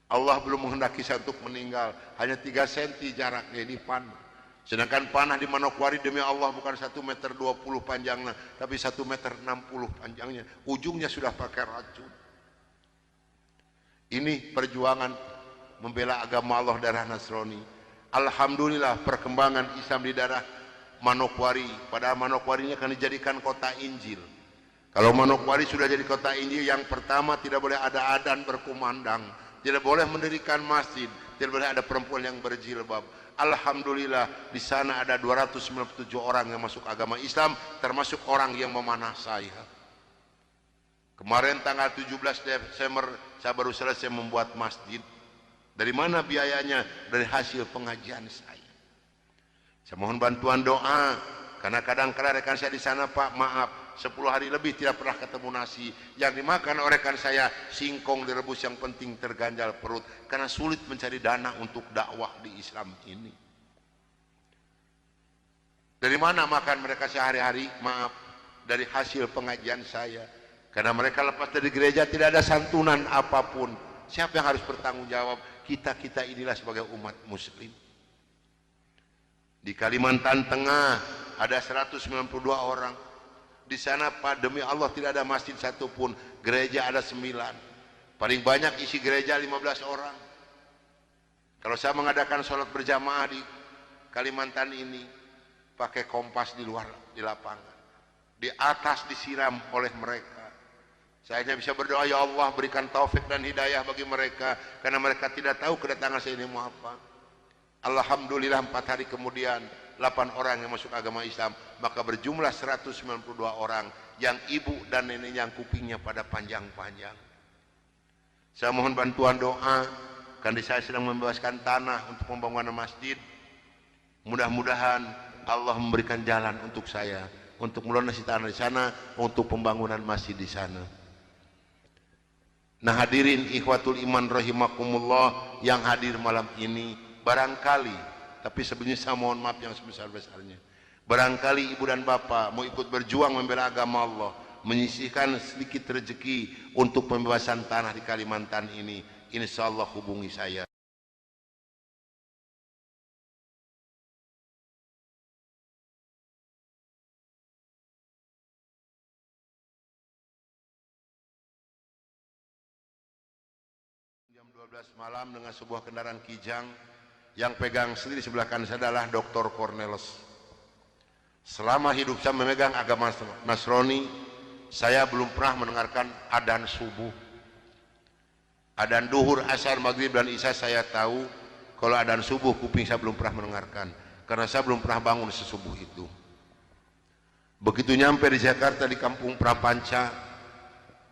A: Allah belum menghendaki saya untuk meninggal, hanya 3 cm jaraknya dipanah. Sedangkan panah di Manokwari demi Allah bukan 1,20 meter panjangnya, tapi 1,60 meter panjangnya. Ujungnya sudah pakai racun. Ini perjuangan membela agama Allah darah Nasrani. Alhamdulillah perkembangan Islam di daerah Manokwari. Padahal Manokwari ini akan dijadikan kota Injil. Kalau Manokwari sudah jadi kota Injil, yang pertama tidak boleh ada adzan berkumandang, tidak boleh mendirikan masjid, tidak boleh ada perempuan yang berjilbab. Alhamdulillah di sana ada 297 orang yang masuk agama Islam, termasuk orang yang memanah saya. Kemarin tanggal 17 Desember saya baru selesai membuat masjid. Dari mana biayanya? Dari hasil pengajian saya. Saya mohon bantuan doa, karena kadang-kadang rekan saya di sana, Pak, maaf, 10 hari lebih tidak pernah ketemu nasi. Yang dimakan oleh rekan saya singkong direbus, yang penting terganjal perut, karena sulit mencari dana untuk dakwah di Islam ini. Dari mana makan mereka sehari-hari? Maaf, dari hasil pengajian saya. Karena mereka lepas dari gereja tidak ada santunan apapun. Siapa yang harus bertanggung jawab? Kita inilah sebagai umat muslim. Di Kalimantan Tengah ada 192 orang. Di sana, Pak, demi Allah tidak ada masjid satupun. Gereja ada 9. Paling banyak isi gereja 15 orang. Kalau saya mengadakan sholat berjamaah di Kalimantan ini, pakai kompas di luar, di lapangan. Di atas disiram oleh mereka. Saya hanya bisa berdoa, ya Allah berikan taufik dan hidayah bagi mereka, karena mereka tidak tahu kedatangan saya ini mau apa. Alhamdulillah 4 hari kemudian 8 orang yang masuk agama Islam, maka berjumlah 192 orang yang ibu dan neneknya yang kupingnya pada panjang-panjang. Saya mohon bantuan doa, karena saya sedang membebaskan tanah untuk pembangunan masjid. Mudah-mudahan Allah memberikan jalan untuk saya untuk melunasi tanah di sana, untuk pembangunan masjid di sana. Nah hadirin ikhwatul iman rahimakumullah yang hadir malam ini, barangkali, tapi sebenarnya saya mohon maaf yang sebesar-besarnya, barangkali ibu dan bapak mau ikut berjuang membela agama Allah, menyisihkan sedikit rezeki untuk pembebasan tanah di Kalimantan ini, insya Allah hubungi saya. Jam 12 malam dengan sebuah kendaraan Kijang, yang pegang sendiri sebelah kanan saya adalah Dr. Cornelis. Selama hidup saya memegang agama Nasrani, saya belum pernah mendengarkan adzan subuh. Adzan duhur, asar, maghrib dan isya saya tahu. Kalau adzan subuh kuping saya belum pernah mendengarkan, karena saya belum pernah bangun sesubuh itu. Begitu nyampe di Jakarta di Kampung Prapanca,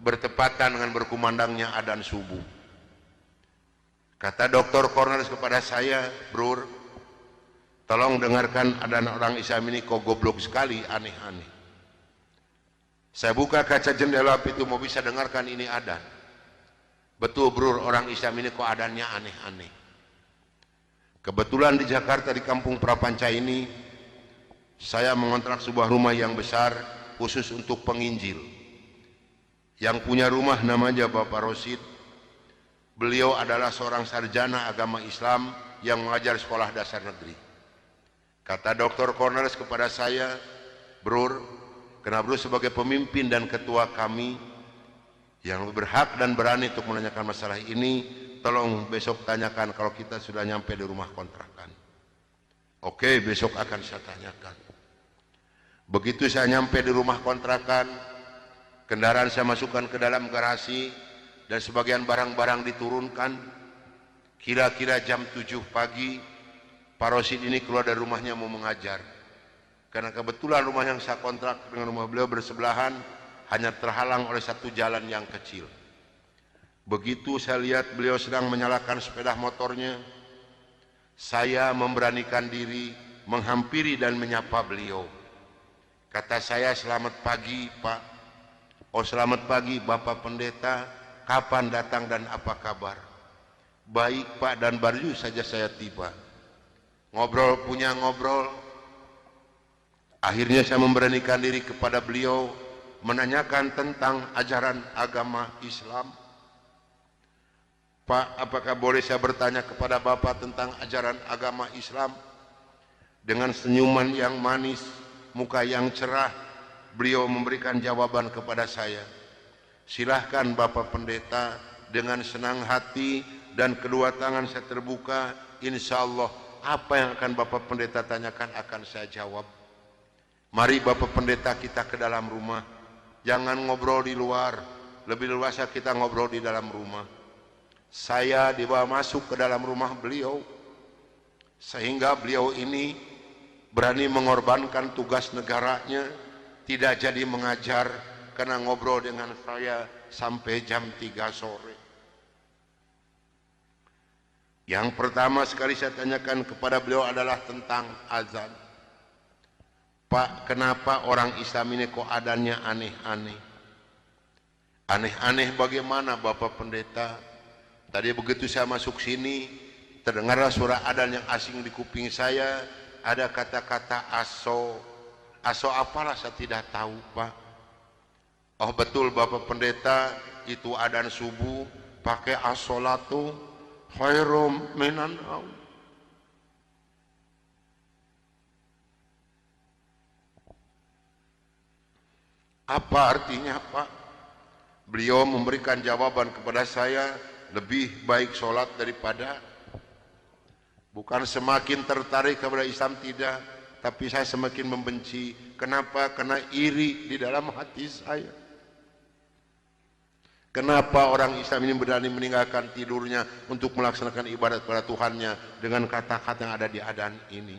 A: bertepatan dengan berkumandangnya adzan subuh. Kata Dr. Cornelis kepada saya, "Brur, tolong dengarkan adzan orang Islam ini, kok goblok sekali, aneh-aneh." Saya buka kaca jendela pintu, mau bisa dengarkan ini adzan. Betul, Brur, orang Islam ini kok adzannya aneh-aneh. Kebetulan di Jakarta di Kampung Prapanca ini, saya mengontrak sebuah rumah yang besar khusus untuk penginjil. Yang punya rumah namanya Bapak Rosid. Beliau adalah seorang sarjana agama Islam yang mengajar sekolah dasar negeri. Kata Dr. Cornelis kepada saya, "Brur, karena Brur sebagai pemimpin dan ketua kami yang berhak dan berani untuk menanyakan masalah ini, tolong besok tanyakan kalau kita sudah nyampe di rumah kontrakan." Oke, besok akan saya tanyakan. Begitu saya nyampe di rumah kontrakan, kendaraan saya masukkan ke dalam garasi, dan sebagian barang-barang diturunkan. Kira-kira jam 7 pagi, Pak Rosid ini keluar dari rumahnya mau mengajar. Karena kebetulan rumah yang saya kontrak dengan rumah beliau bersebelahan, hanya terhalang oleh satu jalan yang kecil. Begitu saya lihat beliau sedang menyalakan sepeda motornya, saya memberanikan diri menghampiri dan menyapa beliau. Kata saya, "Selamat pagi, Pak." "Oh, selamat pagi, Bapak Pendeta." kapan datang dan apa kabar? Baik Pak, dan baru saja saya tiba. Ngobrol punya ngobrol, akhirnya saya memberanikan diri kepada beliau menanyakan tentang ajaran agama Islam. Pak, apakah boleh saya bertanya kepada Bapak tentang ajaran agama Islam? Dengan senyuman yang manis, muka yang cerah, beliau memberikan jawaban kepada saya. Silahkan Bapak Pendeta, dengan senang hati dan kedua tangan saya terbuka, insya Allah apa yang akan Bapak Pendeta tanyakan akan saya jawab. Mari Bapak Pendeta kita ke dalam rumah, jangan ngobrol di luar, lebih luasa kita ngobrol di dalam rumah. Saya dibawa masuk ke dalam rumah beliau, sehingga beliau ini berani mengorbankan tugas negaranya, tidak jadi mengajar karena ngobrol dengan saya sampai jam 3 sore. Yang pertama sekali saya tanyakan kepada beliau adalah tentang azan. Pak, kenapa orang Islam ini kok adanya aneh-aneh? Aneh-aneh bagaimana Bapak Pendeta? Tadi begitu saya masuk sini, terdengarlah suara adzan yang asing di kuping saya, ada kata-kata aso. Aso apalah saya tidak tahu Pak. Oh betul Bapak Pendeta, itu adzan subuh pakai as-sholatu khairum minan naum. Apa artinya Pak? Beliau memberikan jawaban kepada saya, lebih baik sholat daripada. Bukan semakin tertarik kepada Islam, tidak, tapi saya semakin membenci. Kenapa? Karena iri di dalam hati saya. Kenapa orang Islam ini berani meninggalkan tidurnya untuk melaksanakan ibadat kepada Tuhannya dengan kata-kata yang ada di adzan ini?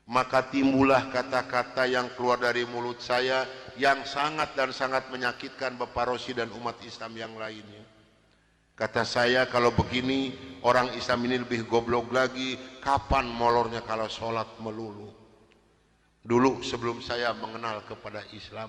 A: Maka timbullah kata-kata yang keluar dari mulut saya yang sangat dan sangat menyakitkan Bapak Rosi dan umat Islam yang lainnya. Kata saya, kalau begini orang Islam ini lebih goblok lagi, kapan molornya kalau sholat melulu? Dulu sebelum saya mengenal kepada Islam,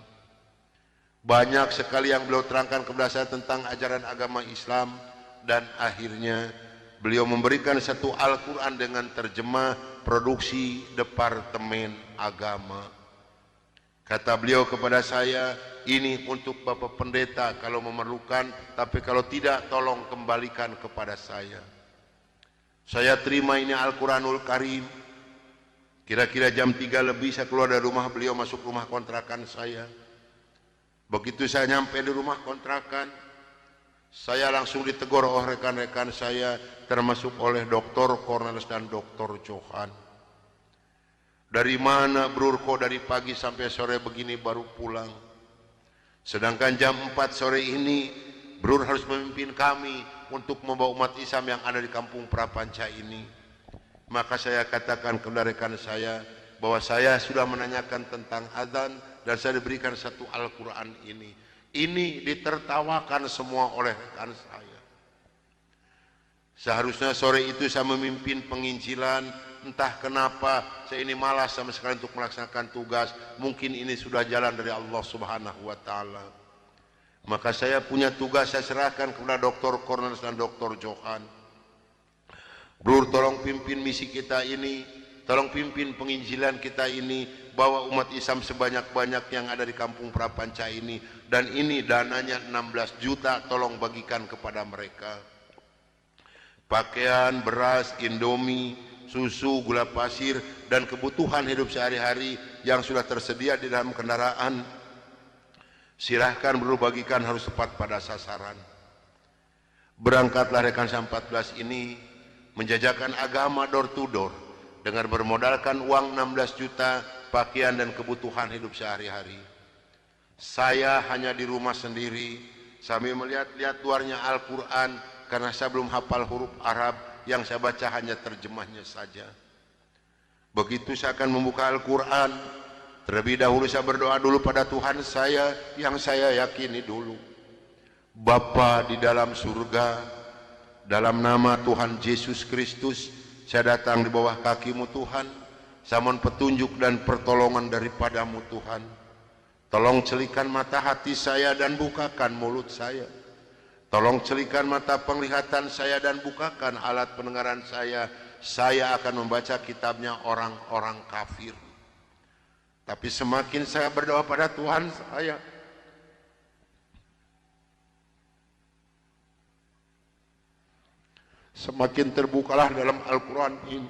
A: banyak sekali yang beliau terangkan kepada saya tentang ajaran agama Islam, dan akhirnya beliau memberikan satu Al-Quran dengan terjemah produksi Departemen Agama. Kata beliau kepada saya, ini untuk Bapak Pendeta kalau memerlukan, tapi kalau tidak tolong kembalikan kepada saya. Saya terima ini Al-Quranul Karim. Kira-kira jam 3 lebih saya keluar dari rumah beliau, masuk rumah kontrakan saya. Begitu saya nyampe di rumah kontrakan, saya langsung ditegur oleh rekan-rekan saya, termasuk oleh Dr. Cornelis dan Dr. Johan. Dari mana Brur kok dari pagi sampai sore begini baru pulang? Sedangkan jam 4 sore ini Brur harus memimpin kami untuk membawa umat Islam yang ada di kampung Prapanca ini. Maka saya katakan kepada rekan saya bahwa saya sudah menanyakan tentang adzan dan saya diberikan satu Al-Quran ini. Ini ditertawakan semua oleh rekan saya. Seharusnya sore itu saya memimpin penginjilan, entah kenapa saya ini malas sama sekali untuk melaksanakan tugas. Mungkin ini sudah jalan dari Allah Subhanahu wa Ta'ala. Maka saya punya tugas, saya serahkan kepada Dr. Cornelis dan Dr. Johan. Brur, tolong pimpin misi kita ini, tolong pimpin penginjilan kita ini, bawa umat Islam sebanyak-banyak yang ada di kampung Prapanca ini, dan ini dananya 16 juta, tolong bagikan kepada mereka. Pakaian, beras, indomie, susu, gula pasir, dan kebutuhan hidup sehari-hari yang sudah tersedia di dalam kendaraan, silahkan bagikan, harus tepat pada sasaran. Berangkatlah rekan saya 14 ini menjajakan agama door to door dengan bermodalkan uang 16 juta, pakaian dan kebutuhan hidup sehari-hari. Saya hanya di rumah sendiri sambil melihat-lihat luarnya Al-Quran, karena saya belum hafal huruf Arab, yang saya baca hanya terjemahnya saja. Begitu saya akan membuka Al-Quran, terlebih dahulu saya berdoa dulu pada Tuhan saya yang saya yakini dulu. Bapa di dalam surga, dalam nama Tuhan Yesus Kristus, saya datang di bawah kaki-Mu Tuhan. Saya mohon petunjuk dan pertolongan daripada-Mu Tuhan. Tolong celikan mata hati saya dan bukakan mulut saya. Tolong celikan mata penglihatan saya dan bukakan alat pendengaran saya. Saya akan membaca kitabnya orang-orang kafir. Tapi semakin saya berdoa pada Tuhan saya, semakin terbukalah dalam Al-Quran ini.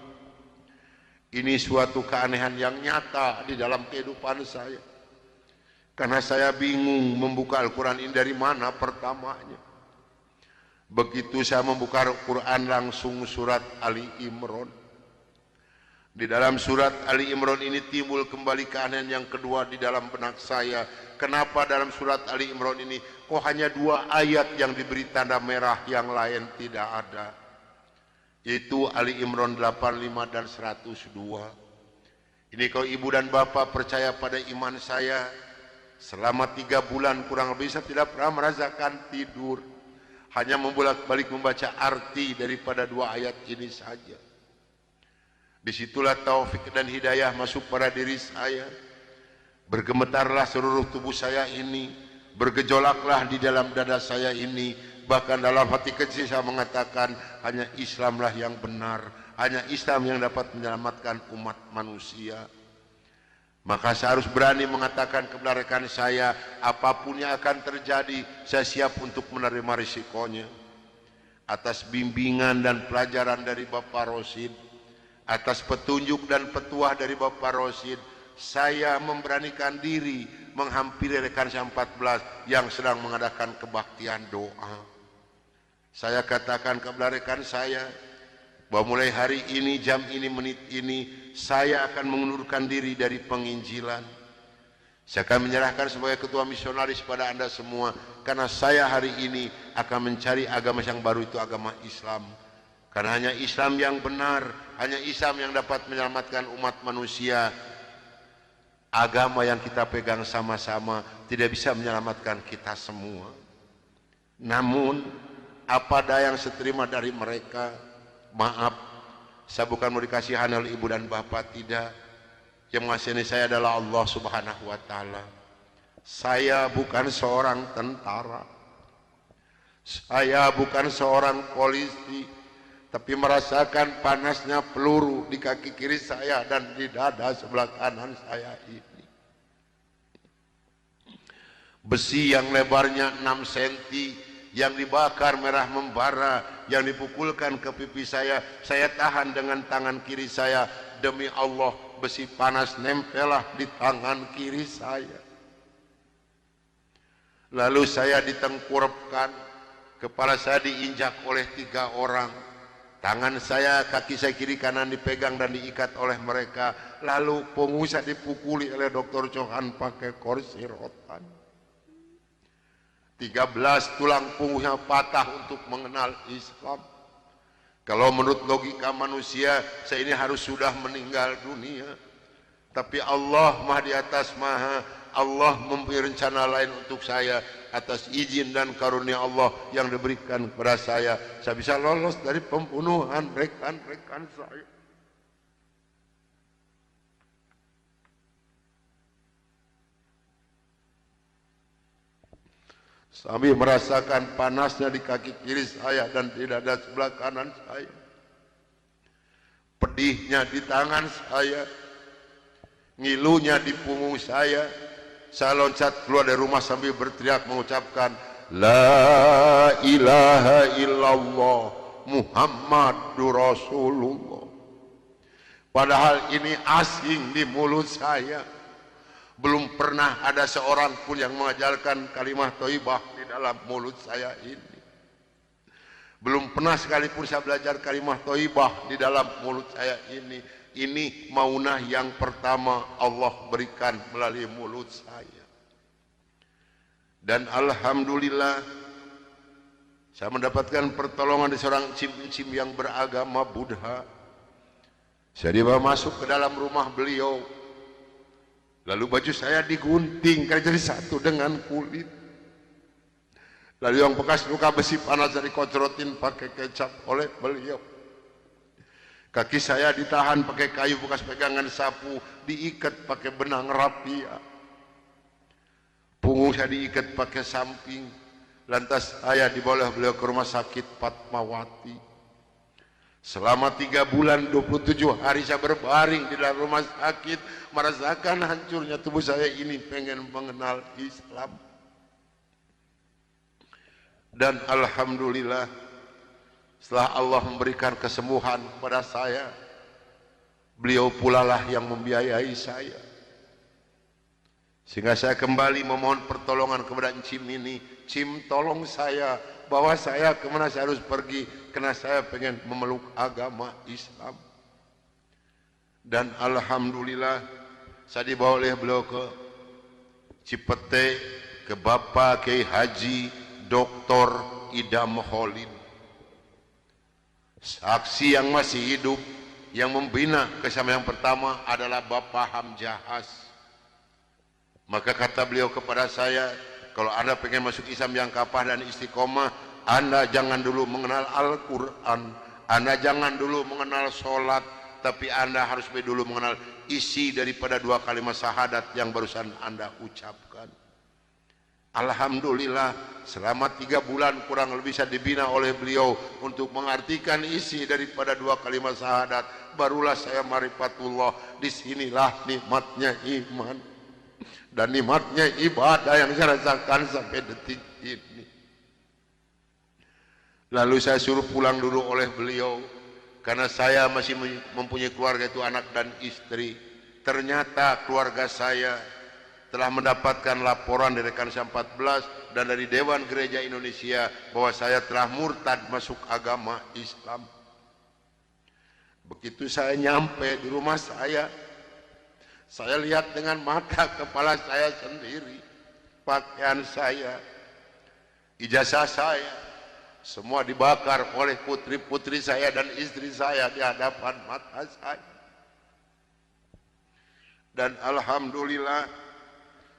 A: Ini suatu keanehan yang nyata di dalam kehidupan saya. Karena saya bingung membuka Al-Quran ini dari mana pertamanya. Begitu saya membuka Al-Quran langsung surat Ali Imran. Di dalam surat Ali Imran ini timbul kembali keanehan yang kedua di dalam benak saya. Kenapa dalam surat Ali Imran ini kok hanya 2 ayat yang diberi tanda merah, yang lain tidak ada? Yaitu Ali Imran 85 dan 102. Ini kalau ibu dan bapak percaya pada iman saya, selama 3 bulan kurang lebih saya tidak pernah merasakan tidur. Hanya membolak-balik membaca arti daripada 2 ayat ini saja. Disitulah taufik dan hidayah masuk pada diri saya. Bergemetarlah seluruh tubuh saya ini, bergejolaklah di dalam dada saya ini. Bahkan dalam hati kecil saya mengatakan, hanya Islamlah yang benar, hanya Islam yang dapat menyelamatkan umat manusia. Maka saya harus berani mengatakan kepada rekan saya, apapun yang akan terjadi, saya siap untuk menerima risikonya. Atas bimbingan dan pelajaran dari Bapak Rosid, atas petunjuk dan petuah dari Bapak Rosid, saya memberanikan diri menghampiri rekan saya 14 yang sedang mengadakan kebaktian doa. Saya katakan kepada rekan saya, bahwa mulai hari ini, jam ini, menit ini, saya akan mengundurkan diri dari penginjilan. Saya akan menyerahkan sebagai ketua misionaris pada Anda semua, karena saya hari ini akan mencari agama yang baru, itu agama Islam. Karena hanya Islam yang benar, hanya Islam yang dapat menyelamatkan umat manusia. Agama yang kita pegang sama-sama tidak bisa menyelamatkan kita semua. Namun, apa daya yang seterima dari mereka, maaf, saya bukan mau dikasihan oleh ibu dan bapak, tidak. Yang mengasihani saya adalah Allah Subhanahu wa Ta'ala. Saya bukan seorang tentara, saya bukan seorang polisi, tapi merasakan panasnya peluru di kaki kiri saya dan di dada sebelah kanan saya ini. Besi yang lebarnya 6 cm, yang dibakar merah membara, yang dipukulkan ke pipi saya tahan dengan tangan kiri saya. Demi Allah, besi panas nempelah di tangan kiri saya. Lalu saya ditengkurapkan, kepala saya diinjak oleh 3 orang. Tangan saya, kaki saya kiri kanan dipegang dan diikat oleh mereka. Lalu punggung saya dipukuli oleh Dr. Johan pakai kursi rotan. 13 tulang punggungnya patah untuk mengenal Islam. Kalau menurut logika manusia, saya ini harus sudah meninggal dunia. Tapi Allah Maha di atas Maha, Allah mempunyai rencana lain untuk saya. Atas izin dan karunia Allah yang diberikan kepada saya bisa lolos dari pembunuhan rekan-rekan saya. Sambil merasakan panasnya di kaki kiri saya dan di dada sebelah kanan saya, pedihnya di tangan saya, ngilunya di punggung saya loncat keluar dari rumah sambil berteriak mengucapkan La ilaha illallah Muhammadur Rasulullah. Padahal ini asing di mulut saya. Belum pernah ada seorang pun yang mengajarkan kalimat thayyibah di dalam mulut saya ini. Belum pernah sekalipun saya belajar kalimat thayyibah di dalam mulut saya ini. Ini maunah yang pertama Allah berikan melalui mulut saya. Dan alhamdulillah saya mendapatkan pertolongan dari seorang cim-cim yang beragama Buddha. Saya dibawa masuk ke dalam rumah beliau. Lalu baju saya digunting karena jadi satu dengan kulit. Lalu yang bekas luka besi panas dari kocrotin pakai kecap oleh beliau. Kaki saya ditahan pakai kayu bekas pegangan sapu, diikat pakai benang rapia. Punggung saya diikat pakai samping. Lantas saya dibawa beliau ke rumah sakit Fatmawati. Selama 3 bulan 27 hari saya berbaring di dalam rumah sakit, merasakan hancurnya tubuh saya ini, pengen mengenal Islam. Dan alhamdulillah, setelah Allah memberikan kesembuhan kepada saya, beliau pula lah yang membiayai saya. Sehingga saya kembali memohon pertolongan kepada Cim ini. Cim, tolong saya, bawa saya kemana saya harus pergi, karena saya pengen memeluk agama Islam. Dan alhamdulillah, saya dibawa oleh beliau ke Cipete, ke Bapak Kiai Haji Dr. Idam Kholil, saksi yang masih hidup, yang membina kesama yang pertama adalah Bapak Hamjahas. Maka kata beliau kepada saya, kalau Anda pengen masuk Islam yang kapah dan istiqomah, Anda jangan dulu mengenal Al-Quran, Anda jangan dulu mengenal sholat, tapi Anda harus dulu mengenal isi daripada 2 kalimat syahadat yang barusan Anda ucapkan. Alhamdulillah, selama 3 bulan kurang lebih saya dibina oleh beliau untuk mengartikan isi daripada 2 kalimat syahadat. Barulah saya marifatullah. Disinilah nikmatnya iman dan nikmatnya ibadah yang saya rasakan sampai detik ini. Lalu saya suruh pulang dulu oleh beliau, karena saya masih mempunyai keluarga, itu anak dan istri. Ternyata keluarga saya telah mendapatkan laporan dari Kansa 14 dan dari Dewan Gereja Indonesia bahwa saya telah murtad masuk agama Islam. Begitu saya nyampe di rumah saya lihat dengan mata kepala saya sendiri, pakaian saya, ijazah saya, semua dibakar oleh putri-putri saya dan istri saya di hadapan mata saya. Dan alhamdulillah,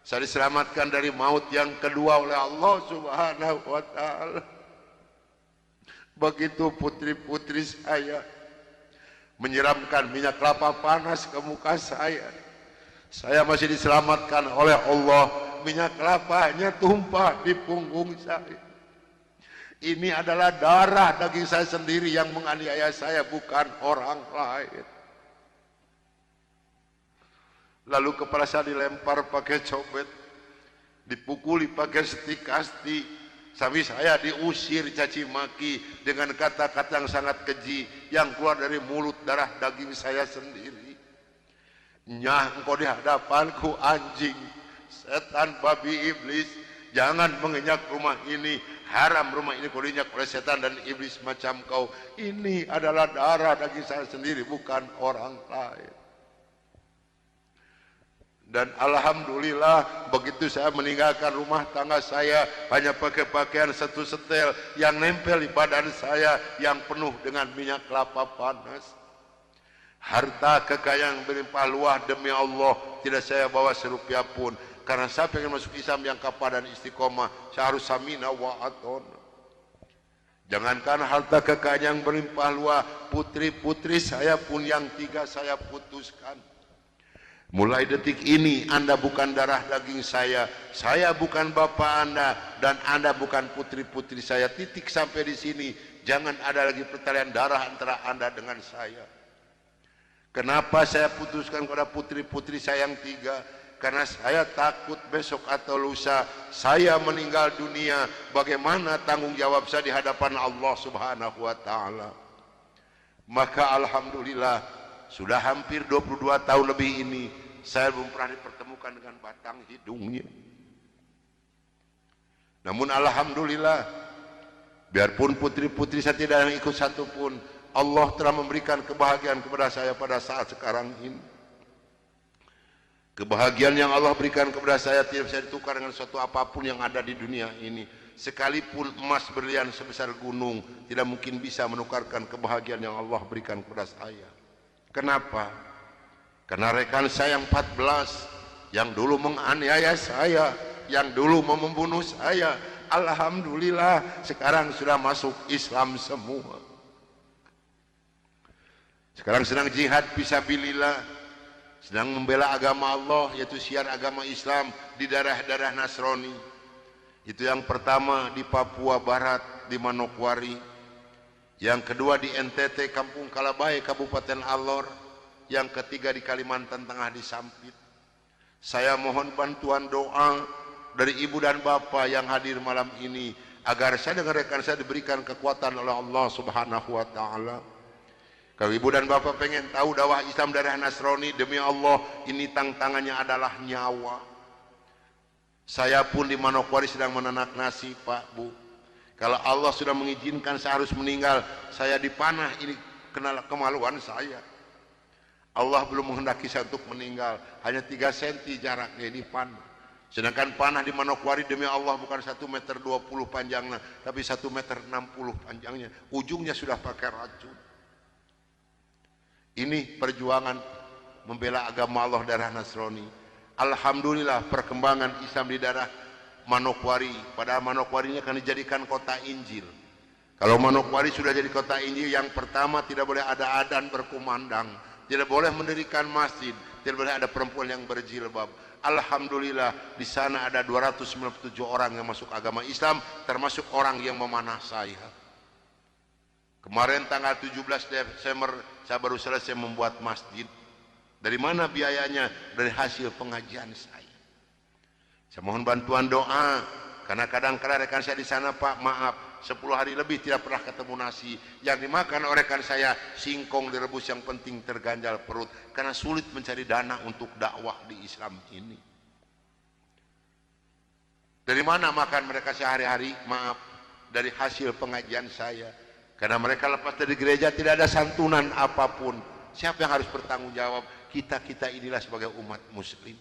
A: saya diselamatkan dari maut yang kedua oleh Allah Subhanahu wa ta'ala. Begitu putri-putri saya menyiramkan minyak kelapa panas ke muka saya masih diselamatkan oleh Allah. Minyak kelapanya tumpah di punggung saya. Ini adalah darah daging saya sendiri yang menganiaya saya, bukan orang lain. Lalu kepala saya dilempar pakai cobek, dipukuli pakai setik kasti, sampai saya diusir caci maki dengan kata-kata yang sangat keji yang keluar dari mulut darah daging saya sendiri. Nyah, engkau di hadapanku anjing, setan, babi, iblis, jangan menginjak rumah ini, haram rumah ini kau diinjak oleh setan dan iblis macam kau. Ini adalah darah daging saya sendiri, bukan orang lain. Dan alhamdulillah, begitu saya meninggalkan rumah tangga saya, hanya pakai pakaian satu setel yang nempel di badan saya yang penuh dengan minyak kelapa panas. Harta kekayaan berlimpah luah, demi Allah tidak saya bawa serupiah pun, karena saya pengen masuk Islam yang kapah dan istiqomah. Saya harus samina wa atona. Jangankan harta kekayaan yang berlimpah luah, putri-putri saya pun yang 3 saya putuskan. Mulai detik ini Anda bukan darah daging saya bukan bapak Anda, dan Anda bukan putri-putri saya. Titik sampai di sini. Jangan ada lagi pertalian darah antara Anda dengan saya. Kenapa saya putuskan kepada putri-putri saya yang 3? Karena saya takut besok atau lusa saya meninggal dunia, bagaimana tanggung jawab saya di hadapan Allah Subhanahu wa ta'ala. Maka alhamdulillah, sudah hampir 22 tahun lebih ini saya belum pernah dipertemukan dengan batang hidungnya. Namun alhamdulillah, biarpun putri-putri saya tidak yang ikut satupun, Allah telah memberikan kebahagiaan kepada saya pada saat sekarang ini. Kebahagiaan yang Allah berikan kepada saya tidak bisa ditukar dengan sesuatu apapun yang ada di dunia ini. Sekalipun emas berlian sebesar gunung tidak mungkin bisa menukarkan kebahagiaan yang Allah berikan kepada saya. Kenapa? Karena rekan saya yang 14 yang dulu menganiaya saya, yang dulu mau membunuh saya, alhamdulillah sekarang sudah masuk Islam semua. Sekarang sedang jihad fisabilillah, sedang membela agama Allah, yaitu syiar agama Islam di daerah-daerah Nasrani. Itu yang pertama di Papua Barat di Manokwari, yang kedua di NTT Kampung Kalabai Kabupaten Alor, yang ketiga di Kalimantan Tengah di Sampit. Saya mohon bantuan doa dari ibu dan bapak yang hadir malam ini agar saya dengan rekan saya diberikan kekuatan oleh Allah Subhanahu wa taala. Kalau ibu dan bapak pengen tahu dakwah Islam dari Nasrani, demi Allah ini tantangannya adalah nyawa. Saya pun di Manokwari sedang menanak nasi, Pak, Bu. Kalau Allah sudah mengizinkan saya harus meninggal, saya dipanah, ini kemaluan saya. Allah belum menghendaki saya untuk meninggal, hanya 3 cm jaraknya ini panah. Sedangkan panah di Manokwari demi Allah bukan 1,20 meter panjangnya, tapi 1,60 meter panjangnya. Ujungnya sudah pakai racun. Ini perjuangan membela agama Allah darah Nasrani. Alhamdulillah perkembangan Islam di daerah Manokwari. Padahal Manokwari ini akan dijadikan kota Injil. Kalau Manokwari sudah jadi kota Injil, yang pertama tidak boleh ada adzan berkumandang, tidak boleh mendirikan masjid, tidak boleh ada perempuan yang berjilbab. Alhamdulillah di sana ada 297 orang yang masuk agama Islam, termasuk orang yang memanah saya. Kemarin tanggal 17 Desember saya baru selesai membuat masjid. Dari mana biayanya? Dari hasil pengajian saya. Saya mohon bantuan doa, karena kadang-kadang rekan saya di sana, Pak, maaf, 10 hari lebih tidak pernah ketemu nasi. Yang dimakan oleh rekan saya singkong direbus, yang penting terganjal perut, karena sulit mencari dana untuk dakwah di Islam ini. Dari mana makan mereka sehari-hari? Maaf, dari hasil pengajian saya. Karena mereka lepas dari gereja tidak ada santunan apapun. Siapa yang harus bertanggung jawab? Kita inilah sebagai umat muslim.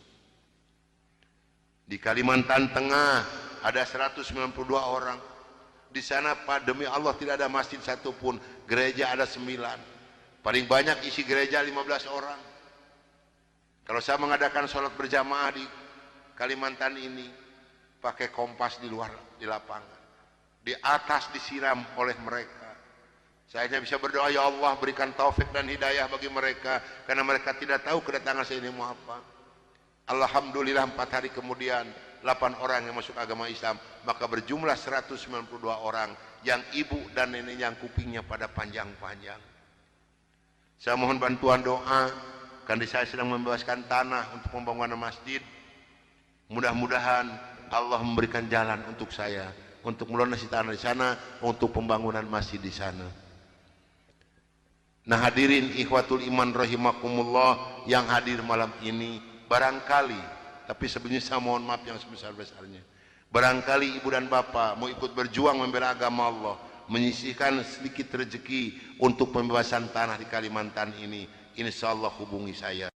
A: Di Kalimantan Tengah ada 192 orang. Di sana, Pak, demi Allah tidak ada masjid satupun, gereja ada 9. Paling banyak isi gereja 15 orang. Kalau saya mengadakan sholat berjamaah di Kalimantan ini, pakai kompas di luar, di lapangan. Di atas disiram oleh mereka. Saya hanya bisa berdoa, ya Allah berikan taufik dan hidayah bagi mereka, karena mereka tidak tahu kedatangan saya ini mau apa. Alhamdulillah 4 hari kemudian 8 orang yang masuk agama Islam, maka berjumlah 192 orang yang ibu dan nenek yang kupingnya pada panjang-panjang. Saya mohon bantuan doa, karena saya sedang membebaskan tanah untuk pembangunan masjid. Mudah-mudahan Allah memberikan jalan untuk saya untuk melunasi tanah di sana, untuk pembangunan masjid di sana. Nah hadirin ikhwatul iman rahimakumullah yang hadir malam ini, barangkali, tapi sebenarnya saya mohon maaf yang sebesar-besarnya, barangkali ibu dan bapak mau ikut berjuang membela agama Allah, menyisihkan sedikit rezeki untuk pembebasan tanah di Kalimantan ini, insya Allah hubungi saya.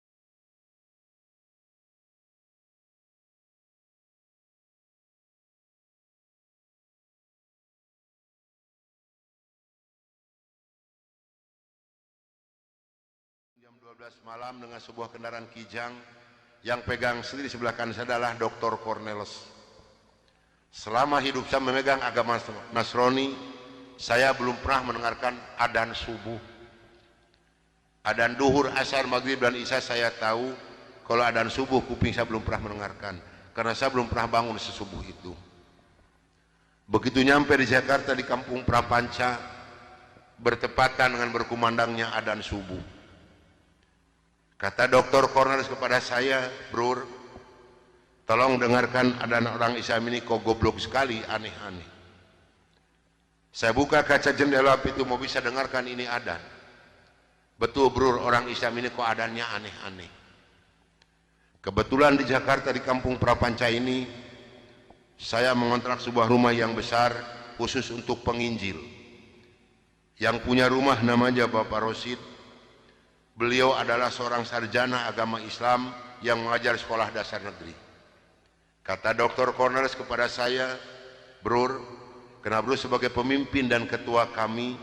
A: Jam 12 malam dengan sebuah kendaraan Kijang, yang pegang sendiri sebelah kanan saya adalah Dr. Cornelis. Selama hidup saya memegang agama Nasrani, saya belum pernah mendengarkan adzan subuh. Adzan duhur, asar, maghrib dan isya saya tahu. Kalau adzan subuh kuping saya belum pernah mendengarkan, karena saya belum pernah bangun sesubuh itu. Begitu nyampe di Jakarta di Kampung Prapanca, bertepatan dengan berkumandangnya adzan subuh. Kata Dr. Cornelis kepada saya, "Bro, tolong dengarkan adzan orang Islam ini, kok goblok sekali, aneh-aneh." Saya buka kaca jendela itu mau bisa dengarkan ini adzan. Betul, Bro, orang Islam ini kok adzannya aneh-aneh. Kebetulan di Jakarta di Kampung Prapanca ini, saya mengontrak sebuah rumah yang besar khusus untuk penginjil. Yang punya rumah namanya Bapak Rosid. Beliau adalah seorang sarjana agama Islam yang mengajar sekolah dasar negeri. Kata Dr. Cornelis kepada saya, "Bro, karena bro sebagai pemimpin dan ketua kami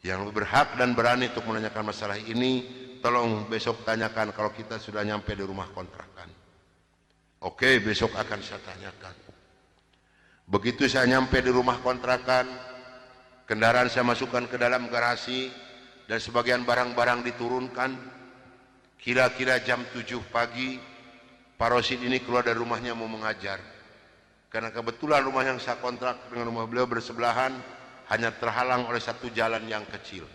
A: yang berhak dan berani untuk menanyakan masalah ini, tolong besok tanyakan kalau kita sudah nyampe di rumah kontrakan." Oke, besok akan saya tanyakan. Begitu saya nyampe di rumah kontrakan, kendaraan saya masukkan ke dalam garasi, dan sebagian barang-barang diturunkan. Kira-kira jam 7 pagi, Pak Rosid ini keluar dari rumahnya mau mengajar. Karena kebetulan rumah yang saya kontrak dengan rumah beliau bersebelahan, hanya terhalang oleh satu jalan yang kecil.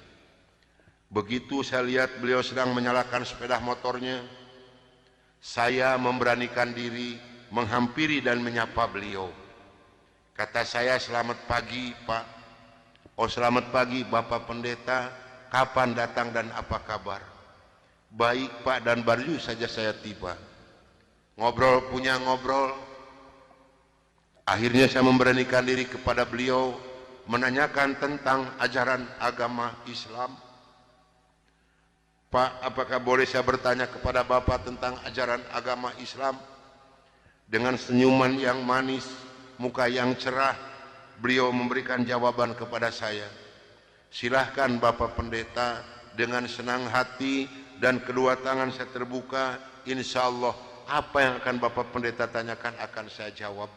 A: Begitu saya lihat beliau sedang menyalakan sepeda motornya, saya memberanikan diri menghampiri dan menyapa beliau. Kata saya, "Selamat pagi, Pak." "Oh, selamat pagi, Bapak Pendeta. Kapan datang dan apa kabar?" "Baik, Pak, dan baru saja saya tiba." Ngobrol punya ngobrol. Akhirnya saya memberanikan diri kepada beliau menanyakan tentang ajaran agama Islam. "Pak, apakah boleh saya bertanya kepada Bapak tentang ajaran agama Islam?" Dengan senyuman yang manis, muka yang cerah, beliau memberikan jawaban kepada saya. "Silahkan Bapak Pendeta." Dengan senang hati dan kedua tangan saya terbuka, insya Allah apa yang akan Bapak Pendeta tanyakan akan saya jawab.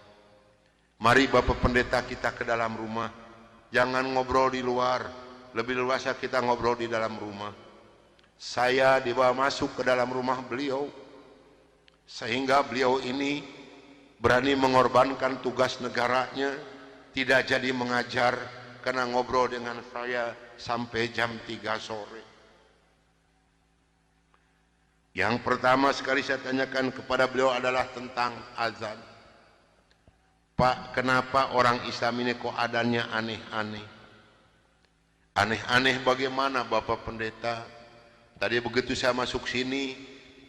A: Mari Bapak Pendeta kita ke dalam rumah. Jangan ngobrol di luar, lebih luasa kita ngobrol di dalam rumah. Saya dibawa masuk ke dalam rumah beliau, sehingga beliau ini berani mengorbankan tugas negaranya, tidak jadi mengajar karena ngobrol dengan saya sampai jam 3 sore. Yang pertama sekali saya tanyakan kepada beliau adalah tentang azan. "Pak, kenapa orang Islam ini kok adanya aneh-aneh?" "Aneh-aneh bagaimana Bapak Pendeta?" "Tadi begitu saya masuk sini,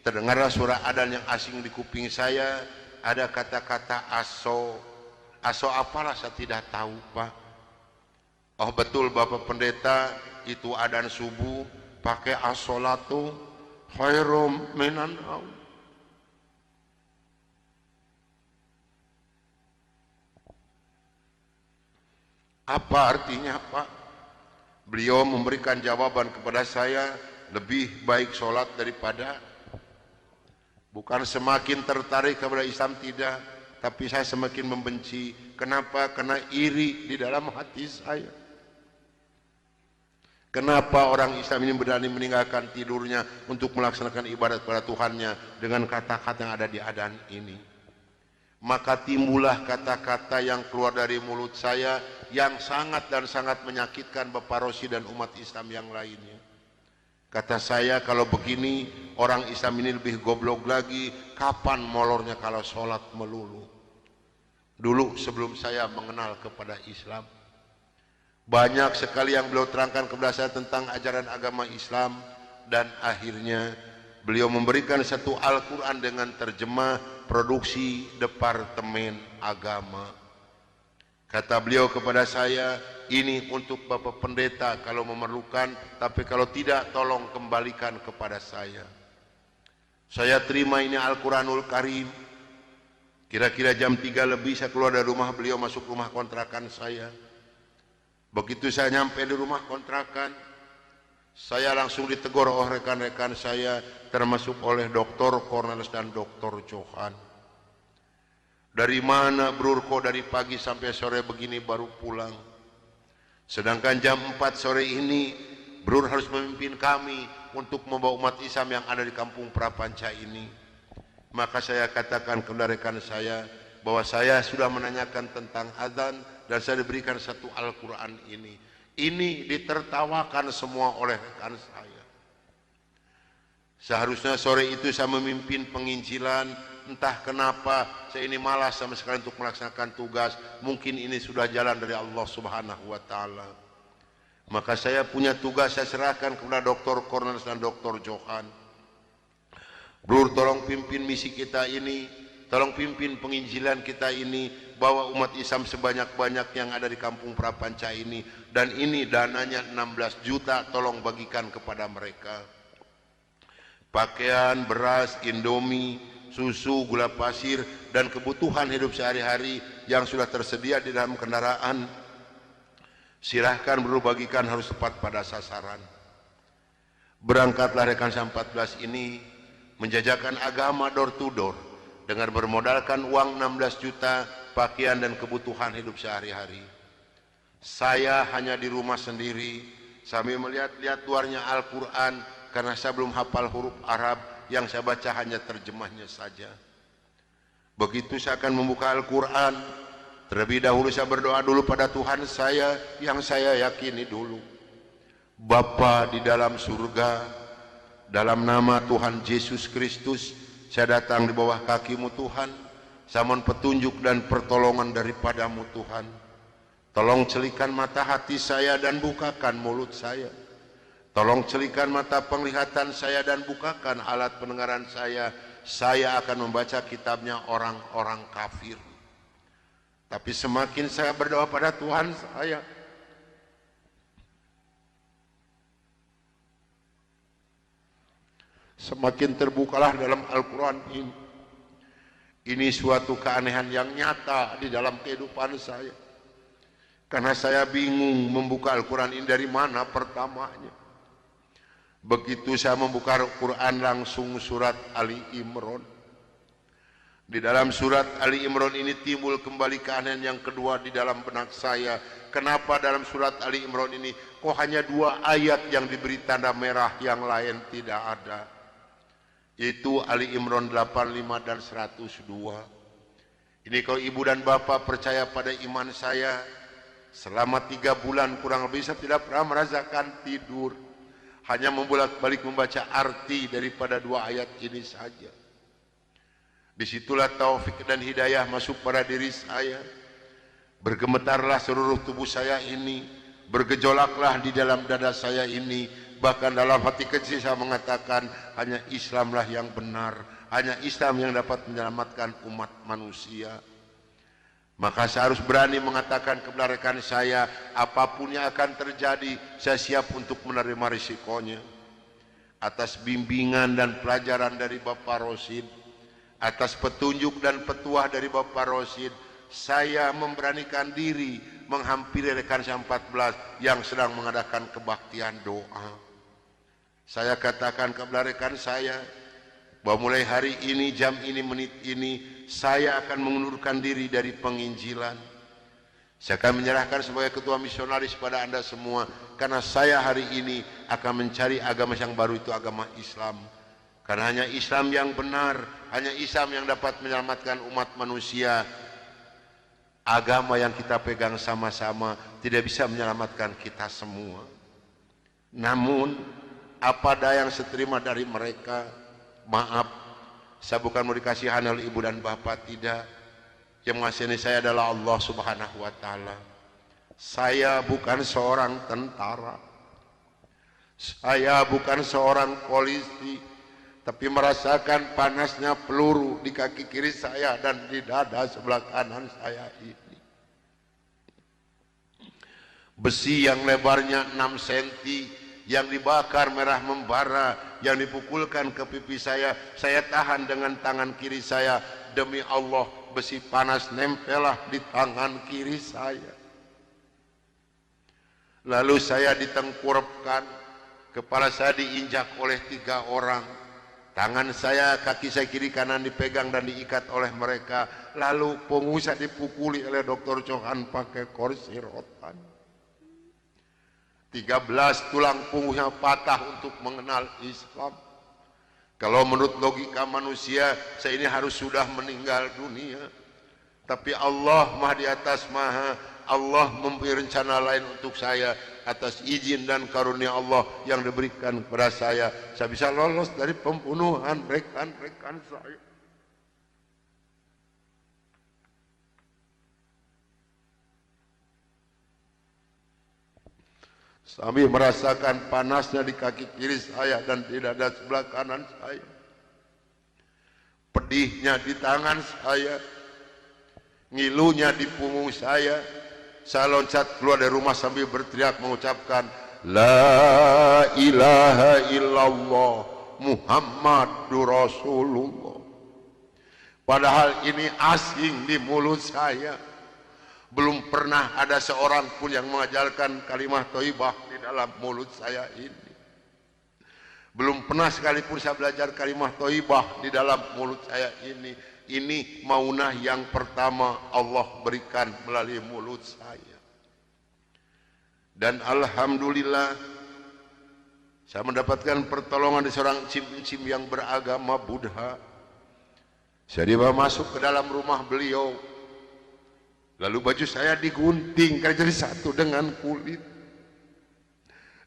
A: terdengarlah suara adzan yang asing di kuping saya. Ada kata-kata aso. Aso apalah saya tidak tahu, Pak." "Oh, betul Bapak Pendeta, itu adzan subuh pakai as-sholatu khairum minan naum." Apa artinya, Pak? Beliau memberikan jawaban kepada saya, lebih baik sholat daripada. Bukan semakin tertarik kepada Islam, tidak, tapi saya semakin membenci. Kenapa? Karena iri di dalam hati saya. Kenapa orang Islam ini berani meninggalkan tidurnya untuk melaksanakan ibadat kepada Tuhannya dengan kata-kata yang ada di adzan ini? Maka timbullah kata-kata yang keluar dari mulut saya yang sangat dan sangat menyakitkan Bapak Rosi dan umat Islam yang lainnya. Kata saya, kalau begini orang Islam ini lebih goblok lagi, kapan molornya kalau sholat melulu? Dulu sebelum saya mengenal kepada Islam, banyak sekali yang beliau terangkan kepada saya tentang ajaran agama Islam, dan akhirnya beliau memberikan satu Al-Quran dengan terjemah produksi Departemen Agama. Kata beliau kepada saya, "Ini untuk Bapak Pendeta kalau memerlukan, tapi kalau tidak tolong kembalikan kepada saya." Saya terima ini Al-Quranul Karim. Kira-kira jam 3 lebih saya keluar dari rumah beliau masuk rumah kontrakan saya. Begitu saya nyampe di rumah kontrakan, saya langsung ditegur oleh rekan-rekan saya, termasuk oleh Dr. Cornelis dan Dr. Johan. "Dari mana Brur, kok dari pagi sampai sore begini baru pulang? Sedangkan jam 4 sore ini Brur harus memimpin kami untuk membawa umat Islam yang ada di kampung Prapanca ini." Maka saya katakan kepada rekan saya bahwa saya sudah menanyakan tentang adzan dan saya diberikan satu Al-Quran ini. Ini ditertawakan semua oleh rekan saya. Seharusnya sore itu saya memimpin penginjilan, entah kenapa saya ini malas sama sekali untuk melaksanakan tugas. Mungkin ini sudah jalan dari Allah Subhanahu wa Ta'ala. Maka saya punya tugas, saya serahkan kepada Dr. Cornelis dan Dr. Johan. "Brur, tolong pimpin misi kita ini, tolong pimpin penginjilan kita ini, bawa umat Islam sebanyak-banyak yang ada di kampung Prapanca ini, dan ini dananya 16 juta, tolong bagikan kepada mereka. Pakaian, beras, indomie, susu, gula pasir, dan kebutuhan hidup sehari-hari yang sudah tersedia di dalam kendaraan, silahkan bagikan, harus tepat pada sasaran." Berangkatlah rekan saya 14 ini menjajakan agama door to door dengan bermodalkan uang 16 juta, pakaian dan kebutuhan hidup sehari-hari. Saya hanya di rumah sendiri sambil melihat-lihat luarnya Al-Quran, karena saya belum hafal huruf Arab, yang saya baca hanya terjemahnya saja. Begitu saya akan membuka Al-Quran, terlebih dahulu saya berdoa dulu pada Tuhan saya yang saya yakini dulu. Bapa di dalam surga, dalam nama Tuhan Yesus Kristus, saya datang di bawah kaki-Mu Tuhan. Saya mohon petunjuk dan pertolongan daripadamu Tuhan. Tolong celikan mata hati saya dan bukakan mulut saya. Tolong celikan mata penglihatan saya dan bukakan alat pendengaran saya. Saya akan membaca kitabnya orang-orang kafir. Tapi semakin saya berdoa pada Tuhan saya, semakin terbukalah dalam Al-Quran ini. Ini suatu keanehan yang nyata di dalam kehidupan saya. Karena saya bingung membuka Al-Quran ini dari mana pertamanya. Begitu saya membuka Al-Quran langsung surat Ali Imran. Di dalam surat Ali Imran ini timbul kembali keanehan yang kedua di dalam benak saya. Kenapa dalam surat Ali Imran ini kok hanya 2 ayat yang diberi tanda merah, yang lain tidak ada? Yaitu Ali Imran 85 dan 102. Ini kalau ibu dan bapak percaya pada iman saya, selama 3 bulan kurang lebih saya tidak pernah merasakan tidur. Hanya membolak-balik membaca arti daripada 2 ayat ini saja. Disitulah taufik dan hidayah masuk pada diri saya. Bergemetarlah seluruh tubuh saya ini, bergejolaklah di dalam dada saya ini. Bahkan dalam hati kecil saya mengatakan, hanya Islamlah yang benar, hanya Islam yang dapat menyelamatkan umat manusia. Maka saya harus berani mengatakan kepada rekan saya, apapun yang akan terjadi, saya siap untuk menerima risikonya. Atas bimbingan dan pelajaran dari Bapak Rosid, atas petunjuk dan petuah dari Bapak Rosid, saya memberanikan diri menghampiri rekan saya 14 yang sedang mengadakan kebaktian doa. Saya katakan kepada rekan saya bahwa mulai hari ini, jam ini, menit ini, saya akan mengundurkan diri dari penginjilan. Saya akan menyerahkan sebagai ketua misionaris pada Anda semua, karena saya hari ini akan mencari agama yang baru, itu agama Islam. Karena hanya Islam yang benar, hanya Islam yang dapat menyelamatkan umat manusia. Agama yang kita pegang sama-sama tidak bisa menyelamatkan kita semua. Namun apa daya yang seterima dari mereka. Maaf, saya bukan mau dikasihan oleh ibu dan bapak, tidak. Yang mengasihani saya adalah Allah Subhanahu wa Ta'ala. Saya bukan seorang tentara, saya bukan seorang polisi, tapi merasakan panasnya peluru di kaki kiri saya dan di dada sebelah kanan saya ini. Besi yang lebarnya 6 cm, yang dibakar merah membara, yang dipukulkan ke pipi saya tahan dengan tangan kiri saya. Demi Allah, besi panas nempelah di tangan kiri saya. Lalu saya ditengkurapkan, kepala saya diinjak oleh 3 orang. Tangan saya, kaki saya kiri kanan dipegang dan diikat oleh mereka. Lalu punggung saya dipukuli oleh Dr. Johan pakai kursi rotan. 13 tulang punggungnya patah untuk mengenal Islam. Kalau menurut logika manusia, saya ini harus sudah meninggal dunia. Tapi Allah Maha di atas Maha, Allah mempunyai rencana lain untuk saya. Atas izin dan karunia Allah yang diberikan kepada saya bisa lolos dari pembunuhan rekan-rekan saya. Sambil merasakan panasnya di kaki kiri saya dan di dada sebelah kanan saya, pedihnya di tangan saya, ngilunya di punggung saya loncat keluar dari rumah sambil berteriak mengucapkan La ilaha illallah Muhammadur Rasulullah. Padahal ini asing di mulut saya. Belum pernah ada seorang pun yang mengajarkan kalimat thayyibah di dalam mulut saya ini. Belum pernah sekalipun saya belajar kalimat thayyibah di dalam mulut saya ini. Ini maunah yang pertama Allah berikan melalui mulut saya. Dan alhamdulillah saya mendapatkan pertolongan dari seorang cim-cim yang beragama Buddha. Saya dibawa masuk ke dalam rumah beliau. Lalu baju saya digunting karena jadi satu dengan kulit.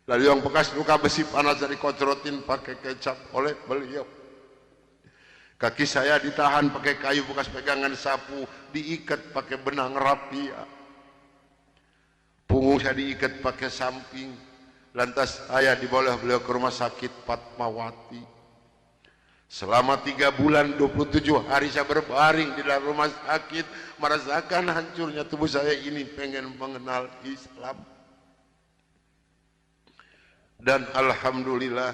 A: Lalu yang bekas luka besi panas dari kocrotin pakai kecap oleh beliau. Kaki saya ditahan pakai kayu bekas pegangan sapu, diikat pakai benang rapia. Punggung saya diikat pakai samping. Lantas saya dibawa beliau ke rumah sakit Fatmawati. Selama 3 bulan 27 hari saya berbaring di dalam rumah sakit, merasakan hancurnya tubuh saya ini, pengen mengenal Islam. Dan alhamdulillah,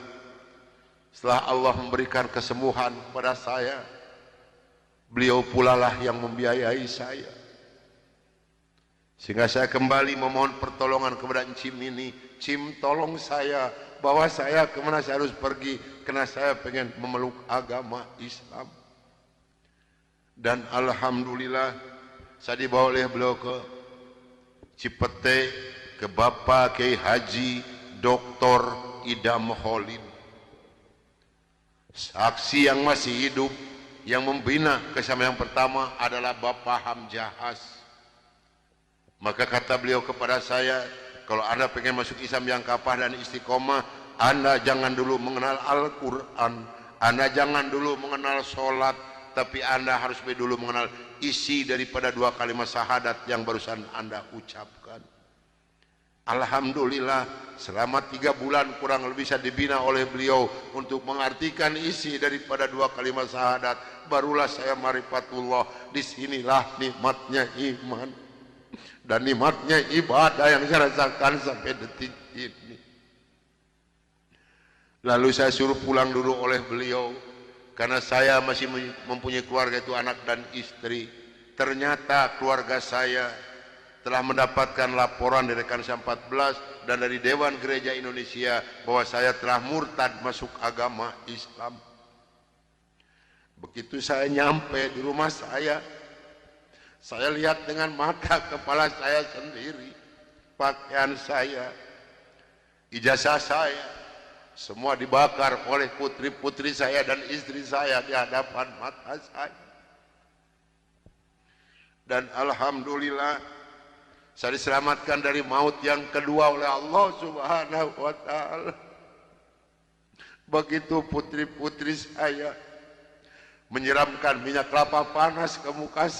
A: setelah Allah memberikan kesembuhan kepada saya, beliau pula lah yang membiayai saya. Sehingga saya kembali memohon pertolongan kepada Cim ini. Cim, tolong saya, bawa saya kemana saya harus pergi, karena saya pengen memeluk agama Islam. Dan alhamdulillah, saya dibawa oleh beliau ke Cipete, ke Bapak Kiai Haji Dr. Idam Holin, saksi yang masih hidup, yang membina kesama yang pertama adalah Bapak Hamjahas. Maka kata beliau kepada saya, kalau Anda pengen masuk Islam yang kapah dan istiqomah, Anda jangan dulu mengenal Al-Quran, Anda jangan dulu mengenal sholat, tapi Anda harus dulu mengenal isi daripada 2 kalimat syahadat yang barusan Anda ucapkan. Alhamdulillah, selama 3 bulan kurang lebih saya dibina oleh beliau untuk mengartikan isi daripada 2 kalimat syahadat. Barulah saya marifatullah. Disinilah nikmatnya iman dan nikmatnya ibadah yang saya rasakan sampai detik ini. Lalu saya suruh pulang dulu oleh beliau, karena saya masih mempunyai keluarga, itu anak dan istri. Ternyata keluarga saya telah mendapatkan laporan dari Kansa 14 dan dari Dewan Gereja Indonesia bahwa saya telah murtad masuk agama Islam. Begitu saya nyampe di rumah saya lihat dengan mata kepala saya sendiri, pakaian saya, ijazah saya, semua dibakar oleh putri-putri saya dan istri saya di hadapan mata saya. Dan alhamdulillah, saya diselamatkan dari maut yang kedua oleh Allah Subhanahu wa ta'ala. Begitu putri-putri saya menyiramkan minyak kelapa panas ke muka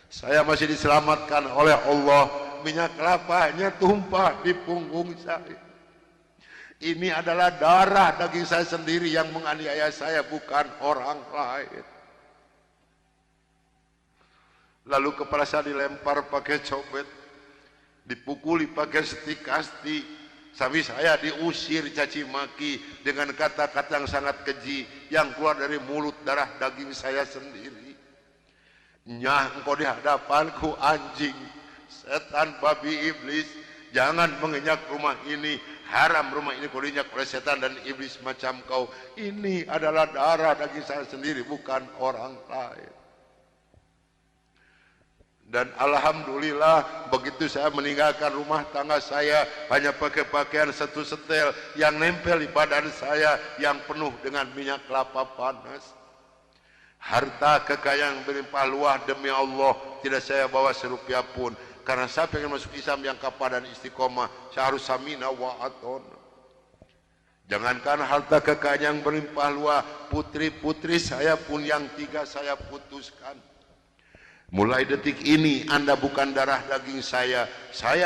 A: saya masih diselamatkan oleh Allah. Minyak kelapanya tumpah di punggung saya. Ini adalah darah daging saya sendiri yang menganiaya saya, bukan orang lain. Lalu kepala saya dilempar pakai cobek, dipukuli pakai setik kasti, sampai saya diusir caci maki dengan kata-kata yang sangat keji yang keluar dari mulut darah daging saya sendiri. Nyah, engkau di hadapanku anjing, setan, babi, iblis, jangan menginjak rumah ini, haram rumah ini kau diinjak oleh setan dan iblis macam kau. Ini adalah darah daging saya sendiri, bukan orang lain. Dan alhamdulillah, begitu saya meninggalkan rumah tangga saya, hanya pakai pakaian satu setel yang nempel di badan saya yang penuh dengan minyak kelapa panas. Harta kekayaan berlimpah luah, demi Allah tidak saya bawa serupiah pun, karena saya pengen masuk Islam yang kapah dan istiqomah. Saya harus samina wa atona. Jangankan harta kekayaan yang berlimpah luah, putri-putri saya pun yang 3 saya putuskan. Mulai detik ini Anda bukan darah daging saya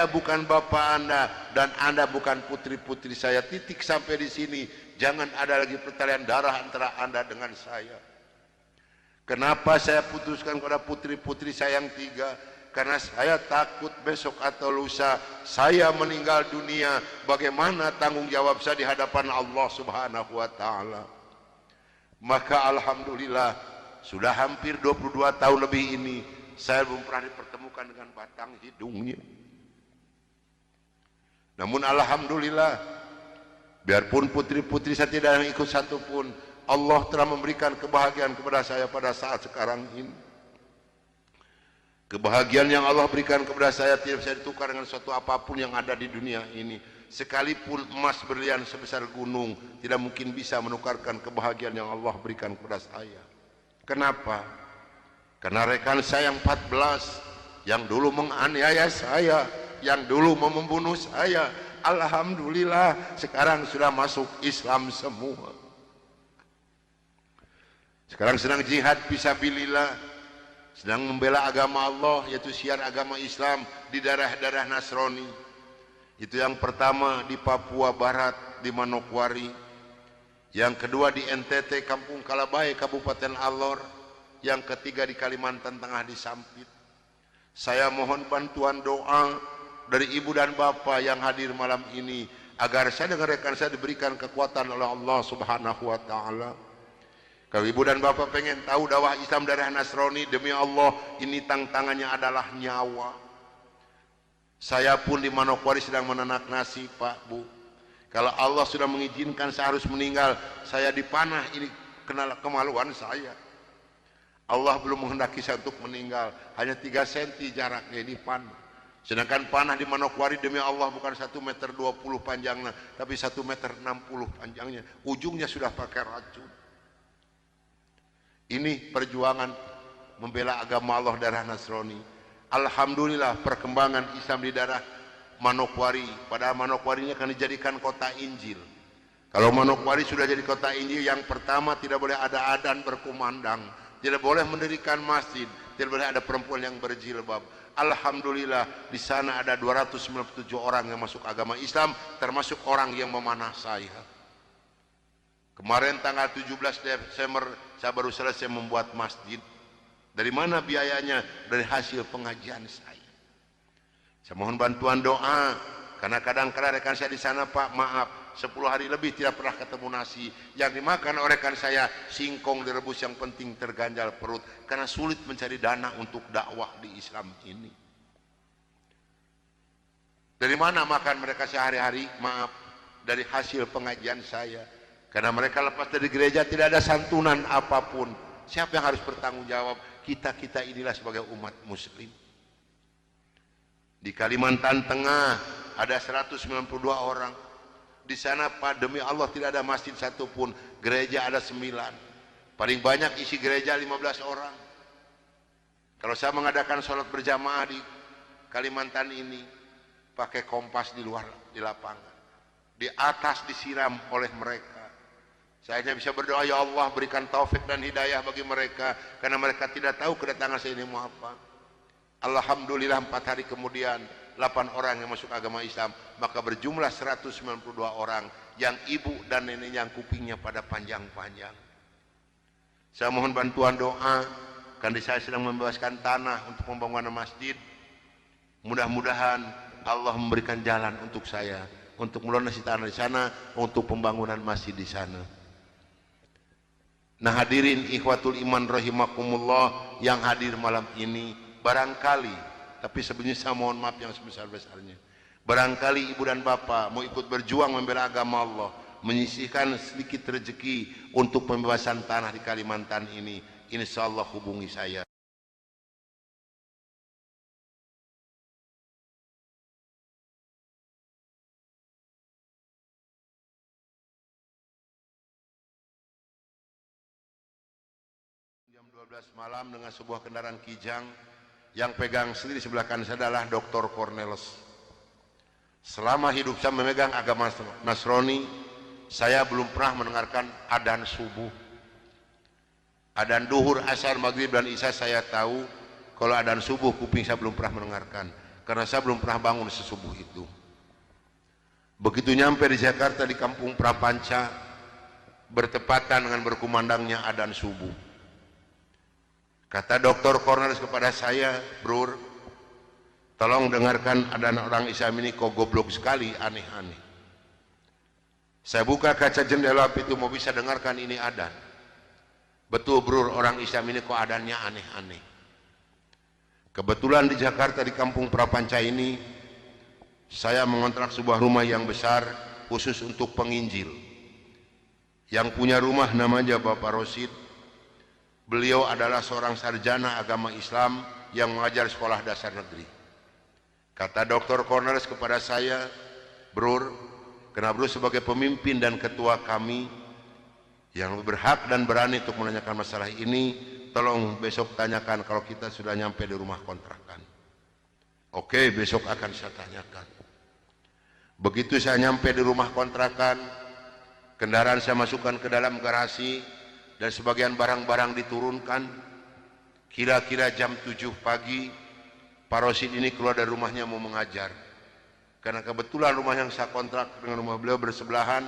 A: bukan bapak Anda, dan Anda bukan putri-putri saya. Titik sampai di sini. Jangan ada lagi pertalian darah antara Anda dengan saya. Kenapa saya putuskan kepada putri-putri saya yang 3? Karena saya takut besok atau lusa saya meninggal dunia, bagaimana tanggung jawab saya di hadapan Allah Subhanahu wa ta'ala. Maka alhamdulillah, sudah hampir 22 tahun lebih ini saya belum pernah dipertemukan dengan batang hidungnya. Namun alhamdulillah, biarpun putri-putri saya tidak yang ikut satupun, Allah telah memberikan kebahagiaan kepada saya pada saat sekarang ini. Kebahagiaan yang Allah berikan kepada saya tidak bisa ditukar dengan suatu apapun yang ada di dunia ini. Sekalipun emas berlian sebesar gunung tidak mungkin bisa menukarkan kebahagiaan yang Allah berikan kepada saya. Kenapa? Karena rekan saya yang 14 yang dulu menganiaya saya, yang dulu mau membunuh saya, alhamdulillah sekarang sudah masuk Islam semua. Sekarang sedang jihad fisabilillah, sedang membela agama Allah, yaitu syiar agama Islam di daerah-daerah Nasrani. Itu yang pertama di Papua Barat di Manokwari, yang kedua di NTT Kampung Kalabai Kabupaten Alor, yang ketiga di Kalimantan Tengah di Sampit. Saya mohon bantuan doa dari ibu dan bapak yang hadir malam ini agar saya dengan rekan saya diberikan kekuatan oleh Allah Subhanahu wa taala. Kalau ibu dan bapak pengen tahu dakwah Islam daerah Nasrani, demi Allah ini tantangannya adalah nyawa. Saya pun di Manokwari sedang menanak nasi, Pak, Bu. Kalau Allah sudah mengizinkan saya harus meninggal, saya dipanah, ini kenal kemaluan saya. Allah belum menghendaki saya untuk meninggal, hanya 3 cm jaraknya ini panah. Sedangkan panah di Manokwari demi Allah bukan 1,20 meter panjangnya, tapi 1,60 meter panjangnya. Ujungnya sudah pakai racun. Ini perjuangan membela agama Allah daerah Nasrani. Alhamdulillah perkembangan Islam di daerah Manokwari. Pada Manokwari ini akan dijadikan kota Injil. Kalau Manokwari sudah jadi kota Injil, yang pertama tidak boleh ada adzan berkumandang, tidak boleh mendirikan masjid, tidak boleh ada perempuan yang berjilbab. Alhamdulillah di sana ada 297 orang yang masuk agama Islam, termasuk orang yang memanah saya. Kemarin tanggal 17 Desember saya baru selesai membuat masjid. Dari mana biayanya? Dari hasil pengajian saya. Saya mohon bantuan doa, karena kadang-kadang rekan saya di sana, Pak, maaf, 10 hari lebih tidak pernah ketemu nasi. Yang dimakan oleh rekan saya singkong direbus, yang penting terganjal perut, karena sulit mencari dana untuk dakwah di Islam ini. Dari mana makan mereka sehari-hari? Maaf, dari hasil pengajian saya. Karena mereka lepas dari gereja tidak ada santunan apapun. Siapa yang harus bertanggung jawab? Kita inilah sebagai umat muslim. Di Kalimantan Tengah ada 192 orang. Di sana, Pak, demi Allah tidak ada masjid satupun. Gereja ada 9. Paling banyak isi gereja 15 orang. Kalau saya mengadakan sholat berjamaah di Kalimantan ini, pakai kompas di luar, di lapangan. Di atas disiram oleh mereka. Saya hanya bisa berdoa, ya Allah berikan taufik dan hidayah bagi mereka, karena mereka tidak tahu kedatangan saya ini mau apa. Alhamdulillah 4 hari kemudian 8 orang yang masuk agama Islam, maka berjumlah 192 orang yang ibu dan neneknya yang kupingnya pada panjang-panjang. Saya mohon bantuan doa, karena saya sedang membebaskan tanah untuk pembangunan masjid. Mudah-mudahan Allah memberikan jalan untuk saya untuk melunasi tanah di sana, untuk pembangunan masjid di sana. Nah hadirin ikhwatul iman rahimakumullah yang hadir malam ini, barangkali, tapi sebenarnya saya mohon maaf yang sebesar-besarnya, barangkali ibu dan bapak mau ikut berjuang membela agama Allah, menyisihkan sedikit rezeki untuk pembebasan tanah di Kalimantan ini, insya Allah hubungi saya. Jam 12 malam dengan sebuah kendaraan Kijang, yang pegang sendiri sebelah kanan saya adalah Dr. Cornelis. Selama hidup saya memegang agama Nasrani, saya belum pernah mendengarkan adzan subuh. Adzan duhur, asar, maghrib dan isya saya tahu. Kalau adzan subuh kuping saya belum pernah mendengarkan, karena saya belum pernah bangun sesubuh itu. Begitu nyampe di Jakarta di Kampung Prapanca, bertepatan dengan berkumandangnya adzan subuh. Kata Dr. Cornelis kepada saya, Bro, tolong dengarkan adzan orang Islam ini kok goblok sekali, aneh-aneh. Saya buka kaca jendela itu mau bisa dengarkan ini adzan. Betul, Bro, orang Islam ini kok adzannya aneh-aneh. Kebetulan di Jakarta di Kampung Prapanca ini, saya mengontrak sebuah rumah yang besar khusus untuk penginjil. Yang punya rumah namanya Bapak Rosid. Beliau adalah seorang sarjana agama Islam yang mengajar sekolah dasar negeri. Kata Dr. Cornelis kepada saya, Bro, karena Bro sebagai pemimpin dan ketua kami yang berhak dan berani untuk menanyakan masalah ini, tolong besok tanyakan kalau kita sudah nyampe di rumah kontrakan. Oke, besok akan saya tanyakan. Begitu saya nyampe di rumah kontrakan, kendaraan saya masukkan ke dalam garasi dan sebagian barang-barang diturunkan. Kira-kira jam 7 pagi, Pak Rosid ini keluar dari rumahnya mau mengajar. Karena kebetulan rumah yang saya kontrak dengan rumah beliau bersebelahan,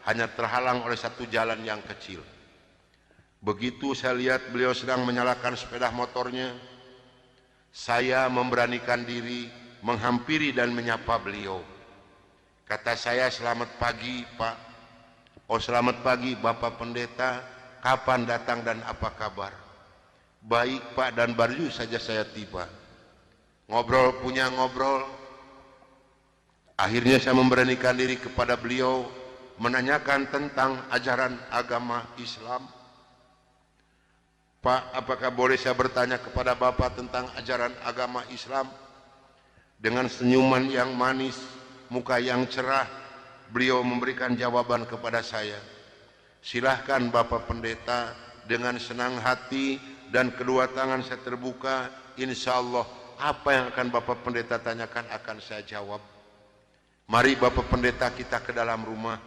A: hanya terhalang oleh satu jalan yang kecil. Begitu saya lihat beliau sedang menyalakan sepeda motornya, saya memberanikan diri menghampiri dan menyapa beliau. Kata saya, "Selamat pagi, Pak." "Oh, selamat pagi, Bapak Pendeta. Kapan datang dan apa kabar?" "Baik, Pak, dan baru saja saya tiba." Ngobrol punya ngobrol. Akhirnya saya memberanikan diri kepada beliau menanyakan tentang ajaran agama Islam. "Pak, apakah boleh saya bertanya kepada Bapak tentang ajaran agama Islam?" Dengan senyuman yang manis, muka yang cerah, beliau memberikan jawaban kepada saya. "Silahkan Bapak Pendeta." Dengan senang hati dan kedua tangan saya terbuka, insya Allah apa yang akan Bapak Pendeta tanyakan akan saya jawab. Mari Bapak Pendeta kita ke dalam rumah.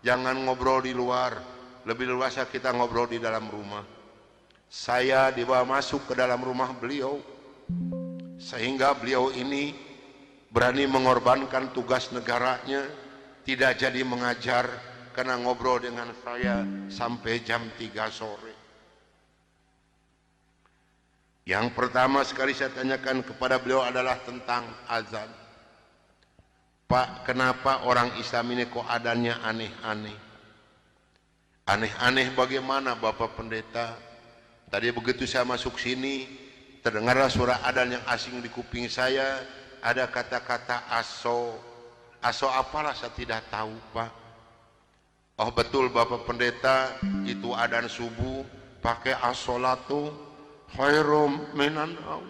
A: Jangan ngobrol di luar, lebih luasa kita ngobrol di dalam rumah. Saya dibawa masuk ke dalam rumah beliau, sehingga beliau ini berani mengorbankan tugas negaranya, tidak jadi mengajar karena ngobrol dengan saya sampai jam 3 sore. Yang pertama sekali saya tanyakan kepada beliau adalah tentang azan. "Pak, kenapa orang Islam ini kok adanya aneh-aneh?" "Aneh-aneh bagaimana Bapak Pendeta?" "Tadi begitu saya masuk sini, terdengarlah suara adzan yang asing di kuping saya. Ada kata-kata aso. Aso apalah saya tidak tahu, Pak." "Oh, betul Bapak Pendeta, itu adzan subuh pakai as-sholatu khairum minan naum."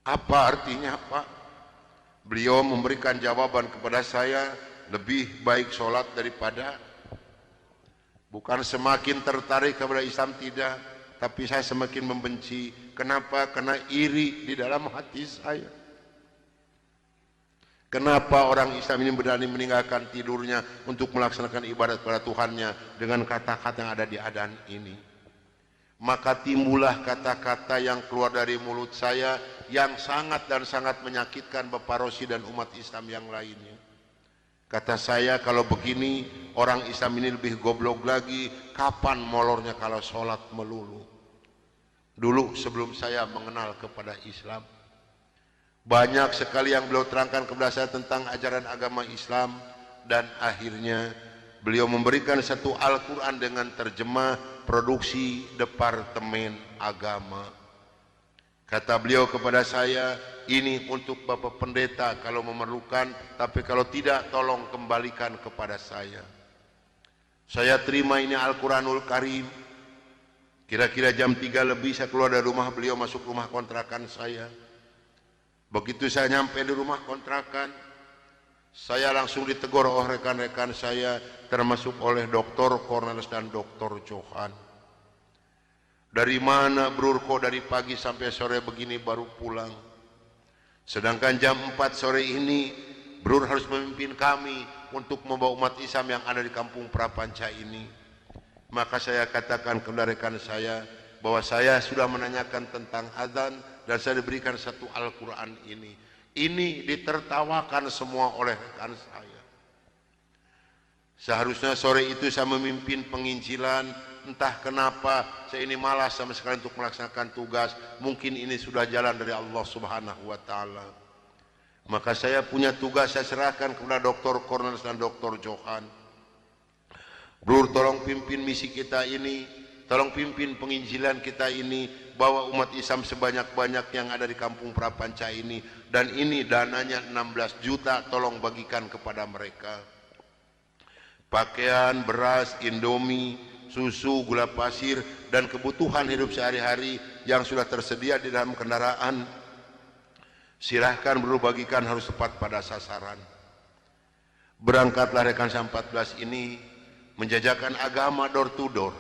A: Apa artinya, Pak? Beliau memberikan jawaban kepada saya, lebih baik sholat daripada. Bukan semakin tertarik kepada Islam, tidak, tapi saya semakin membenci. Kenapa? Karena iri di dalam hati saya. Kenapa orang Islam ini berani meninggalkan tidurnya untuk melaksanakan ibadat kepada Tuhannya dengan kata-kata yang ada di adzan ini? Maka timbullah kata-kata yang keluar dari mulut saya yang sangat dan sangat menyakitkan Bapak Rosid dan umat Islam yang lainnya. Kata saya, kalau begini orang Islam ini lebih goblok lagi. Kapan molornya kalau sholat melulu? Dulu sebelum saya mengenal kepada Islam, banyak sekali yang beliau terangkan kepada saya tentang ajaran agama Islam, dan akhirnya beliau memberikan satu Al-Quran dengan terjemah produksi Departemen Agama. Kata beliau kepada saya, "Ini untuk Bapak Pendeta kalau memerlukan, tapi kalau tidak tolong kembalikan kepada saya." Saya terima ini Al-Quranul Karim. Kira-kira jam 3 lebih saya keluar dari rumah beliau masuk rumah kontrakan saya. Begitu saya nyampe di rumah kontrakan, saya langsung ditegur oleh rekan-rekan saya, termasuk oleh Dr. Cornelis dan Dr. Johan. "Dari mana Brur, kok dari pagi sampai sore begini baru pulang? Sedangkan jam 4 sore ini Brur harus memimpin kami untuk membawa umat Islam yang ada di kampung Prapanca ini." Maka saya katakan kepada rekan saya bahwa saya sudah menanyakan tentang adzan dan saya diberikan satu Al-Quran ini. Ini ditertawakan semua oleh rekan saya. Seharusnya sore itu saya memimpin penginjilan, entah kenapa saya ini malas sama sekali untuk melaksanakan tugas. Mungkin ini sudah jalan dari Allah Subhanahu wa Ta'ala. Maka saya punya tugas, saya serahkan kepada Dr. Cornelis dan Dr. Johan. "Brur, tolong pimpin misi kita ini, tolong pimpin penginjilan kita ini, bawa umat Islam sebanyak-banyak yang ada di kampung Prapanca ini, dan ini dananya 16 juta, tolong bagikan kepada mereka. Pakaian, beras, indomie, susu, gula pasir, dan kebutuhan hidup sehari-hari yang sudah tersedia di dalam kendaraan, silahkan Bro bagikan, harus tepat pada sasaran." Berangkatlah rekan saya 14 ini menjajakan agama door to door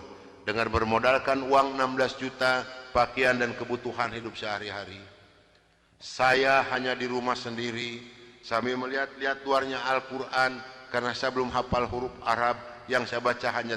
A: dengan bermodalkan uang 16 juta, pakaian dan kebutuhan hidup sehari-hari. Saya hanya di rumah sendiri sambil melihat-lihat luarnya Al-Quran karena saya belum hafal huruf Arab, yang saya baca hanya